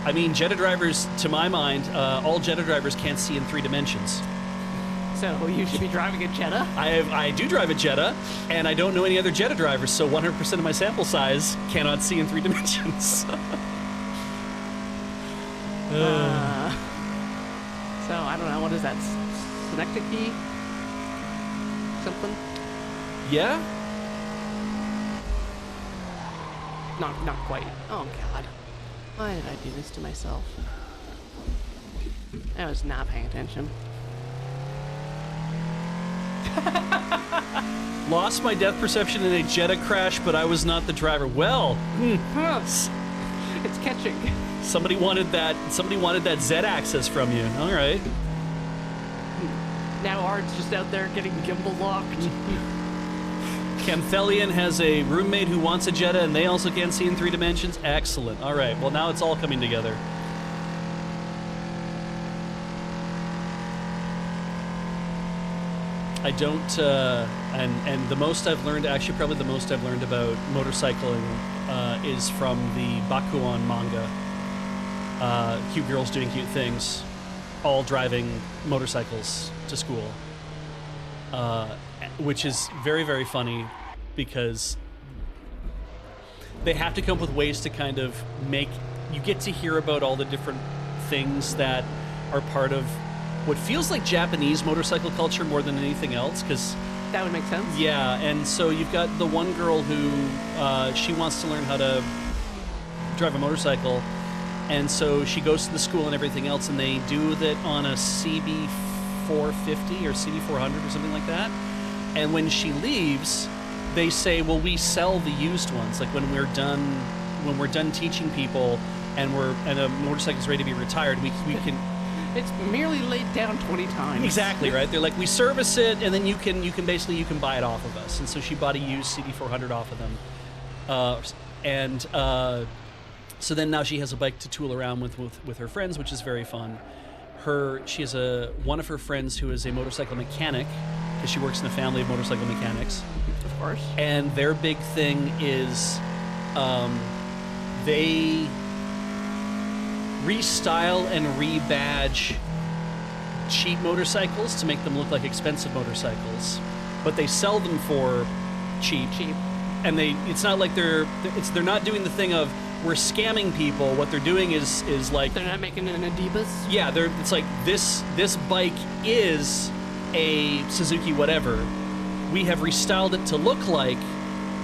I mean, Jetta drivers, to my mind, all Jetta drivers can't see in 3 dimensions. So you should be driving a Jetta? I do drive a Jetta, and I don't know any other Jetta drivers, so 100% of my sample size cannot see in 3 dimensions. So I don't know, what is that? Synecdoche? Something? Yeah? Not quite. Oh god. Why did I do this to myself? I was not paying attention. Lost my depth perception in a Jetta crash, but I was not the driver. Well, It's catching. somebody wanted that Z-axis from you. All right. Now Art's just out there getting gimbal locked. Camthelian has a roommate who wants a Jetta, and they also can't see in 3 dimensions. Excellent. All right. Well, now it's all coming together. I don't, and the most I've learned, actually probably the most I've learned about motorcycling is from the Bakuan manga. Cute girls doing cute things, all driving motorcycles to school. Which is very, very funny because they have to come up with ways to kind of make you get to hear about all the different things that are part of what feels like Japanese motorcycle culture more than anything else, because That would make sense. yeah, and so you've got the one girl who she wants to learn how to drive a motorcycle, and so she goes to the school and everything else, and they do that on a CB 450 or CD 400 or something like that. And when she leaves, they say, "Well, we sell the used ones. Like when we're done teaching people, and a motorcycle's ready to be retired, we can." It's merely laid down 20 times. Exactly right. They're like, we service it, and then you can buy it off of us. And so she bought a used CD 400 off of them, so then now she has a bike to tool around with her friends, which is very fun. She has one of her friends who is a motorcycle mechanic, because she works in a family of motorcycle mechanics. Of course. And their big thing is they restyle and rebadge cheap motorcycles to make them look like expensive motorcycles, but they sell them for cheap. And it's not like they're not doing the thing of we're scamming people. What they're doing is like They're not making an Adibas? yeah, it's like this bike is a Suzuki whatever. We have restyled it to look like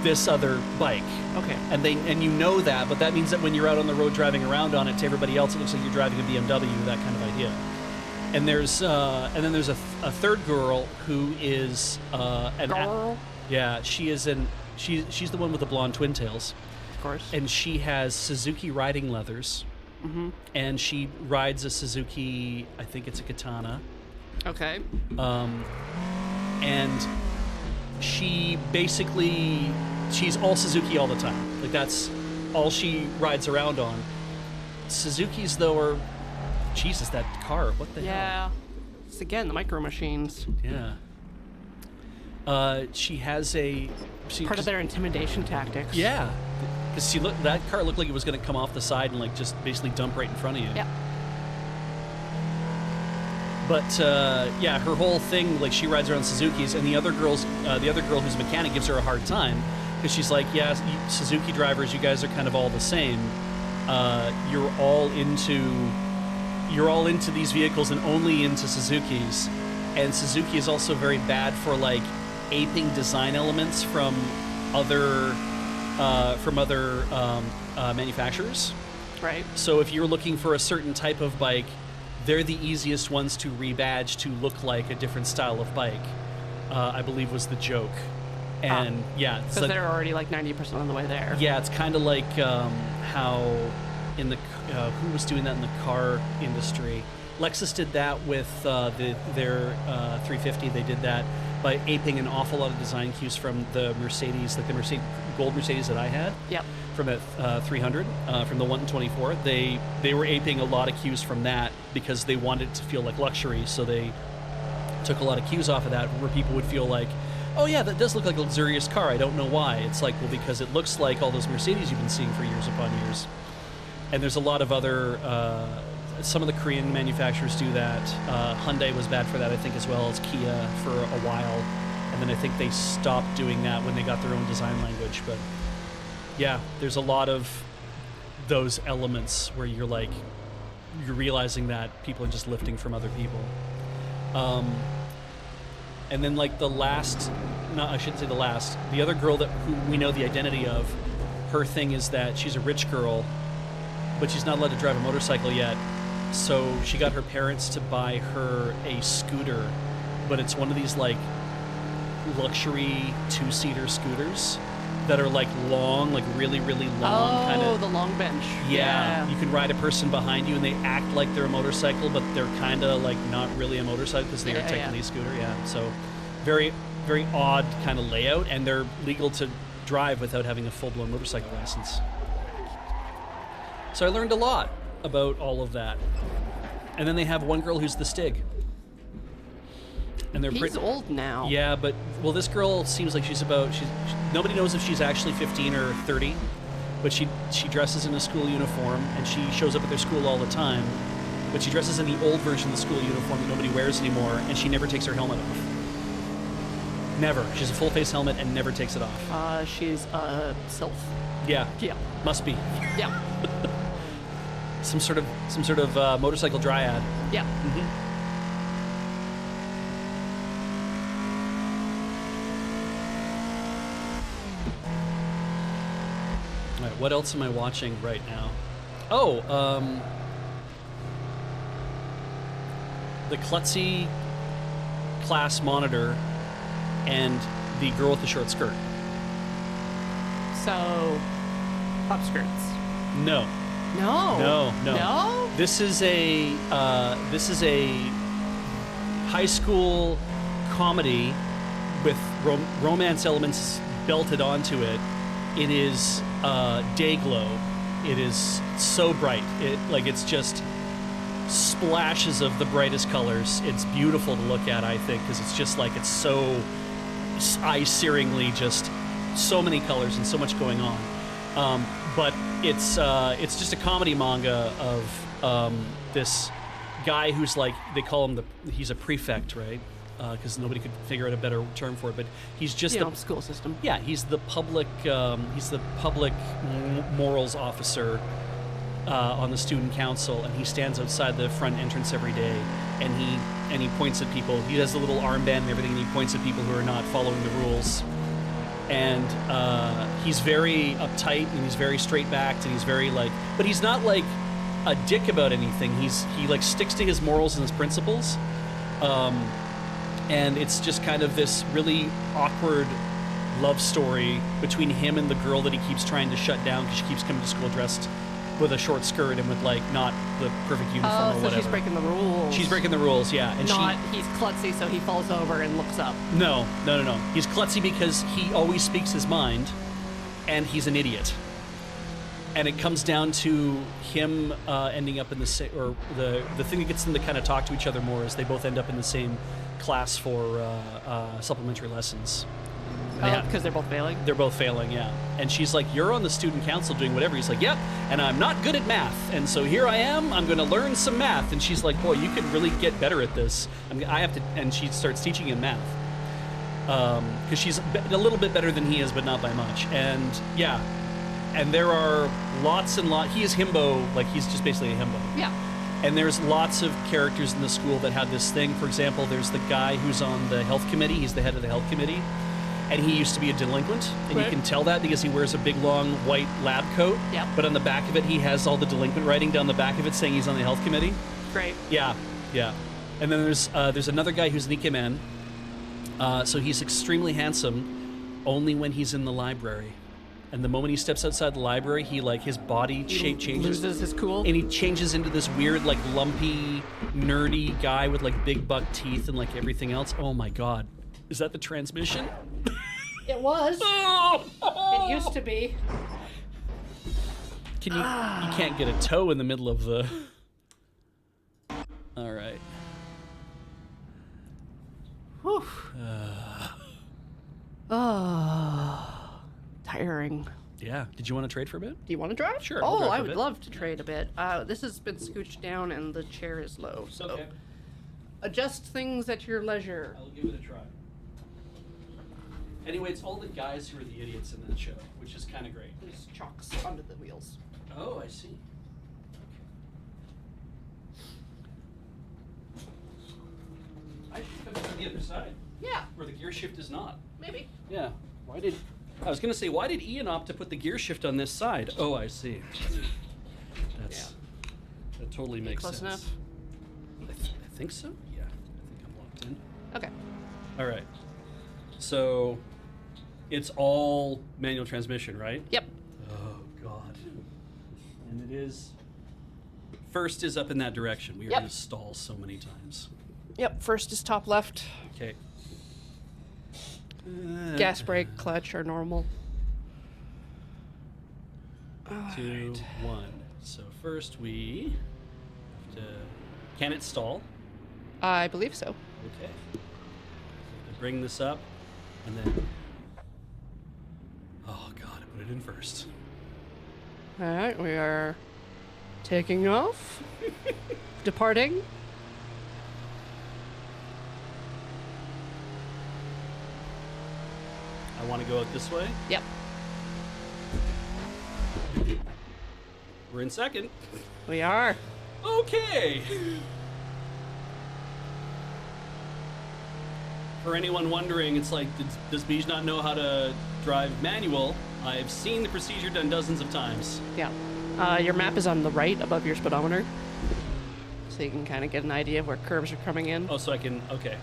this other bike. Okay. And you know that, but that means that when you're out on the road driving around on it, to everybody else, it looks like you're driving a BMW, that kind of idea. And then there's a third girl who is Girl? yeah, she's the one with the blonde twin tails, Of course. and she has Suzuki riding leathers, and she rides a Suzuki, I think it's a Katana. Okay. And she's all Suzuki all the time. Like that's all she rides around on. Suzuki's though are, Jesus, that car, what the hell? Yeah. It's again the micro machines. Yeah. She has Part of their intimidation tactics. Yeah. Because that car looked like it was going to come off the side and like just basically dump right in front of you. Yeah. But yeah, her whole thing, like she rides around Suzuki's, and the other girl who's a mechanic gives her a hard time because she's like, yeah, Suzuki drivers, you guys are kind of all the same. You're all into these vehicles and only into Suzuki's, and Suzuki is also very bad for like aping design elements from other manufacturers. Right. So if you're looking for a certain type of bike, they're the easiest ones to rebadge to look like a different style of bike, I believe was the joke. And yeah, it's Because like, they're already like 90% on the way there. yeah, it's kind of like how in the who was doing that in the car industry. Lexus did that with their 350. They did that by aping an awful lot of design cues from the Mercedes, like the gold Mercedes that I had. Yep. From a 300, from the 124. They were aping a lot of cues from that because they wanted it to feel like luxury, so they took a lot of cues off of that where people would feel like, oh yeah, that does look like a luxurious car, I don't know why. It's like, well, because it looks like all those Mercedes you've been seeing for years upon years. And there's a lot of other, some of the Korean manufacturers do that. Hyundai was bad for that, I think, as well as Kia for a while. And then I think they stopped doing that when they got their own design language. But yeah, there's a lot of those elements where you're like, you're realizing that people are just lifting from other people. And then like the last, no, I shouldn't say the last, the other girl who we know the identity of, her thing is that she's a rich girl, but she's not allowed to drive a motorcycle yet. So she got her parents to buy her a scooter, but it's one of these like luxury 2-seater scooters that are like long, like really, really long, kind of. The long bench. Yeah, you can ride a person behind you, and they act like they're a motorcycle, but they're kind of like not really a motorcycle because they are technically a scooter. Yeah, so very, very odd kind of layout, and they're legal to drive without having a full-blown motorcycle license. So I learned a lot about all of that. And then they have one girl who's the Stig. And they're He's old now. Yeah, but well, this girl seems like nobody knows if she's actually 15 or 30, but she dresses in a school uniform and she shows up at their school all the time. But she dresses in the old version of the school uniform that nobody wears anymore, and she never takes her helmet off. Never. She has a full face helmet and never takes it off. She's a sylph. Yeah. Yeah. Must be. Yeah. Some sort of motorcycle dryad. Yeah. Mm-hmm. All right, what else am I watching right now? Oh, the klutzy class monitor and the girl with the short skirt. So, upskirts. No. No. No. This is a high school comedy with romance elements belted onto it. It is day glow. It is so bright. It's just splashes of the brightest colors. It's beautiful to look at, I think, because it's just like, it's so eye-searingly just so many colors and so much going on. But it's just a comedy manga of this guy who's like, they call him he's a prefect, right? Because nobody could figure out a better term for it. But he's just the school system. Yeah, he's the public morals officer on the student council, and he stands outside the front entrance every day, and he points at people. He has a little armband and everything, and he points at people who are not following the rules. And he's very uptight, and he's very straight-backed, and he's very but he's not like a dick about anything. He sticks to his morals and his principles. And it's just kind of this really awkward love story between him and the girl that he keeps trying to shut down because she keeps coming to school dressed with a short skirt and with not the perfect uniform or whatever. So she's breaking the rules. She's breaking the rules, yeah. And he's klutzy, so he falls over and looks up. No. He's klutzy because he always speaks his mind, and he's an idiot. And it comes down to him ending up in the same, or the thing that gets them to kind of talk to each other more is they both end up in the same class for supplementary lessons. They Because they're both failing. They're both failing, yeah. And she's like, "You're on the student council doing whatever." He's like, "Yep, and I'm not good at math, and so here I am. I'm going to learn some math." And she's like, "Boy, you could really get better at this. I have to." And she starts teaching him math because she's a little bit better than he is, but not by much. And yeah, and there are lots and lots. He is himbo, like he's just basically a himbo. Yeah. And there's lots of characters in the school that have this thing. For example, there's the guy who's on the health committee. He's the head of the health committee. And he used to be a delinquent, and you can tell that because he wears a big, long, white lab coat. Yep. But on the back of it, he has all the delinquent writing down the back of it saying he's on the health committee. Great. Yeah, yeah. And then there's another guy who's an Ikemen. So he's extremely handsome, only when he's in the library. And the moment he steps outside the library, his body shape changes. Loses his cool. And he changes into this weird, like, lumpy, nerdy guy with, like, big buck teeth and, like, everything else. Oh, my God. Is that the transmission? It was. It used to be. You can't get a toe in the middle of the... All right. Whew. Tiring. Yeah. Did you want to trade for a bit? Do you want to drive? Sure, we'll Oh, drive for I a would bit. love to trade a bit. This has been scooched down and the chair is low, so adjust things at your leisure. I'll give it a try. Anyway, it's all the guys who are the idiots in that show, which is kind of great. There's chocks under the wheels. Oh, I see. I should come to the other side, Yeah, where the gear shift is not. maybe. Yeah. I was gonna say, why did Ian opt to put the gear shift on this side? Oh, I see. That totally makes Close sense. enough? I think so. Yeah, I think I'm locked in. Okay. All right. So, it's all manual transmission, right? Yep. Oh God. And it is. First is up in that direction. We are Yep. gonna stall so many times. Yep. First is top left. Okay. Gas brake, clutch are normal. 2, 1. So first we have to. Can it stall? I believe so. Okay. So we have to bring this up, and then. Oh God! I put it in first. All right, we are taking off, departing. I want to go out this way. Yep. We're in second. We are. Okay. For anyone wondering, it's like, does Beej not know how to drive manual? I've seen the procedure done dozens of times. Yeah. Your map is on the right above your speedometer, so you can kind of get an idea of where curves are coming in. Oh, so I can. Okay.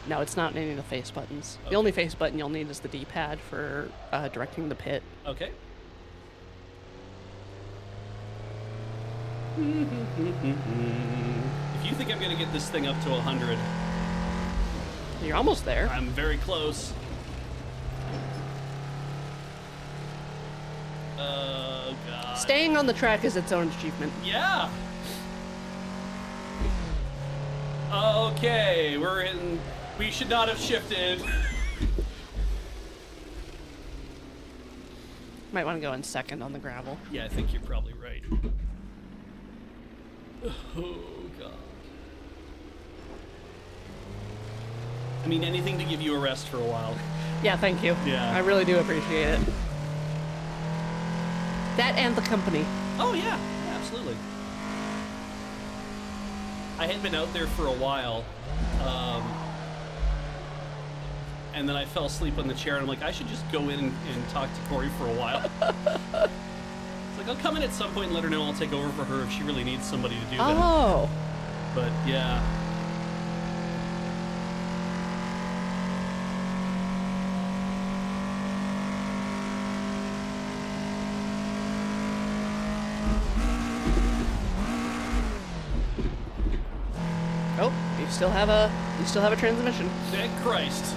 No, it's not any of the face buttons. Okay. The only face button you'll need is the D-pad for directing the pit. Okay. If you think I'm gonna get this thing up to 100, You're almost there. I'm very close. Oh God. Staying on the track is its own achievement. Yeah. Okay, we're in. We should not have shifted. Might want to go in second on the gravel. Yeah, I think you're probably right. Oh God. I mean, anything to give you a rest for a while. Yeah, thank you. Yeah. I really do appreciate it. That and the company. Oh yeah, absolutely. I had been out there for a while, and then I fell asleep on the chair, and I'm like, I should just go in and talk to Corey for a while. It's like, I'll come in at some point and let her know I'll take over for her if she really needs somebody to do that. Oh. But yeah. Oh, you still have a transmission. Thank Christ.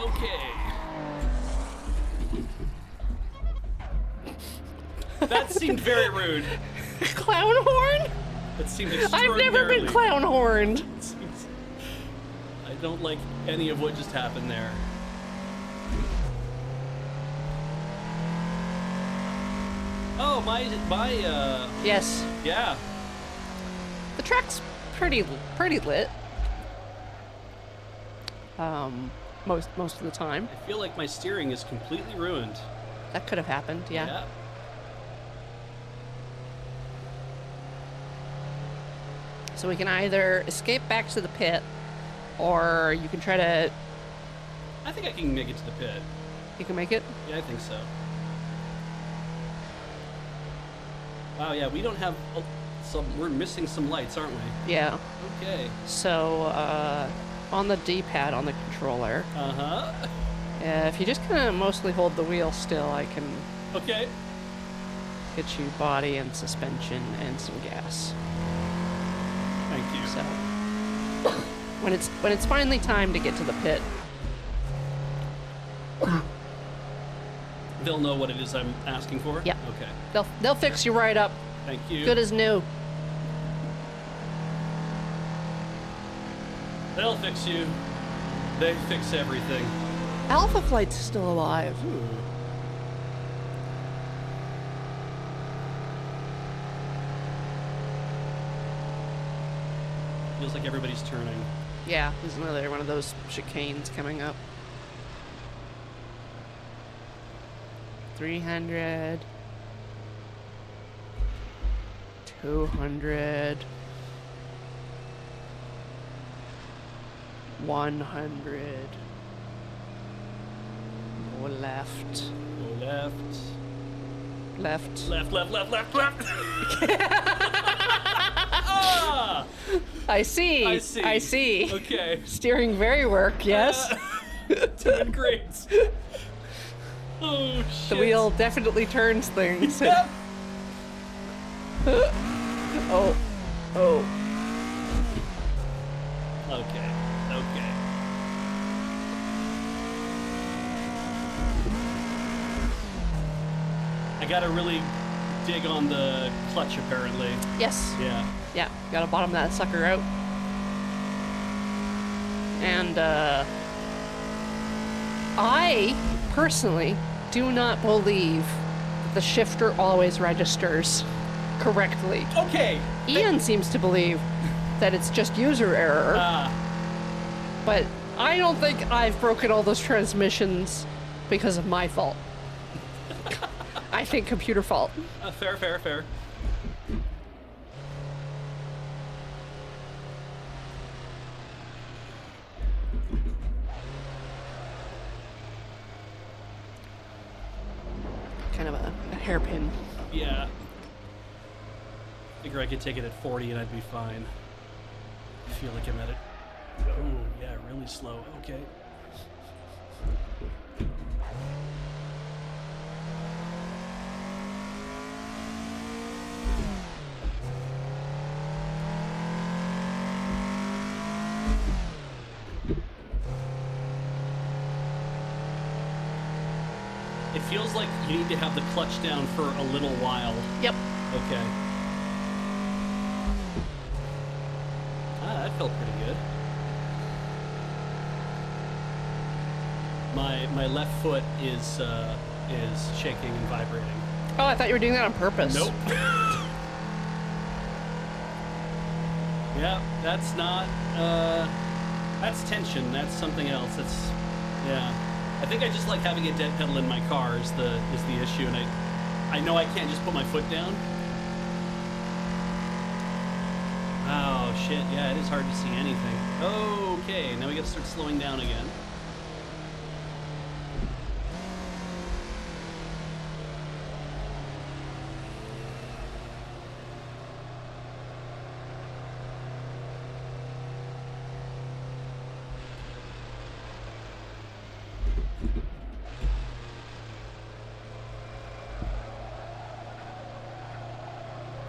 Okay. That seemed very rude. Clown horn? That seemed I've extraordinarily... never been clown horned. I don't like any of what just happened there. Oh, my, Yes. yeah. The track's pretty lit. Most of the time. I feel like my steering is completely ruined. That could have happened, yeah. So we can either escape back to the pit, or you can try to... I think I can make it to the pit. You can make it? Yeah, I think so. Wow, yeah, we don't have we're missing some lights, aren't we? Yeah. Okay. So, on the D-pad on the controller, Uh-huh. if you just kind of mostly hold the wheel still, I can Okay. get you body and suspension and some gas. Thank you. So, when it's finally time to get to the pit, They'll know what it is I'm asking for? Yep. Okay. they'll fix you right up, Thank you. good as new. They'll fix you. They fix everything. Alpha Flight's still alive. Ooh. Feels like everybody's turning. Yeah, there's another one of those chicanes coming up. 300. 200. 100. Go left. Go left. Left. Left, left, left, left, left. Ah! I see. I see. I see. Okay. Steering very work, yes. Doing great. Oh, shit. The wheel definitely turns things. Yep. Oh. Oh. Okay. Okay. I gotta really dig on the clutch, apparently. Yes. Yeah. Yeah, gotta bottom that sucker out. And, I personally do not believe that the shifter always registers correctly. Okay. Ian seems to believe that it's just user error, but I don't think I've broken all those transmissions because of my fault. I think computer fault. Fair, fair, fair. Kind of a hairpin. Yeah. Figure I could take it at 40 and I'd be fine. I feel like I'm at it. Oh, yeah, really slow. Okay. It feels like you need to have the clutch down for a little while. Yep. Okay. Ah, that felt pretty good. My left foot is shaking and vibrating. Oh, I thought you were doing that on purpose. Nope. Yeah, that's not. That's tension. That's something else. That's yeah. I think I just like having a dead pedal in my car is the issue, and I know I can't just put my foot down. Oh shit! Yeah, it is hard to see anything. Okay, now we got to start slowing down again.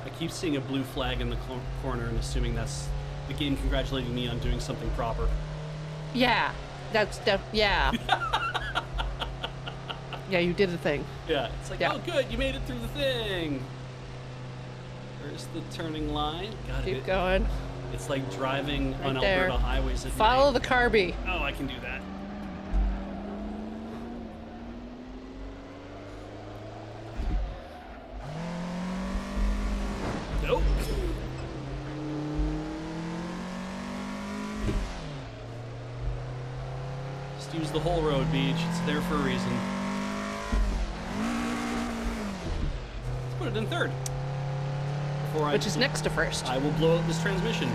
I keep seeing a blue flag in the corner and assuming that's the game congratulating me on doing something proper. Yeah. Yeah. Yeah, you did a thing. Yeah, it's like, Yeah. oh, good, you made it through the thing. Where's the turning line? God, Keep going. It's like driving on Right there. Alberta highways at Follow night. the Carby. Oh, I can do that. Nope. Just use the whole road, Beach. It's there for a reason. Let's put it in third. Before Which is next to first. I will blow up this transmission.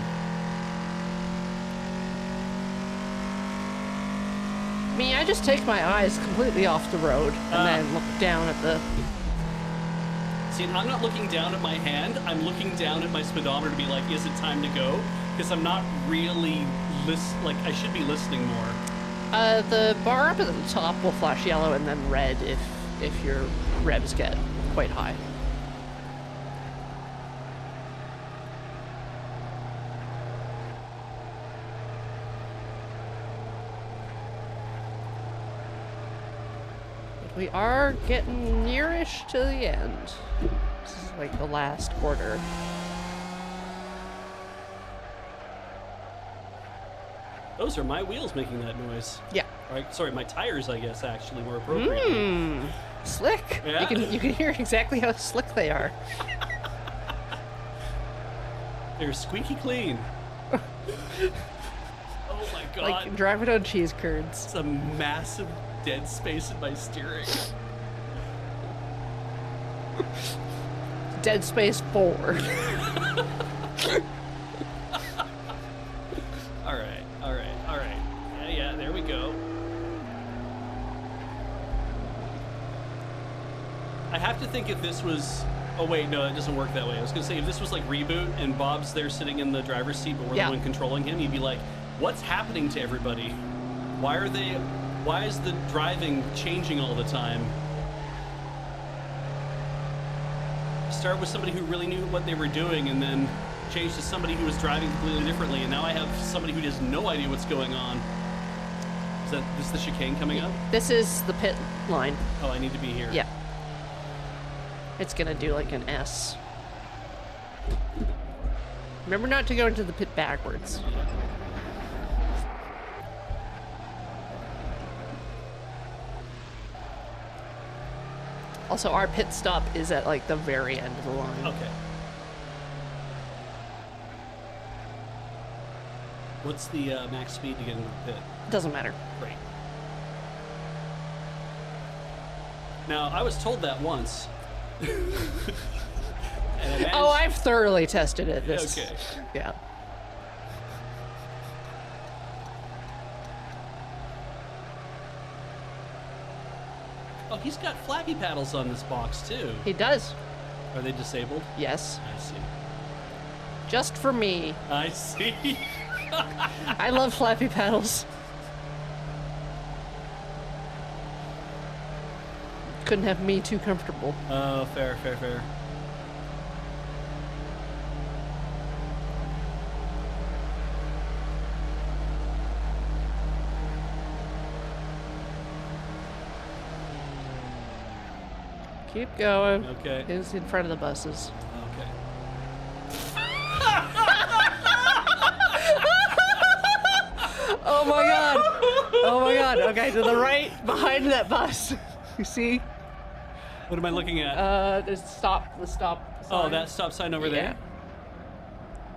Me, I just take my eyes completely off the road and then look down at the... See, I'm not looking down at my hand. I'm looking down at my speedometer to be like, is it time to go? Because I'm not really like I should be listening more. The bar up at the top will flash yellow and then red if your revs get quite high. But we are getting nearish to the end. This is like the last quarter. Those are my wheels making that noise. Yeah. All right, sorry, my tires, I guess, actually, more appropriately. Slick. Yeah. You can hear exactly how slick they are. They're squeaky clean. Oh my god. Like driving on cheese curds. It's a massive dead space in my steering. Dead Space 4. All right. Yeah, there we go. I have to think if this was... Oh, wait, no, it doesn't work that way. I was going to say, if this was like Reboot and Bob's there sitting in the driver's seat, but we're Yeah. the one controlling him, he'd be like, what's happening to everybody? Why is the driving changing all the time? Start with somebody who really knew what they were doing and then change to somebody who was driving completely differently, and now I have somebody who has no idea what's going on. Is this the chicane coming up? This is the pit line. Oh, I need to be here. Yeah. It's gonna do like an S. Remember not to go into the pit backwards. Also, our pit stop is at like the very end of the line. Okay. What's the max speed to get into the pit? Doesn't matter. Great. Now, I was told that once. And I managed- Oh, I've thoroughly tested it. This. Okay. Yeah. Oh, he's got flappy paddles on this box, too. He does. Are they disabled? Yes. I see. Just for me. I see. I love flappy paddles. Couldn't have me too comfortable. Oh, fair. Keep going. Okay. It's in front of the buses. Okay. Oh my god! Oh my god! Okay, to the right, behind that bus. You see? What am I looking at? There's the stop Oh, sign. that stop sign over there?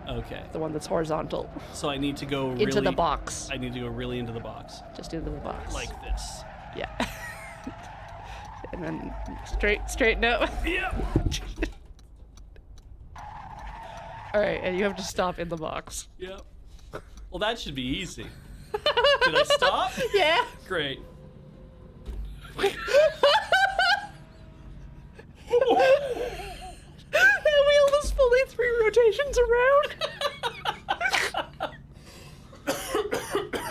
Okay. The one that's horizontal. So I need to go really... Into the box. I need to go really into the box. Just into the box. Like this. Yeah. And then straighten out. Yep. Alright, and you have to stop in the box. Yep. Well, that should be easy. Did I stop? Yeah. Great. That wheel was fully 3 rotations around.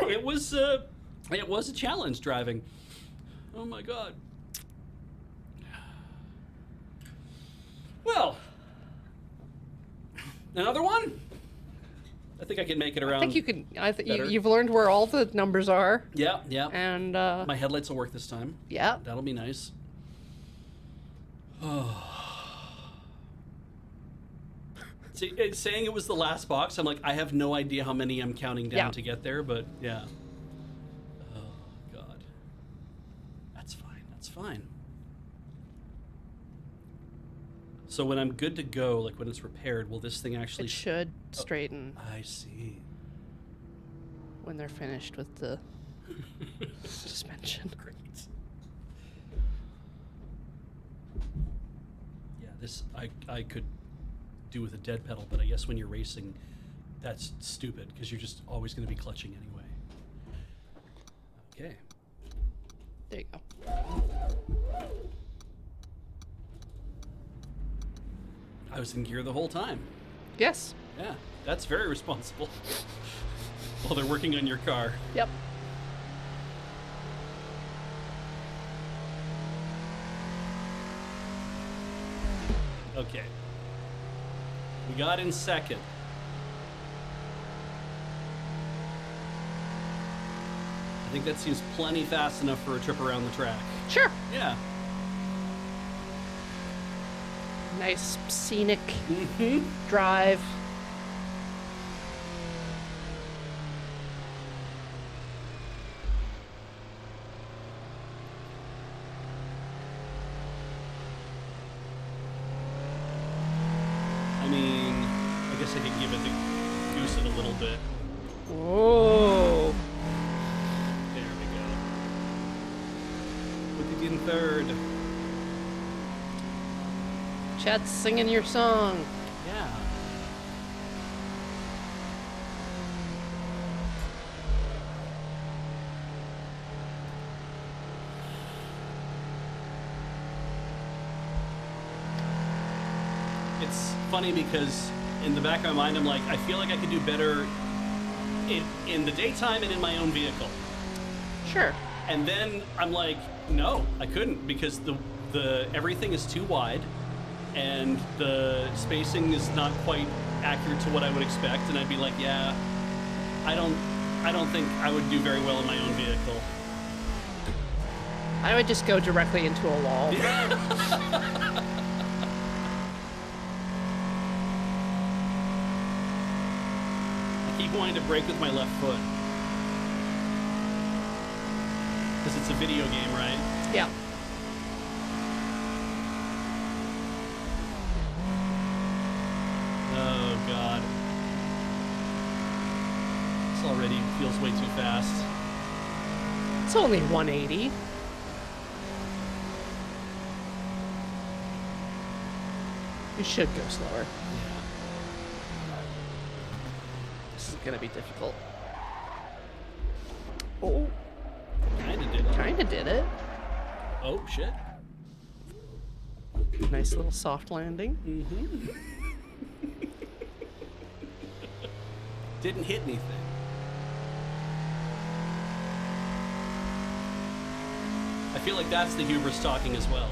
It was a challenge driving. Oh my god. Well, another one? I think I can make it around. I think you can. better. You've learned where all the numbers are, Yeah, yeah. and My headlights will work this time. yeah. That'll be nice. See, saying it was the last box, I'm like, I have no idea how many I'm counting down Yeah. to get there, but yeah. Oh, God. That's fine. That's fine. So when I'm good to go, like when it's repaired, will this thing actually... It should straighten I see. when they're finished with the suspension. Great. Yeah, this I could do with a dead pedal, but I guess when you're racing, that's stupid because you're just always going to be clutching anyway. Okay. There you go. I was in gear the whole time. Yes. Yeah, that's very responsible. While they're working on your car. Yep. Okay. We got in second. I think that seems plenty fast enough for a trip around the track. Sure. Yeah. Nice scenic drive. I mean, I guess I could give it the goose it a little bit. Whoa. There we go. Put it in third. Chet's singing your song. Yeah. It's funny because in the back of my mind, I'm like, I feel like I could do better in the daytime and in my own vehicle. Sure. And then I'm like, no, I couldn't because the everything is too wide and the spacing is not quite accurate to what I would expect. And I'd be like, yeah, I don't think I would do very well in my own vehicle. I would just go directly into a wall. I keep wanting to brake with my left foot. Because it's a video game, right? Yeah. Oh, God. This already feels way too fast. It's only 180. You should go slower. Yeah. This is gonna be difficult. Oh, Kinda did it. kinda did it. Oh, shit. Nice little soft landing. Didn't hit anything. I feel like that's the hubris talking as well.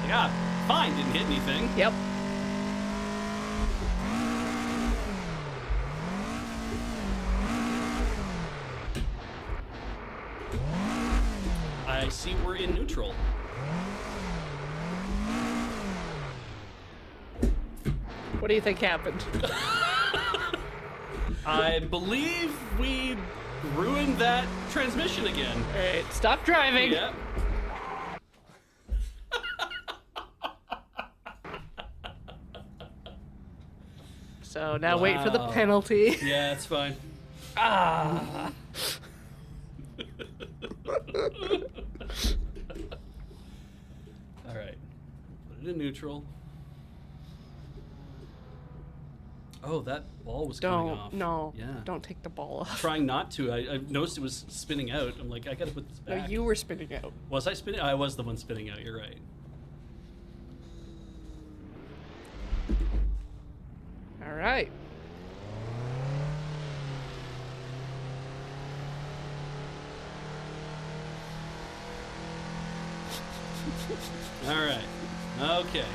Like, fine, didn't hit anything. Yep. I see we're in neutral. What do you think happened? I believe we ruined that transmission again. All right, stop driving. Yeah. So now wait for the Wow. penalty. Yeah, it's fine. All right. Put it in neutral. Oh, that ball was coming off. Yeah. Don't take the ball off. Trying not to. I noticed it was spinning out. I'm like, I gotta put this No, back. you were spinning out. Was I spinning? I was the one spinning out. You're right. All right. All right. Okay.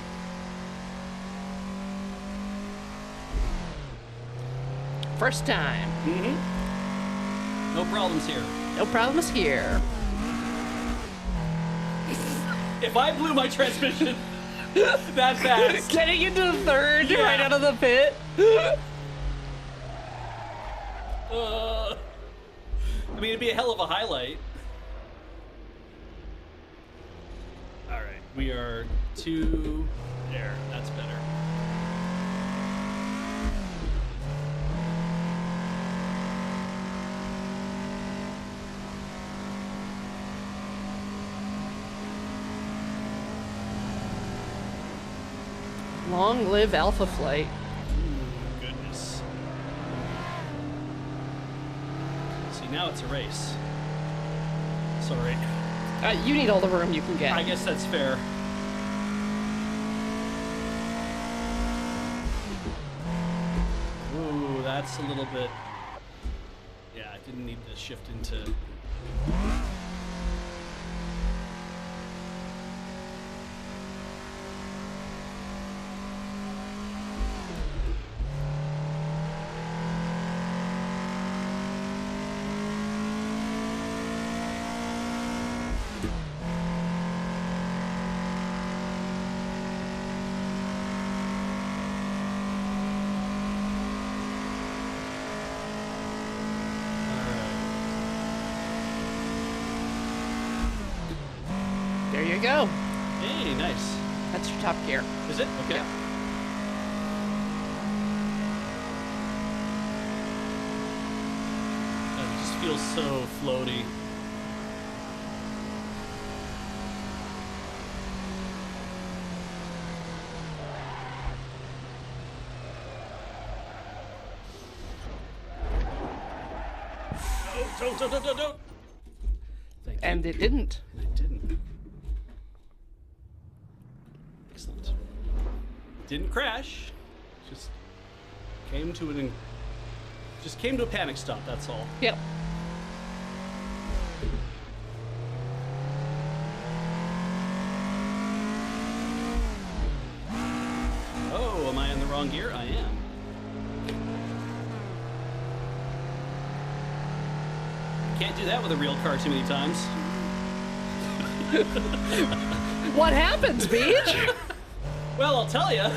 First time. Mm-hmm. No problems here. No problems here. If I blew my transmission that fast. Getting into the third Yeah. right out of the pit. I mean, it'd be a hell of a highlight. All right, we are two. There, that's better. Long live Alpha Flight. Goodness. See, now it's a race. Sorry. You need all the room you can get. I guess that's fair. Ooh, that's a little bit. Yeah, I didn't need to shift into. There you go. Hey, nice. That's your top gear. Is it? Okay. Yeah. God, it just feels so floaty. No, don't. Thank you. And it didn't. It didn't. Excellent. Didn't crash. Just came to a panic stop. That's all. Yep. Oh, am I in the wrong gear? I am. Can't do that with a real car too many times. What happens, Beach? Well, I'll tell you.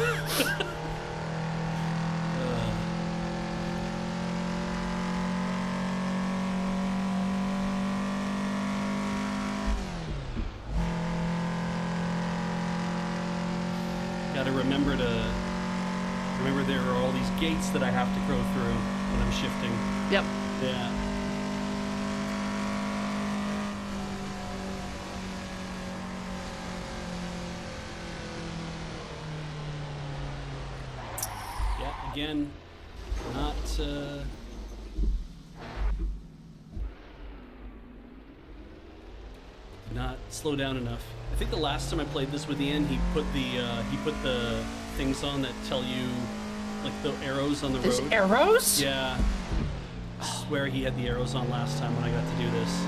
Got to remember there are all these gates that I have to go through when I'm shifting. Yep. Yeah. Yeah, again, not slow down enough. I think the last time I played this with Ian, he put the things on that tell you, like, the arrows on the There's road. arrows? Yeah. I swear he had the arrows on last time when I got to do this.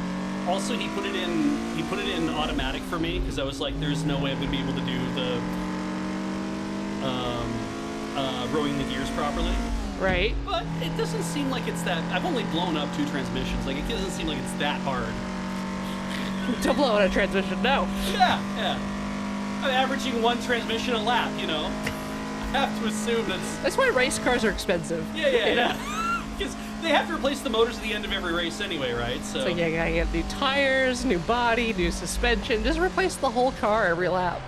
Also, he put it in automatic for me because I was like, there's no way I'm gonna be able to do the rowing the gears properly. Right. But it doesn't seem like it's that. I've only blown up 2 transmissions. Like, it doesn't seem like it's that hard. To blow out a transmission, no. Yeah. I'm averaging 1 transmission a lap, you know. I have to assume that's. That's why race cars are expensive. Yeah. Because they have to replace the motors at the end of every race anyway, right? So So yeah, you gotta get new tires, new body, new suspension. Just replace the whole car every lap.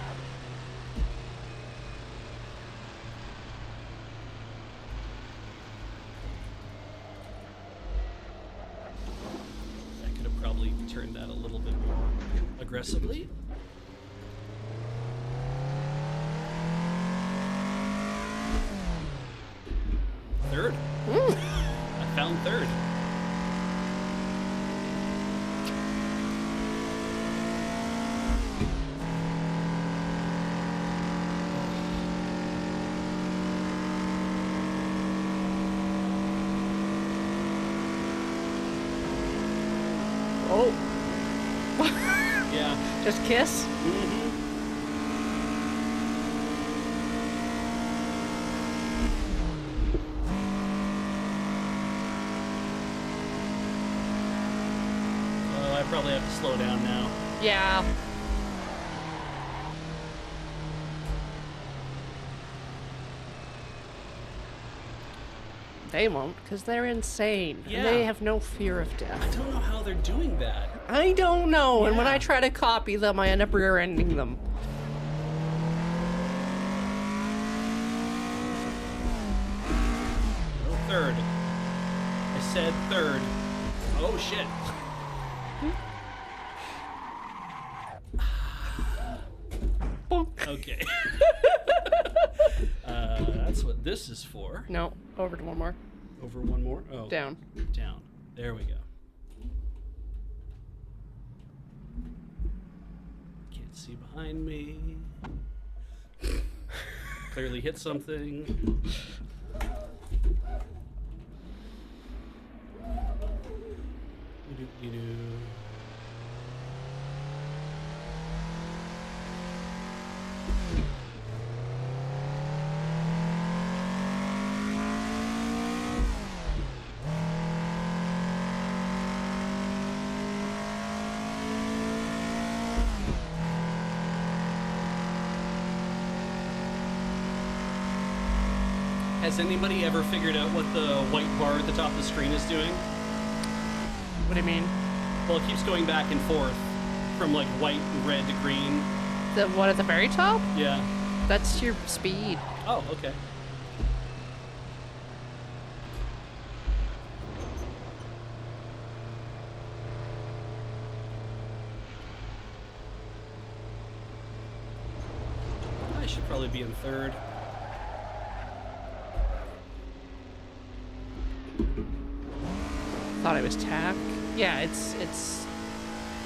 I could have probably turned that a little bit more aggressively. Third. I found third. Oh, Yeah. just kiss? probably have to slow down now. Yeah. They won't, because they're insane. Yeah. And they have no fear of I death. don't know how they're doing that. I don't know. And when Yeah. I try to copy them, I end up rear-ending them. No third. I said third. Oh shit. Okay. That's what this is for. No, over to one more. Over one more. Oh. Down. Down. There we go. Can't see behind me. Clearly hit something. Doo-doo-doo-doo. Has anybody ever figured out what the white bar at the top of the screen is doing? What do you mean? Well, it keeps going back and forth from like white and red to green. The one at the very top? Yeah. That's your speed. Oh, okay. I should probably be in third. Thought it was tack. Yeah, it's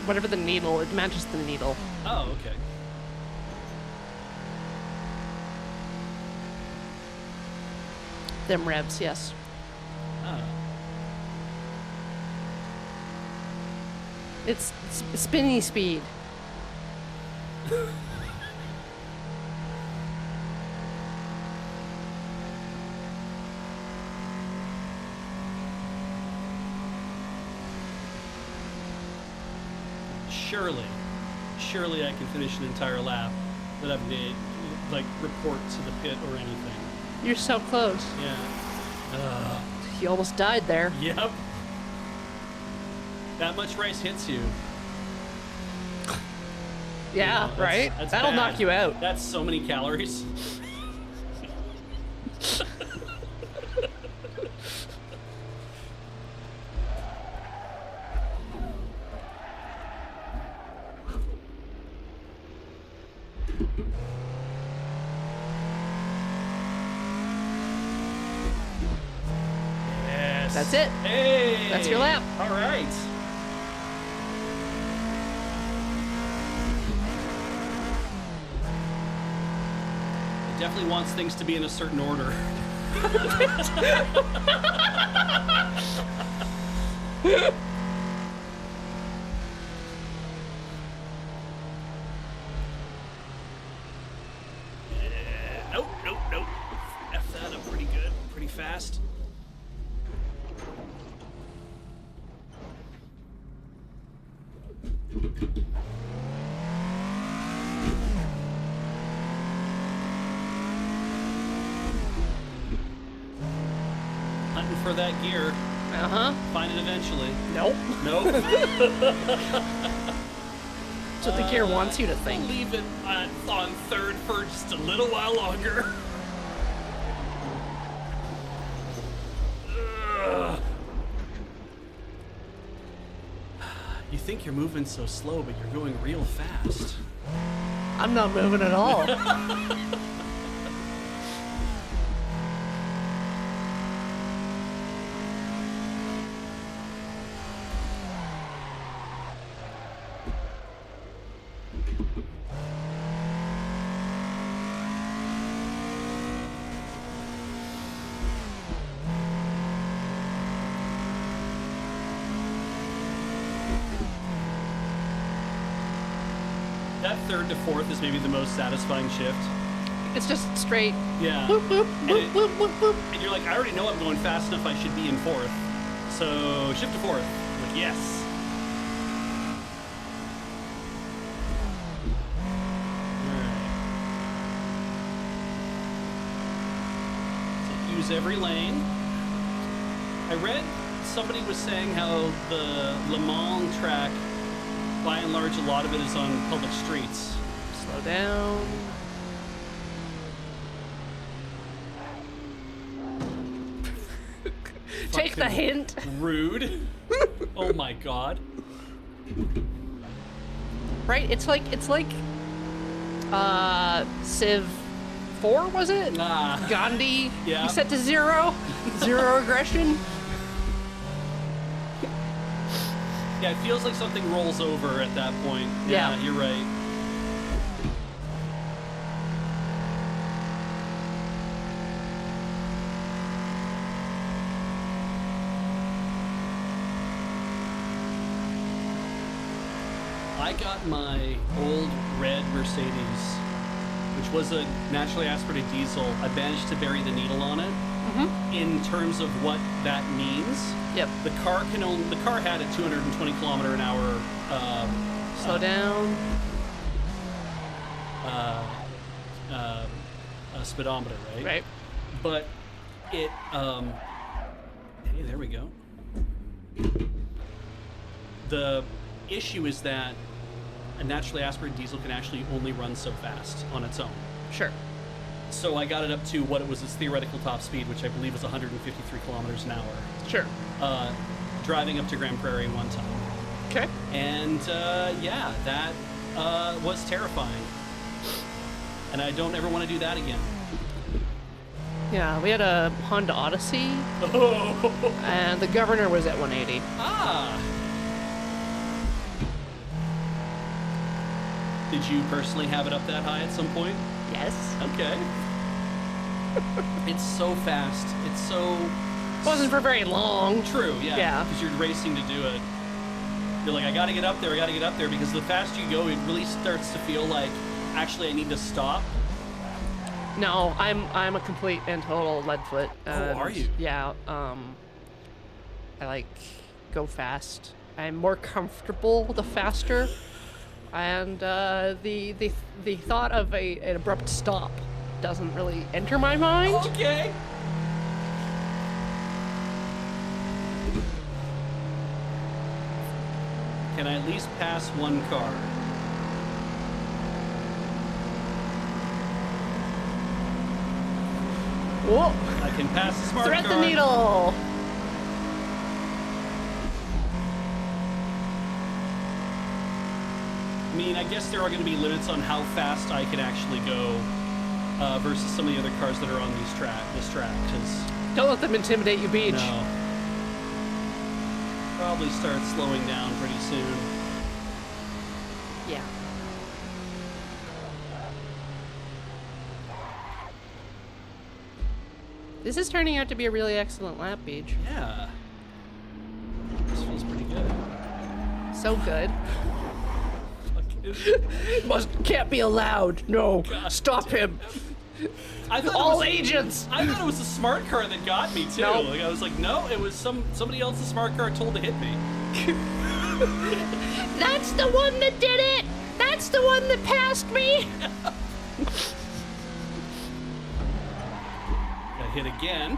whatever the needle. It matches the needle. Oh, okay. Them revs, yes. Oh. It's spinny speed. Surely I can finish an entire lap that I've made, like report to the pit or anything. You're so close. Yeah. You almost died there. Yep. That much rice hits you. Yeah, That's- right? that's That'll bad. knock you out. That's so many calories. Yes. That's it. Hey. That's your lap. All right. It definitely wants things to be in a certain order. Nope. F that up pretty good, pretty fast. Hunting for that gear. Uh-huh. Find it eventually. Nope. Nope. That's what the gear wants you to think. Leave it on third for just a little while longer. Ugh. You think you're moving so slow, but you're going real fast. I'm not moving at all. That third to fourth is maybe the most satisfying shift. It's just straight. Yeah. Boop, boop, And boop, it- boop, boop, boop. And you're like, I already know I'm going fast enough, I should be in fourth. So shift to fourth. Like, yes. covers every lane. I read somebody was saying how the Le Mans track, by and large, a lot of it is on public streets. Slow down. Take the hint. Rude. Oh my god. Right? It's like Civ 4, was it? Ah. Gandhi. Yeah. You set to 0. 0 aggression. Yeah, it feels like something rolls over at that point. Yeah. You're right. I got my old red Mercedes, which was a naturally aspirated diesel. I managed to bury the needle on it. In terms of what that means. Yep. The car had a 220 kilometer an hour Slow down. speedometer, right? Right. But it hey, there we go. The issue is that a naturally aspirated diesel can actually only run so fast on its own. Sure. So I got it up to what it was its theoretical top speed, which I believe was 153 kilometers an hour. Sure. Driving up to Grand Prairie one time. Okay. And yeah, that was terrifying. And I don't ever want to do that again. Yeah, we had a Honda Odyssey, Oh. and the governor was at 180. Ah. Did you personally have it up that high at some point? Yes. Okay. It's so fast. It's so Wasn't for very long. true, yeah. Yeah. Because you're racing to do it. You're like, I gotta get up there, because the faster you go, it really starts to feel like, actually, I need to stop. No, I'm a complete and total leadfoot. Are you? Yeah. I like go fast. I'm more comfortable the faster, and the thought of an abrupt stop doesn't really enter my mind. Okay. Can I at least pass one car? Whoa! I can pass the smart Thread car. the needle. I mean, I guess there are going to be limits on how fast I can actually go versus some of the other cars that are on this track. Because Don't let them intimidate you, Beach. no, probably start slowing down pretty soon. Yeah. This is turning out to be a really excellent lap, Beach. Yeah, this feels pretty good. So good. Fucking- Can't be allowed. No. God Stop him. I thought All it was, agents. I thought it was a smart car that got me too. No. Like I was like, no, it was somebody else's smart car told to hit me. That's the one that did it. That's the one that passed me. Got hit again.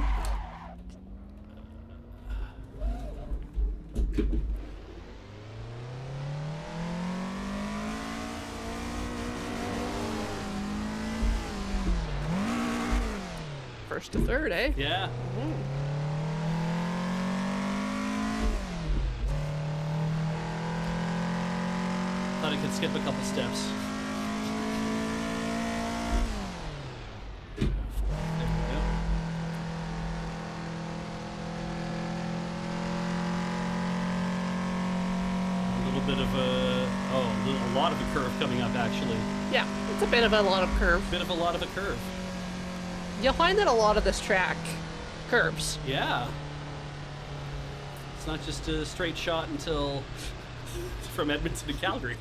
First to third, eh? Yeah. Thought I could skip a couple steps. There we go. A little bit of a lot of a curve coming up actually. Yeah, it's a bit of a lot of curve. Bit of a lot of a curve. You'll find that a lot of this track curves. Yeah. It's not just a straight shot until from Edmonton to Calgary.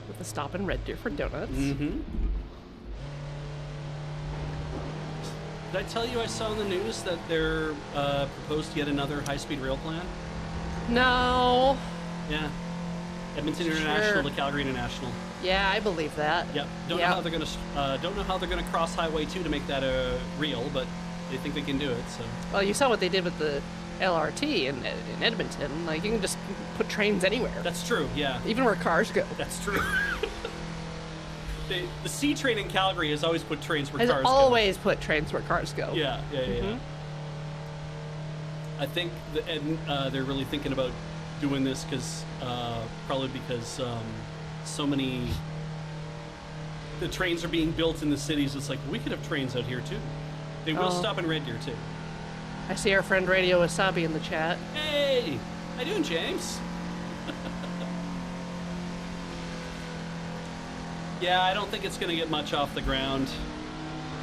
With a stop in Red Deer for donuts. Mm-hmm. Did I tell you I saw in the news that they're proposed yet another high-speed rail plan? No. Yeah. Edmonton International to Calgary International. Yeah, I believe that. Yep. Don't know how they're gonna cross Highway 2 to make that real, but they think they can do it. So. Well, you saw what they did with the LRT in Edmonton. Like, you can just put trains anywhere. That's true. Yeah. Even where cars go. That's true. The C train in Calgary has always put trains where Has cars always put trains where cars go. go. Yeah. I think they're really thinking about doing this probably because so many the trains are being built in the cities. It's like we could have trains out here too. They will stop in Red Deer too. I see our friend Radio Wasabi in the chat. Hey, how you doing, James? Yeah, I don't think it's gonna get much off the ground.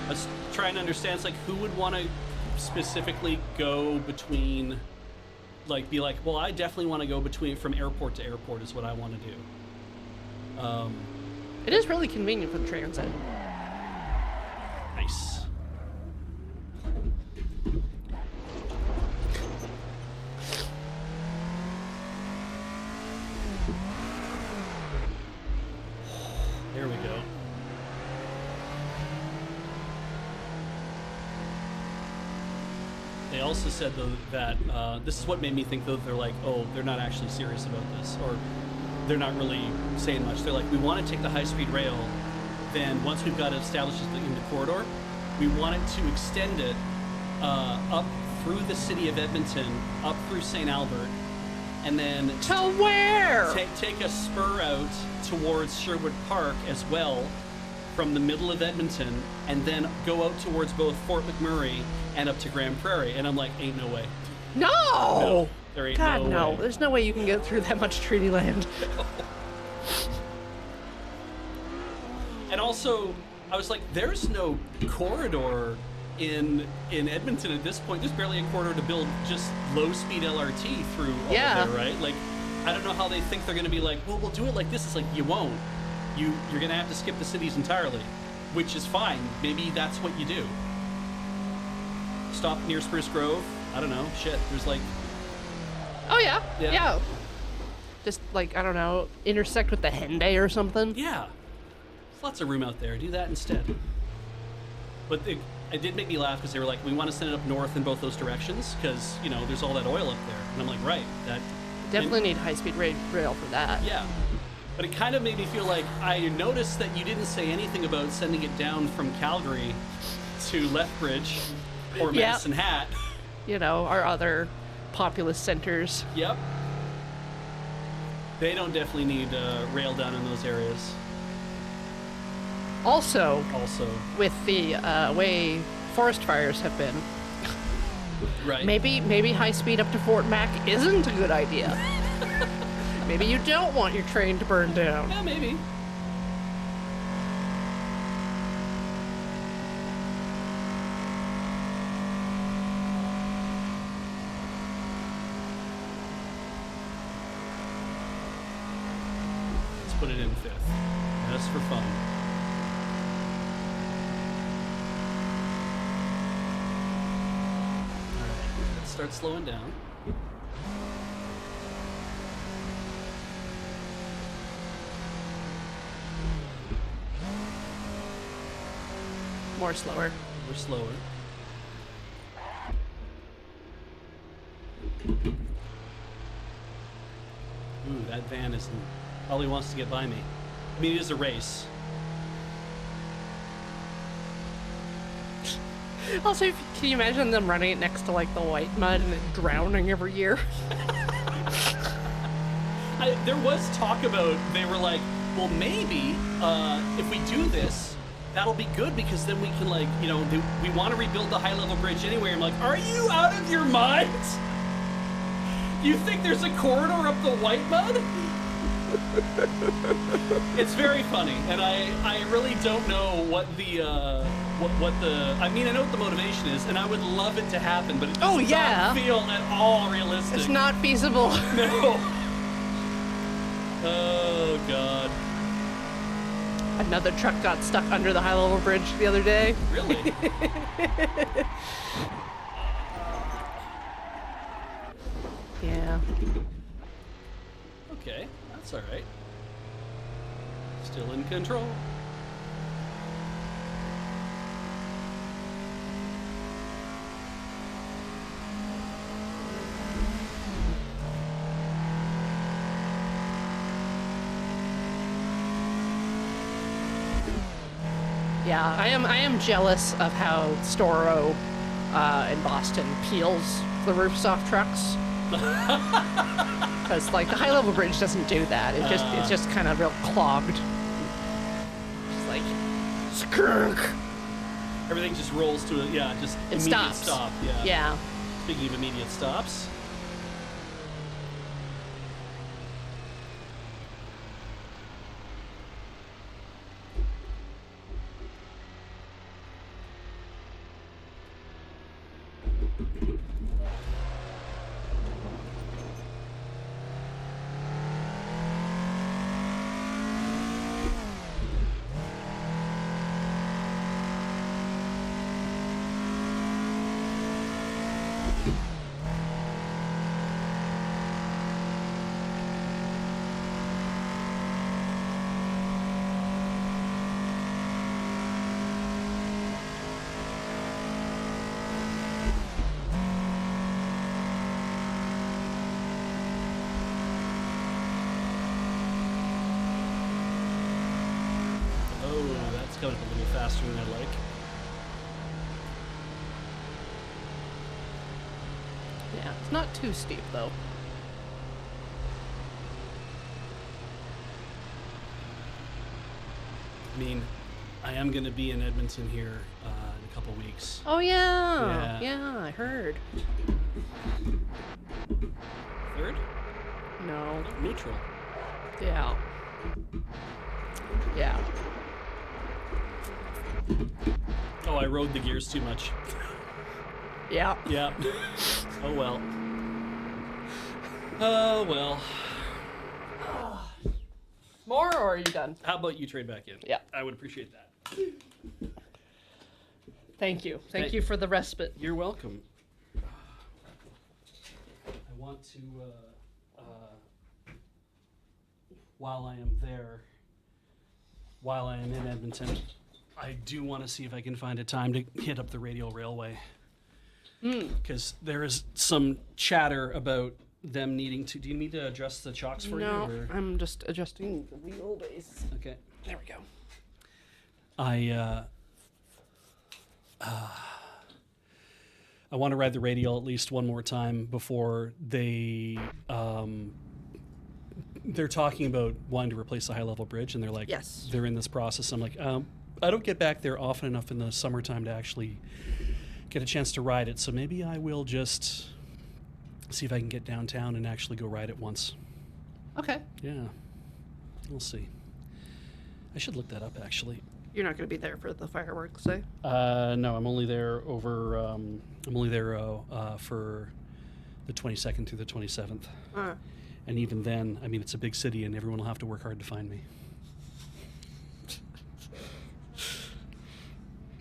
I was trying to understand. It's like who would want to specifically go between, like, be like, well, I definitely want to go between from airport to airport is what I want to do. It is really convenient for the transit. Nice. There we go. They also said, though, that this is what made me think, though, they're like, oh, they're not actually serious about this, or they're not really saying much. They're like, we want to take the high-speed rail, then once we've got it established in the corridor, we wanted to extend it up through the city of Edmonton, up through St. Albert, and then To where? take a spur out towards Sherwood Park as well from the middle of Edmonton, and then go out towards both Fort McMurray and up to Grand Prairie. And I'm like, ain't no way. No! There ain't God, no no. way. There's no way you can get through that much treaty land. And also, I was like, there's no corridor in Edmonton at this point. There's barely a corridor to build just low-speed LRT through all Yeah. of there, right? Like, I don't know how they think they're going to be like, well, we'll do it like this. It's like, you won't. You're going to have to skip the cities entirely, which is fine. Maybe that's what you do. Stop near Spruce Grove. I don't know. Shit. There's like... Oh, yeah. Yeah. Yeah. Just, like, I don't know, intersect with the Henday or something. Yeah. There's lots of room out there. Do that instead. But it did make me laugh because they were like, we want to send it up north in both those directions because, you know, there's all that oil up there. And I'm like, right. That Definitely need high-speed rail for that. Yeah. But it kind of made me feel like I noticed that you didn't say anything about sending it down from Calgary to Lethbridge or Yeah. Medicine Hat. You know, our other populous centers. Yep. They don't definitely need rail down in those areas. Also, Also, with the way forest fires have been, right. maybe high speed up to Fort Mac isn't a good idea. Maybe you don't want your train to burn down. Yeah, maybe. Let's put it in fifth. Just for fun. Alright, let's start slowing down. More slower. We're slower. Ooh, that van isn't... Probably wants to get by me. I mean, it is a race. Also, can you imagine them running it next to, like, the white mud and it drowning every year? There was talk about, they were like, well, maybe if we do this, that'll be good because then we can, like, you know, we want to rebuild the high-level bridge anyway. I'm like, are you out of your minds? You think there's a corridor up the white mud? It's very funny, and I really don't know what the I mean, I know what the motivation is, and I would love it to happen, but it does not feel at all realistic. It's not feasible. No. Oh God. Another truck got stuck under the high-level bridge the other day. Really? Yeah. Okay, that's all right. Still in control. Yeah, I am jealous of how Storo in Boston peels the roofs off trucks. Because like the high level bridge doesn't do that. It's just kind of real clogged. Just like skunk. Everything just rolls to just It immediate stops. stop. Yeah. Yeah. Speaking of immediate stops. Oh, that's coming up a little faster than I like. Yeah, it's not too steep though. I mean, I am going to be in Edmonton here in a couple weeks. Oh Yeah. yeah, I heard. Third? No. Neutral. Yeah. Yeah. Oh, I rode the gears too much. Yeah. Yeah. Oh well. Oh well. More, or are you done? How about you trade back in? Yeah. I would appreciate that. Thank you. Thank you for the respite. You're welcome. I want to, while I am there, while I am in Edmonton, I do want to see if I can find a time to hit up the Radial Railway. Because there is some chatter about them needing to. Do you need to adjust the chocks for No, you? Or? I'm just adjusting the wheelbase. Okay. There we go. I want to ride the Radial at least one more time before they're talking about wanting to replace the high level bridge, and they're like, Yes. they're in this process. I'm like, I don't get back there often enough in the summertime to actually get a chance to ride it, so maybe I will just see if I can get downtown and actually go ride it once. Okay. Yeah, we'll see. I should look that up actually. You're not going to be there for the fireworks, eh? No, I'm only there for the 22nd through the 27th. And even then, I mean, it's a big city and everyone will have to work hard to find me.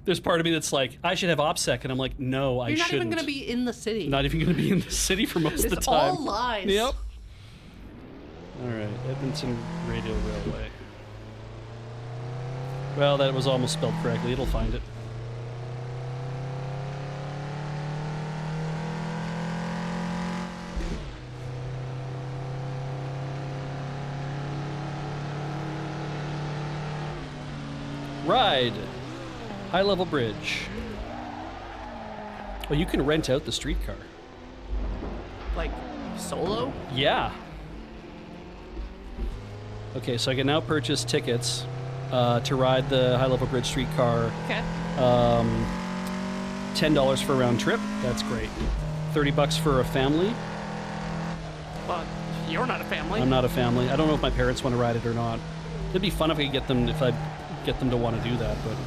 There's part of me that's like, I should have OPSEC, and I'm like, no, I shouldn't. You're not even going to be in the city. Not even going to be in the city for most of the It's time. all lies. Yep. All right, Edmonton Radial Railway. Well, that was almost spelled correctly. It'll find it. Ride. High level bridge. Well, you can rent out the streetcar. Like, solo? Yeah. Okay, so I can now purchase tickets to ride the high level bridge streetcar. Okay. $10 for a round trip. That's great. $30 for a family. Well, you're not a family. I'm not a family. I don't know if my parents want to ride it or not. It'd be fun if I could get them to want to do that, but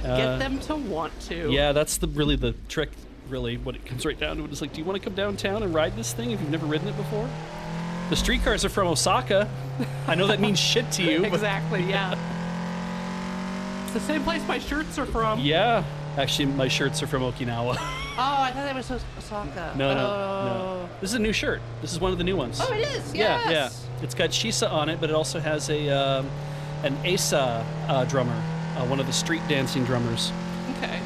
Get them to want to. yeah, that's really the trick. Really, what it comes right down to is like, do you want to come downtown and ride this thing if you've never ridden it before? The streetcars are from Osaka. I know that means shit to you. But Exactly, yeah. It's the same place my shirts are from. yeah, actually, my shirts are from Okinawa. Oh, I thought that was Osaka. No. This is a new shirt. This is one of the new ones. Oh, it is. Yeah, Yes. yeah. It's got Shisa on it, but it also has a an Asa drummer, one of the street dancing drummers. Okay.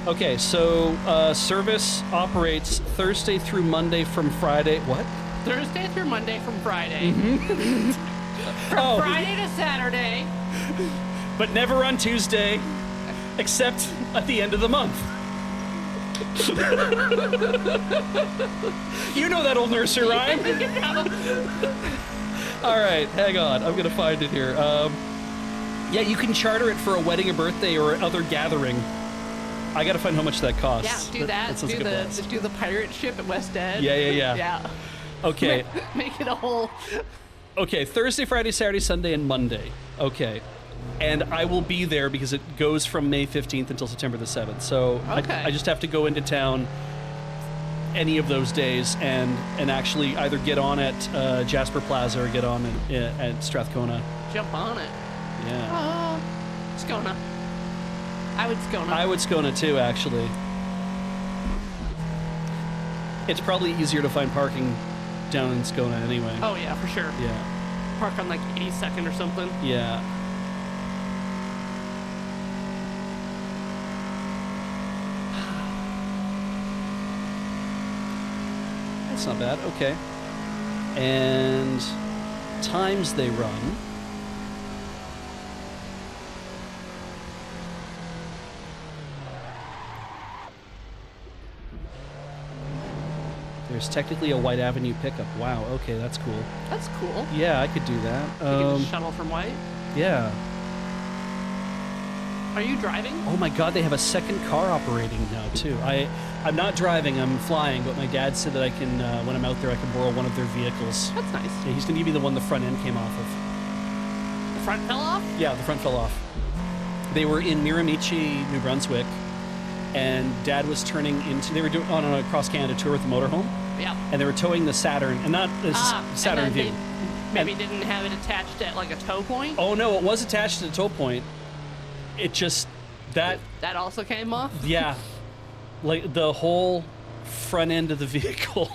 Okay, so service operates Thursday through Monday from Friday. What? Thursday through Monday from Friday. From Oh. Friday to Saturday. But never on Tuesday, except at the end of the month. You know that old nursery rhyme. All right, hang on. I'm gonna find it here. Yeah, you can charter it for a wedding, a birthday, or other gathering. I gotta find how much that costs. Yeah, do that. sounds like a blast. Do the pirate ship at West End. Yeah. Yeah. Okay. Make it a whole. Okay, Thursday, Friday, Saturday, Sunday, and Monday. Okay. And I will be there because it goes from May 15th until September the 7th. So Okay. I just have to go into town any of those days and actually either get on at Jasper Plaza or get on at Strathcona. Jump on it. Yeah. Skona. I would Skona. I would Skona too, actually. It's probably easier to find parking down in Skona anyway. Oh yeah, for sure. Yeah. Park on like 82nd or something. Yeah. That's not bad. Okay. And times they run. There's technically a White Avenue pickup. Wow. Okay, that's cool. That's cool. Yeah, I could do that. You get the shuttle from White. Yeah. Are you driving? Oh my God, they have a second car operating now too. I'm not driving, I'm flying, but my dad said that I can, when I'm out there, I can borrow one of their vehicles. That's nice. Yeah, he's gonna give me the one the front end came off of. The front fell off? Yeah, the front fell off. They were in Miramichi, New Brunswick, and Dad was turning into, they were on a cross-Canada tour with the motorhome, Yeah. and they were towing the Saturn, and not the Saturn and then View. they maybe didn't have it attached at like a tow point. Oh no, it was attached to the tow point. It just, that also came off. yeah, like the whole front end of the vehicle.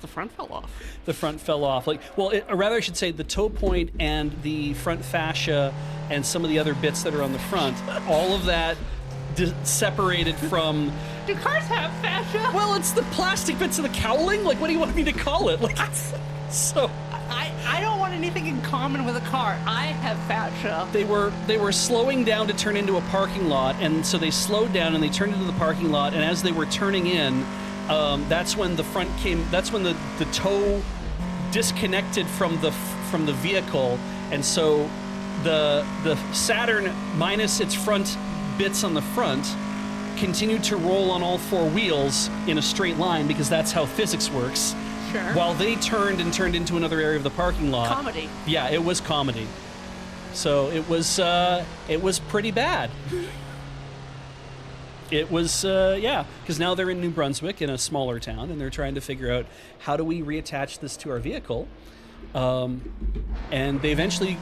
The front fell off. The front fell off. Or rather, I should say, the tow point and the front fascia and some of the other bits that are on the front, all of that separated from. Do cars have fascia? Well, it's the plastic bits of the cowling. Like, what do you want me to call it? Like, so. I don't want anything in common with a car. I have fascia. They were slowing down to turn into a parking lot, and so they slowed down and they turned into the parking lot. And as they were turning in, that's when the front came. That's when the tow disconnected from the vehicle, and so the Saturn minus its front bits on the front continued to roll on all four wheels in a straight line because that's how physics works. Sure. While they turned into another area of the parking lot. Comedy. Yeah, it was comedy. So it was pretty bad. It was, yeah, because now they're in New Brunswick in a smaller town, and they're trying to figure out how do we reattach this to our vehicle. And they eventually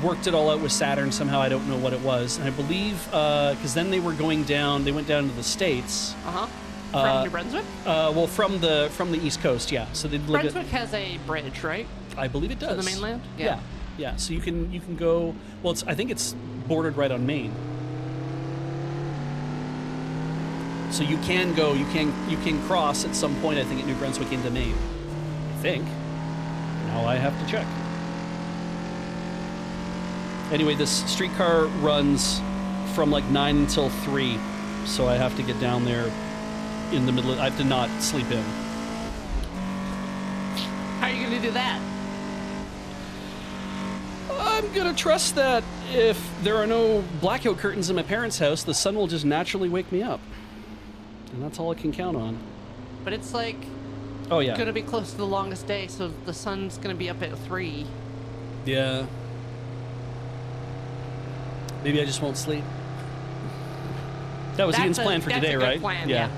worked it all out with Saturn somehow. I don't know what it was. And I believe, because then they went down to the States. Uh-huh. From New Brunswick? Well, from the East Coast, yeah. So they'd look Brunswick has a bridge, right? I believe it does. To the mainland? Yeah. Yeah. So you can go. Well, I think it's bordered right on Maine. So you can go. You can cross at some point. I think at New Brunswick into Maine. I think. Now I have to check. Anyway, this streetcar runs from like 9 until 3, so I have to get down there in the middle. I have to not sleep in. How are you going to do that? I'm gonna trust that if there are no blackout curtains in my parents' house, the sun will just naturally wake me up. And that's all I can count on. But it's like Oh yeah. going to be close to the longest day, so the sun's going to be up at 3. Yeah. Maybe I just won't sleep. That was Ian's plan for today, a good right? plan, yeah.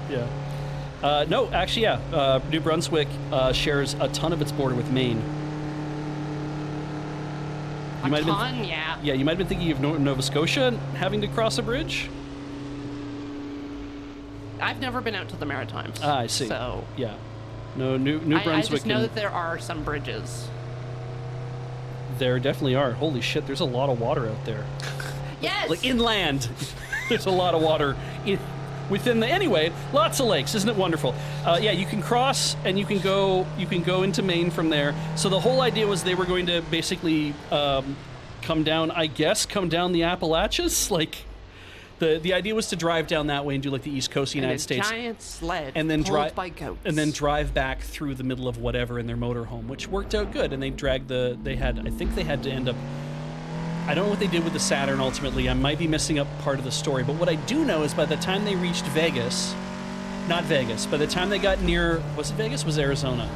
No, actually, yeah. New Brunswick shares a ton of its border with Maine. Yeah. Yeah, you might have been thinking of Nova Scotia having to cross a bridge. I've never been out to the Maritimes. Ah, I see. So yeah. No, New Brunswick. I just know that there are some bridges. There definitely are. Holy shit, there's a lot of water out there. Yes. Like inland, there's a lot of water within the. Anyway, lots of lakes. Isn't it wonderful? Yeah, you can cross and you can go into Maine from there. So the whole idea was they were going to basically come down the Appalachians. Like the idea was to drive down that way and do like the East Coast of the United States. Giant sled. And then pulled by goats. and then drive back through the middle of whatever in their motorhome, which worked out good. And they dragged I think they had to end up. I don't know what they did with the Saturn ultimately. I might be missing up part of the story, but what I do know is by the time they reached Vegas, not Vegas, by the time they got near, was it Vegas? Was it Arizona?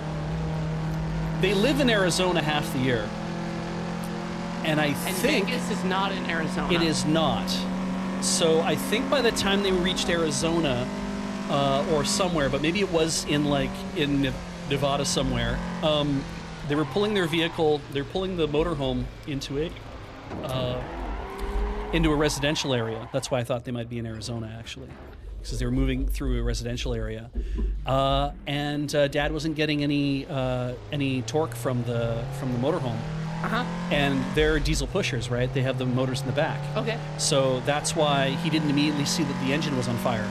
They live in Arizona half the year, and I think Vegas is not in Arizona. it is not. So I think by the time they reached Arizona or somewhere, but maybe it was in Nevada somewhere, they were pulling their vehicle. They're pulling the motorhome into a residential area. That's why I thought they might be in Arizona actually, because they were moving through a residential area, and Dad wasn't getting any torque from the motorhome. And they're diesel pushers, right? They have the motors in the back. Okay. So that's why he didn't immediately see that the engine was on fire.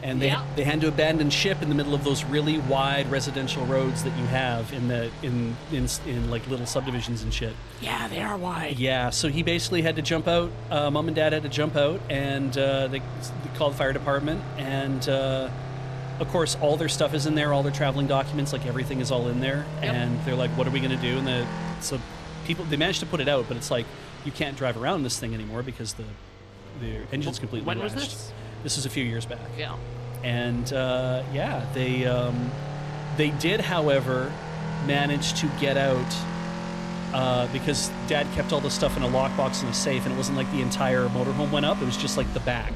And they had to abandon ship in the middle of those really wide residential roads that you have in like little subdivisions and shit. Yeah, they are wide. Yeah, so he basically had to jump out. Mom and Dad had to jump out, and they called the fire department. And of course, all their stuff is in there, all their traveling documents, like everything is all in there. Yep. And they're like, "What are we gonna do?" And so they managed to put it out, but it's like you can't drive around this thing anymore because the engine's completely When was rashed. this? This was a few years back. Yeah. And they did, however, manage to get out because Dad kept all the stuff in a lockbox in a safe, and it wasn't like the entire motorhome went up. It was just like the back,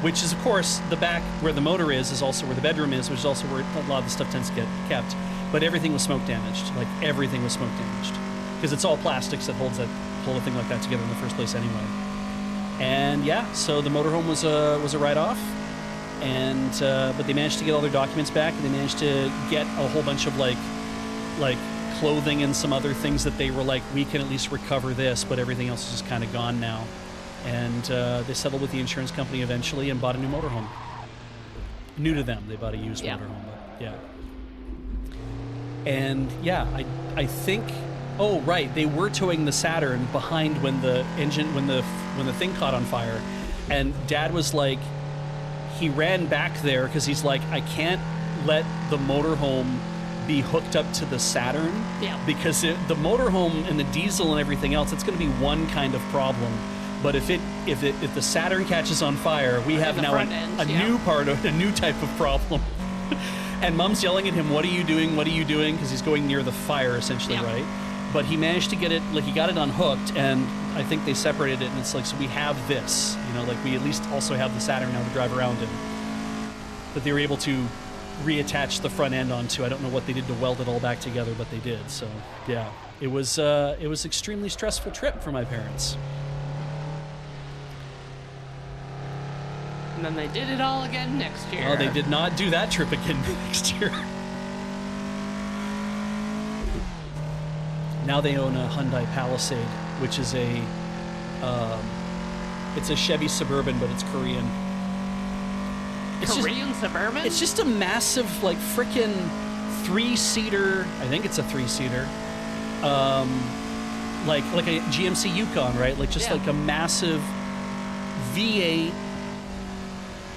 which is, of course, the back where the motor is also where the bedroom is, which is also where a lot of the stuff tends to get kept. But everything was smoke damaged. Like everything was smoke damaged because it's all plastics that hold a thing like that together in the first place anyway. And yeah, so the motorhome was a write-off. And but they managed to get all their documents back, and they managed to get a whole bunch of like clothing and some other things that they were like, we can at least recover this, but everything else is just kind of gone now. And they settled with the insurance company eventually and bought a new motorhome. New to them, they bought a used motorhome, but yeah. And yeah, I think. Oh right, they were towing the Saturn behind when the thing caught on fire, and Dad was like. He ran back there because he's like, I can't let the motorhome be hooked up to the Saturn. Yeah. Because the motorhome and the diesel and everything else, it's going to be one kind of problem. But if the Saturn catches on fire, we have now a new type of problem. And Mom's yelling at him, "What are you doing? What are you doing?" Because he's going near the fire, essentially, right? But he managed to get it, like he got it unhooked, and I think they separated it, and it's like, so we have this, like we at least also have the Saturn now to drive around in. But they were able to reattach the front end onto. I don't know what they did to weld it all back together, but they did. So yeah, it was extremely stressful trip for my parents. And then they did it all again next year. Oh, they did not do that trip again next year. Now they own a Hyundai Palisade, which is it's a Chevy Suburban, but it's Korean. Korean Suburban? It's just a massive, like, frickin' 3-seater. I think it's a 3-seater. Like a GMC Yukon, right? Like just like a massive V8.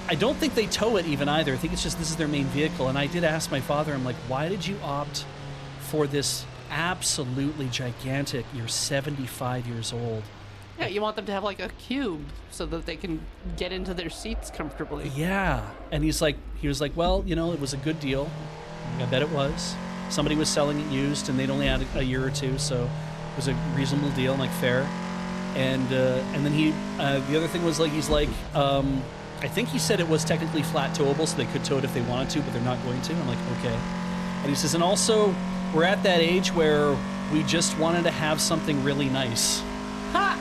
I don't think they tow it even either. I think it's just this is their main vehicle. And I did ask my father, I'm like, why did you opt for this absolutely gigantic, you're 75 years old? Yeah, you want them to have like a cube so that they can get into their seats comfortably. Yeah. And he was like, well, it was a good deal. I bet it was. Somebody was selling it used, and they'd only had a year or two, so it was a reasonable deal and like fair. And then he, the other thing was like, he's like, I think he said it was technically flat towable, so they could tow it if they wanted to, but they're not going to. I'm like, okay. And he says, and also, we're at that age where we just wanted to have something really nice. Ha!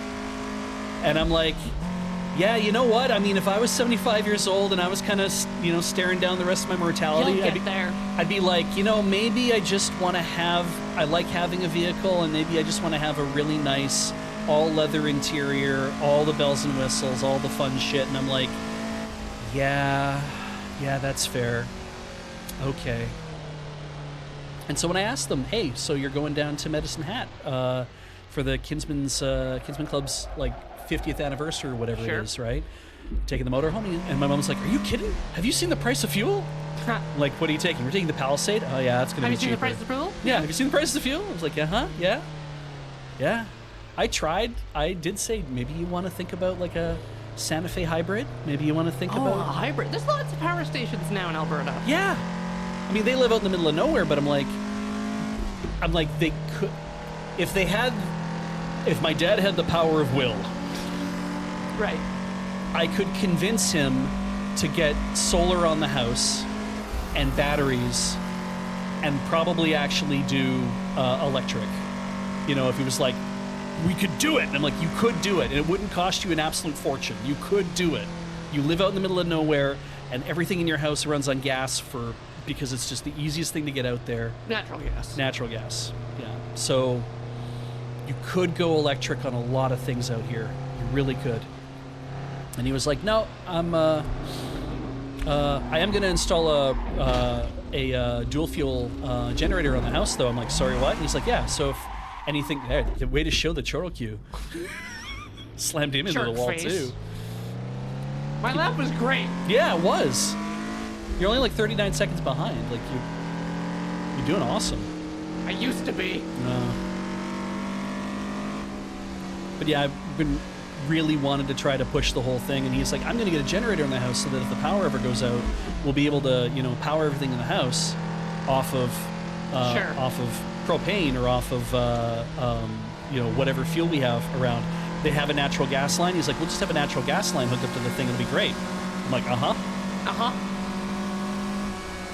And I'm like, Yeah, you know what? I mean, if I was 75 years old and I was kind of, staring down the rest of my mortality, You'll get there. I'd be like, maybe I just want to I like having a vehicle, and maybe I just want to have a really nice, all-leather interior, all the bells and whistles, all the fun shit. And I'm like, yeah, that's fair. Okay. And so when I asked them, hey, so you're going down to Medicine Hat for the Kinsman Club's, 50th anniversary or whatever Sure. it is, right? Taking the motorhome, and my mom's like, "Are you kidding? Have you seen the price of fuel?" I'm like, "What are you taking? We're taking the Palisade." Oh yeah, that's gonna Have be you seen cheaper. the price of fuel? Yeah, have you seen the price of fuel? I was like, yeah. I tried. I did say maybe you want to think about like a Santa Fe hybrid. Maybe you want to think Oh, a about. hybrid. There's lots of power stations now in Alberta. Yeah, I mean they live out in the middle of nowhere, but I'm like they could, if my dad had the power of will. Right. I could convince him to get solar on the house and batteries and probably actually do electric. If he was like, we could do it. And I'm like, you could do it. And it wouldn't cost you an absolute fortune. You could do it. You live out in the middle of nowhere and everything in your house runs on gas because it's just the easiest thing to get out there. Natural gas. Natural gas. Yeah. So you could go electric on a lot of things out here. You really could. And he was like, "No, I am going to install a dual fuel generator on the house, though." I'm like, "Sorry, what?" And he's like, "Yeah. So if anything, the way to show the churro queue." Slammed him into the Shark wall face. too. My lap was great. Yeah, it was. You're only like 39 seconds behind. Like you're doing awesome. I used to be. But yeah, I've been really wanted to try to push the whole thing, and he's like, I'm going to get a generator in the house so that if the power ever goes out, we'll be able to, power everything in the house off of propane or off of whatever fuel we have around. They have a natural gas line. He's like, we'll just have a natural gas line hooked up to the thing. It'll be great. I'm like,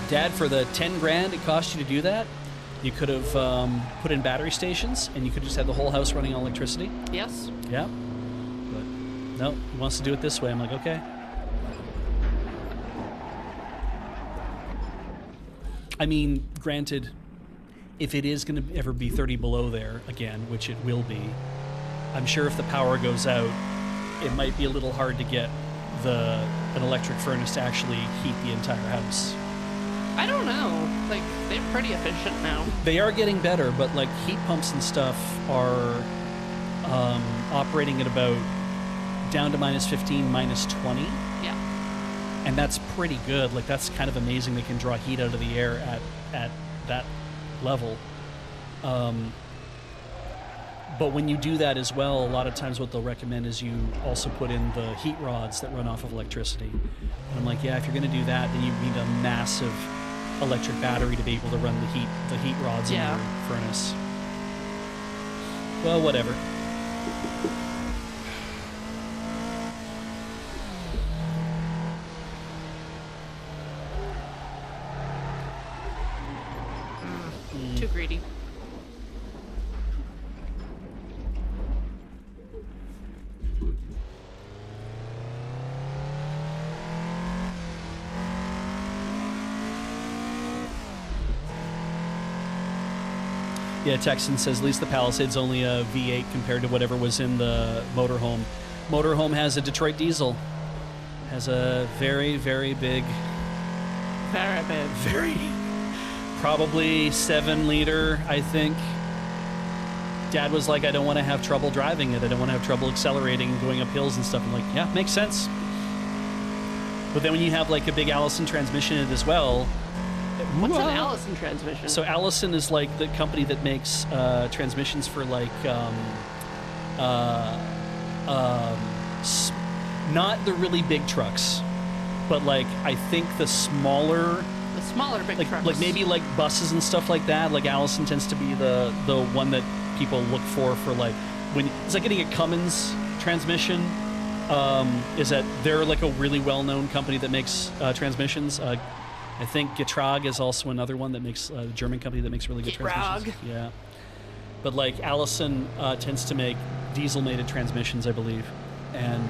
Dad, for the 10 grand it cost you to do that, you could have put in battery stations and you could just have the whole house running on electricity. Yes. Yeah. But no, he wants to do it this way. I'm like, okay. I mean, granted, if it is going to ever be 30 below there again, which it will be, I'm sure if the power goes out, it might be a little hard to get an electric furnace to actually heat the entire house. I don't know. Like, they're pretty efficient now. They are getting better, but like heat pumps and stuff are operating at about down to minus 15, minus 20. Yeah. And that's pretty good. Like, that's kind of amazing. They can draw heat out of the air at that level. But when you do that as well, a lot of times what they'll recommend is you also put in the heat rods that run off of electricity. And I'm like, yeah, if you're going to do that, then you need a massive electric battery to be able to run the heat rods in your furnace. Well, whatever. Too greedy. Yeah, Texan says, at least the Palisade's only a V8 compared to whatever was in the motorhome. Motorhome has a Detroit diesel. Has a very, very big... Very big. Very... Probably 7-liter, I think. Dad was like, I don't want to have trouble driving it. I don't want to have trouble accelerating and going up hills and stuff. I'm like, yeah, makes sense. But then when you have like a big Allison transmission in it as well... What's an Allison transmission? So Allison is like the company that makes transmissions for like not the really big trucks, but like I think the smaller big like trucks. like maybe like buses and stuff like that. Like Allison tends to be the one that people look for like when it's like getting a Cummins transmission. Is that they're like a really well-known company that makes transmissions. I think Getrag is also another one that makes a German company that makes really good transmissions. Yeah, but like Allison tends to make diesel-mated transmissions, I believe, and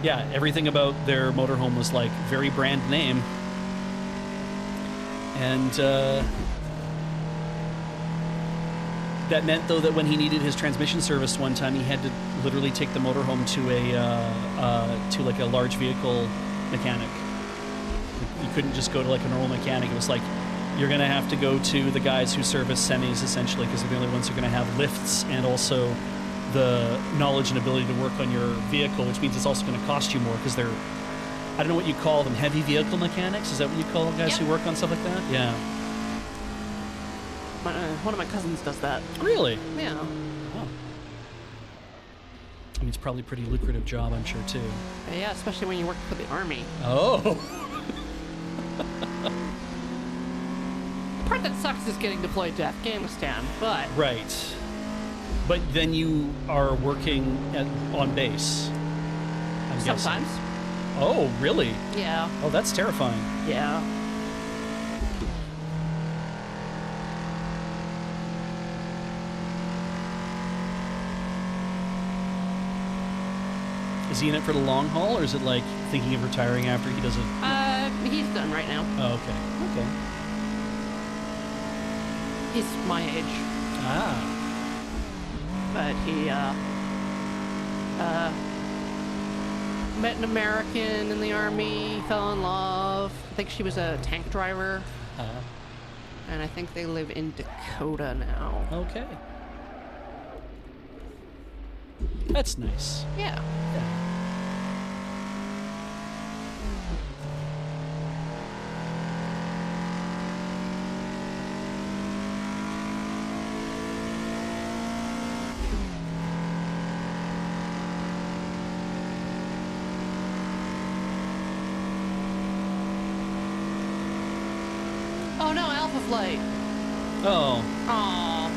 Yeah, everything about their motorhome was like very brand name. And that meant, though, that when he needed his transmission serviced one time, he had to literally take the motorhome to a large vehicle mechanic. You couldn't just go to like a normal mechanic. It was like, you're going to have to go to the guys who service semis, essentially, because they're the only ones who are going to have lifts and also the knowledge and ability to work on your vehicle, which means it's also going to cost you more because they're, I don't know what you call them, heavy vehicle mechanics? Is that what you call guys who work on stuff like that? Yeah. One of my cousins does that. Really? Yeah. Oh. I mean, it's probably a pretty lucrative job, I'm sure, too. Yeah, especially when you work for the army. Oh. The part that sucks is getting deployed to Afghanistan, but... Right. But then you are working on base, I'm guessing. Sometimes. Oh, really? Yeah. Oh, that's terrifying. Yeah. Is he in it for the long haul, or is it like thinking of retiring after he does it? He's done right now. Oh, okay. Okay. He's my age. Ah. But he, met an American in the army, fell in love. I think she was a tank driver. And I think they live in Dakota now. Okay. That's nice. Yeah. Yeah. Oh no, Alpha Flight. Oh. Aww.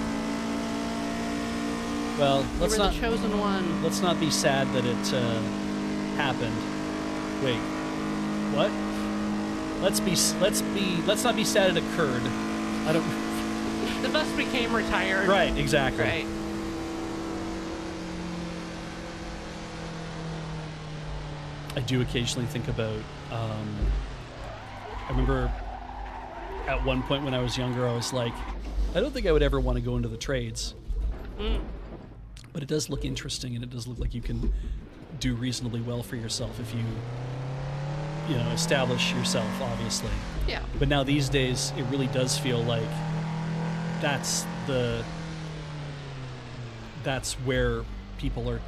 Well, You let's were not the chosen one. let's not be sad that it happened. Wait. What? Let's not be sad it occurred. I don't. The bus became retired. Right. Exactly. Right. I do occasionally think about. I remember at one point when I was younger, I was like, I don't think I would ever want to go into the trades. But it does look interesting, and it does look like you can do reasonably well for yourself if you establish yourself, obviously. Yeah. But now these days, it really does feel like that's where people are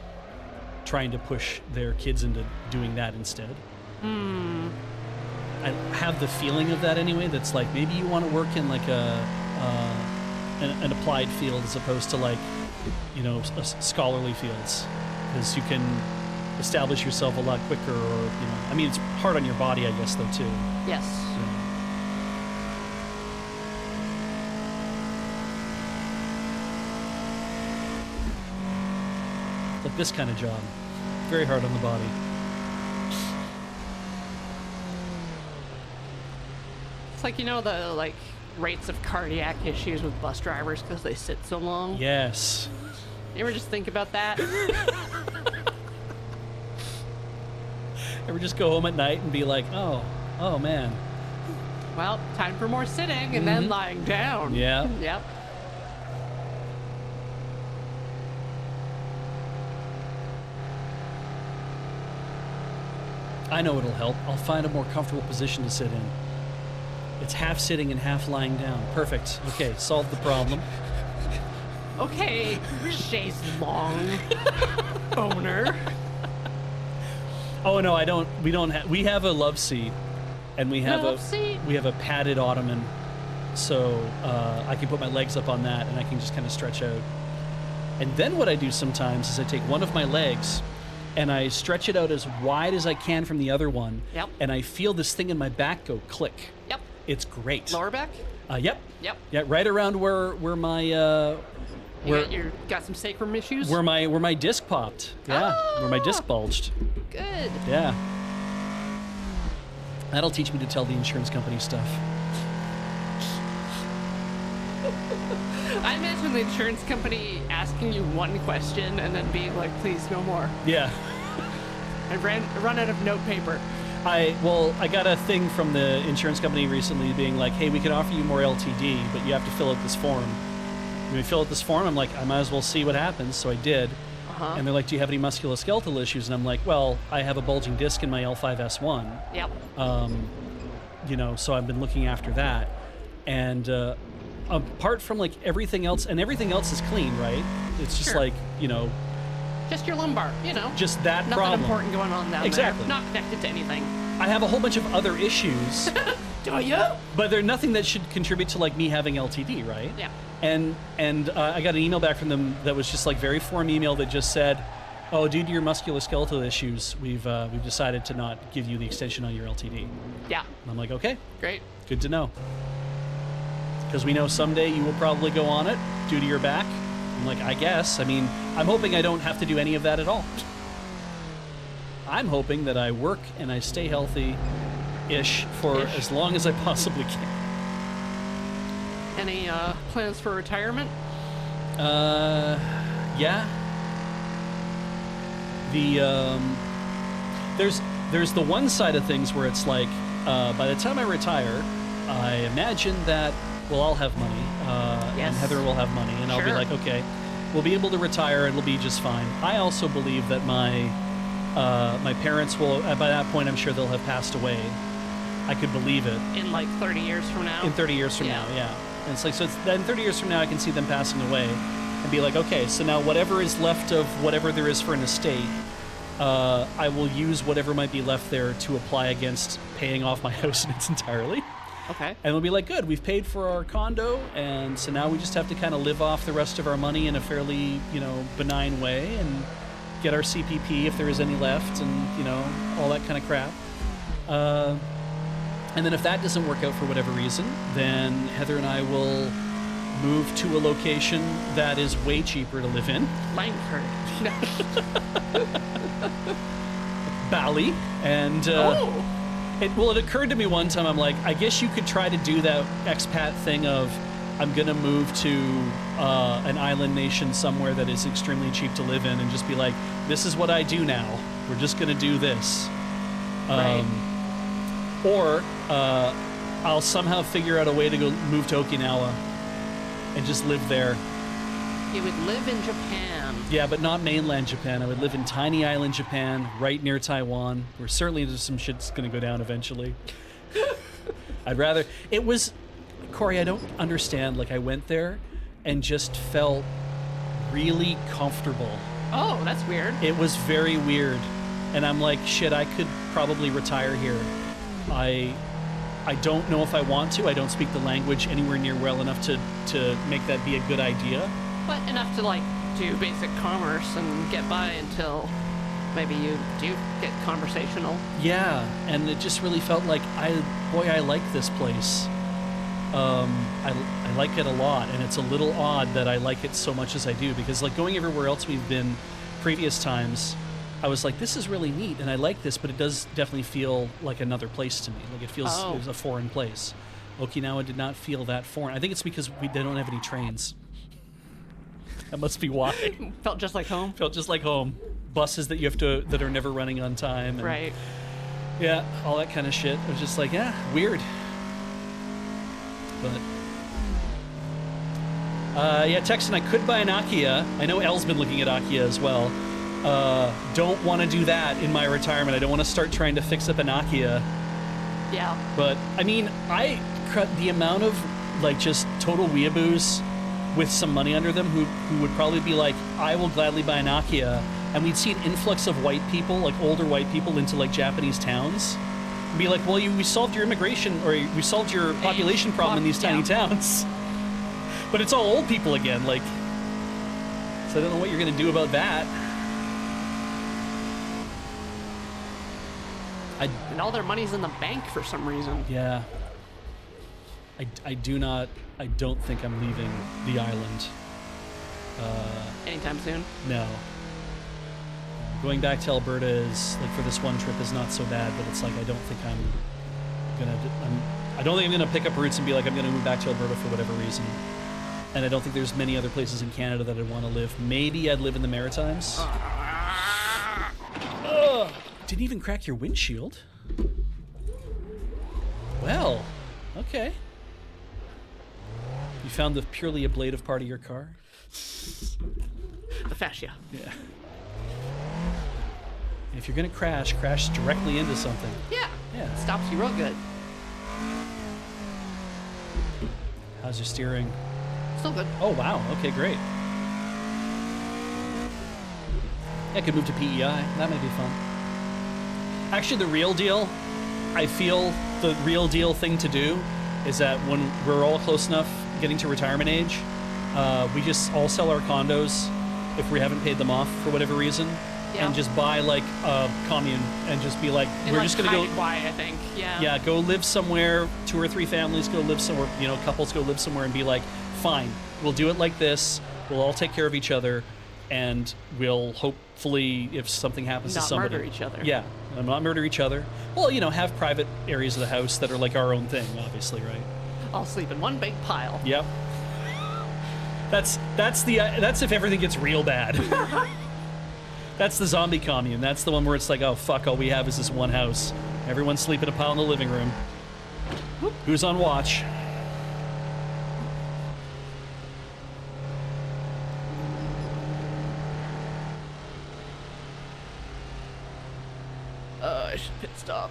trying to push their kids into doing that instead. I have the feeling of that anyway. That's like maybe you want to work in like an applied field as opposed to like scholarly fields, because you can establish yourself a lot quicker. Or I mean, it's hard on your body, I guess, though too. Yes. Like this kind of job, very hard on the body. It's like, the rates of cardiac issues with bus drivers because they sit so long. Yes. You ever just think about that? Ever just go home at night and be like, oh man. Well, time for more sitting and then lying down. Yeah. Yep. I know it'll help. I'll find a more comfortable position to sit in. It's half sitting and half lying down. Perfect. Okay, solved the problem. Okay, Shay's long owner. Oh no, I don't. We don't have. We have a love seat, and we have Love seat? we have a padded ottoman, so I can put my legs up on that, and I can just kind of stretch out. And then what I do sometimes is I take one of my legs, and I stretch it out as wide as I can from the other one. Yep. And I feel this thing in my back go click. Yep. It's great. Lower back? Yep. Yep. Yeah, right around where my You got some sacrum issues? where my disc popped. Yeah, where my disc bulged. Good. Yeah. That'll teach me to tell the insurance company stuff. I imagine the insurance company asking you one question and then being like, please, no more. Yeah. I run out of note paper. I got a thing from the insurance company recently being like, hey, we can offer you more LTD, but you have to fill out this form. When we fill out this form, I'm like, I might as well see what happens. So I did. And they're like, do you have any musculoskeletal issues? And I'm like, well, I have a bulging disc in my L5S1. Yep. So I've been looking after that. And apart from like everything else, and everything else is clean, right? It's just Sure. like, Just your lumbar, just that Nothing problem. important going on down Exactly. there. Not connected to anything. I have a whole bunch of other issues, Do you? but they're nothing that should contribute to like me having LTD, right? Yeah. And I got an email back from them that was just like very form email that just said, oh, due to your musculoskeletal issues, we've decided to not give you the extension on your LTD. Yeah. And I'm like, okay, Great. good to know. Because we know someday you will probably go on it due to your back. I'm like, I guess. I mean, I'm hoping I don't have to do any of that at all. I'm hoping that I work and I stay healthy-ish for as long as I possibly can. Any plans for retirement? Yeah. There's the one side of things where it's like, by the time I retire, I imagine that I'll have money, and Yes. Heather will have money, and I'll be Sure. like, okay, we'll be able to retire, it'll be just fine. I also believe that my parents will, by that point, I'm sure they'll have passed away. I could believe it. In like 30 years from now? In 30 years from Yeah. now, yeah. And it's like, so then 30 years from now, I can see them passing away and be like, okay, so now whatever is left of whatever there is for an estate, I will use whatever might be left there to apply against paying off my house in its entirely. Okay. And we'll be like, good, we've paid for our condo, and so now we just have to kind of live off the rest of our money in a fairly, benign way and get our CPP if there is any left and, all that kind of crap. And then if that doesn't work out for whatever reason, then Heather and I will move to a location that is way cheaper to live in, Langford. No. Bali. And it occurred to me one time, I'm like, I guess you could try to do that expat thing of, I'm going to move to an island nation somewhere that is extremely cheap to live in and just be like, this is what I do now. We're just going to do this. Right. Or I'll somehow figure out a way to go move to Okinawa and just live there. You would live in Japan. Yeah, but not mainland Japan. I would live in tiny island Japan, right near Taiwan, where certainly there's some shit's going to go down eventually. I'd rather... It was... Corey, I don't understand. Like, I went there and just felt really comfortable. Oh, that's weird. It was very weird. And I'm like, shit, I could probably retire here. I don't know if I want to. I don't speak the language anywhere near well enough to make that be a good idea. But enough to, like, do basic commerce and get by until maybe you do get conversational. Yeah, and it just really felt like, I like this place. I like it a lot, and it's a little odd that I like it so much as I do, because like going everywhere else we've been previous times, I was like, this is really neat, and I like this, but it does definitely feel like another place to me. Like it feels it was a foreign place. Okinawa did not feel that foreign. I think it's because they don't have any trains. That must be why. Felt just like home. Felt just like home. Buses that are never running on time. And, Right. yeah, all that kind of shit. It was just like, yeah, weird. But Texan, I could buy an Akia. I know Elle's been looking at Akia as well. Don't want to do that in my retirement. I don't want to start trying to fix up an Akia. Yeah. But I mean, the amount of like just total weeaboos with some money under them who would probably be like, I will gladly buy an Akia, and we'd see an influx of white people, like older white people, into like Japanese towns. And be like, well, we solved your immigration, or we solved your population problem in these tiny towns. But it's all old people again, like. So I don't know what you're gonna do about that. And all their money's in the bank for some reason. Yeah. I don't think I'm leaving the island. Anytime soon. No. Going back to Alberta is, like, for this one trip is not so bad, but it's like, I don't think I'm gonna pick up roots and be like, I'm gonna move back to Alberta for whatever reason. And I don't think there's many other places in Canada that I'd want to live. Maybe I'd live in the Maritimes. Didn't even crack your windshield. Well, okay. You found the purely ablative part of your car? The fascia. Yeah. If you're gonna crash directly into something. Yeah. Yeah. Stops you real good. How's your steering? Still good. Oh, wow. Okay, great. I could move to PEI. That might be fun. Actually, the real deal, I feel the real deal thing to do is that when we're all close enough getting to retirement age, we just all sell our condos if we haven't paid them off for whatever reason, and just buy like a commune and just be like, we're just gonna go. Quiet, I think. Yeah. Yeah, go live somewhere. 2 or 3 families go live somewhere. You know, couples go live somewhere and be like, fine, we'll do it like this. We'll all take care of each other, and we'll hopefully, if something happens to somebody, not murder each other. Yeah, and not murder each other. Well, you know, have private areas of the house that are like our own thing, obviously, right? I'll sleep in one big pile. Yep. That's if everything gets real bad. That's the zombie commune. That's the one where it's like, oh fuck, all we have is this one house. Everyone's sleeping in a pile in the living room. Who's on watch? I should pit stop.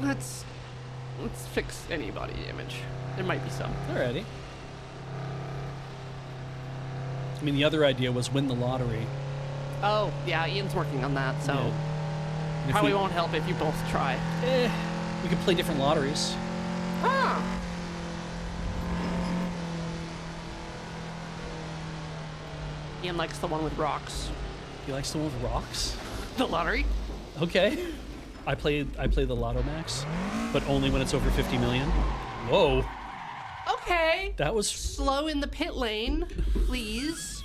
Let's fix any body damage. There might be some. Alrighty. I mean, the other idea was win the lottery. Oh, yeah, Ian's working on that, so Yeah. And if probably we- won't help if you both try. We could play different lotteries. Ah. Ian likes the one with rocks. He likes the one with rocks. The lottery? Okay. I play the Lotto Max, but only when it's over 50 million. Whoa. Okay. That was Slow in the pit lane, please.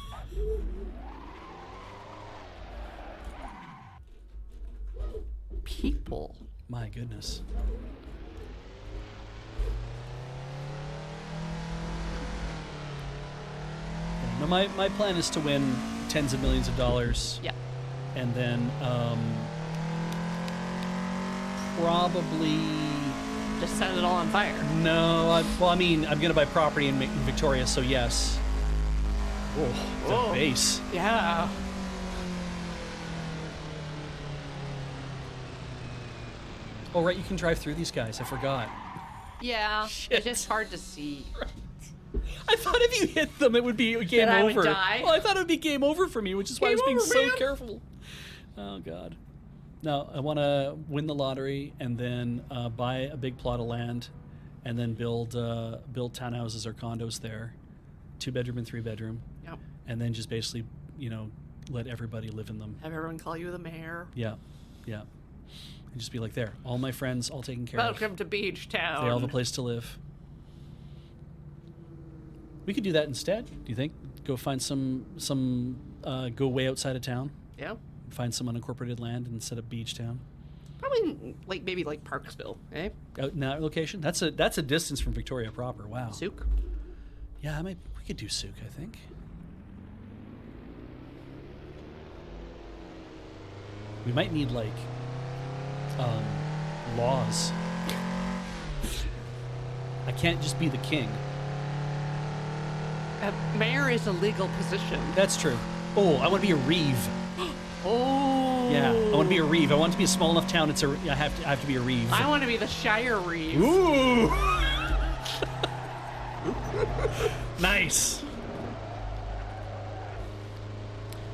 People. my goodness. Yeah, no, my plan is to win tens of millions of dollars. Yeah. And then probably Just set it all on fire. no. I mean, I'm gonna buy property in Victoria, so yes. Oh, the Whoa. base. Yeah. Oh, right, you can drive through these guys. I forgot. Yeah. Shit. It's just hard to see. I thought if you hit them, it would be game Then I over. would die? Well, I thought it would be game over for me, which is why I was Game being over, so man. careful. Oh God. No, I want to win the lottery and then buy a big plot of land, and then build townhouses or condos there, 2-bedroom and 3-bedroom, Yep. and then just basically, let everybody live in them. Have everyone call you the mayor. Yeah, yeah, and just be like, there, all my friends, all taken care of. Welcome to Beach Town. They all have a place to live. We could do that instead. Do you think? Go find go way outside of town, Yeah. find some unincorporated land and set up beach town. Probably maybe Parksville, eh? Out in that location. That's a distance from Victoria proper. Wow. Souk. Yeah, we could do Souk, I think. We might need laws. I can't just be the king. Mayor is a legal position. That's true. Oh, I want to be a reeve. Oh. Yeah, I want to be a reeve. I want it to be a small enough town. I have to be a reeve. I want to be the Shire Reeve. Ooh. Nice.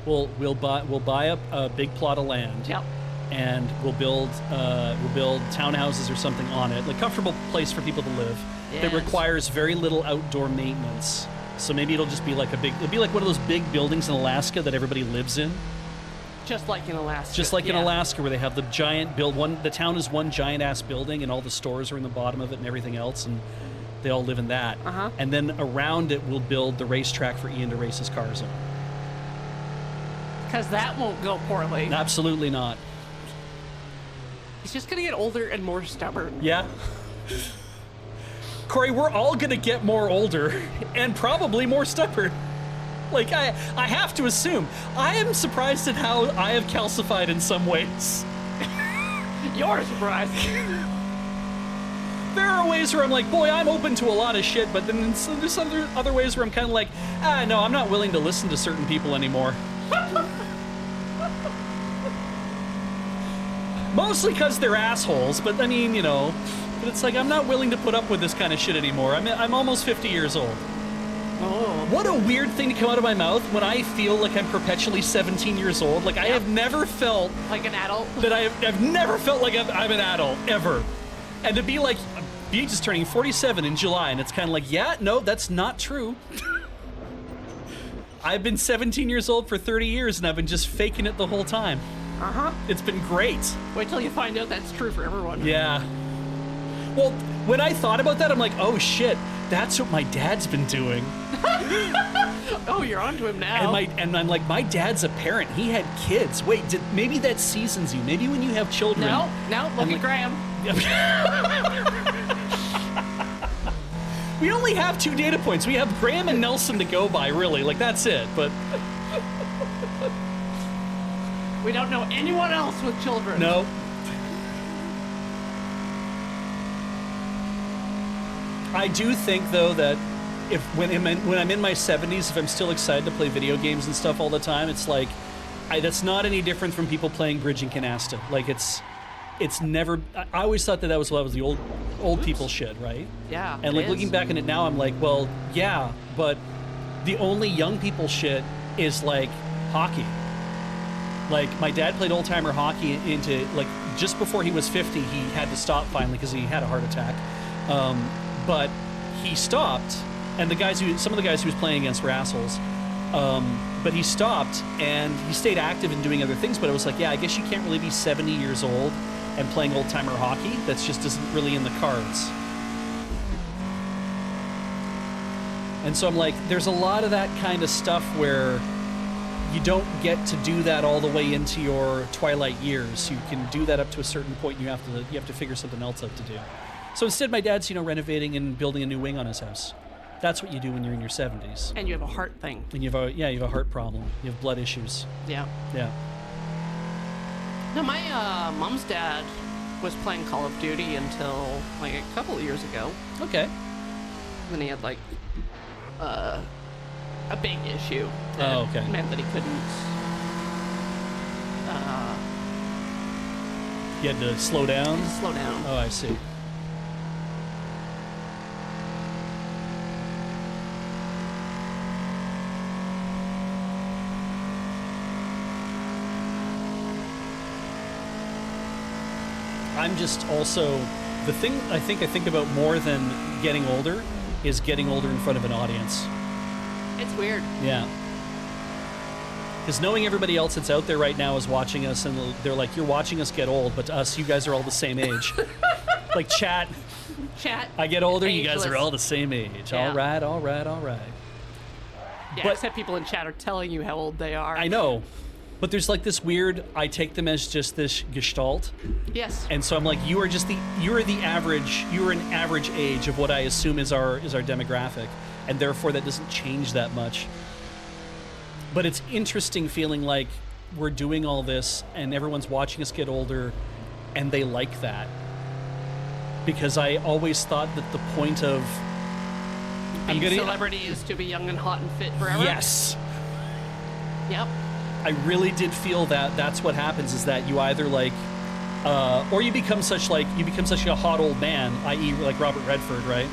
We'll buy up a big plot of land. Yep. And we'll build townhouses or something on it, like comfortable place for people to live that Yes. requires very little outdoor maintenance. So maybe it'll just be it'll be like one of those big buildings in Alaska that everybody lives in. Just like in Alaska. Just like in Yeah. Alaska, where they have the giant the town is one giant ass building, and all the stores are in the bottom of it and everything else, and they all live in that. Uh-huh. And then around it, we'll build the racetrack for Ian to race his cars on. Because that won't go poorly. Absolutely not. He's just going to get older and more stubborn. Yeah. Corey, we're all gonna get more older and probably more stubborn. Like, I have to assume. I am surprised at how I have calcified in some ways. You're surprised. There are ways where I'm like, boy, I'm open to a lot of shit, but then there's other ways where I'm kind of like, no, I'm not willing to listen to certain people anymore. Mostly because they're assholes, but I mean, but it's like, I'm not willing to put up with this kind of shit anymore. I'm almost 50 years old. Oh. What a weird thing to come out of my mouth when I feel like I'm perpetually 17 years old. Like, I have never felt... Like an adult? That I've never felt like I'm an adult, ever. And to be like, Beach is turning 47 in July, and it's kind of like, yeah, no, that's not true. I've been 17 years old for 30 years, and I've been just faking it the whole time. Uh-huh. It's been great. Wait till you find out that's true for everyone. Yeah. Well, when I thought about that, I'm like, oh shit, that's what my dad's been doing. Oh, you're onto him now. And I'm like, my dad's a parent. He had kids. Wait, maybe that seasons you. Maybe when you have children. No, look at Graham. We only have 2 data points. We have Graham and Nelson to go by, really. Like, that's it. But We don't know anyone else with children. no. I do think, though, that when I'm in my 70s, if I'm still excited to play video games and stuff all the time, it's like, that's not any different from people playing Bridge and Canasta. Like, it's never... I always thought that was the old people shit, right? Yeah, And like, looking back on it now, I'm like, well, yeah, but the only young people shit is like hockey. Like, my dad played old-timer hockey into, like, just before he was 50, he had to stop finally because he had a heart attack. But he stopped, and some of the guys he was playing against were assholes. But he stopped, and he stayed active in doing other things, but it was like, yeah, I guess you can't really be 70 years old and playing old-timer hockey. That's just isn't really in the cards. And so I'm like, there's a lot of that kind of stuff where you don't get to do that all the way into your twilight years. You can do that up to a certain point, and you have to figure something else out to do. So instead, my dad's, renovating and building a new wing on his house. That's what you do when you're in your 70s. And you have a heart thing. And you have a heart problem. You have blood issues. Yeah. Yeah. No, my mom's dad was playing Call of Duty until like a couple of years ago. Okay. Then he had like a big issue that meant that he couldn't. You had to slow down? Slow down. Oh, I see. I'm just also, the thing I think about more than getting older is getting older in front of an audience. It's weird. Yeah. Because knowing everybody else that's out there right now is watching us, and they're like, you're watching us get old, but to us, you guys are all the same age. Like, chat. I get older, ageless. you guys are all the same age. Yeah. All right. Yeah, But- except people in chat are telling you how old they are. I know. But there's like this weird, I take them as just this gestalt. Yes. And so I'm like, you are an average age of what I assume is our demographic. And therefore that doesn't change that much. But it's interesting feeling like we're doing all this and everyone's watching us get older and they like that. Because I always thought that the point of Being celebrity is to be young and hot and fit forever. Yes. Yep. I really did feel that that's what happens, is that you either like, or you become such a hot old man, i.e. like Robert Redford, right?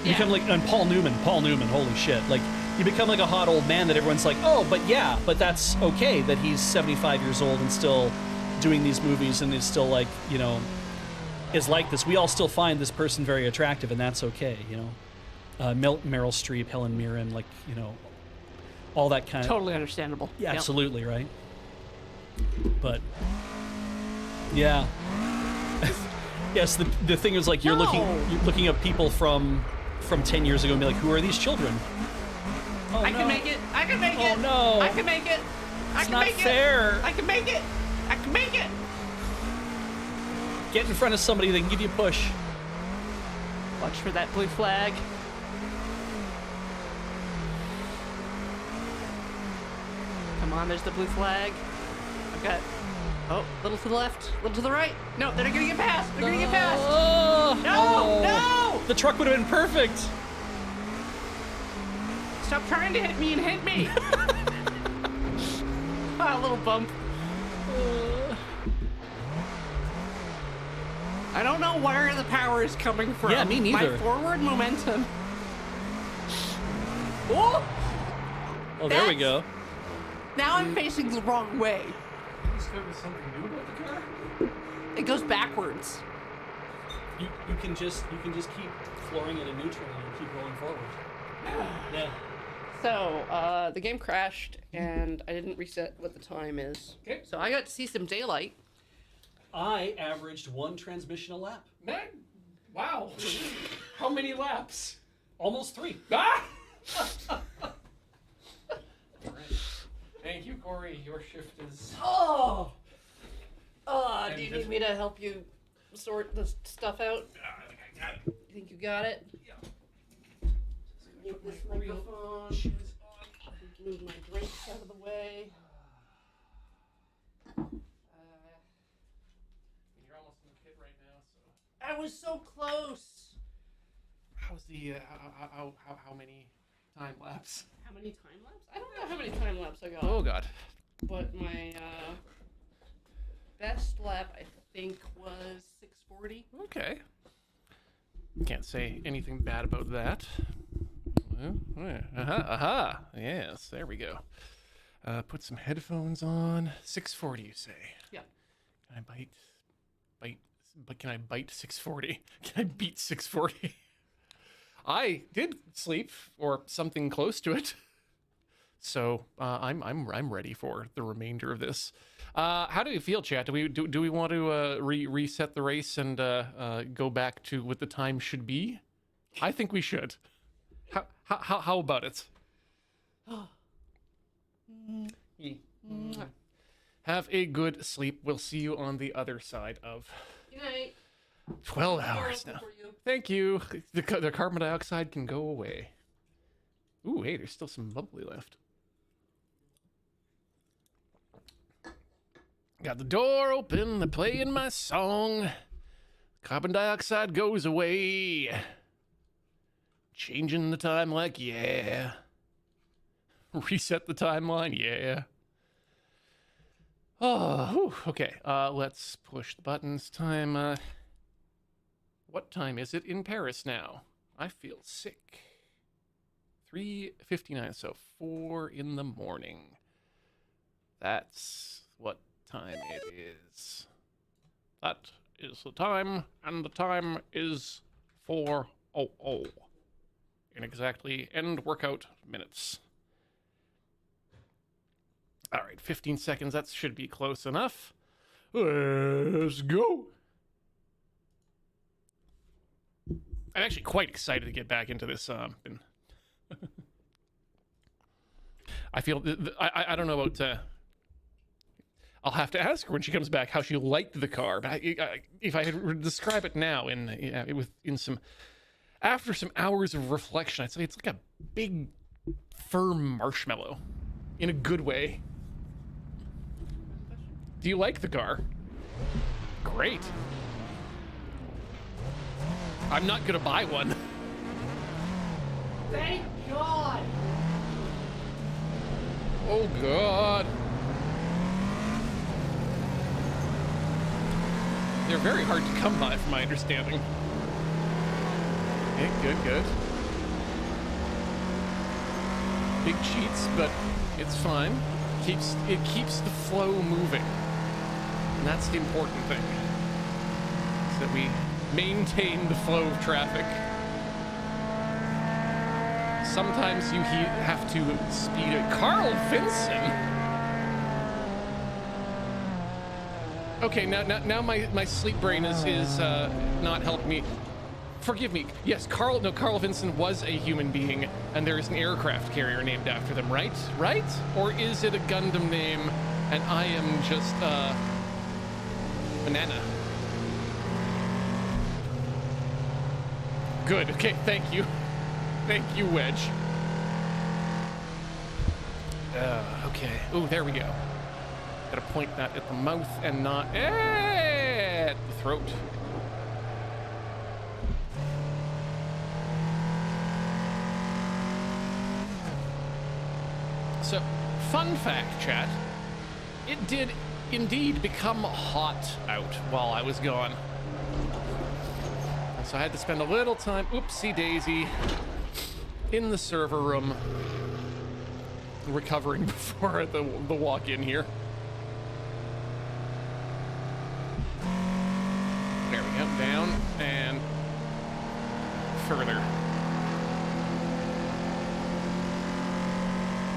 You become like, and Paul Newman, holy shit. Like, you become like a hot old man that everyone's like, oh, but that's okay that he's 75 years old and still doing these movies and is still like, is like this. We all still find this person very attractive, and that's okay, Meryl Streep, Helen Mirren, like, all that kind of... Totally understandable. Yeah, Yep. absolutely, right? But, yeah. Yes, the thing is, like, you're looking at people from 10 years ago and be like, who are these children? Oh, I can make it. I can make it. Oh, no. I can make it. I It's can not make fair. it. I can make it. I can make it. Get in front of somebody that can give you a push. Watch for that blue flag. Come on, there's the blue flag. I've got. Oh, little to the left, little to the right. No, they're gonna get past. They're gonna get past. Oh, No, no! The truck would have been perfect. Stop trying to hit me and hit me. A little bump. I don't know where the power is coming from. Yeah, me neither. My forward momentum. Oh! Oh, there we go. Now I'm facing the wrong way. Discovered something new about the car? It goes backwards. You can just keep flooring it in neutral and keep rolling forward. Yeah. So, the game crashed, and I didn't reset what the time is. Okay. So I got to see some daylight. I averaged 1 transmission a lap. Man, wow. How many laps? Almost 3. Ah! Thank you, Corey. Your shift is... Oh! Do you need me to help you sort the stuff out? I think I got it. You think you got it? Yeah. Move this microphone. Move my drinks out of the way. You're almost in the pit right now, so... I was so close. How's the... how many time lapse? How many time lapse? I don't know how many time lapse I got. Oh, God. But my best lap, I think, was 640. Okay. Can't say anything bad about that. Aha. Yes, there we go. Put some headphones on. 640, you say? Yeah. Can I can I bite 640? Can I beat 640? I did sleep, or something close to it. So I'm ready for the remainder of this. How do you feel, chat? Do we want to reset the race and go back to what the time should be? I think we should. How about it? Have a good sleep. We'll see you on the other side of Good night. 12 hours now. Thank you. The carbon dioxide can go away. Ooh, hey, there's still some bubbly left. Got the door open, they're playing my song. Carbon dioxide goes away. Changing the time like, yeah. Reset the timeline, yeah. Oh, whew, okay. Let's push the buttons. Time, what time is it in Paris now? I feel sick. 3:59, so 4 in the morning. That's what time it is. That is the time, and the time is 4:00 in exactly end workout minutes. All right, 15 seconds. That should be close enough. Let's go. I'm actually quite excited to get back into this. I feel I don't know about. I'll have to ask her when she comes back how she liked the car. But if I had to describe it now after some hours of reflection, I'd say it's like a big, firm marshmallow, in a good way. Do you like the car? Great. I'm not gonna buy one. Thank God. Oh God. They're very hard to come by, from my understanding. Okay, good. Big cheats, but it's fine. It keeps the flow moving. And that's the important thing. Is that we maintain the flow of traffic. Sometimes you have to speed it. Carl Vinson! Okay, now my sleep brain is not helping me. Forgive me. Yes, Carl Vinson was a human being, and there is an aircraft carrier named after them, right? Right? Or is it a Gundam name, and I am just banana? Good. Okay, thank you. Thank you, Wedge. Okay. Ooh, there we go. Gotta point that at the mouth and not at the throat. So, fun fact, chat. It did indeed become hot out while I was gone. So I had to spend a little time, oopsie daisy, in the server room, recovering before the walk in here. There we go, down and further.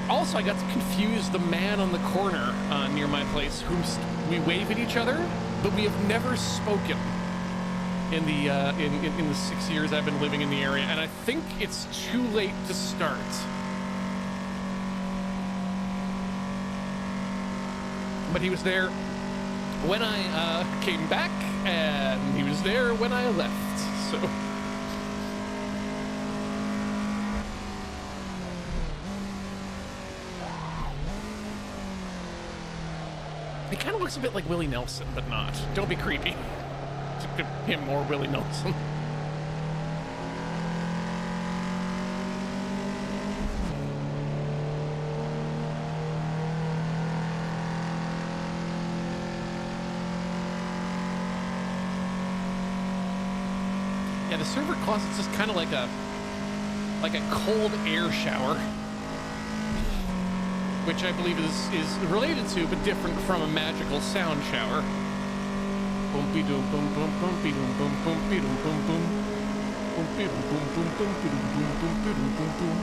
Also, I got to confuse the man on the corner near my place, whom we wave at each other, but we have never spoken in the 6 years I've been living in the area, and I think it's too late to start. But he was there when I came back, and he was there when I left, so... He kind of looks a bit like Willie Nelson, but not. Don't be creepy. Him or Willie Nelson. Yeah, the server closet's just kind of like a cold air shower, which I believe is related to, but different from a magical sound shower. Boom doom boom boom boom doom boom boom doom boom boom boom boom boom boom boom boom boom boom boom.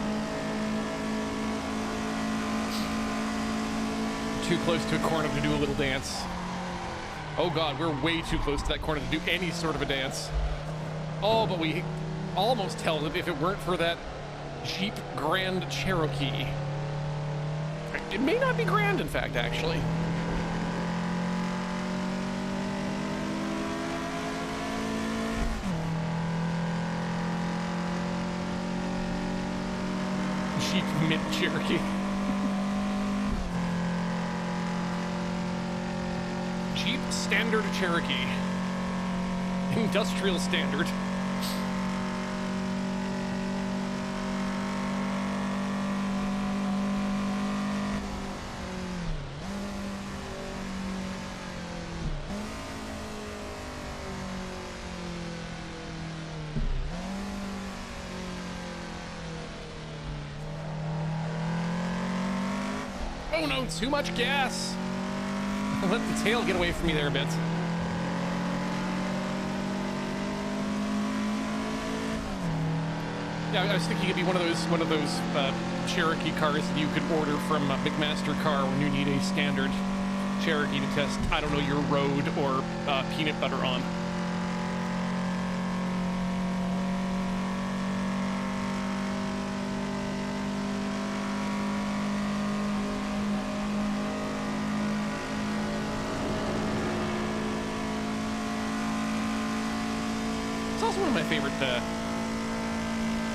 Too close to a corner to do a little dance. Oh god, we're way too close to that corner to do any sort of a dance. Oh, but we almost held it if it weren't for that Jeep Grand Cherokee. It may not be grand, in fact, actually. Jeep Mid Cherokee. Jeep Standard Cherokee. Industrial Standard. Oh no, too much gas! Let the tail get away from me there a bit. Yeah, I was thinking it'd be one of those Cherokee cars that you could order from McMaster Car when you need a standard Cherokee to test, I don't know, your road or peanut butter on. It's also one of my favorite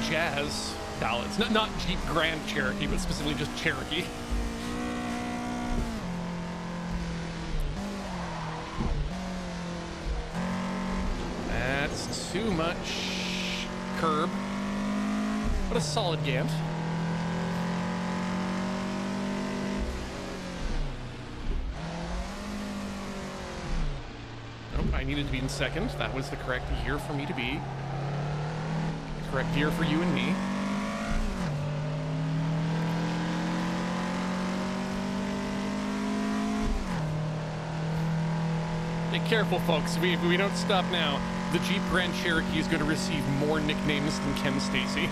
jazz ballads. Not Jeep Grand Cherokee, but specifically just Cherokee. That's too much curb. But a solid Gant. I needed to be in second. That was the correct gear for me to be. The correct gear for you and me. Be careful, folks. If we don't stop now, the Jeep Grand Cherokee is going to receive more nicknames than Ken Stacy.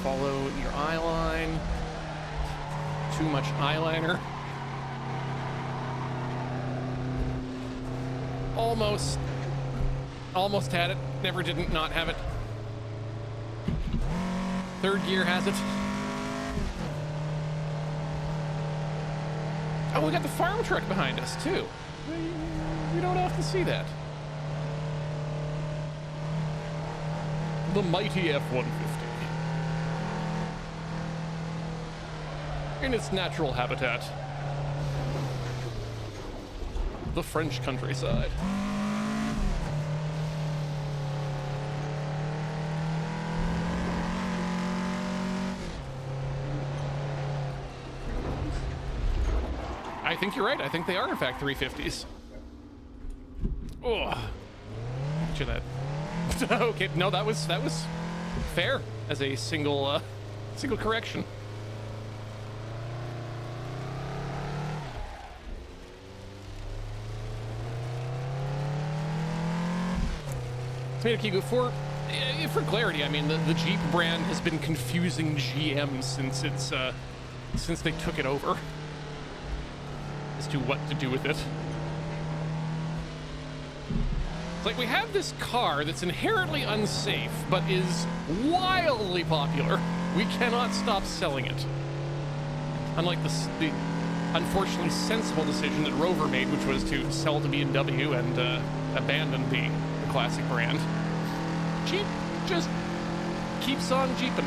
Follow your eye line. Too much eyeliner. Almost had it. Never didn't not have it. Third gear has it. Oh, we got the farm truck behind us, too. We don't often see that. The mighty F-150. In its natural habitat. The French countryside. I think you're right. I think they are, in fact, 350s. Oh, picture that. Okay, no, that was fair as a single correction. Tomato Kigo, for clarity, I mean the Jeep brand has been confusing GM since they took it over as to what to do with it. It's like we have this car that's inherently unsafe, but is wildly popular. We cannot stop selling it. Unlike the unfortunately sensible decision that Rover made, which was to sell to BMW and abandon the classic brand. Jeep just keeps on jeeping.